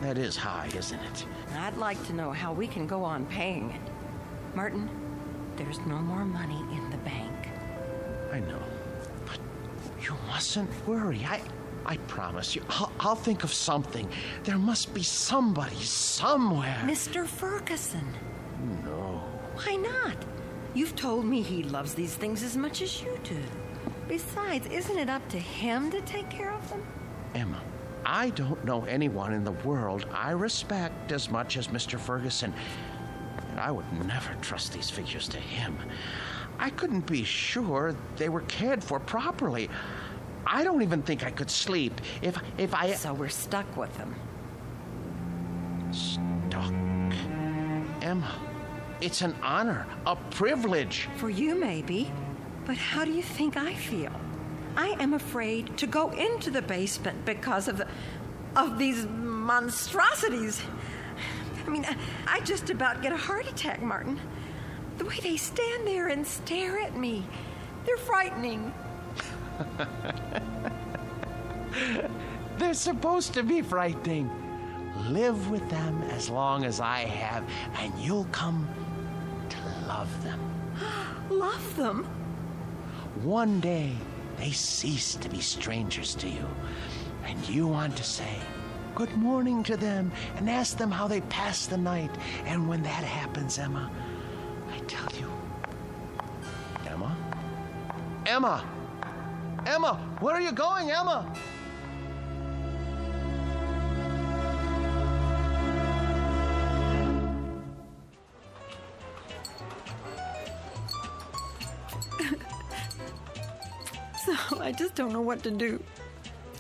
That is high, isn't it? I'd like to know how we can go on paying it. Martin, there's no more money in the bank. I know. But you mustn't worry. I promise you, I'll think of something. There must be somebody somewhere. Mr. Ferguson. No. Why not? You've told me he loves these things as much as you do. Besides, isn't it up to him to take care of them? Emma, I don't know anyone in the world I respect as much as Mr. Ferguson. And I would never trust these figures to him. I couldn't be sure they were cared for properly. I don't even think I could sleep if I... So we're stuck with them. Stuck? Emma, it's an honor, a privilege. For you, maybe. But how do you think I feel? I am afraid to go into the basement because of these monstrosities. I mean, I just about get a heart attack, Martin. The way they stand there and stare at me, they're frightening. They're supposed to be frightening. Live with them as long as I have, and you'll come to love them. Love them? One day, they cease to be strangers to you, and you want to say good morning to them and ask them how they passed the night. And when that happens, Emma, I tell you, Emma, where are you going, Emma? So I just don't know what to do.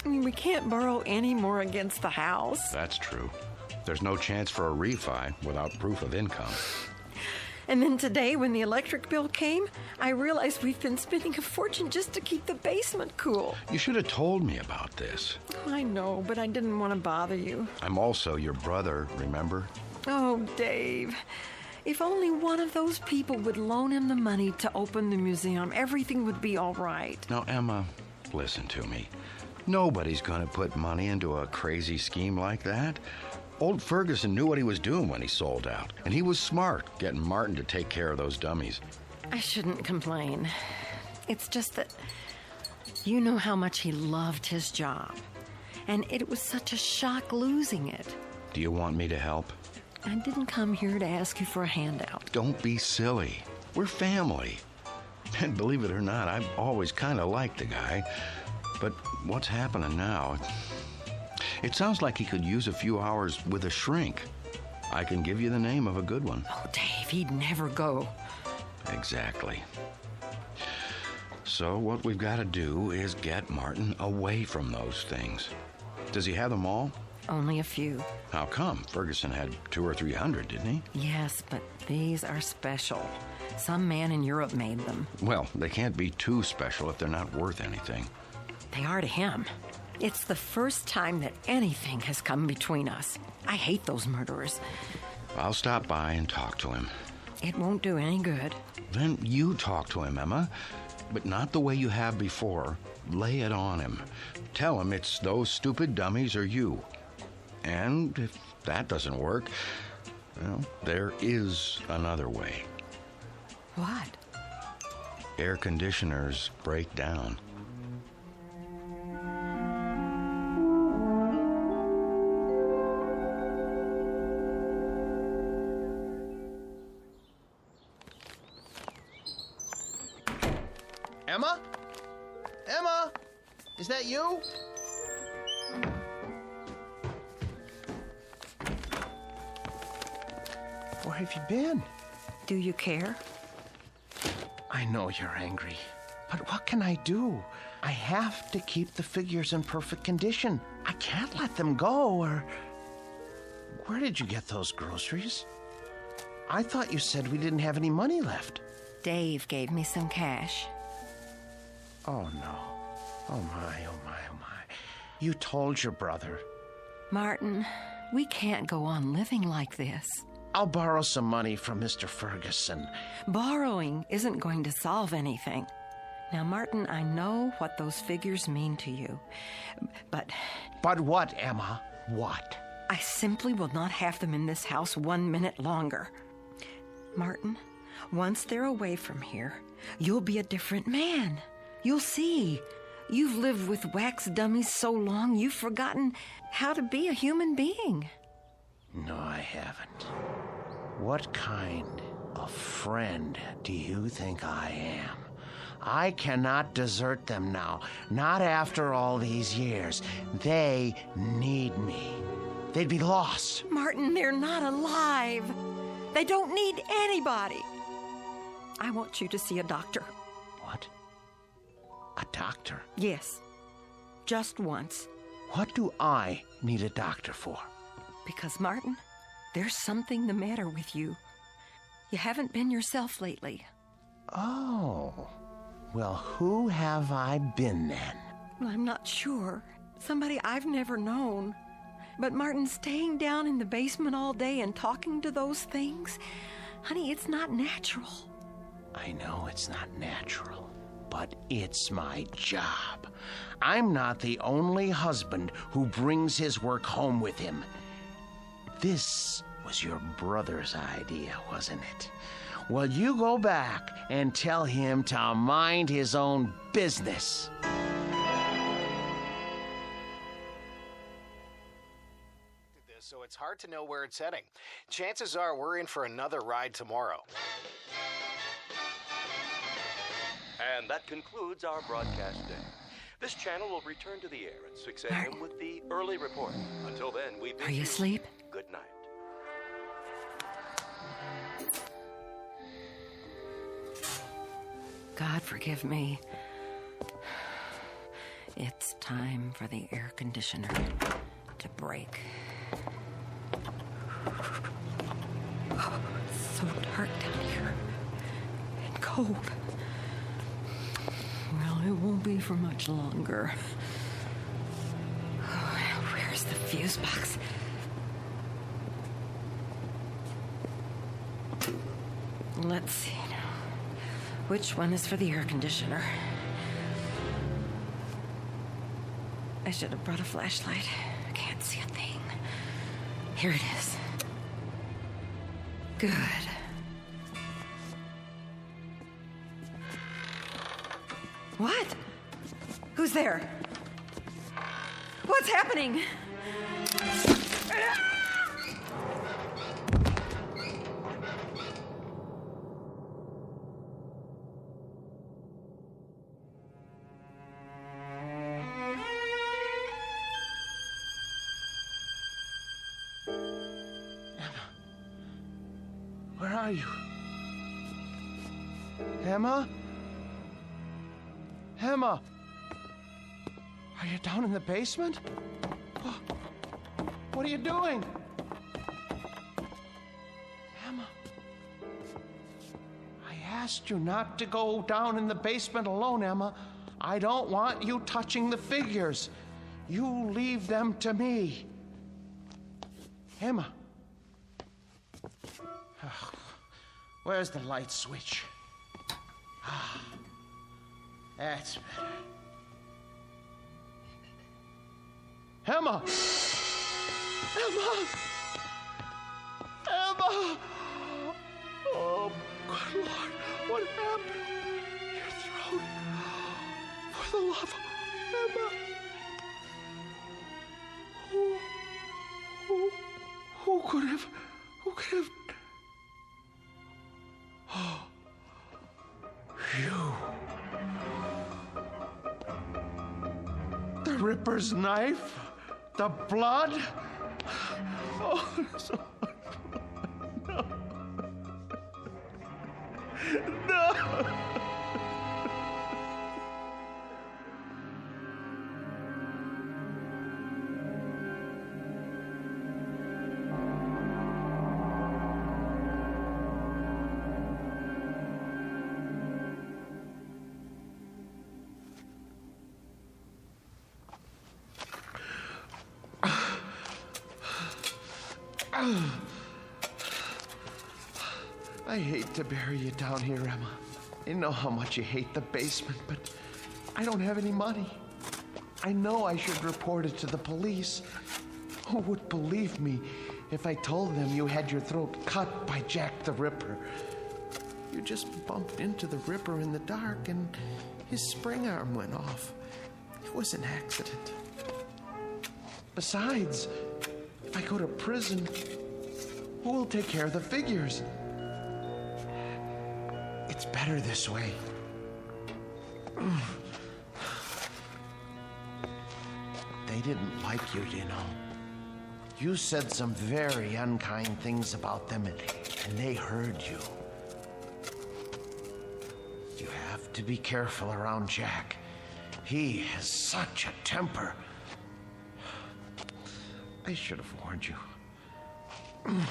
I mean, we can't borrow any more against the house. That's true. There's no chance for a refi without proof of income. And then today, when the electric bill came, I realized we've been spending a fortune just to keep the basement cool. You should have told me about this. I know, but I didn't want to bother you. I'm also your brother, remember? Oh, Dave. If only one of those people would loan him the money to open the museum, everything would be all right. Now, Emma, listen to me. Nobody's going to put money into a crazy scheme like that. Old Ferguson knew what he was doing when he sold out, and he was smart getting Martin to take care of those dummies. I shouldn't complain. It's just that you know how much he loved his job, and it was such a shock losing it. Do you want me to help? I didn't come here to ask you for a handout. Don't be silly. We're family. And believe it or not, I've always kind of liked the guy. But what's happening now? It sounds like he could use a few hours with a shrink. I can give you the name of a good one. Oh, Dave, he'd never go. Exactly. So what we've got to do is get Martin away from those things. Does he have them all? Only a few. How come? Ferguson had 200 or 300, didn't he? Yes, but these are special. Some man in Europe made them. Well, they can't be too special if they're not worth anything. They are to him. It's the first time that anything has come between us. I hate those murderers. I'll stop by and talk to him. It won't do any good. Then you talk to him, Emma. But not the way you have before. Lay it on him. Tell him it's those stupid dummies or you. And if that doesn't work, well, there is another way. What? Air conditioners break down. Emma? Emma? Is that you? Where have you been? Do you care? I know you're angry, but what can I do? I have to keep the figures in perfect condition. I can't let them go, or... Where did you get those groceries? I thought you said we didn't have any money left. Dave gave me some cash. Oh, no. Oh, my, oh, my, oh, my. You told your brother. Martin, we can't go on living like this. I'll borrow some money from Mr. Ferguson. Borrowing isn't going to solve anything. Now, Martin, I know what those figures mean to you, but... But what, Emma? What? I simply will not have them in this house 1 minute longer. Martin, once they're away from here, you'll be a different man. You'll see. You've lived with wax dummies so long, you've forgotten how to be a human being. No, I haven't. What kind of friend do you think I am? I cannot desert them now, not after all these years. They need me. They'd be lost. Martin, they're not alive. They don't need anybody. I want you to see a doctor. What? A doctor? Yes. Just once. What do I need a doctor for? Because, Martin, there's something the matter with you. You haven't been yourself lately. Oh. Well, who have I been then? Well, I'm not sure. Somebody I've never known. But, Martin, staying down in the basement all day and talking to those things, honey, it's not natural. I know it's not natural, but it's my job. I'm not the only husband who brings his work home with him. This was your brother's idea, wasn't it? Well, you go back and tell him to mind his own business. So it's hard to know where it's heading. Chances are we're in for another ride tomorrow. And that concludes our broadcast day. This channel will return to the air at 6 a.m. with the early report. Until then, we bid Are you asleep? Good night. God forgive me. It's time for the air conditioner to break. Oh, it's so dark down here. And cold. Well, it won't be for much longer. Oh, where's the fuse box? Let's see now. Which one is for the air conditioner? I should have brought a flashlight. I can't see a thing. Here it is. Good. What? Who's there? What's happening? Where are you? Emma? Emma? Are you down in the basement? What are you doing? Emma? I asked you not to go down in the basement alone, Emma. I don't want you touching the figures. You leave them to me. Emma? Oh, where's the light switch? Ah, that's better. Emma! Emma! Emma! Oh, good Lord, what happened? Your throat. For the love of Emma. Who could have... Oh, you. The Ripper's knife? The blood? Oh, so much blood. No. No. I hate to bury you down here, Emma. I know how much you hate the basement, but I don't have any money. I know I should report it to the police. Who would believe me if I told them you had your throat cut by Jack the Ripper? You just bumped into the Ripper in the dark and his spring arm went off. It was an accident. Besides, if I go to prison, who will take care of the figures? It's better this way. They didn't like you, you know. You said some very unkind things about them, and they heard you. You have to be careful around Jack. He has such a temper. I should have warned you. There.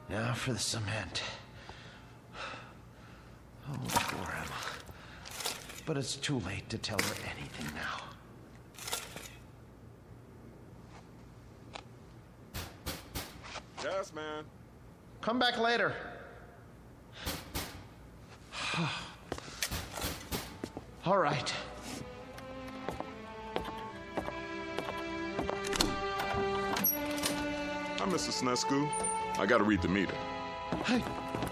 Now for the cement. Oh, poor Emma. But it's too late to tell her anything now. Yes, man. Come back later. All right. Hi, Mr. Snesku. I gotta read the meter. Hey,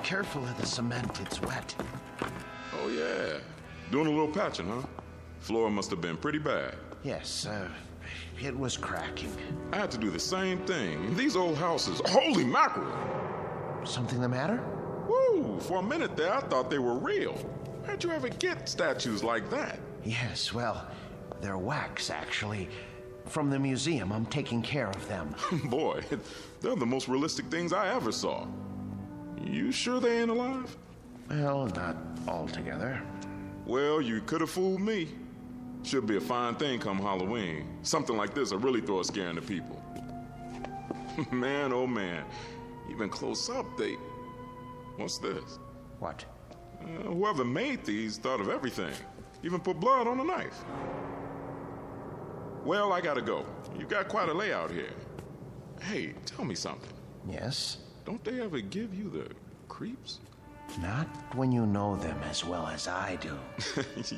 careful of the cement. It's wet. Oh, yeah. Doing a little patching, huh? Floor must have been pretty bad. Yes, it was cracking. I had to do the same thing. These old houses, holy mackerel! Something the matter? Woo! For a minute there, I thought they were real. How'd you ever get statues like that? Yes, well, they're wax, actually. From the museum, I'm taking care of them. Boy, they're the most realistic things I ever saw. You sure they ain't alive? Well, not altogether. Well, you could have fooled me. Should be a fine thing come Halloween. Something like this will really throw a scare into people. Man, oh man. Even close up, they... What's this? What? Whoever made these thought of everything. Even put blood on the knife. Well, I gotta go. You got quite a layout here. Hey, tell me something. Yes? Don't they ever give you the creeps? Not when you know them as well as I do.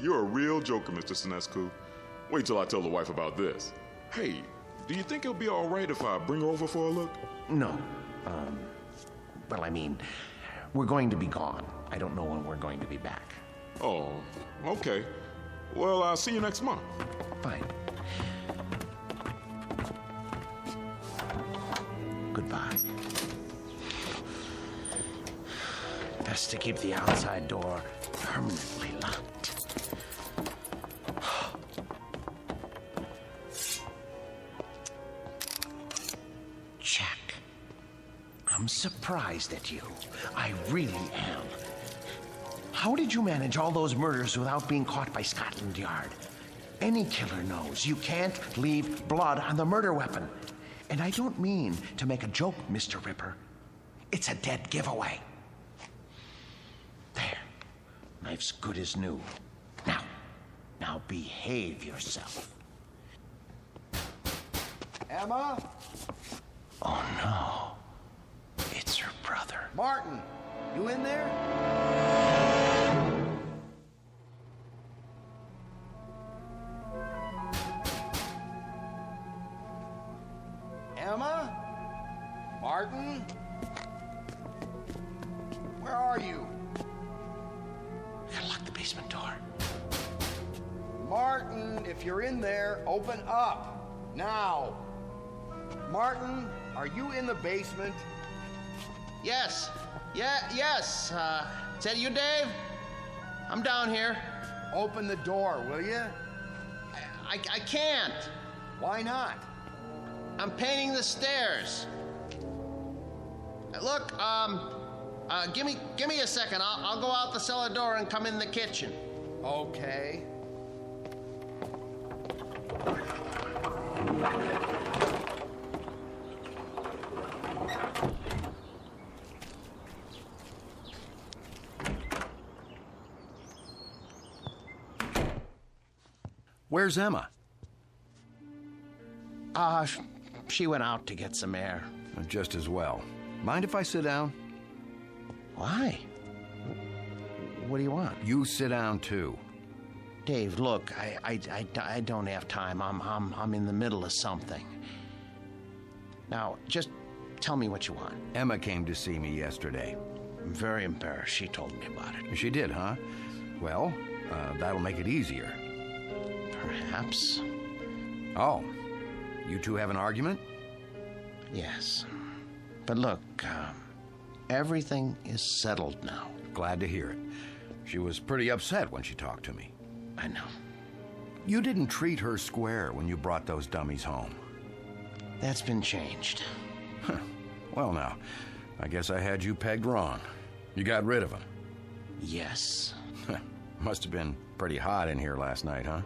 You're a real joker, Mr. Sinescu. Wait till I tell the wife about this. Hey, do you think it'll be all right if I bring her over for a look? No. Well, I mean, we're going to be gone. I don't know when we're going to be back. Oh, okay. Well, I'll see you next month. Fine. Goodbye. Best to keep the outside door permanently locked. Check. I'm surprised at you. I really am. How did you manage all those murders without being caught by Scotland Yard? Any killer knows you can't leave blood on the murder weapon. And I don't mean to make a joke, Mr. Ripper. It's a dead giveaway. There. Knife's good as new. Now behave yourself. Emma? Oh, no. It's her brother. Martin, you in there? Emma? Martin? Where are you? Gotta lock the basement door. Martin, if you're in there, open up. Now. Martin, are you in the basement? Yes. Yes. Is that you, Dave? I'm down here. Open the door, will you? I can't. Why not? I'm painting the stairs. Look, give me a second. I'll go out the cellar door and come in the kitchen. Okay. Where's Emma? She went out to get some air. Just as well. Mind if I sit down? Why? What do you want? You sit down too. Dave, look, I don't have time. I'm in the middle of something. Now, just tell me what you want. Emma came to see me yesterday. I'm very embarrassed. She told me about it. She did, huh? Well, that'll make it easier. Perhaps. Oh, you two have an argument? Yes. But look, everything is settled now. Glad to hear it. She was pretty upset when she talked to me. I know. You didn't treat her square when you brought those dummies home. That's been changed. Well, now, I guess I had you pegged wrong. You got rid of them. Yes. Must have been pretty hot in here last night, huh?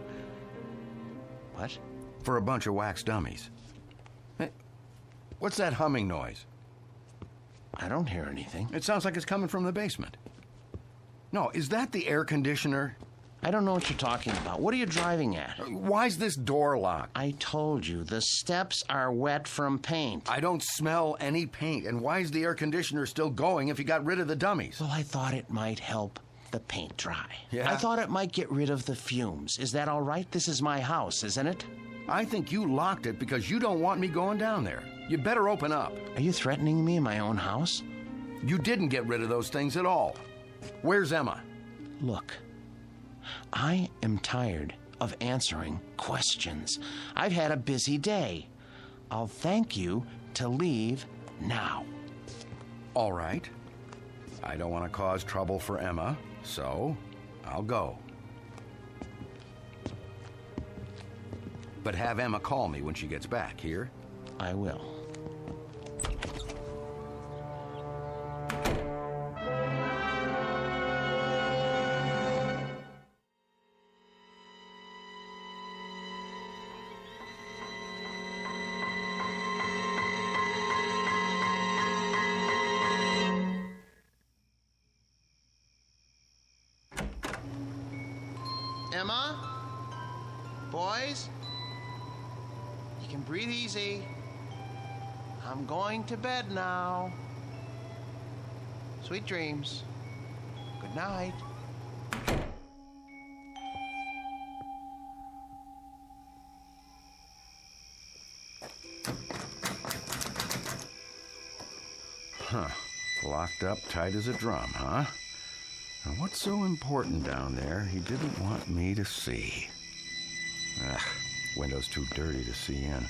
What? For a bunch of wax dummies. Hey, what's that humming noise? I don't hear anything. It sounds like it's coming from the basement. No, is that the air conditioner? I don't know what you're talking about. What are you driving at? Why's this door locked? I told you, the steps are wet from paint. I don't smell any paint. And why is the air conditioner still going if you got rid of the dummies? Well, I thought it might help the paint dry. Yeah? I thought it might get rid of the fumes. Is that all right? This is my house, isn't it? I think you locked it because you don't want me going down there. You'd better open up. Are you threatening me in my own house? You didn't get rid of those things at all. Where's Emma? Look, I am tired of answering questions. I've had a busy day. I'll thank you to leave now. All right. I don't want to cause trouble for Emma, so I'll go. But have Emma call me when she gets back, here? I will. Emma? Boys? You can breathe easy. I'm going to bed now. Sweet dreams. Good night. Huh. Locked up tight as a drum, huh? Now, what's so important down there he didn't want me to see? Ugh, window's too dirty to see in.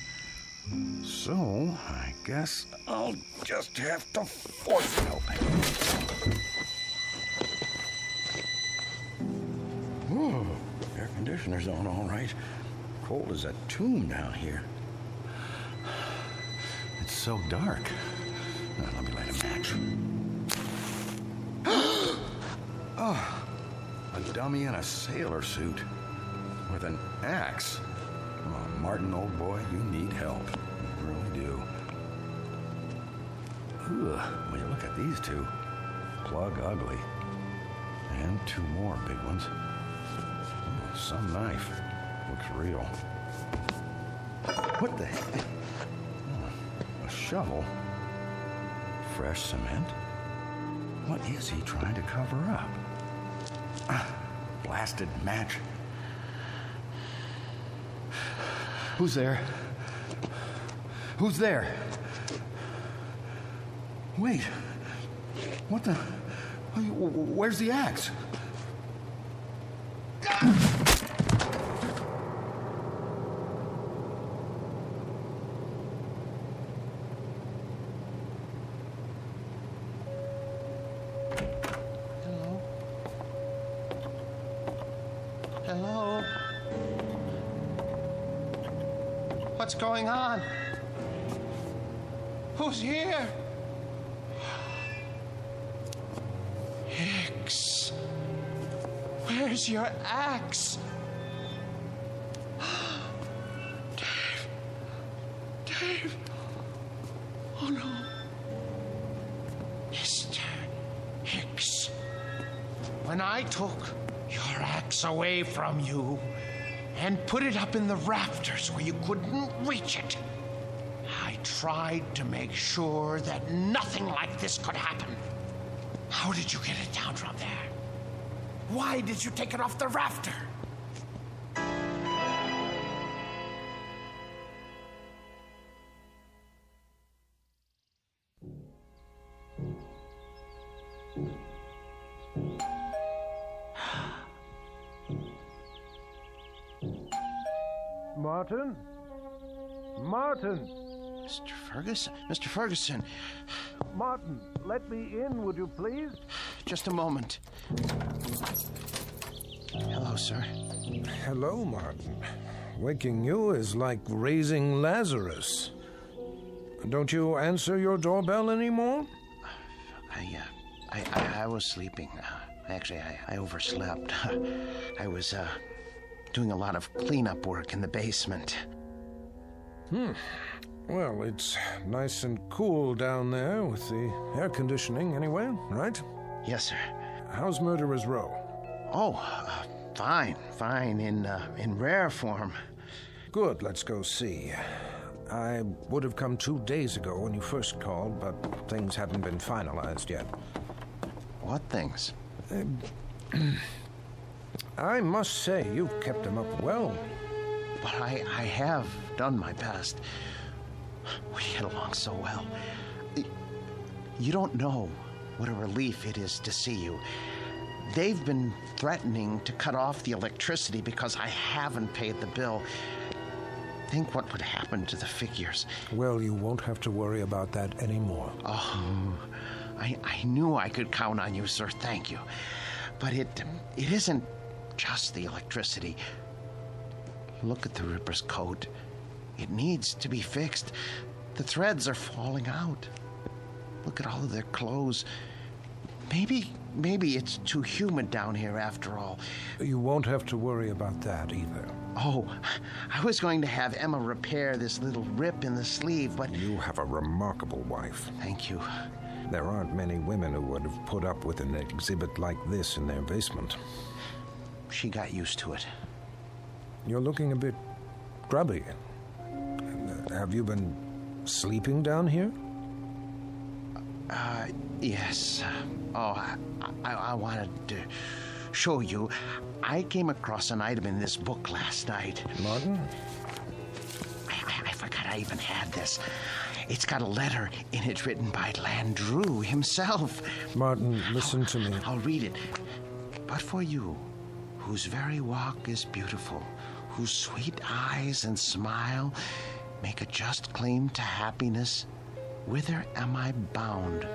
So, I guess I'll just have to force it open. Whoa, air conditioner's on all right. Cold as a tomb down here. It's so dark. Now, let me light a match. Oh, a dummy in a sailor suit with an axe. Oh, Martin, old boy, you need help. You really do. Ugh, will you look at these two? Plug ugly. And two more big ones. Oh, some knife. Looks real. What the heck? Oh, a shovel. Fresh cement? What is he trying to cover up? Blasted match. Who's there? Who's there? Wait. What the? Where's the axe? Hello? What's going on? Who's here? Hicks. Where's your axe? Dave. Dave. Oh no. Mr. Hicks. When I took your axe away from you and put it up in the rafters where you couldn't reach it, I tried to make sure that nothing like this could happen. How did you get it down from there? Why did you take it off the rafter? Martin? Martin! Mr. Ferguson? Mr. Ferguson! Martin, let me in, would you please? Just a moment. Hello, sir. Hello, Martin. Waking you is like raising Lazarus. Don't you answer your doorbell anymore? I was sleeping. Actually, I overslept. I was, doing a lot of cleanup work in the basement. Well, it's nice and cool down there with the air conditioning anyway, right? Yes, sir. How's Murderer's Row? Oh, fine, in rare form. Good, let's go see. I would have come 2 days ago when you first called, but things hadn't been finalized yet. What things? I must say, you've kept them up well. But I have done my best. We get along so well. You don't know what a relief it is to see you. They've been threatening to cut off the electricity because I haven't paid the bill. Think what would happen to the figures. Well, you won't have to worry about that anymore. Oh, I knew I could count on you, sir. Thank you. But it isn't just the electricity. Look at the Ripper's coat. It needs to be fixed. The threads are falling out. Look at all of their clothes. Maybe it's too humid down here after all. You won't have to worry about that either. Oh, I was going to have Emma repair this little rip in the sleeve, but... You have a remarkable wife. Thank you. There aren't many women who would have put up with an exhibit like this in their basement. She got used to it. You're looking a bit grubby. Have you been sleeping down here? Yes. I wanted to show you. I came across an item in this book last night. Martin? I forgot I even had this. It's got a letter in it written by Landru himself. Martin, listen to me. I'll read it. But for you, whose very walk is beautiful, whose sweet eyes and smile make a just claim to happiness, whither am I bound,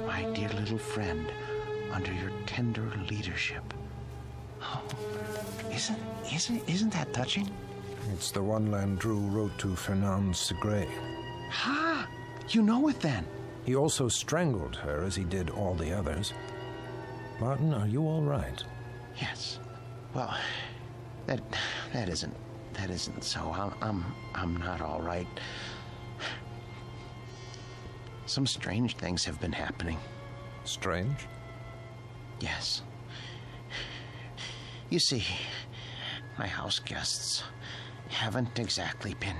my dear little friend, under your tender leadership? Oh, isn't that touching? It's the one Landru wrote to Fernand Segre. Ha! You know it then. He also strangled her as he did all the others. Martin, are you all right? Yes. Well, that isn't so. I'm not all right. Some strange things have been happening. Strange? Yes. You see, my house guests haven't exactly been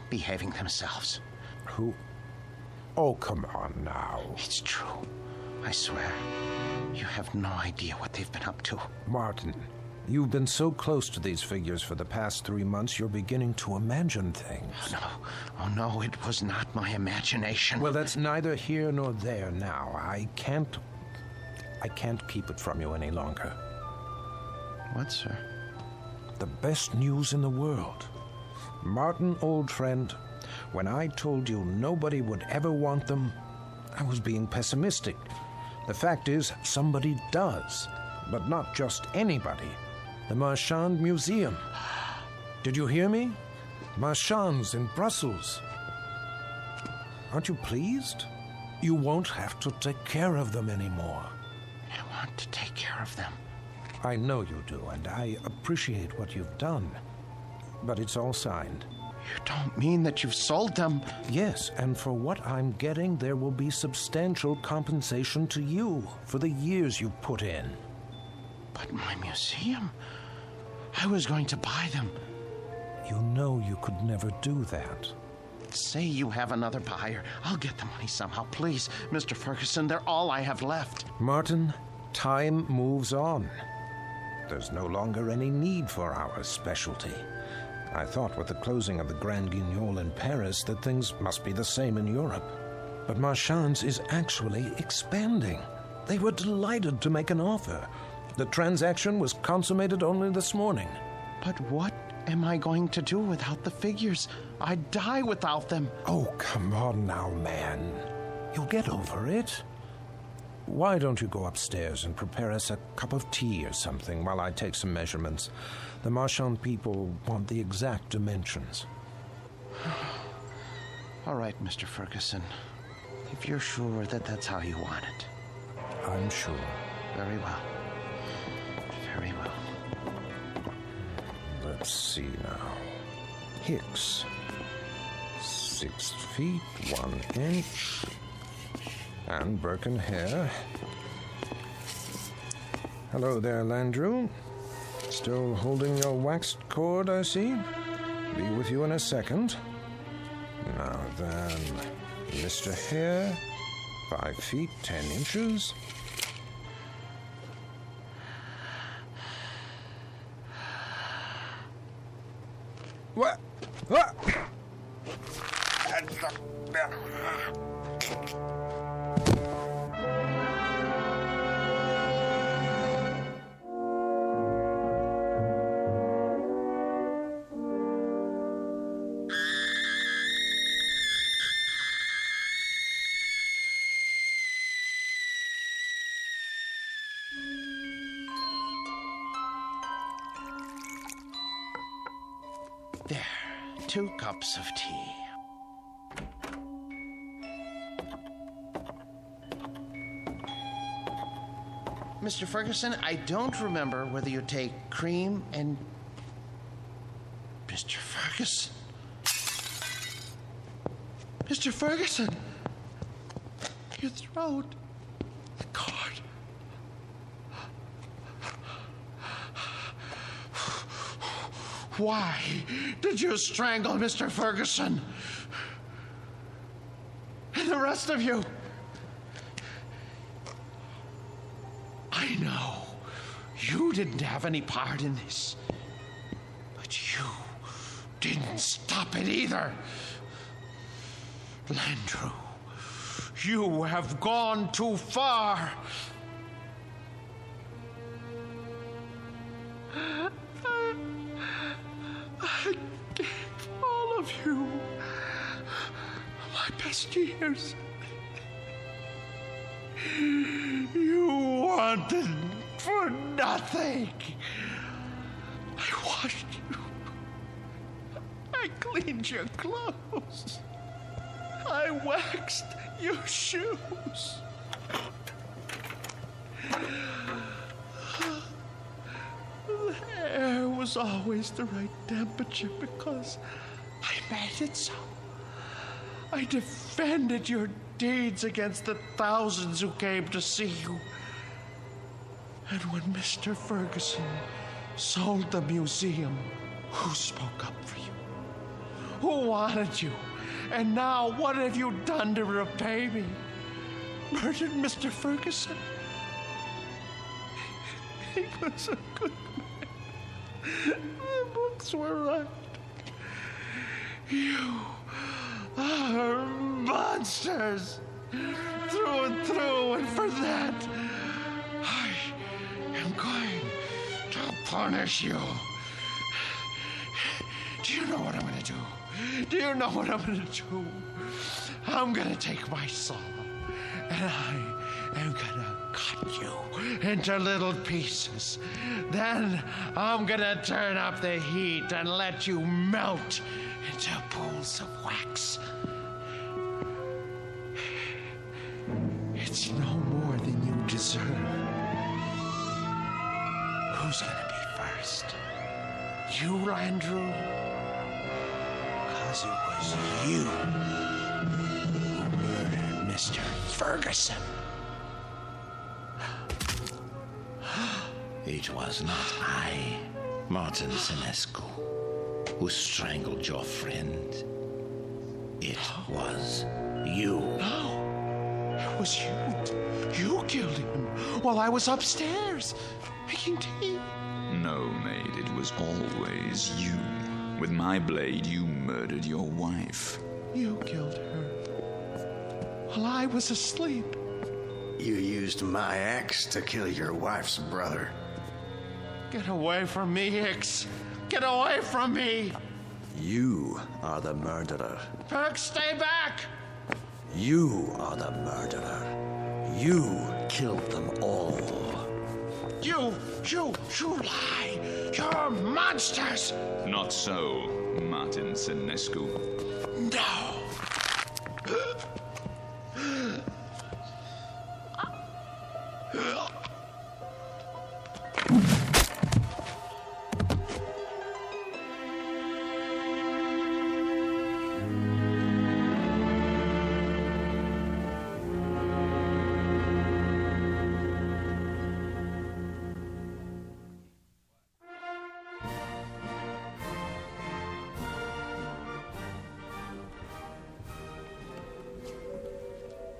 behaving themselves. Who? Oh, come on now. It's true. I swear. You have no idea what they've been up to. Martin, you've been so close to these figures for the past 3 months, you're beginning to imagine things. Oh, no, it was not my imagination. Well, that's neither here nor there now. I can't keep it from you any longer. What, sir? The best news in the world. Martin, old friend, when I told you nobody would ever want them, I was being pessimistic. The fact is, somebody does, but not just anybody. The Marchand Museum. Did you hear me? Marchands in Brussels. Aren't you pleased? You won't have to take care of them anymore. I want to take care of them. I know you do, and I appreciate what you've done. But it's all signed. You don't mean that you've sold them? Yes, and for what I'm getting, there will be substantial compensation to you for the years you've put in. But my museum? I was going to buy them. You know you could never do that. Say you have another buyer. I'll get the money somehow. Please, Mr. Ferguson, they're all I have left. Martin, time moves on. There's no longer any need for our specialty. I thought with the closing of the Grand Guignol in Paris that things must be the same in Europe. But Marchand's is actually expanding. They were delighted to make an offer. The transaction was consummated only this morning. But what am I going to do without the figures? I'd die without them. Oh, come on now, man. You'll get over it. Why don't you go upstairs and prepare us a cup of tea or something while I take some measurements? The Marchand people want the exact dimensions. All right, Mr. Ferguson. If you're sure that that's how you want it. I'm sure. Very well. Very well. Let's see now. Hicks. 6 feet, 1 inch. And Birkin hair. Hello there, Landru. Still holding your waxed cord, I see. Be with you in a second. Now then, Mr. Hare, 5 feet, 10 inches. What? What? There, 2 cups of tea. Mr. Ferguson, I don't remember whether you take cream and... Mr. Ferguson? Mr. Ferguson! Your throat. The cord. Why did you strangle Mr. Ferguson? And the rest of you. I know you didn't have any part in this, but you didn't stop it either. Landru, you have gone too far. I gave all of you my best years. You wanted for nothing. I washed you. I cleaned your clothes. I waxed your shoes. The air was always the right temperature because I made it so. I defended your deeds against the thousands who came to see you. And when Mr. Ferguson sold the museum, who spoke up for you? Who wanted you? And now, what have you done to repay me? Murdered Mr. Ferguson? He was a good man. The books were right. You are monsters through and through, and for that, I am going to punish you. Do you know what I'm going to do? Do you know what I'm going to do? I'm going to take my saw, and I am going to cut you into little pieces. Then I'm going to turn up the heat and let you melt into pools of wax. It's no more than you deserve. Who's going to be first? You, Landru? Because it was you who murdered Mr. Ferguson. It was not I, Martin Senescu, who strangled your friend. It was you. No, it was you. You killed him while I was upstairs making tea. No, maid, it was always you. With my blade, you murdered your wife. You killed her while I was asleep. You used my axe to kill your wife's brother. Get away from me, Hicks. Get away from me. You are the murderer. Perk, stay back. You are the murderer. You killed them all. You lie. You're monsters. Not so, Martin Senescu. No.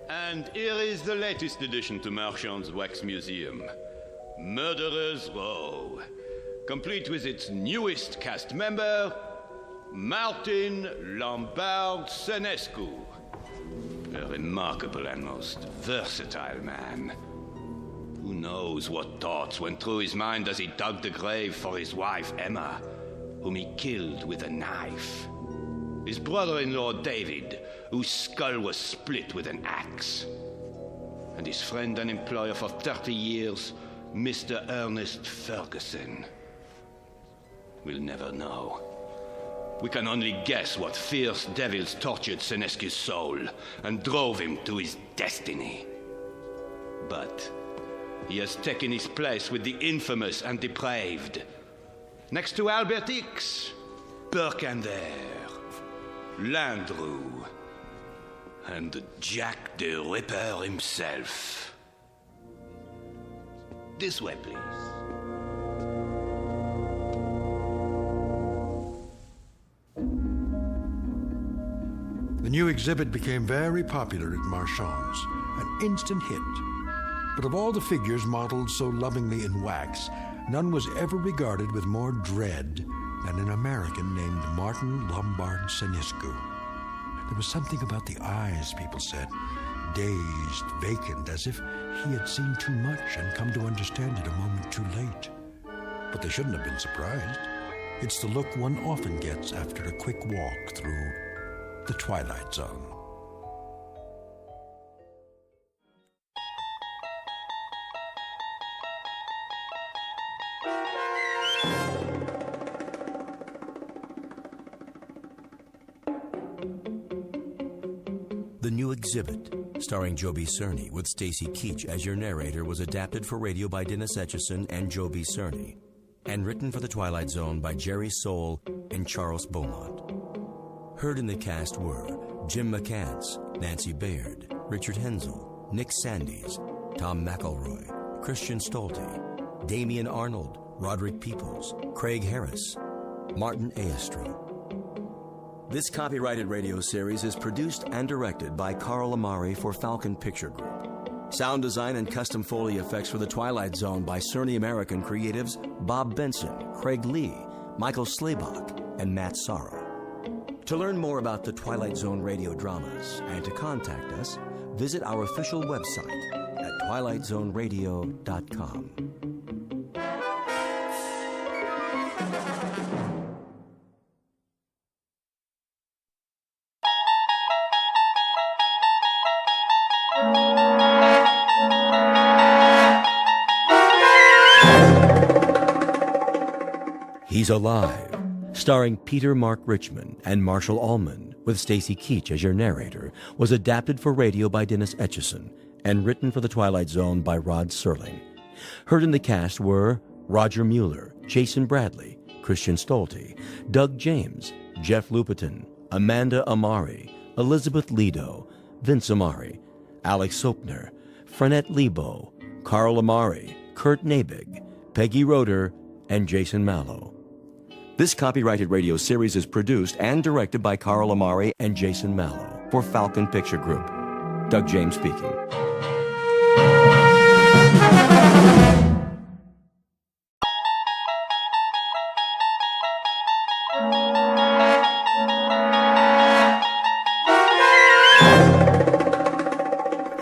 And here is the latest addition to Marchand's Wax Museum, Murderer's Row, complete with its newest cast member, Martin Lombard Senescu, a remarkable and most versatile man. Who knows what thoughts went through his mind as he dug the grave for his wife, Emma, whom he killed with a knife. His brother-in-law, David, whose skull was split with an axe. And his friend and employer for 30 years, Mr. Ernest Ferguson. We'll never know. We can only guess what fierce devils tortured Senescu's soul and drove him to his destiny. But he has taken his place with the infamous and depraved. Next to Albert X, Burkander, Landru, and Jack the Ripper himself. This way, please. The new exhibit became very popular at Marchand's, an instant hit. But of all the figures modeled so lovingly in wax, none was ever regarded with more dread than an American named Martin Lombard Senescu. There was something about the eyes, people said, dazed, vacant, as if he had seen too much and come to understand it a moment too late. But they shouldn't have been surprised. It's the look one often gets after a quick walk through the Twilight Zone. The new exhibit, starring Joby Cerny with Stacy Keach as your narrator, was adapted for radio by Dennis Etchison and Joby Cerny, and written for the Twilight Zone by Jerry Soule and Charles Beaumont. Heard in the cast were Jim McCants, Nancy Baird, Richard Hensel, Nick Sandys, Tom McElroy, Christian Stolte, Damian Arnold, Roderick Peoples, Craig Harris, Martin Aestro. This copyrighted radio series is produced and directed by Carl Amari for Falcon Picture Group. Sound design and custom Foley effects for The Twilight Zone by Cerny American creatives Bob Benson, Craig Lee, Michael Slaybach, and Matt Sorrow. To learn more about the Twilight Zone radio dramas and to contact us, visit our official website at twilightzoneradio.com. He's Alive, starring Peter Mark Richmond and Marshall Allman, with Stacy Keach as your narrator, was adapted for radio by Dennis Etchison and written for The Twilight Zone by Rod Serling. Heard in the cast were Roger Mueller, Jason Bradley, Christian Stolte, Doug James, Jeff Lupetin, Amanda Amari, Elizabeth Lido, Vince Amari, Alex Sopner, Frenette Lebo, Carl Amari, Kurt Nabig, Peggy Roeder, and Jason Mallow. This copyrighted radio series is produced and directed by Carl Amari and Jason Mallow for Falcon Picture Group. Doug James speaking.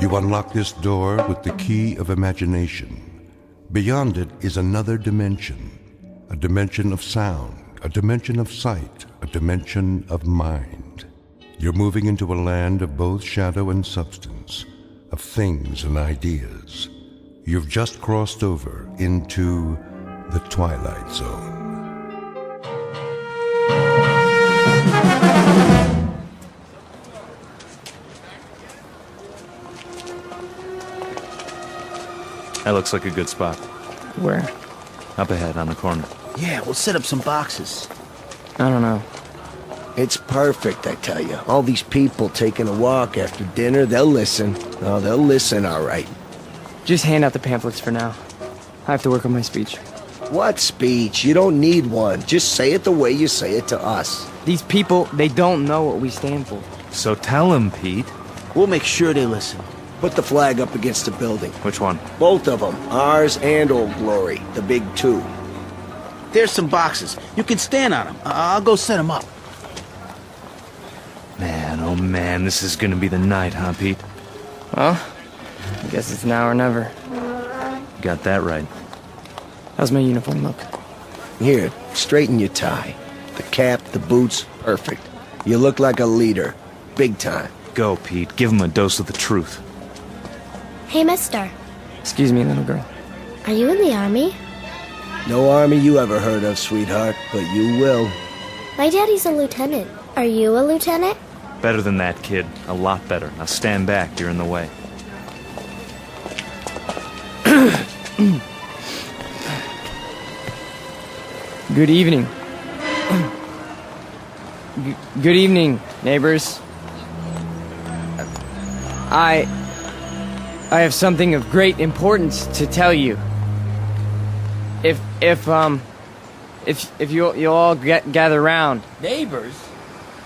You unlock this door with the key of imagination. Beyond it is another dimension, a dimension of sound, a dimension of sight, a dimension of mind. You're moving into a land of both shadow and substance, of things and ideas. You've just crossed over into the Twilight Zone. That looks like a good spot. Where? Up ahead on the corner. Yeah, we'll set up some boxes. I don't know. It's perfect, I tell you. All these people taking a walk after dinner, they'll listen. Oh, they'll listen, all right. Just hand out the pamphlets for now. I have to work on my speech. What speech? You don't need one. Just say it the way you say it to us. These people, they don't know what we stand for. So tell them, Pete. We'll make sure they listen. Put the flag up against the building. Which one? Both of them. Ours and Old Glory. The big two. There's some boxes. You can stand on them. I'll go set them up. Man, oh man, this is gonna be the night, huh, Pete? Well, I guess it's now or never. Got that right. How's my uniform look? Here, straighten your tie. The cap, the boots, perfect. You look like a leader. Big time. Go, Pete. Give him a dose of the truth. Hey, mister. Excuse me, little girl. Are you in the army? No army you ever heard of, sweetheart, but you will. My daddy's a lieutenant. Are you a lieutenant? Better than that, kid. A lot better. Now stand back. You're in the way. Good evening. Good evening, neighbors. I have something of great importance to tell you. If you'll all gather round. Neighbors?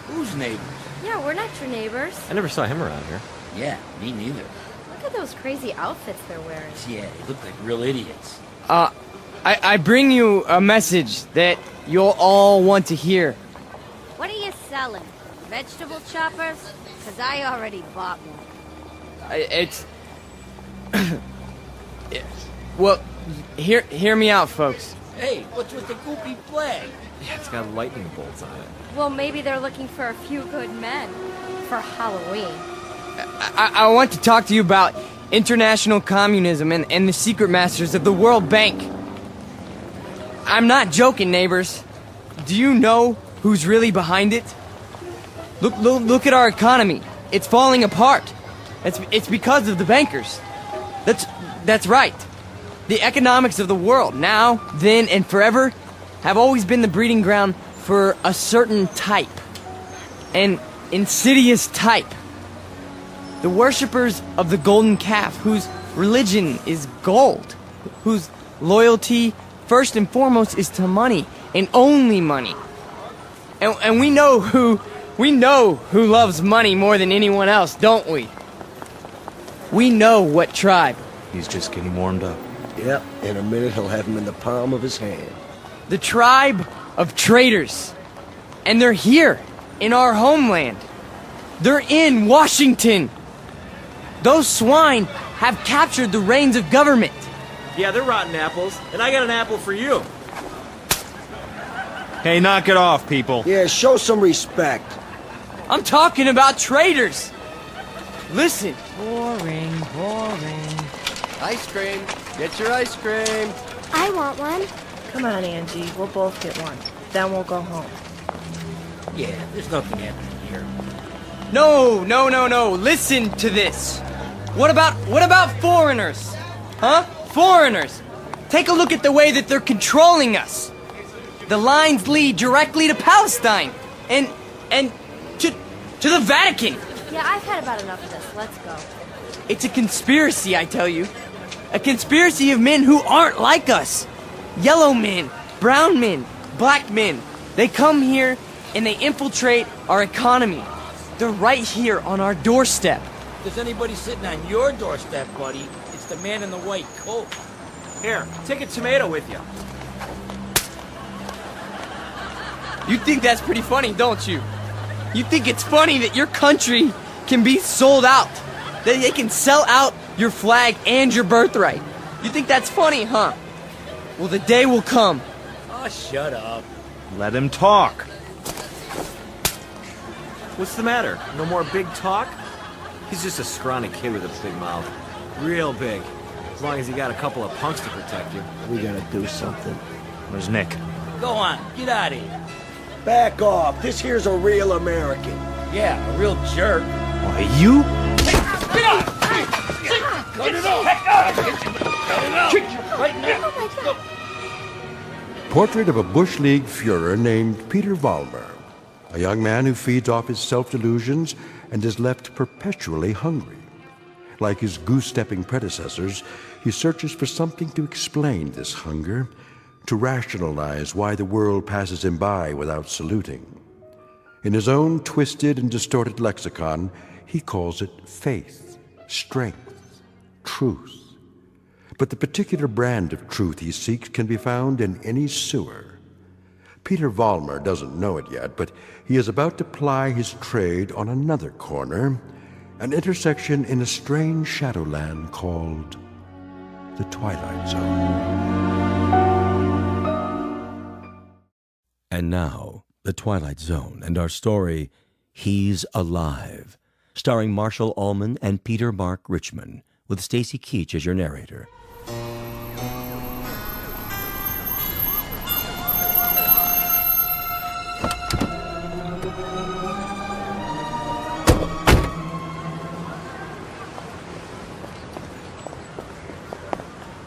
Who's neighbors? Yeah, we're not your neighbors. I never saw him around here. Yeah, me neither. Look at those crazy outfits they're wearing. Yeah, they look like real idiots. I bring you a message that you'll all want to hear. What are you selling? Vegetable choppers? Because I already bought one. It's... Well, hear me out, folks. Hey, what's with the goopy flag? Yeah, it's got lightning bolts on it. Well, maybe they're looking for a few good men for Halloween. I want to talk to you about international communism and the secret masters of the World Bank. I'm not joking, neighbors. Do you know who's really behind it? Look at our economy. It's falling apart. It's because of the bankers. That's right. The economics of the world, now, then, and forever, have always been the breeding ground for a certain type. An insidious type. The worshippers of the golden calf, whose religion is gold, whose loyalty, first and foremost, is to money, and only money. And we know who loves money more than anyone else, don't we? We know what tribe. He's just getting warmed up. Yep, in a minute he'll have him in the palm of his hand. The tribe of traitors. And they're here, in our homeland. They're in Washington. Those swine have captured the reins of government. Yeah, they're rotten apples, and I got an apple for you. Hey, knock it off, people. Yeah, show some respect. I'm talking about traitors. Listen. Boring. Ice cream. Get your ice cream. I want one. Come on, Angie. We'll both get one. Then we'll go home. Yeah, there's nothing happening here. No. Listen to this. What about foreigners? Huh? Foreigners. Take a look at the way that they're controlling us. The lines lead directly to Palestine and to the Vatican. Yeah, I've had about enough of this. Let's go. It's a conspiracy, I tell you. A conspiracy of men who aren't like us. Yellow men, brown men, black men. They come here and they infiltrate our economy. They're right here on our doorstep. If there's anybody sitting on your doorstep, buddy, it's the man in the white coat. Here, take a tomato with you. You think that's pretty funny, don't you? You think it's funny that your country can be sold out? That they can sell out your flag and your birthright? You think that's funny, huh? Well, the day will come. Oh, shut up. Let him talk. What's the matter? No more big talk? He's just a scrawny kid with a big mouth. Real big. As long as you got a couple of punks to protect you. We gotta do something. Where's Nick? Go on, get out of here. Back off. This here's a real American. Yeah, a real jerk. Why, you? Get off! Cut it off! Kick you right now! Oh, my God. Portrait of a Bush League Führer named Peter Vollmer, a young man who feeds off his self-delusions and is left perpetually hungry. Like his goose-stepping predecessors, he searches for something to explain this hunger, to rationalize why the world passes him by without saluting. In his own twisted and distorted lexicon, he calls it faith, strength, truth. But the particular brand of truth he seeks can be found in any sewer. Peter Vollmer doesn't know it yet, but he is about to ply his trade on another corner, an intersection in a strange shadowland called the Twilight Zone. And now, The Twilight Zone and our story, He's Alive, starring Marshall Allman and Peter Mark Richmond, with Stacy Keach as your narrator.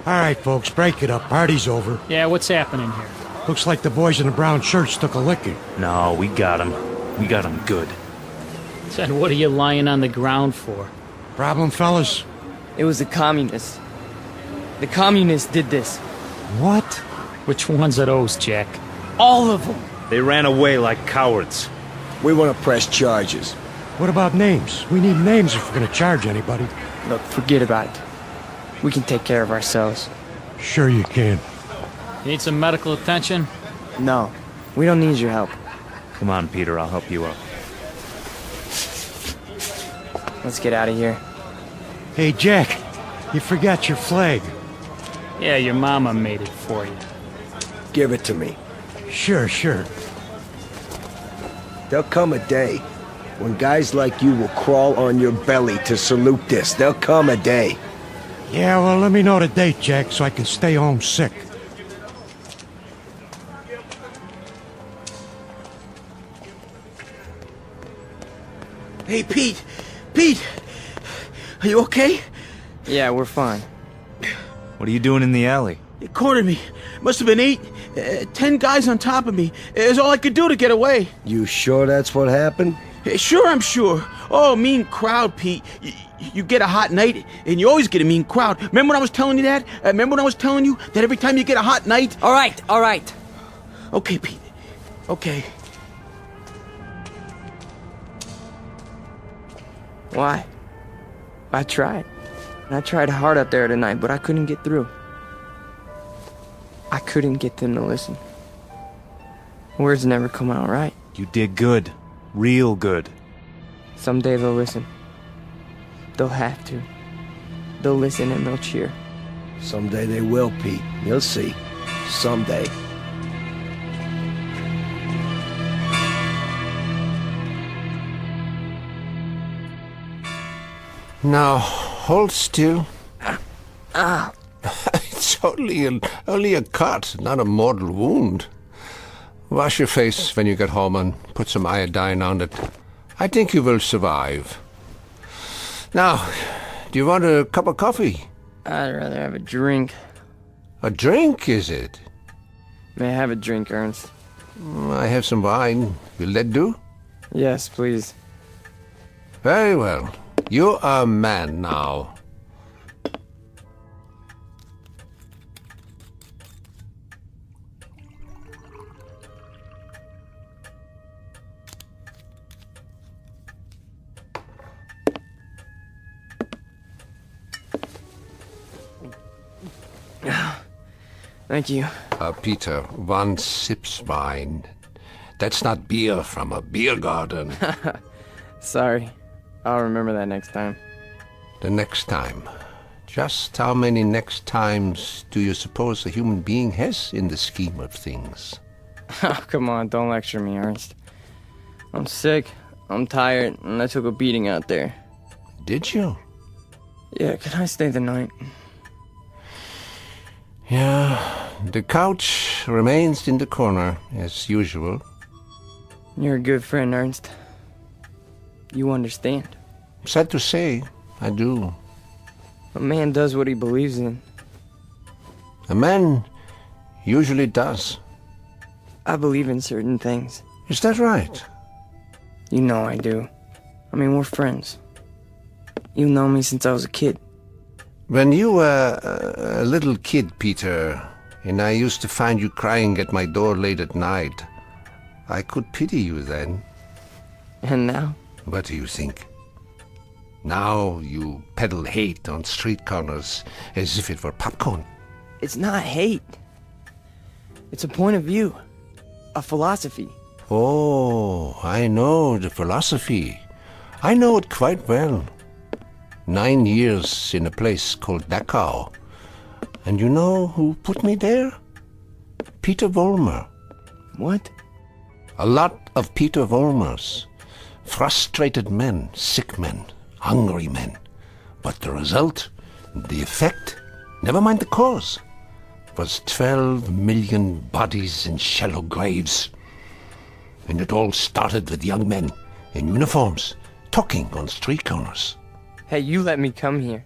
All right, folks, break it up. Party's over. Yeah, what's happening here? Looks like the boys in the brown shirts took a licking. No, we got him. We got him good. Said, what are you lying on the ground for? Problem, fellas? It was the communists. The communists did this. What? Which ones are those, Jack? All of them. They ran away like cowards. We want to press charges. What about names? We need names if we're gonna charge anybody. Look, forget about it. We can take care of ourselves. Sure you can. You need some medical attention? No, we don't need your help. Come on, Peter, I'll help you up. Let's get out of here. Hey, Jack, you forgot your flag. Yeah, your mama made it for you. Give it to me. Sure. There'll come a day when guys like you will crawl on your belly to salute this. There'll come a day. Yeah, well, let me know the date, Jack, so I can stay home sick. Hey, Pete! Pete! Are you okay? Yeah, we're fine. What are you doing in the alley? They cornered me. Must have been 10 guys on top of me. It was all I could do to get away. You sure that's what happened? Sure, I'm sure. Oh, mean crowd, Pete. You get a hot night, and you always get a mean crowd. Remember when I was telling you that? Remember when I was telling you that every time you get a hot night... All right. Okay, Pete. Okay. Why? I tried. I tried hard up there tonight, but I couldn't get through. I couldn't get them to listen. Words never come out right. You did good. Real good. Someday they'll listen. They'll have to. They'll listen and they'll cheer. Someday they will, Pete. You'll see. Someday. Now, hold still. It's only a cut, not a mortal wound. Wash your face when you get home and put some iodine on it. I think you will survive. Now, do you want a cup of coffee? I'd rather have a drink. A drink, is it? May I have a drink, Ernst? I have some wine. Will that do? Yes, please. Very well. You are a man now. Thank you. Peter, one sips wine. That's not beer from a beer garden. Sorry. I'll remember that next time. The next time. Just how many next times do you suppose a human being has in the scheme of things? Oh, come on, don't lecture me, Ernst. I'm sick, I'm tired, and I took a beating out there. Did you? Yeah, can I stay the night? Yeah, the couch remains in the corner, as usual. You're a good friend, Ernst. You understand. Sad to say, I do. A man does what he believes in. A man usually does. I believe in certain things. Is that right? You know I do. I mean, we're friends. You've known me since I was a kid. When you were a little kid, Peter, and I used to find you crying at my door late at night, I could pity you then. And now? What do you think? Now you peddle hate on street corners as if it were popcorn. It's not hate. It's a point of view. A philosophy. Oh, I know the philosophy. I know it quite well. 9 years in a place called Dachau. And you know who put me there? Peter Vollmer. What? A lot of Peter Vollmers. Frustrated men, sick men, hungry men. But the result, the effect, never mind the cause, was 12 million bodies in shallow graves. And it all started with young men in uniforms, talking on street corners. Hey, you let me come here.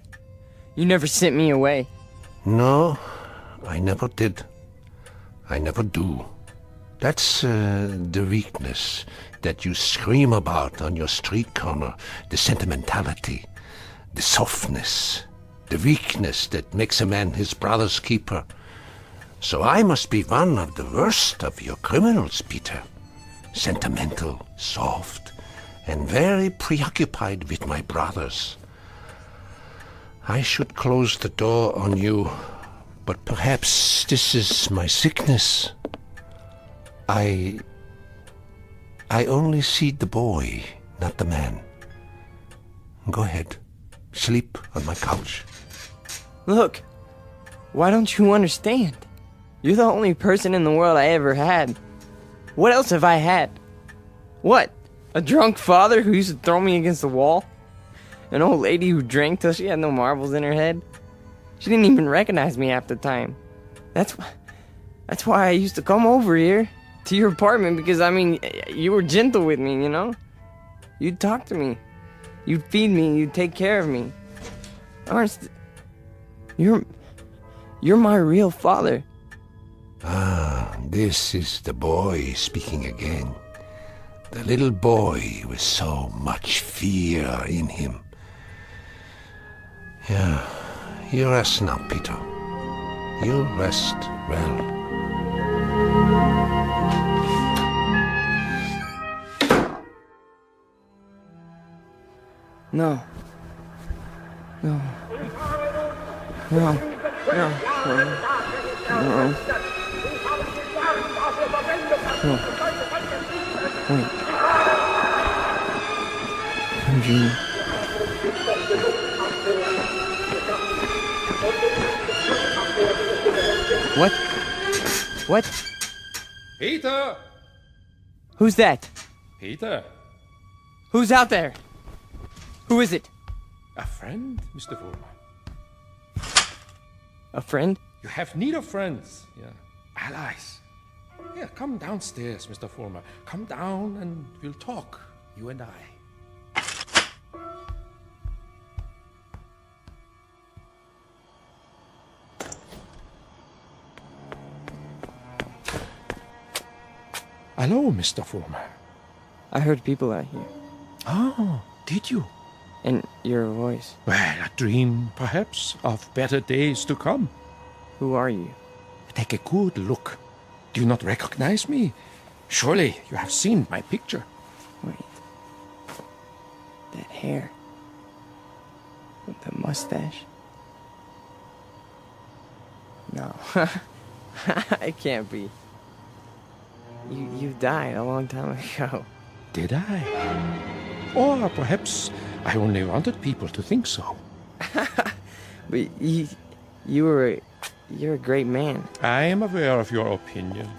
You never sent me away. No, I never did. I never do. That's the weakness that you scream about on your street corner. The sentimentality, the softness, the weakness that makes a man his brother's keeper. So I must be one of the worst of your criminals, Peter. Sentimental, soft, and very preoccupied with my brothers. I should close the door on you, but perhaps this is my sickness. I only see the boy, not the man. Go ahead. Sleep on my couch. Look, why don't you understand? You're the only person in the world I ever had. What else have I had? What? A drunk father who used to throw me against the wall? An old lady who drank till she had no marbles in her head? She didn't even recognize me half the time. That's why I used to come over here to your apartment, because, I mean, you were gentle with me, you know? You'd talk to me. You'd feed me. You'd take care of me. Ernst, you're my real father. Ah, this is the boy speaking again. The little boy with so much fear in him. Yeah, you rest now, Peter. You rest well. No. No. No. No. No. No. Wait. Eugene. What? What? Peter! Who's that? Peter? Who's out there? Who is it? A friend, Mr. Vollmer. A friend? You have need of friends, allies. Yeah, come downstairs, Mr. Vollmer. Come down and we'll talk, you and I. Hello, Mr. Vollmer. I heard people out here. Oh, did you? And your voice. Well, a dream, perhaps, of better days to come. Who are you? Take a good look. Do you not recognize me? Surely you have seen my picture. Wait. That hair. With the mustache. No. It can't be. You died a long time ago. Did I? Or perhaps I only wanted people to think so. But you're a great man. I am aware of your opinion.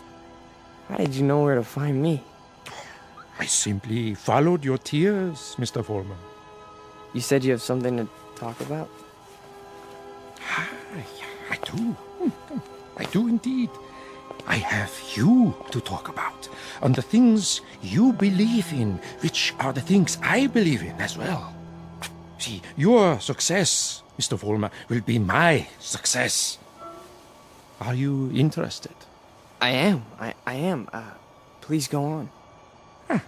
How did you know where to find me? I simply followed your tears, Mr. Vollmer. You said you have something to talk about? I do. I do indeed. I have you to talk about, and the things you believe in, which are the things I believe in as well. See, your success, Mr. Vollmer, will be my success. Are you interested? I am. I am. Please go on.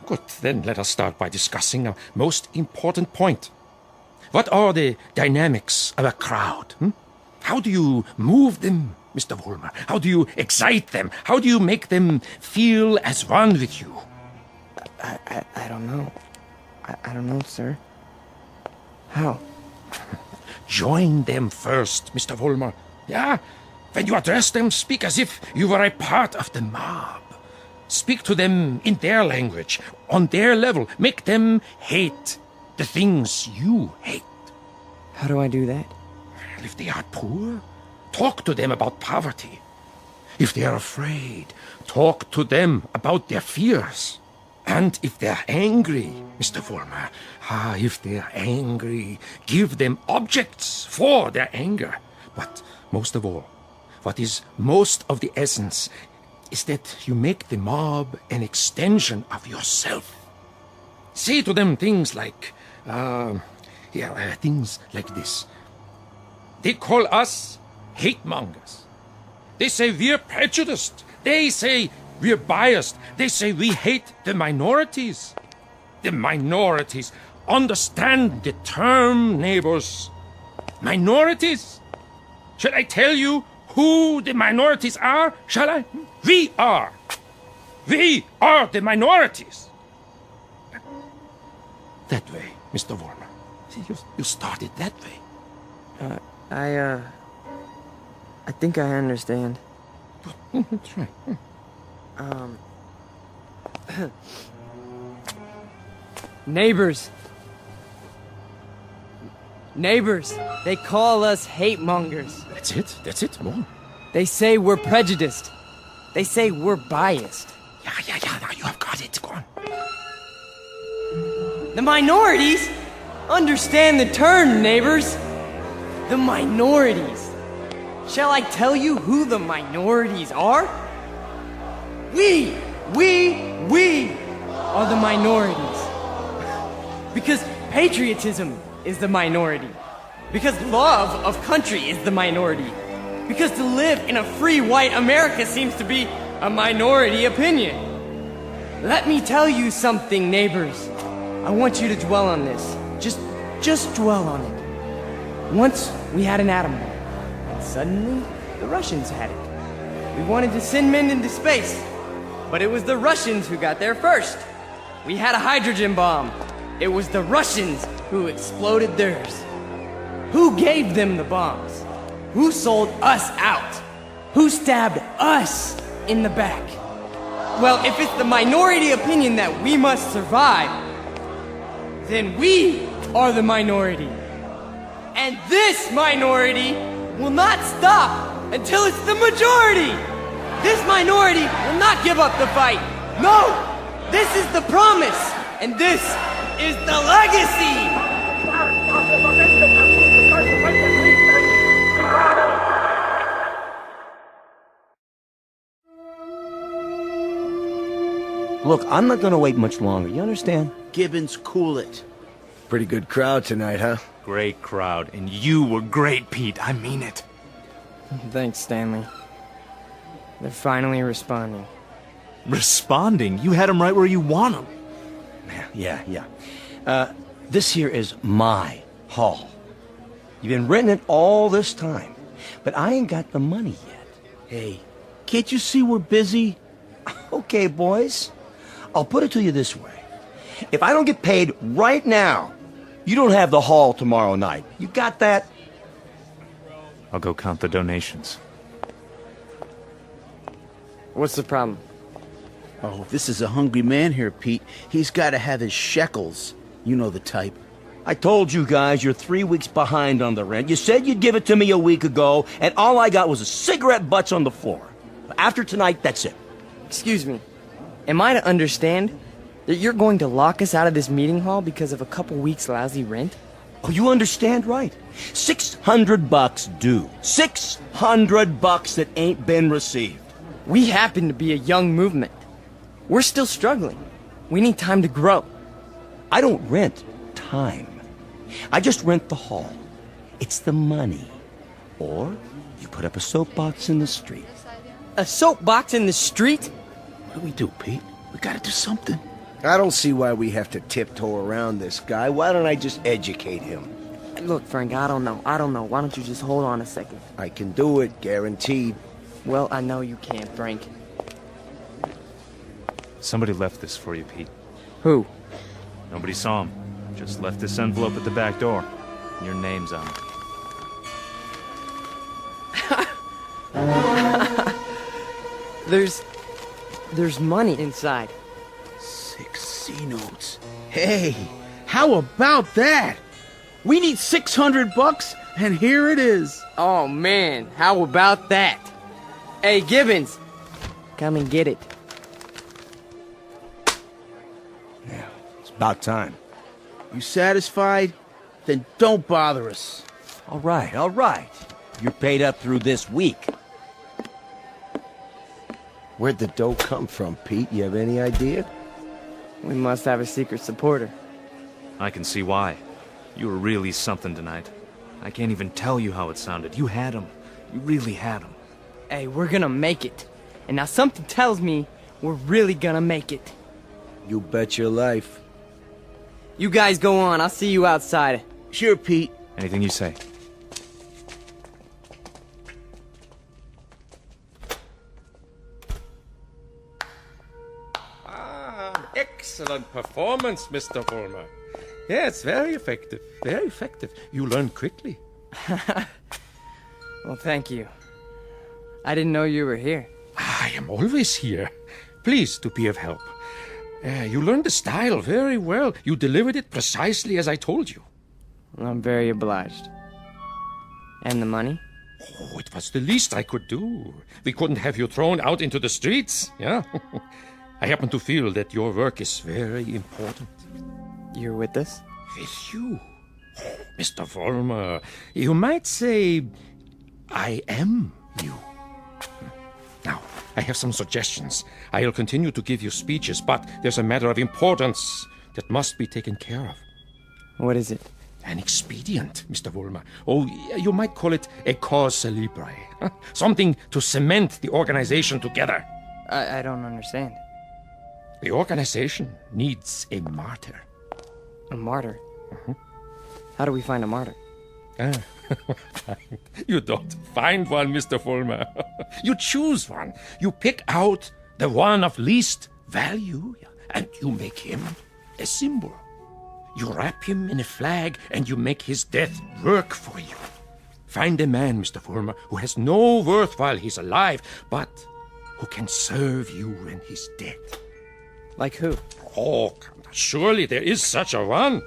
Good. Then let us start by discussing a most important point. What are the dynamics of a crowd? How do you move them, Mr. Vollmer? How do you excite them? How do you make them feel as one with you? I don't know. I don't know, sir. How? Join them first, Mr. Vollmer. Yeah? When you address them, speak as if you were a part of the mob. Speak to them in their language, on their level. Make them hate the things you hate. How do I do that? If they are poor, talk to them about poverty. If they are afraid, talk to them about their fears. And if they're angry, Mr. Vollmer, if they're angry, give them objects for their anger. But most of all, what is most of the essence is that you make the mob an extension of yourself. Say to them things like, things like this. They call us hate mongers. They say we're prejudiced. They say we're biased. They say we hate the minorities. The minorities. Understand the term, neighbors. Minorities? Shall I tell you who the minorities are? Shall I? We are. We are the minorities. That way, Mr. Warmer. See, you started that way. I think I understand. That's right. Neighbors. Neighbors. They call us hate mongers. That's it, more. They say we're prejudiced. They say we're biased. Yeah, now you have got it. Go on. The minorities? Understand the term, neighbors. The minorities. Shall I tell you who the minorities are? We are the minorities. Because patriotism is the minority. Because love of country is the minority. Because to live in a free white America seems to be a minority opinion. Let me tell you something, neighbors. I want you to dwell on this. Just dwell on it. Once we had an atom bomb, and suddenly the Russians had it. We wanted to send men into space, but it was the Russians who got there first. We had a hydrogen bomb. It was the Russians who exploded theirs. Who gave them the bombs? Who sold us out? Who stabbed us in the back? Well, if it's the minority opinion that we must survive, then we are the minority. And this minority will not stop until it's the majority. This minority will not give up the fight. No, this is the promise, and this is the legacy. Look, I'm not gonna wait much longer, you understand? Gibbons, cool it. Pretty good crowd tonight, huh? Great crowd, and you were great, Pete. I mean it. Thanks, Stanley. They're finally responding. Responding? You had them right where you want them. Yeah. This here is my hall. You've been renting it all this time, but I ain't got the money yet. Hey, can't you see we're busy? Okay, boys. I'll put it to you this way. If I don't get paid right now, you don't have the hall tomorrow night. You got that? I'll go count the donations. What's the problem? Oh, this is a hungry man here, Pete. He's got to have his shekels. You know the type. I told you guys you're 3 weeks behind on the rent. You said you'd give it to me a week ago, and all I got was a cigarette butts on the floor. After tonight, that's it. Excuse me. Am I to understand that you're going to lock us out of this meeting hall because of a couple weeks' lousy rent? Oh, you understand right. $600 due. $600 that ain't been received. We happen to be a young movement. We're still struggling. We need time to grow. I don't rent time. I just rent the hall. It's the money. Or you put up a soapbox in the street. A soapbox in the street? What do we do, Pete? We gotta do something. I don't see why we have to tiptoe around this guy. Why don't I just educate him? Look, Frank, I don't know. Why don't you just hold on a second? I can do it, guaranteed. Well, I know you can't, Frank. Somebody left this for you, Pete. Who? Nobody saw him. Just left this envelope at the back door. Your name's on it. There's money inside. 6 C-notes. Hey, how about that? We need $600, and here it is. Oh, man, how about that? Hey, Gibbons, come and get it. Yeah, it's about time. You satisfied? Then don't bother us. All right. You're paid up through this week. Where'd the dough come from, Pete? You have any idea? We must have a secret supporter. I can see why. You were really something tonight. I can't even tell you how it sounded. You had him. You really had him. Hey, we're gonna make it. And now something tells me we're really gonna make it. You bet your life. You guys go on. I'll see you outside. Sure, Pete. Anything you say. Excellent performance, Mr. Fulmer. Yes, very effective. Very effective. You learn quickly. Well, thank you. I didn't know you were here. I am always here. Pleased to be of help. You learned the style very well. You delivered it precisely as I told you. I'm very obliged. And the money? Oh, it was the least I could do. We couldn't have you thrown out into the streets, yeah? I happen to feel that your work is very important. You're with us? With you? Oh, Mr. Vollmer, you might say I am you. Now, I have some suggestions. I'll continue to give you speeches, but there's a matter of importance that must be taken care of. What is it? An expedient, Mr. Vollmer. Oh, you might call it a cause célèbre. Something to cement the organization together. I don't understand. The organization needs a martyr. A martyr? How do we find a martyr? You don't find one, Mr. Vollmer. You choose one. You pick out the one of least value, and you make him a symbol. You wrap him in a flag, and you make his death work for you. Find a man, Mr. Vollmer, who has no worth while he's alive, but who can serve you when he's dead. Like who? Oh, surely there is such a one.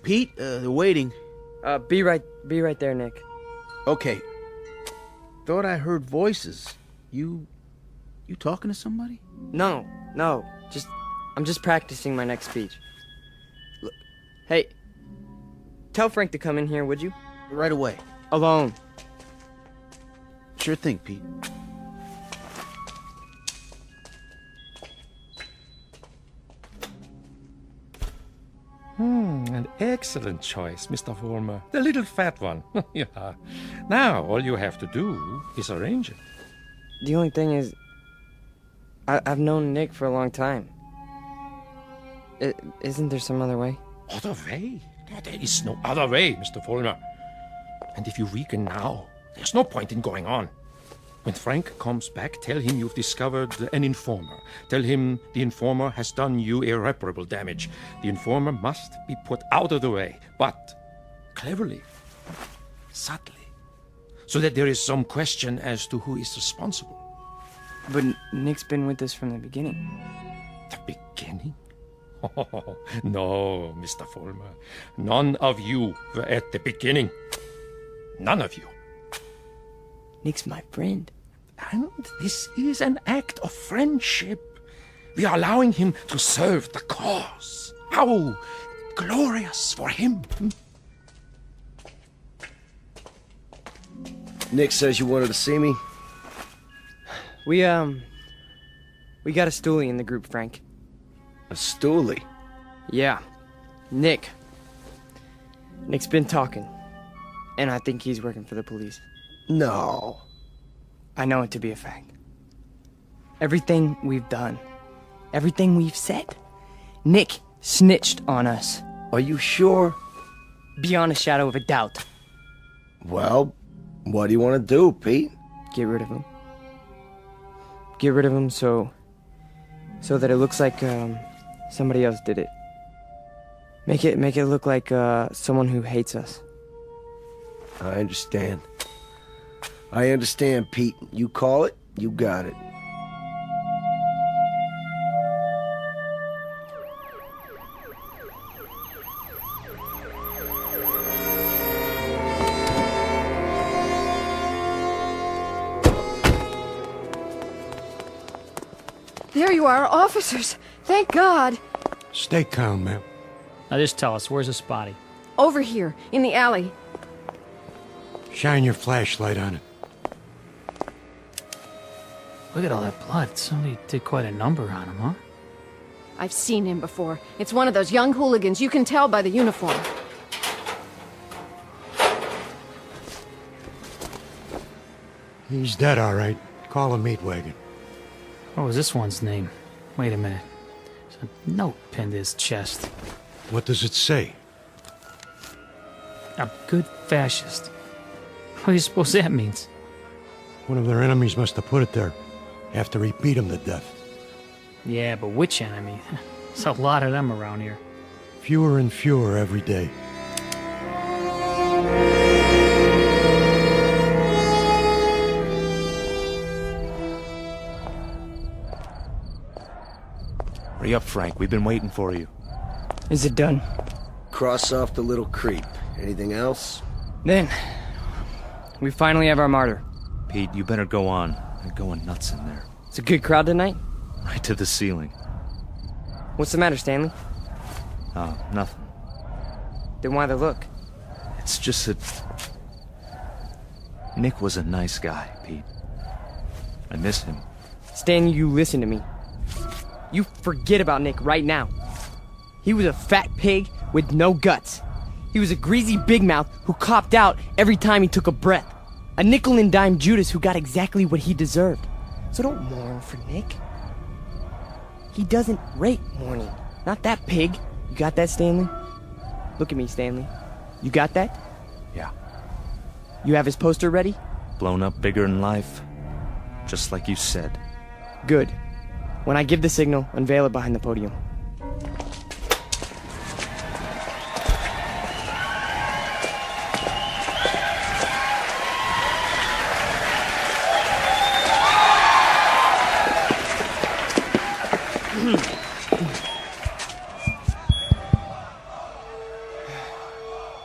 Pete, they're waiting. Be right there, Nick. Okay. Thought I heard voices. You talking to somebody? No. I'm just practicing my next speech. Look, hey, tell Frank to come in here, would you? Right away. Alone. Sure thing, Pete. An excellent choice, Mr. Vollmer. The little fat one. Yeah. Now, all you have to do is arrange it. The only thing is, I've known Nick for a long time. Isn't there some other way? Other way? No, there is no other way, Mr. Vollmer. And if you weaken now, there's no point in going on. When Frank comes back, tell him you've discovered an informer. Tell him the informer has done you irreparable damage. The informer must be put out of the way, but cleverly, subtly, so that there is some question as to who is responsible. But Nick's been with us from the beginning. The beginning? Oh, no, Mr. Vollmer. None of you were at the beginning. None of you. Nick's my friend. And this is an act of friendship. We are allowing him to serve the cause. How glorious for him. Nick says you wanted to see me? We got a stoolie in the group, Frank. A stoolie? Yeah. Nick's been talking. And I think he's working for the police. No. I know it to be a fact. Everything we've done, everything we've said, Nick snitched on us. Are you sure? Beyond a shadow of a doubt. Well, what do you want to do, Pete? Get rid of him. Get rid of him so that it looks like somebody else did it. Make it look like someone who hates us. I understand. I understand, Pete. You call it, you got it. There you are, officers. Thank God. Stay calm, ma'am. Now just tell us, where's this body? Over here, in the alley. Shine your flashlight on it. Look at all that blood. Somebody did quite a number on him, huh? I've seen him before. It's one of those young hooligans. You can tell by the uniform. He's dead, all right. Call a meat wagon. What was this one's name? Wait a minute. There's a note pinned to his chest. What does it say? A good fascist. What do you suppose that means? One of their enemies must have put it there after he beat him to death. Yeah, but which enemy? There's a lot of them around here. Fewer and fewer every day. Hurry up, Frank. We've been waiting for you. Is it done? Cross off the little creep. Anything else? Then, we finally have our martyr. Pete, you better go on. They're going nuts in there. It's a good crowd tonight? Right to the ceiling. What's the matter, Stanley? Oh, nothing. Then why the look? It's just that... Nick was a nice guy, Pete. I miss him. Stan, you listen to me. You forget about Nick right now. He was a fat pig with no guts. He was a greasy big mouth who copped out every time he took a breath. A nickel and dime Judas who got exactly what he deserved. So don't mourn for Nick. He doesn't rate mourning. Not that pig. You got that, Stanley? Look at me, Stanley. You got that? Yeah. You have his poster ready? Blown up bigger in life. Just like you said. Good. When I give the signal, unveil it behind the podium.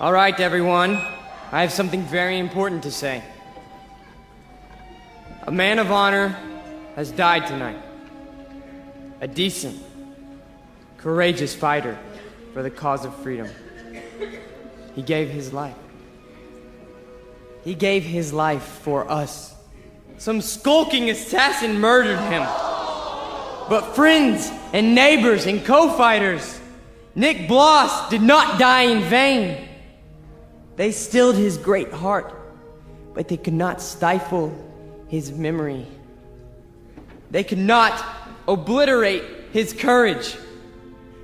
All right, everyone. I have something very important to say. A man of honor has died tonight. A decent, courageous fighter for the cause of freedom. He gave his life. He gave his life for us. Some skulking assassin murdered him. But friends and neighbors and co-fighters, Nick Bloss did not die in vain. They stilled his great heart, but they could not stifle his memory. They could not obliterate his courage.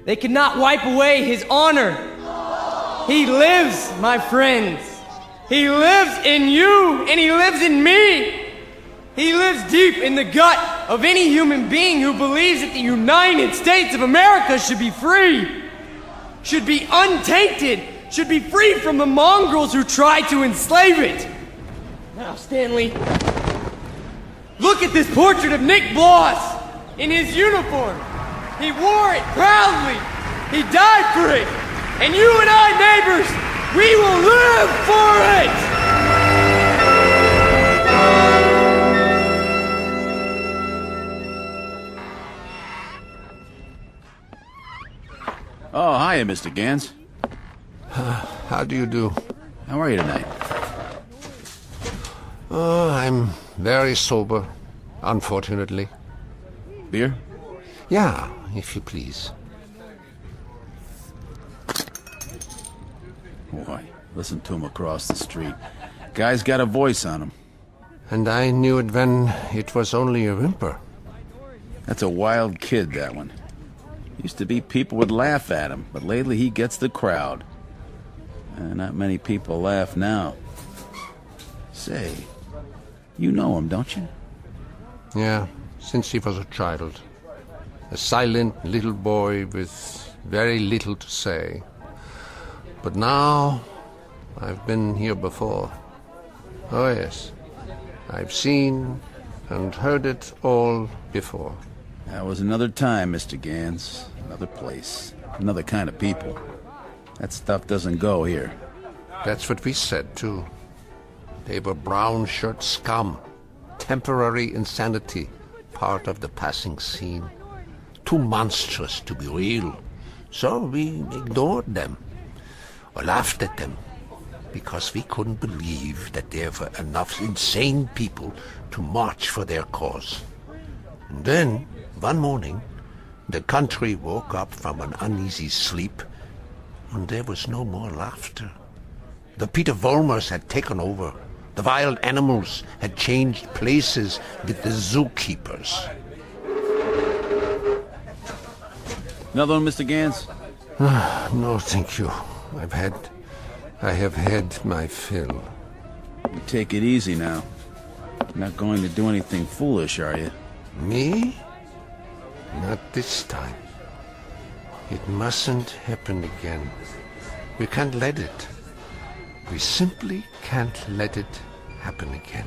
They could not wipe away his honor. He lives, my friends. He lives in you, and he lives in me. He lives deep in the gut of any human being who believes that the United States of America should be free, should be untainted, should be free from the mongrels who try to enslave it. Now, Stanley, look at this portrait of Nick Bloss in his uniform. He wore it proudly. He died for it. And you and I, neighbors, we will live for it! Oh, hiya, Mr. Gans. How do you do? How are you tonight? Oh, I'm very sober, unfortunately. Beer? Yeah, if you please. Boy, listen to him across the street. Guy's got a voice on him. And I knew it when it was only a whimper. That's a wild kid, that one. Used to be people would laugh at him, but lately he gets the crowd. Not many people laugh now. Say, you know him, don't you? Yeah, since he was a child. A silent little boy with very little to say. But now, I've been here before. Oh yes, I've seen and heard it all before. That was another time, Mr. Gans. Another place. Another kind of people. That stuff doesn't go here. That's what we said, too. They were brown shirt scum. Temporary insanity. Part of the passing scene. Too monstrous to be real. So we ignored them. Or laughed at them. Because we couldn't believe that there were enough insane people to march for their cause. And then, one morning, the country woke up from an uneasy sleep, and there was no more laughter. The Peter Volmers had taken over. The wild animals had changed places with the zookeepers. Another one, Mr. Gans? No, thank you. I have had my fill. You take it easy now. You're not going to do anything foolish, are you? Me? Not this time. It mustn't happen again. We can't let it. We simply can't let it happen again.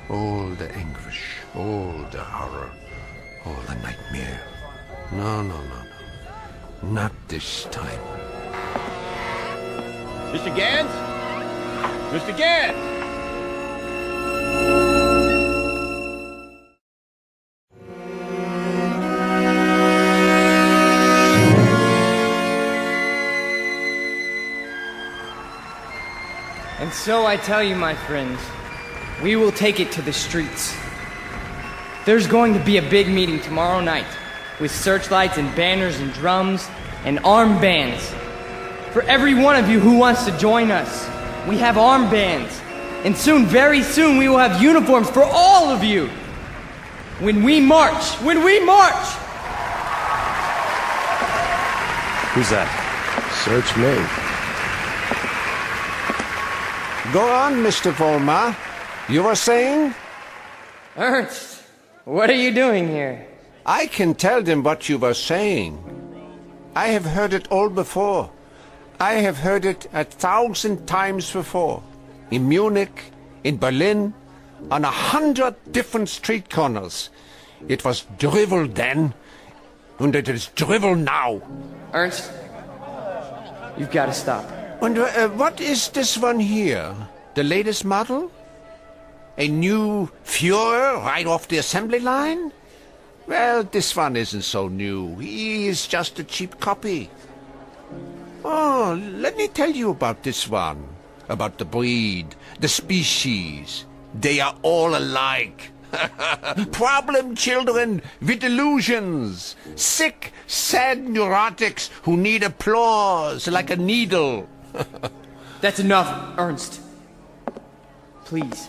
All the anguish, all the horror, all the nightmare. No. Not this time. Mr. Gans? Mr. Gans! And so I tell you, my friends, we will take it to the streets. There's going to be a big meeting tomorrow night with searchlights and banners and drums and armbands. For every one of you who wants to join us, we have armbands. And soon, very soon, we will have uniforms for all of you. When we march! Who's that? Search me. Go on, Mr. Vollmer. You were saying? Ernst, what are you doing here? I can tell them what you were saying. I have heard it all before. I have heard it 1,000 times before. In Munich, in Berlin, on 100 different street corners. It was drivel then, and it is drivel now. Ernst, you've got to stop. And what is this one here? The latest model? A new Führer right off the assembly line? Well, this one isn't so new. He is just a cheap copy. Oh, let me tell you about this one. About the breed, the species. They are all alike. Problem children with illusions. Sick, sad neurotics who need applause like a needle. That's enough, Ernst. Please.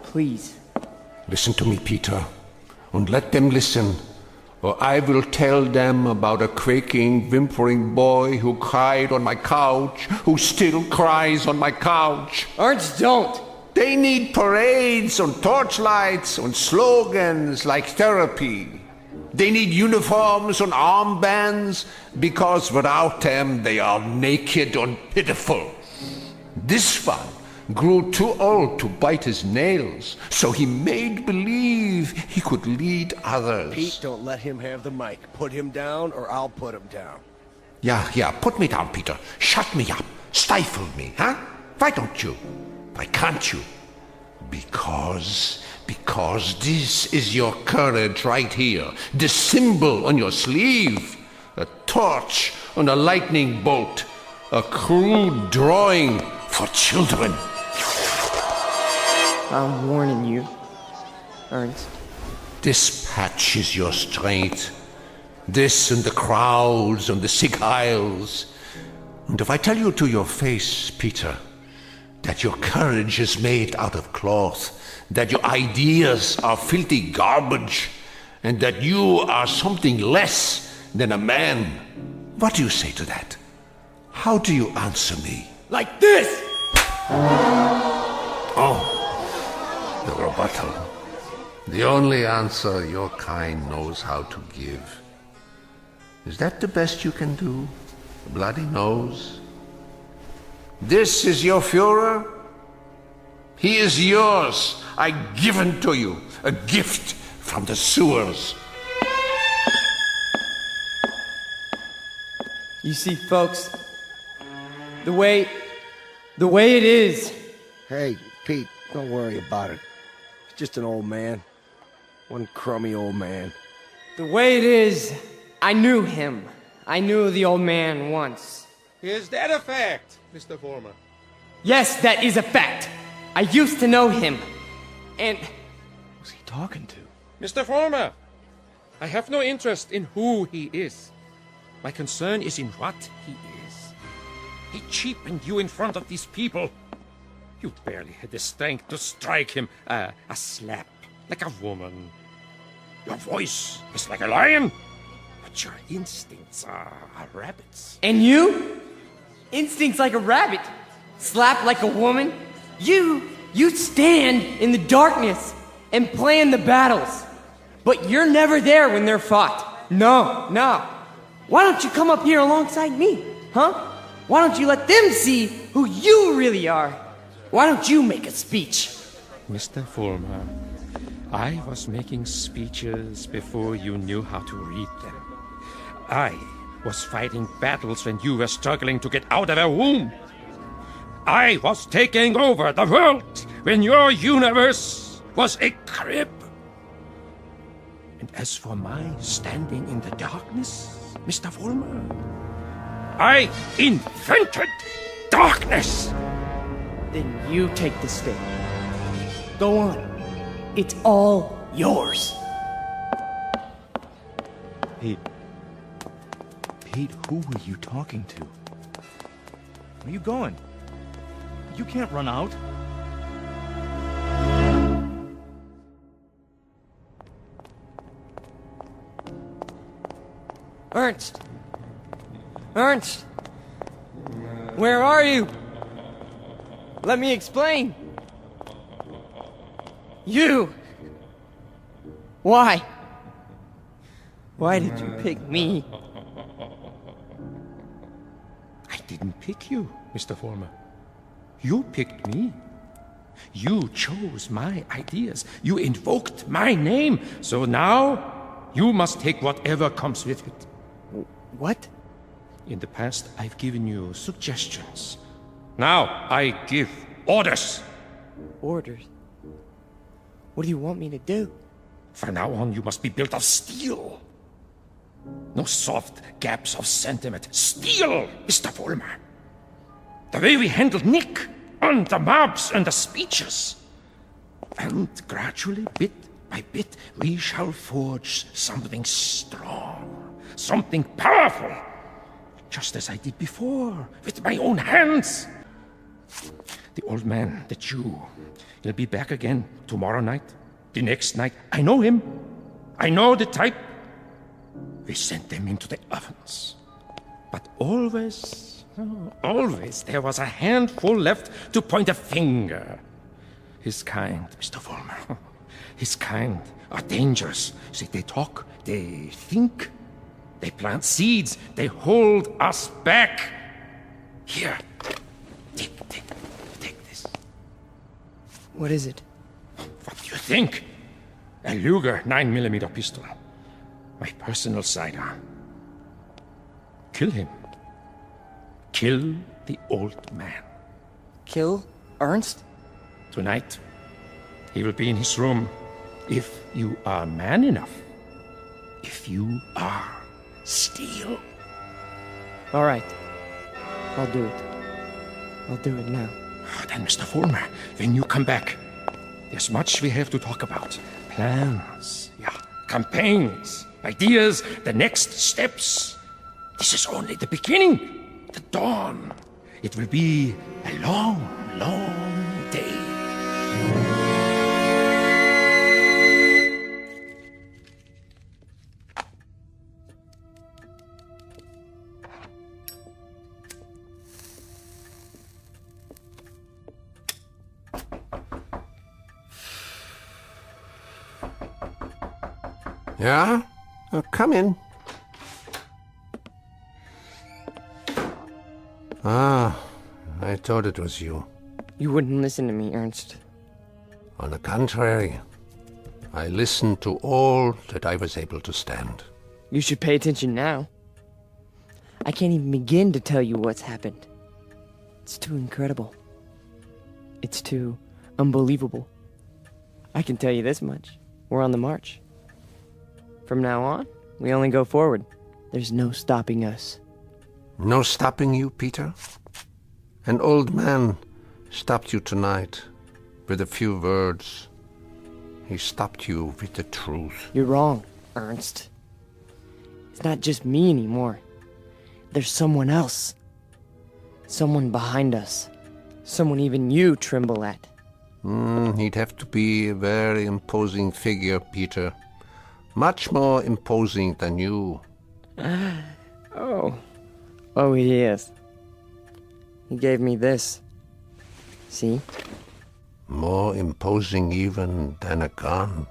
Please. Listen to me, Peter, and let them listen, or I will tell them about a quaking, whimpering boy who cried on my couch, who still cries on my couch. Ernst, don't! They need parades and torchlights and slogans like therapy. They need uniforms and armbands, because without them they are naked and pitiful. This one grew too old to bite his nails, so he made believe he could lead others. Pete, don't let him have the mic. Put him down, or I'll put him down. Yeah, put me down, Peter. Shut me up. Stifle me, huh? Why don't you? Why can't you? Because this is your courage right here. The symbol on your sleeve. A torch and a lightning bolt. A crude drawing for children. I'm warning you, Ernst. This patch is your strength. This and the crowds and the sick aisles. And if I tell you to your face, Peter, that your courage is made out of cloth, that your ideas are filthy garbage, and that you are something less than a man, what do you say to that? How do you answer me? Like this! Oh, the rebuttal. The only answer your kind knows how to give. Is that the best you can do? A bloody nose? This is your Führer? He is yours. I give him to you. A gift from the sewers. You see, folks, the way it is. Hey, Pete, don't worry about it. He's just an old man. One crummy old man. The way it is, I knew him. I knew the old man once. Is that a fact, Mr. Vollmer? Yes, that is a fact. I used to know him. And... Who's he talking to? Mr. Vollmer, I have no interest in who he is. My concern is in what he is. He cheapened you in front of these people. You barely had the strength to strike him a slap, like a woman. Your voice is like a lion, but your instincts are rabbits. And you? Instincts like a rabbit. Slap like a woman. You stand in the darkness and plan the battles. But you're never there when they're fought. No. Why don't you come up here alongside me, huh? Why don't you let them see who you really are? Why don't you make a speech? Mr. Fulmer, I was making speeches before you knew how to read them. I was fighting battles when you were struggling to get out of a womb. I was taking over the world when your universe was a crib. And as for my standing in the darkness, Mr. Fulmer, I invented darkness. Then you take the stick. Go on. It's all yours. Pete, who were you talking to? Where are you going? You can't run out. Ernst! Ernst! Where are you? Let me explain. You! Why? Why did you pick me? I didn't pick you, Mr. Fulmer. You picked me. You chose my ideas. You invoked my name. So now, you must take whatever comes with it. What? In the past, I've given you suggestions. Now, I give orders. Orders? What do you want me to do? From now on, you must be built of steel. No soft gaps of sentiment. Steel, Mr. Fulmer. The way we handled Nick, and the mobs, and the speeches. And gradually, bit by bit, we shall forge something strong, something powerful, just as I did before, with my own hands. The old man, the Jew, he'll be back again tomorrow night, the next night. I know him. I know the type. We sent them into the ovens. But always, there was a handful left to point a finger. His kind, Mr. Fulmer, his kind are dangerous. See, they talk, they think, they plant seeds, they hold us back. Here, take this. What is it? What do you think? A Luger 9mm pistol. My personal sidearm. Kill him. Kill the old man. Kill Ernst? Tonight, he will be in his room. If you are man enough. If you are steel. All right. I'll do it. I'll do it now. Then, Mr. Fulmer, when you come back, there's much we have to talk about. Plans, campaigns, ideas, the next steps. This is only the beginning, the dawn. It will be a long, long day. Yeah? Come in. Ah, I thought it was you. You wouldn't listen to me, Ernst. On the contrary, I listened to all that I was able to stand. You should pay attention now. I can't even begin to tell you what's happened. It's too incredible. It's too unbelievable. I can tell you this much. We're on the march. From now on, we only go forward. There's no stopping us. No stopping you, Peter? An old man stopped you tonight with a few words. He stopped you with the truth. You're wrong, Ernst. It's not just me anymore. There's someone else. Someone behind us. Someone even you tremble at. He'd have to be a very imposing figure, Peter. Much more imposing than you. Oh, he is. He gave me this. See? More imposing even than a gun.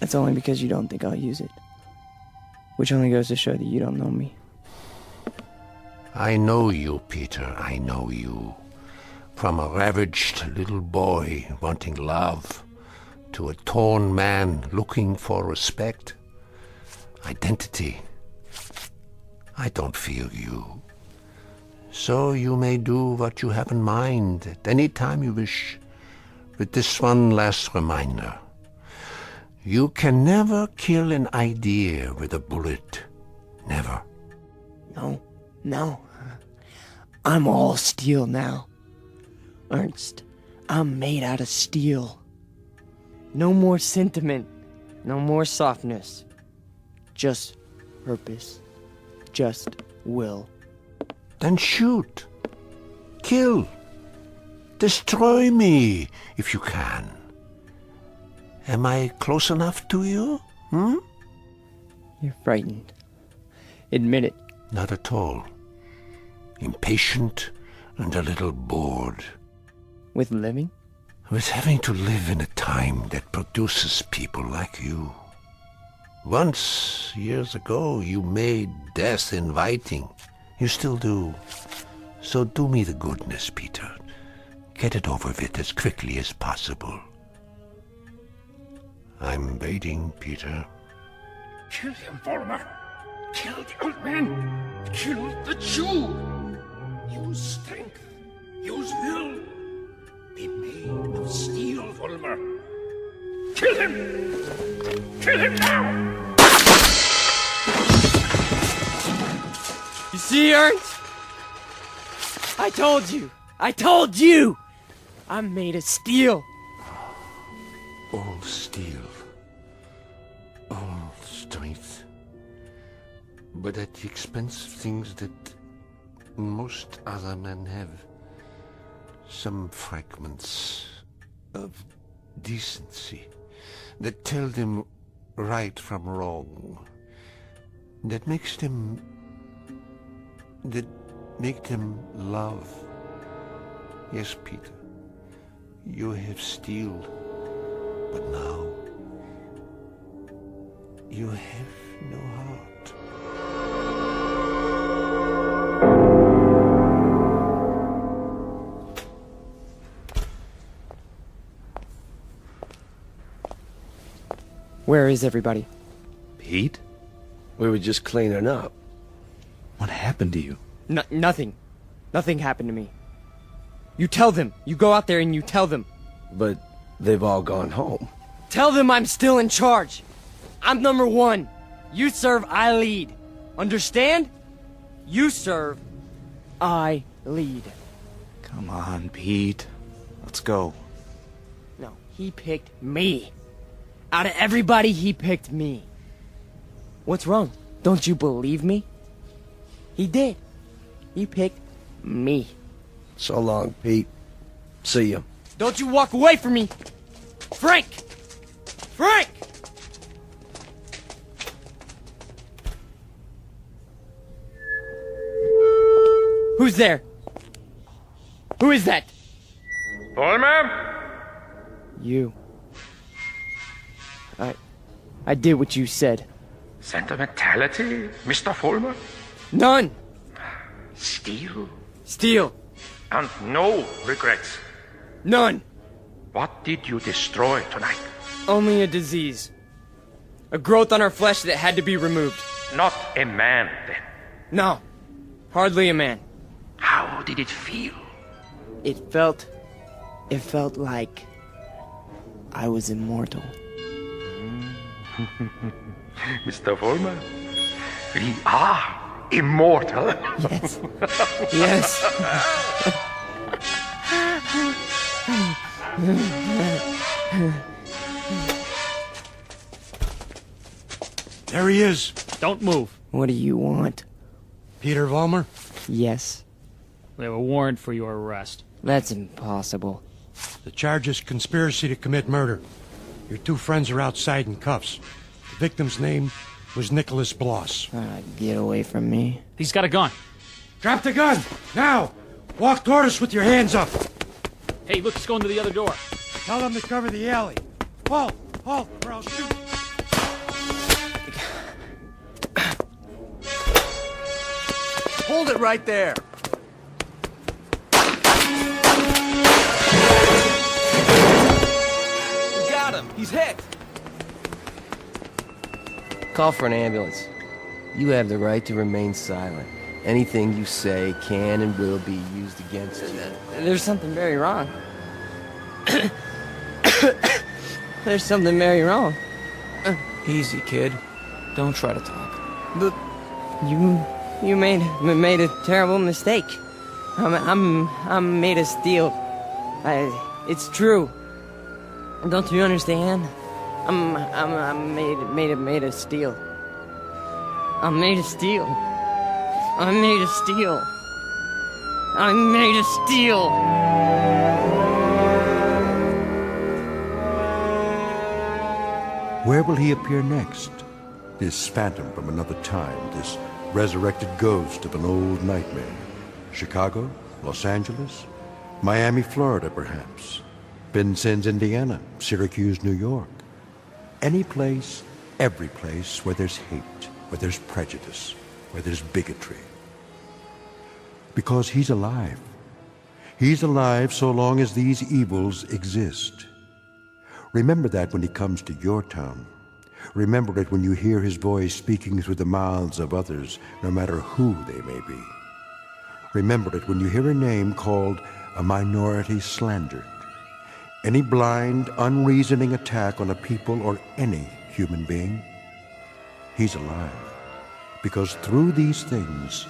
That's only because you don't think I'll use it. Which only goes to show that you don't know me. I know you, Peter, I know you. From a ravaged little boy wanting love to a torn man looking for respect, identity. I don't fear you. So you may do what you have in mind at any time you wish. With this one last reminder. You can never kill an idea with a bullet. Never. No. I'm all steel now. Ernst, I'm made out of steel. No more sentiment. No more softness. Just purpose. Just will. Then shoot. Kill. Destroy me, if you can. Am I close enough to you? You're frightened. Admit it. Not at all. Impatient and a little bored. With living? With having to live in a time that produces people like you. Once, years ago, you made death inviting. You still do. So do me the goodness, Peter. Get it over with as quickly as possible. I'm waiting, Peter. Kill him, Vollmer! Kill the old man! Kill the Jew! Use strength! Use will! Be made of steel, Vollmer! Kill him! Kill him now! You see, Ernst? I told you! I'm made of steel. All steel. All strength. But at the expense of things that most other men have. Some fragments of decency that tell them right from wrong. That make them love. Yes, Peter, you have steel, but now you have no heart. Where is everybody? Pete? We were just cleaning up. What happened to you? Nothing. Nothing happened to me. You tell them. You go out there and you tell them. But they've all gone home. Tell them I'm still in charge. I'm number one. You serve, I lead. Understand? You serve, I lead. Come on, Pete. Let's go. No, he picked me. Out of everybody, he picked me. What's wrong? Don't you believe me? He did. He picked me. So long, Pete. See ya. Don't you walk away from me! Frank! Frank! Who's there? Who is that? Vollmer? You. I did what you said. Sentimentality, Mr. Vollmer? None! Steel? Steel. And no regrets? None! What did you destroy tonight? Only a disease. A growth on our flesh that had to be removed. Not a man, then? No. Hardly a man. How did it feel? It felt like I was immortal. Mr. Vollmer, we are immortal. Yes. Yes. There he is. Don't move. What do you want? Peter Vollmer? Yes. We have a warrant for your arrest. That's impossible. The charge is conspiracy to commit murder. Your two friends are outside in cuffs. The victim's name was Nicholas Bloss. Get away from me. He's got a gun. Drop the gun! Now! Walk toward us with your hands up! Hey, look, he's going to the other door. Tell them to cover the alley. Halt! Halt, or I'll shoot! Hold it right there. We got him. He's hit. Call for an ambulance. You have the right to remain silent. Anything you say can and will be used against you. There's something very wrong. There's something very wrong. Easy, kid. Don't try to talk. But you made a terrible mistake. I'm made of steel. It's true. Don't you understand? I'm made of steel. I'm made of steel. I'm made of steel. I'm made of steel. Where will he appear next? This phantom from another time, this resurrected ghost of an old nightmare. Chicago? Los Angeles? Miami, Florida, perhaps. Vincennes, Indiana. Syracuse, New York. Any place, every place where there's hate, where there's prejudice, where there's bigotry. Because he's alive. He's alive so long as these evils exist. Remember that when he comes to your town. Remember it when you hear his voice speaking through the mouths of others, no matter who they may be. Remember it when you hear a name called a minority slandered. Any blind, unreasoning attack on a people or any human being. He's alive. Because through these things,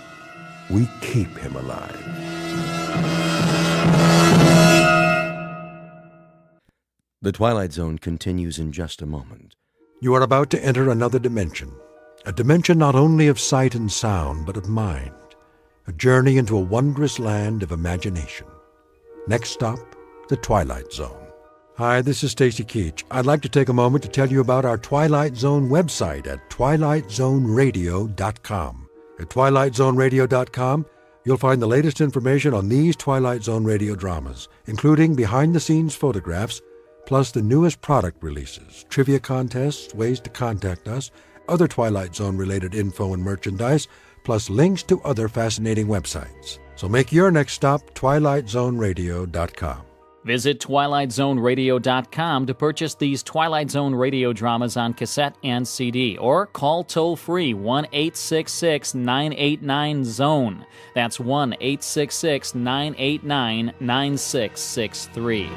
we keep him alive. The Twilight Zone continues in just a moment. You are about to enter another dimension. A dimension not only of sight and sound, but of mind. A journey into a wondrous land of imagination. Next stop, the Twilight Zone. Hi, this is Stacy Keach. I'd like to take a moment to tell you about our Twilight Zone website at twilightzoneradio.com. At twilightzoneradio.com, you'll find the latest information on these Twilight Zone radio dramas, including behind-the-scenes photographs, plus the newest product releases, trivia contests, ways to contact us, other Twilight Zone-related info and merchandise, plus links to other fascinating websites. So make your next stop twilightzoneradio.com. Visit twilightzoneradio.com to purchase these Twilight Zone radio dramas on cassette and CD, or call toll-free 1-866-989-ZONE. That's 1-866-989-9663.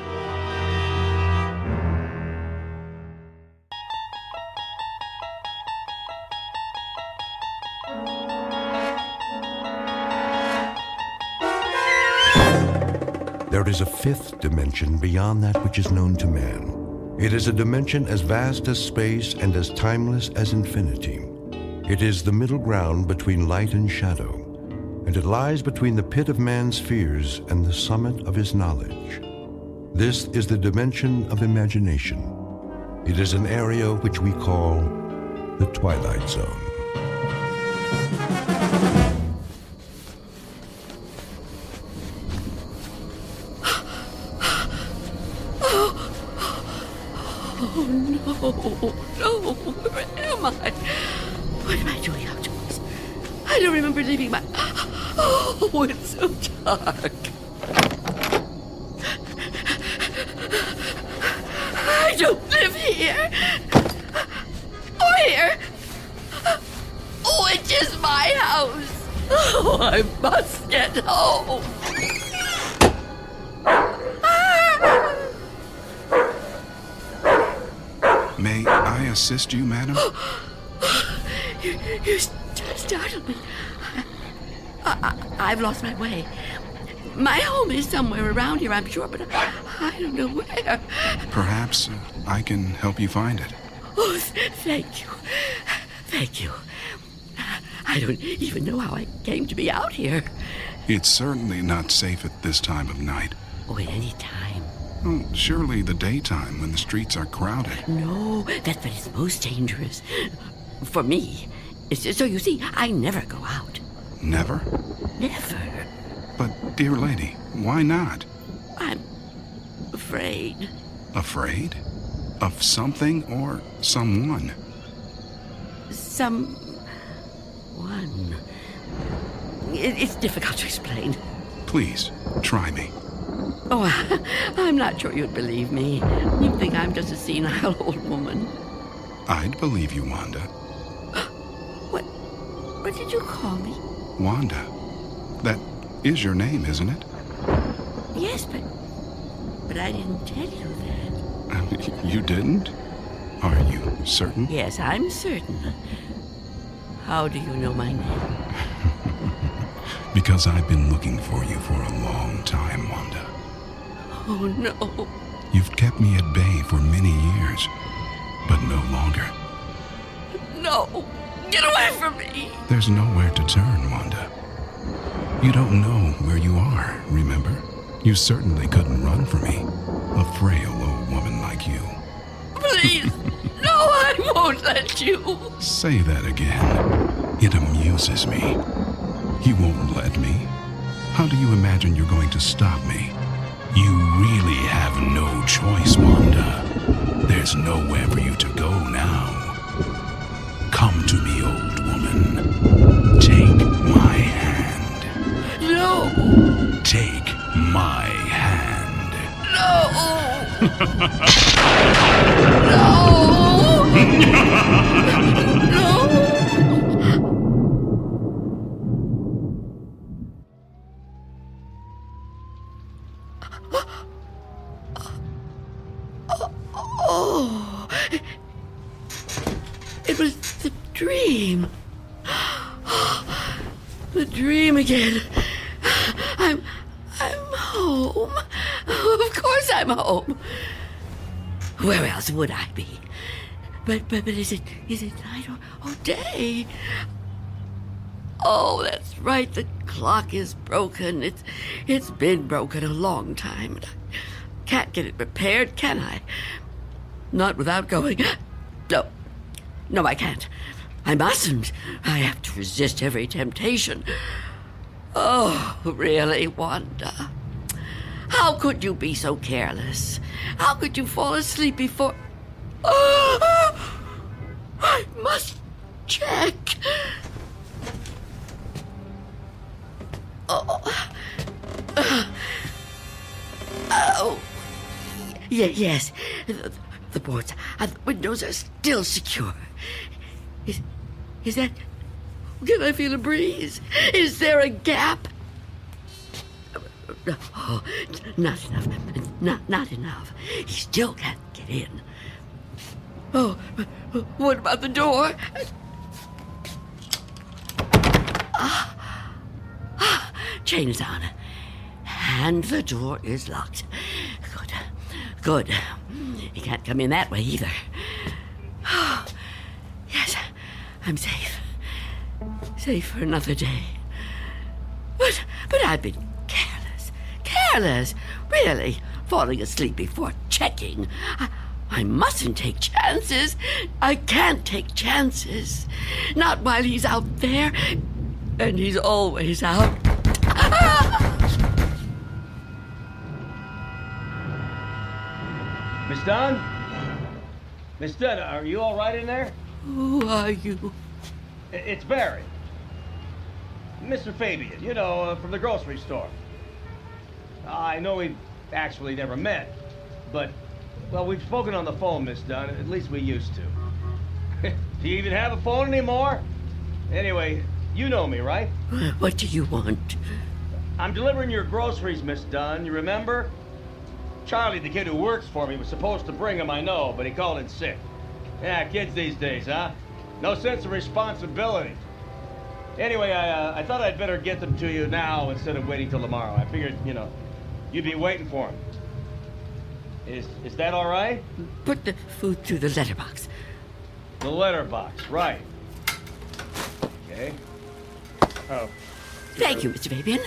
There is a fifth dimension beyond that which is known to man. It is a dimension as vast as space and as timeless as infinity. It is the middle ground between light and shadow, and it lies between the pit of man's fears and the summit of his knowledge. This is the dimension of imagination. It is an area which we call the Twilight Zone. No, where am I? What am I doing outdoors? I don't remember leaving my... Oh, it's so dark. I don't live here. Or here. Oh, it is my house. Oh, I must get home. May I assist you, madam? You startled me. I've lost my way. My home is somewhere around here, I'm sure, but I don't know where. Perhaps I can help you find it. Oh, thank you. Thank you. I don't even know how I came to be out here. It's certainly not safe at this time of night. Oh, at any time. Well, surely the daytime when the streets are crowded. No, that's when it's most dangerous. For me. So you see, I never go out. Never? Never. But, dear lady, why not? I'm afraid. Afraid? Of something or someone? Someone. It's difficult to explain. Please, try me. Oh, I'm not sure you'd believe me. You'd think I'm just a senile old woman. I'd believe you, Wanda. What did you call me? Wanda. That is your name, isn't it? Yes, but I didn't tell you that. You didn't? Are you certain? Yes, I'm certain. How do you know my name? Because I've been looking for you for a long time, Wanda. Oh, no. You've kept me at bay for many years, but no longer. No! Get away from me! There's nowhere to turn, Wanda. You don't know where you are, remember? You certainly couldn't run from me, a frail old woman like you. Please! No, I won't let you! Say that again. It amuses me. You won't let me? How do you imagine you're going to stop me? You really have no choice, Wanda. There's nowhere for you to go now. Come to me, old woman. Take my hand. No! Take my hand. No! No! Oh, it was the dream. The dream again. I'm home. Of course I'm home. Where else would I be? But is it night or day? Oh, that's right. The clock is broken. It's been broken a long time. Can't get it repaired, can I? Not without going... No, I can't. I mustn't. I have to resist every temptation. Oh, really, Wanda? How could you be so careless? How could you fall asleep before... Oh, I must check. Oh. Yes. The boards and the windows are still secure. Is that... Can I feel a breeze? Is there a gap? Oh, not enough. Not enough. He still can't get in. Oh, what about the door? Chain is on. And the door is locked. Good. He can't come in that way either. Oh, yes, I'm safe. Safe for another day. But I've been careless. Really, falling asleep before checking. I mustn't take chances. I can't take chances. Not while he's out there. And he's always out. Miss Dunn? Miss Dunn, are you all right in there? Who are you? It's Barry. Mr. Fabian, you know, from the grocery store. I know we've actually never met, but, well, we've spoken on the phone, Miss Dunn. At least we used to. Do you even have a phone anymore? Anyway, you know me, right? What do you want? I'm delivering your groceries, Miss Dunn. You remember? Charlie, the kid who works for me, was supposed to bring them, I know, but he called in sick. Yeah, kids these days, huh? No sense of responsibility. Anyway, I thought I'd better get them to you now instead of waiting till tomorrow. I figured, you know, you'd be waiting for them. Is that all right? Put the food through the letterbox. The letterbox, right. Okay. Oh. Thank you, Mr. Fabian.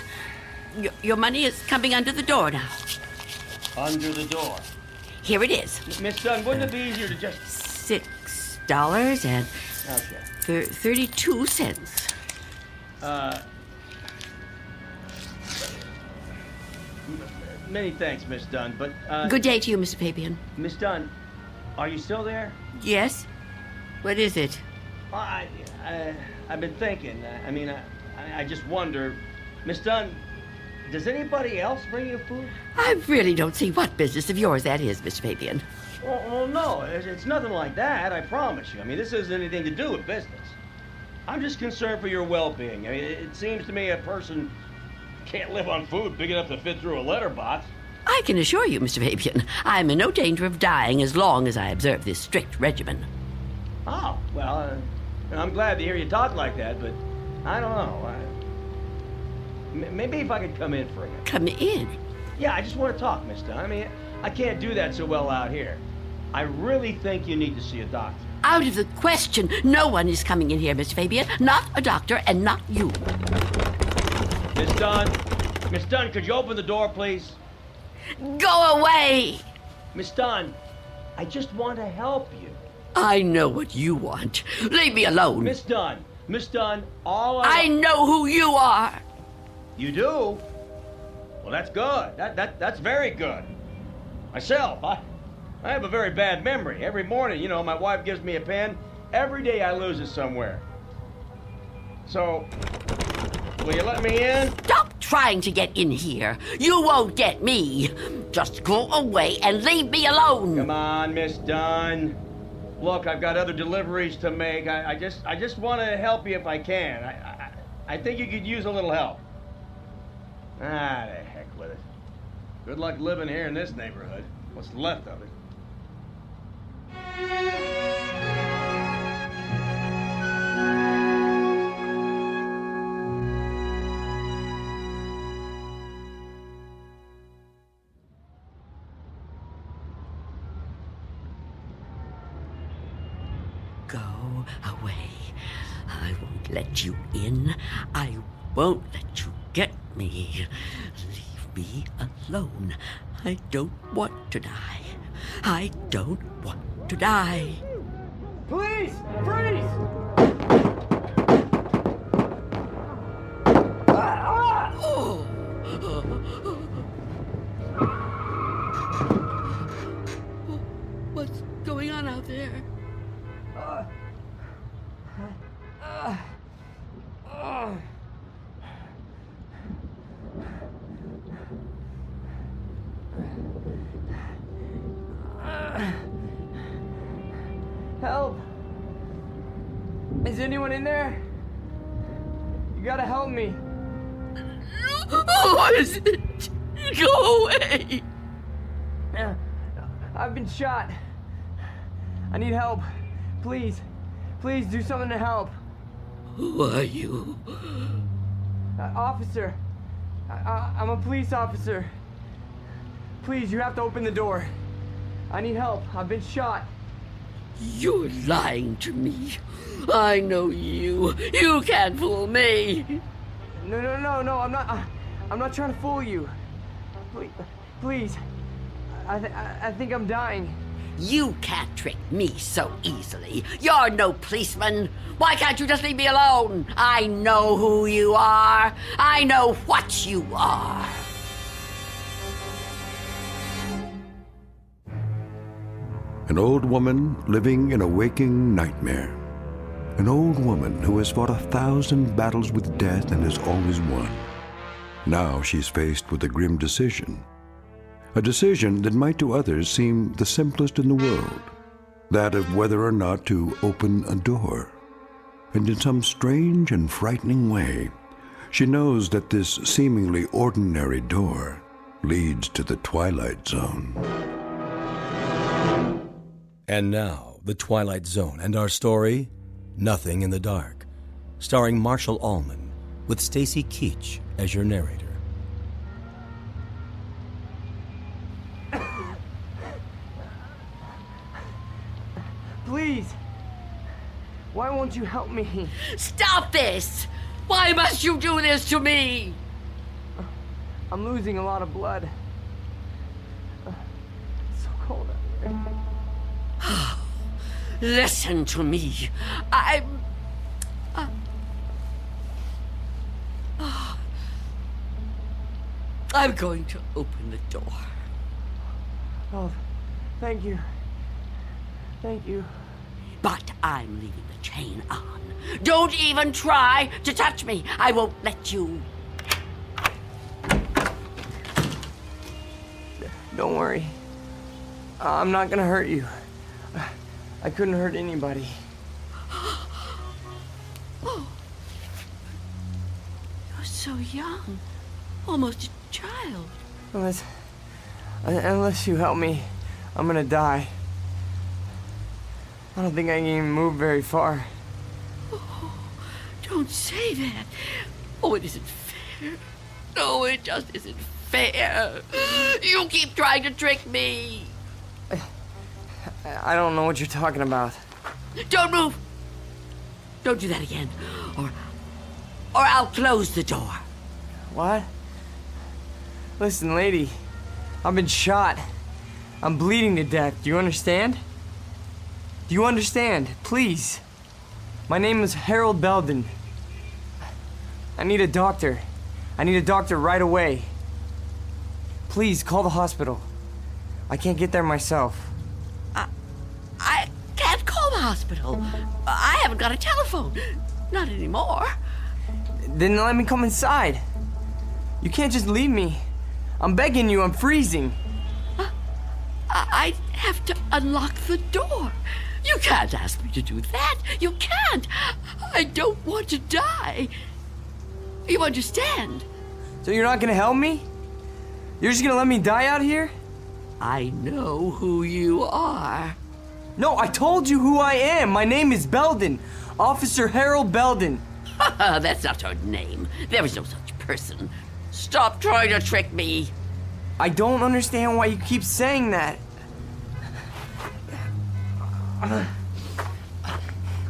Your money is coming under the door now. Under the door. Here it is. Miss Dunn, wouldn't it be easier to just... $6 and... Okay. 32 cents. Many thanks, Miss Dunn, but, Good day to you, Mr. Fabian. Miss Dunn, are you still there? Yes? What is it? I've been thinking. I just wonder, Miss Dunn, does anybody else bring you food? I really don't see what business of yours that is, Mr. Fabian. Well, no, it's nothing like that, I promise you. I mean, this hasn't anything to do with business. I'm just concerned for your well-being. I mean, it seems to me a person can't live on food big enough to fit through a letterbox. I can assure you, Mr. Fabian, I'm in no danger of dying as long as I observe this strict regimen. Oh, well, I'm glad to hear you talk like that, but I don't know. Maybe if I could come in for a minute. Come in? Yeah, I just want to talk, Miss Dunn. I mean, I can't do that so well out here. I really think you need to see a doctor. Out of the question. No one is coming in here, Mr. Fabian. Not a doctor, and not you. Miss Dunn? Miss Dunn, could you open the door, please? Go away! Miss Dunn, I just want to help you. I know what you want. Leave me alone. Miss Dunn, all I know who you are. You do? Well, that's good. That's very good. Myself, I have a very bad memory. Every morning, you know, my wife gives me a pen. Every day I lose it somewhere. So, will you let me in? Stop trying to get in here. You won't get me. Just go away and leave me alone. Come on, Miss Dunn. Look, I've got other deliveries to make. I just want to help you if I can. I think you could use a little help. Ah, the heck with it. Good luck living here in this neighborhood. What's left of it. Go away. I won't let you in. I won't let you get me. Leave me alone. I don't want to die. I don't want to die. Please! Freeze! What's going on out there? Help! Is anyone in there? You gotta help me. What is it? Go away! I've been shot. I need help. Please. Please do something to help. Who are you? Officer. I'm a police officer. Please, you have to open the door. I need help. I've been shot. You're lying to me. I know you. You can't fool me. No, I'm not trying to fool you. Please. I think I'm dying. You can't trick me so easily. You're no policeman. Why can't you just leave me alone? I know who you are. I know what you are. An old woman living in a waking nightmare. An old woman who has fought 1,000 battles with death and has always won. Now she's faced with a grim decision. A decision that might to others seem the simplest in the world. That of whether or not to open a door. And in some strange and frightening way, she knows that this seemingly ordinary door leads to the Twilight Zone. And now, The Twilight Zone and our story, Nothing in the Dark, starring Marshall Allman, with Stacy Keach as your narrator. Please. Why won't you help me? Stop this! Why must you do this to me? I'm losing a lot of blood. It's so cold out here. Listen to me. I'm going to open the door. Oh, thank you. Thank you. But I'm leaving the chain on. Don't even try to touch me. I won't let you. Don't worry. I'm not gonna hurt you. I couldn't hurt anybody. Oh. You're so young. Almost a child. Unless you help me, I'm gonna die. I don't think I can even move very far. Oh, don't say that. Oh, it isn't fair. No, it just isn't fair. You keep trying to trick me. I don't know what you're talking about. Don't move. Don't do that again. Or I'll close the door. What? Listen, lady. I've been shot. I'm bleeding to death. Do you understand? Do you understand? Please. My name is Harold Belden. I need a doctor. I need a doctor right away. Please, call the hospital. I can't get there myself. I can't call the hospital. I haven't got a telephone. Not anymore. Then let me come inside. You can't just leave me. I'm begging you, I'm freezing. I'd have to unlock the door. You can't ask me to do that. You can't. I don't want to die. You understand? So you're not gonna help me? You're just gonna let me die out here? I know who you are. No, I told you who I am. My name is Belden. Officer Harold Belden. That's not her name. There is no such person. Stop trying to trick me. I don't understand why you keep saying that.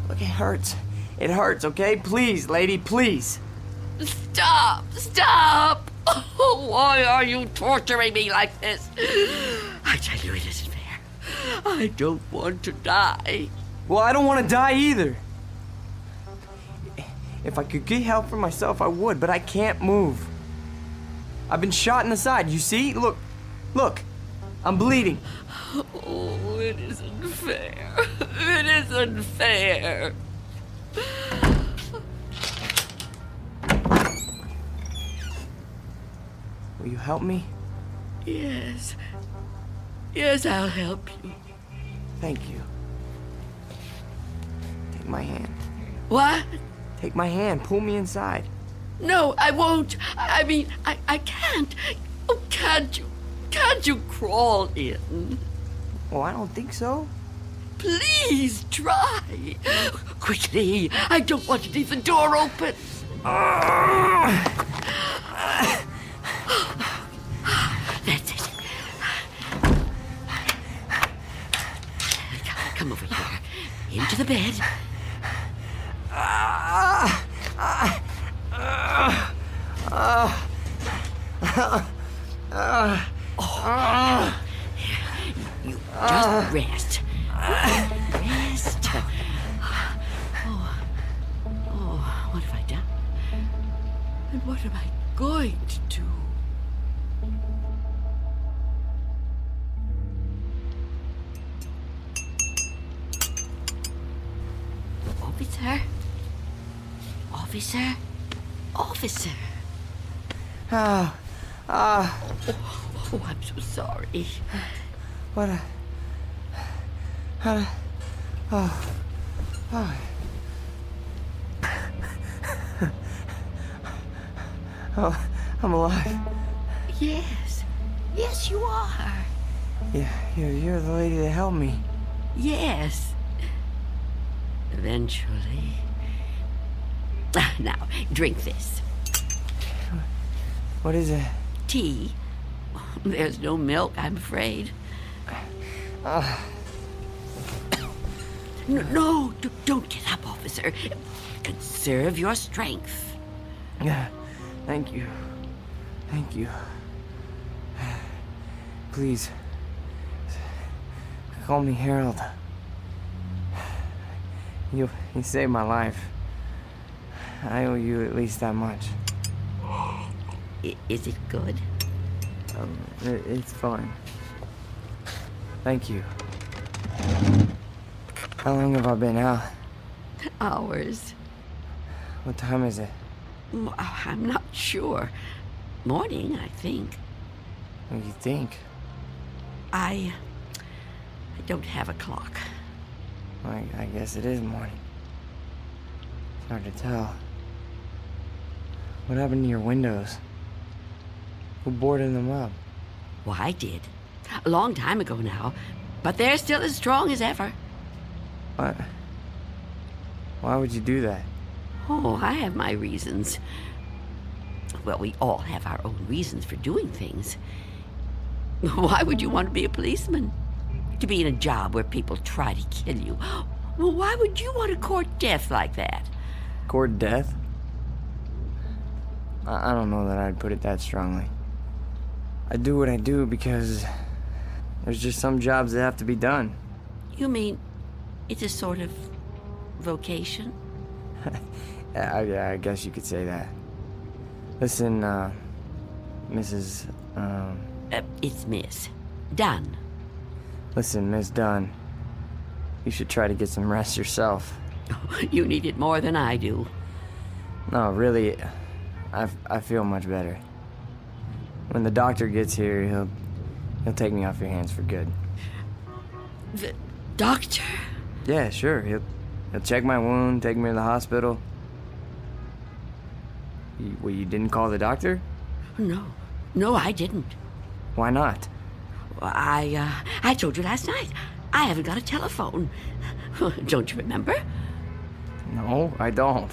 Look, it hurts. It hurts, okay? Please, lady, please. Stop! Stop! Oh, why are you torturing me like this? I tell you, it isn't fair. I don't want to die. Well, I don't want to die either. If I could get help for myself, I would, but I can't move. I've been shot in the side, you see? Look, I'm bleeding. Oh, it isn't fair. It isn't fair. Will you help me? Yes. Yes, I'll help you. Thank you. Take my hand. What? Take my hand. Pull me inside. No, I won't. I mean, I can't. Oh, can't you? Can't you crawl in? Oh, I don't think so. Please try. Quickly. I don't want to leave the door open. That's it. Come over here. Into the bed. You just rest. Rest. Oh, what have I done? And what am I going to do? Officer? Officer? Oh, I'm so sorry. What a... Oh, I'm alive. Yes. Yes, you are. Yeah, you're the lady that helped me. Yes. Eventually. Now, drink this. What is it? Tea. There's no milk, I'm afraid. No, don't get up, officer. Conserve your strength. Yeah, thank you. Thank you. Please, call me Harold. You saved my life. I owe you at least that much. Is it good? It's fine. Thank you. How long have I been out? Hours. What time is it? I'm not sure. Morning, I think. What do you think? I don't have a clock. I guess it is morning. It's hard to tell. What happened to your windows? Who boarded them up? Well, I did. A long time ago now. But they're still as strong as ever. What? Why would you do that? Oh, I have my reasons. Well, we all have our own reasons for doing things. Why would you want to be a policeman? To be in a job where people try to kill you? Well, why would you want to court death like that? Court death? I don't know that I'd put it that strongly. I do what I do because there's just some jobs that have to be done. You mean it's a sort of vocation? Yeah, I guess you could say that. Listen, Mrs. It's Miss Dunn. Listen, Miss Dunn. You should try to get some rest yourself. You need it more than I do. No, really, I feel much better. When the doctor gets here, he'll take me off your hands for good. The doctor? Yeah, sure. He'll check my wound, take me to the hospital. You didn't call the doctor? No, I didn't. Why not? I told you last night. I haven't got a telephone. Don't you remember? No, I don't.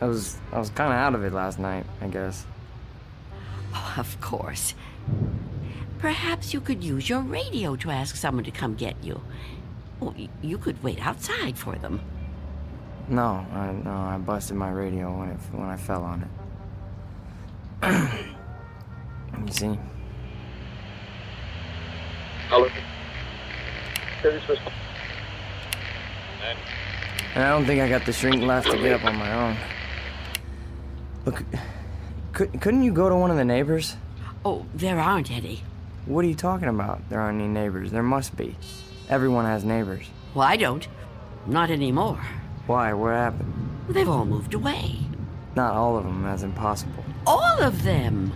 I was kind of out of it last night, I guess. Oh, of course. Perhaps you could use your radio to ask someone to come get you. Well, you could wait outside for them. No, I busted my radio when I fell on it. You see? And I don't think I got the strength left to get up on my own. Look, couldn't you go to one of the neighbors? Oh, there aren't any. What are you talking about? There aren't any neighbors. There must be. Everyone has neighbors. Well, I don't. Not anymore. Why? What happened? They've all moved away. Not all of them. That's impossible. All of them!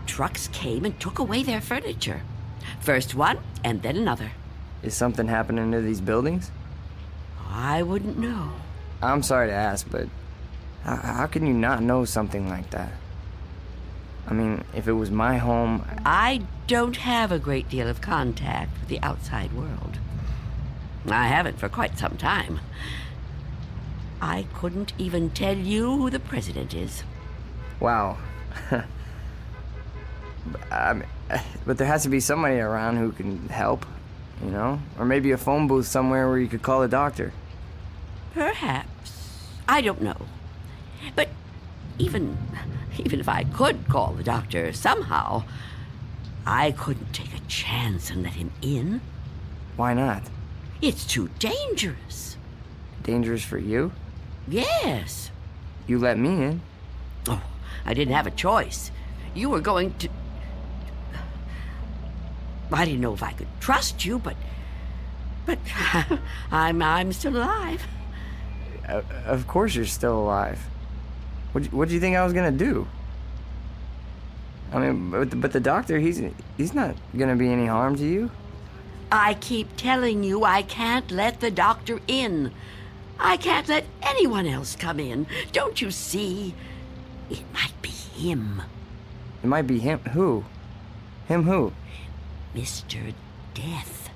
Trucks came and took away their furniture. First one, and then another. Is something happening to these buildings? I wouldn't know. I'm sorry to ask, but how can you not know something like that? I mean, if it was my home... I don't have a great deal of contact with the outside world. I haven't for quite some time. I couldn't even tell you who the president is. Wow. But there has to be somebody around who can help, you know? Or maybe a phone booth somewhere where you could call a doctor. Perhaps. I don't know. But even if I could call the doctor somehow, I couldn't take a chance and let him in. Why not? It's too dangerous. Dangerous for you? Yes. You let me in. Oh, I didn't have a choice. You were going to... I didn't know if I could trust you, but I'm still alive. Of course you're still alive. What do you think I was gonna do? I mean, but the doctor, he's not gonna be any harm to you. I keep telling you I can't let the doctor in. I can't let anyone else come in. Don't you see? It might be him. It might be him. Who? Him who? Mr. Death.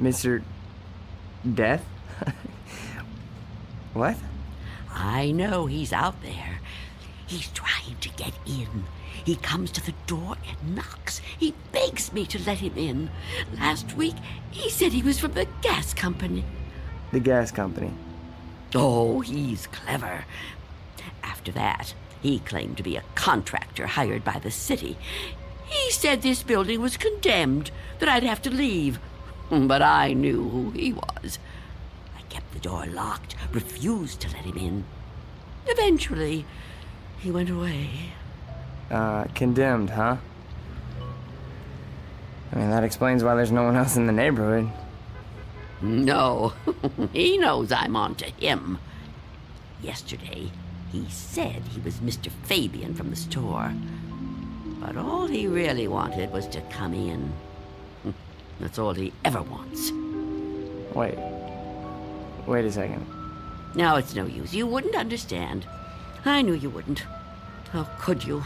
Mr. Death? What? I know he's out there. He's trying to get in. He comes to the door and knocks. He begs me to let him in. Last week, he said he was from the gas company. The gas company? Oh, he's clever. After that, he claimed to be a contractor hired by the city. He said this building was condemned, that I'd have to leave. But I knew who he was. I kept the door locked, refused to let him in. Eventually, he went away. Condemned, huh? I mean, that explains why there's no one else in the neighborhood. No, he knows I'm on to him. Yesterday, he said he was Mr. Fabian from the store. But all he really wanted was to come in. That's all he ever wants. Wait a second. No, it's no use. You wouldn't understand. I knew you wouldn't. How could you?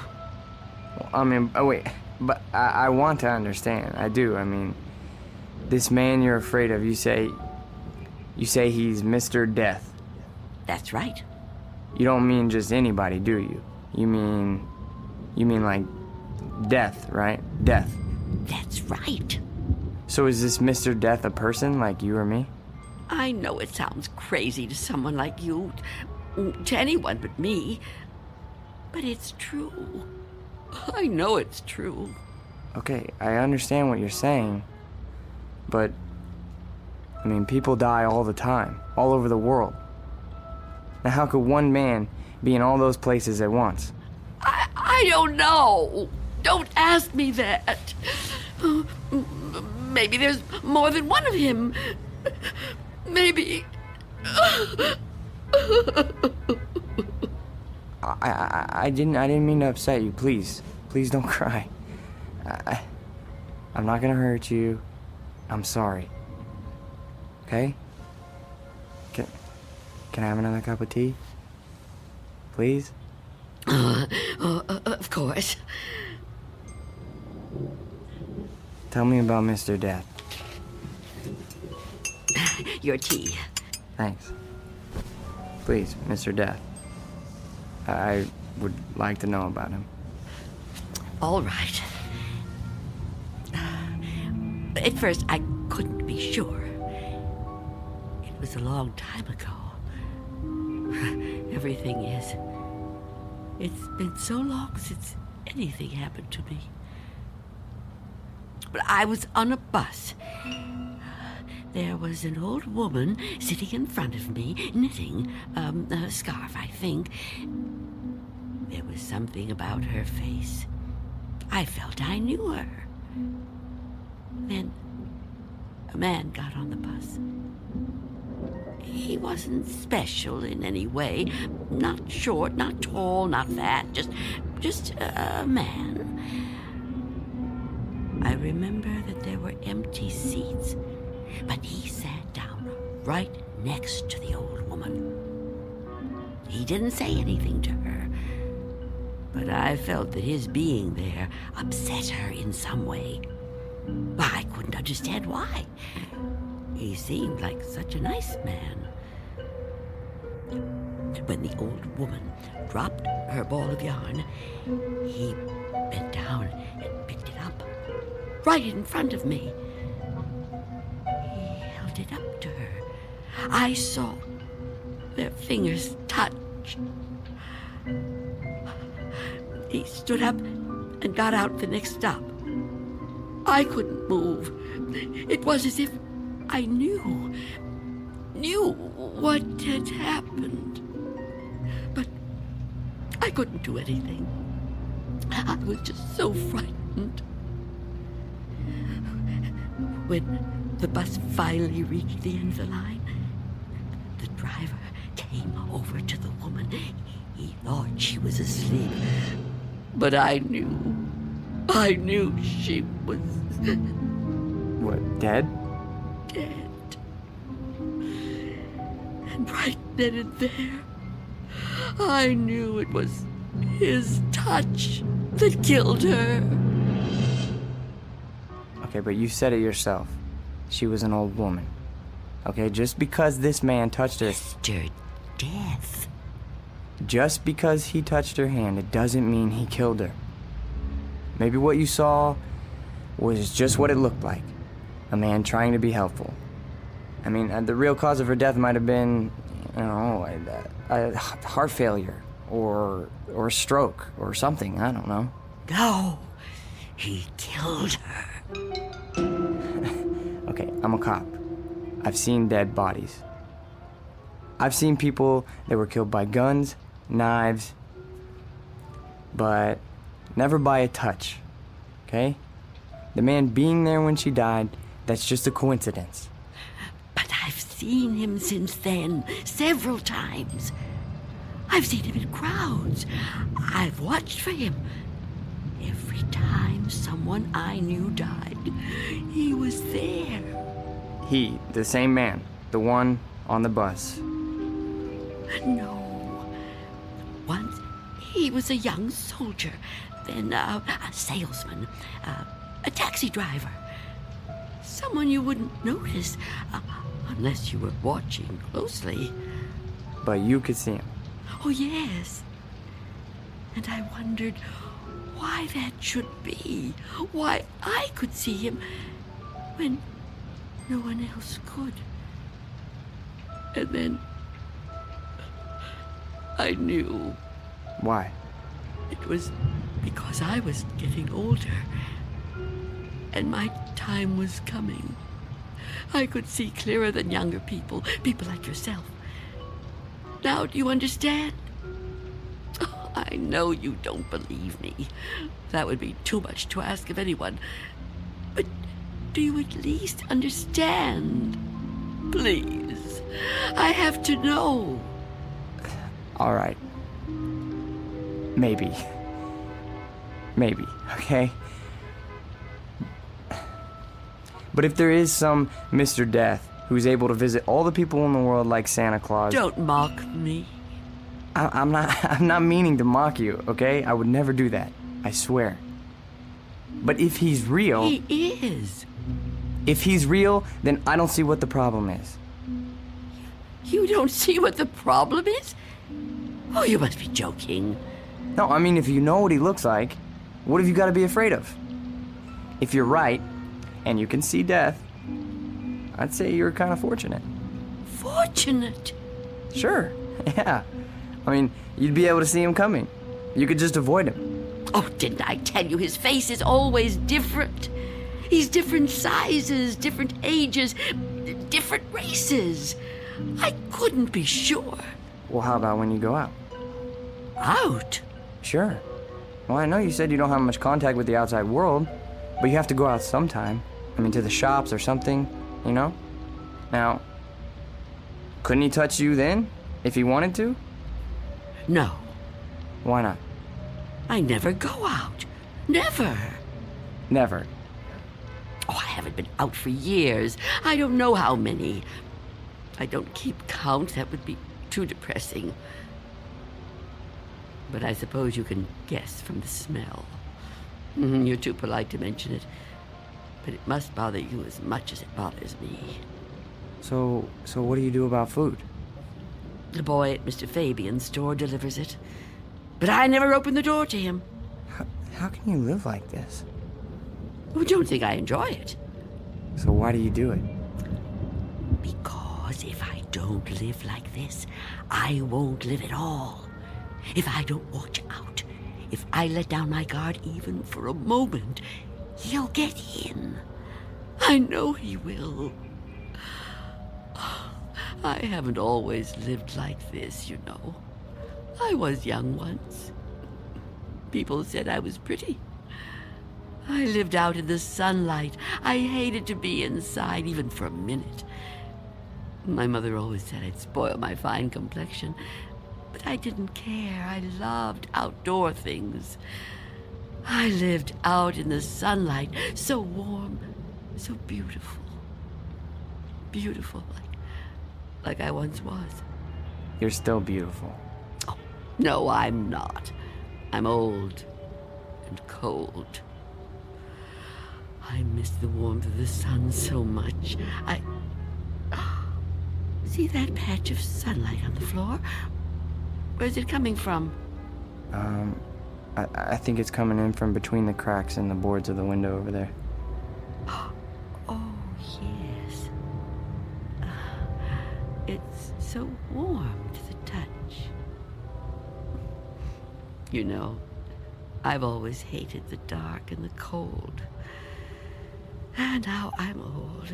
I mean, wait, but I want to understand. I do. I mean, this man you're afraid of, you say he's Mr. Death. That's right. You don't mean just anybody, do you? You mean like death, right? Death. That's right. So is this Mr. Death a person like you or me? I know it sounds crazy to someone like you, to anyone but me, but it's true. I know it's true. Okay, I understand what you're saying, but, I mean, people die all the time, all over the world. Now how could one man be in all those places at once? I don't know. Don't ask me that. Maybe there's more than one of him. Maybe. I didn't mean to upset you. Please don't cry. I'm not gonna hurt you. I'm sorry. Okay? Can I have another cup of tea? Please? Of course. Tell me about Mr. Death. Your tea. Thanks. Please, Mr. Death. I would like to know about him. All right. At first, I couldn't be sure. It was a long time ago. Everything is. It's been so long since anything happened to me. But I was on a bus. There was an old woman sitting in front of me, knitting a scarf, I think. There was something about her face. I felt I knew her. Then a man got on the bus. He wasn't special in any way. Not short, not tall, not fat. Just a man. I remember that there were empty seats, but he sat down right next to the old woman. He didn't say anything to her, but I felt that his being there upset her in some way. I couldn't understand why. He seemed like such a nice man. When the old woman dropped her ball of yarn, he bent down and picked it up, right in front of me. He held it up to her. I saw their fingers touch. He stood up and got out the next stop. I couldn't move. It was as if I knew what had happened. But I couldn't do anything. I was just so frightened. When the bus finally reached the end of the line, the driver came over to the woman. He thought she was asleep. But I knew she was... What, dead? Dead. And right then and there, I knew it was his touch that killed her. Okay, but you said it yourself. She was an old woman. Okay, just because this man touched her... Mr. Death. Just because he touched her hand, it doesn't mean he killed her. Maybe what you saw was just what it looked like. A man trying to be helpful. I mean, the real cause of her death might have been, you know, a heart failure or a stroke or something. I don't know. No, he killed her. Okay, I'm a cop. I've seen dead bodies. I've seen people that were killed by guns, knives, but never by a touch, okay? The man being there when she died, that's just a coincidence. But seen him since then, several times. I've seen him in crowds. I've watched for him. Every time someone I knew died, he was there. He, the same man, the one on the bus. No. Once he was a young soldier, then a salesman, a taxi driver. Someone you wouldn't notice unless you were watching closely. But you could see him. Oh, yes. And I wondered why that should be. Why I could see him when no one else could. And then I knew. Why? It was because I was getting older. And my time was coming. I could see clearer than younger people, people like yourself. Now, do you understand? Oh, I know you don't believe me. That would be too much to ask of anyone. But do you at least understand? Please. I have to know. All right. Maybe. Maybe, okay? But if there is some Mr. Death who's able to visit all the people in the world like Santa Claus... Don't mock me. I'm not meaning to mock you, okay? I would never do that. I swear. But if he's real... He is. If he's real, then I don't see what the problem is. You don't see what the problem is? Oh, you must be joking. No, I mean, if you know what he looks like, what have you got to be afraid of? If you're right, and you can see death, I'd say you're kind of fortunate. Fortunate? Sure, yeah. I mean, you'd be able to see him coming. You could just avoid him. Oh, didn't I tell you his face is always different? He's different sizes, different ages, different races. I couldn't be sure. Well, how about when you go out? Out? Sure. Well, I know you said you don't have much contact with the outside world, but you have to go out sometime. I mean, to the shops or something, you know? Now, couldn't he touch you then, if he wanted to? No. Why not? I never go out. Never. Never. Oh, I haven't been out for years. I don't know how many. I don't keep count. That would be too depressing. But I suppose you can guess from the smell. You're too polite to mention it. But it must bother you as much as it bothers me. So what do you do about food? The boy at Mr. Fabian's store delivers it. But I never open the door to him. How can you live like this? Oh, don't think I enjoy it. So why do you do it? Because if I don't live like this, I won't live at all. If I don't watch out, if I let down my guard even for a moment, he'll get in. I know he will. I haven't always lived like this, you know. I was young once. People said I was pretty. I lived out in the sunlight. I hated to be inside, even for a minute. My mother always said I'd spoil my fine complexion. But I didn't care. I loved outdoor things. I lived out in the sunlight, so warm, so beautiful. Beautiful, like I once was. You're still beautiful. Oh, no, I'm not. I'm old and cold. I miss the warmth of the sun so much. See that patch of sunlight on the floor? Where's it coming from? I think it's coming in from between the cracks in the boards of the window over there. Oh, yes. It's so warm to the touch. You know, I've always hated the dark and the cold. And now I'm old.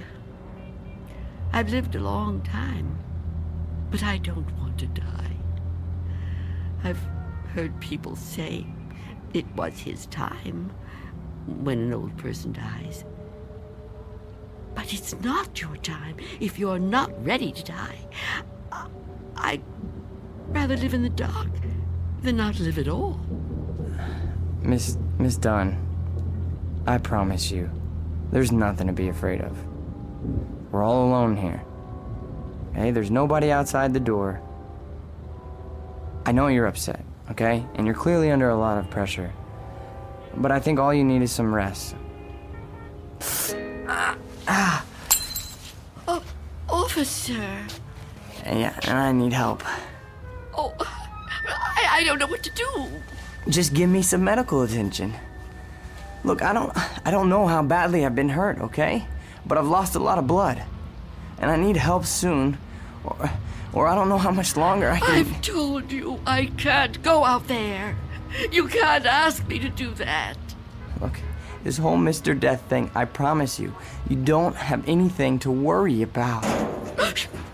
I've lived a long time, but I don't want to die. I've heard people say it was his time when an old person dies. But it's not your time if you're not ready to die. I'd rather live in the dark than not live at all. Miss Dunn, I promise you, there's nothing to be afraid of. We're all alone here. Okay, there's nobody outside the door. I know you're upset, okay? And you're clearly under a lot of pressure. But I think all you need is some rest. Officer. Yeah, and I need help. Oh, I don't know what to do. Just give me some medical attention. Look, I don't know how badly I've been hurt, okay? But I've lost a lot of blood. And I need help soon. Or I don't know how much longer I can... I've told you I can't go out there. You can't ask me to do that. Look, this whole Mr. Death thing, I promise you, you don't have anything to worry about.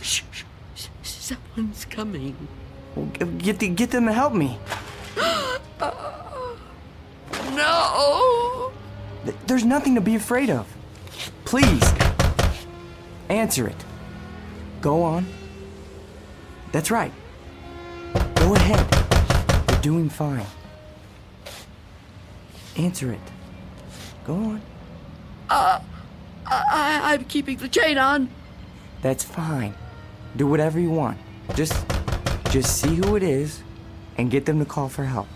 Shh. Someone's coming. Well, get them to help me. No! There's nothing to be afraid of. Please, answer it. Go on. That's right. Go ahead. You're doing fine. Answer it. Go on. I'm keeping the chain on. That's fine. Do whatever you want. Just see who it is and get them to call for help.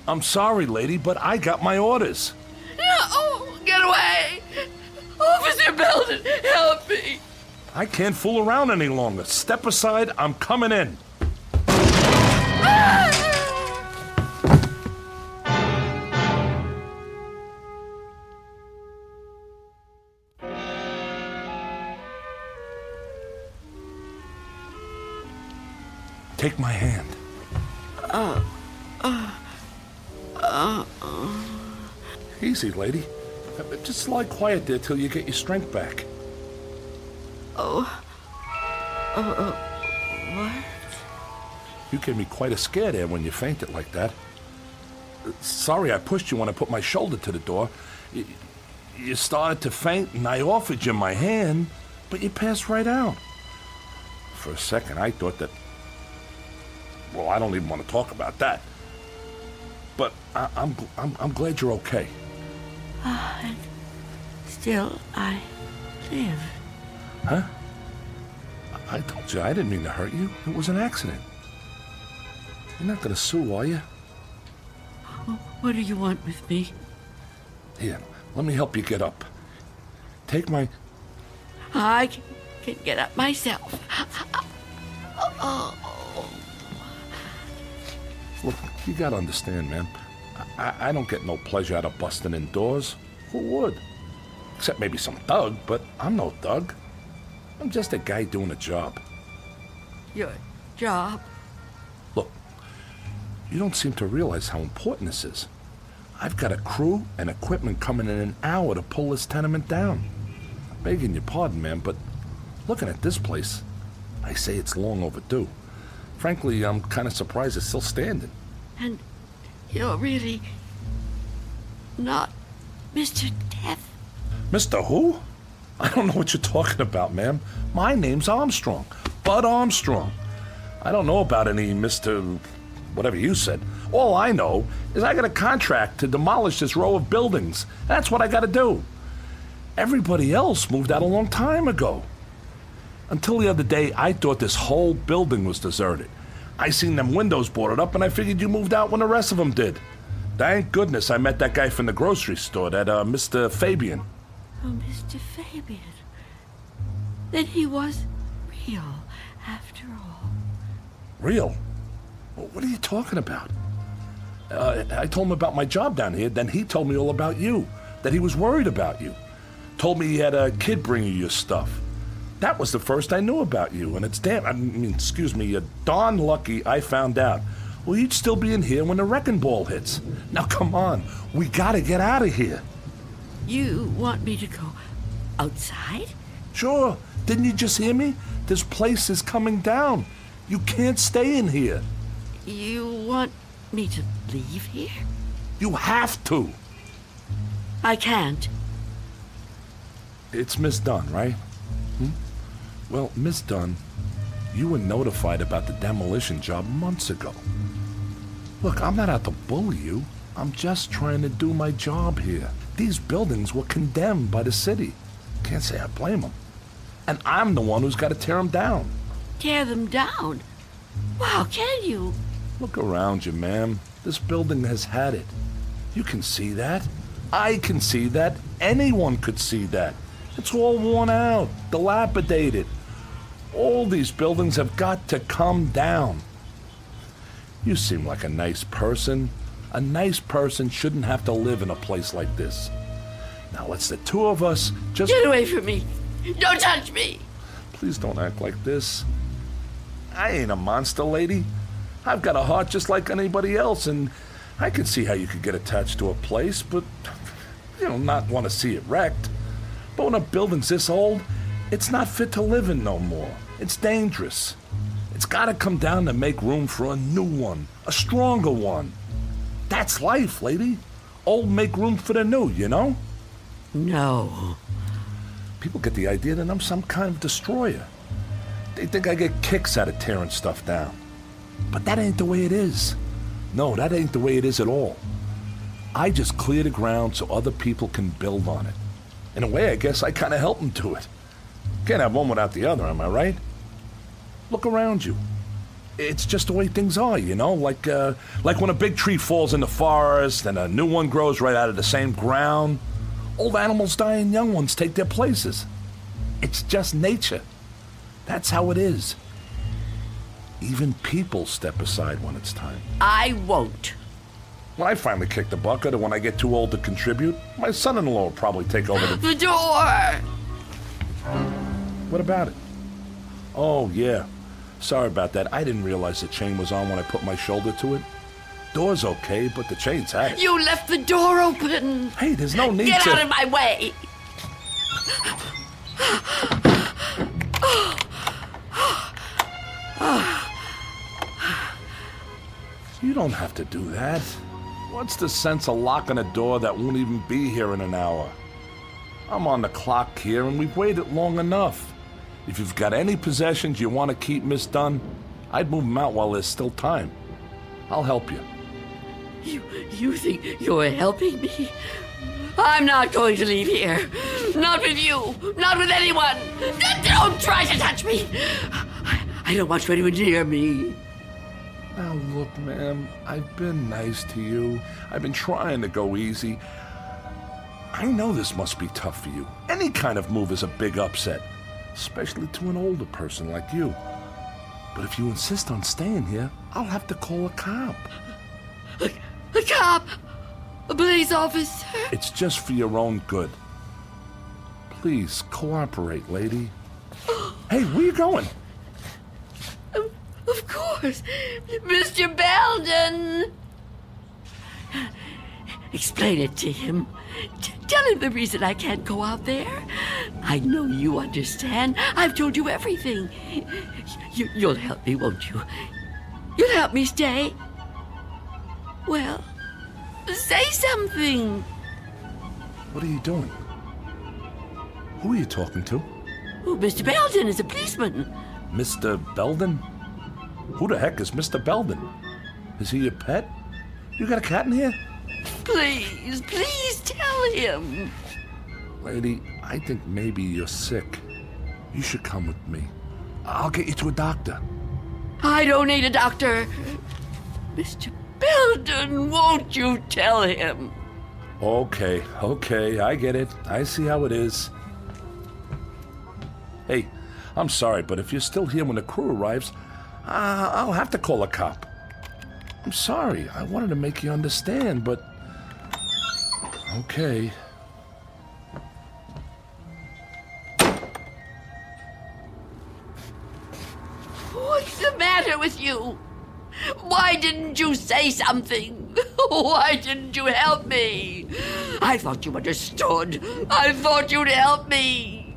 I'm sorry, lady, but I got my orders. No! Get away! Officer Belden, help me! I can't fool around any longer. Step aside, I'm coming in. Take my hand. Easy, lady. Just lie quiet there till you get your strength back. What? You gave me quite a scare there when you fainted like that. Sorry I pushed you when I put my shoulder to the door. You started to faint and I offered you my hand, but you passed right out. For a second I thought that... Well, I don't even want to talk about that. But I'm glad you're okay. And still I live. Huh? I told you I didn't mean to hurt you. It was an accident. You're not gonna sue, are you? What do you want with me? Here, let me help you get up. Take my... I can get up myself. Look, you gotta understand, man. I don't get no pleasure out of busting indoors. Who would? Except maybe some thug, but I'm no thug. I'm just a guy doing a job. Your job? Look, you don't seem to realize how important this is. I've got a crew and equipment coming in an hour to pull this tenement down. Begging your pardon, man, but looking at this place, I say it's long overdue. Frankly, I'm kind of surprised it's still standing. And you're really not Mr. Death? Mr. Who? I don't know what you're talking about, ma'am. My name's Armstrong. Bud Armstrong. I don't know about any Mr. whatever you said. All I know is I got a contract to demolish this row of buildings. That's what I got to do. Everybody else moved out a long time ago. Until the other day, I thought this whole building was deserted. I seen them windows boarded up, and I figured you moved out when the rest of them did. Thank goodness I met that guy from the grocery store, that Mr. Fabian. Oh, Mr. Fabian. Then he was real, after all. Real? What are you talking about? I told him about my job down here, then he told me all about you, that he was worried about you. Told me he had a kid bring you your stuff. That was the first I knew about you, and it's you're darn lucky I found out. Well, you'd still be in here when the wrecking ball hits. Now, come on. We gotta get out of here. You want me to go outside? Sure. Didn't you just hear me? This place is coming down. You can't stay in here. You want me to leave here? You have to. I can't. It's Miss Dunn, right? Well, Miss Dunn, you were notified about the demolition job months ago. Look, I'm not out to bully you. I'm just trying to do my job here. These buildings were condemned by the city. Can't say I blame them. And I'm the one who's got to tear them down. Tear them down? Well, how can you? Look around you, ma'am. This building has had it. You can see that. I can see that. Anyone could see that. It's all worn out, dilapidated. All these buildings have got to come down. You seem like a nice person. A nice person shouldn't have to live in a place like this. Now let's the two of us just... Get away from me! Don't touch me! Please don't act like this. I ain't a monster, lady. I've got a heart just like anybody else, and I can see how you could get attached to a place, but, not want to see it wrecked. But when a building's this old, it's not fit to live in no more. It's dangerous. It's got to come down to make room for a new one, a stronger one. That's life, lady. Old make room for the new, you know? No. People get the idea that I'm some kind of destroyer. They think I get kicks out of tearing stuff down. But that ain't the way it is. No, that ain't the way it is at all. I just clear the ground so other people can build on it. In a way, I guess I kind of help them do it. Can't have one without the other, am I right? Look around you. It's just the way things are, like when a big tree falls in the forest and a new one grows right out of the same ground. Old animals die and young ones take their places. It's just nature. That's how it is. Even people step aside when it's time. I won't. When I finally kick the bucket, or when I get too old to contribute, my son-in-law will probably take over The door! What about it? Oh, yeah. Sorry about that. I didn't realize the chain was on when I put my shoulder to it. Door's okay, but the chain's had it. You left the door open! Hey, there's no need Get to... out of my way! You don't have to do that. What's the sense of locking a door that won't even be here in an hour? I'm on the clock here, and we've waited long enough. If you've got any possessions you want to keep, Miss Dunn, I'd move them out while there's still time. I'll help you. You think you're helping me? I'm not going to leave here. Not with you. Not with anyone. Don't try to touch me. I don't want you anywhere near me. Now look, ma'am, I've been nice to you. I've been trying to go easy. I know this must be tough for you. Any kind of move is a big upset, especially to an older person like you. But if you insist on staying here, I'll have to call a cop. A cop? A police officer? It's just for your own good. Please, cooperate, lady. Hey, where you going? Of course, Mr. Belden. Explain it to him. Tell him the reason I can't go out there. I know you understand. I've told you everything. You'll help me, won't you? You'll help me stay. Well, say something. What are you doing? Who are you talking to? Oh, Mr. Belden is a policeman. Mr. Belden? Who the heck is Mr. Belden? Is he your pet? You got a cat in here? Please tell him. Lady, I think maybe you're sick. You should come with me. I'll get you to a doctor. I don't need a doctor. Mr. Belden, won't you tell him? Okay, I get it. I see how it is. Hey, I'm sorry, but if you're still here when the crew arrives, I'll have to call a cop. I'm sorry. I wanted to make you understand, but... Okay. What's the matter with you? Why didn't you say something? Why didn't you help me? I thought you understood. I thought you'd help me.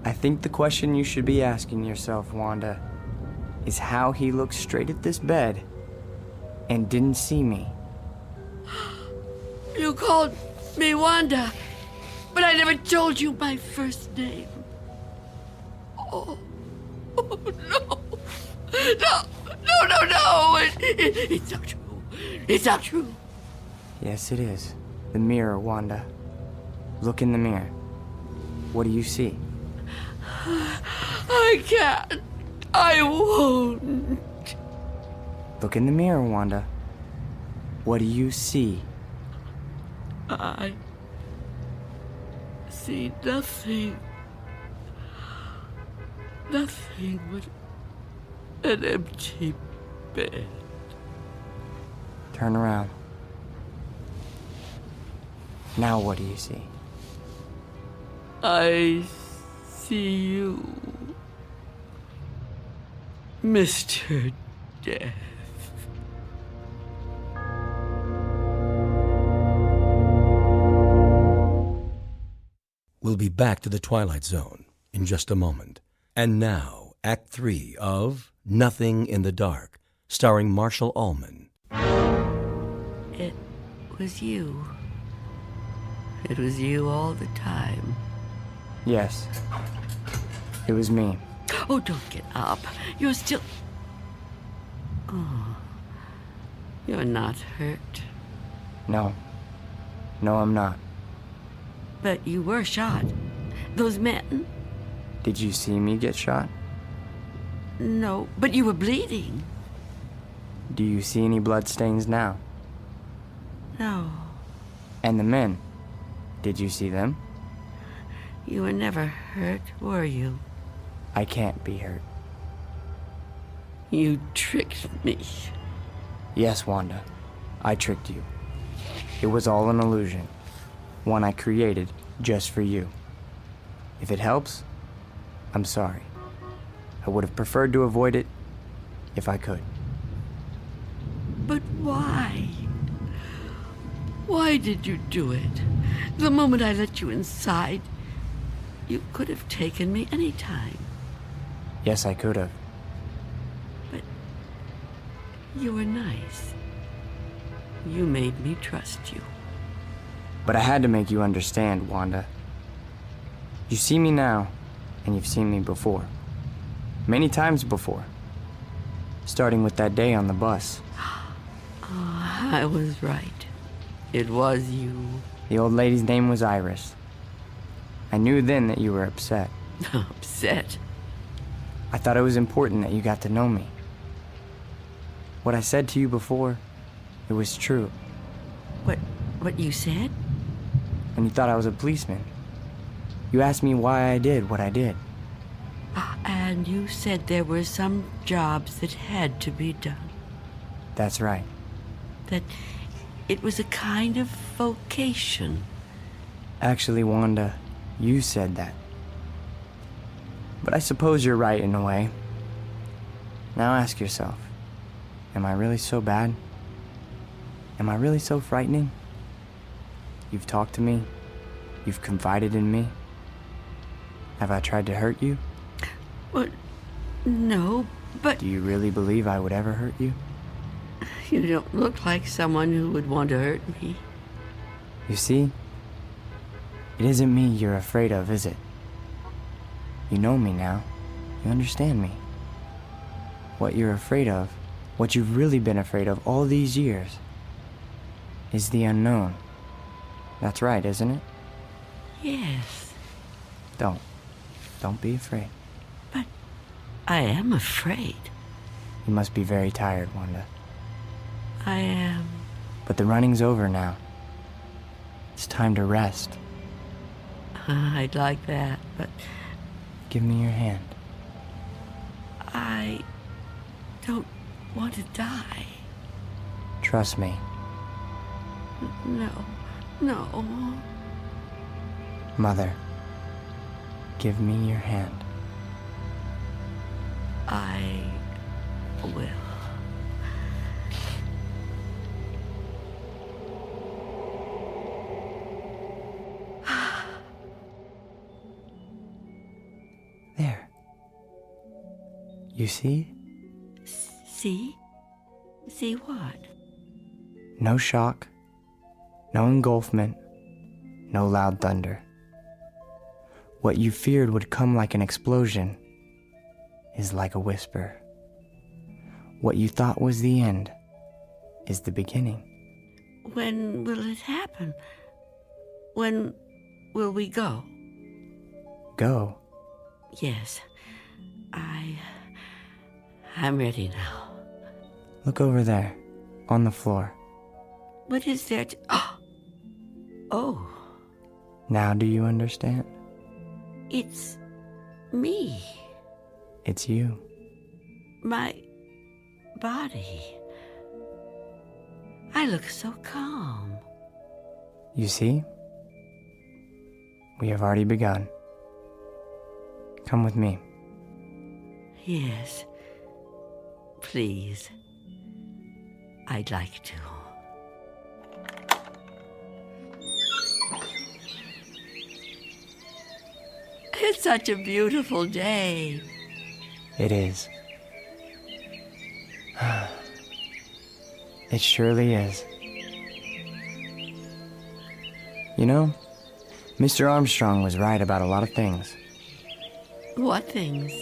I think the question you should be asking yourself, Wanda, is how he looked straight at this bed and didn't see me. You called me, Wanda. But I never told you my first name. Oh no. No. It's not true. It's not true. Yes, it is. The mirror, Wanda. Look in the mirror. What do you see? I can't. I won't. Look in the mirror, Wanda. What do you see? I see nothing. Nothing but an empty bed. Turn around. Now what do you see? I see you, Mr. Death. We'll be back to the Twilight Zone in just a moment. And now, Act 3 of Nothing in the Dark, starring Marshall Allman. It was you. It was you all the time. Yes. It was me. Oh, don't get up. You're still... Oh. You're not hurt. No. No, I'm not. But you were shot. Those men... Did you see me get shot? No, but you were bleeding. Do you see any bloodstains now? No. And the men? Did you see them? You were never hurt, were you? I can't be hurt. You tricked me. Yes, Wanda. I tricked you. It was all an illusion. One I created just for you. If it helps, I'm sorry. I would have preferred to avoid it if I could. But why? Why did you do it? The moment I let you inside, you could have taken me any time. Yes, I could have. But you were nice. You made me trust you. But I had to make you understand, Wanda. You see me now, and you've seen me before. Many times before. Starting with that day on the bus. Oh, I was right. It was you. The old lady's name was Iris. I knew then that you were upset. Upset? I thought it was important that you got to know me. What I said to you before, it was true. What you said? And you thought I was a policeman. You asked me why I did what I did. And you said there were some jobs that had to be done. That's right. That it was a kind of vocation. Actually, Wanda, you said that. But I suppose you're right in a way. Now ask yourself, am I really so bad? Am I really so frightening? You've talked to me. You've confided in me. Have I tried to hurt you? Well, no, but... Do you really believe I would ever hurt you? You don't look like someone who would want to hurt me. You see? It isn't me you're afraid of, is it? You know me now. You understand me. What you're afraid of, what you've really been afraid of all these years, is the unknown. That's right, isn't it? Yes. Don't be afraid. But I am afraid. You must be very tired, Wanda. I am. But the running's over now. It's time to rest. I'd like that, but... Give me your hand. I don't want to die. Trust me. No. Mother, give me your hand. I will. There. You see? See? See what? No shock. No engulfment. no loud thunder. What you feared would come like an explosion is like a whisper. What you thought was the end is the beginning. When will it happen? When will we go? Go? Yes. I'm ready now. Look over there, on the floor. What is there to... Oh. Now do you understand? It's me. It's you. My body. I look so calm. You see? We have already begun. Come with me. Yes. Please. I'd like to. It's such a beautiful day. It is. It surely is. You know, Mr. Armstrong was right about a lot of things. What things?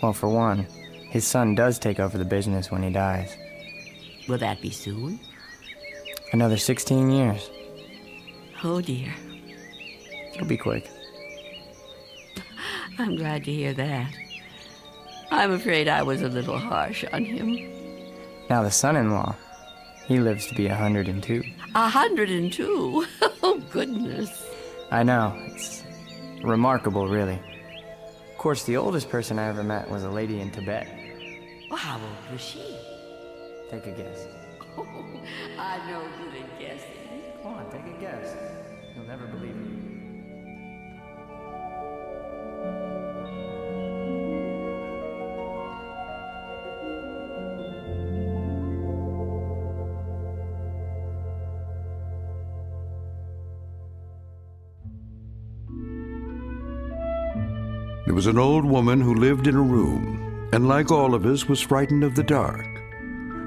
Well, for one, his son does take over the business when he dies. Will that be soon? Another 16 years. Oh, dear. It'll be quick. I'm glad to hear that. I'm afraid I was a little harsh on him. Now the son-in-law, he lives to be 102. 102? Oh, goodness. I know. It's remarkable, really. Of course, the oldest person I ever met was a lady in Tibet. Well, how old was she? Take a guess. Oh, I'm no good at guessing. Come on, take a guess. You'll never believe it. There was an old woman who lived in a room, and like all of us, was frightened of the dark,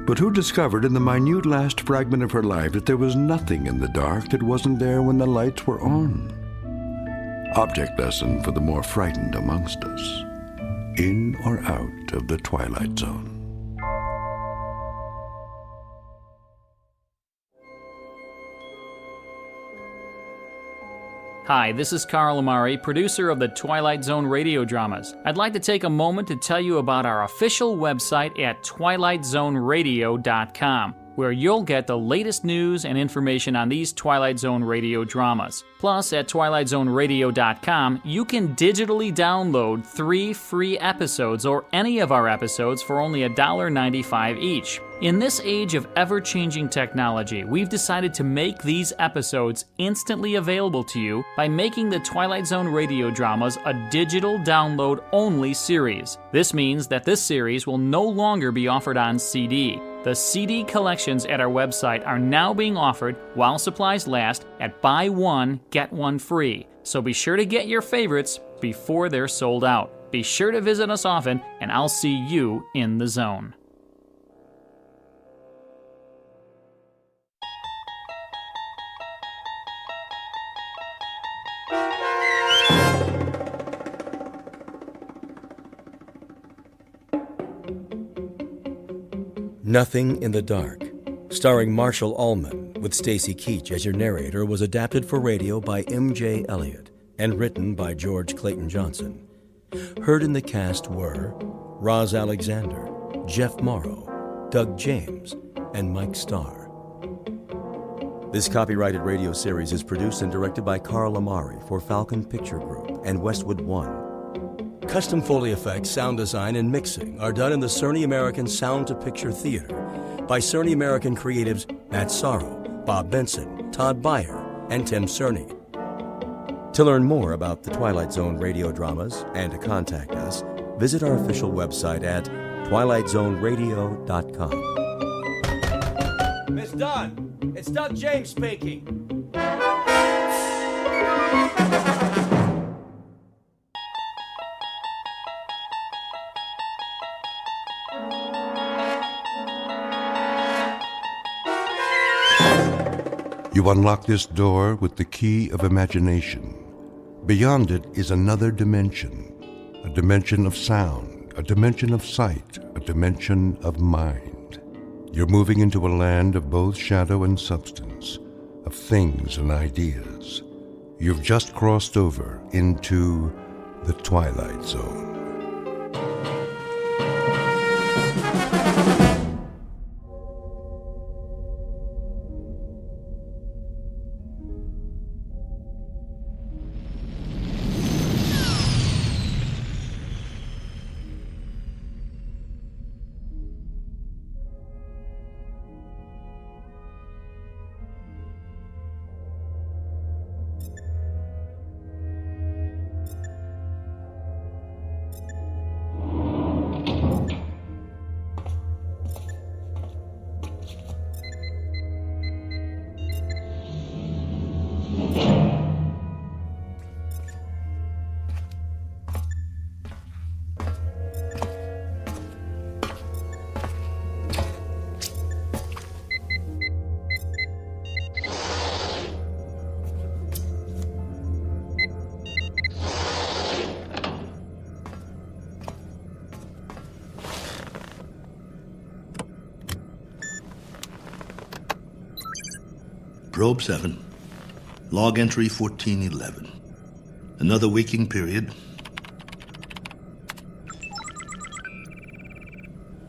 but who discovered in the minute last fragment of her life that there was nothing in the dark that wasn't there when the lights were on. Object lesson for the more frightened amongst us. In or out of the Twilight Zone. Hi, this is Carl Amari, producer of the Twilight Zone Radio Dramas. I'd like to take a moment to tell you about our official website at twilightzoneradio.com, where you'll get the latest news and information on these Twilight Zone radio dramas. Plus, at twilightzoneradio.com, you can digitally download 3 free episodes or any of our episodes for only $1.95 each. In this age of ever-changing technology, we've decided to make these episodes instantly available to you by making the Twilight Zone radio dramas a digital download-only series. This means that this series will no longer be offered on CD. The CD collections at our website are now being offered while supplies last at buy one, get one free. So be sure to get your favorites before they're sold out. Be sure to visit us often, and I'll see you in the zone. Nothing in the Dark, starring Marshall Ullman with Stacy Keach as your narrator, was adapted for radio by M.J. Elliott and written by George Clayton Johnson. Heard in the cast were Roz Alexander, Jeff Morrow, Doug James, and Mike Starr. This copyrighted radio series is produced and directed by Carl Amari for Falcon Picture Group and Westwood One. Custom Foley effects, sound design, and mixing are done in the Cerny American Sound to Picture Theater by Cerny American creatives Matt Sorrow, Bob Benson, Todd Beyer, and Tim Cerny. To learn more about the Twilight Zone radio dramas and to contact us, visit our official website at twilightzoneradio.com. Miss Dunn, it's Doug James speaking. You unlock this door with the key of imagination. Beyond it is another dimension, a dimension of sound, a dimension of sight, a dimension of mind. You're moving into a land of both shadow and substance, of things and ideas. You've just crossed over into the Twilight Zone. Probe 7, log entry 1411. Another waking period.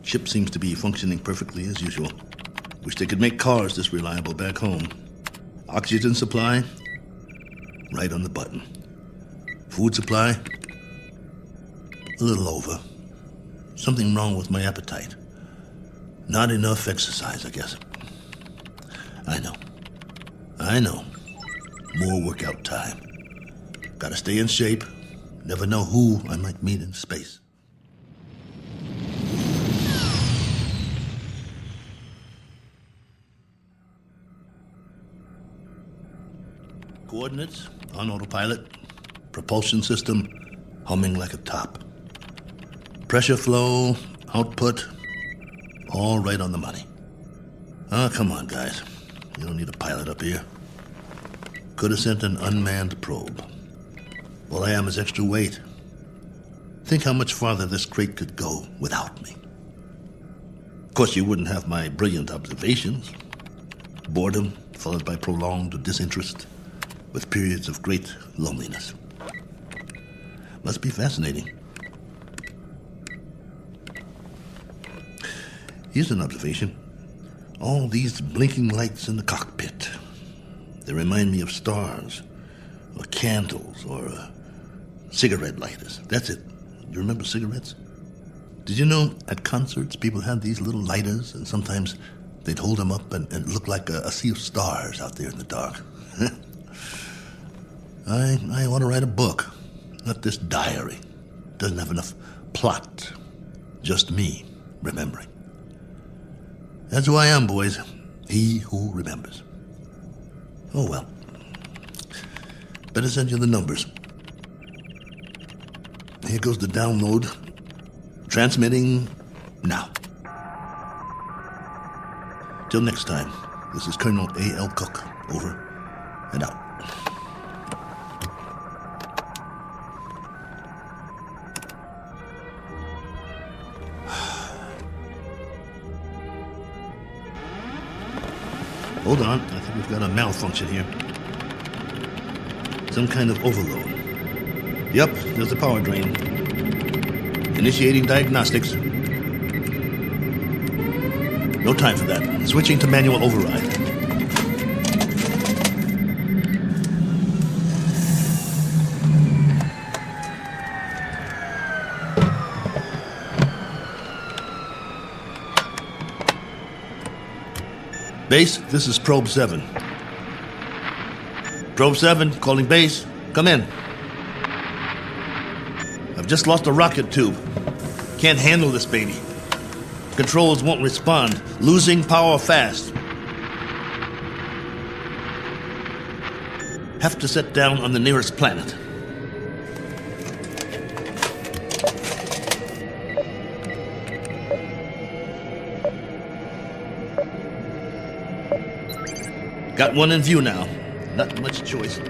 Ship seems to be functioning perfectly as usual. Wish they could make cars this reliable back home. Oxygen supply, right on the button. Food supply, a little over. Something wrong with my appetite. Not enough exercise, I guess. I know. More workout time. Gotta stay in shape. Never know who I might meet in space. Coordinates on autopilot. Propulsion system humming like a top. Pressure flow, output, all right on the money. Oh, come on, guys. You don't need a pilot up here. Could have sent an unmanned probe. All I am is extra weight. Think how much farther this crate could go without me. Of course, you wouldn't have my brilliant observations. Boredom followed by prolonged disinterest, with periods of great loneliness. Must be fascinating. Here's an observation. All these blinking lights in the cockpit. They remind me of stars, or candles, or cigarette lighters. That's it. You remember cigarettes? Did you know at concerts people had these little lighters, and sometimes they'd hold them up and it looked like a sea of stars out there in the dark? I want to write a book, not this diary. Doesn't have enough plot. Just me remembering. That's who I am, boys. He who remembers. Oh, well. Better send you the numbers. Here goes the download. Transmitting now. Till next time, this is Colonel A.L. Cook. Over and out. Hold on, I think we've got a malfunction here. Some kind of overload. Yep, there's a power drain. Initiating diagnostics. No time for that. Switching to manual override. Base, this is Probe 7. Probe 7, calling base. Come in. I've just lost a rocket tube. Can't handle this baby. Controls won't respond. Losing power fast. Have to set down on the nearest planet. Got one in view now. Not much choice.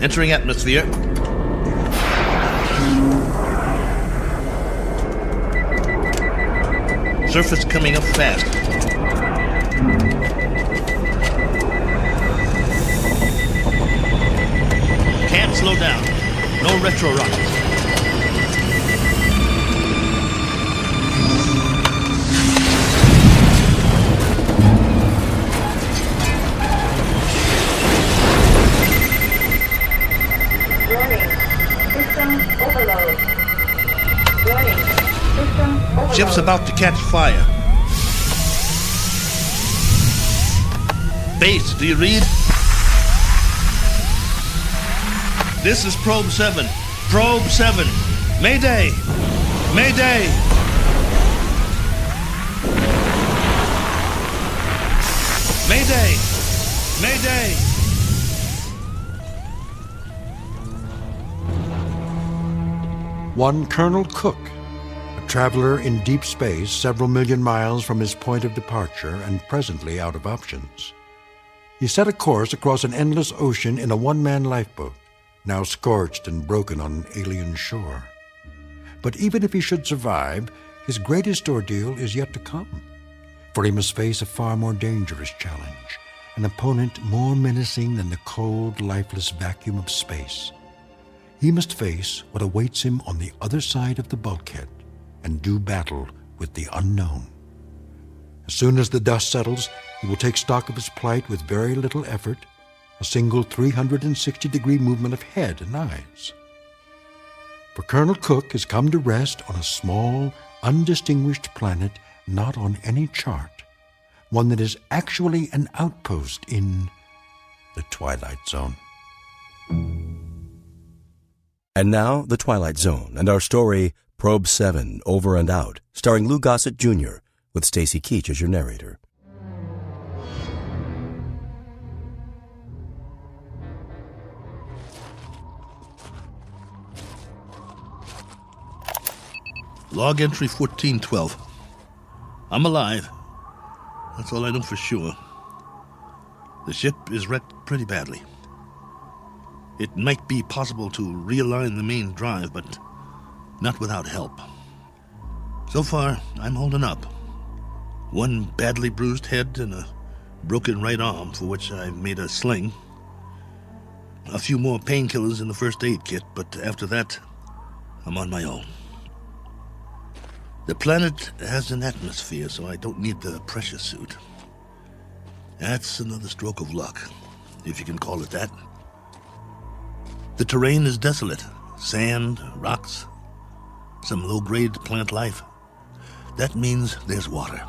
Entering atmosphere. Surface coming up fast. Can't slow down. No retro rockets. Ship's about to catch fire. Base, do you read? This is Probe 7. Probe 7. Mayday! Mayday! Mayday! Mayday! One Colonel Cook, a traveler in deep space several million miles from his point of departure and presently out of options. He set a course across an endless ocean in a one-man lifeboat, now scorched and broken on an alien shore. But even if he should survive, his greatest ordeal is yet to come, for he must face a far more dangerous challenge, an opponent more menacing than the cold, lifeless vacuum of space. He must face what awaits him on the other side of the bulkhead and do battle with the unknown. As soon as the dust settles, he will take stock of his plight with very little effort, a single 360-degree movement of head and eyes. For Colonel Cook has come to rest on a small, undistinguished planet not on any chart, one that is actually an outpost in the Twilight Zone. And now, The Twilight Zone, and our story, Probe 7, Over and Out, starring Lou Gossett Jr., with Stacy Keach as your narrator. Log entry 1412. I'm alive. That's all I know for sure. The ship is wrecked pretty badly. It might be possible to realign the main drive, but not without help. So far, I'm holding up. One badly bruised head and a broken right arm for which I've made a sling. A few more painkillers in the first aid kit, but after that, I'm on my own. The planet has an atmosphere, so I don't need the pressure suit. That's another stroke of luck, if you can call it that. The terrain is desolate. Sand, rocks, some low-grade plant life. That means there's water.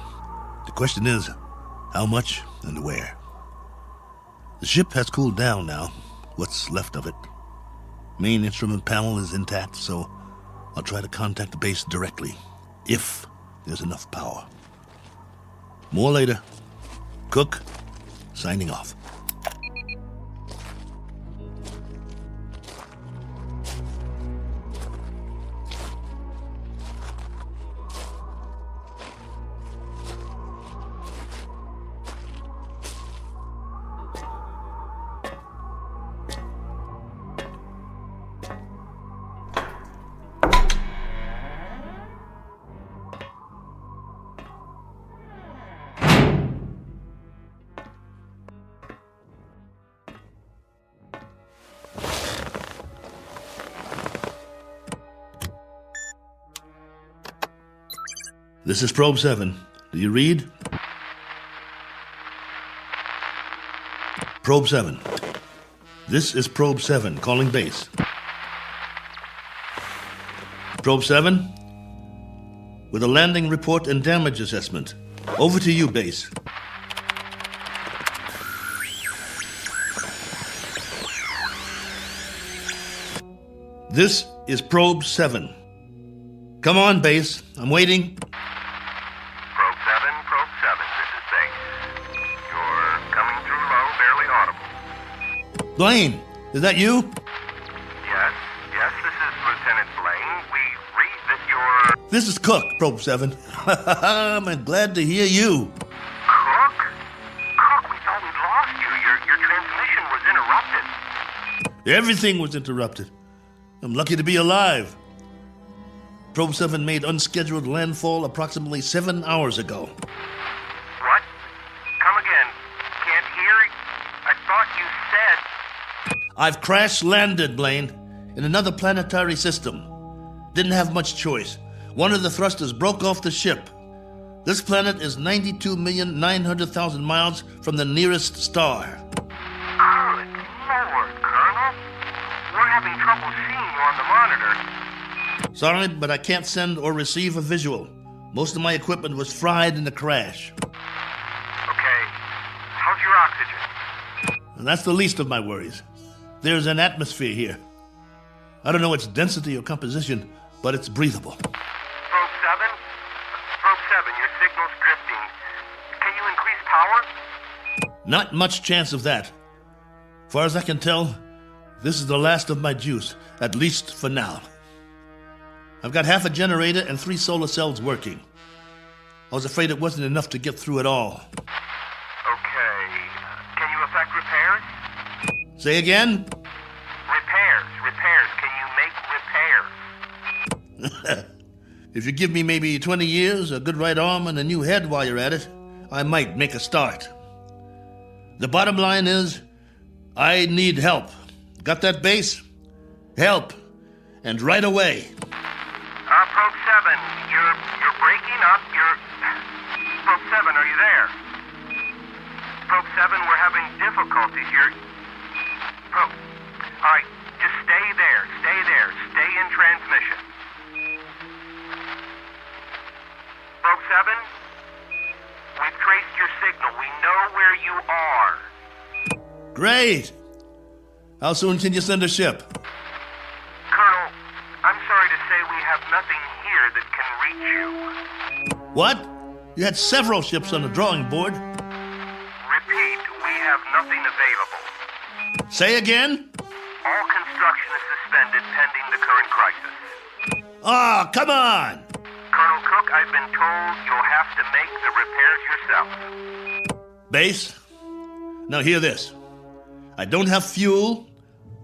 The question is, how much and where? The ship has cooled down now, what's left of it. Main instrument panel is intact, so I'll try to contact the base directly, if there's enough power. More later. Cook, signing off. This is Probe 7. Do you read? Probe 7. This is Probe 7, calling base. Probe 7, with a landing report and damage assessment. Over to you, base. This is Probe 7. Come on, Base. I'm waiting. Probe 7, this is Base. You're coming through low, barely audible. Blaine, is that you? Yes, this is Lieutenant Blaine. We read that you're... This is Cook, Probe 7. I'm glad to hear you. Cook? Cook, we thought we'd lost you. Your transmission was interrupted. Everything was interrupted. I'm lucky to be alive. Probe 7 made unscheduled landfall approximately 7 hours ago. What? Come again. Can't hear. I thought you said... I've crash-landed, Blaine, in another planetary system. Didn't have much choice. One of the thrusters broke off the ship. This planet is 92,900,000 miles from the nearest star. Good Lord, Colonel. We're having trouble seeing you on the monitor. Sorry, but I can't send or receive a visual. Most of my equipment was fried in the crash. Okay. How's your oxygen? And that's the least of my worries. There's an atmosphere here. I don't know its density or composition, but it's breathable. Probe 7, your signal's drifting. Can you increase power? Not much chance of that. Far as I can tell, this is the last of my juice, at least for now. I've got half a generator and 3 solar cells working. I was afraid it wasn't enough to get through it all. Okay. Can you effect repairs? Say again? Repairs. Can you make repairs? If you give me maybe 20 years, a good right arm, and a new head while you're at it, I might make a start. The bottom line is, I need help. Got that, Base? Help. And right away. Probe 7, you're breaking up. Probe 7, are you there? Probe 7, we're having difficulties. Probe. All right, just stay there. Stay in transmission. Probe 7, we've traced your signal. We know where you are. Great. How soon can you send a ship? Colonel, I'm sorry to say we have nothing here that can reach you. What? You had several ships on the drawing board. Repeat, we have nothing available. Say again? All construction is suspended pending the current crisis. Ah, come on! Colonel Cook, I've been told you'll have to make the repairs yourself. Base, now hear this. I don't have fuel,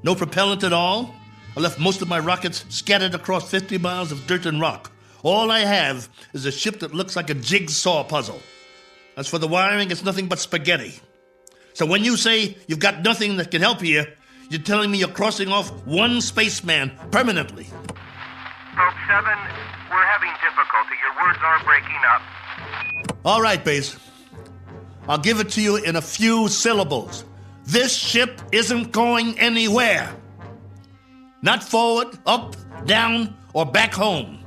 no propellant at all. I left most of my rockets scattered across 50 miles of dirt and rock. All I have is a ship that looks like a jigsaw puzzle. As for the wiring, it's nothing but spaghetti. So when you say you've got nothing that can help you, you're telling me you're crossing off one spaceman permanently. Probe 7, we're having difficulty. Your words are breaking up. All right, Base. I'll give it to you in a few syllables. This ship isn't going anywhere. Not forward, up, down, or back home.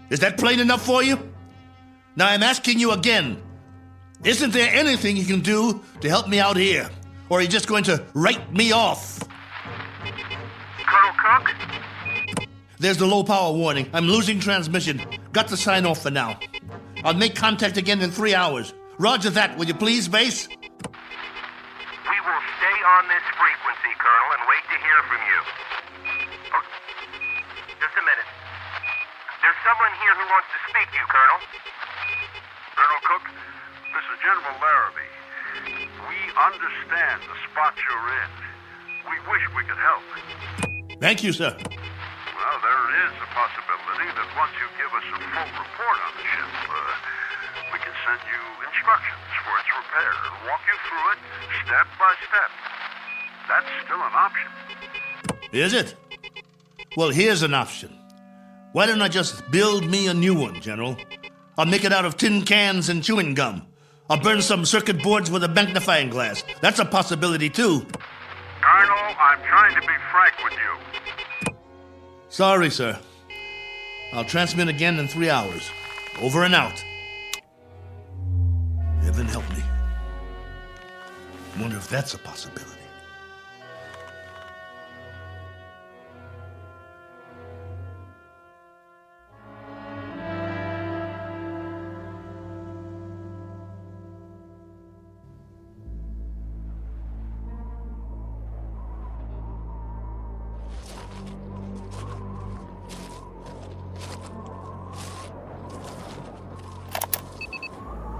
Is that plain enough for you? Now I'm asking you again. Isn't there anything you can do to help me out here? Or are you just going to write me off? Colonel Cook? There's the low power warning. I'm losing transmission. Got to sign off for now. I'll make contact again in 3 hours. Roger that, will you please, Base? We will stay on this frequency, Colonel, and wait to hear from you. Oh, just a minute. There's someone here who wants to speak to you, Colonel. Colonel Cook, this is General Larrabee. We understand the spot you're in. We wish we could help. Thank you, sir. Well, there is a possibility that once you give us a full report on the ship, we can send you instructions for its repair and walk you through it step by step. That's still an option. Is it? Well, here's an option. Why don't I just build me a new one, General? I'll make it out of tin cans and chewing gum. I'll burn some circuit boards with a magnifying glass. That's a possibility, too. Colonel, I'm trying to be frank with you. Sorry, sir. I'll transmit again in 3 hours. Over and out. Heaven help me. I wonder if that's a possibility.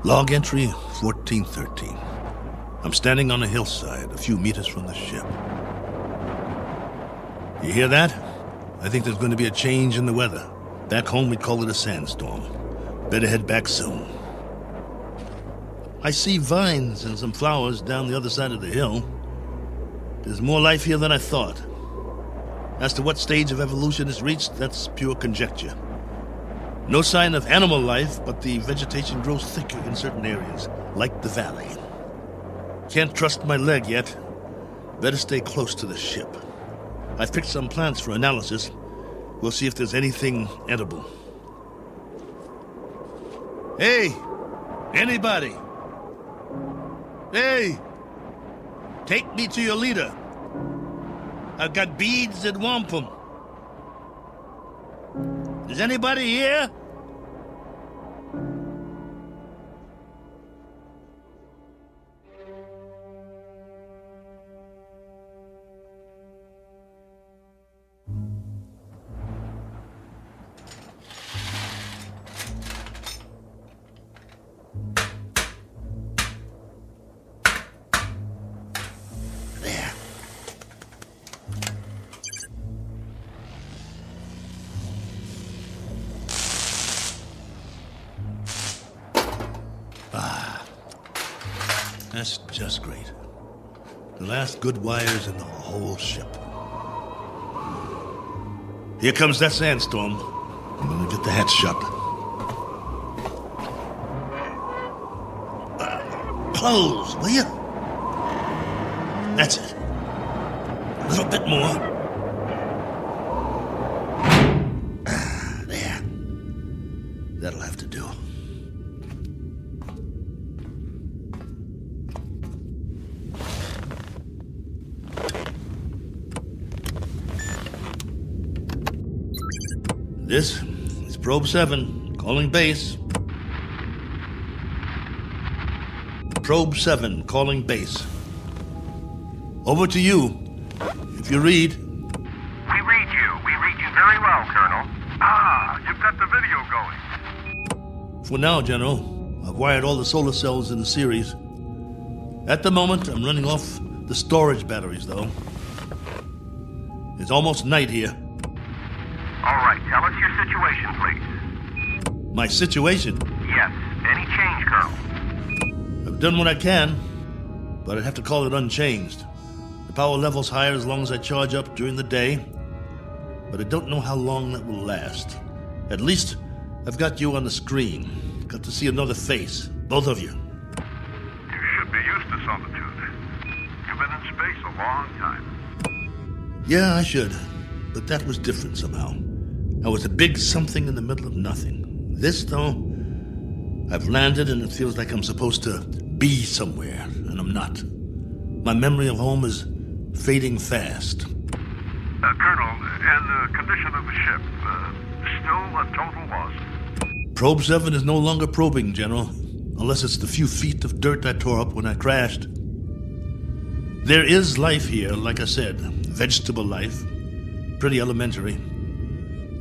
Log entry 1413. I'm standing on a hillside a few meters from the ship. You hear that? I think there's going to be a change in the weather. Back home we'd call it a sandstorm. Better head back soon. I see vines and some flowers down the other side of the hill. There's more life here than I thought. As to what stage of evolution is reached, that's pure conjecture. No sign of animal life, but the vegetation grows thicker in certain areas, like the valley. Can't trust my leg yet. Better stay close to the ship. I've picked some plants for analysis. We'll see if there's anything edible. Hey! Anybody! Hey! Take me to your leader. I've got beads and wampum. Is anybody here? That's just great. The last good wires in the whole ship. Here comes that sandstorm. I'm gonna get the hatch shut. Close, will you? That's it. A little bit more. There. That'll have to do. This is Probe 7, calling base. Probe 7, calling base. Over to you, if you read. We read you. We read you very well, Colonel. Ah, you've got the video going. For now, General, I've wired all the solar cells in the series. At the moment, I'm running off the storage batteries, though. It's almost night here. All right, tell us your situation, please. My situation? Yes. Any change, Colonel? I've done what I can, but I'd have to call it unchanged. The power level's higher as long as I charge up during the day, but I don't know how long that will last. At least, I've got you on the screen. Got to see another face, both of you. You should be used to solitude. You've been in space a long time. Yeah, I should, but that was different somehow. I was a big something in the middle of nothing. This, though, I've landed and it feels like I'm supposed to be somewhere, and I'm not. My memory of home is fading fast. Colonel, and the condition of the ship, still a total loss? Probe 7 is no longer probing, General, unless it's the few feet of dirt I tore up when I crashed. There is life here, like I said, vegetable life, pretty elementary.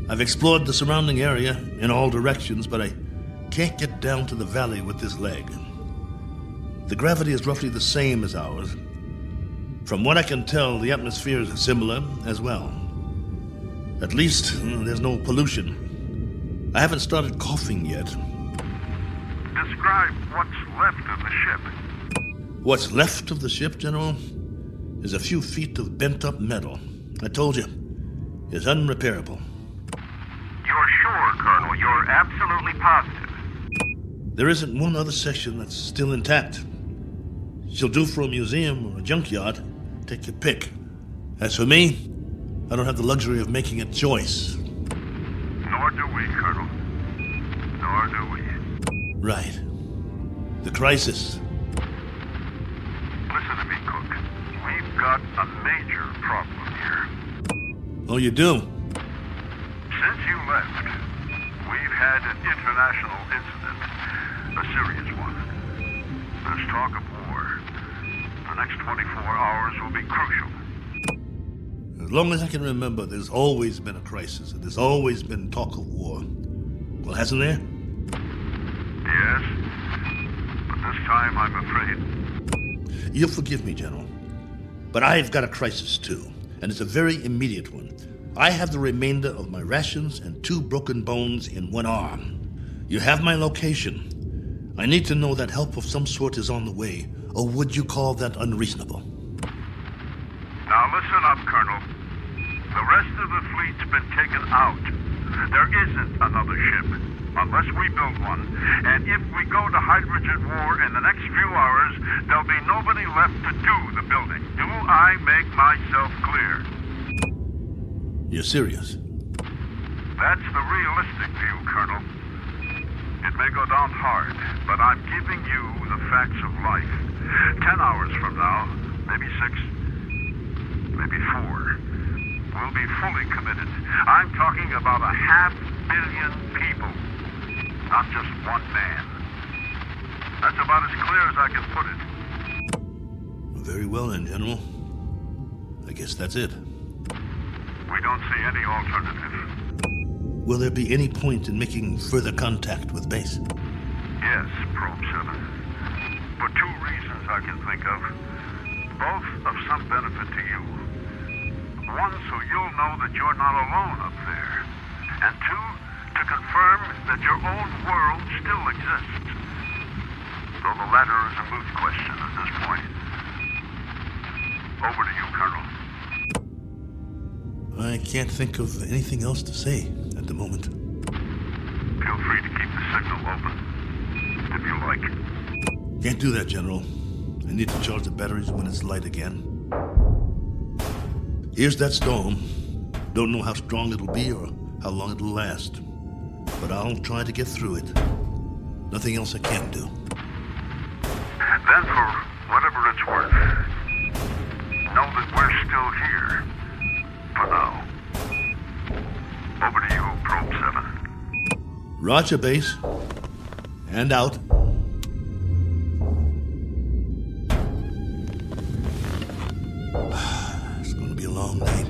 I've explored the surrounding area in all directions, but I can't get down to the valley with this leg. The gravity is roughly the same as ours. From what I can tell, the atmosphere is similar as well. At least, there's no pollution. I haven't started coughing yet. Describe what's left of the ship. What's left of the ship, General, is a few feet of bent-up metal. I told you, it's unrepairable. You're sure, Colonel? You're absolutely positive? There isn't one other section that's still intact. She'll do for a museum or a junkyard. Take your pick. As for me, I don't have the luxury of making a choice. Nor do we, Colonel. Nor do we. Right. The crisis. Listen to me, Cook. We've got a major problem here. Oh, you do? Since you left, we've had an international incident. A serious one. There's talk of war. The next 24 hours will be crucial. As long as I can remember, there's always been a crisis, and there's always been talk of war. Well, hasn't there? Yes. this time, I'm afraid. You'll forgive me, General, but I've got a crisis too, and it's a very immediate one. I have the remainder of my rations and 2 broken bones in one arm. You have my location. I need to know that help of some sort is on the way, or would you call that unreasonable? Now listen up, Colonel. The rest of the fleet's been taken out. There isn't another ship, unless we build one. And if we go to hydrogen war in the next few hours, there'll be nobody left to do the building. Do I make myself clear? You're serious? That's the realistic view, Colonel. It may go down hard, but I'm giving you the facts of life. 10 hours from now, maybe 6, maybe 4, we'll be fully committed. I'm talking about 500 million people, not just one man. That's about as clear as I can put it. Very well then, General. I guess that's it. We don't see any alternative. Will there be any point in making further contact with base? Yes, Probe 7. For 2 reasons I can think of, both of some benefit to you. 1, so you'll know that you're not alone up there. And 2, to confirm that your own world still exists. Though the latter is a moot question at this point. Over to you, Colonel. I can't think of anything else to say at the moment. Feel free to keep the signal open, if you like. Can't do that, General. I need to charge the batteries when it's light again. Here's that storm. Don't know how strong it'll be or how long it'll last. But I'll try to get through it. Nothing else I can do. Then for whatever it's worth, know that we're still here. For now. Over to you, Probe 7. Roger, base. And out. It's going to be a long night.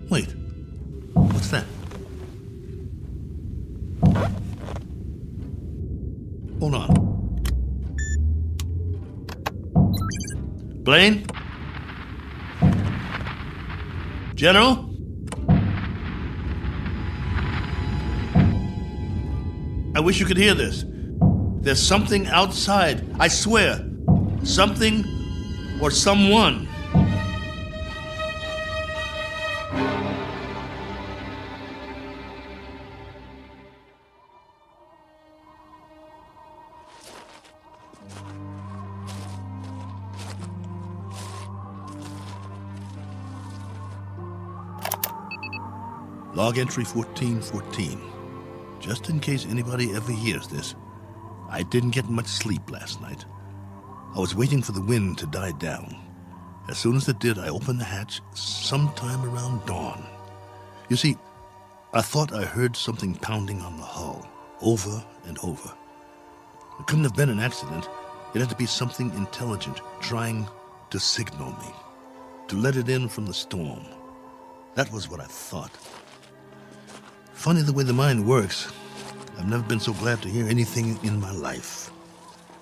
Wait. What's that? Hold on. Blaine? General? I wish you could hear this. There's something outside, I swear. Something or someone. Log entry 1414. Just in case anybody ever hears this, I didn't get much sleep last night. I was waiting for the wind to die down. As soon as it did, I opened the hatch sometime around dawn. You see, I thought I heard something pounding on the hull, over and over. It couldn't have been an accident. It had to be something intelligent trying to signal me, to let it in from the storm. That was what I thought. Funny the way the mind works. I've never been so glad to hear anything in my life.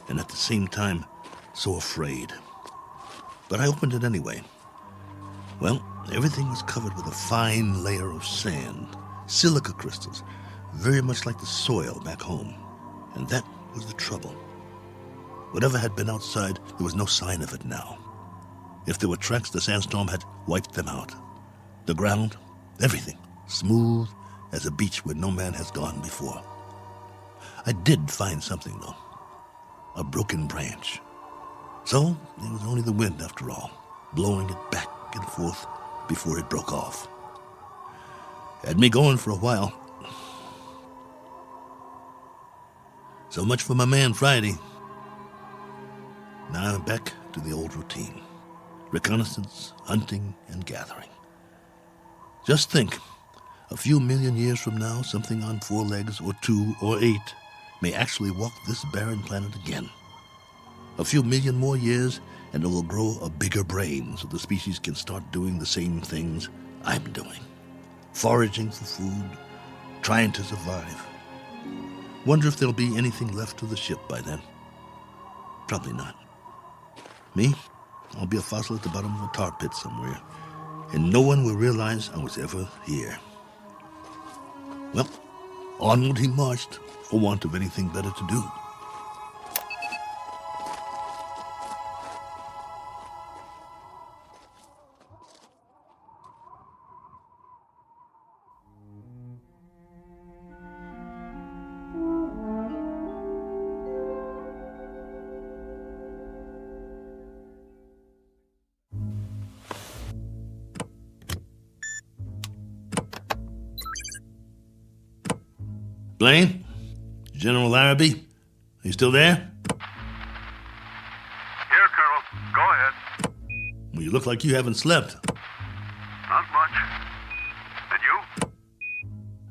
And at the same time, so afraid. But I opened it anyway. Well, everything was covered with a fine layer of sand, silica crystals, very much like the soil back home. And that was the trouble. Whatever had been outside, there was no sign of it now. If there were tracks, the sandstorm had wiped them out. The ground, everything, smooth as a beach where no man has gone before. I did find something, though. A broken branch. So, it was only the wind, after all, blowing it back and forth before it broke off. Had me going for a while. So much for my man Friday. Now I'm back to the old routine. Reconnaissance, hunting, and gathering. Just think, a few million years from now, something on 4 legs, or 2, or 8, may actually walk this barren planet again. A few million more years, and it will grow a bigger brain so the species can start doing the same things I'm doing. Foraging for food, trying to survive. Wonder if there'll be anything left of the ship by then. Probably not. Me? I'll be a fossil at the bottom of a tar pit somewhere, and no one will realize I was ever here. Well, onward he marched, for want of anything better to do. Blaine? General Larrabee? Are you still there? Here, Colonel. Go ahead. Well, you look like you haven't slept. Not much. And you?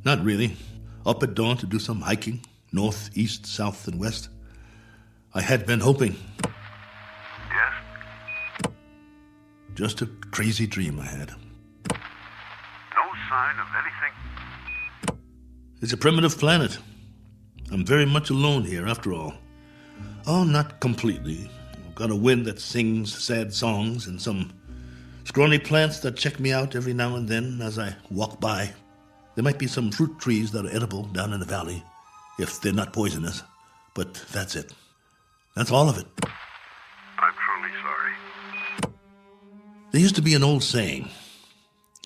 Not really. Up at dawn to do some hiking, north, east, south, and west. I had been hoping. Yes? Just a crazy dream I had. No sign of anything? It's a primitive planet. I'm very much alone here, after all. Oh, not completely. I've got a wind that sings sad songs and some scrawny plants that check me out every now and then as I walk by. There might be some fruit trees that are edible down in the valley, if they're not poisonous. But that's it. That's all of it. I'm truly sorry. There used to be an old saying,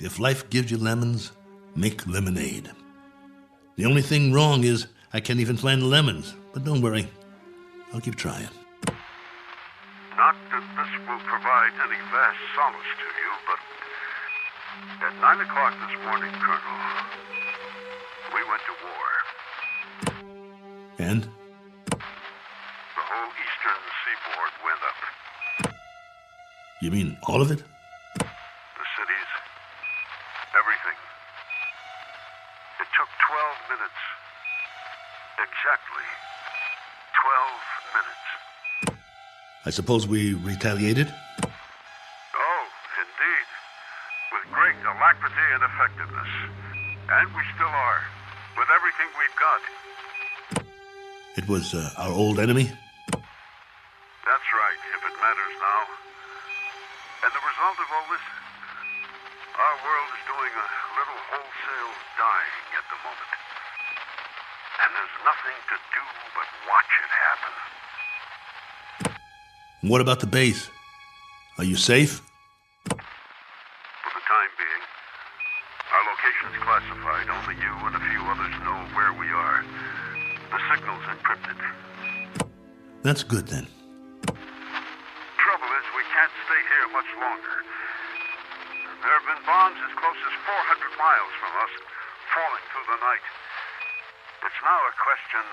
if life gives you lemons, make lemonade. The only thing wrong is I can't even find the lemons. But don't worry, I'll keep trying. Not that this will provide any vast solace to you, but at 9 o'clock this morning, Colonel, we went to war. And? The whole eastern seaboard went up. You mean all of it? The cities, everything. It took 12 minutes. Exactly 12 minutes. I suppose we retaliated? Oh, indeed. With great alacrity and effectiveness. And we still are. With everything we've got. It was our old enemy? That's right, if it matters now. And the result of all this? Our world is doing a little wholesale dying at the moment. And there's nothing to do but watch it happen. What about the base? Are you safe? For the time being. Our location's classified. Only you and a few others know where we are. The signal's encrypted. That's good then. Trouble is, we can't stay here much longer. There have been bombs as close as 400 miles from us, falling through the night. It's now a question,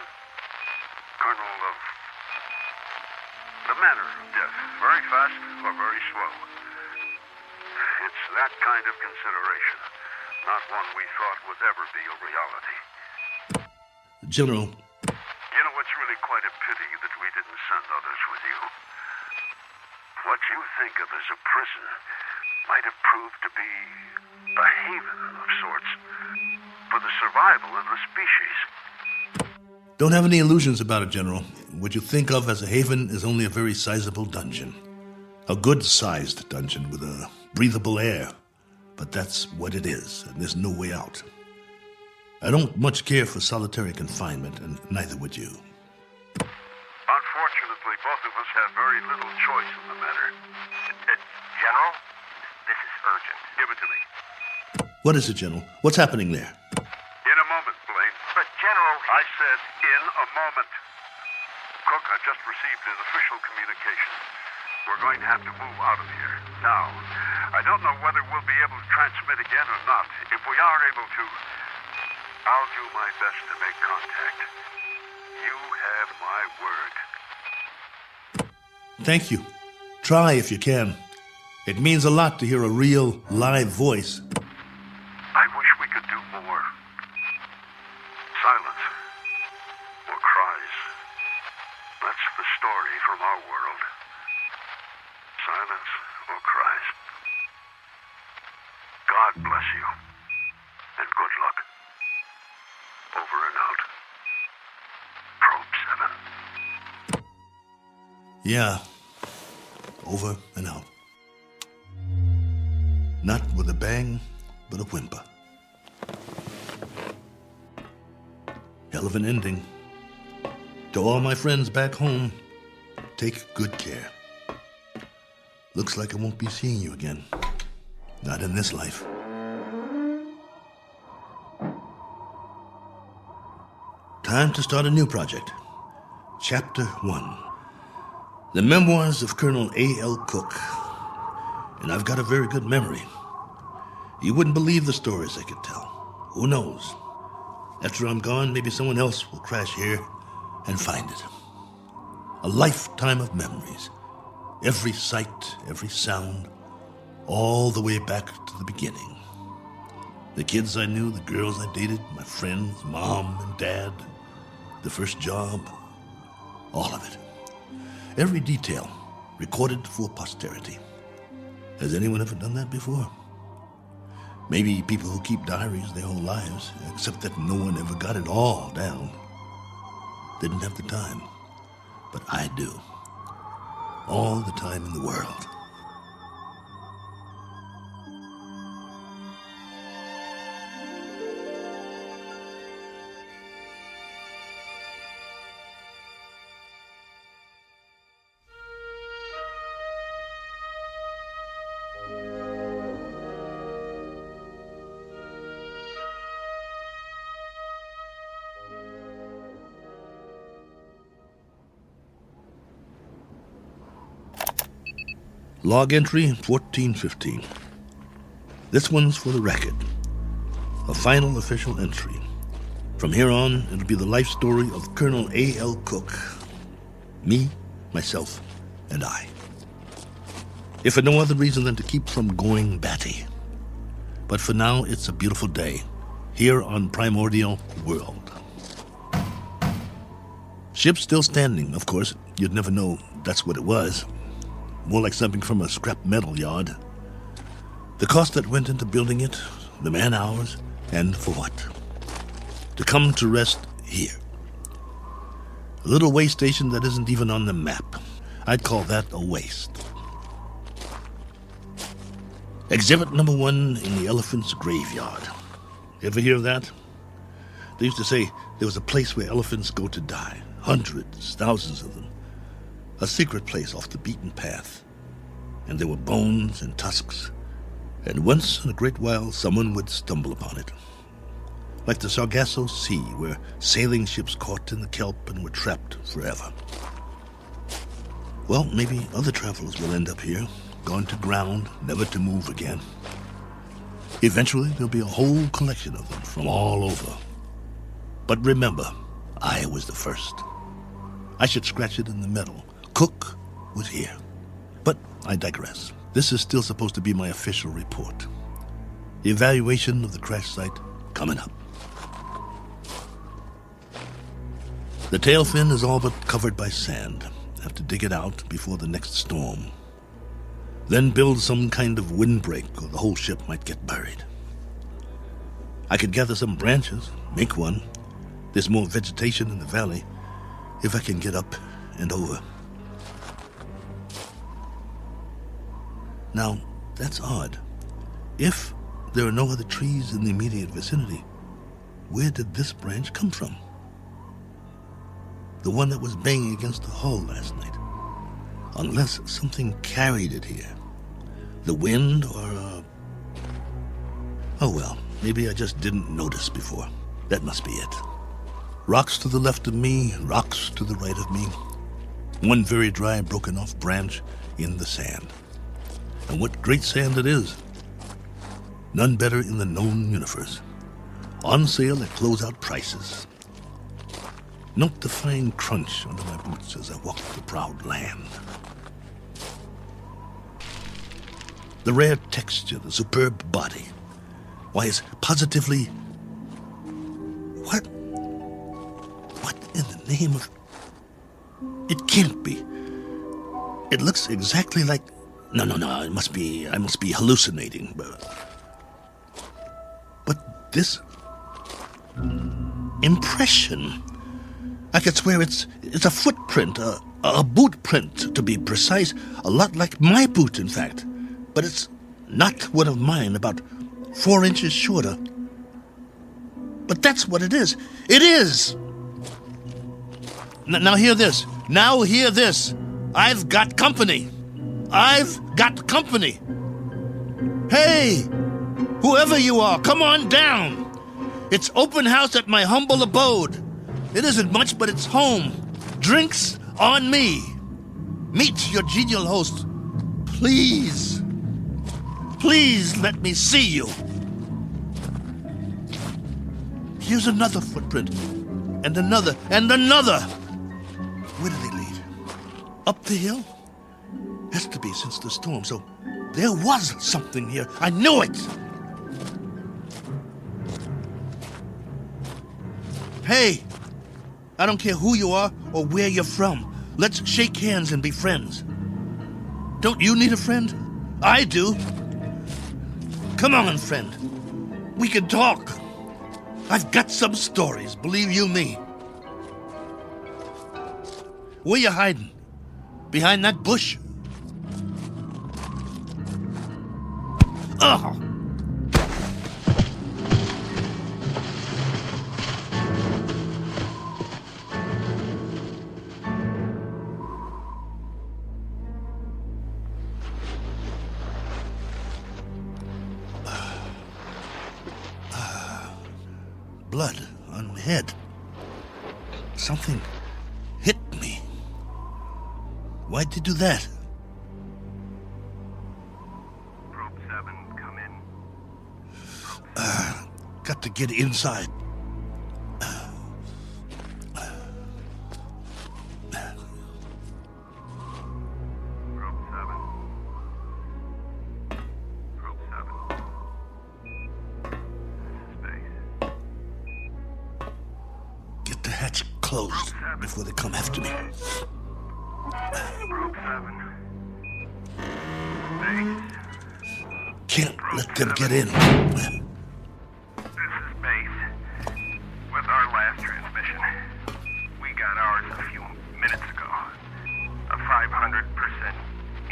Colonel, of the manner of death. Very fast or very slow. It's that kind of consideration, not one we thought would ever be a reality. General. You know, it's really quite a pity that we didn't send others with you. What you think of as a prison might have proved to be a haven of sorts for the survival of the species. Don't have any illusions about it, General. What you think of as a haven is only a very sizable dungeon. A good-sized dungeon with a breathable air. But that's what it is, and there's no way out. I don't much care for solitary confinement, and neither would you. Unfortunately, both of us have very little choice in the matter. General, this is urgent. Give it to me. What is it, General? What's happening there? In a moment, Blaine. But, General... I said in a moment. Cook, I've just received an official communication. We're going to have to move out of here. Now, I don't know whether we'll be able to transmit again or not. If we are able to, I'll do my best to make contact. You have my word. Thank you. Try if you can. It means a lot to hear a real, live voice. I wish we could do more. Silence. Or cries. That's the story from our world. Silence or cries. God bless you. And good luck. Yeah. Over and out. Not with a bang, but a whimper. Hell of an ending. To all my friends back home, take good care. Looks like I won't be seeing you again. Not in this life. Time to start a new project. Chapter 1. The Memoirs of Colonel A.L. Cook. And I've got a very good memory. You wouldn't believe the stories I could tell. Who knows? After I'm gone, maybe someone else will crash here and find it. A lifetime of memories. Every sight, every sound, all the way back to the beginning. The kids I knew, the girls I dated, my friends, mom and dad, the first job, all of it. Every detail recorded for posterity. Has anyone ever done that before? Maybe people who keep diaries their whole lives, except that no one ever got it all down. Didn't have the time, but I do. All the time in the world. Log entry 1415. This one's for the record. A final official entry. From here on, it'll be the life story of Colonel A.L. Cook. Me, myself, and I. If for no other reason than to keep from going batty. But for now, it's a beautiful day. Here on Primordial World. Ship's still standing, of course. You'd never know that's what it was. More like something from a scrap metal yard. The cost that went into building it, the man-hours, and for what? To come to rest here. A little way station that isn't even on the map. I'd call that a waste. Exhibit number 1 in the elephant's graveyard. Ever hear of that? They used to say there was a place where elephants go to die. Hundreds, thousands of them. A secret place off the beaten path. And there were bones and tusks. And once in a great while, someone would stumble upon it. Like the Sargasso Sea, where sailing ships caught in the kelp and were trapped forever. Well, maybe other travelers will end up here, gone to ground, never to move again. Eventually, there'll be a whole collection of them from all over. But remember, I was the first. I should scratch it in the metal. Cook was here. But I digress. This is still supposed to be my official report. The evaluation of the crash site coming up. The tail fin is all but covered by sand. Have to dig it out before the next storm. Then build some kind of windbreak or the whole ship might get buried. I could gather some branches, make one. There's more vegetation in the valley if I can get up and over. Now, that's odd. If there are no other trees in the immediate vicinity, where did this branch come from? The one that was banging against the hull last night. Unless something carried it here. The wind or Oh well, maybe I just didn't notice before. That must be it. Rocks to the left of me, rocks to the right of me. One very dry, broken off branch in the sand. And what great sand it is. None better in the known universe. On sale at closeout prices. Note the fine crunch under my boots as I walk the proud land. The rare texture, the superb body. Why, it's positively... What in the name of... It can't be. It looks exactly like... No, I must be hallucinating. But this... impression... I could swear it's a footprint, a A boot print, to be precise. A lot like my boot, in fact. But it's not one of mine, about 4 inches shorter. But that's what it is. It is! Now hear this. Now hear this. I've got company. I've got company. Hey! Whoever you are, come on down. It's open house at my humble abode. It isn't much, but it's home. Drinks on me. Meet your genial host. Please. Please let me see you. Here's another footprint. And another. And another. Where do they lead? Up the hill? Has to be since the storm, so there was something here. I knew it! Hey! I don't care who you are or where you're from. Let's shake hands and be friends. Don't you need a friend? I do. Come on, friend. We can talk. I've got some stories, believe you me. Where you hiding? Behind that bush? Oh! Blood on my head. Something hit me. Why'd you do that? Probe 7, come in. Got to get inside. Closed before they come after me. Probe 7. Can't let them get in. This is Base. With our last transmission, we got ours a few minutes ago. A 500%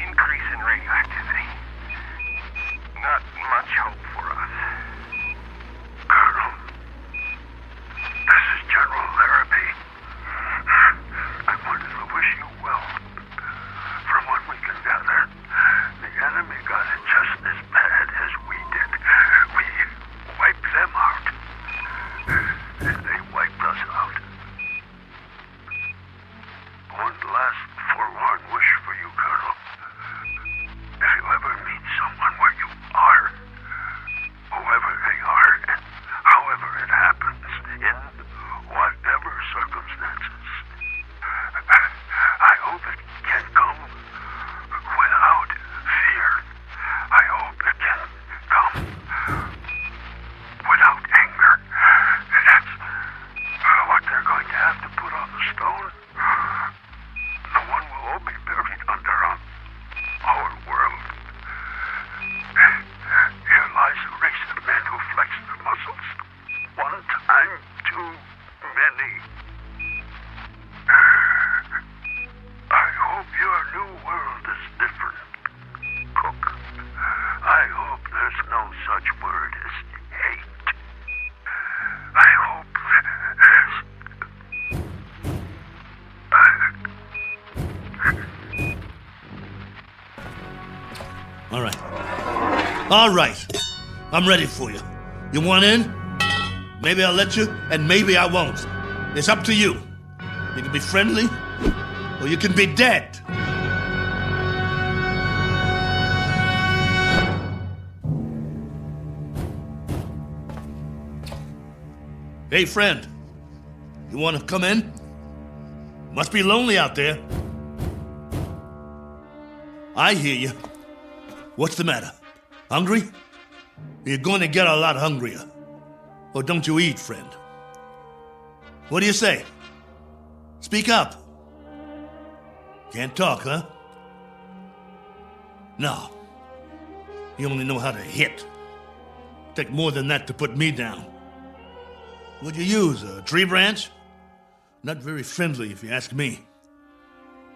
increase in radioactivity. Not much hope for us. Colonel, this is General Larrabee. I wanted to wish you well. From what we can gather, the enemy got it just as bad as we did. We wiped them out. And they wiped us out. One last forlorn wish for you, Colonel. If you ever meet someone where you are, whoever they are, and however it happens, in whatever circumstances, I hope it can come without fear. I hope it can come without anger. That's what they're going to have to put on the stone. The one we'll all be buried under on our world. Here lies a race of men who flex their muscles one time too many. I hope your new world is different, Cook. I hope there's no such word as hate. I hope there's... All right. All right. I'm ready for you. You want in? Maybe I'll let you, and maybe I won't. It's up to you. You can be friendly, or you can be dead. Hey, friend. You want to come in? Must be lonely out there. I hear you. What's the matter? Hungry? You're going to get a lot hungrier. Or don't you eat, friend? What do you say? Speak up. Can't talk, huh? No. You only know how to hit. Take more than that to put me down. What'd you use, a tree branch? Not very friendly, if you ask me.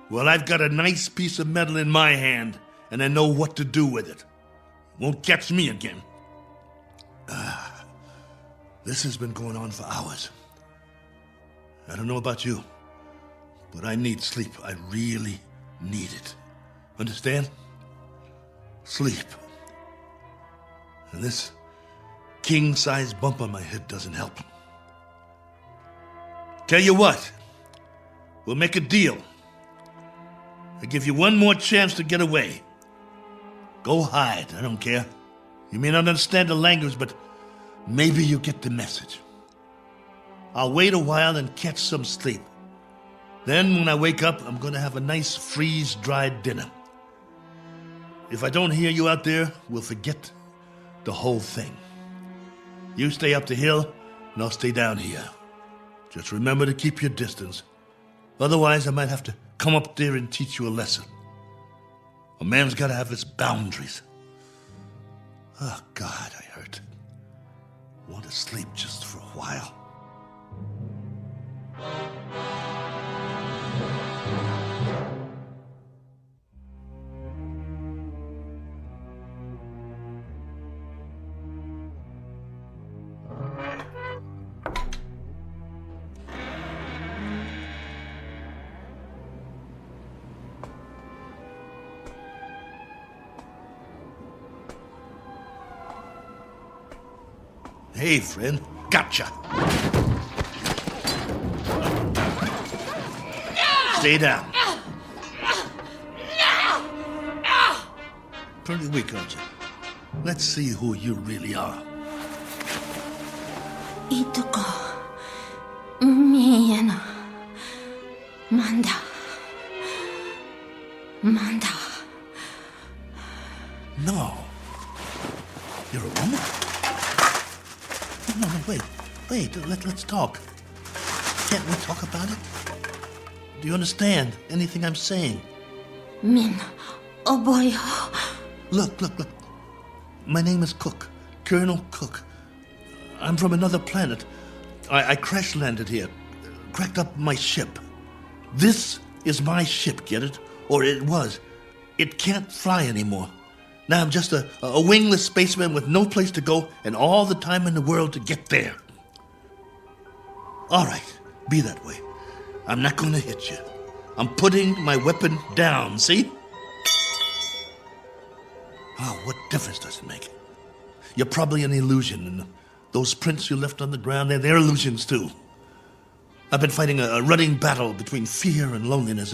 Well, I've got a nice piece of metal in my hand, and I know what to do with it. Won't catch me again. This has been going on for hours. I don't know about you, but I need sleep. I really need it. Understand? Sleep. And this king-size bump on my head doesn't help. Tell you what, we'll make a deal. I give you one more chance to get away. Go hide, I don't care. You may not understand the language, but maybe you get the message. I'll wait a while and catch some sleep. Then when I wake up, I'm going to have a nice freeze-dried dinner. If I don't hear you out there, we'll forget the whole thing. You stay up the hill, and I'll stay down here. Just remember to keep your distance. Otherwise, I might have to come up there and teach you a lesson. A man's got to have his boundaries. Oh, God, I hurt. I want to sleep just for a while. Hey, friend. Gotcha. Stay down. Pretty weak, aren't you? Let's see who you really are. Ituko. Miyana. Manda. Manda. No. You're a woman? No, wait. Let's talk. Can't we talk about it? Do you understand anything I'm saying? Min. Oh boy. Look. My name is Cook. Colonel Cook. I'm from another planet. I crash-landed here. Cracked up my ship. This is my ship, get it? Or it was. It can't fly anymore. Now I'm just a wingless spaceman with no place to go and all the time in the world to get there. All right, be that way. I'm not going to hit you. I'm putting my weapon down, see? Oh, what difference does it make? You're probably an illusion, and those prints you left on the ground, they're illusions too. I've been fighting a running battle between fear and loneliness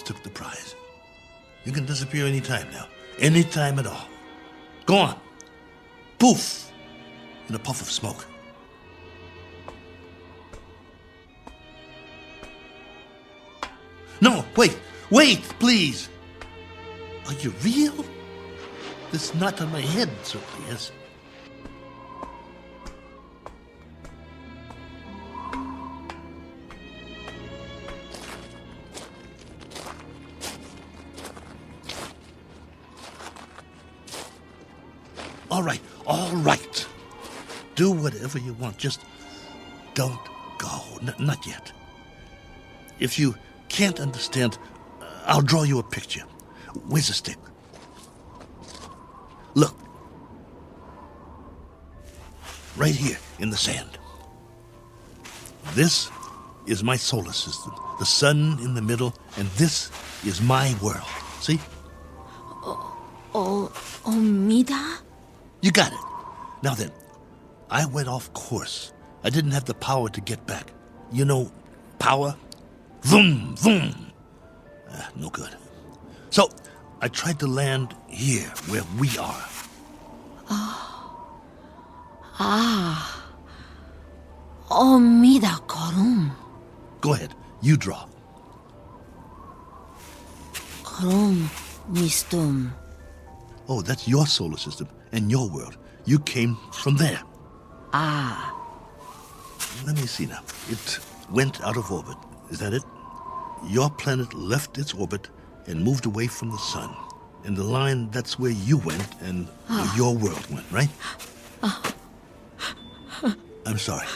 took the prize. You can disappear any time now. Any time at all. Go on. Poof! In a puff of smoke. No, wait, please. Are you real? This knot on my head certainly is. All right. Do whatever you want. Just don't go. Not yet. If you can't understand, I'll draw you a picture. Where's the stick? Look. Right here in the sand. This is my solar system. The sun in the middle, and this is my world. See? Omida? You got it. Now then, I went off course. I didn't have the power to get back. You know, power? Vroom, vroom. No good. So, I tried to land here, where we are. Omida korum. Go ahead, you draw. Korum mistum. Oh, that's your solar system and your world. You came from there. Let me see now. It went out of orbit. Is that it? Your planet left its orbit and moved away from the sun. And the line, that's where you went and where your world went, right? I'm sorry.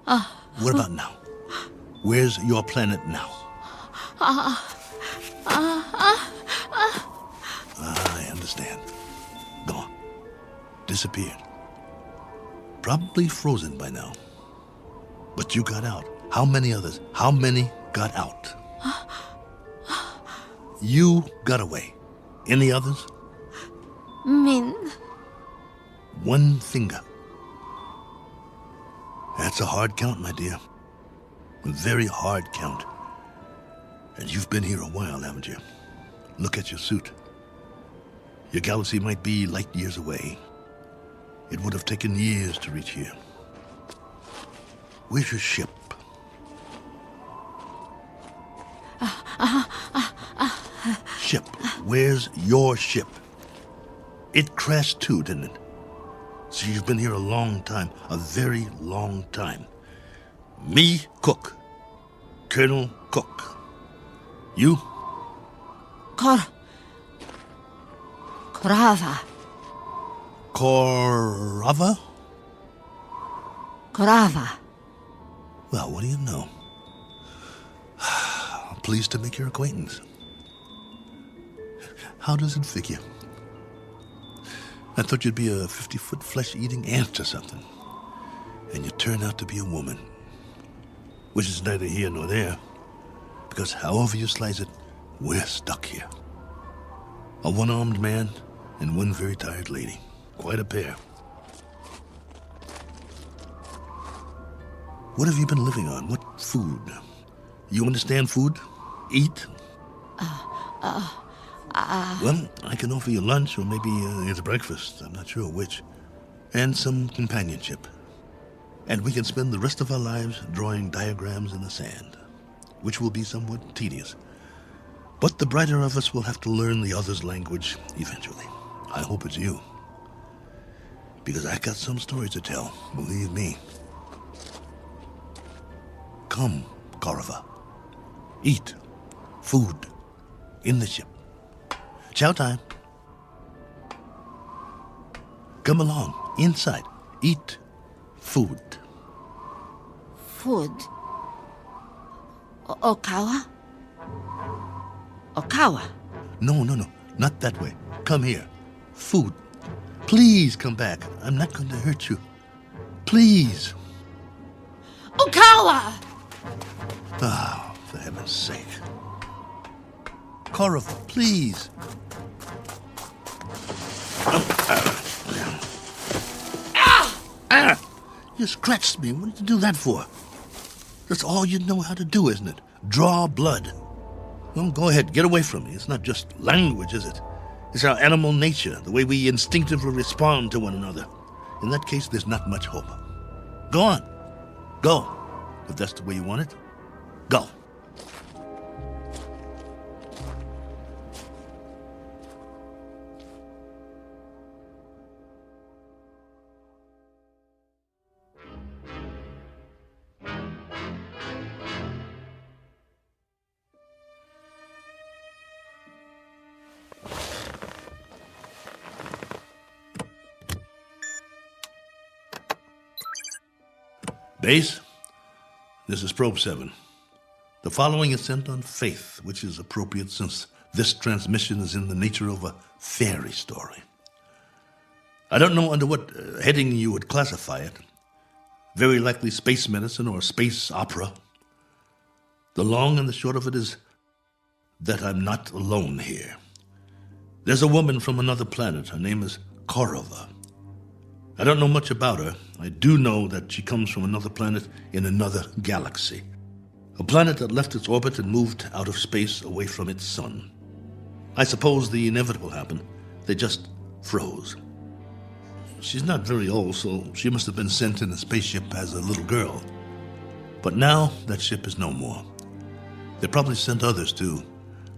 What about now? Where's your planet now? I understand. Gone. Disappeared. Probably frozen by now. But you got out. How many others? How many got out? You got away. Any others? Min. One finger. That's a hard count, my dear. A very hard count. And you've been here a while, haven't you? Look at your suit. Your galaxy might be light years away. It would have taken years to reach here. Where's your ship? Ship. Where's your ship? It crashed too, didn't it? So you've been here a long time. A very long time. Me, Cook. Colonel Cook. You? Korava. Korava? Korava. Well, what do you know? Pleased to make your acquaintance. How does it figure? I thought you'd be a 50-foot flesh-eating ant or something. And you turn out to be a woman. Which is neither here nor there. Because however you slice it, we're stuck here. A one-armed man and one very tired lady. Quite a pair. What have you been living on? What food? You understand food? Eat? Well, I can offer you lunch or maybe it's breakfast. I'm not sure which. And some companionship. And we can spend the rest of our lives drawing diagrams in the sand, which will be somewhat tedious. But the brighter of us will have to learn the other's language eventually. I hope it's you. Because I got some stories to tell, believe me. Come, Korova. Eat. Food. In the ship. Chow time. Come along. Inside. Eat. Food. Food. Okawa? Okawa? No. Not that way. Come here. Food. Please come back. I'm not going to hurt you. Please. Okawa! Oh, for heaven's sake. Korova, please. You scratched me. What did you do that for? That's all you know how to do, isn't it? Draw blood. Well, go ahead. Get away from me. It's not just language, is it? It's our animal nature, the way we instinctively respond to one another. In that case, there's not much hope. Go on. Go. If that's the way you want it, go. Base, this is Probe 7. The following is sent on faith, which is appropriate since this transmission is in the nature of a fairy story. I don't know under what heading you would classify it. Very likely space medicine or space opera. The long and the short of it is that I'm not alone here. There's a woman from another planet. Her name is Korova. I don't know much about her. I do know that she comes from another planet in another galaxy. A planet that left its orbit and moved out of space away from its sun. I suppose the inevitable happened. They just froze. She's not very old, so she must have been sent in a spaceship as a little girl. But now that ship is no more. They probably sent others too.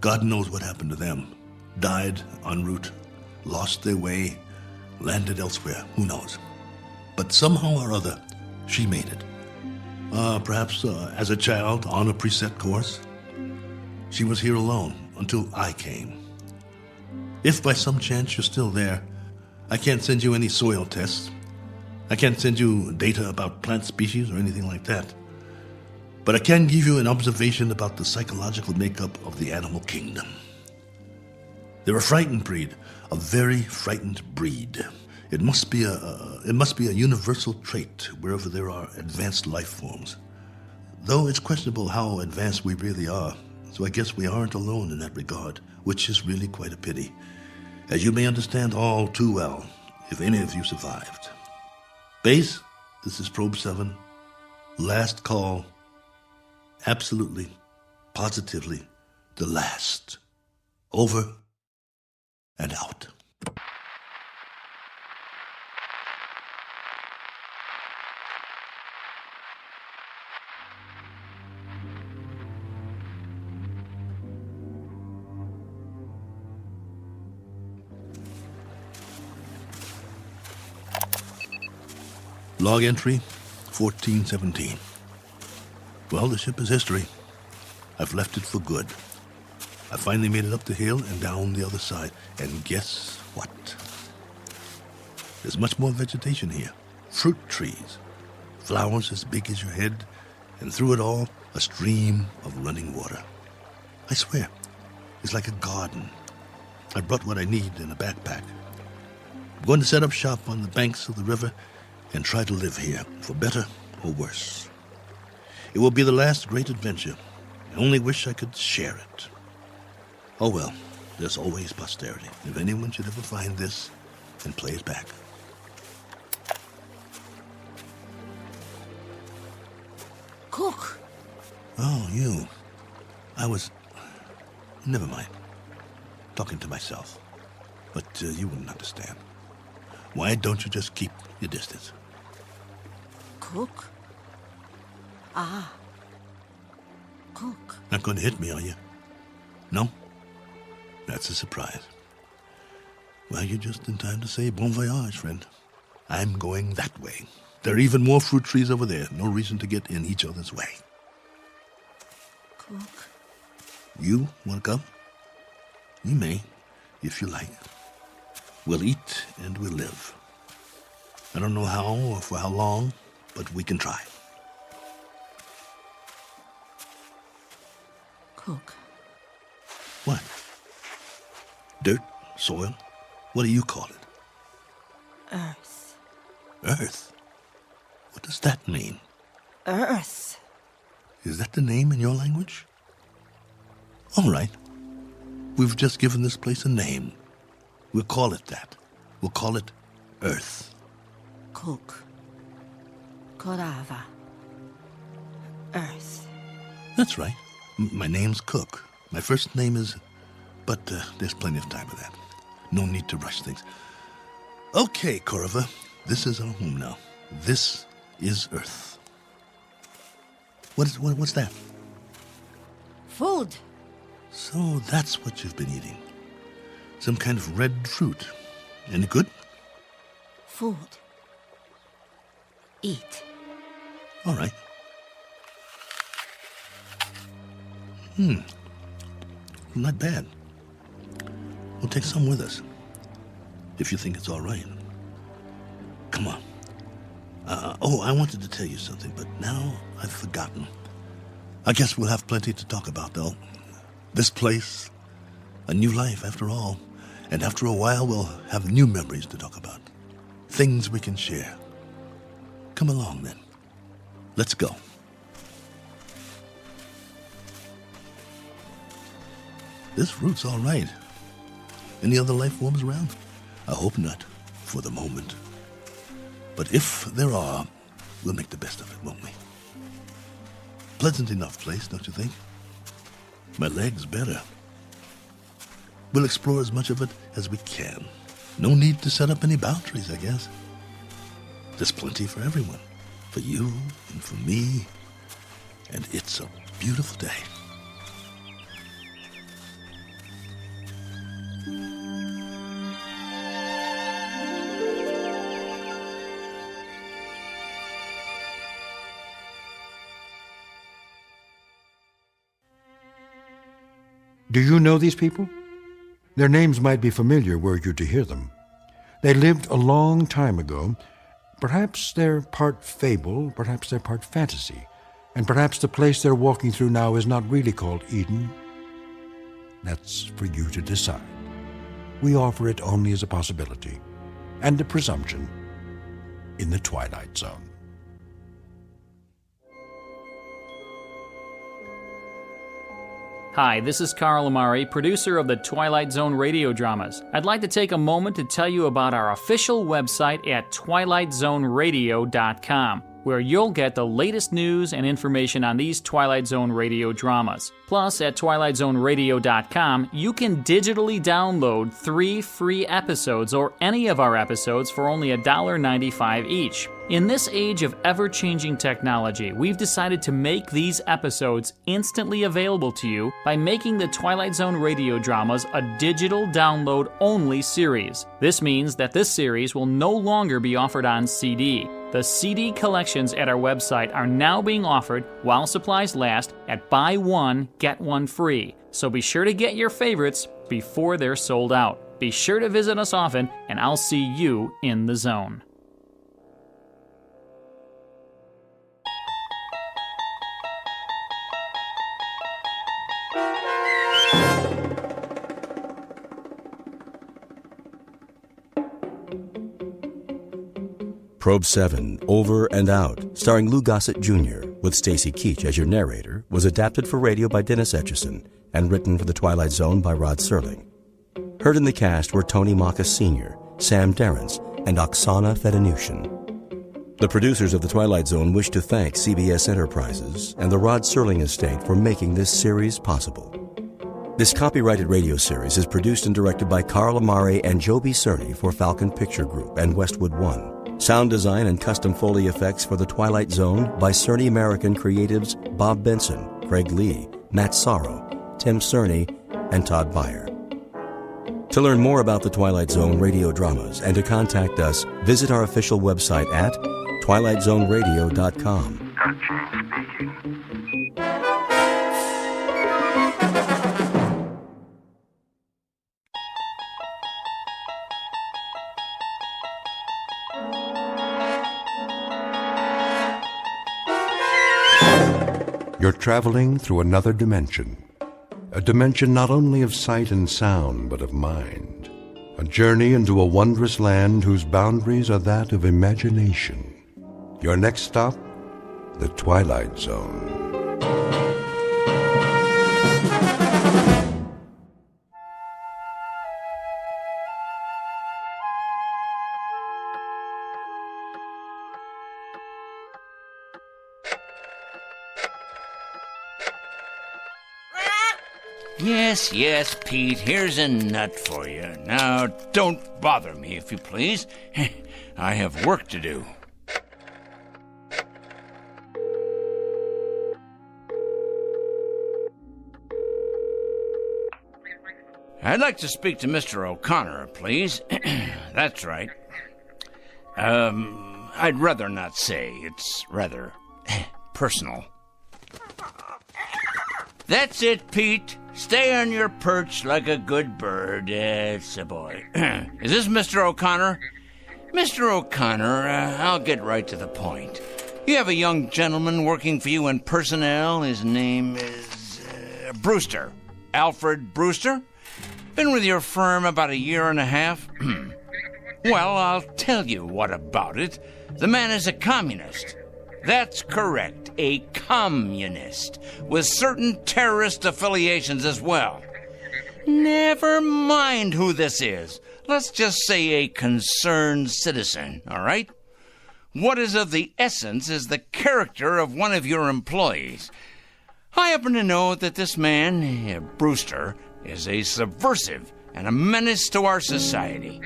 God knows what happened to them. Died en route, lost their way, landed elsewhere, who knows. But somehow or other, she made it. Perhaps as a child on a preset course. She was here alone until I came. If by some chance you're still there, I can't send you any soil tests. I can't send you data about plant species or anything like that. But I can give you an observation about the psychological makeup of the animal kingdom. They're a frightened breed, a very frightened breed. It must be a universal trait wherever there are advanced life forms. Though it's questionable how advanced we really are, so I guess we aren't alone in that regard, which is really quite a pity, as you may understand all too well, if any of you survived. Base, this is Probe 7. Last call. Absolutely, positively, the last. Over and out. Log entry 1417. Well, the ship is history. I've left it for good. I finally made it up the hill and down the other side. And guess what? There's much more vegetation here. Fruit trees. Flowers as big as your head. And through it all, a stream of running water. I swear, it's like a garden. I brought what I need in a backpack. I'm going to set up shop on the banks of the river and try to live here, for better or worse. It will be the last great adventure. I only wish I could share it. Oh well, there's always posterity, if anyone should ever find this and play it back. Cook! Oh, you. Never mind. Talking to myself. But you wouldn't understand. Why don't you just keep your distance? Cook? Ah. Cook. Not going to hit me, are you? No? That's a surprise. Well, you're just in time to say bon voyage, friend. I'm going that way. There are even more fruit trees over there. No reason to get in each other's way. Cook. You want to come? You may, if you like. We'll eat and we'll live. I don't know how or for how long, but we can try. Cook. What? Dirt? Soil? What do you call it? Earth. Earth? What does that mean? Earth. Is that the name in your language? All right. We've just given this place a name. We'll call it that. We'll call it Earth. Cook. Korava. Earth. That's right. My name's Cook. My first name is... But there's plenty of time for that. No need to rush things. Okay, Korava. This is our home now. This is Earth. What's that? Food. So that's what you've been eating. Some kind of red fruit. Any good? Food. Eat. All right. Not bad. We'll take some with us. If you think it's all right. Come on. I wanted to tell you something, but now I've forgotten. I guess we'll have plenty to talk about, though. This place, a new life after all. And after a while, we'll have new memories to talk about. Things we can share. Come along, then. Let's go. This fruit's all right. Any other life forms around? I hope not, for the moment. But if there are, we'll make the best of it, won't we? Pleasant enough place, don't you think? My leg's better. We'll explore as much of it as we can. No need to set up any boundaries, I guess. There's plenty for everyone. For you and for me. And it's a beautiful day. Do you know these people? Their names might be familiar were you to hear them. They lived a long time ago. Perhaps they're part fable, perhaps they're part fantasy, and perhaps the place they're walking through now is not really called Eden. That's for you to decide. we offer it only as a possibility and a presumption in the Twilight Zone. Hi, this is Carl Amari, producer of the Twilight Zone Radio Dramas. I'd like to take a moment to tell you about our official website at twilightzoneradio.com, where you'll get the latest news and information on these Twilight Zone radio dramas. Plus, at twilightzoneradio.com, you can digitally download 3 free episodes or any of our episodes for only $1.95 each. In this age of ever-changing technology, we've decided to make these episodes instantly available to you by making the Twilight Zone radio dramas a digital download-only series. This means that this series will no longer be offered on CD. The CD collections at our website are now being offered while supplies last at buy one, get one free. So be sure to get your favorites before they're sold out. Be sure to visit us often, and I'll see you in the zone. Probe 7, Over and Out, starring Lou Gossett Jr., with Stacy Keach as your narrator, was adapted for radio by Dennis Etchison and written for The Twilight Zone by Rod Serling. Heard in the cast were Tony Maka Sr., Sam Darrence, and Oksana Fedanushin. The producers of The Twilight Zone wish to thank CBS Enterprises and the Rod Serling estate for making this series possible. This copyrighted radio series is produced and directed by Carl Amari and Joe B. Cerny for Falcon Picture Group and Westwood One. Sound design and custom Foley effects for The Twilight Zone by Cerny American creatives Bob Benson, Craig Lee, Matt Sorrow, Tim Cerny, and Todd Beyer. To learn more about The Twilight Zone radio dramas and to contact us, visit our official website at twilightzoneradio.com. James speaking. You're traveling through another dimension. A dimension not only of sight and sound, but of mind. A journey into a wondrous land whose boundaries are that of imagination. Your next stop, the Twilight Zone. Yes, Pete, here's a nut for you. Now, don't bother me, if you please. I have work to do. I'd like to speak to Mr. O'Connor, please. That's right. I'd rather not say. It's rather personal. That's it, Pete. Stay on your perch like a good bird. It's a boy. Is this Mr. O'Connor? Mr. O'Connor, I'll get right to the point. You have a young gentleman working for you in personnel. His name is Brewster. Alfred Brewster. Been with your firm about a year and a half. Well, I'll tell you what about it. The man is a communist. That's correct, a communist, with certain terrorist affiliations as well. Never mind who this is. Let's just say a concerned citizen, all right? What is of the essence is the character of one of your employees. I happen to know that this man, Brewster, is a subversive and a menace to our society.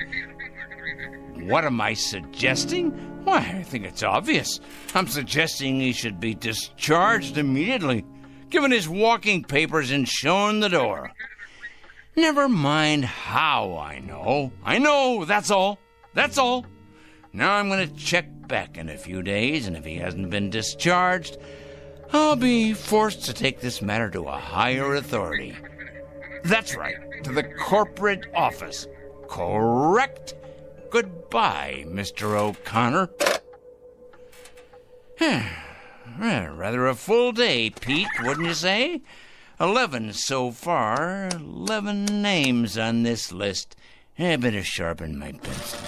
What am I suggesting? Why, I think it's obvious. I'm suggesting he should be discharged immediately, given his walking papers and shown the door. Never mind how I know. I know, that's all. That's all. Now I'm going to check back in a few days, and if he hasn't been discharged, I'll be forced to take this matter to a higher authority. That's right, to the corporate office. Correct? Goodbye, Mr. O'Connor. Rather a full day, Pete, wouldn't you say? 11 so far. 11 names on this list. I better sharpen my pencil.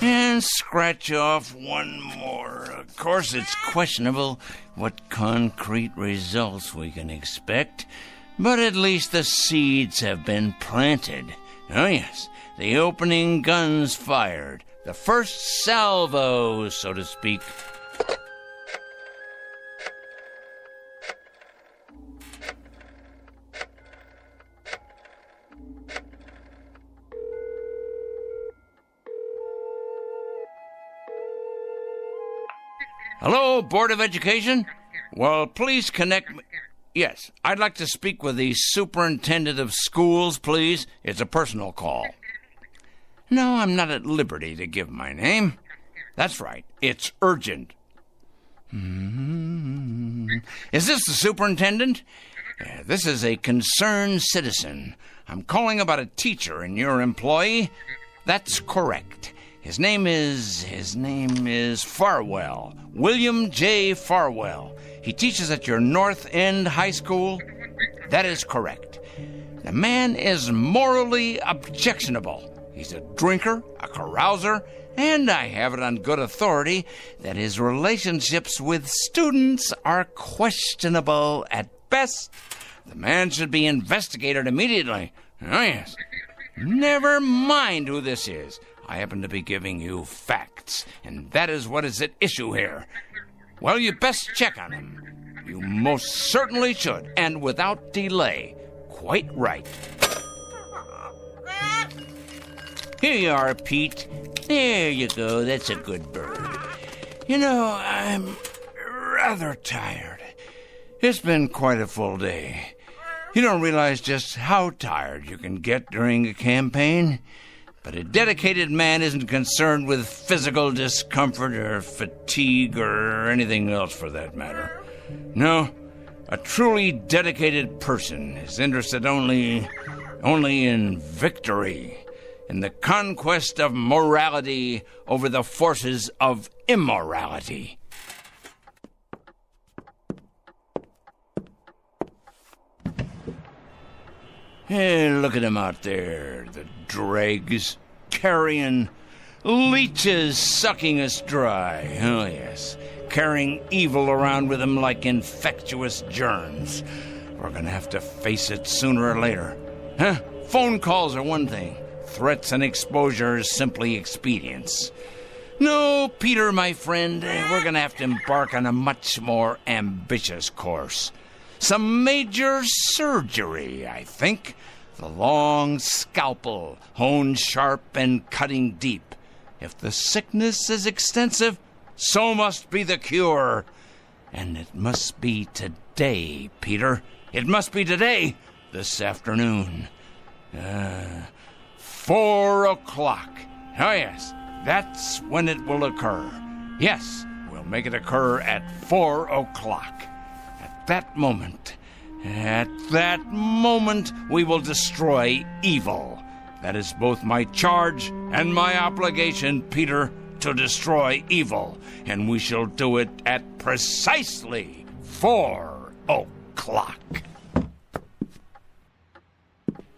And scratch off one more. Of course, it's questionable what concrete results we can expect, but at least the seeds have been planted. Oh yes, the opening gun's fired. The first salvo, so to speak. Hello, Board of Education? Well, please connect me. Yes, I'd like to speak with the Superintendent of Schools, please. It's a personal call. No, I'm not at liberty to give my name. That's right, it's urgent. Is this the superintendent? This is a concerned citizen. I'm calling about a teacher and your employee. That's correct. His name is Farwell. William J. Farwell. He teaches at your North End High School. That is correct. The man is morally objectionable. He's a drinker, a carouser, and I have it on good authority that his relationships with students are questionable at best. The man should be investigated immediately. Oh, yes. Never mind who this is. I happen to be giving you facts, and that is what is at issue here. Well, you best check on him. You most certainly should, and without delay. Quite right. Here you are, Pete. There you go. That's a good bird. You know, I'm rather tired. It's been quite a full day. You don't realize just how tired you can get during a campaign. But a dedicated man isn't concerned with physical discomfort or fatigue or anything else for that matter. No, a truly dedicated person is interested only in victory, in the conquest of morality over the forces of immorality. Hey, look at him out there, the dregs, carrion, leeches sucking us dry. Oh, yes, carrying evil around with them like infectious germs. We're gonna have to face it sooner or later. Huh? Phone calls are one thing. Threats and exposure is simply expedience. No, Peter, my friend, we're gonna have to embark on a much more ambitious course. Some major surgery, I think. The long scalpel, honed sharp and cutting deep. If the sickness is extensive, so must be the cure. And it must be today, Peter. It must be today, this afternoon. 4 o'clock. Oh, yes, that's when it will occur. Yes, we'll make it occur at 4 o'clock. At that moment, we will destroy evil. That is both my charge and my obligation, Peter, to destroy evil. And we shall do it at precisely 4 o'clock.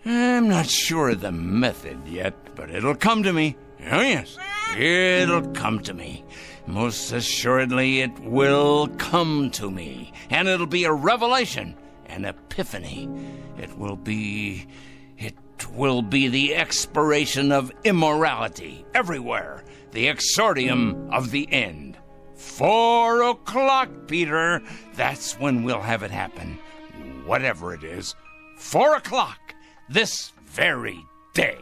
I'm not sure of the method yet, but it'll come to me. Oh, yes, it'll come to me. Most assuredly, it will come to me. And it'll be a revelation, an epiphany. It will be the expiration of immorality everywhere, the exordium of the end. 4 o'clock, Peter. That's when we'll have it happen. Whatever it is. 4 o'clock. This very day.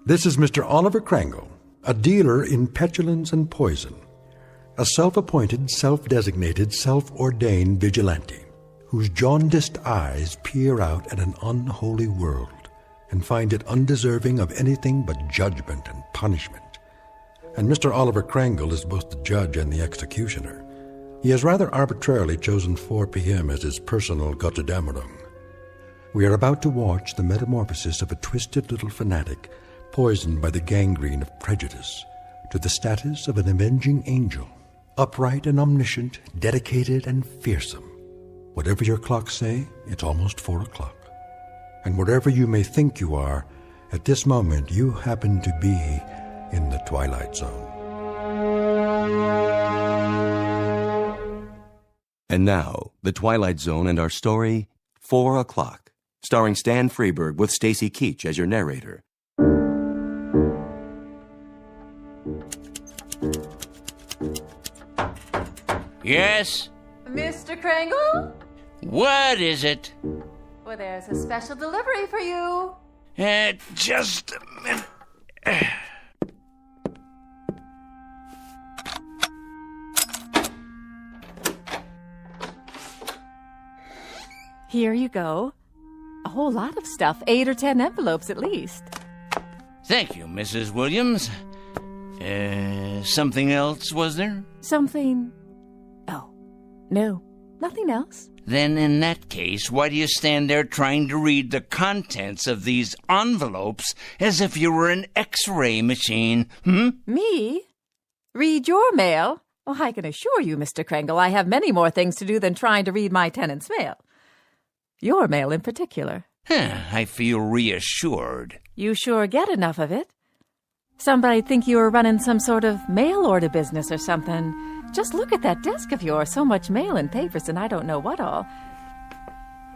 This is Mr. Oliver Crangle, a dealer in petulance and poison, a self-appointed, self-designated, self-ordained vigilante, whose jaundiced eyes peer out at an unholy world and find it undeserving of anything but judgment and punishment. And Mr. Oliver Crangle is both the judge and the executioner. He has rather arbitrarily chosen 4 p.m. as his personal Gotterdammerung. We are about to watch the metamorphosis of a twisted little fanatic poisoned by the gangrene of prejudice to the status of an avenging angel, Upright and omniscient, dedicated and fearsome. Whatever your clocks say, it's almost 4 o'clock. And wherever you may think you are, at this moment you happen to be in the Twilight Zone. And now, The Twilight Zone and our story, 4 o'clock, starring Stan Freberg with Stacy Keach as your narrator. Yes? Mr. Kringle? What is it? Well, there's a special delivery for you. Just a minute. Here you go. A whole lot of stuff, 8 or 10 envelopes at least. Thank you, Mrs. Williams. Something else, was there? Something... Oh, no, nothing else. Then in that case, why do you stand there trying to read the contents of these envelopes as if you were an X-ray machine, Me? Read your mail? Oh, I can assure you, Mr. Kringle, I have many more things to do than trying to read my tenant's mail. Your mail in particular. I feel reassured. You sure get enough of it. Somebody'd think you were running some sort of mail order business or something. Just look at that desk of yours. So much mail and papers and I don't know what all.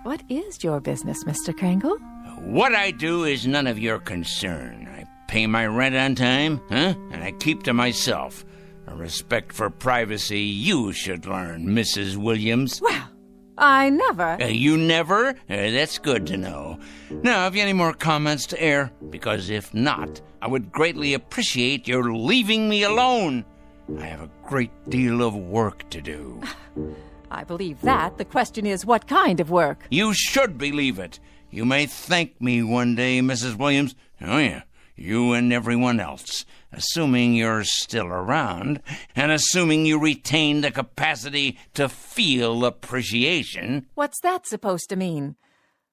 What is your business, Mr. Kringle? What I do is none of your concern. I pay my rent on time, and I keep to myself. A respect for privacy you should learn, Mrs. Williams. Well, I never... You never? That's good to know. Now, have you any more comments to air? Because if not, I would greatly appreciate your leaving me alone. I have a great deal of work to do. I believe that. The question is, what kind of work? You should believe it. You may thank me one day, Mrs. Williams. Oh, yeah. You and everyone else. Assuming you're still around, and assuming you retain the capacity to feel appreciation. What's that supposed to mean?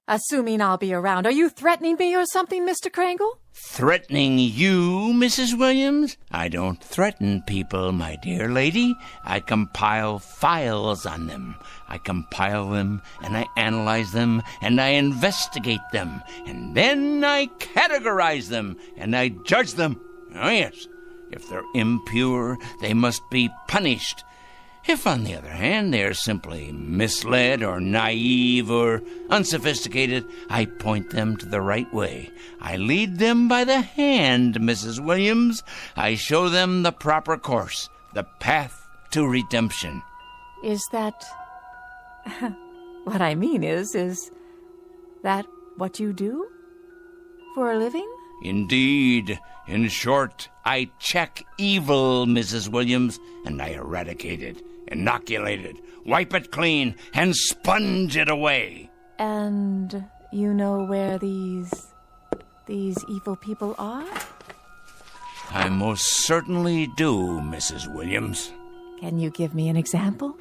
Assuming I'll be around. Are you threatening me or something, Mr. Kringle? Threatening you, Mrs. Williams? I don't threaten people, my dear lady. I compile files on them. I compile them, and I analyze them, and I investigate them, and then I categorize them, and I judge them. Oh, yes. If they're impure, they must be punished. If, on the other hand, they are simply misled or naive or unsophisticated, I point them to the right way. I lead them by the hand, Mrs. Williams. I show them the proper course, the path to redemption. Is that... What I mean is that what you do? For a living? Indeed. In short, I check evil, Mrs. Williams, and I eradicate it, inoculate it, wipe it clean, and sponge it away. And you know where these evil people are? I most certainly do, Mrs. Williams. Can you give me an example?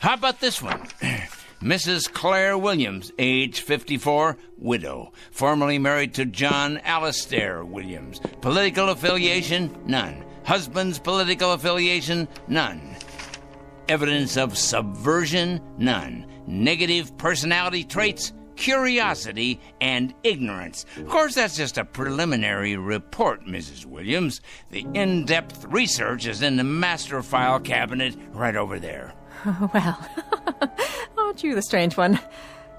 How about this one? Mrs. Claire Williams, age 54, widow, formerly married to John Alistair Williams. Political affiliation? None. Husband's political affiliation? None. Evidence of subversion? None. Negative personality traits? Curiosity and ignorance. Of course, that's just a preliminary report, Mrs. Williams. The in-depth research is in the master file cabinet right over there. Well, aren't you the strange one?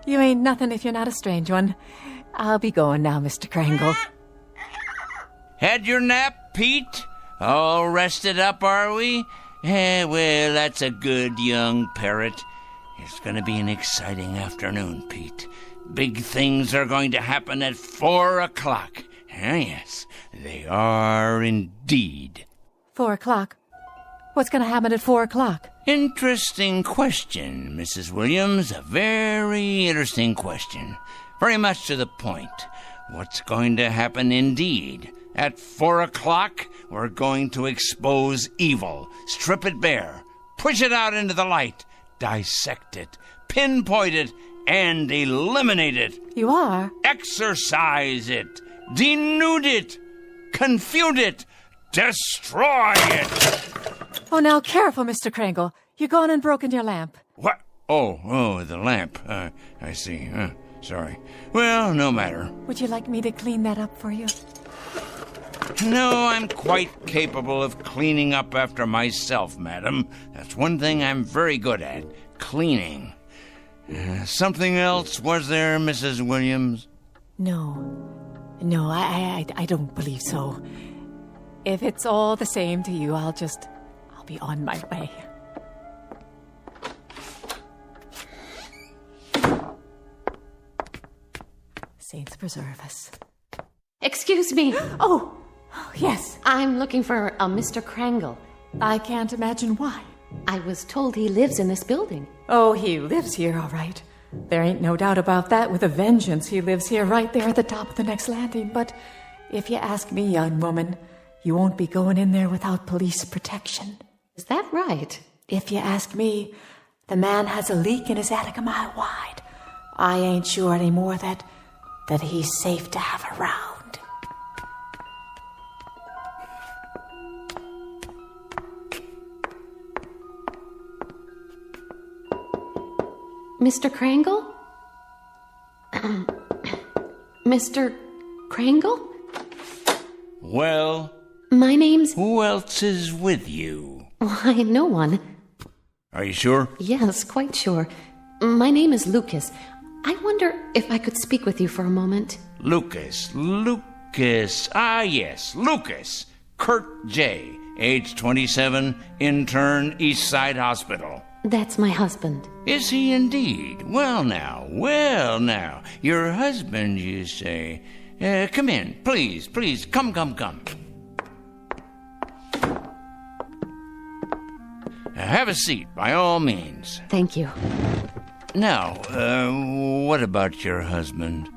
You ain't nothing if you're not a strange one. I'll be going now, Mr. Kringle. Had your nap, Pete? All rested up, are we? Well, that's a good young parrot. It's going to be an exciting afternoon, Pete. Big things are going to happen at 4 o'clock. Yes, they are indeed. 4 o'clock? What's going to happen at 4 o'clock? Interesting question, Mrs. Williams. A very interesting question. Very much to the point. What's going to happen indeed? At 4 o'clock, we're going to expose evil, strip it bare, push it out into the light, dissect it, pinpoint it, and eliminate it. You are? Exorcise it. denude it, confute it, destroy it. Oh, now careful, Mr. Kringle. You're gone and broken your lamp. What? Oh, the lamp. I see. Sorry. Well, no matter. Would you like me to clean that up for you? No, I'm quite capable of cleaning up after myself, madam. That's one thing I'm very good at, cleaning. Something else, was there, Mrs. Williams? No, I don't believe so. If it's all the same to you, I'll be on my way. Saints preserve us. Excuse me. Oh, yes. I'm looking for a Mr. Krangle. I can't imagine why. I was told he lives in this building. Oh, he lives here, all right. There ain't no doubt about that with a vengeance. He lives here right there at the top of the next landing. But if you ask me, young woman, you won't be going in there without police protection. Is that right? If you ask me, the man has a leak in his attic a mile wide. I ain't sure anymore that he's safe to have around. Mr. Krangle? Mr. Krangle? Well? My name's... Who else is with you? Why, no one. Are you sure? Yes, quite sure. My name is Lucas. I wonder if I could speak with you for a moment. Lucas. Ah, yes, Lucas. Kurt J., age 27, intern, East Side Hospital. That's my husband. Is he indeed? Well now. Your husband, you say. Come in, please. Come. Have a seat, by all means. Thank you. Now, what about your husband?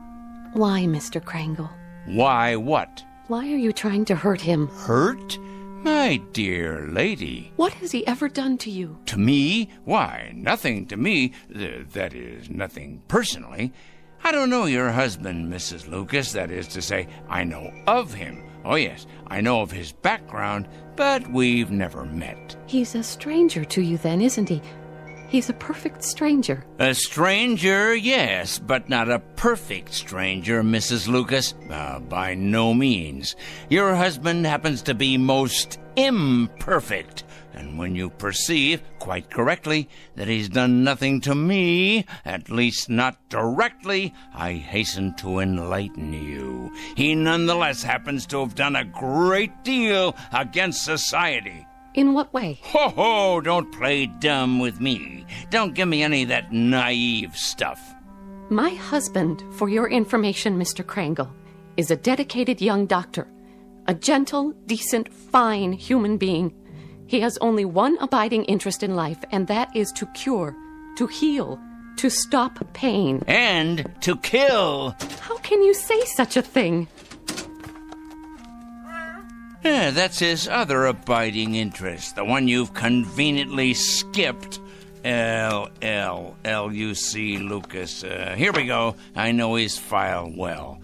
Why, Mr. Krangle? Why what? Why are you trying to hurt him? Hurt? My dear lady. What has he ever done to you? To me? Why, nothing to me. That is, nothing personally. I don't know your husband, Mrs. Lucas. That is to say, I know of him. Oh, yes, I know of his background, but we've never met. He's a stranger to you then, isn't he? He's a perfect stranger. A stranger, yes, but not a perfect stranger, Mrs. Lucas. By no means. Your husband happens to be most imperfect. And when you perceive, quite correctly, that he's done nothing to me, at least not directly, I hasten to enlighten you. He nonetheless happens to have done a great deal against society. In what way? Ho, don't play dumb with me. Don't give me any of that naive stuff. My husband, for your information, Mr. Krangle, is a dedicated young doctor. A gentle, decent, fine human being. He has only one abiding interest in life, and that is to cure, to heal, to stop pain. And to kill. How can you say such a thing? Yeah, that's his other abiding interest, the one you've conveniently skipped. L-U-C, Lucas. Here we go. I know his file well.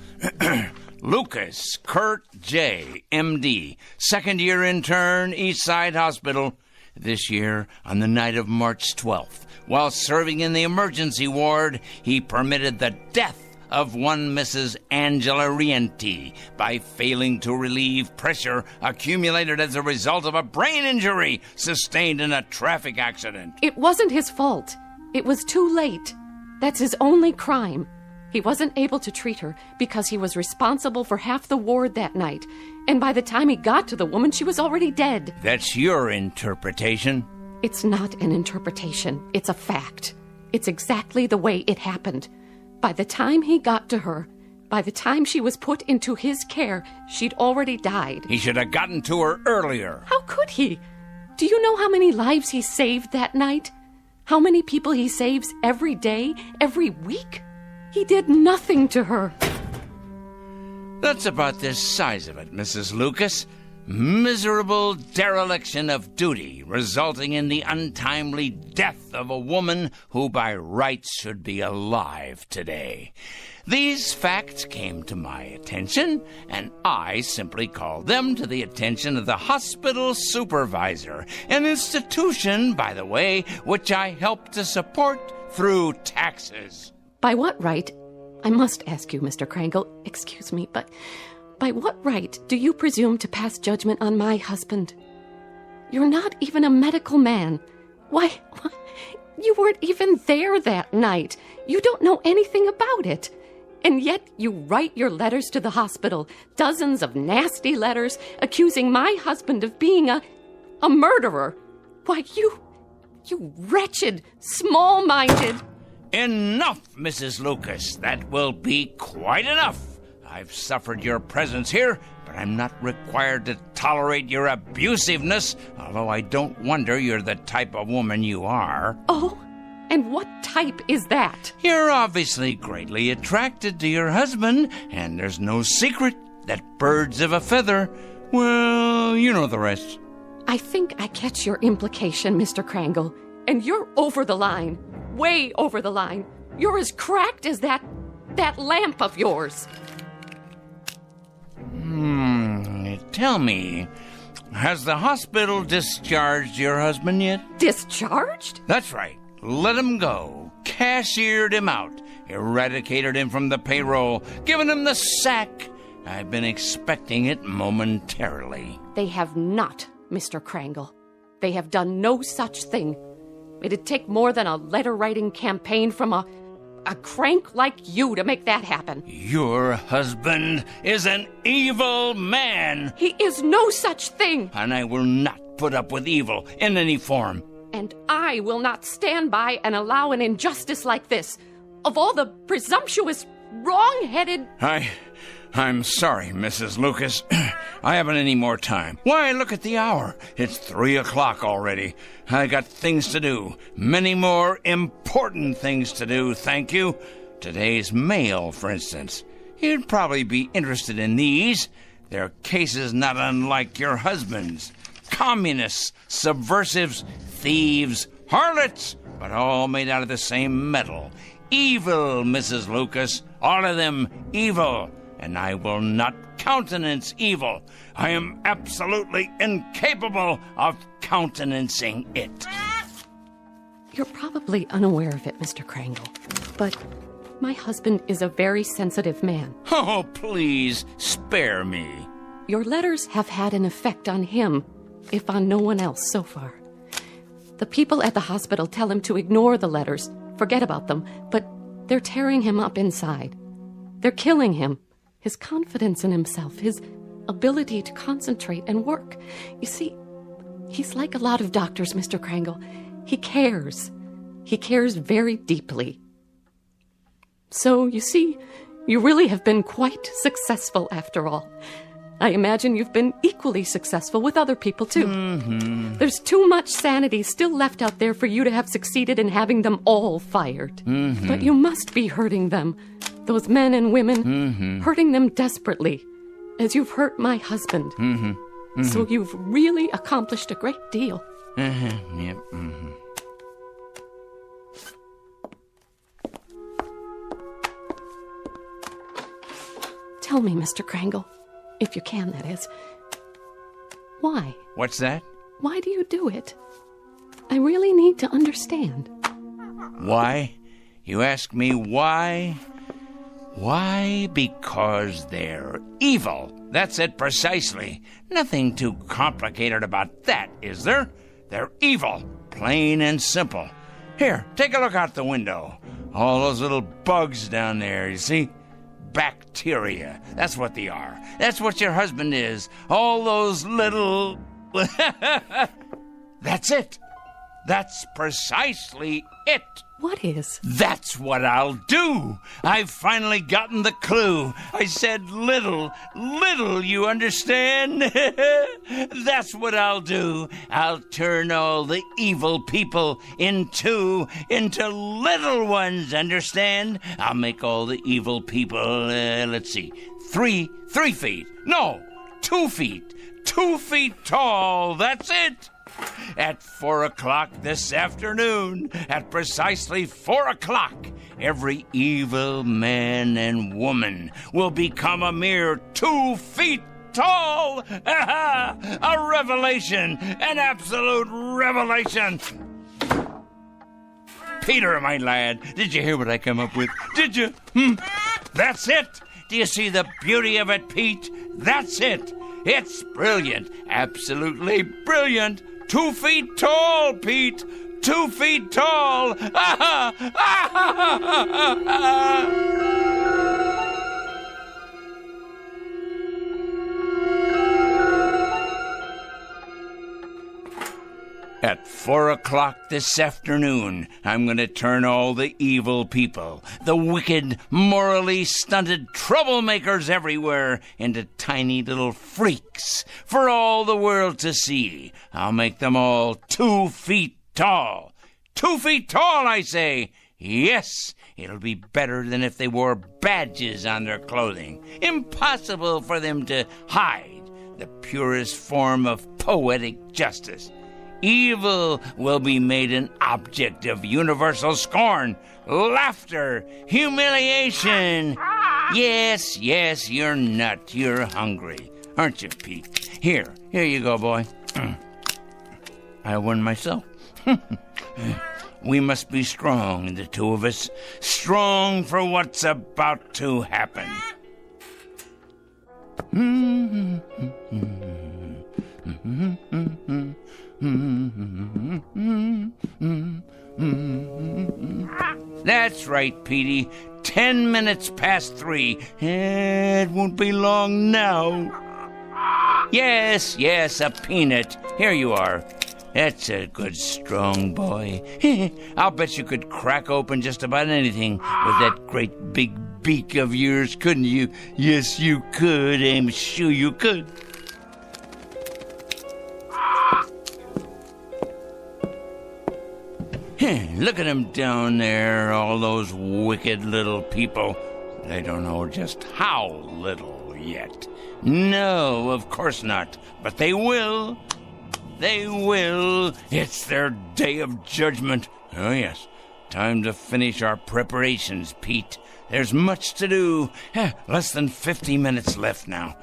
Lucas Kurt J., M.D., second-year intern, East Side Hospital. This year, on the night of March 12th, while serving in the emergency ward, he permitted the death of one Mrs. Angela Rienti by failing to relieve pressure accumulated as a result of a brain injury sustained in a traffic accident. It wasn't his fault. It was too late. That's his only crime. He wasn't able to treat her because he was responsible for half the ward that night. And by the time he got to the woman, she was already dead. That's your interpretation. It's not an interpretation. It's a fact. It's exactly the way it happened. By the time he got to her, by the time she was put into his care, she'd already died. He should have gotten to her earlier. How could he? Do you know how many lives he saved that night? How many people he saves every day, every week? He did nothing to her. That's about the size of it, Mrs. Lucas. miserable dereliction of duty resulting in the untimely death of a woman who by rights should be alive today. These facts came to my attention, and I simply called them to the attention of the hospital supervisor, an institution, by the way, which I help to support through taxes. By what right, I must ask you, Mr. Krangle, excuse me, but by what right do you presume to pass judgment on my husband? You're not even a medical man. Why, you weren't even there that night. You don't know anything about it. And yet you write your letters to the hospital, dozens of nasty letters accusing my husband of being a murderer. Why, you wretched, small-minded... Enough, Mrs. Lucas. That will be quite enough. I've suffered your presence here, but I'm not required to tolerate your abusiveness, although I don't wonder you're the type of woman you are. Oh? And what type is that? You're obviously greatly attracted to your husband, and there's no secret that birds of a feather, well, you know the rest. I think I catch your implication, Mr. Krangle, and you're over the line. Way over the line. You're as cracked as that lamp of yours. Tell me, has the hospital discharged your husband yet? Discharged? That's right. Let him go. Cashiered him out. Eradicated him from the payroll. Given him the sack. I've been expecting it momentarily. They have not, Mr. Krangle. They have done no such thing. It'd take more than a letter-writing campaign from a crank like you to make that happen. Your husband is an evil man. He is no such thing. And I will not put up with evil in any form. And I will not stand by and allow an injustice like this. Of all the presumptuous, wrong-headed... I'm sorry, Mrs. Lucas. I haven't any more time. Why, look at the hour. It's 3 o'clock already. I got things to do. Many more important things to do, thank you. Today's mail, for instance. You'd probably be interested in these. They're cases not unlike your husband's. Communists, subversives, thieves, harlots, but all made out of the same metal. Evil, Mrs. Lucas. All of them evil. And I will not countenance evil. I am absolutely incapable of countenancing it. You're probably unaware of it, Mr. Krangle, but my husband is a very sensitive man. Oh, please, spare me. Your letters have had an effect on him, if on no one else so far. The people at the hospital tell him to ignore the letters, forget about them, but they're tearing him up inside. They're killing him. His confidence in himself, his ability to concentrate and work. You see, he's like a lot of doctors, Mr. Krangle. He cares. He cares very deeply. So, you see, you really have been quite successful after all. I imagine you've been equally successful with other people, too. Mm-hmm. There's too much sanity still left out there for you to have succeeded in having them all fired. Mm-hmm. But you must be hurting them. Those men and women, hurting them desperately, as you've hurt my husband. So you've really accomplished a great deal. Yep. Tell me, Mr. Krangle, if you can, that is. Why? What's that? Why do you do it? I really need to understand. Why? You ask me why? Why? Because they're evil. That's it precisely. Nothing too complicated about that, is there? They're evil. Plain and simple. Here, take a look out the window. All those little bugs down there, you see? Bacteria. That's what they are. That's what your husband is. All those little... That's it. That's precisely it. What is? That's what I'll do. I've finally gotten the clue. I said little, you understand? That's what I'll do. I'll turn all the evil people into little ones, understand? I'll make all the evil people, let's see, 3 feet. No, 2 feet. 2 feet tall. That's it. At 4 o'clock this afternoon, at precisely 4 o'clock, every evil man and woman will become a mere 2 feet tall. A revelation, an absolute revelation. Peter, my lad, did you hear what I come up with? Did you? That's it. Do you see the beauty of it, Pete? That's it. It's brilliant, absolutely brilliant. 2 feet tall, Pete. 2 feet tall. At 4 o'clock this afternoon, I'm going to turn all the evil people, the wicked, morally stunted troublemakers everywhere, into tiny little freaks for all the world to see. I'll make them all 2 feet tall. 2 feet tall, I say. Yes, it'll be better than if they wore badges on their clothing. Impossible for them to hide the purest form of poetic justice. Evil will be made an object of universal scorn, laughter, humiliation. Yes, you're nut. You're hungry. Aren't you, Pete? Here you go, boy. I won myself. We must be strong, the two of us. Strong for what's about to happen. That's right, Petey. 10 minutes past 3. It won't be long now. Yes, a peanut. Here you are. That's a good, strong boy. I'll bet you could crack open just about anything with that great big beak of yours, couldn't you? Yes, you could. I'm sure you could. Look at them down there, all those wicked little people. They don't know just how little yet. No, of course not. But they will. They will. It's their day of judgment. Oh, yes. Time to finish our preparations, Pete. There's much to do. Less than 50 minutes left now.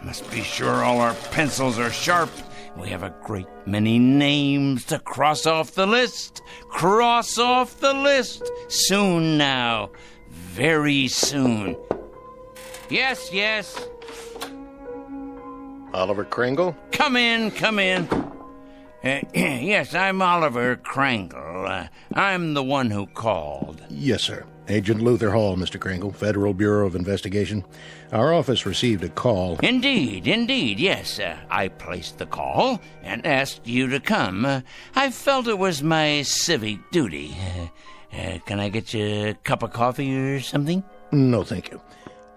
Must be sure all our pencils are sharp. We have a great many names to cross off the list. Cross off the list. Soon now. Very soon. Yes. Oliver Kringle? Come in. Yes, I'm Oliver Kringle. I'm the one who called. Yes, sir. Agent Luther Hall, Mr. Kringle, Federal Bureau of Investigation. Our office received a call. Indeed, yes. I placed the call and asked you to come. I felt it was my civic duty. Can I get you a cup of coffee or something? No, thank you.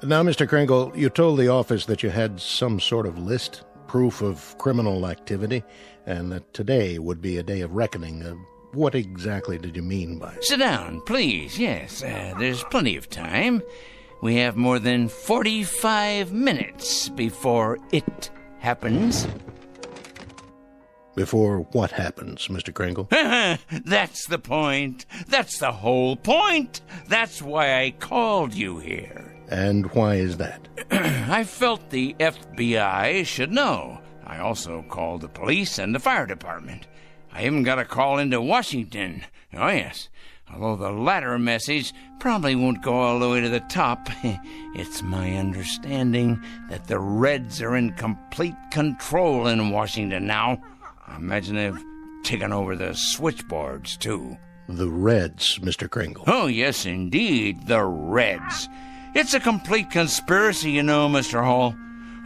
Now, Mr. Kringle, you told the office that you had some sort of list, proof of criminal activity, and that today would be a day of reckoning. What exactly did you mean by it? Sit down, please. Yes, there's plenty of time. We have more than 45 minutes before it happens. Before what happens, Mr. Kringle? That's the point. That's the whole point. That's why I called you here. And why is that? I felt the FBI should know. I also called the police and the fire department. I even got a call into Washington. Oh, yes. Although the latter message probably won't go all the way to the top. It's my understanding that the Reds are in complete control in Washington now. I imagine they've taken over the switchboards, too. The Reds, Mr. Kringle? Oh, yes, indeed, the Reds. It's a complete conspiracy, you know, Mr. Hall.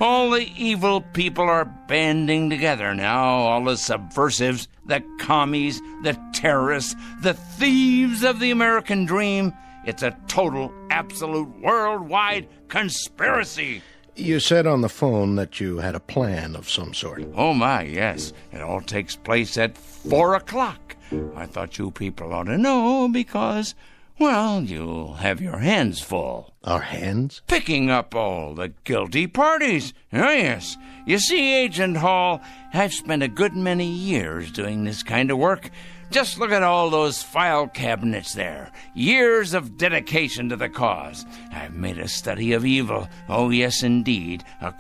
All the evil people are banding together now, all the subversives, the commies, the terrorists, the thieves of the American dream. It's a total, absolute, worldwide conspiracy. You said on the phone that you had a plan of some sort. Oh, my, yes. It all takes place at 4 o'clock. I thought you people ought to know because, Well, you'll have your hands full. Our hands? Picking up all the guilty parties. Oh, yes. You see, Agent Hall, I've spent a good many years doing this kind of work. Just look at all those file cabinets there. Years of dedication to the cause. I've made a study of evil. Oh, yes, indeed. A